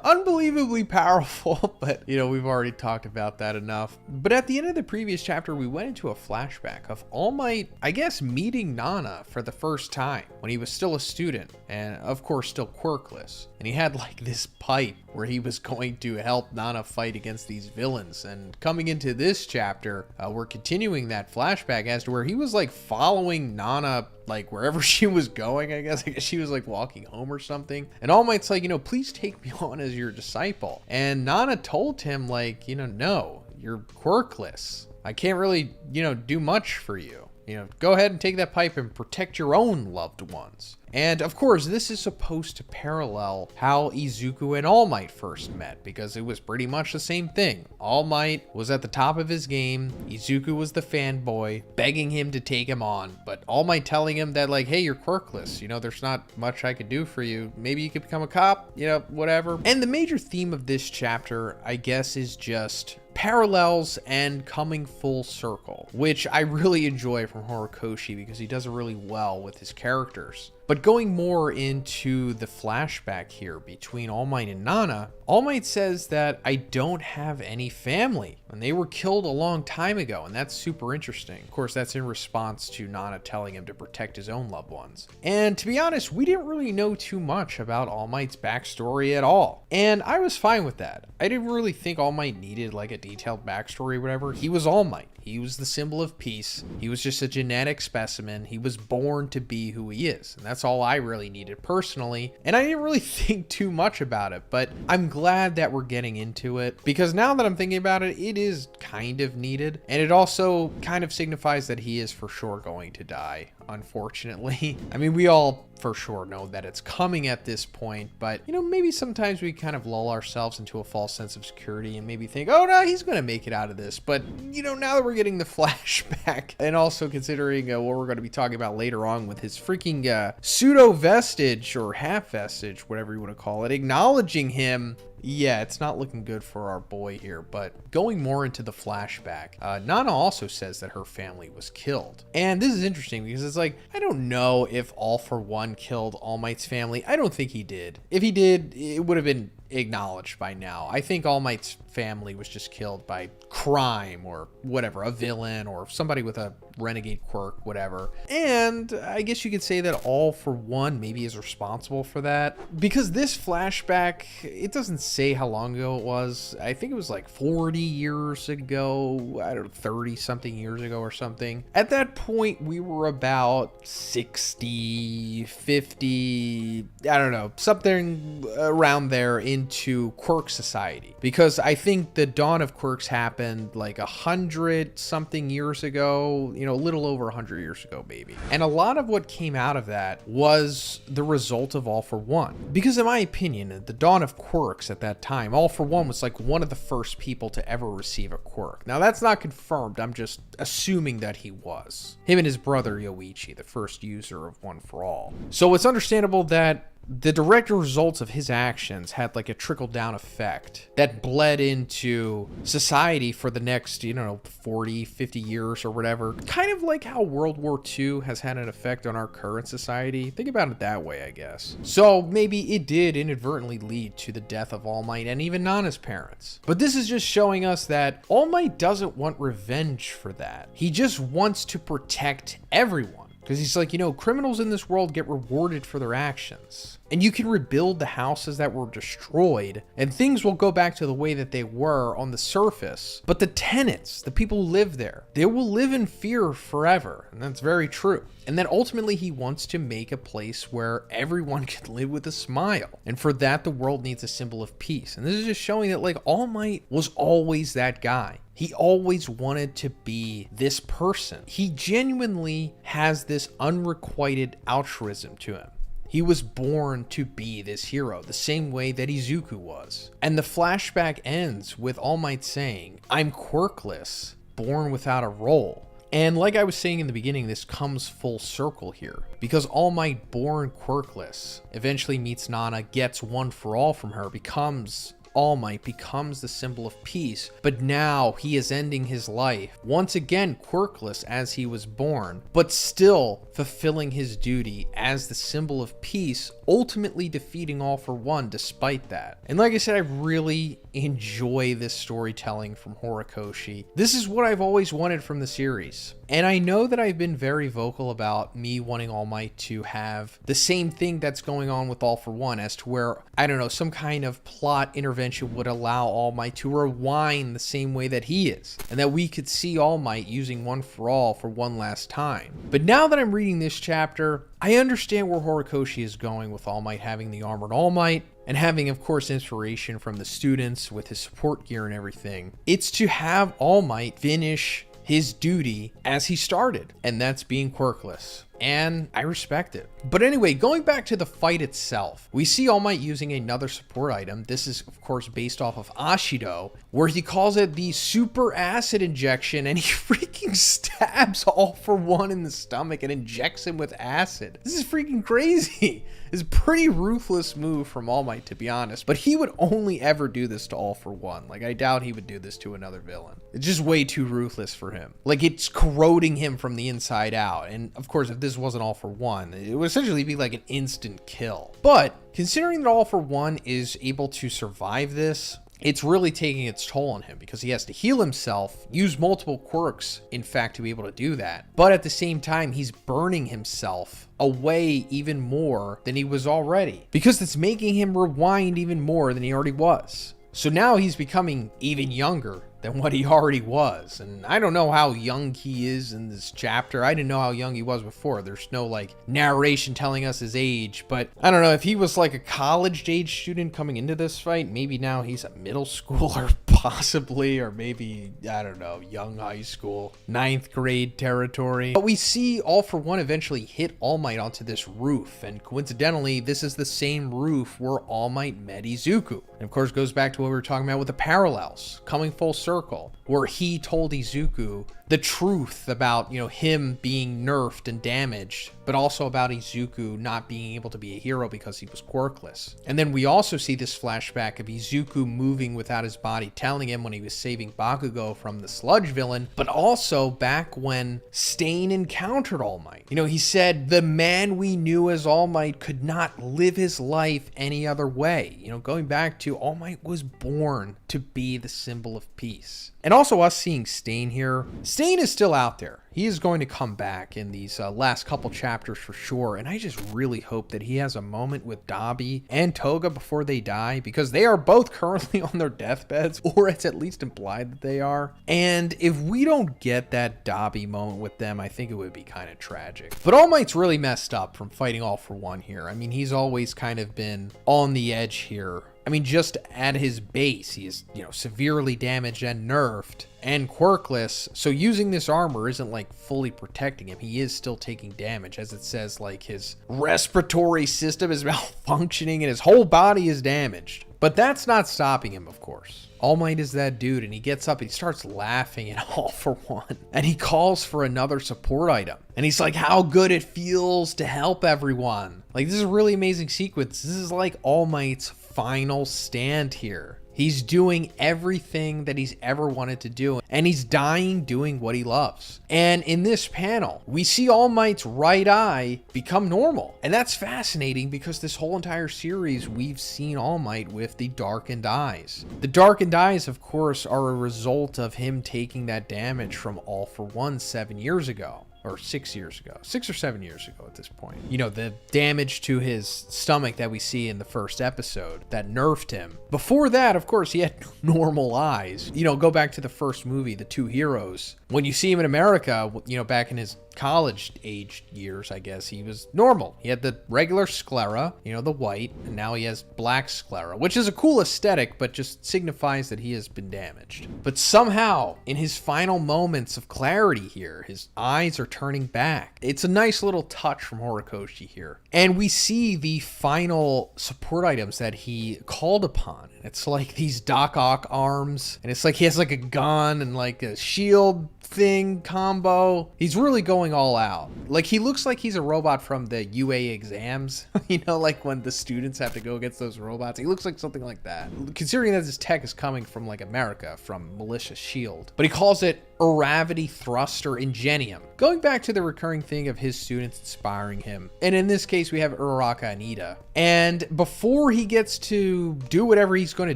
unbelievably powerful. But, you know, we've already talked about that enough. But at the end of the previous chapter, we went into a flashback of All Might, I guess, meeting Nana for the first time when he was still a student, and of course still quirkless. And he had like this pipe where he was going to help Nana fight against these villains. And coming into this chapter, we're continuing that flashback as to where he was like following Nana like wherever she was going. I guess she was like walking home or something, and All Might's like, you know, please take me on as your disciple. And Nana told him like, you know, no, you're quirkless. I can't really, you know, do much for you. You know, go ahead and take that pipe and protect your own loved ones. And of course, this is supposed to parallel how Izuku and All Might first met, because it was pretty much the same thing. All Might was at the top of his game. Izuku was the fanboy, begging him to take him on, but All Might telling him that like, hey, you're quirkless. You know, there's not much I could do for you. Maybe you could become a cop, you know, whatever. And the major theme of this chapter, I guess, is just parallels and coming full circle, which I really enjoy from Horikoshi because he does it really well with his characters. But going more into the flashback here between All Might and Nana, All Might says that I don't have any family, and they were killed a long time ago, and that's super interesting. Of course, that's in response to Nana telling him to protect his own loved ones. And to be honest, we didn't really know too much about All Might's backstory at all, and I was fine with that. I didn't really think All Might needed like a detailed backstory or whatever. He was All Might. He was the symbol of peace. He was just a genetic specimen. He was born to be who he is. And that's all I really needed personally. And I didn't really think too much about it, but I'm glad that we're getting into it, because now that I'm thinking about it, it is kind of needed. And it also kind of signifies that he is for sure going to die, unfortunately. I mean, we all for sure know that it's coming at this point, but you know, maybe sometimes we kind of lull ourselves into a false sense of security and maybe think, oh no, he's gonna make it out of this. But you know, now that we're getting the flashback, and also considering what we're going to be talking about later on with his freaking pseudo vestige or half vestige, whatever you want to call it, acknowledging him, yeah, it's not looking good for our boy here. But going more into the flashback, Nana also says that her family was killed. And this is interesting because it's like, I don't know if All For One killed All Might's family. I don't think he did. If he did, it would have been acknowledged by now. I think All Might's family was just killed by crime or whatever, a villain or somebody with a renegade quirk, whatever. And I guess you could say that All For One maybe is responsible for that, because this flashback, it doesn't say how long ago it was. I think it was like 40 years ago, I don't know, 30 something years ago or something. At that point, we were about 60, 50, I don't know, something around there into quirk society, because I think the dawn of quirks happened like 100 something years ago, you know, a little over 100 years ago maybe. And a lot of what came out of that was the result of All For One, because in my opinion, at the dawn of quirks at that time, All For One was like one of the first people to ever receive a quirk. Now that's not confirmed, I'm just assuming that he was. Him and his brother Yoichi, the first user of One For All. So it's understandable that the direct results of his actions had like a trickle down effect that bled into society for the next, 40, 50 years or whatever. Kind of like how World War II has had an effect on our current society. Think about it that way, I guess. So maybe it did inadvertently lead to the death of All Might and even Nana's parents. But this is just showing us that All Might doesn't want revenge for that. He just wants to protect everyone. Because he's like, criminals in this world get rewarded for their actions. And you can rebuild the houses that were destroyed, and things will go back to the way that they were on the surface. But the tenants, the people who live there, they will live in fear forever. And that's very true. And then ultimately he wants to make a place where everyone can live with a smile. And for that, the world needs a symbol of peace. And this is just showing that like All Might was always that guy. He always wanted to be this person. He genuinely has this unrequited altruism to him. He was born to be this hero, the same way that Izuku was. And the flashback ends with All Might saying, "I'm quirkless, born without a role." And like I was saying in the beginning, this comes full circle here. Because All Might, born quirkless, eventually meets Nana, gets one for all from her, becomes All Might, becomes the symbol of peace, but now he is ending his life, once again quirkless as he was born, but still fulfilling his duty as the symbol of peace, ultimately defeating All for One despite that. And like I said, I really enjoy this storytelling from Horikoshi. This is what I've always wanted from the series. And I know that I've been very vocal about me wanting All Might to have the same thing that's going on with All for One, as to where, I don't know, some kind of plot intervention would allow All Might to rewind the same way that he is, and that we could see All Might using One for All for one last time. But now that I'm reading this chapter, I understand where Horikoshi is going with All Might having the armored All Might, and having, of course, inspiration from the students with his support gear and everything. It's to have All Might finish his duty as he started, and that's being quirkless. And I respect it. But anyway, going back to the fight itself, we see All Might using another support item. This is, of course, based off of Ashido, where he calls it the super acid injection, and he freaking stabs All for One in the stomach and injects him with acid. This is freaking crazy. It's a pretty ruthless move from All Might, to be honest, but he would only ever do this to All for One. Like, I doubt he would do this to another villain. It's just way too ruthless for him. Like, it's corroding him from the inside out. And of course, if this wasn't All for One, it would essentially be like an instant kill. But considering that All for One is able to survive this, it's really taking its toll on him, because he has to heal himself, use multiple quirks, in fact, to be able to do that. But at the same time, he's burning himself away even more than he was already, because it's making him rewind even more than he already was. So now he's becoming even younger than what he already was. And I don't know how young he is in this chapter. I didn't know how young he was before. There's no like narration telling us his age, but I don't know if he was like a college age student coming into this fight. Maybe now he's a middle schooler possibly, or maybe, I don't know, young high school, 9th grade territory. But we see All for One eventually hit All Might onto this roof, and coincidentally, this is the same roof where All Might met Izuku. And of course, goes back to what we were talking about with the parallels, coming full circle, where he told Izuku the truth about, him being nerfed and damaged, but also about Izuku not being able to be a hero because he was quirkless. And then we also see this flashback of Izuku moving without his body, telling him when he was saving Bakugo from the sludge villain, but also back when Stain encountered All Might. He said the man we knew as All Might could not live his life any other way. Going back to All Might was born to be the symbol of peace. And also us seeing Stain here. Stain is still out there. He is going to come back in these last couple chapters for sure, and I just really hope that he has a moment with Dabi and Toga before they die, because they are both currently on their deathbeds, or it's at least implied that they are. And if we don't get that Dabi moment with them, I think it would be kind of tragic. But All Might's really messed up from fighting All for One here. I mean, he's always kind of been on the edge here. I mean, just at his base, he is, severely damaged and nerfed and quirkless. So using this armor isn't like fully protecting him. He is still taking damage, as it says, like his respiratory system is malfunctioning and his whole body is damaged. But that's not stopping him, of course. All Might is that dude, and he gets up and he starts laughing at All for One. And he calls for another support item. And he's like, how good it feels to help everyone. Like, this is a really amazing sequence. This is like All Might's final stand here. He's doing everything that he's ever wanted to do, and he's dying doing what he loves. And in this panel, we see All Might's right eye become normal. And that's fascinating because this whole entire series, we've seen All Might with the darkened eyes. The darkened eyes, of course, are a result of him taking that damage from All for One 7 years ago. Or 6 years ago, 6 or 7 years ago at this point. You know, the damage to his stomach that we see in the first episode that nerfed him. Before that, of course, he had normal eyes. You know, go back to the first movie, The Two Heroes. When you see him in America, you know, back in his college age years, I guess, he was normal. He had the regular sclera, you know, the white, and now he has black sclera, which is a cool aesthetic, but just signifies that he has been damaged. But somehow, in his final moments of clarity here, his eyes are turning back. It's a nice little touch from Horikoshi here. And we see the final support items that he called upon. It's like these Doc Ock arms, and it's like he has like a gun and like a shield thing combo. He's really going all out. Like, he looks like he's a robot from the UA exams. You know, like when the students have to go against those robots. He looks like something like that. Considering that his tech is coming from like America, from Malicious Shield. But he calls it Gravity Thruster Ingenium. Going back to the recurring thing of his students inspiring him. And in this case, we have Uraraka and Ida. And before he gets to do whatever he's going to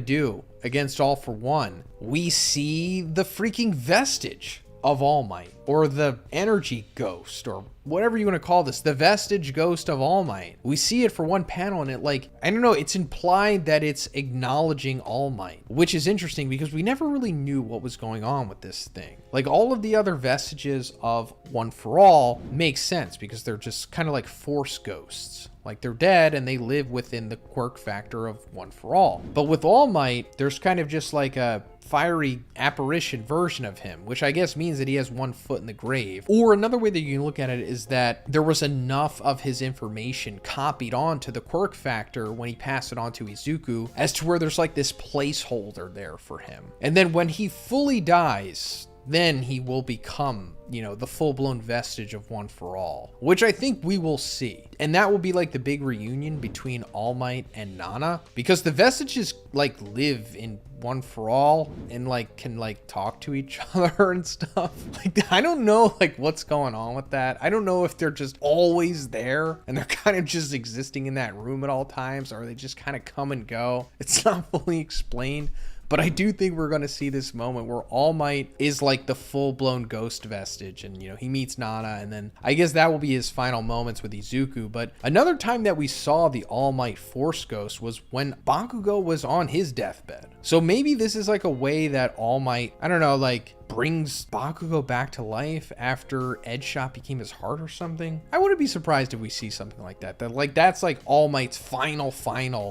do against All for One, we see the freaking vestige of All Might, or the energy ghost, or whatever you want to call this, the vestige ghost of All Might. We see it for one panel, and it, like, I don't know, it's implied that it's acknowledging All Might, which is interesting because we never really knew what was going on with this thing. Like, all of the other vestiges of One for All make sense because they're just kind of like force ghosts. Like, they're dead and they live within the quirk factor of One for All. But with All Might, there's kind of just like a fiery apparition version of him, which I guess means that he has one foot in the grave. Or another way that you can look at it is that there was enough of his information copied onto the quirk factor when he passed it on to Izuku as to where there's like this placeholder there for him. And then when he fully dies, then he will become, you know, the full-blown vestige of One for All, which I think we will see. And that will be like the big reunion between All Might and Nana, because the vestiges like live in One for All and like can like talk to each other and stuff. Like, I don't know like what's going on with that. I don't know if they're just always there and they're kind of just existing in that room at all times, or they just kind of come and go. It's not fully explained. But I do think we're going to see this moment where All Might is like the full-blown ghost vestige, and, you know, he meets Nana, and then I guess that will be his final moments with Izuku. But another time that we saw the All Might Force Ghost was when Bakugo was on his deathbed. So maybe this is like a way that All Might, I don't know, like brings Bakugo back to life after Edgeshot became his heart or something. I wouldn't be surprised if we see something like that. That's like All Might's final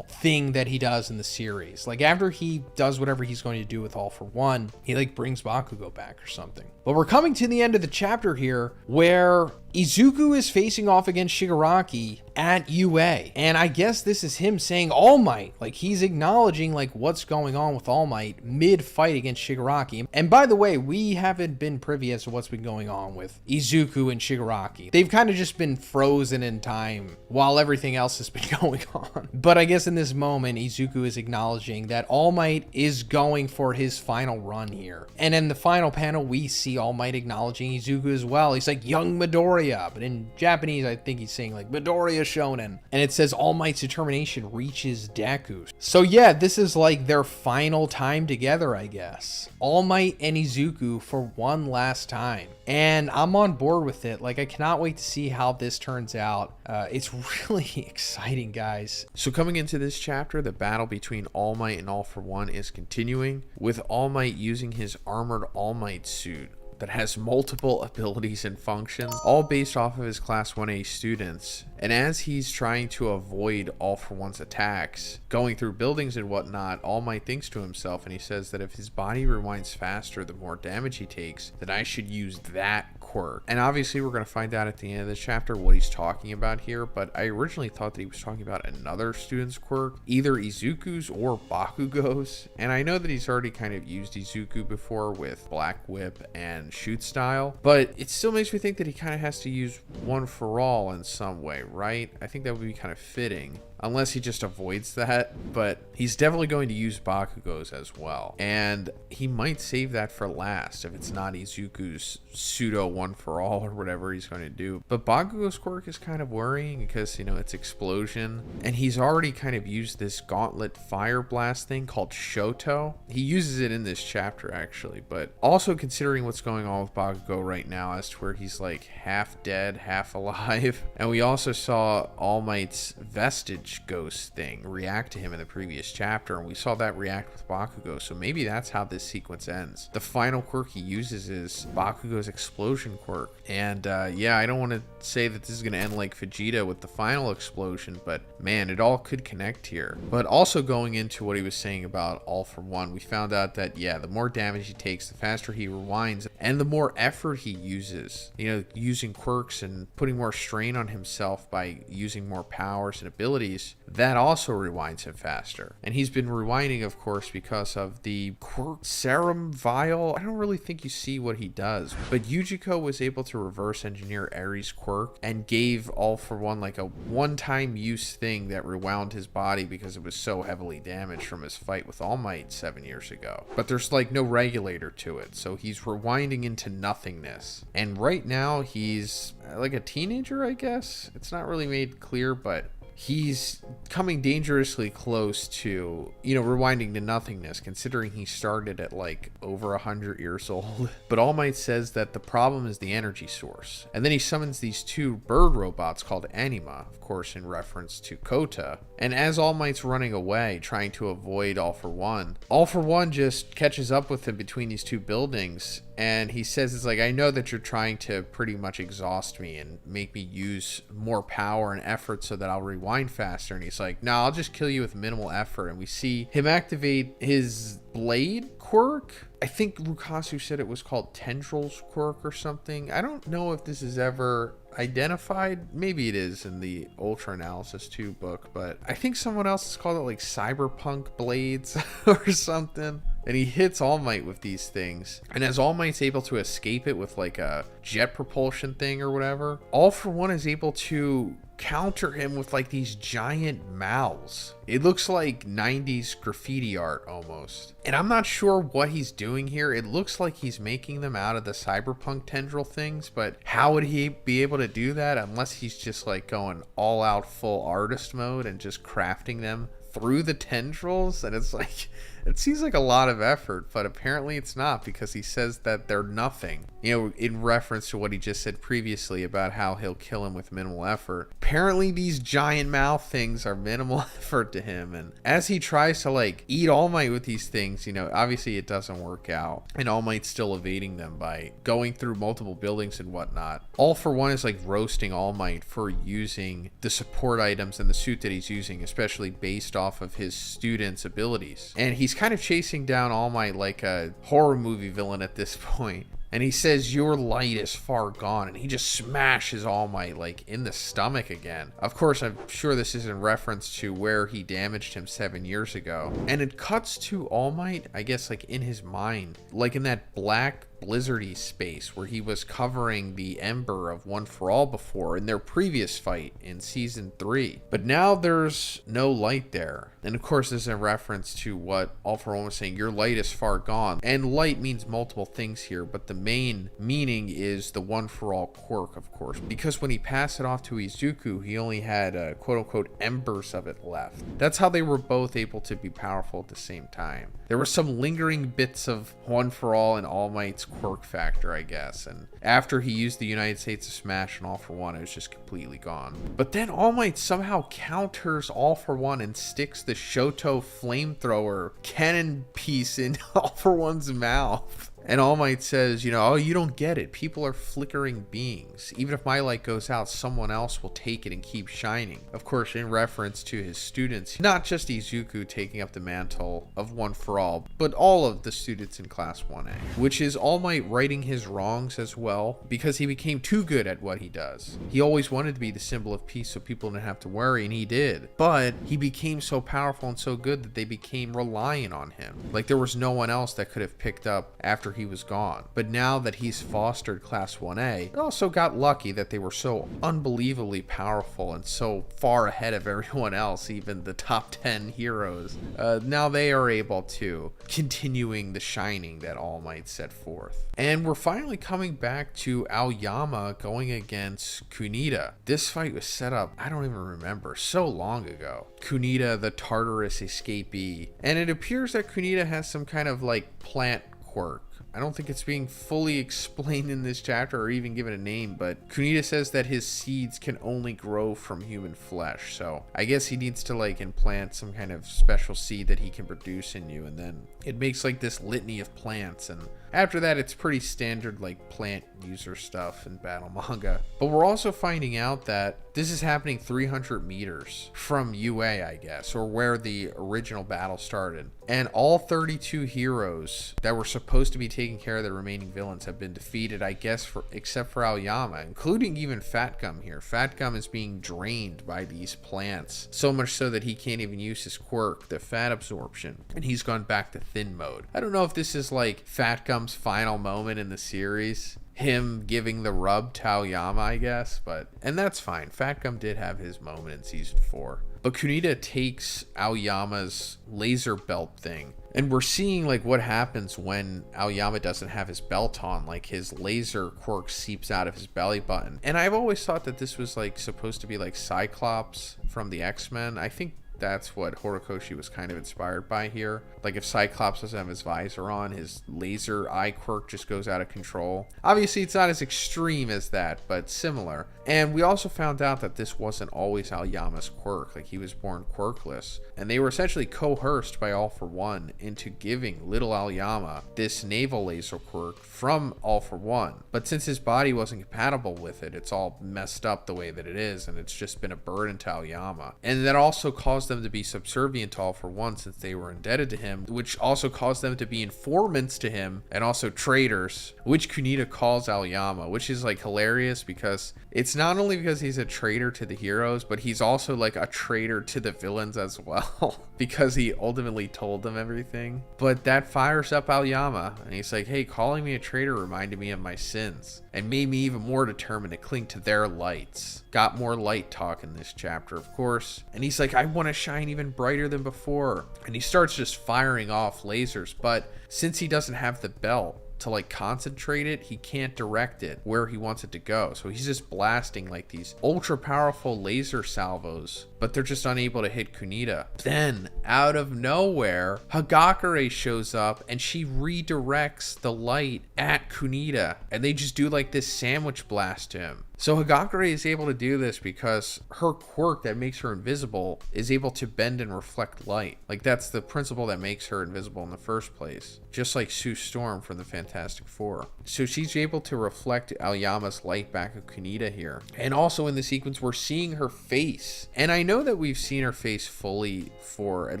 thing that he does in the series. Like, after he does whatever he's going to do with All for One, he like brings Bakugo back or something. But we're coming to the end of the chapter here where Izuku is facing off against Shigaraki at UA. And I guess this is him saying All Might. Like, he's acknowledging like what's going on with All Might mid-fight against Shigaraki. And by the way, we haven't been privy as to what's been going on with Izuku and Shigaraki. They've kind of just been frozen in time while everything else has been going on. But I guess in this moment, Izuku is acknowledging that All Might is going for his final run here. And in the final panel, we see All Might acknowledging Izuku as well. He's like, young Midoriya. But in Japanese, I think he's saying like Midoriya Shonen. And it says All Might's determination reaches Deku. So yeah, this is like their final time together, I guess. All Might and Izuku for one last time. And I'm on board with it. Like, I cannot wait to see how this turns out. It's really exciting, guys. So coming into this chapter, the battle between All Might and All for One is continuing, with All Might using his armored All Might suit that has multiple abilities and functions, all based off of his Class 1A students. And as he's trying to avoid All For One's attacks, going through buildings and whatnot, All Might thinks to himself, and he says that if his body rewinds faster, the more damage he takes, then I should use that quirk. And obviously we're going to find out at the end of the chapter what he's talking about here, but I originally thought that he was talking about another student's quirk, either Izuku's or Bakugo's. And I know that he's already kind of used Izuku before with Black Whip and Shoot Style, but it still makes me think that he kind of has to use One For All in some way, right? I think that would be kind of fitting, unless he just avoids that, but he's definitely going to use Bakugo's as well. And he might save that for last if it's not Izuku's pseudo One For All or whatever he's going to do. But Bakugo's quirk is kind of worrying because, you know, it's explosion, and he's already kind of used this gauntlet fire blast thing called Shoto. He uses it in this chapter actually, but also considering what's going on with Bakugo right now as to where he's like half dead, half alive. And we also saw All Might's vestige ghost thing react to him in the previous chapter, and we saw that react with Bakugo, so maybe that's how this sequence ends. The final quirk he uses is Bakugo's explosion quirk, and yeah, I don't want to say that this is going to end like Vegeta with the final explosion, but man, it all could connect here. But also going into what he was saying about All For One, we found out that yeah, the more damage he takes, the faster he rewinds, and the more effort he uses, you know, using quirks and putting more strain on himself by using more powers and abilities, that also rewinds him faster. And he's been rewinding, of course, because of the quirk Serum Vial. I don't really think you see what he does, but Yujiko was able to reverse engineer Eri's quirk and gave All For One like a one-time use thing that rewound his body because it was so heavily damaged from his fight with All Might 7 years ago. But there's like no regulator to it, so he's rewinding into nothingness. And right now he's like a teenager, I guess. It's not really made clear, but he's coming dangerously close to, you know, rewinding to nothingness, considering he started at like over 100 years old. But All Might says that the problem is the energy source, and then he summons these two bird robots called Anima, of course in reference to Kota. And as All Might's running away trying to avoid All For One just catches up with him between these two buildings, and he says, it's like, I know that you're trying to pretty much exhaust me and make me use more power and effort so that I'll rewind faster. And he's like, no, I'll just kill you with minimal effort. And we see him activate his blade quirk. I think Rukasu said it was called Tendrils quirk or something. I don't know if this is ever identified. Maybe it is in the Ultra Analysis 2 book, but I think someone else has called it like Cyberpunk blades or something. And he hits All Might with these things. And as All Might's able to escape it with like a jet propulsion thing or whatever, All For One is able to counter him with like these giant mouths. It looks like 90s graffiti art almost. And I'm not sure what he's doing here. It looks like he's making them out of the cyberpunk tendril things, but how would he be able to do that unless he's just like going all out full artist mode and just crafting them through the tendrils? And it's like, it seems like a lot of effort, but apparently it's not, because he says that they're nothing. You know, in reference to what he just said previously about how he'll kill him with minimal effort. Apparently these giant mouth things are minimal effort to him. And as he tries to like eat All Might with these things, you know, obviously it doesn't work out. And All Might's still evading them by going through multiple buildings and whatnot. All For One is like roasting All Might for using the support items and the suit that he's using, especially based off of his students' abilities. And he's kind of chasing down All Might like a horror movie villain at this point. And he says, your light is far gone. And he just smashes All Might like in the stomach again. Of course, I'm sure this is in reference to where he damaged him 7 years ago. And it cuts to All Might, I guess, like in his mind, like in that black blizzardy space where he was covering the Ember of One For All before in their previous fight in season 3. But now there's no light there. And of course, this is a reference to what All For One was saying, your light is far gone. And light means multiple things here, but the main meaning is the One For All quirk, of course, because when he passed it off to Izuku, he only had quote unquote embers of it left. That's how they were both able to be powerful at the same time. There were some lingering bits of One For All and All Might's quirk factor, I guess, and after he used the United States of Smash and All For One, it was just completely gone. But then All Might somehow counters All For One and sticks the Shoto flamethrower cannon piece in All For One's mouth. And All Might says, oh, you don't get it. People are flickering beings. Even if my light goes out, someone else will take it and keep shining. Of course, in reference to his students, not just Izuku taking up the mantle of One for All, but all of the students in Class 1A, which is All Might righting his wrongs as well, because he became too good at what he does. He always wanted to be the symbol of peace so people didn't have to worry, and he did. But he became so powerful and so good that they became reliant on him. Like there was no one else that could have picked up after he was gone. But now that he's fostered Class 1A, it also got lucky that they were so unbelievably powerful and so far ahead of everyone else, even the top 10 heroes. Now they are able to continuing the shining that All Might set forth. And we're finally coming back to Aoyama going against Kunita. This fight was set up, I don't even remember, so long ago. Kunita, the Tartarus escapee. And it appears that Kunita has some kind of like plant quirk. I don't think it's being fully explained in this chapter or even given a name, but Kunita says that his seeds can only grow from human flesh. So I guess he needs to like implant some kind of special seed that he can produce in you, and then it makes like this litany of plants, and after that it's pretty standard like plant user stuff in battle manga. But we're also finding out that this is happening 300 meters from UA, I guess, or where the original battle started. And all 32 heroes that were supposed to be taking care of the remaining villains have been defeated, I guess, except for Aoyama, including even Fat Gum here. Fat Gum is being drained by these plants, so much so that he can't even use his quirk, the fat absorption, and he's gone back to thin mode. I don't know if this is like Fat Gum's final moment in the series, him giving the rub to Aoyama, I guess, and that's fine. Fat Gum did have his moment in season 4. But Kunita takes Aoyama's laser belt thing, and we're seeing like what happens when Aoyama doesn't have his belt on. Like his laser quirk seeps out of his belly button. And I've always thought that this was like supposed to be like Cyclops from the X-Men. I think that's what Horikoshi was kind of inspired by here. Like if Cyclops doesn't have his visor on, his laser eye quirk just goes out of control. Obviously it's not as extreme as that, but similar. And we also found out that this wasn't always Aoyama's quirk. Like he was born quirkless, and they were essentially coerced by All for One into giving little Aoyama this naval laser quirk from All for One. But since his body wasn't compatible with it, it's all messed up the way that it is, and it's just been a burden to Aoyama. And that also caused them to be subservient to All for One since they were indebted to him, which also caused them to be informants to him and also traitors, which Kunita calls Aoyama, which is like hilarious because it's not only because he's a traitor to the heroes, but he's also like a traitor to the villains as well because he ultimately told them everything. But that fires up Aoyama, and he's like, hey, calling me a traitor reminded me of my sins and made me even more determined to cling to their lights. Got more light talk in this chapter, of course. And he's like, I want to shine even brighter than before. And he starts just firing off lasers, but since he doesn't have the belt to like concentrate it, he can't direct it where he wants it to go. So he's just blasting like these ultra powerful laser salvos, but they're just unable to hit Kunita. Then out of nowhere, Hagakure shows up and she redirects the light at Kunita, and they just do like this sandwich blast to him. So Hagakure is able to do this because her quirk that makes her invisible is able to bend and reflect light. Like that's the principle that makes her invisible in the first place. Just like Sue Storm from the Fantastic Four. So she's able to reflect Aoyama's light back at Kunita here. And also in the sequence, we're seeing her face. And I know that we've seen her face fully for at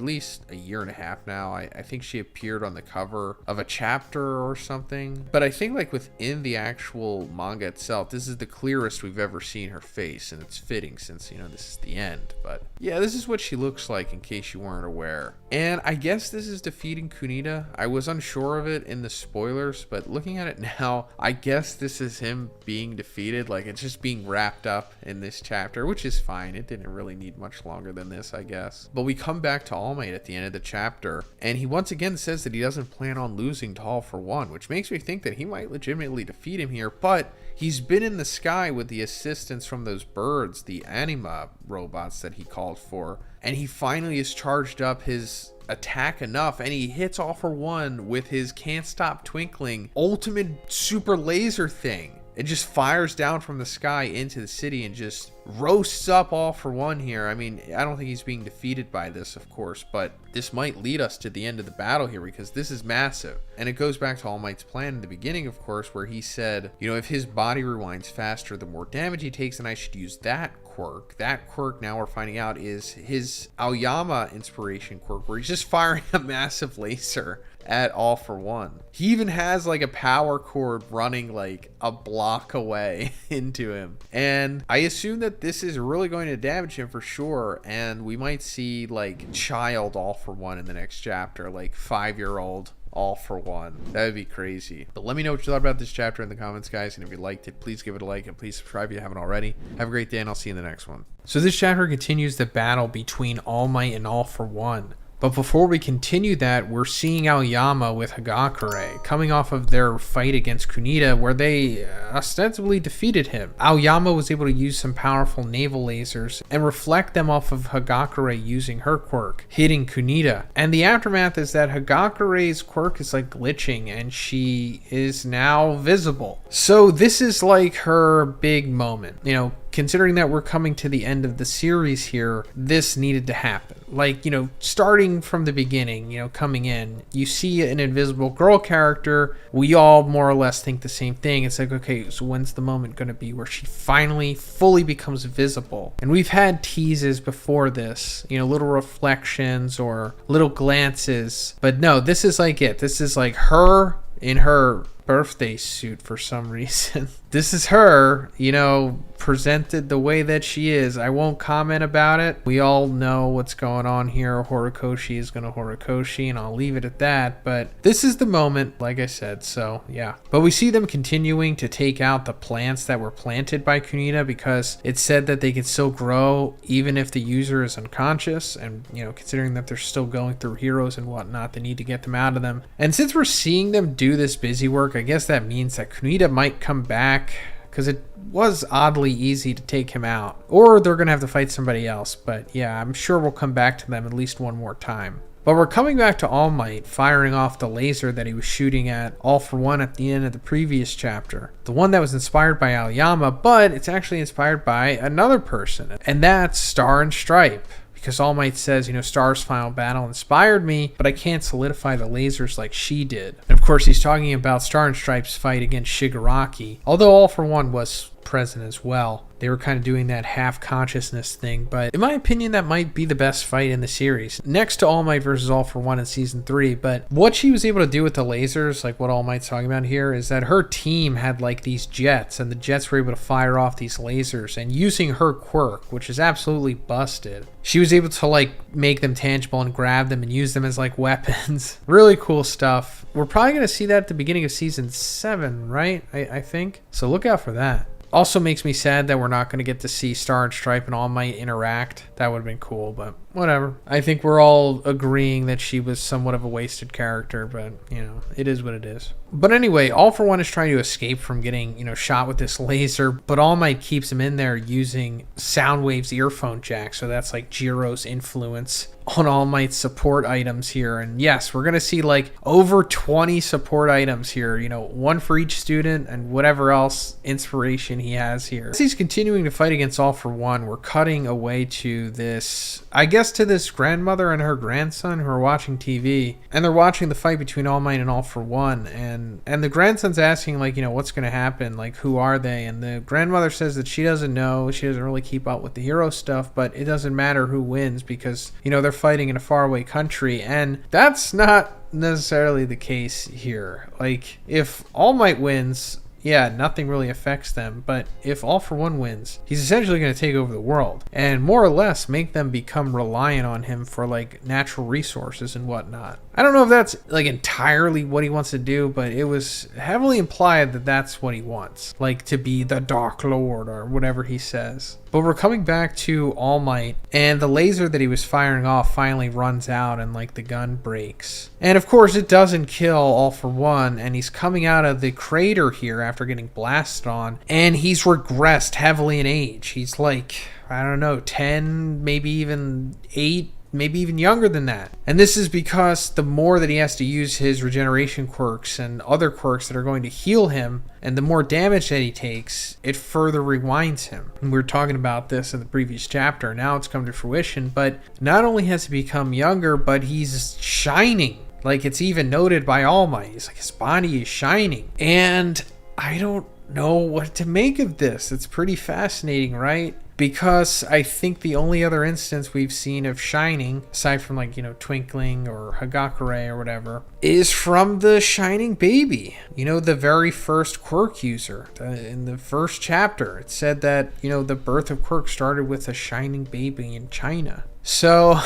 least a year and a half now. I think she appeared on the cover of a chapter or something. But I think like within the actual manga itself, this is the clearest we've ever seen her face, and it's fitting since, you know, this is the end. But yeah, this is what she looks like in case you weren't aware. And I guess this is defeating Kunita. I was unsure of it in the spoilers, but looking at it now, I guess this is him being defeated. Like it's just being wrapped up in this chapter, which is fine. It didn't really need much longer than this, I guess. But we come back to All Might at the end of the chapter, and he once again says that he doesn't plan on losing to All for One, which makes me think that he might legitimately defeat him here. But he's been in the sky with the assistance from those birds, the anima robots that he called for, and he finally has charged up his attack enough, and he hits All for One with his can't stop twinkling ultimate super laser thing. It just fires down from the sky into the city and just roasts up All For One here. I mean, I don't think he's being defeated by this, of course, but this might lead us to the end of the battle here because this is massive. And it goes back to All Might's plan in the beginning, of course, where he said, you know, if his body rewinds faster, the more damage he takes, and I should use that quirk. That quirk, now we're finding out, is his Aoyama inspiration quirk, where he's just firing a massive laser at All For One. He even has like a power cord running like a block away into him. And I assume that this is really going to damage him for sure. And we might see like child All For One in the next chapter, like 5-year-old All For One. That would be crazy. But let me know what you thought about this chapter in the comments, guys. And if you liked it, please give it a like and please subscribe if you haven't already. Have a great day and I'll see you in the next one. So this chapter continues the battle between All Might and All For One. But before we continue that, we're seeing Aoyama with Hagakure coming off of their fight against Kunita where they ostensibly defeated him. Aoyama was able to use some powerful naval lasers and reflect them off of Hagakure using her quirk, hitting Kunita. And the aftermath is that Hagakure's quirk is like glitching and she is now visible. So this is like her big moment. You know, considering that we're coming to the end of the series here, this needed to happen. Like, you know, starting from the beginning, you know, coming in, you see an invisible girl character. We all more or less think the same thing. It's like, okay, so when's the moment going to be where she finally fully becomes visible? And we've had teases before this, you know, little reflections or little glances. But no, this is like it. This is like her in her birthday suit for some reason. This is her, you know, presented the way that she is. I won't comment about it. We all know what's going on here. Horikoshi is going to Horikoshi, and I'll leave it at that. But this is the moment, like I said, so yeah. But we see them continuing to take out the plants that were planted by Kunita because it said that they can still grow even if the user is unconscious. And, you know, considering that they're still going through heroes and whatnot, they need to get them out of them. And since we're seeing them do this busy work, I guess that means that Kunita might come back, because it was oddly easy to take him out. Or they're going to have to fight somebody else. But yeah, I'm sure we'll come back to them at least one more time. But we're coming back to All Might firing off the laser that he was shooting at All For One at the end of the previous chapter. The one that was inspired by Aoyama, but it's actually inspired by another person. And that's Star and Stripe. Because All Might says, you know, Star's final battle inspired me, but I can't solidify the lasers like she did. And of course, he's talking about Star and Stripe's fight against Shigaraki, although All For One was present as well. They were kind of doing that half consciousness thing, but in my opinion, that might be the best fight in the series, next to All Might versus All For One in season 3. But what she was able to do with the lasers, like what All Might's talking about here, is that her team had like these jets, and the jets were able to fire off these lasers, and using her quirk, which is absolutely busted, she was able to like make them tangible and grab them and use them as like weapons. Really cool stuff. We're probably going to see that at the beginning of season 7, right? I think. So look out for that. Also makes me sad that we're not going to get to see Star and Stripe and All Might interact. That would have been cool, but whatever. I think we're all agreeing that she was somewhat of a wasted character, but, you know, it is what it is. But anyway, All For One is trying to escape from getting, you know, shot with this laser, but All Might keeps him in there using Soundwave's earphone jack, so that's like Jiro's influence on All Might's support items here. And yes, we're going to see like over 20 support items here, you know, one for each student and whatever else inspiration he has here. As he's continuing to fight against All For One, we're cutting away to this, I guess, to this grandmother and her grandson who are watching TV, and they're watching the fight between All Might and All For One, and the grandson's asking, like, you know, what's going to happen, like, who are they? And the grandmother says that she doesn't know, she doesn't really keep up with the hero stuff, but it doesn't matter who wins because, you know, they're fighting in a faraway country. And that's not necessarily the case here. Like, if All Might wins, yeah, nothing really affects them. But if All For One wins, he's essentially going to take over the world and more or less make them become reliant on him for like natural resources and whatnot. I don't know if that's like entirely what he wants to do, but it was heavily implied that that's what he wants, like to be the Dark Lord or whatever he says. But we're coming back to All Might, and the laser that he was firing off finally runs out and like the gun breaks. And of course it doesn't kill All For One, and he's coming out of the crater here after getting blasted on, and he's regressed heavily in age. He's like, I don't know, 10, maybe even 8 maybe even younger than that. And this is because the more that he has to use his regeneration quirks and other quirks that are going to heal him, and the more damage that he takes, it further rewinds him. And we were talking about this in the previous chapter. Now it's come to fruition. But not only has he become younger, but he's shining. Like, it's even noted by All Might. He's like, his body is shining. And I don't know what to make of this. It's pretty fascinating, right? Because I think the only other instance we've seen of shining, aside from like, Twinkling or Hagakure or whatever, is from the Shining Baby. The very first quirk user. In the first chapter, it said that, the birth of quirk started with a Shining Baby in China. So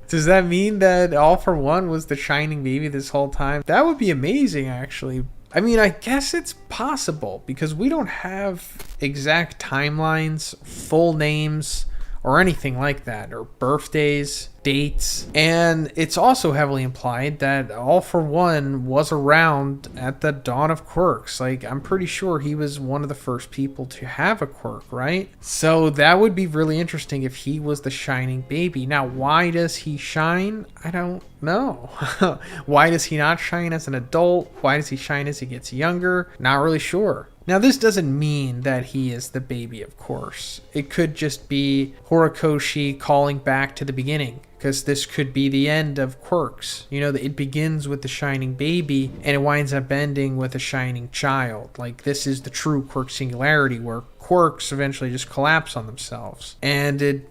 does that mean that All for One was the Shining Baby this whole time? That would be amazing, actually. I mean, I guess it's possible because we don't have exact timelines, full names, or anything like that, or birthdays, dates. And it's also heavily implied that All for One was around at the dawn of quirks. Like, I'm pretty sure he was one of the first people to have a quirk, right? So that would be really interesting if he was the Shining Baby. Now, why does he shine? I don't know. Why does he not shine as an adult? Why does he shine as he gets younger? Not really sure. Now, this doesn't mean that he is the baby, of course. It could just be Horikoshi calling back to the beginning, because this could be the end of quirks. It begins with the Shining Baby, and it winds up ending with a Shining Child. Like, this is the true quirk singularity, where quirks eventually just collapse on themselves. And it,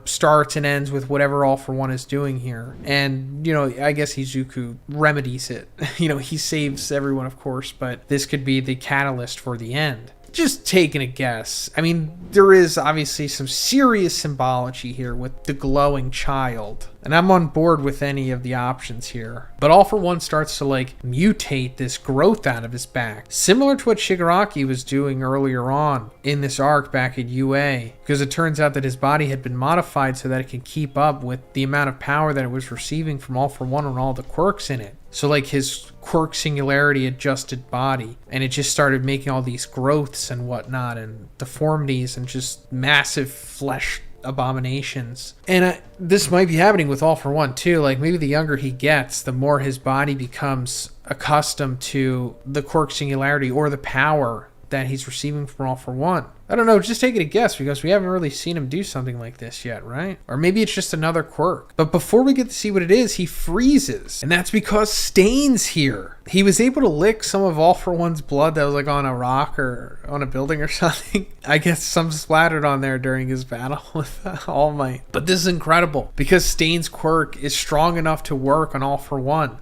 starts and ends with whatever All for One is doing here. And, I guess Izuku remedies it. He saves everyone, of course, but this could be the catalyst for the end. Just taking a guess. I mean, there is obviously some serious symbology here with the glowing child. And I'm on board with any of the options here. But All for One starts to mutate this growth out of his back. Similar to what Shigaraki was doing earlier on in this arc back at UA. Because it turns out that his body had been modified so that it could keep up with the amount of power that it was receiving from All for One and all the quirks in it. So his quirk singularity adjusted body. And it just started making all these growths and whatnot and deformities and just massive flesh abominations. And this might be happening with All for One too. Maybe the younger he gets, the more his body becomes accustomed to the quirk singularity or the power that he's receiving from All for One. I don't know, just taking a guess because we haven't really seen him do something like this yet, right? Or maybe it's just another quirk. But before we get to see what it is, he freezes. And that's because Stain's here. He was able to lick some of All for One's blood that was on a rock or on a building or something. I guess some splattered on there during his battle with All Might. But this is incredible because Stain's quirk is strong enough to work on All for One.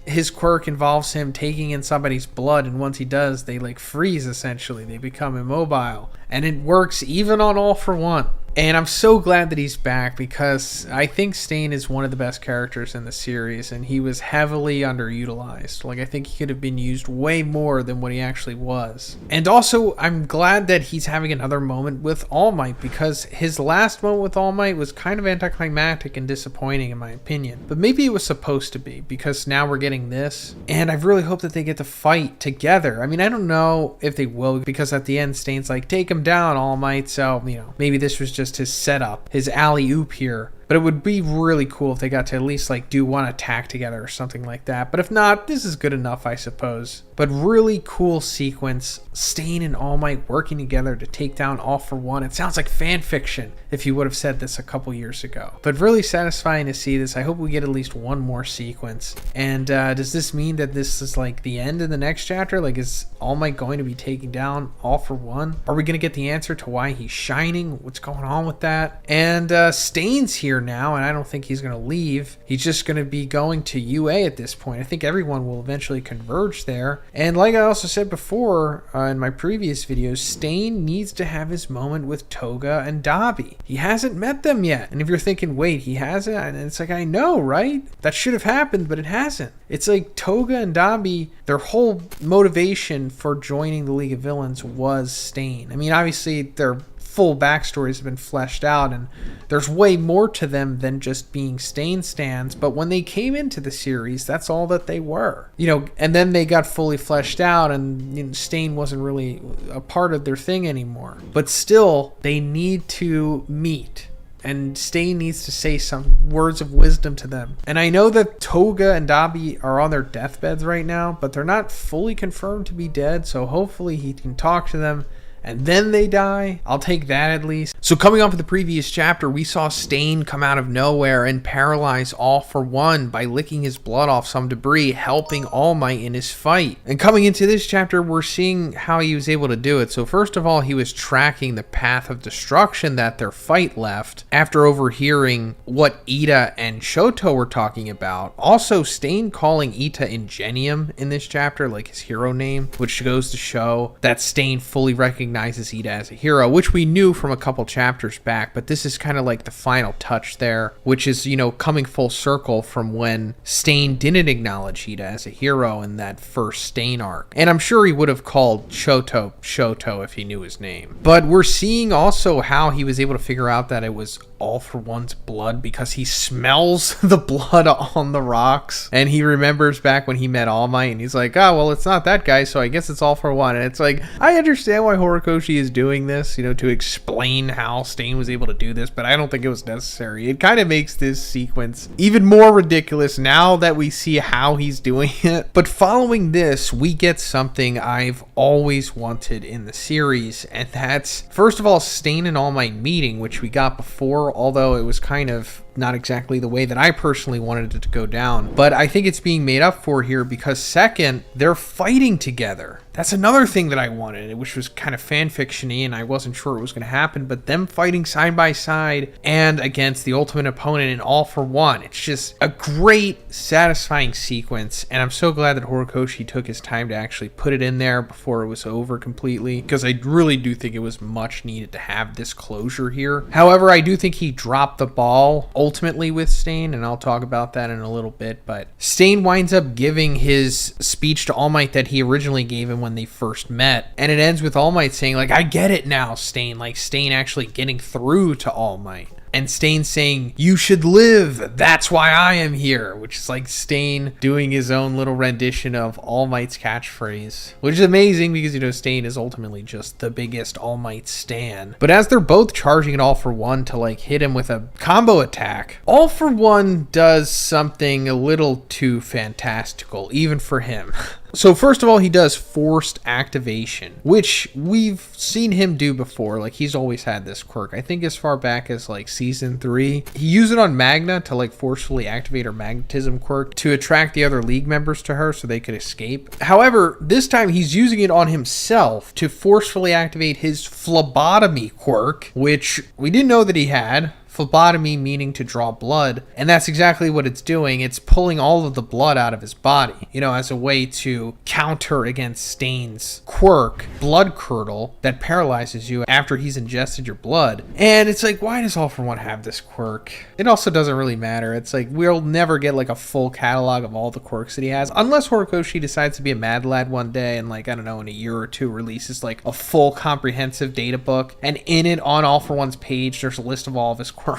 His quirk involves him taking in somebody's blood, and once he does, they freeze essentially. They become immobile. And it works even on All for One. And I'm so glad that he's back because I think Stain is one of the best characters in the series, and he was heavily underutilized. I think he could have been used way more than what he actually was. And also, I'm glad that he's having another moment with All Might because his last moment with All Might was kind of anticlimactic and disappointing in my opinion. But maybe it was supposed to be because now we're getting this. And I really hope that they get to fight together. I mean, I don't know if they will because at the end, Stain's take him down, All Might. So, maybe this was just his setup, his alley-oop here. But it would be really cool if they got to at least do one attack together or something like that. But if not, this is good enough, I suppose. But really cool sequence. Stain and All Might working together to take down All for One. It sounds like fan fiction if you would have said this a couple years ago. But really satisfying to see this. I hope we get at least one more sequence. And does this mean that this is the end of the next chapter? Is All Might going to be taking down All for One? Are we going to get the answer to why he's shining? What's going on with that? And Stain's here now, and I don't think he's going to leave. He's just going to be going to UA at this point. I think everyone will eventually converge there. And like I also said before in my previous videos, Stain needs to have his moment with Toga and Dabi. He hasn't met them yet. And if you're thinking, wait, he hasn't? And it's I know, right? That should have happened, but it hasn't. It's Toga and Dabi, their whole motivation for joining the League of Villains was Stain. I mean, obviously, their full backstories have been fleshed out, and there's way more to them than just being Stain stans, but when they came into the series, that's all that they were. And then they got fully fleshed out, and Stain wasn't really a part of their thing anymore. But still, they need to meet. and Stain needs to say some words of wisdom to them. And I know that Toga and Dabi are on their deathbeds right now, but they're not fully confirmed to be dead, so hopefully he can talk to them and then they die. I'll take that at least. So coming off of the previous chapter, we saw Stain come out of nowhere and paralyze All for One by licking his blood off some debris, helping All Might in his fight. And coming into this chapter, we're seeing how he was able to do it. So first of all, he was tracking the path of destruction that their fight left after overhearing what Ita and Shoto were talking about. Also, Stain calling Ita Ingenium in this chapter, like his hero name, which goes to show that Stain fully recognizes Ita as a hero, which we knew from a couple chapters back, but this is kind of like the final touch there, which is, you know, coming full circle from when Stain didn't acknowledge Ita as a hero in that first Stain arc. And I'm sure he would have called Shoto if he knew his name. But we're seeing also how he was able to figure out that it was All for One's blood because he smells the blood on the rocks, and he remembers back when he met All Might, and he's like, oh, well, it's not that guy, so I guess it's All for One. And it's like, I understand why Horikoshi is doing this, you know, to explain how Stain was able to do this, but I don't think it was necessary. It kind of makes this sequence even more ridiculous now that we see how he's doing it. But following this, we get something I've always wanted in the series, and that's, first of all, Stain and All Might meeting, which we got before, although it was kind of not exactly the way that I personally wanted it to go down. But I think it's being made up for here because second, they're fighting together. That's another thing that I wanted, which was kind of fan fiction-y, and I wasn't sure it was going to happen, but them fighting side by side and against the ultimate opponent in All for One. It's just a great, satisfying sequence, and I'm so glad that Horikoshi took his time to actually put it in there before it was over completely, because I really do think it was much needed to have this closure here. However, I do think he dropped the ball ultimately with Stain, and I'll talk about that in a little bit, but Stain winds up giving his speech to All Might that he originally gave him when they first met, and it ends with All Might saying, like, I get it now, Stain, like Stain actually getting through to All Might. And Stain saying, you should live, that's why I am here, which is like Stain doing his own little rendition of All Might's catchphrase, which is amazing because, you know, Stain is ultimately just the biggest All Might stan. But as they're both charging at All for One to like hit him with a combo attack, All for One does something a little too fantastical, even for him. So first of all, he does forced activation, which we've seen him do before. Like, he's always had this quirk. I think as far back as like season 3, he used it on Magna to like forcefully activate her magnetism quirk to attract the other league members to her so they could escape. However, this time he's using it on himself to forcefully activate his phlebotomy quirk, which we didn't know that he had. Phlebotomy meaning to draw blood, and that's exactly what it's doing. It's pulling all of the blood out of his body, you know, as a way to counter against Stain's quirk, Blood Curdle, that paralyzes you after he's ingested your blood. And it's like, why does All for One have this quirk? It also doesn't really matter. It's like, we'll never get like a full catalog of all the quirks that he has, unless Horikoshi decides to be a mad lad one day and, like, I don't know, in a year or two releases like a full comprehensive data book, and in it, on All for One's page, there's a list of all of his quirks.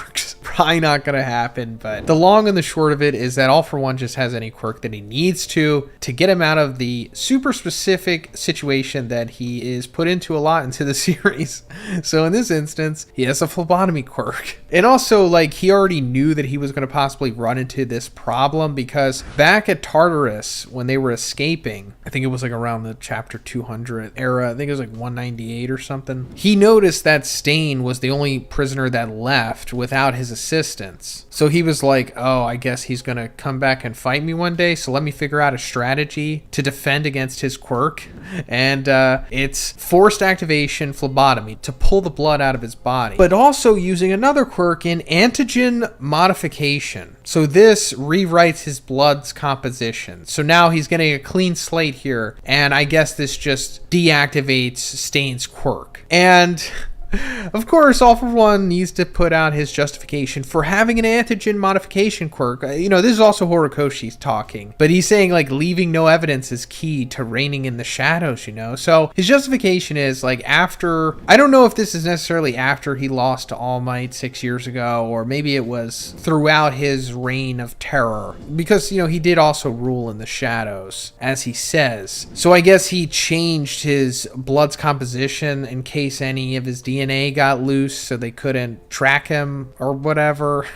Probably not gonna happen, but the long and the short of it is that All for One just has any quirk that he needs to get him out of the super specific situation that he is put into a lot into the series. So in this instance, he has a phlebotomy quirk. And also, like, he already knew that he was going to possibly run into this problem because back at Tartarus, when they were escaping, I think it was like around the chapter 200 era, I think it was like 198 or something, he noticed that Stain was the only prisoner that left without his assistance. So he was like, oh, I guess he's gonna come back and fight me one day, so let me figure out a strategy to defend against his quirk. And it's forced activation phlebotomy to pull the blood out of his body, but also using another quirk in antigen modification. So this rewrites his blood's composition. So now he's getting a clean slate here, and I guess this just deactivates Stain's quirk. And of course, All for One needs to put out his justification for having an antigen modification quirk. You know, this is also Horikoshi's talking, but he's saying, like, leaving no evidence is key to reigning in the shadows, you know? So his justification is, like, after, I don't know if this is necessarily after he lost to All Might 6 years ago, or maybe it was throughout his reign of terror, because, you know, he did also rule in the shadows, as he says. So I guess he changed his blood's composition in case any of his DNA DNA got loose so they couldn't track him or whatever.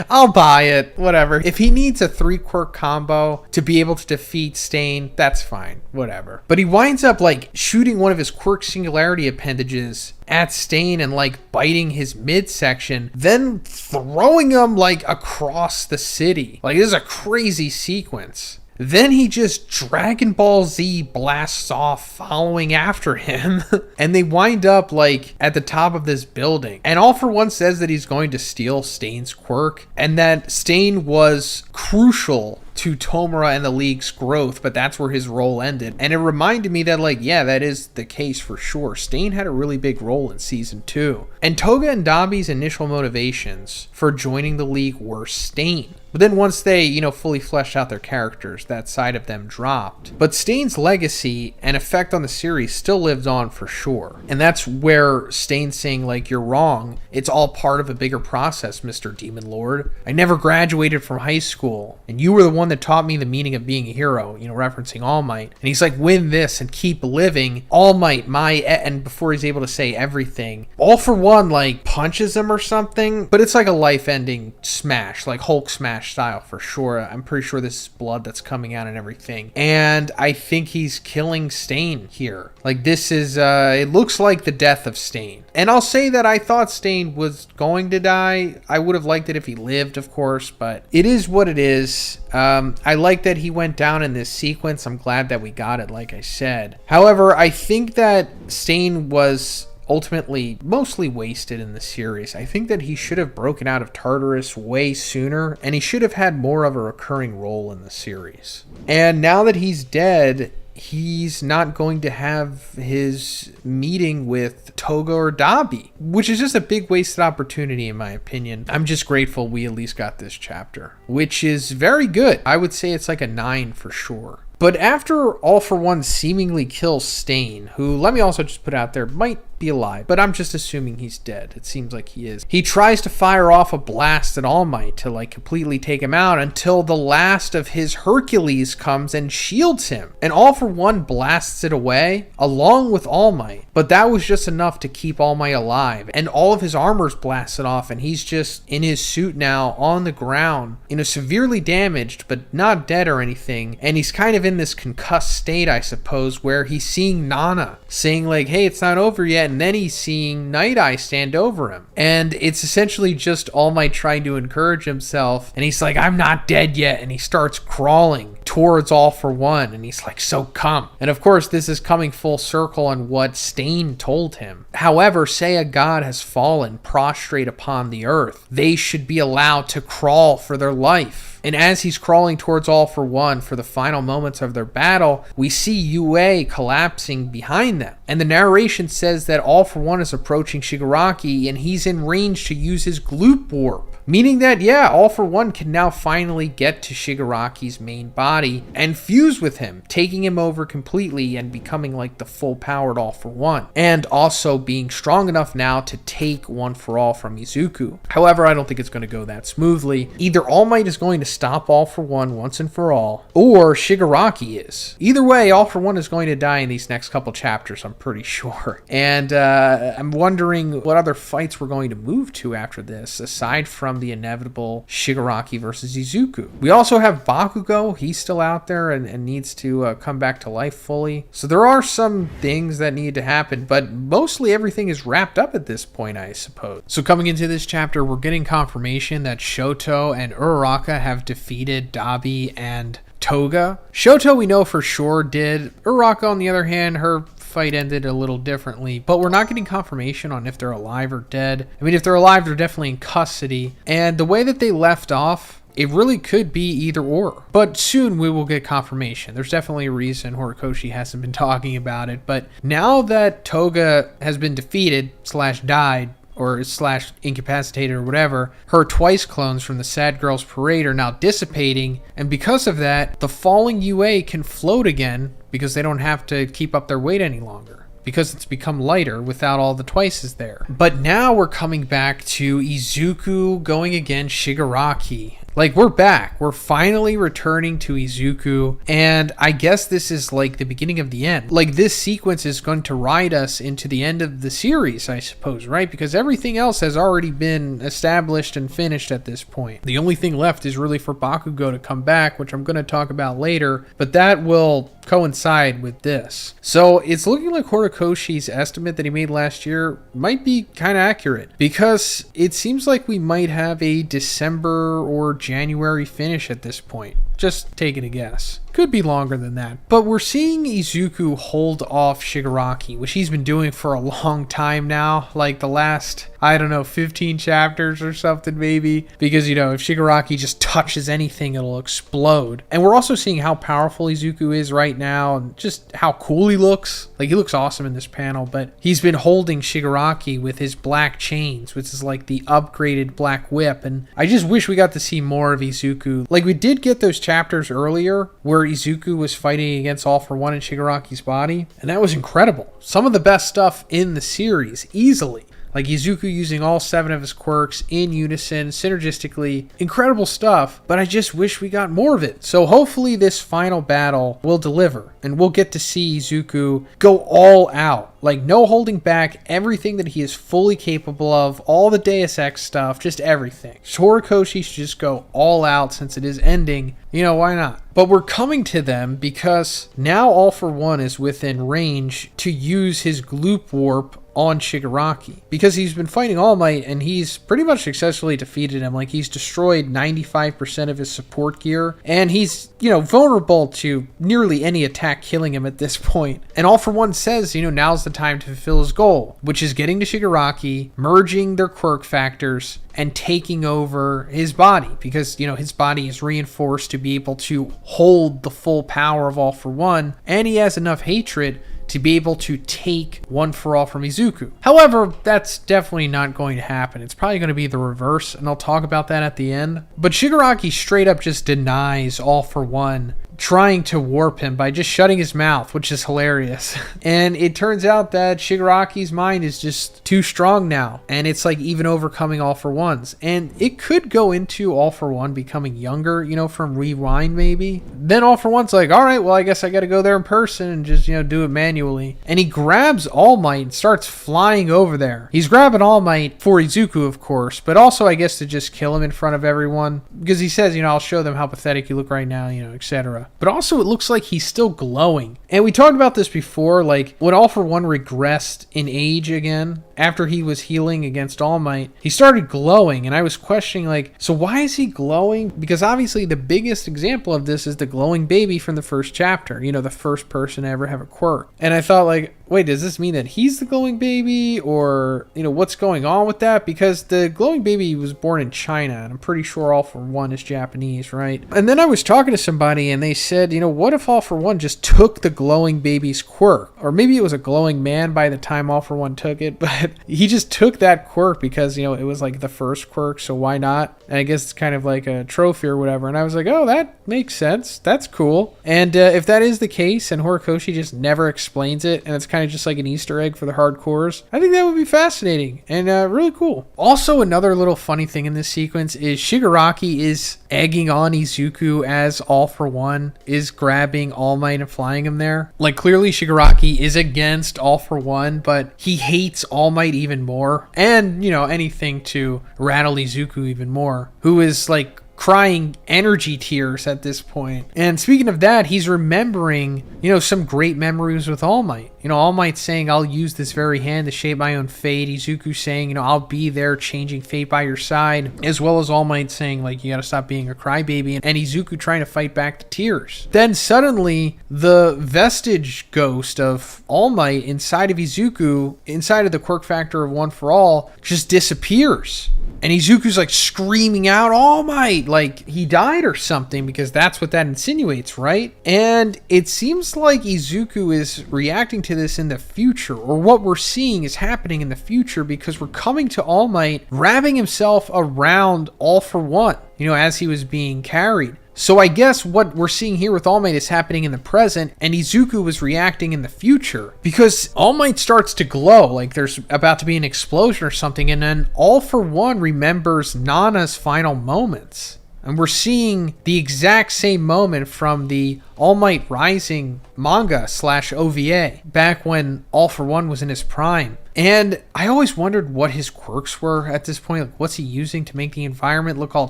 I'll buy it, whatever. If he needs a 3-quirk combo to be able to defeat Stain, that's fine, whatever. But he winds up like shooting one of his quirk singularity appendages at Stain and like biting his midsection, then throwing him like across the city. Like, this is a crazy sequence. Then he just Dragon Ball Z blasts off following after him. And they wind up like at the top of this building. And All For One says that he's going to steal Stain's quirk and that Stain was crucial to Tomura and the League's growth, but that's where his role ended. And it reminded me that, like, yeah, that is the case for sure. Stain had a really big role in season 2. And Toga and Dabi's initial motivations for joining the League were Stain. But then once they, fully fleshed out their characters, that side of them dropped. But Stain's legacy and effect on the series still lives on for sure. And that's where Stain's saying, like, you're wrong. It's all part of a bigger process, Mr. Demon Lord. I never graduated from high school, and you were the one that taught me the meaning of being a hero, referencing All Might. And he's like, win this and keep living. All Might, and before he's able to say everything, All For One, like, punches him or something, but it's like a life-ending smash, like Hulk smash style for sure. I'm pretty sure this is blood that's coming out and everything. And I think he's killing Stain here. Like, this is, it looks like the death of Stain. And I'll say that I thought Stain was going to die. I would have liked it if he lived, of course, but it is what it is. I like that he went down in this sequence. I'm glad that we got it, like I said. However, I think that Stain was ultimately mostly wasted in the series. I think that he should have broken out of Tartarus way sooner, and he should have had more of a recurring role in the series. And now that he's dead, he's not going to have his meeting with Toga or Dabi, which is just a big wasted opportunity in my opinion. I'm just grateful we at least got this chapter, which is very good. I would say it's like a 9 for sure. But after All For One seemingly kills Stain, who, let me also just put out there, might be alive, but I'm just assuming he's dead. It seems like he is. He tries to fire off a blast at All Might to like completely take him out until the last of his Hercules comes and shields him. And All For One blasts it away along with All Might. But that was just enough to keep All Might alive. And all of his armor's blasted off and he's just in his suit now on the ground, severely damaged, but not dead or anything. And he's kind of in this concussed state, I suppose, where he's seeing Nana saying like, hey, it's not over yet. And then he's seeing Night Eye stand over him. And it's essentially just All Might trying to encourage himself. And he's like, I'm not dead yet. And he starts crawling towards All For One. And he's like, so come. And of course, this is coming full circle on what Stain told him. However, say a god has fallen prostrate upon the earth, they should be allowed to crawl for their life. And as he's crawling towards All For One for the final moments of their battle, we see Yue collapsing behind them. And the narration says that All For One is approaching Shigaraki and he's in range to use his gloop warp. Meaning that, yeah, All For One can now finally get to Shigaraki's main body and fuse with him, taking him over completely and becoming like the full-powered All For One. And also being strong enough now to take One For All from Izuku. However, I don't think it's going to go that smoothly. Either All Might is going to stop All For One once and for all, or Shigaraki is. Either way, All For One is going to die in these next couple chapters, I'm pretty sure. And I'm wondering what other fights we're going to move to after this, aside from the inevitable Shigaraki versus Izuku. We also have Bakugo. He's still out there and needs to come back to life fully. So there are some things that need to happen, but mostly everything is wrapped up at this point, I suppose. So coming into this chapter, we're getting confirmation that Shoto and Uraraka have defeated Dabi and Toga. Shoto we know for sure did. Uraraka, on the other hand, her fight ended a little differently, but we're not getting confirmation on if they're alive or dead. I mean, if they're alive, they're definitely in custody. And the way that they left off, it really could be either or. But soon we will get confirmation. There's definitely a reason Horikoshi hasn't been talking about it. But now that Toga has been defeated / died, or / incapacitated or whatever, her twice clones from the Sad Girls Parade are now dissipating, and because of that, the falling UA can float again because they don't have to keep up their weight any longer, because it's become lighter without all the twices there. But now we're coming back to Izuku going against Shigaraki. Like, we're back. We're finally returning to Izuku, and I guess this is like the beginning of the end. Like, this sequence is going to ride us into the end of the series, I suppose, right? Because everything else has already been established and finished at this point. The only thing left is really for Bakugo to come back, which I'm going to talk about later, but that will coincide with this. So it's looking like Horikoshi's estimate that he made last year might be kind of accurate, because it seems like we might have a December or January finish at this point. Just taking a guess. Could be longer than that. But we're seeing Izuku hold off Shigaraki, which he's been doing for a long time now. Like the last, 15 chapters or something maybe. Because, if Shigaraki just touches anything, it'll explode. And we're also seeing how powerful Izuku is right now and just how cool he looks. Like, he looks awesome in this panel, but he's been holding Shigaraki with his black chains, which is like the upgraded black whip. And I just wish we got to see more of Izuku. Like, we did get those chapters earlier where Izuku was fighting against All For One in Shigaraki's body, and that was incredible. Some of the best stuff in the series, easily. Like Izuku using all 7 of his quirks in unison, synergistically. Incredible stuff, but I just wish we got more of it. So hopefully this final battle will deliver, and we'll get to see Izuku go all out. Like, no holding back, everything that he is fully capable of, all the Deus Ex stuff, just everything. Horikoshi should just go all out since it is ending. Why not? But we're coming to them because now All For One is within range to use his Gloop Warp on Shigaraki, because he's been fighting All Might and he's pretty much successfully defeated him. Like, he's destroyed 95% of his support gear, and he's, vulnerable to nearly any attack killing him at this point. And All For One says, now's the time to fulfill his goal, which is getting to Shigaraki, merging their quirk factors, and taking over his body, because, his body is reinforced to be able to hold the full power of All For One, and he has enough hatred to be able to take One For All from Izuku. However, that's definitely not going to happen. It's probably going to be the reverse, and I'll talk about that at the end. But Shigaraki straight up just denies All For One trying to warp him by just shutting his mouth, which is hilarious. And it turns out that Shigaraki's mind is just too strong now, and it's like even overcoming All For One's. And it could go into All For One becoming younger, from Rewind maybe. Then All For One's like, all right, well, I guess I got to go there in person and just, do it manually. And he grabs All Might and starts flying over there. He's grabbing All Might for Izuku, of course, but also, I guess, to just kill him in front of everyone, because he says, I'll show them how pathetic you look right now, etc. But also, it looks like he's still glowing. And we talked about this before, like, when All For One regressed in age again, after he was healing against All Might, he started glowing, and I was questioning, like, so why is he glowing? Because obviously the biggest example of this is the glowing baby from the first chapter, the first person to ever have a quirk. And I thought, like, wait, does this mean that he's the glowing baby, or, what's going on with that? Because the glowing baby was born in China, and I'm pretty sure All For One is Japanese, right? And then I was talking to somebody, and they said, what if All For One just took the glowing baby's quirk? Or maybe it was a glowing man by the time All For One took it, but he just took that quirk because, it was like the first quirk, so why not? And I guess it's kind of like a trophy or whatever. And I was like, oh, that makes sense. That's cool. And if that is the case, and Horikoshi just never explains it, and it's kind of just like an Easter egg for the hardcores, I think that would be fascinating and really cool. Also, another little funny thing in this sequence is Shigaraki is egging on Izuku as All For One is grabbing All Might and flying him there. Like, clearly Shigaraki is against All For One, but he hates All Might even more, and anything to rattle Izuku even more, who is like crying energy tears at this point. And speaking of that, he's remembering, some great memories with All Might. All Might saying, I'll use this very hand to shape my own fate. Izuku saying, I'll be there changing fate by your side. As well as All Might saying, like, you gotta stop being a crybaby. And Izuku trying to fight back the tears. Then suddenly, the vestige ghost of All Might inside of Izuku, inside of the quirk factor of One For All, just disappears. And Izuku's like screaming out, All Might, like he died or something, because that's what that insinuates, right? And it seems like Izuku is reacting to this in the future, or what we're seeing is happening in the future, because we're coming to All Might wrapping himself around All For One, as he was being carried. So I guess what we're seeing here with All Might is happening in the present, and Izuku was reacting in the future, because All Might starts to glow, like there's about to be an explosion or something, and then All For One remembers Nana's final moments. And we're seeing the exact same moment from the All Might Rising manga / OVA back when All For One was in his prime. And I always wondered what his quirks were at this point. Like, what's he using to make the environment look all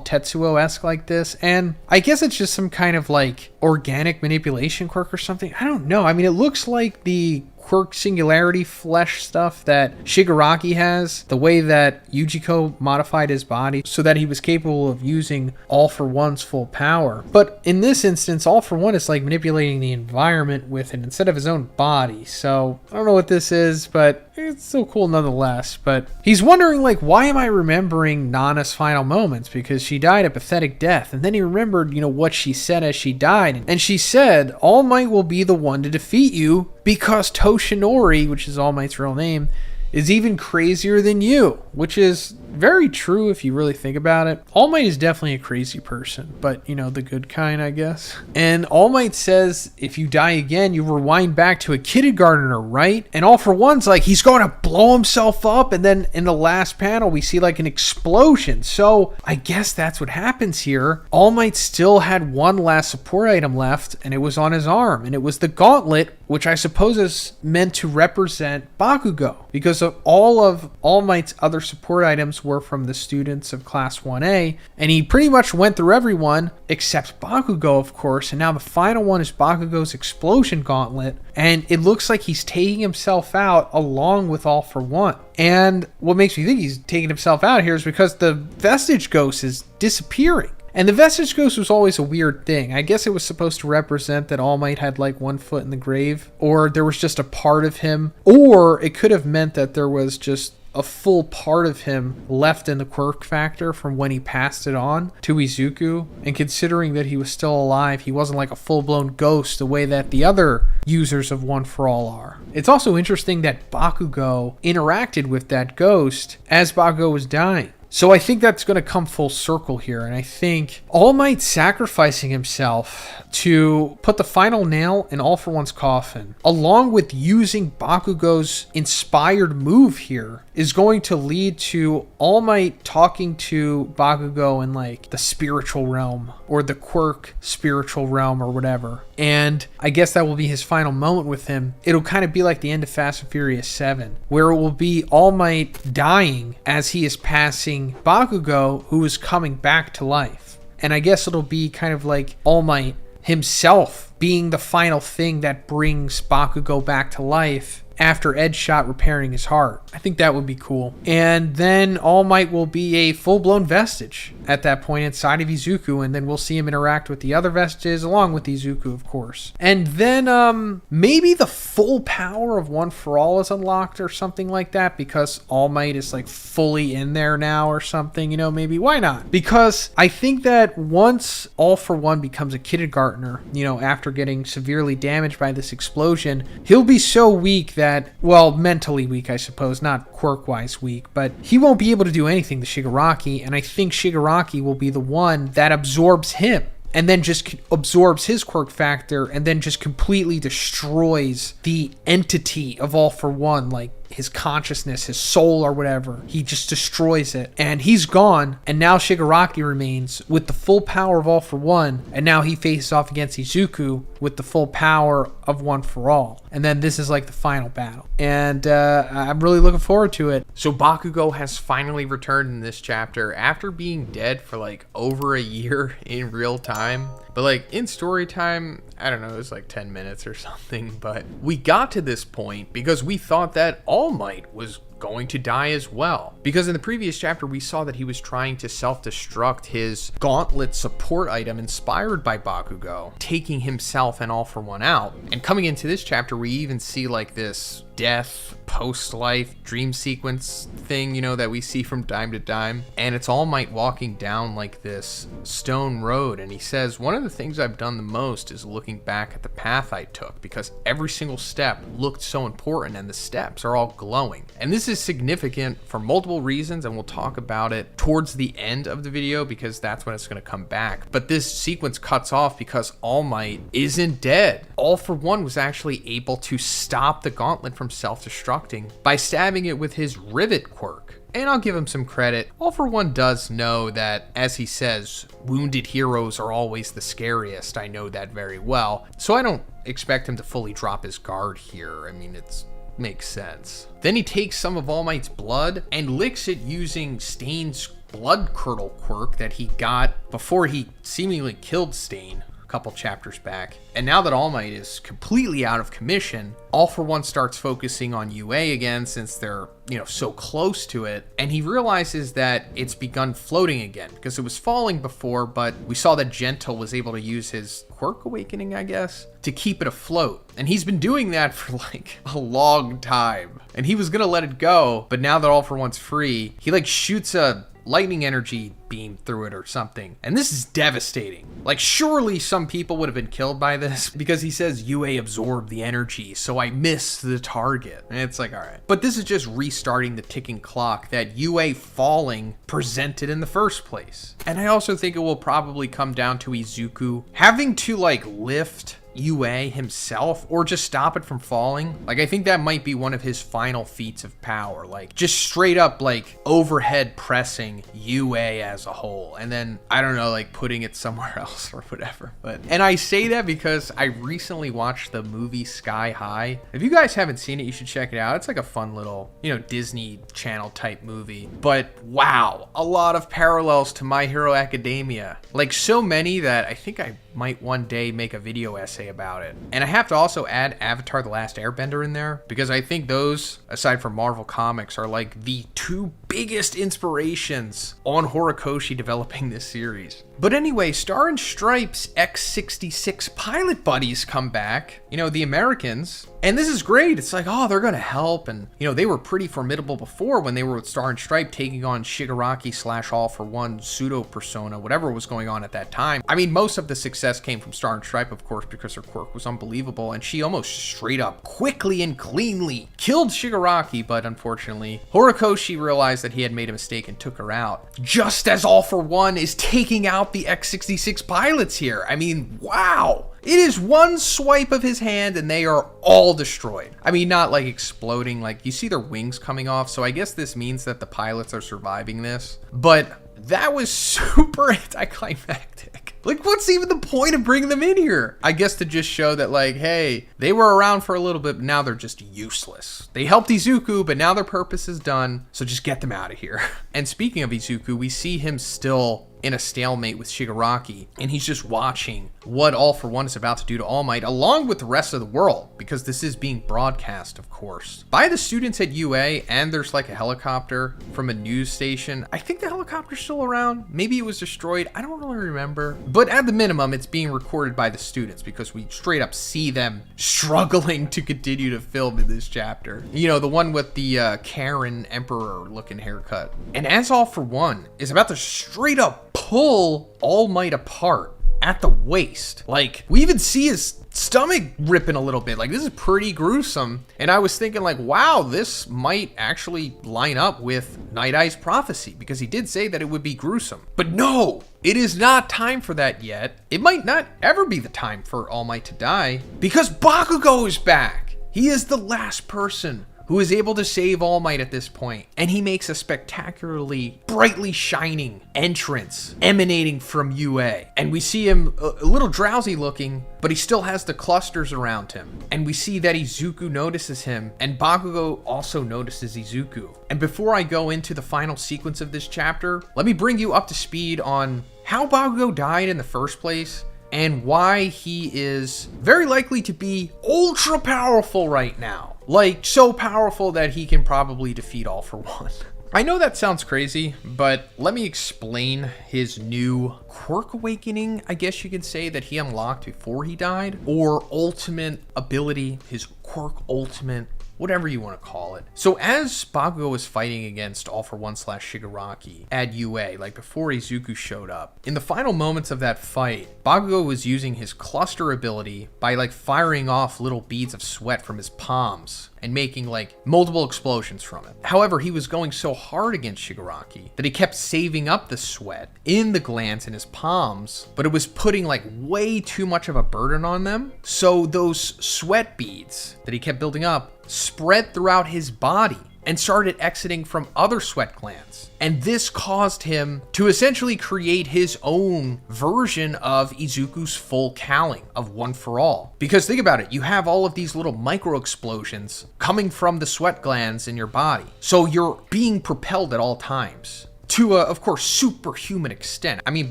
Tetsuo-esque like this? And I guess it's just some kind of like organic manipulation quirk or something. I don't know. I mean, it looks like the quirk singularity flesh stuff that Shigaraki has, the way that Yujiko modified his body so that he was capable of using All For One's full power. But in this instance, All For One is like manipulating the environment with it instead of his own body. So I don't know what this is, but it's still cool nonetheless. But he's wondering, like, why am I remembering Nana's final moments? Because she died a pathetic death. And then he remembered, what she said as she died. And she said, All Might will be the one to defeat you because Toshinori, which is All Might's real name, is even crazier than you, which is very true if you really think about it. All Might is definitely a crazy person, but the good kind, I guess. And All Might says, if you die again, you rewind back to a kindergartner, right? And All For One's like, he's going to blow himself up. And then in the last panel, we see like an explosion. So I guess that's what happens here. All Might still had one last support item left, and it was on his arm. And it was the gauntlet, which I suppose is meant to represent Bakugo, because of All Might's other support items were from the students of Class 1A, and he pretty much went through everyone except Bakugo, of course, and now the final one is Bakugo's explosion gauntlet, and it looks like he's taking himself out along with All For One. And what makes me think he's taking himself out here is because the Vestige Ghost is disappearing. And the Vestige Ghost was always a weird thing. I guess it was supposed to represent that All Might had like one foot in the grave, or there was just a part of him, or it could have meant that there was just a full part of him left in the quirk factor from when he passed it on to Izuku. And considering that he was still alive, he wasn't like a full-blown ghost the way that the other users of One For All are. It's also interesting that Bakugo interacted with that ghost as Bakugo was dying. So I think that's going to come full circle here, and I think All Might sacrificing himself to put the final nail in All For One's coffin, along with using Bakugo's inspired move here, is going to lead to All Might talking to Bakugo in like the spiritual realm, or the quirk spiritual realm, or whatever. And I guess that will be his final moment with him. It'll kind of be like the end of Fast and Furious 7, where it will be All Might dying as he is passing Bakugo, who is coming back to life. And I guess it'll be kind of like All Might himself being the final thing that brings Bakugo back to life after Edgeshot repairing his heart. I think that would be cool. And then All Might will be a full-blown vestige at that point inside of Izuku, and then we'll see him interact with the other vestiges along with Izuku, of course. And then maybe the full power of One For All is unlocked or something like that, because All Might is like fully in there now or something, maybe. Why not? Because I think that once All For One becomes a kindergartner, after getting severely damaged by this explosion, he'll be so weak that, well, mentally weak, I suppose, not quirk-wise weak, but he won't be able to do anything to Shigaraki, and I think Shigaraki will be the one that absorbs him, and then just absorbs his quirk factor, and then just completely destroys the entity of All For One, like his consciousness, his soul, or whatever. He just destroys it, and he's gone, and now Shigaraki remains with the full power of All For One, and now he faces off against Izuku with the full power of One For All. And then this is like the final battle, and I'm really looking forward to it. So Bakugo has finally returned in this chapter after being dead for like over a year in real time. But like in story time, I don't know, it was like 10 minutes or something. But we got to this point because we thought that All Might was going to die as well. Because in the previous chapter, we saw that he was trying to self-destruct his gauntlet support item inspired by Bakugo, taking himself and All For One out. And coming into this chapter, we even see like this death, post-life dream sequence thing, that we see from time to time. And it's All Might walking down like this stone road. And he says, one of the things I've done the most is looking back at the path I took, because every single step looked so important and the steps are all glowing. And this is significant for multiple reasons, and we'll talk about it towards the end of the video because that's when it's going to come back. But this sequence cuts off because All Might isn't dead. All For One was actually able to stop the gauntlet from self-destructing by stabbing it with his rivet quirk. And I'll give him some credit. All For One does know that, as he says, wounded heroes are always the scariest. I know that very well. So I don't expect him to fully drop his guard here. I mean, it's makes sense. Then he takes some of All Might's blood and licks it using Stain's blood curdle quirk that he got before he seemingly killed Stain couple chapters back. And now that All Might is completely out of commission, All For One starts focusing on UA again since they're, so close to it. And he realizes that it's begun floating again because it was falling before, but we saw that Gentle was able to use his quirk awakening, I guess, to keep it afloat. And he's been doing that for like a long time. And he was going to let it go, but now that All For One's free, he like shoots a lightning energy beam through it or something. And this is devastating. Like, surely some people would have been killed by this because he says UA absorbed the energy, so I missed the target. And it's like, all right. But this is just restarting the ticking clock that UA falling presented in the first place. And I also think it will probably come down to Izuku having to like lift UA himself or just stop it from falling. Like, I think that might be one of his final feats of power, like just straight up like overhead pressing UA as a whole, and then I don't know, like putting it somewhere else or whatever. But and I say that because I recently watched the movie Sky High. If you guys haven't seen it, you should check it out. It's like a fun little, Disney Channel type movie. But wow, a lot of parallels to My Hero Academia, like so many that I think I might one day make a video essay about it. And I have to also add Avatar: The Last Airbender in there because I think those, aside from Marvel Comics, are like the two biggest inspirations on Horikoshi developing this series. But anyway, Star and Stripes X-66 pilot buddies come back, the Americans, and this is great. It's like, oh, they're gonna help, and they were pretty formidable before when they were with Star and Stripe taking on Shigaraki / All For One pseudo persona, whatever was going on at that time. I mean, most of the success came from Star and Stripe, of course, because her quirk was unbelievable, and she almost straight up, quickly and cleanly killed Shigaraki, but unfortunately, Horikoshi realized that he had made a mistake and took her out, just as All For One is taking out the X-66 pilots here. I mean, wow. It is one swipe of his hand and they are all destroyed. I mean, not like exploding, like you see their wings coming off. So I guess this means that the pilots are surviving this. But that was super anticlimactic. Like, what's even the point of bringing them in here? I guess to just show that, like, hey, they were around for a little bit, but now they're just useless. They helped Izuku, but now their purpose is done. So just get them out of here. And speaking of Izuku, we see him still in a stalemate with Shigaraki, and he's just watching what All For One is about to do to All Might, along with the rest of the world, because this is being broadcast, of course, by the students at UA, and there's like a helicopter from a news station. I think the helicopter's still around. Maybe it was destroyed. I don't really remember. But at the minimum, it's being recorded by the students, because we straight up see them struggling to continue to film in this chapter. The one with the Karen Emperor looking haircut. And as All For One is about to straight up pull All Might apart at the waist. Like, we even see his stomach ripping a little bit. Like, this is pretty gruesome. And I was thinking, like, wow, this might actually line up with Night Eye's prophecy, because he did say that it would be gruesome. But no, it is not time for that yet. It might not ever be the time for All Might to die, because Bakugo is back. He is the last person who is able to save All Might at this point, and he makes a spectacularly brightly shining entrance emanating from UA. And we see him a little drowsy looking, but he still has the clusters around him. And we see that Izuku notices him, and Bakugo also notices Izuku. And before I go into the final sequence of this chapter, let me bring you up to speed on how Bakugo died in the first place, and why he is very likely to be ultra powerful right now. Like, so powerful that he can probably defeat All For One. I know that sounds crazy, but let me explain his new quirk awakening, I guess you could say, that he unlocked before he died, or ultimate ability, his quirk ultimate, whatever you want to call it. So as Bakugo was fighting against All For One / Shigaraki at UA, like before Izuku showed up, in the final moments of that fight, Bakugo was using his cluster ability by like firing off little beads of sweat from his palms and making like multiple explosions from it. However, he was going so hard against Shigaraki that he kept saving up the sweat in the glands in his palms, but it was putting like way too much of a burden on them. So those sweat beads that he kept building up spread throughout his body, and started exiting from other sweat glands. And this caused him to essentially create his own version of Izuku's full cowling of One For All. Because think about it, you have all of these little micro explosions coming from the sweat glands in your body. So you're being propelled at all times. To a, of course, superhuman extent. I mean,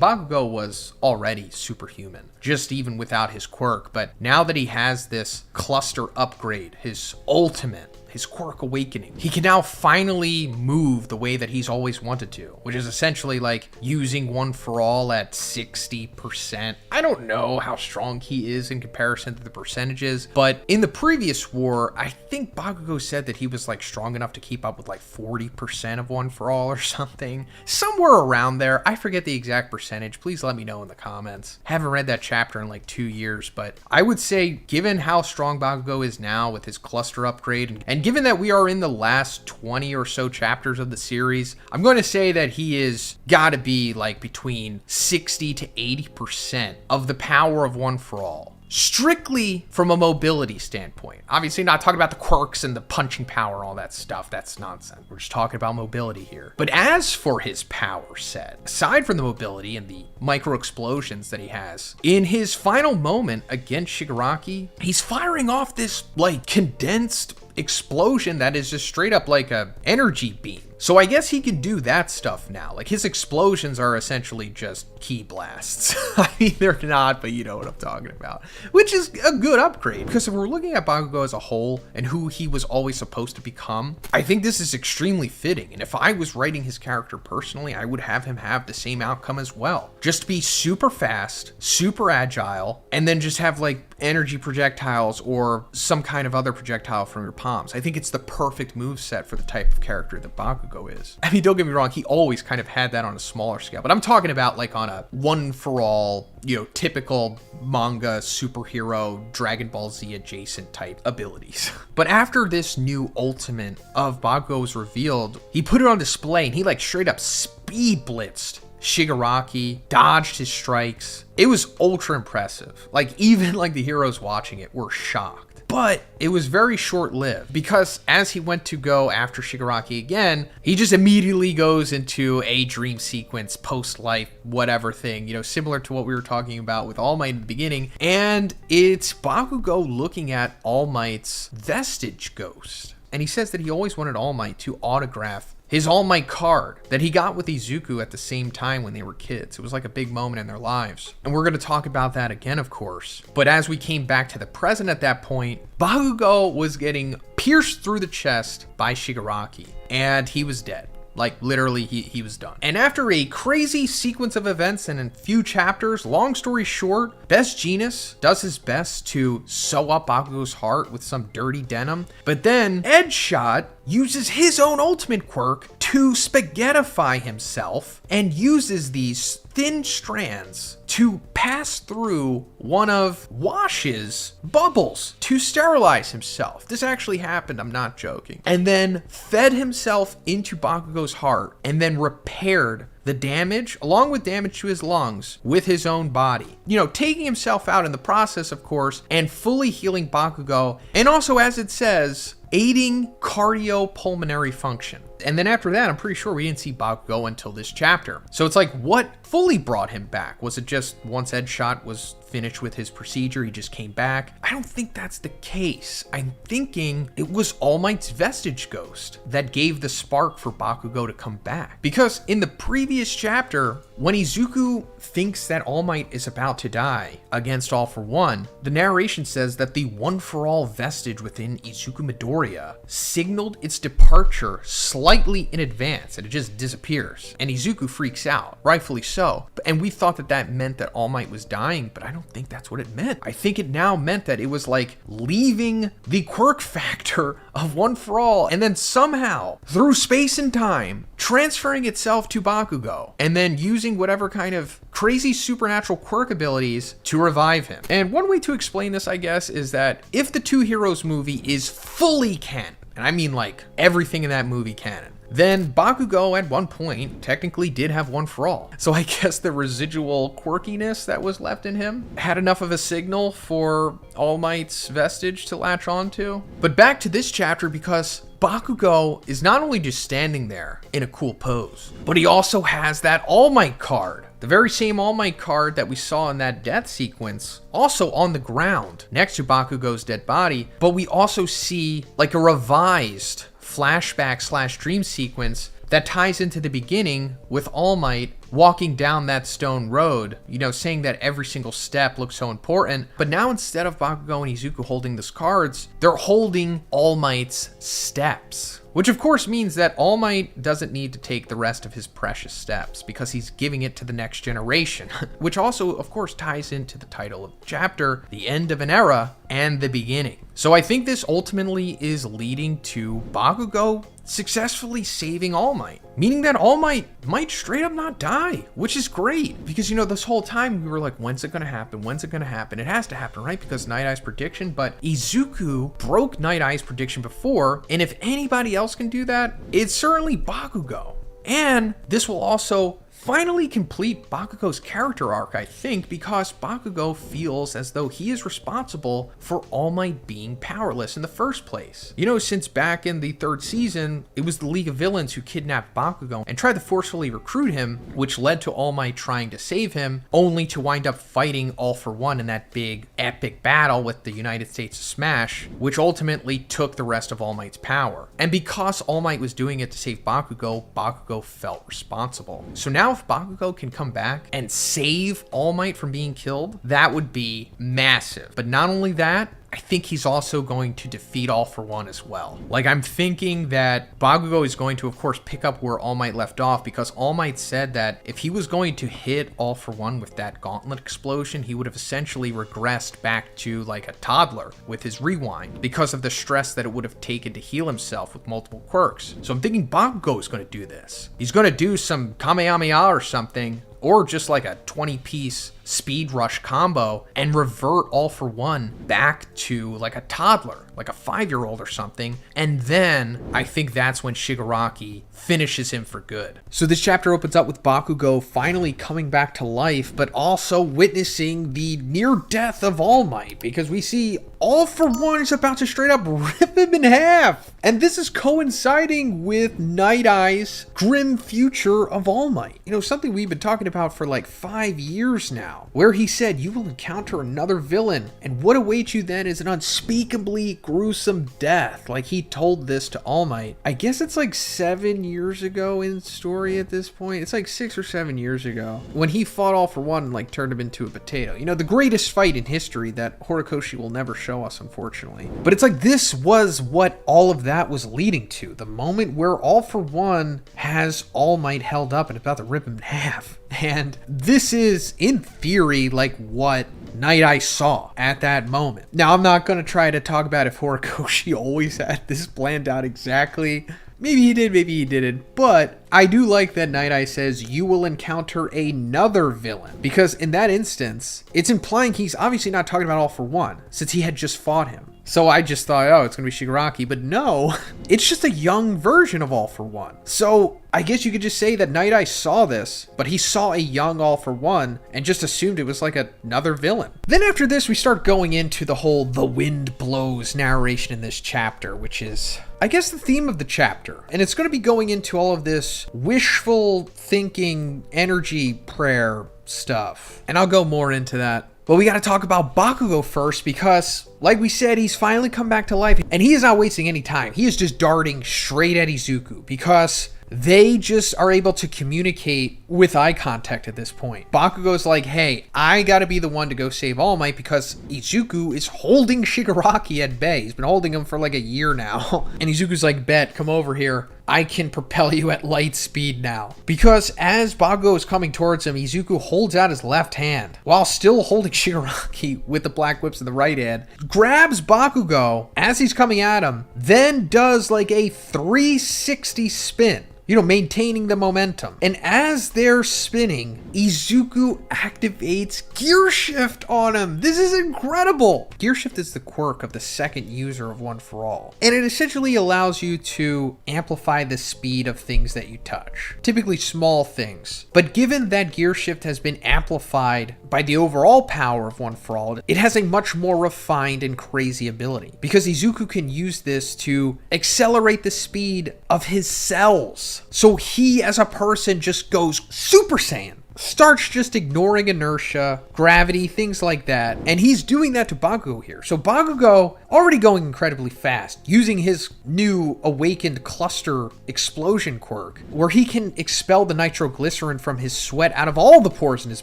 Bakugo was already superhuman, just even without his quirk. But now that he has this cluster upgrade, his ultimate, his quirk awakening, he can now finally move the way that he's always wanted to, which is essentially like using One For All at 60%. I don't know how strong he is in comparison to the percentages, but in the previous war, I think Bakugo said that he was like strong enough to keep up with like 40% of One For All or something. Somewhere around there. I forget the exact percentage. Please let me know in the comments. Haven't read that chapter in like 2 years, but I would say given how strong Bakugo is now with his cluster upgrade, and given that we are in the last 20 or so chapters of the series, I'm going to say that he is gotta be like between 60 to 80% of the power of One For All. Strictly from a mobility standpoint. Obviously not talking about the quirks and the punching power, all that stuff. That's nonsense. We're just talking about mobility here. But as for his power set, aside from the mobility and the micro explosions that he has, in his final moment against Shigaraki, he's firing off this like condensed explosion that is just straight up like a energy beam. So I guess he can do that stuff now. Like his explosions are essentially just ki blasts. I mean, they're not, but you know what I'm talking about. Which is a good upgrade, because if we're looking at Bakugo as a whole and who he was always supposed to become, I think this is extremely fitting. And if I was writing his character personally, I would have him have the same outcome as well. Just be super fast, super agile, and then just have like energy projectiles or some kind of other projectile from your palms. I think it's the perfect moveset for the type of character that Bakugo is. I mean, don't get me wrong, he always kind of had that on a smaller scale, but I'm talking about like on a One For All, you know, typical manga superhero Dragon Ball Z adjacent type abilities. But after this new ultimate of Bakugo was revealed, he put it on display and he like straight up speed blitzed Shigaraki, dodged his strikes. It was ultra impressive. Like even like the heroes watching it were shocked. But it was very short-lived, because as he went to go after Shigaraki again, he just immediately goes into a dream sequence, post-life, whatever thing, you know, similar to what we were talking about with All Might in the beginning. And it's Bakugo looking at All Might's vestige ghost. And he says that he always wanted All Might to autograph his All Might card that he got with Izuku at the same time when they were kids. It was like a big moment in their lives. And we're going to talk about that again, of course. But as we came back to the present at that point, Bakugo was getting pierced through the chest by Shigaraki, and he was dead. Like literally he was done. And after a crazy sequence of events and a few chapters, long story short, Best Jeanist does his best to sew up Bakugo's heart with some dirty denim, but then Edgeshot uses his own ultimate quirk to spaghettify himself and uses these thin strands to pass through one of Wash's bubbles to sterilize himself. This actually happened, I'm not joking. And then fed himself into Bakugo's heart and then repaired the damage, along with damage to his lungs, with his own body. You know, taking himself out in the process, of course, and fully healing Bakugo, and also, as it says, aiding cardiopulmonary function. And then after that, I'm pretty sure we didn't see Bakugo until this chapter. So it's like, what fully brought him back? Was it just once Edgeshot was finished with his procedure, he just came back? I don't think that's the case. I'm thinking it was All Might's vestige ghost that gave the spark for Bakugo to come back. Because in the previous chapter, when Izuku thinks that All Might is about to die against All For One, the narration says that the One For All vestige within Izuku Midoriya signaled its departure slightly in advance, and it just disappears. And Izuku freaks out, rightfully so. And we thought that that meant that All Might was dying, but I don't think that's what it meant. I think it now meant that it was like leaving the quirk factor of One For All, and then somehow, through space and time, transferring itself to Bakugo, and then using whatever kind of crazy supernatural quirk abilities to revive him. And one way to explain this, I guess, is that if the Two Heroes movie is fully canon, and I mean like everything in that movie canon, then Bakugo at one point technically did have One For All. So I guess the residual quirkiness that was left in him had enough of a signal for All Might's vestige to latch onto. But back to this chapter, because Bakugo is not only just standing there in a cool pose, but he also has that All Might card. The very same All Might card that we saw in that death sequence, also on the ground next to Bakugo's dead body. But we also see like a revised flashback / dream sequence that ties into the beginning with All Might walking down that stone road, saying that every single step looks so important. But now instead of Bakugo and Izuku holding those cards, they're holding All Might's steps. Which of course means that All Might doesn't need to take the rest of his precious steps because he's giving it to the next generation. Which also, of course, ties into the title of the chapter, the end of an era and the beginning. So I think this ultimately is leading to Bakugo successfully saving All Might, meaning that All Might might straight up not die, which is great because this whole time we were like, when's it gonna happen? When's it gonna happen? It has to happen, right? Because Night Eye's prediction, but Izuku broke Night Eye's prediction before, and if anybody else can do that, it's certainly Bakugo. And this will also finally complete Bakugo's character arc, I think, because Bakugo feels as though he is responsible for All Might being powerless in the first place. Since back in the 3rd season, it was the League of Villains who kidnapped Bakugo and tried to forcefully recruit him, which led to All Might trying to save him, only to wind up fighting All for One in that big epic battle with the United States of Smash, which ultimately took the rest of All Might's power. And because All Might was doing it to save Bakugo, Bakugo felt responsible. So now if Bakugo can come back and save All Might from being killed, that would be massive. But not only that, I think he's also going to defeat All for One as well. Like, I'm thinking that Bakugo is going to, of course, pick up where All Might left off, because All Might said that if he was going to hit All for One with that gauntlet explosion, he would have essentially regressed back to like a toddler with his rewind because of the stress that it would have taken to heal himself with multiple quirks. So I'm thinking Bakugo is going to do this. He's going to do some Kamehameha or something, or just like a 20-piece speed rush combo and revert All for One back to like a toddler, like a 5-year-old or something. And then I think that's when Shigaraki finishes him for good. So this chapter opens up with Bakugo finally coming back to life, but also witnessing the near death of All Might, because we see All for One is about to straight up rip him in half. And this is coinciding with Night Eye's grim future of All Might. Something we've been talking about for like 5 years now, where he said you will encounter another villain, and what awaits you then is an unspeakably gruesome death. Like, he told this to All Might. I guess it's like 7 years ago in story at this point. It's like 6 or 7 years ago when he fought All for One and like turned him into a potato. The greatest fight in history that Horikoshi will never show us, unfortunately. But it's like this was what all of that was leading to. The moment where All for One has All Might held up and about to rip him in half. And this is, in theory, like what Night Eye saw at that moment. Now, I'm not going to try to talk about if Horikoshi always had this planned out exactly. Maybe he did, maybe he didn't. But I do like that Night Eye says you will encounter another villain, because in that instance, it's implying he's obviously not talking about All for One, since he had just fought him. So I just thought, oh, it's going to be Shigaraki. But no, it's just a young version of All for One. So I guess you could just say that Night Eye saw this, but he saw a young All for One and just assumed it was like another villain. Then after this, we start going into the whole "the wind blows" narration in this chapter, which is, I guess, the theme of the chapter. And it's going to be going into all of this wishful thinking, energy prayer stuff. And I'll go more into that. But we got to talk about Bakugo first, because like we said, he's finally come back to life, and he is not wasting any time. He is just darting straight at Izuku, because they just are able to communicate with eye contact at this point. Bakugo's like, hey, I gotta be the one to go save All Might, because Izuku is holding Shigaraki at bay. He's been holding him for like a year now. And Izuku's like, bet, come over here. I can propel you at light speed now. Because as Bakugo is coming towards him, Izuku holds out his left hand while still holding Shigaraki with the black whips in the right hand, grabs Bakugo as he's coming at him, then does like a 360 spin, maintaining the momentum. And as they're spinning, Izuku activates Gear Shift on him. This is incredible. Gear Shift is the quirk of the second user of One for All, and it essentially allows you to amplify by the speed of things that you touch, typically small things. But given that gear shift has been amplified by the overall power of One For All, it has a much more refined and crazy ability, because Izuku can use this to accelerate the speed of his cells. So he as a person just goes Super Saiyan. Starts just ignoring inertia, gravity, things like that. And he's doing that to Bakugo here. So Bakugo, already going incredibly fast, using his new awakened cluster explosion quirk, where he can expel the nitroglycerin from his sweat out of all the pores in his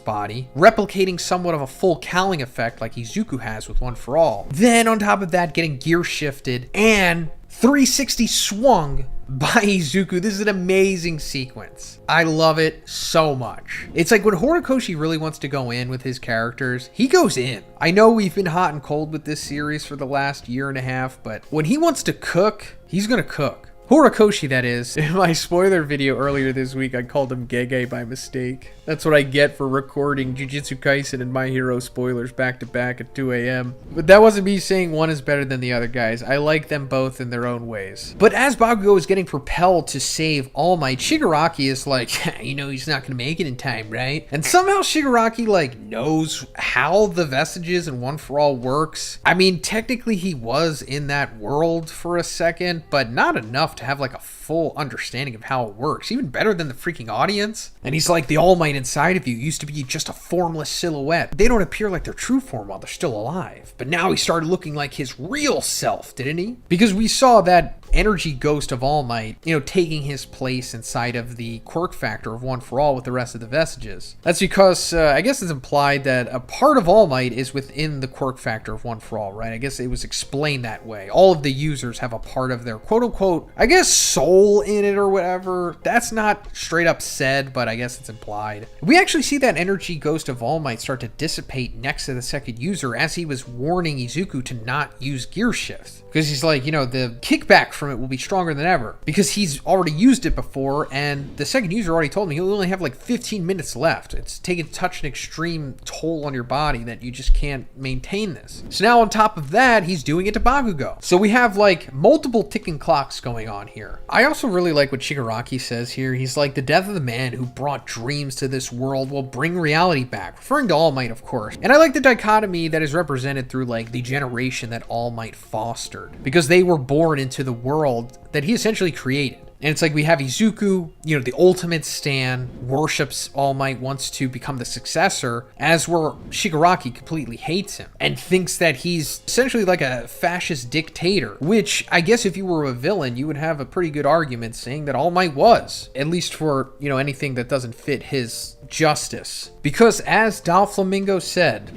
body, replicating somewhat of a full cowling effect like Izuku has with One For All. Then on top of that, getting gear shifted and 360 swung by Izuku. This is an amazing sequence. I love it so much. It's like when Horikoshi really wants to go in with his characters, he goes in. I know we've been hot and cold with this series for the last year and a half, but when he wants to cook, he's gonna cook. Horikoshi, that is. In my spoiler video earlier this week, I called him Gege by mistake. That's what I get for recording Jujutsu Kaisen and My Hero spoilers back to back at 2 a.m. But that wasn't me saying one is better than the other, guys. I like them both in their own ways. But as Bakugo is getting propelled to save All Might, Shigaraki is like, you know, he's not gonna make it in time, right? And somehow Shigaraki, like, knows how the Vestiges and One For All works. I mean, technically he was in that world for a second, but not enough to have like a full understanding of how it works, even better than the freaking audience. And he's like, the All Might inside of you used to be just a formless silhouette. They don't appear like their true form while they're still alive. But now he started looking like his real self, didn't he? Because we saw that energy ghost of All Might, you know, taking his place inside of the quirk factor of One For All with the rest of the Vestiges. That's because, I guess it's implied that a part of All Might is within the quirk factor of One For All, right? I guess it was explained that way. All of the users have a part of their quote-unquote, I guess, soul in it or whatever. That's not straight up said, but I guess it's implied. We actually see that energy ghost of All Might start to dissipate next to the second user as he was warning Izuku to not use gear shift. Because he's like, you know, the kickback from it will be stronger than ever. Because he's already used it before, and the second user already told me he'll only have like 15 minutes left. It's taken such an extreme toll on your body that you just can't maintain this. So now on top of that, he's doing it to Bakugo. So we have like multiple ticking clocks going on here. I also really like what Shigaraki says here. He's like, the death of the man who brought dreams to this world will bring reality back. Referring to All Might, of course. And I like the dichotomy that is represented through like the generation that All Might fostered. Because they were born into the world that he essentially created. And it's like we have Izuku, you know, the ultimate stan, worships All Might, wants to become the successor, as where Shigaraki completely hates him and thinks that he's essentially like a fascist dictator, which I guess if you were a villain, you would have a pretty good argument saying that All Might was, at least for, you know, anything that doesn't fit his justice. Because as Doflamingo said,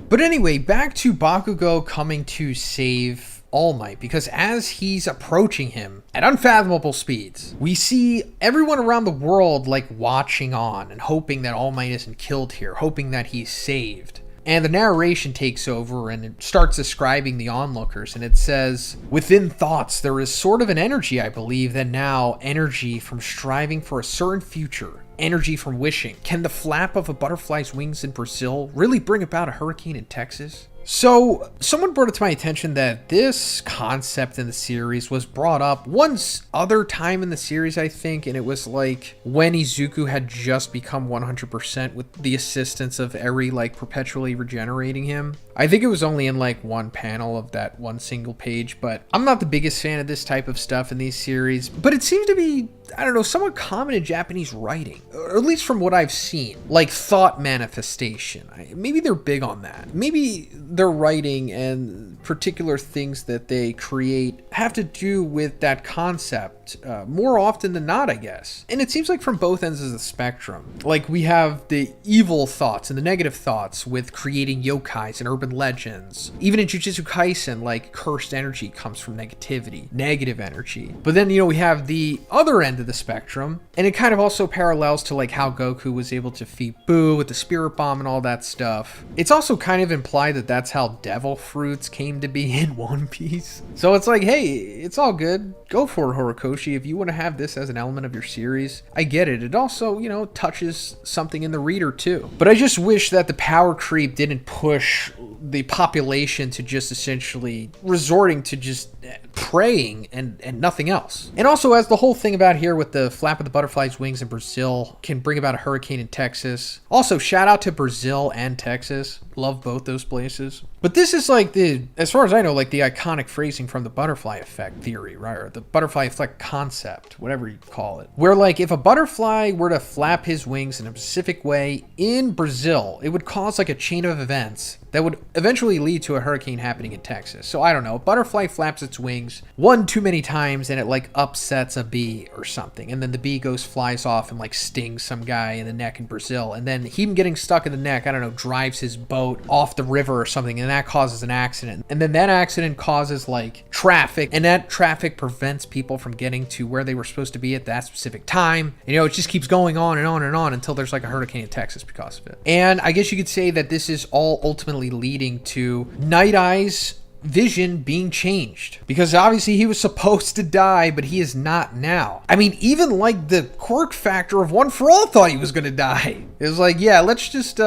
but anyway, back to Bakugo coming to save All Might, because as he's approaching him at unfathomable speeds, we see everyone around the world like watching on and hoping that All Might isn't killed here, hoping that he's saved. And the narration takes over and it starts describing the onlookers, and it says, within thoughts there is sort of an energy, I believe, that now energy from striving for a certain future, energy from wishing. Can the flap of a butterfly's wings in Brazil really bring about a hurricane in Texas? So, someone brought it to my attention that this concept in the series was brought up once other time in the series, I think, and it was like when Izuku had just become 100% with the assistance of Eri, like, perpetually regenerating him. I think it was only in like one panel of that one single page, but I'm not the biggest fan of this type of stuff in these series, but it seems to be, I don't know, somewhat common in Japanese writing, or at least from what I've seen, like thought manifestation. Maybe they're big on that. Maybe their writing and particular things that they create have to do with that concept more often than not, I guess. And it seems like from both ends of the spectrum. Like we have the evil thoughts and the negative thoughts with creating yokais and urban legends. Even in Jujutsu Kaisen, like cursed energy comes from negativity, negative energy. But then, you know, we have the other end of the spectrum, and it kind of also parallels to like how Goku was able to defeat Boo with the spirit bomb and all that stuff. It's also kind of implied that that's how devil fruits came to be in One Piece. So it's like, hey, it's all good. Go for it, Horikoshi. If you want to have this as an element of your series, I get it. It also, you know, touches something in the reader too. But I just wish that the power creep didn't push the population to just essentially resorting to just praying and nothing else. And also, as the whole thing about here with the flap of the butterfly's wings in Brazil can bring about a hurricane in Texas. Also, shout out to Brazil and Texas. Love both those places. But this is like as far as I know, like the iconic phrasing from the butterfly effect theory, right? Or the butterfly effect concept, whatever you call it. Where like if a butterfly were to flap his wings in a specific way in Brazil, it would cause like a chain of events that would eventually lead to a hurricane happening in Texas. So I don't know, a butterfly flaps its wings one too many times and it like upsets a bee or something. And then the bee flies off and like stings some guy in the neck in Brazil. And then him getting stuck in the neck, I don't know, drives his boat off the river or something. And that causes an accident. And then that accident causes like traffic. And that traffic prevents people from getting to where they were supposed to be at that specific time. And, you know, it just keeps going on and on and on until there's like a hurricane in Texas because of it. And I guess you could say that this is all ultimately leading to Night Eye's vision being changed, because obviously he was supposed to die, but he is not now. I mean, even like the quirk factor of One for All thought he was going to die. It was like, yeah, let's just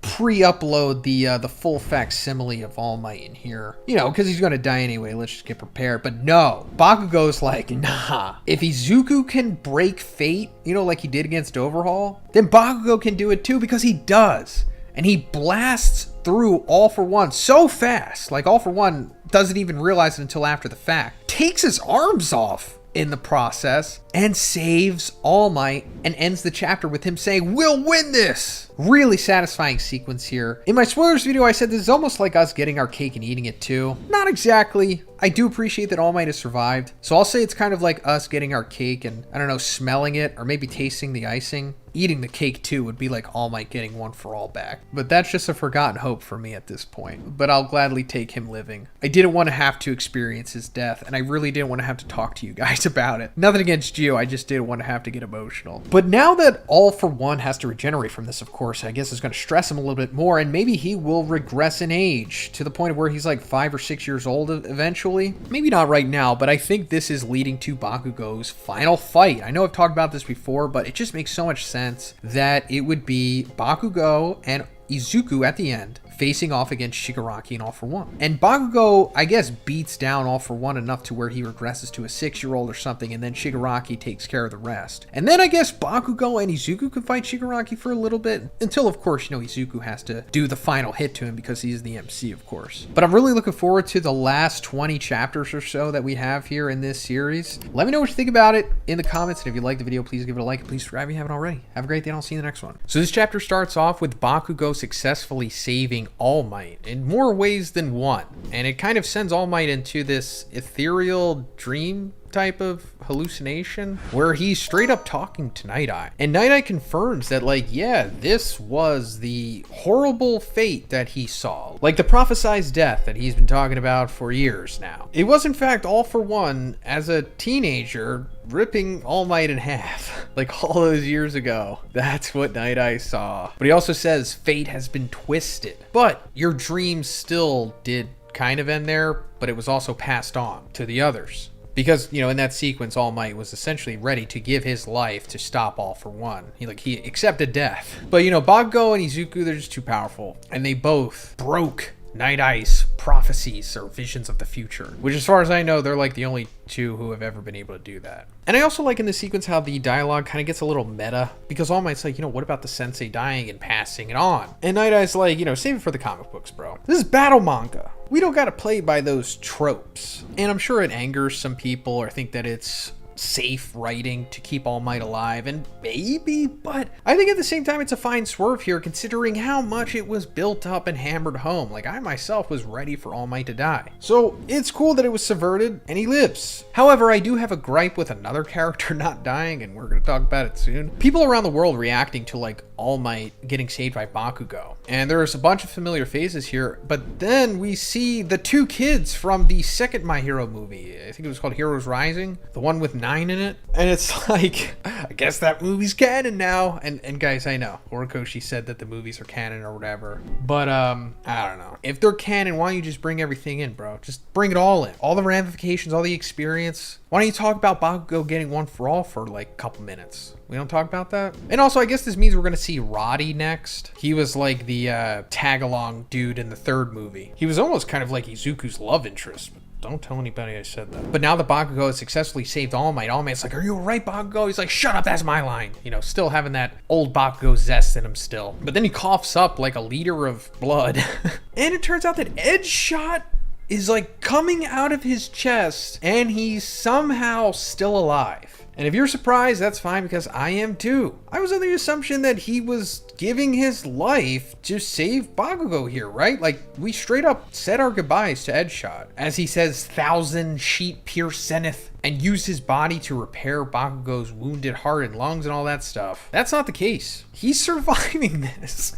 pre-upload the full facsimile of All Might in here, you know, because he's going to die anyway. Let's just get prepared. But no, Bakugo's like, nah, if Izuku can break fate, you know, like he did against Overhaul, then Bakugo can do it too, because he does. And he blasts through All for One so fast, like All for One doesn't even realize it until after the fact. Takes his arms off in the process and saves All Might and ends the chapter with him saying, "We'll win this." Really satisfying sequence here. In my spoilers video, I said this is almost like us getting our cake and eating it too. Not exactly. I do appreciate that All Might has survived. So I'll say it's kind of like us getting our cake and, I don't know, smelling it or maybe tasting the icing. Eating the cake too would be like All Might getting One for All back. But that's just a forgotten hope for me at this point. But I'll gladly take him living. I didn't want to have to experience his death, and I really didn't want to have to talk to you guys about it. Nothing against you, I just didn't want to have to get emotional. But now that All for One has to regenerate from this, of course, I guess it's going to stress him a little bit more, and maybe he will regress in age to the point where he's like 5 or 6 years old eventually. Maybe not right now, but I think this is leading to Bakugo's final fight. I know I've talked about this before, but it just makes so much sense that it would be Bakugo and Izuku at the end facing off against Shigaraki and All for One. And Bakugo, I guess, beats down All for One enough to where he regresses to a 6-year-old or something, and then Shigaraki takes care of the rest. And then I guess Bakugo and Izuku could fight Shigaraki for a little bit, until, of course, you know, Izuku has to do the final hit to him because he's the MC, of course. But I'm really looking forward to the last 20 chapters or so that we have here in this series. Let me know what you think about it in the comments, and if you like the video, please give it a like, and please subscribe if you haven't already. Have a great day, and I'll see you in the next one. So this chapter starts off with Bakugo successfully saving All Might in more ways than one, and it kind of sends All Might into this ethereal dream type of hallucination where he's straight up talking to Night Eye, and Night Eye confirms that, like, yeah, this was the horrible fate that he saw, like the prophesized death that he's been talking about for years now. It was in fact All for One as a teenager ripping All Might in half like all those years ago. That's what Night Eye saw. But he also says fate has been twisted, but your dreams still did kind of end there, but it was also passed on to the others. Because, you know, in that sequence, All Might was essentially ready to give his life to stop All for One. He accepted death. But, you know, Bakugo and Izuku, they're just too powerful. And they both broke Night Eye's prophecies or visions of the future, which, as far as I know, they're like the only two who have ever been able to do that. And I also like in this sequence how the dialogue kind of gets a little meta, because All Might's like, you know, what about the sensei dying and passing it on? And Night Eye's like, you know, save it for the comic books, bro. This is battle manga. We don't gotta play by those tropes. And I'm sure it angers some people or think that it's safe writing to keep All Might alive, and maybe, but I think at the same time it's a fine swerve here considering how much it was built up and hammered home. Like, I myself was ready for All Might to die. So it's cool that it was subverted and he lives. However, I do have a gripe with another character not dying, and we're gonna talk about it soon. People around the world reacting to like All Might getting saved by Bakugo. And there's a bunch of familiar faces here, but then we see the two kids from the second My Hero movie. I think it was called Heroes Rising. The one with 9 in it. And it's like, I guess that movie's canon now. And guys, I know Horikoshi said that the movies are canon or whatever, but I don't know. If they're canon, why don't you just bring everything in, bro? Just bring it all in. All the ramifications, all the experience. Why don't you talk about Bakugo getting one for all for like a couple minutes? We don't talk about that. And also, I guess this means we're going to see Roddy next. He was like the tag-along dude in the third movie. He was almost kind of like Izuku's love interest. But don't tell anybody I said that. But now that Bakugo has successfully saved All Might, All Might's like, are you alright, Bakugo? He's like, shut up, that's my line. You know, still having that old Bakugo zest in him still. But then he coughs up like a liter of blood. And it turns out that Edge Shot is like coming out of his chest and he's somehow still alive. And if you're surprised, that's fine, because I am too. I was under the assumption that he was giving his life to save Bakugo here, right? Like, we straight up said our goodbyes to Edgeshot, as he says, 1,000 sheet pierceneth, and used his body to repair Bakugo's wounded heart and lungs and all that stuff. That's not the case. He's surviving this.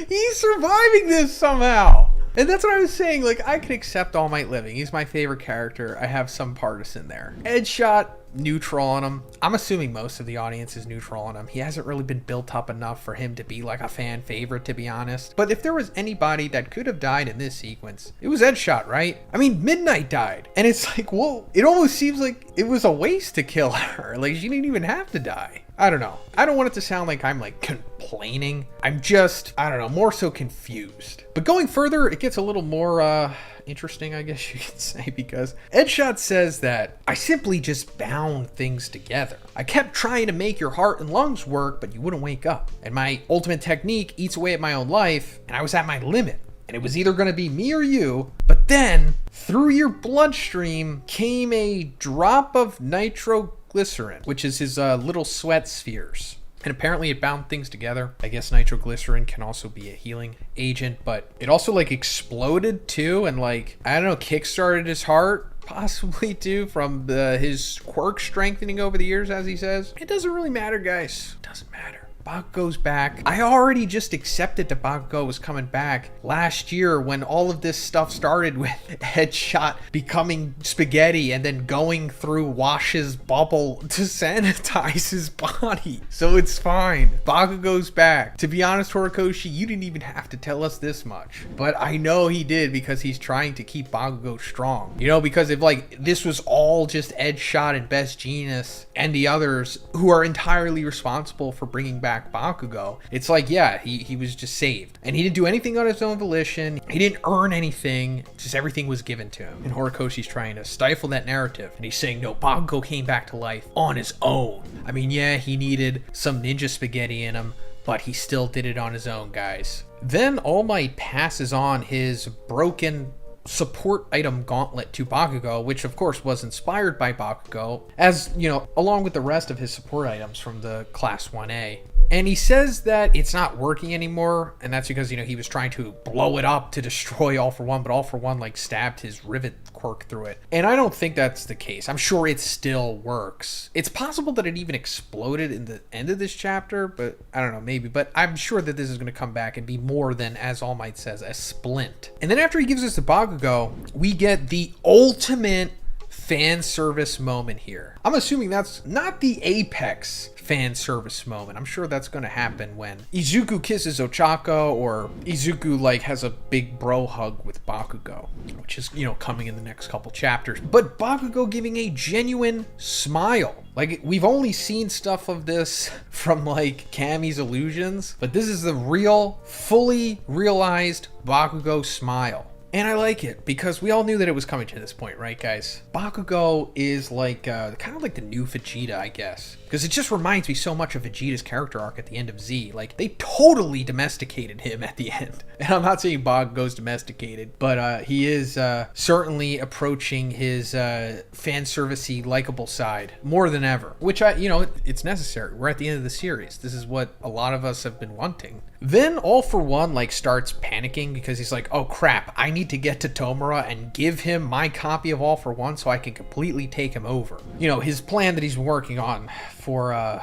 He's surviving this somehow. And that's what I was saying. Like, I could accept All Might living. He's my favorite character. I have some partisan there. Edgeshot, neutral on him. I'm assuming most of the audience is neutral on him. He hasn't really been built up enough for him to be like a fan favorite, to be honest. But if there was anybody that could have died in this sequence, it was Edgeshot, right? I mean, Midnight died. And it's like, whoa, it almost seems like it was a waste to kill her. Like, she didn't even have to die. I don't know. I don't want it to sound like I'm like complaining. I'm just, I don't know, more so confused. But going further, it gets a little more interesting, I guess you could say, because Edgeshot says that I simply just bound things together. I kept trying to make your heart and lungs work, but you wouldn't wake up. And my ultimate technique eats away at my own life, and I was at my limit. And it was either going to be me or you, but then through your bloodstream came a drop of nitroglycerin, which is his little sweat spheres. And apparently it bound things together. I guess nitroglycerin can also be a healing agent, but it also like exploded too, and like, I don't know, kickstarted his heart, possibly too, from his quirk strengthening over the years, as he says. It doesn't really matter, guys. It doesn't matter. Bakugo's back. I already just accepted that Bakugo was coming back last year when all of this stuff started with Headshot becoming spaghetti and then going through Wash's bubble to sanitize his body. So it's fine. Bakugo's back. To be honest, Horikoshi, you didn't even have to tell us this much. But I know he did, because he's trying to keep Bakugo strong. You know, because if like this was all just Edgeshot and Best Genius and the others who are entirely responsible for bringing back Bakugo, it's like, yeah, he was just saved, and he didn't do anything on his own volition. He didn't earn anything, just everything was given to him. And Horikoshi's trying to stifle that narrative, and he's saying, no, Bakugo came back to life on his own. I mean, yeah, he needed some ninja spaghetti in him, but he still did it on his own, guys. Then All Might passes on his broken support item gauntlet to Bakugo, which of course was inspired by Bakugo, as you know, along with the rest of his support items from the Class 1A. And he says that it's not working anymore, and that's because, you know, he was trying to blow it up to destroy All For One, but All For One like stabbed his rivet quirk through it. And I don't think that's the case. I'm sure it still works. It's possible that it even exploded in the end of this chapter, but I don't know, maybe. But I'm sure that this is going to come back and be more than, as All Might says, a splint. And then after he gives us the Bakugo, we get the ultimate fan service moment here. I'm assuming that's not the apex fan service moment. I'm sure that's going to happen when Izuku kisses Ochako, or Izuku like has a big bro hug with Bakugo, which is, you know, coming in the next couple chapters. But Bakugo giving a genuine smile. Like, we've only seen stuff of this from like Kami's illusions, but this is the real, fully realized Bakugo smile. And I like it, because we all knew that it was coming to this point, right, guys? Bakugo is like, kind of like the new Vegeta, I guess. Because it just reminds me so much of Vegeta's character arc at the end of Z. Like, they totally domesticated him at the end. And I'm not saying Bakugo's domesticated, but he is certainly approaching his fan servicey, likable side more than ever. Which, you know, it's necessary. We're at the end of the series. This is what a lot of us have been wanting. Then All For One like starts panicking, because he's like, oh crap, I need to get to Tomura and give him my copy of All For One so I can completely take him over. You know, his plan that he's been working on for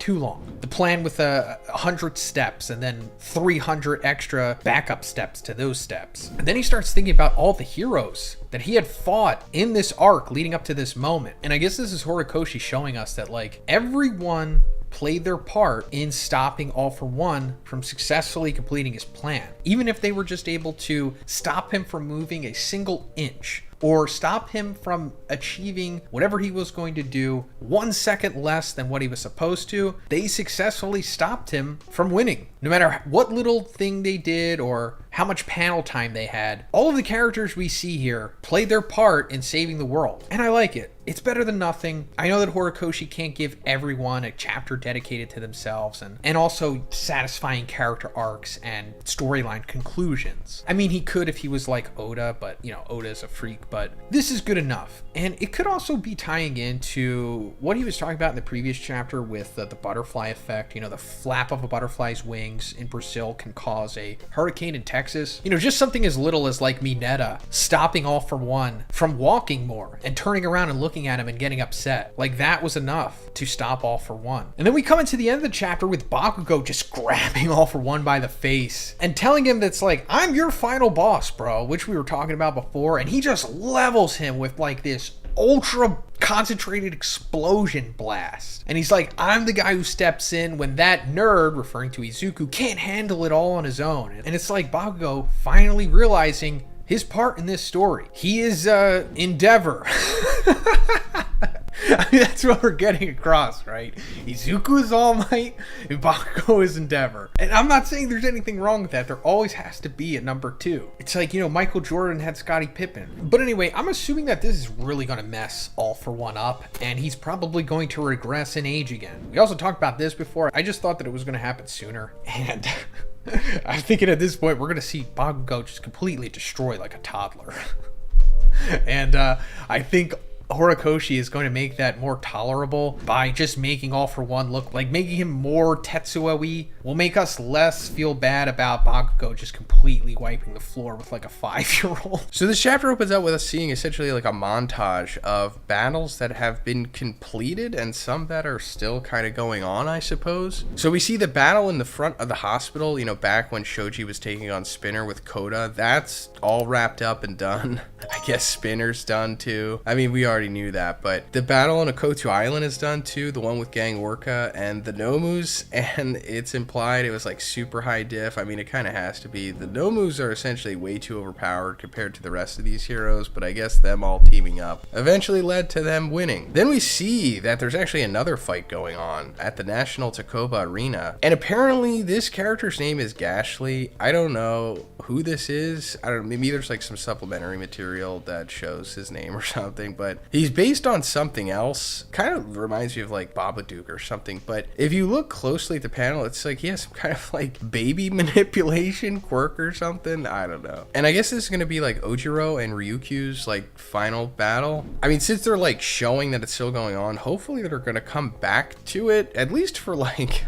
too long. The plan with 100 steps and then 300 extra backup steps to those steps. And then he starts thinking about all the heroes that he had fought in this arc leading up to this moment. And I guess this is Horikoshi showing us that like everyone played their part in stopping All For One from successfully completing his plan. Even if they were just able to stop him from moving a single inch, or stop him from achieving whatever he was going to do 1 second less than what he was supposed to, they successfully stopped him from winning. No matter what little thing they did or how much panel time they had, all of the characters we see here played their part in saving the world. And I like it. It's better than nothing. I know that Horikoshi can't give everyone a chapter dedicated to themselves and also satisfying character arcs and storyline conclusions. I mean, he could if he was like Oda, but you know, Oda is a freak, but this is good enough. And it could also be tying into what he was talking about in the previous chapter with the butterfly effect. You know, the flap of a butterfly's wings in Brazil can cause a hurricane in Texas. You know, just something as little as like Mineta stopping All For One from walking more and turning around and looking at him and getting upset. Like that was enough to stop All For One. And then we come into the end of the chapter with Bakugo just grabbing All For One by the face and telling him that's like, I'm your final boss, bro, which we were talking about before. And he just levels him with like this ultra concentrated explosion blast. And he's like, I'm the guy who steps in when that nerd, referring to Izuku, can't handle it all on his own. And it's like Bakugo finally realizing his part in this story. He is Endeavor. I mean, that's what we're getting across, right? Izuku is All Might, and Bakugo is Endeavor. And I'm not saying there's anything wrong with that. There always has to be a number 2. It's like, you know, Michael Jordan had Scottie Pippen. But anyway, I'm assuming that this is really going to mess All For One up, and he's probably going to regress in age again. We also talked about this before. I just thought that it was going to happen sooner. And I'm thinking at this point, we're going to see Bakugo just completely destroy like a toddler. And I think Horikoshi is going to make that more tolerable by just making All For One look like making him more Tetsuo-y will make us less feel bad about Bakugo just completely wiping the floor with like a 5-year-old. So this chapter opens up with us seeing essentially like a montage of battles that have been completed and some that are still kind of going on, I suppose. So we see the battle in the front of the hospital, you know, back when Shoji was taking on Spinner with Koda. That's all wrapped up and done. I guess Spinner's done too. I mean, we already knew that, but the battle on Okotu Island is done too, the one with Gang Orca and the Nomus, and it's implied it was like super high diff. I mean, it kind of has to be. The Nomus are essentially way too overpowered compared to the rest of these heroes, but I guess them all teaming up eventually led to them winning. Then we see that there's actually another fight going on at the National Takoba Arena, and apparently this character's name is Gashly. I don't know who this is. I don't know, maybe there's like some supplementary material that shows his name or something, but he's based on something else. Kind of reminds me of like Babadook or something, but if you look closely at the panel, it's like he has some kind of like baby manipulation quirk or something. I don't know. And I guess this is going to be like Ojiro and Ryukyu's like final battle. I mean, since they're like showing that it's still going on, hopefully they're going to come back to it, at least for like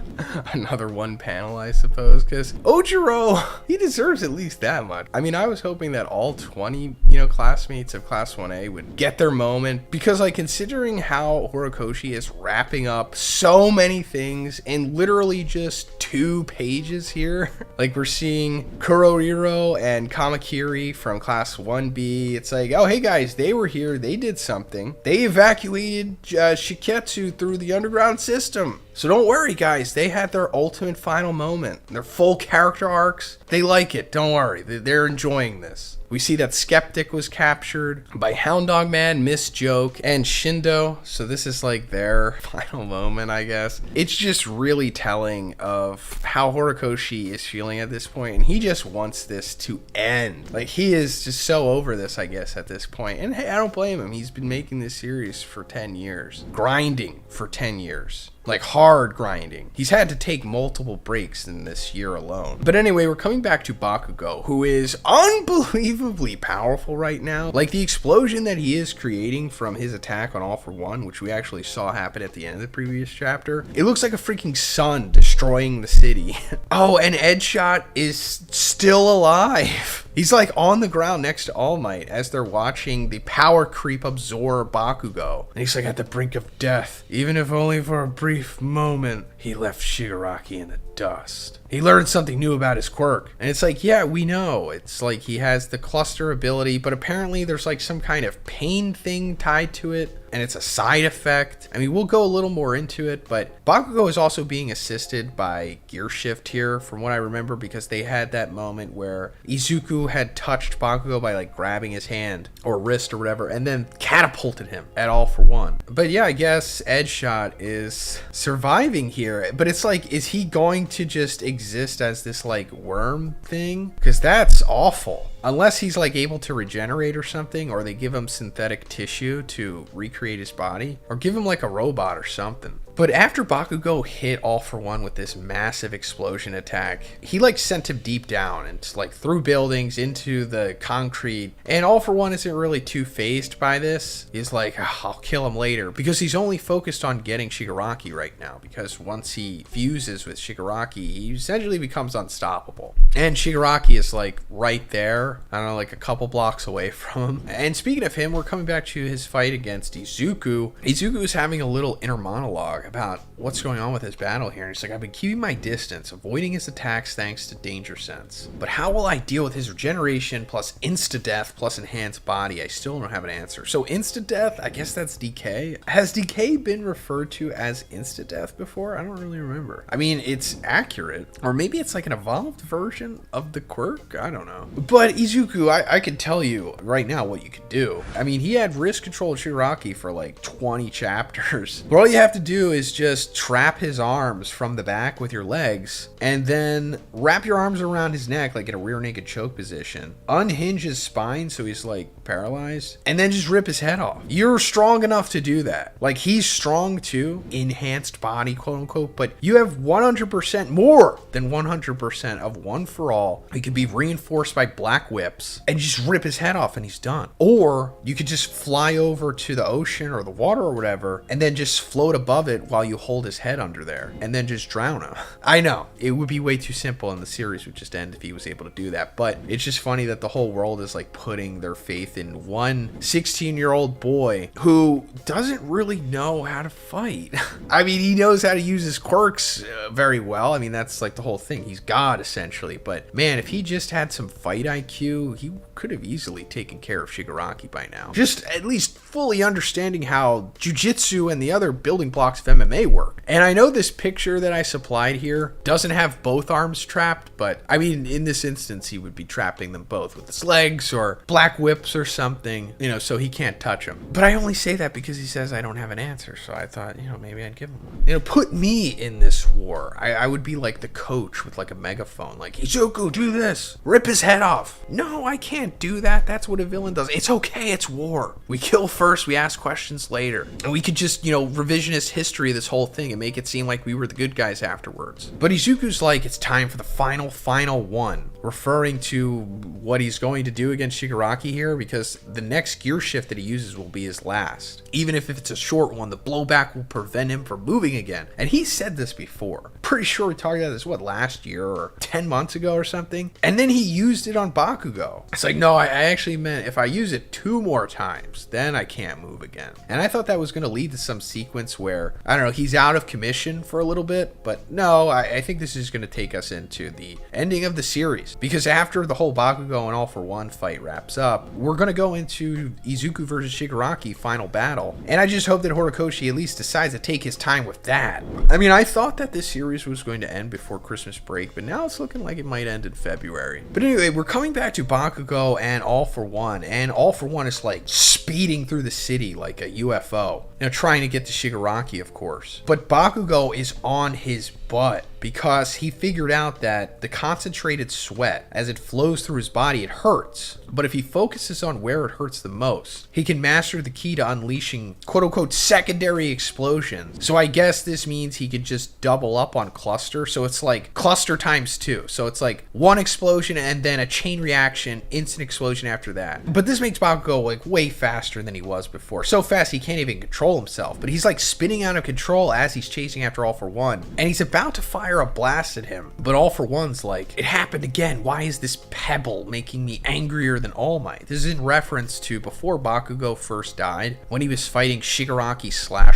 another one panel, I suppose, because Ojiro, he deserves at least that much. I mean, I was hoping that all 20, you know, classmates of Class 1A would get their moment, because like considering how Horikoshi is wrapping up so many things in literally just 2 pages here. Like we're seeing Kurohiro and Kamakiri from Class 1B. It's like, oh hey guys, they were here, they did something. They evacuated Shiketsu through the underground system. So don't worry guys, they had their ultimate final moment. Their full character arcs. They like it, don't worry. They're enjoying this. We see that Skeptic was captured by Hound Dog Man, Miss Joke, and Shindo. So this is like their final moment, I guess. It's just really telling of how Horikoshi is feeling at this point, and he just wants this to end. Like he is just so over this, I guess, at this point. And hey, I don't blame him. He's been making this series for 10 years. Grinding for 10 years. Like hard grinding. He's had to take multiple breaks in this year alone. But anyway, we're coming back to Bakugo, who is unbelievably powerful right now. Like the explosion that he is creating from his attack on All For One, which we actually saw happen at the end of the previous chapter. It looks like a freaking sun destroying the city. Oh, and Edgeshot is still alive. He's like on the ground next to All Might as they're watching the power creep absorb Bakugo. And he's like at the brink of death. Even if only for a brief moment, he left Shigaraki in the dust. He learned something new about his quirk. And it's like, yeah, we know. It's like he has the cluster ability, but apparently there's like some kind of pain thing tied to it. And it's a side effect. I mean, we'll go a little more into it, but Bakugo is also being assisted by Gear Shift here, from what I remember, because they had that moment where Izuku had touched Bakugo by like grabbing his hand or wrist or whatever, and then catapulted him at All for One. But yeah, I guess Edgeshot is surviving here, but it's like, is he going to just exist as this like worm thing? Because that's awful. Unless he's like able to regenerate or something, or they give him synthetic tissue to recreate his body, or give him like a robot or something. But after Bakugo hit All for One with this massive explosion attack, he like sent him deep down and like through buildings into the concrete. And All for One isn't really too fazed by this. He's like, oh, I'll kill him later, because he's only focused on getting Shigaraki right now. Because once he fuses with Shigaraki, he essentially becomes unstoppable. And Shigaraki is like right there, I don't know, like a couple blocks away from him. And speaking of him, we're coming back to his fight against Izuku. Izuku is having a little inner monologue about what's going on with his battle here. And he's like, I've been keeping my distance, avoiding his attacks thanks to Danger Sense. But how will I deal with his regeneration plus insta-death plus enhanced body? I still don't have an answer. So insta-death, I guess that's decay. Has decay been referred to as insta-death before? I don't really remember. I mean, it's accurate. Or maybe it's like an evolved version of the quirk? I don't know. But Izuku, I can tell you right now what you could do. I mean, he had wrist controlled Shigaraki for like 20 chapters. But all you have to do is just trap his arms from the back with your legs, and then wrap your arms around his neck like in a rear naked choke position, unhinge his spine so he's like paralyzed, and then just rip his head off. You're strong enough to do that. Like, he's strong too, enhanced body, quote unquote, but you have 100% more than 100% of One for All. He can be reinforced by black whips and just rip his head off and he's done. Or you could just fly over to the ocean or the water or whatever and then just float above it while you hold his head under there and then just drown him. I know it would be way too simple and the series would just end if he was able to do that, but it's just funny that the whole world is like putting their faith in one 16-year-old boy who doesn't really know how to fight. I mean, he knows how to use his quirks very well. I mean, that's like the whole thing. He's God essentially, but man, if he just had some fight IQ, he could have easily taken care of Shigaraki by now. Just at least fully understanding how jujitsu and the other building blocks of MMA work. And I know this picture that I supplied here doesn't have both arms trapped, but I mean, in this instance, he would be trapping them both with his legs or black whips or something, you know, so he can't touch them. But I only say that because he says I don't have an answer. So I thought, you know, maybe I'd give him one. You know, put me in this war. I would be like the coach with like a megaphone, like, Izuku, do this, rip his head off. No, I can't do that. That's what a villain does. It's okay. It's war. We kill first, we ask questions later. And we could just, you know, revisionist history this whole thing and make it seem like we were the good guys afterwards. But Izuku's like, it's time for the final one, referring to what he's going to do against Shigaraki here, because the next gear shift that he uses will be his last. Even if it's a short one, the blowback will prevent him from moving again. And he said this before. Pretty sure we talked about this, what, last year or 10 months ago or something? And then he used it on Bakugo. It's like, no, I actually meant if I use it 2 more times, then I can't move again. And I thought that was going to lead to some sequence where, I don't know, he's out of commission for a little bit, but no, I think this is going to take us into the ending of the series, because after the whole Bakugo and All for One fight wraps up, we're going to go into Izuku versus Shigaraki final battle, and I just hope that Horikoshi at least decides to take his time with that. I mean, I thought that this series was going to end before Christmas break, but now it's looking like it might end in February. But anyway, we're coming back to Bakugo and All for One, and All for One is like speeding through the city like a UFO, you know, trying to get to Shigaraki, of course. But Bakugo is on his butt because he figured out that the concentrated sweat, as it flows through his body, it hurts. But if he focuses on where it hurts the most, he can master the key to unleashing quote-unquote secondary explosions. So I guess this means he could just double up on cluster. So it's like cluster times 2. So it's like one explosion and then a chain reaction, instant explosion after that. But this makes Bakugo like way faster than he was before. So fast he can't even control himself. But he's like spinning out of control as he's chasing after All for One. And he's about to fire Kara blasted him. But All For One's like, it happened again. Why is this pebble making me angrier than All Might? This is in reference to before Bakugo first died, when he was fighting Shigaraki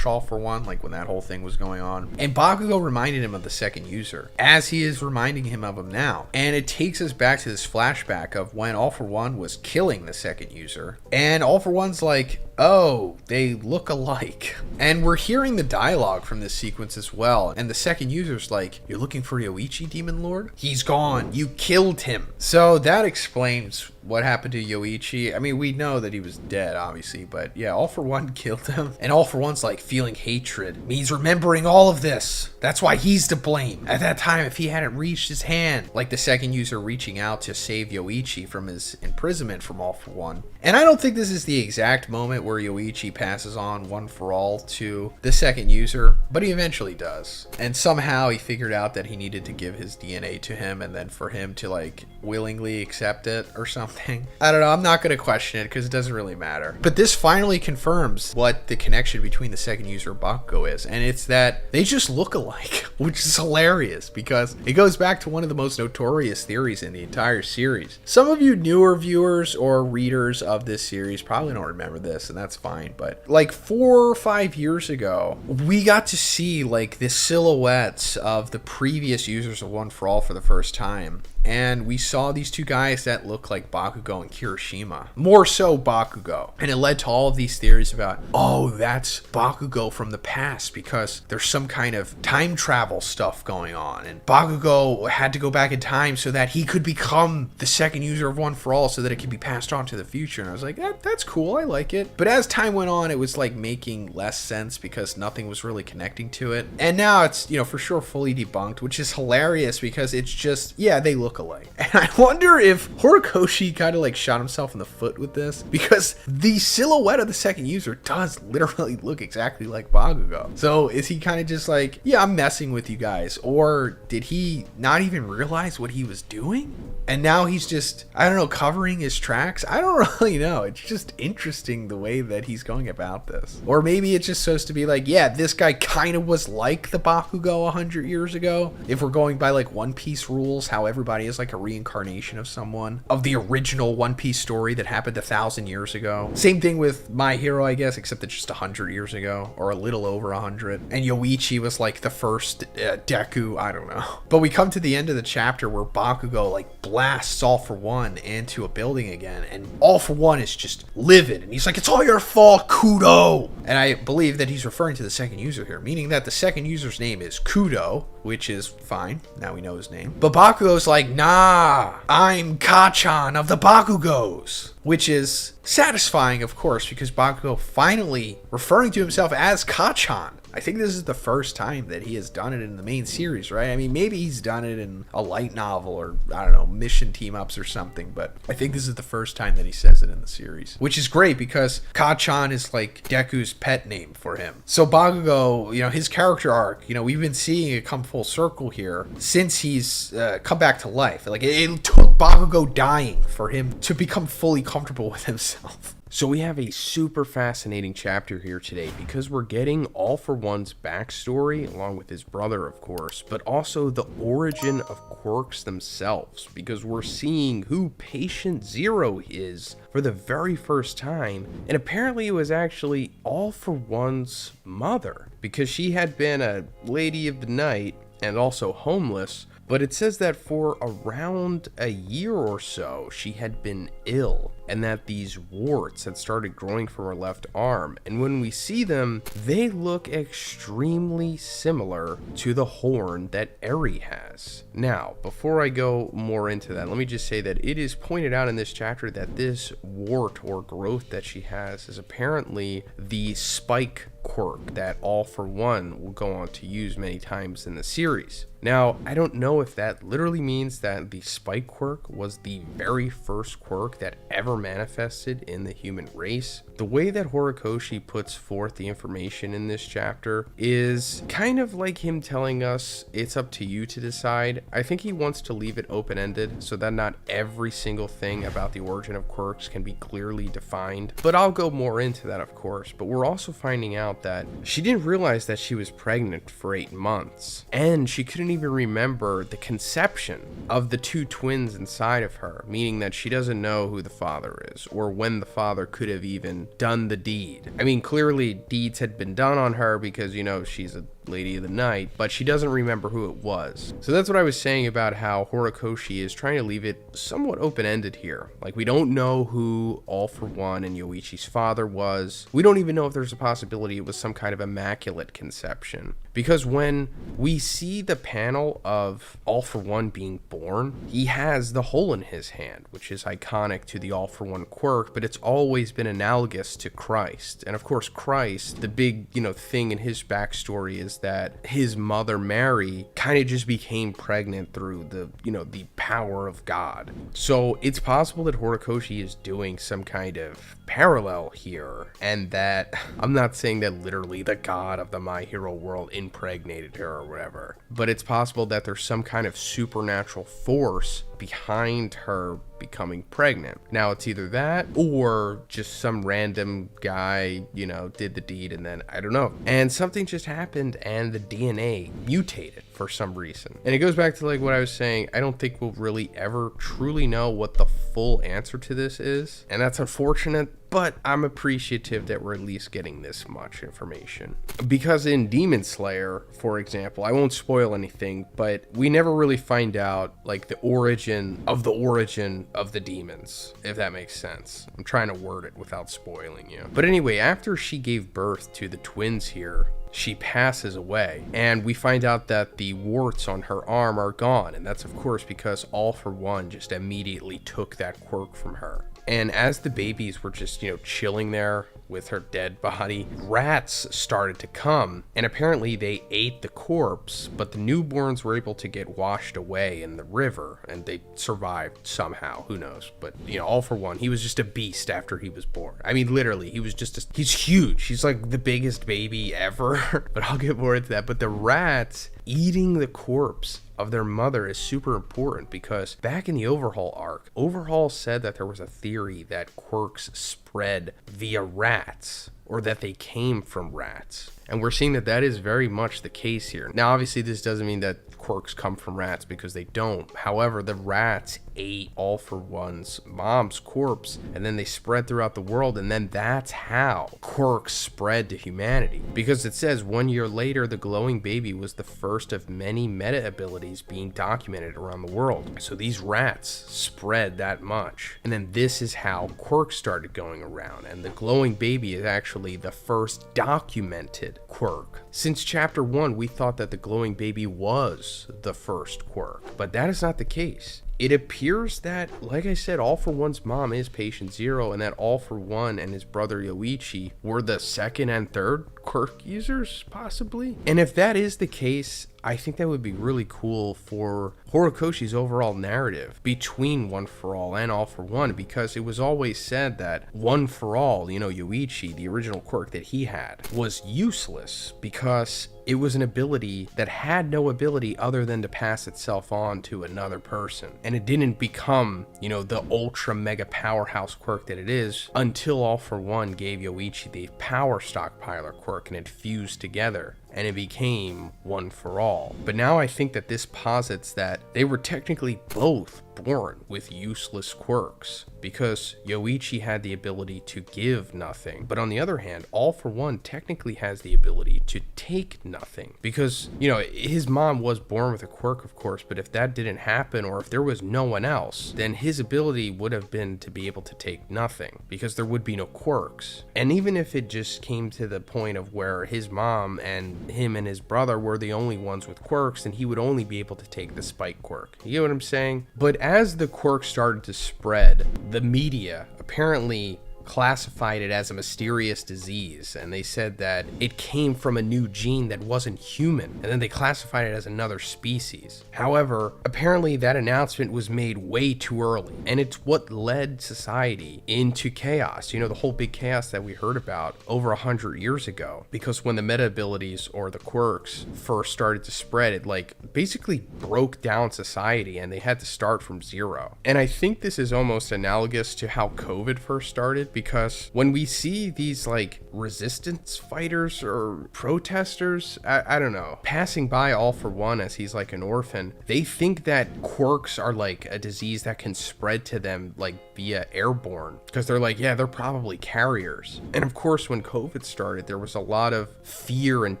/ All For One, like when that whole thing was going on. And Bakugo reminded him of the second user, as he is reminding him of him now. And it takes us back to this flashback of when All For One was killing the second user. And All For One's like, oh, they look alike. And we're hearing the dialogue from this sequence as well. And the second user's like, you're looking for Yoichi, Demon Lord? He's gone. You killed him. So that explains what happened to Yoichi. I mean, we know that he was dead, obviously, but yeah, All For One killed him. And All For One's like, feeling hatred means remembering all of this. That's why he's to blame. At that time, if he hadn't reached his hand, like the second user reaching out to save Yoichi from his imprisonment from All For One. And I don't think this is the exact moment where Yoichi passes on One For All to the second user, but he eventually does. And somehow he figured out that he needed to give his DNA to him, and then for him to like willingly accept it or something. I don't know, I'm not going to question it because it doesn't really matter. But this finally confirms what the connection between the second user and Bakugo is, and it's that they just look alike, which is hilarious because it goes back to one of the most notorious theories in the entire series. Some of you newer viewers or readers of this series probably don't remember this, and that's fine, but like 4 or 5 years ago, we got to see like the silhouettes of the previous users of One For All for the first time. And we saw these two guys that look like Bakugo and Kirishima. More so Bakugo. And it led to all of these theories about, oh, that's Bakugo from the past because there's some kind of time travel stuff going on. And Bakugo had to go back in time so that he could become the second user of One For All so that it could be passed on to the future. And I was like, that's cool. I like it. But as time went on, it was like making less sense because nothing was really connecting to it. And now it's, for sure fully debunked, which is hilarious because it's just, yeah, they look alike. And I wonder if Horikoshi kind of like shot himself in the foot with this because the silhouette of the second user does literally look exactly like Bakugo. So is he kind of just like, yeah, I'm messing with you guys? Or did he not even realize what he was doing? And now he's just, I don't know, covering his tracks? I don't really know. It's just interesting the way that he's going about this. Or maybe it's just supposed to be like, yeah, this guy kind of was like the Bakugo 100 years ago. If we're going by like One Piece rules, how everybody is like a reincarnation of someone, of the original One Piece story that happened 1,000 years ago. Same thing with My Hero, I guess, except it's just 100 years ago, or a little over 100. And Yoichi was like the first Deku, I don't know. But we come to the end of the chapter where Bakugo like blasts All For One into a building again, and All For One is just livid, and he's like, it's all your fault, Kudo! And I believe that he's referring to the second user here, meaning that the second user's name is Kudo, which is fine, now we know his name. But Bakugo's like, nah, I'm Kachan of the Bakugos, which is satisfying, of course, because Bakugo finally referring to himself as Kachan. I think this is the first time that he has done it in the main series, right? I mean, maybe he's done it in a light novel or, I don't know, mission team-ups or something, but I think this is the first time that he says it in the series, which is great because Kachan is like Deku's pet name for him. So Bakugo, his character arc, we've been seeing it come full circle here since he's come back to life. Like, it took Bakugo dying for him to become fully comfortable with himself. So we have a super fascinating chapter here today because we're getting All For One's backstory, along with his brother, of course, but also the origin of quirks themselves, because we're seeing who Patient Zero is for the very first time, and apparently it was actually All For One's mother, because she had been a lady of the night and also homeless. But it says that for around a year or so, she had been ill, and that these warts had started growing from her left arm. And when we see them, they look extremely similar to the horn that Eri has. Now, before I go more into that, let me just say that it is pointed out in this chapter that this wart or growth that she has is apparently the spike quirk that All For One will go on to use many times in the series. Now, I don't know if that literally means that the spike quirk was the very first quirk that ever manifested in the human race. The way that Horikoshi puts forth the information in this chapter is kind of like him telling us it's up to you to decide. I think he wants to leave it open-ended so that not every single thing about the origin of quirks can be clearly defined. But I'll go more into that, of course. But we're also finding out that she didn't realize that she was pregnant for 8 months, and she couldn't didn't even remember the conception of the two twins inside of her, meaning that she doesn't know who the father is or when the father could have even done the deed. I mean, clearly deeds had been done on her because, you know, she's a lady of the night, but she doesn't remember who it was. So that's what I was saying about how Horikoshi is trying to leave it somewhat open-ended here. Like, we don't know who All for One and Yoichi's father was. We don't even know if there's a possibility it was some kind of immaculate conception. Because when we see the panel of All for One being born, he has the hole in his hand, which is iconic to the All for One quirk, but it's always been analogous to Christ. And of course, Christ, the big, thing in his backstory is that his mother Mary kind of just became pregnant through the power of God. So it's possible that Horikoshi is doing some kind of parallel here, and that I'm not saying that literally the god of the My Hero world impregnated her or whatever, but it's possible that there's some kind of supernatural force behind her becoming pregnant. Now, it's either that or just some random guy, did the deed, and then I don't know. And something just happened and the DNA mutated for some reason. And it goes back to like what I was saying. I don't think we'll really ever truly know what the full answer to this is. And that's unfortunate, but I'm appreciative that we're at least getting this much information. Because in Demon Slayer, for example, I won't spoil anything, but we never really find out like the origin of the demons, if that makes sense. I'm trying to word it without spoiling you. But anyway, after she gave birth to the twins here, she passes away, and we find out that the warts on her arm are gone, and that's of course because All for One just immediately took that quirk from her. And as the babies were just, chilling there with her dead body, rats started to come, and apparently they ate the corpse, but the newborns were able to get washed away in the river, and they survived somehow, who knows. But, All for One, he was just a beast after he was born. I mean, literally, he's huge. He's like the biggest baby ever, but I'll get more into that. But the rats eating the corpse of their mother is super important, because back in the Overhaul arc, Overhaul said that there was a theory that quirks spread via rats, or that they came from rats. And we're seeing that that is very much the case here. Now, obviously, this doesn't mean that quirks come from rats, because they don't. However, the rats ate All for One's mom's corpse, and then they spread throughout the world, and then that's how quirks spread to humanity. Because it says 1 year later, the glowing baby was the first of many meta abilities being documented around the world. So these rats spread that much. And then this is how quirks started going around, and the glowing baby is actually the first documented quirk. Since chapter 1, we thought that the glowing baby was the first quirk, but that is not the case. It appears that, like I said, All for One's mom is Patient Zero, and that All for One and his brother Yoichi were the second and third quirk users, possibly. And if that is the case, I think that would be really cool for Horikoshi's overall narrative between One for All and All for One, because it was always said that One for All, Yoichi, the original quirk that he had, was useless because it was an ability that had no ability other than to pass itself on to another person. And it didn't become, the ultra mega powerhouse quirk that it is until All for One gave Yoichi the power stockpiler quirk, and it fused together, and it became One for All. But now I think that this posits that they were technically both born with useless quirks, because Yoichi had the ability to give nothing, but on the other hand, All for One technically has the ability to take nothing, because his mom was born with a quirk, of course, but if that didn't happen, or if there was no one else, then his ability would have been to be able to take nothing, because there would be no quirks. And even if it just came to the point of where his mom and him and his brother were the only ones with quirks, then he would only be able to take the spike quirk. You get what I'm saying? But as the quirk started to spread, the media apparently classified it as a mysterious disease, and they said that it came from a new gene that wasn't human, and then they classified it as another species. However, apparently that announcement was made way too early, and it's what led society into chaos, the whole big chaos that we heard about over 100 years ago, because when the meta abilities or the quirks first started to spread, it basically broke down society, and they had to start from zero. And I think this is almost analogous to how COVID first started, because when we see these like resistance fighters or protesters, I don't know, passing by All For One as he's like an orphan, they think that quirks are like a disease that can spread to them like via airborne, because they're like, yeah, they're probably carriers. And of course, when COVID started, there was a lot of fear and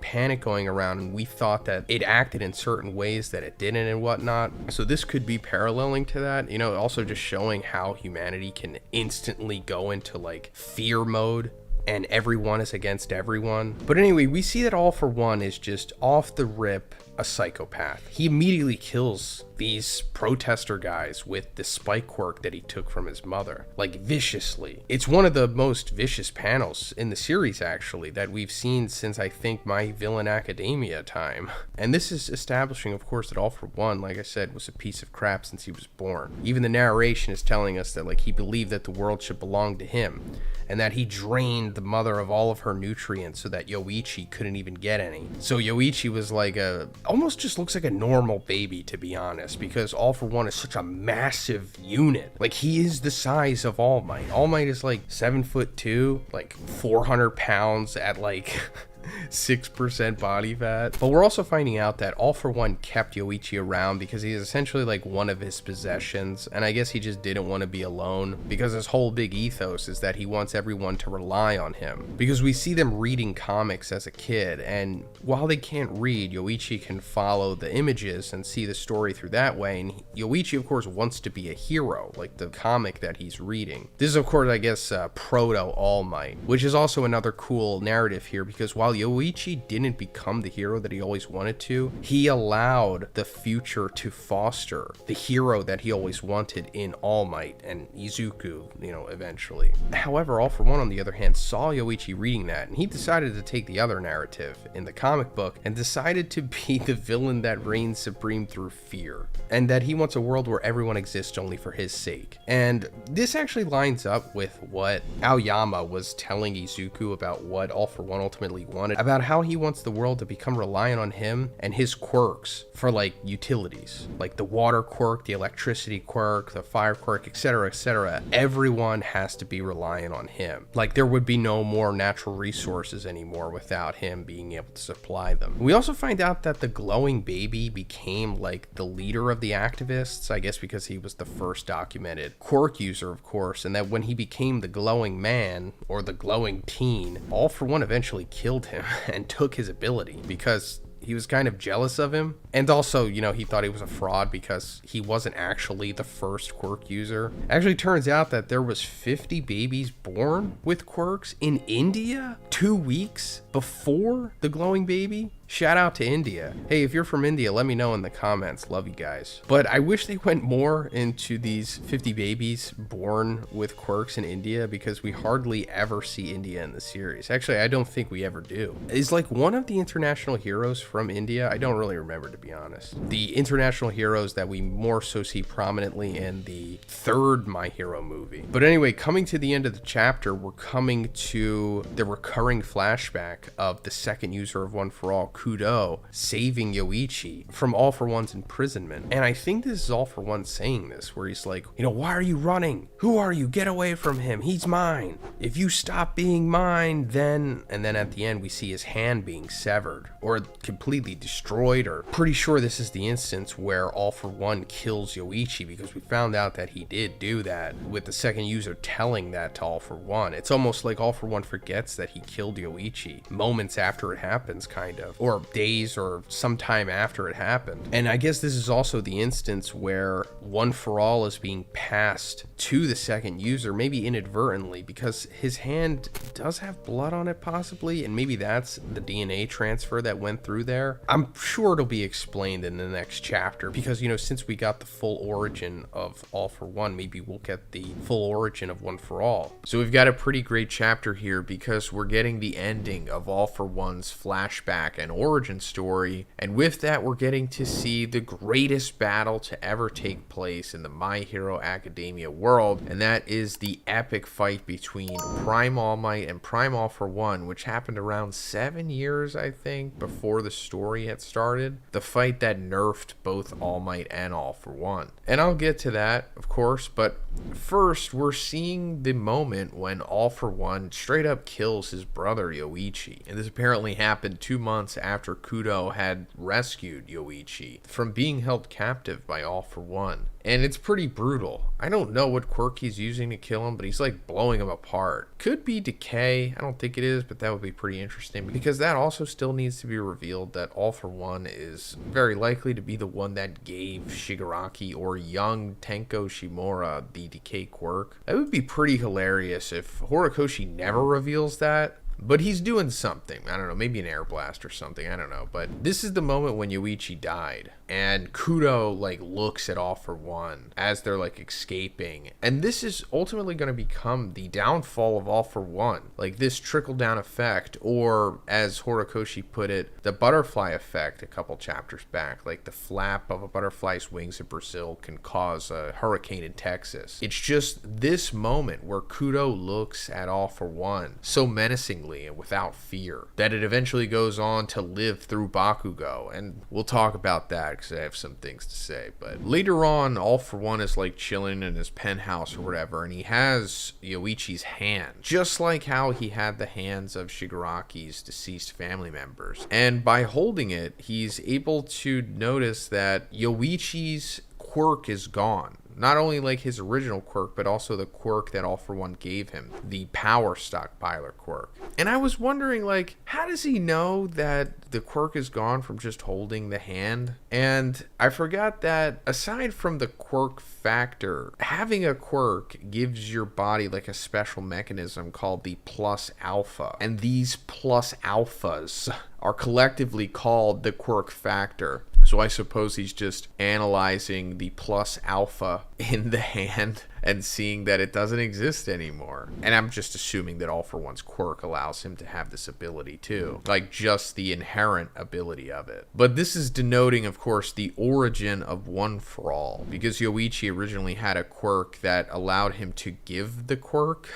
panic going around, and we thought that it acted in certain ways that it didn't and whatnot. So this could be paralleling to that, you know, also just showing how humanity can instantly go into like fear mode and everyone is against everyone. But anyway, we see that All For One is just off the rip a psychopath. He immediately kills these protester guys with the spike quirk that he took from his mother, like viciously. It's one of the most vicious panels in the series, actually, that we've seen since I think My Villain Academia time. And this is establishing, of course, that All For One, like I said, was a piece of crap since he was born. Even the narration is telling us that like he believed that the world should belong to him, and that he drained the mother of all of her nutrients so that Yoichi couldn't even get any. So Yoichi was like almost just looks like a normal baby, to be honest, because All For One is such a massive unit. Like, he is the size of All Might. All Might is like 7'2", like 400 pounds at like 6% body fat. But we're also finding out that All For One kept Yoichi around because he's essentially like one of his possessions, and I guess he just didn't want to be alone, because his whole big ethos is that he wants everyone to rely on him. Because we see them reading comics as a kid, and while they can't read, Yoichi can follow the images and see the story through that way, and Yoichi of course wants to be a hero, like the comic that he's reading. This is of course, I guess, proto All Might, which is also another cool narrative here, because while Yoichi didn't become the hero that he always wanted to, he allowed the future to foster the hero that he always wanted in All Might and Izuku, you know, eventually. However, All For One, on the other hand, saw Yoichi reading that, and he decided to take the other narrative in the comic book and decided to be the villain that reigns supreme through fear, and that he wants a world where everyone exists only for his sake. And this actually lines up with what Aoyama was telling Izuku about what All For One ultimately wanted, about how he wants the world to become reliant on him and his quirks for like utilities, like the water quirk, the electricity quirk, the fire quirk, etc., etc. Everyone has to be reliant on him. Like, there would be no more natural resources anymore without him being able to supply them. We also find out that the glowing baby became like the leader of the activists, I guess because he was the first documented quirk user, of course, and that when he became the glowing man, or the glowing teen, All For One eventually killed him and took his ability because he was kind of jealous of him. And also, you know, he thought he was a fraud because he wasn't actually the first quirk user. Actually, turns out that there was 50 babies born with quirks in India 2 weeks before the glowing baby. Shout out to India. Hey, if you're from India, let me know in the comments. Love you guys. But I wish they went more into these 50 babies born with quirks in India, because we hardly ever see India in the series. Actually, I don't think we ever do. Is like one of the international heroes from India? I don't really remember, to be honest. The international heroes that we more so see prominently in the third My Hero movie. But anyway, coming to the end of the chapter, we're coming to the recurring flashback of the second user of One For All, Kudo, saving Yoichi from All For One's imprisonment. And I think this is All For One saying this, where he's like, you know, why are you running? Who are you? Get away from him. He's mine. If you stop being mine, then... And then at the end, we see his hand being severed or completely destroyed, or pretty sure this is the instance where All For One kills Yoichi, because we found out that he did do that with the second user telling that to All For One. It's almost like All For One forgets that he killed Yoichi moments after it happens, kind of, or days or sometime after it happened. And I guess this is also the instance where One For All is being passed to the second user, maybe inadvertently, because his hand does have blood on it possibly, and maybe that's the DNA transfer that went through there. I'm sure it'll be explained in the next chapter, because, you know, since we got the full origin of All For One, maybe we'll get the full origin of One For All. So we've got a pretty great chapter here, because we're getting the ending of All For One's flashback and origin story, and with that we're getting to see the greatest battle to ever take place in the My Hero Academia world, and that is the epic fight between Prime All Might and Prime All For One, which happened around 7 years, I think, before the story had started. The fight that nerfed both All Might and All For One. And I'll get to that, of course, but First, we're seeing the moment when All For One straight up kills his brother Yoichi. And this apparently happened 2 months after Kudo had rescued Yoichi from being held captive by All For One. And it's pretty brutal. I don't know what quirk he's using to kill him, but he's like blowing him apart. Could be decay. I don't think it is, but that would be pretty interesting because that also still needs to be revealed that All For One is very likely to be the one that gave Shigaraki or young Tenko Shimura the decay quirk. That would be pretty hilarious if Horikoshi never reveals that. But he's doing something. I don't know, maybe an air blast or something. I don't know. But this is the moment when Yoichi died. And Kudo, like, looks at All For One as they're, like, escaping. And this is ultimately going to become the downfall of All For One. Like, this trickle-down effect, or, as Horikoshi put it, the butterfly effect a couple chapters back. Like, the flap of a butterfly's wings in Brazil can cause a hurricane in Texas. It's just this moment where Kudo looks at All For One so menacingly and without fear that it eventually goes on to live through Bakugo. And we'll talk about that because I have some things to say. But later on, All For One is like chilling in his penthouse or whatever, and he has Yoichi's hand, just like how he had the hands of Shigaraki's deceased family members. And by holding it, he's able to notice that Yoichi's quirk is gone. Not only like his original quirk, but also the quirk that All For One gave him, the power stockpiler quirk. And I was wondering, like, how does he know that the quirk is gone from just holding the hand? And I forgot that aside from the quirk factor, having a quirk gives your body like a special mechanism called the plus alpha. And these plus alphas are collectively called the quirk factor. So I suppose he's just analyzing the plus alpha in the hand and seeing that it doesn't exist anymore. And I'm just assuming that All For One's quirk allows him to have this ability too, like just the inherent ability of it. But this is denoting, of course, the origin of One For All, because Yoichi originally had a quirk that allowed him to give the quirk,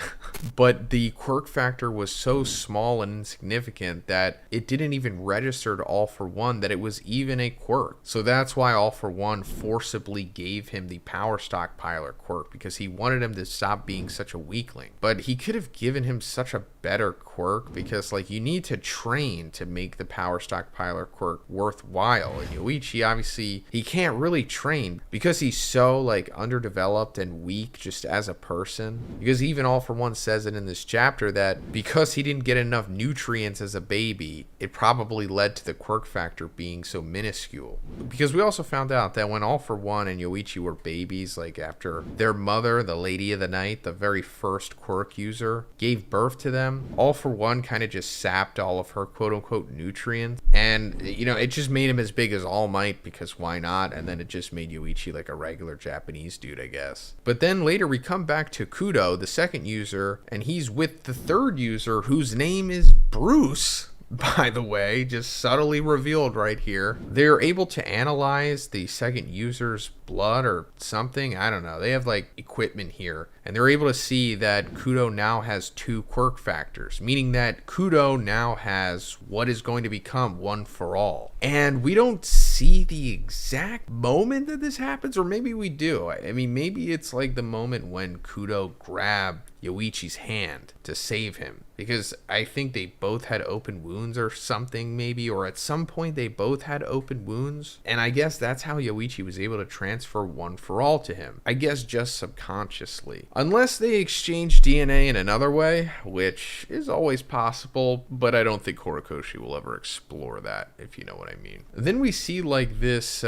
but the quirk factor was so small and insignificant that it didn't even register to All For One that it was even a quirk. So that's why All For One forcibly gave him the power stockpiler quirk, because he wanted him to stop being such a weakling. But he could have given him such a better quirk, because like you need to train to make the power stockpiler quirk worthwhile. And Yoichi, obviously, he can't really train because he's so like underdeveloped and weak just as a person. Because even All For One says it in this chapter that because he didn't get enough nutrients as a baby, it probably led to the quirk factor being so minuscule. Because we also found out that when All For One and Yoichi were babies, like after their mother, the Lady of the Night, the very first quirk user, gave birth to them, All For One kind of just sapped all of her quote-unquote nutrients. And, you know, it just made him as big as All Might, because why not? And then it just made Yoichi like a regular Japanese dude, I guess. But then later we come back to Kudo, the second user, and he's with the third user, whose name is Bruce, by the way, just subtly revealed right here. They're able to analyze the second user's blood or something. I don't know. They have like equipment here, and they're able to see that Kudo now has 2 quirk factors, meaning that Kudo now has what is going to become One For All. And we don't see the exact moment that this happens, or maybe we do. I mean, maybe it's like the moment when Kudo grabbed Yoichi's hand to save him, because I think they both had open wounds or something, maybe, or at some point they both had open wounds, and I guess that's how Yoichi was able to transfer One For All to him. I guess just subconsciously, unless they exchange DNA in another way, which is always possible, but I don't think Horikoshi will ever explore that, if you know what I mean. Then we see like this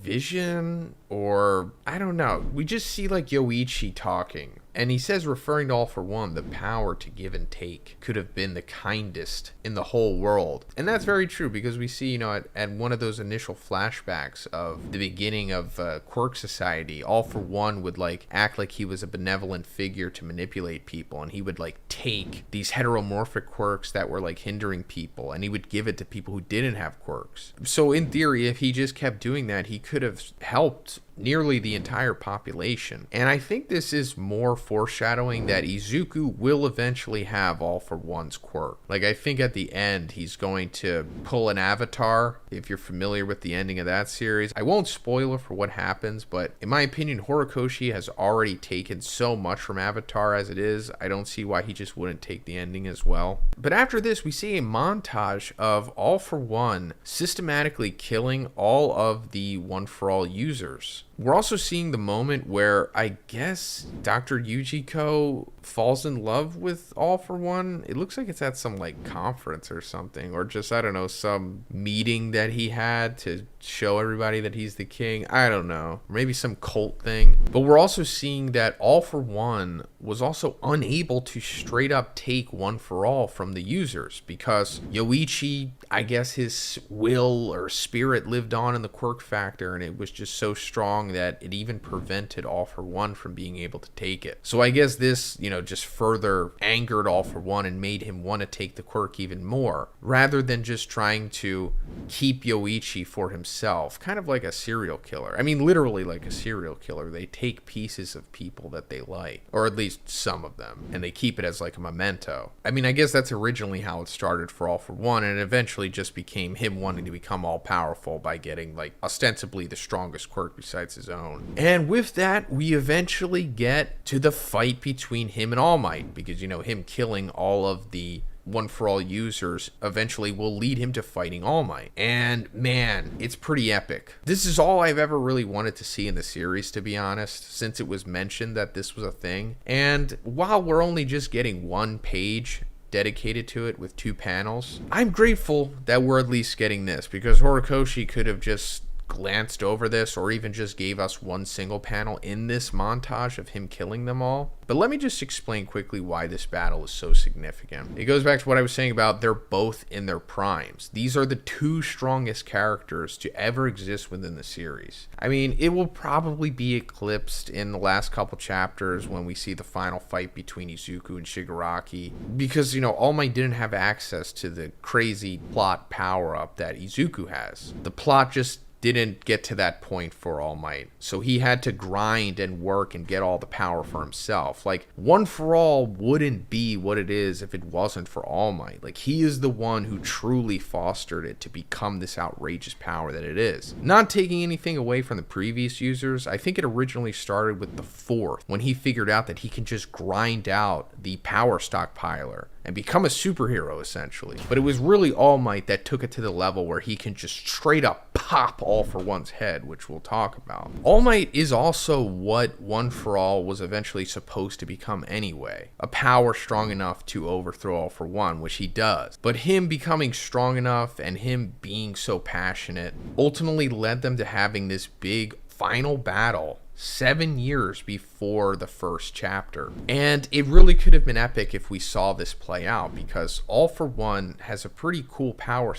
vision, or I don't know, we just see like Yoichi talking. And he says, referring to All For One, the power to give and take could have been the kindest in the whole world. And that's very true, because we see, you know, at one of those initial flashbacks of the beginning of Quirk Society, All For One would like act like he was a benevolent figure to manipulate people, and he would like take these heteromorphic quirks that were like hindering people, and he would give it to people who didn't have quirks. So in theory, if he just kept doing that, he could have helped nearly the entire population. And I think this is more foreshadowing that Izuku will eventually have All for One's quirk. Like, I think at the end he's going to pull an avatar, if you're familiar with the ending of that series. I won't spoil it for what happens, but in my opinion, Horikoshi has already taken so much from Avatar as it is. I don't see why he just wouldn't take the ending as well. But after this, we see a montage of All for One systematically killing all of the One for All users. We're also seeing the moment where I guess Dr. Yujiko falls in love with All for One. It looks like it's at some like conference or something, or just, I don't know, some meeting that he had to show everybody that he's the king. I don't know, maybe some cult thing. But we're also seeing that All for One was also unable to straight up take One for All from the users because Yoichi, I guess his will or spirit lived on in the quirk factor, and it was just so strong that it even prevented All for One from being able to take it. So I guess this, just further angered All for One and made him want to take the quirk even more, rather than just trying to keep Yoichi for himself, kind of like a serial killer. I mean, literally like a serial killer. They take pieces of people that they like, or at least some of them, and they keep it as like a memento. I mean, I guess that's originally how it started for All for One, and it eventually just became him wanting to become all powerful by getting like ostensibly the strongest quirk besides his own. And with that, we eventually get to the fight between him and All Might, because him killing all of the One for All users eventually will lead him to fighting All Might. And man, it's pretty epic. This is all I've ever really wanted to see in the series, to be honest, since it was mentioned that this was a thing. And while we're only just getting one page dedicated to it with 2 panels, I'm grateful that we're at least getting this, because Horikoshi could have just glanced over this or even just gave us one single panel in this montage of him killing them all. But let me just explain quickly why this battle is so significant. It goes back to what I was saying about they're both in their primes. These are the 2 strongest characters to ever exist within the series. I mean, it will probably be eclipsed in the last couple chapters when we see the final fight between Izuku and Shigaraki, because, All Might didn't have access to the crazy plot power-up that Izuku has. The plot just didn't get to that point for All Might, so he had to grind and work and get all the power for himself. Like, One for All wouldn't be what it is if it wasn't for All Might. Like, he is the one who truly fostered it to become this outrageous power that it is. Not taking anything away from the previous users, I think it originally started with the 4th, when he figured out that he can just grind out the power stockpiler and become a superhero, essentially. But it was really All Might that took it to the level where he can just straight up pop All for One's head, which we'll talk about. All Might is also what One for All was eventually supposed to become anyway. A power strong enough to overthrow All for One, which he does. But him becoming strong enough and him being so passionate ultimately led them to having this big final battle 7 years before the first chapter. And it really could have been epic if we saw this play out, because All for One has a pretty cool power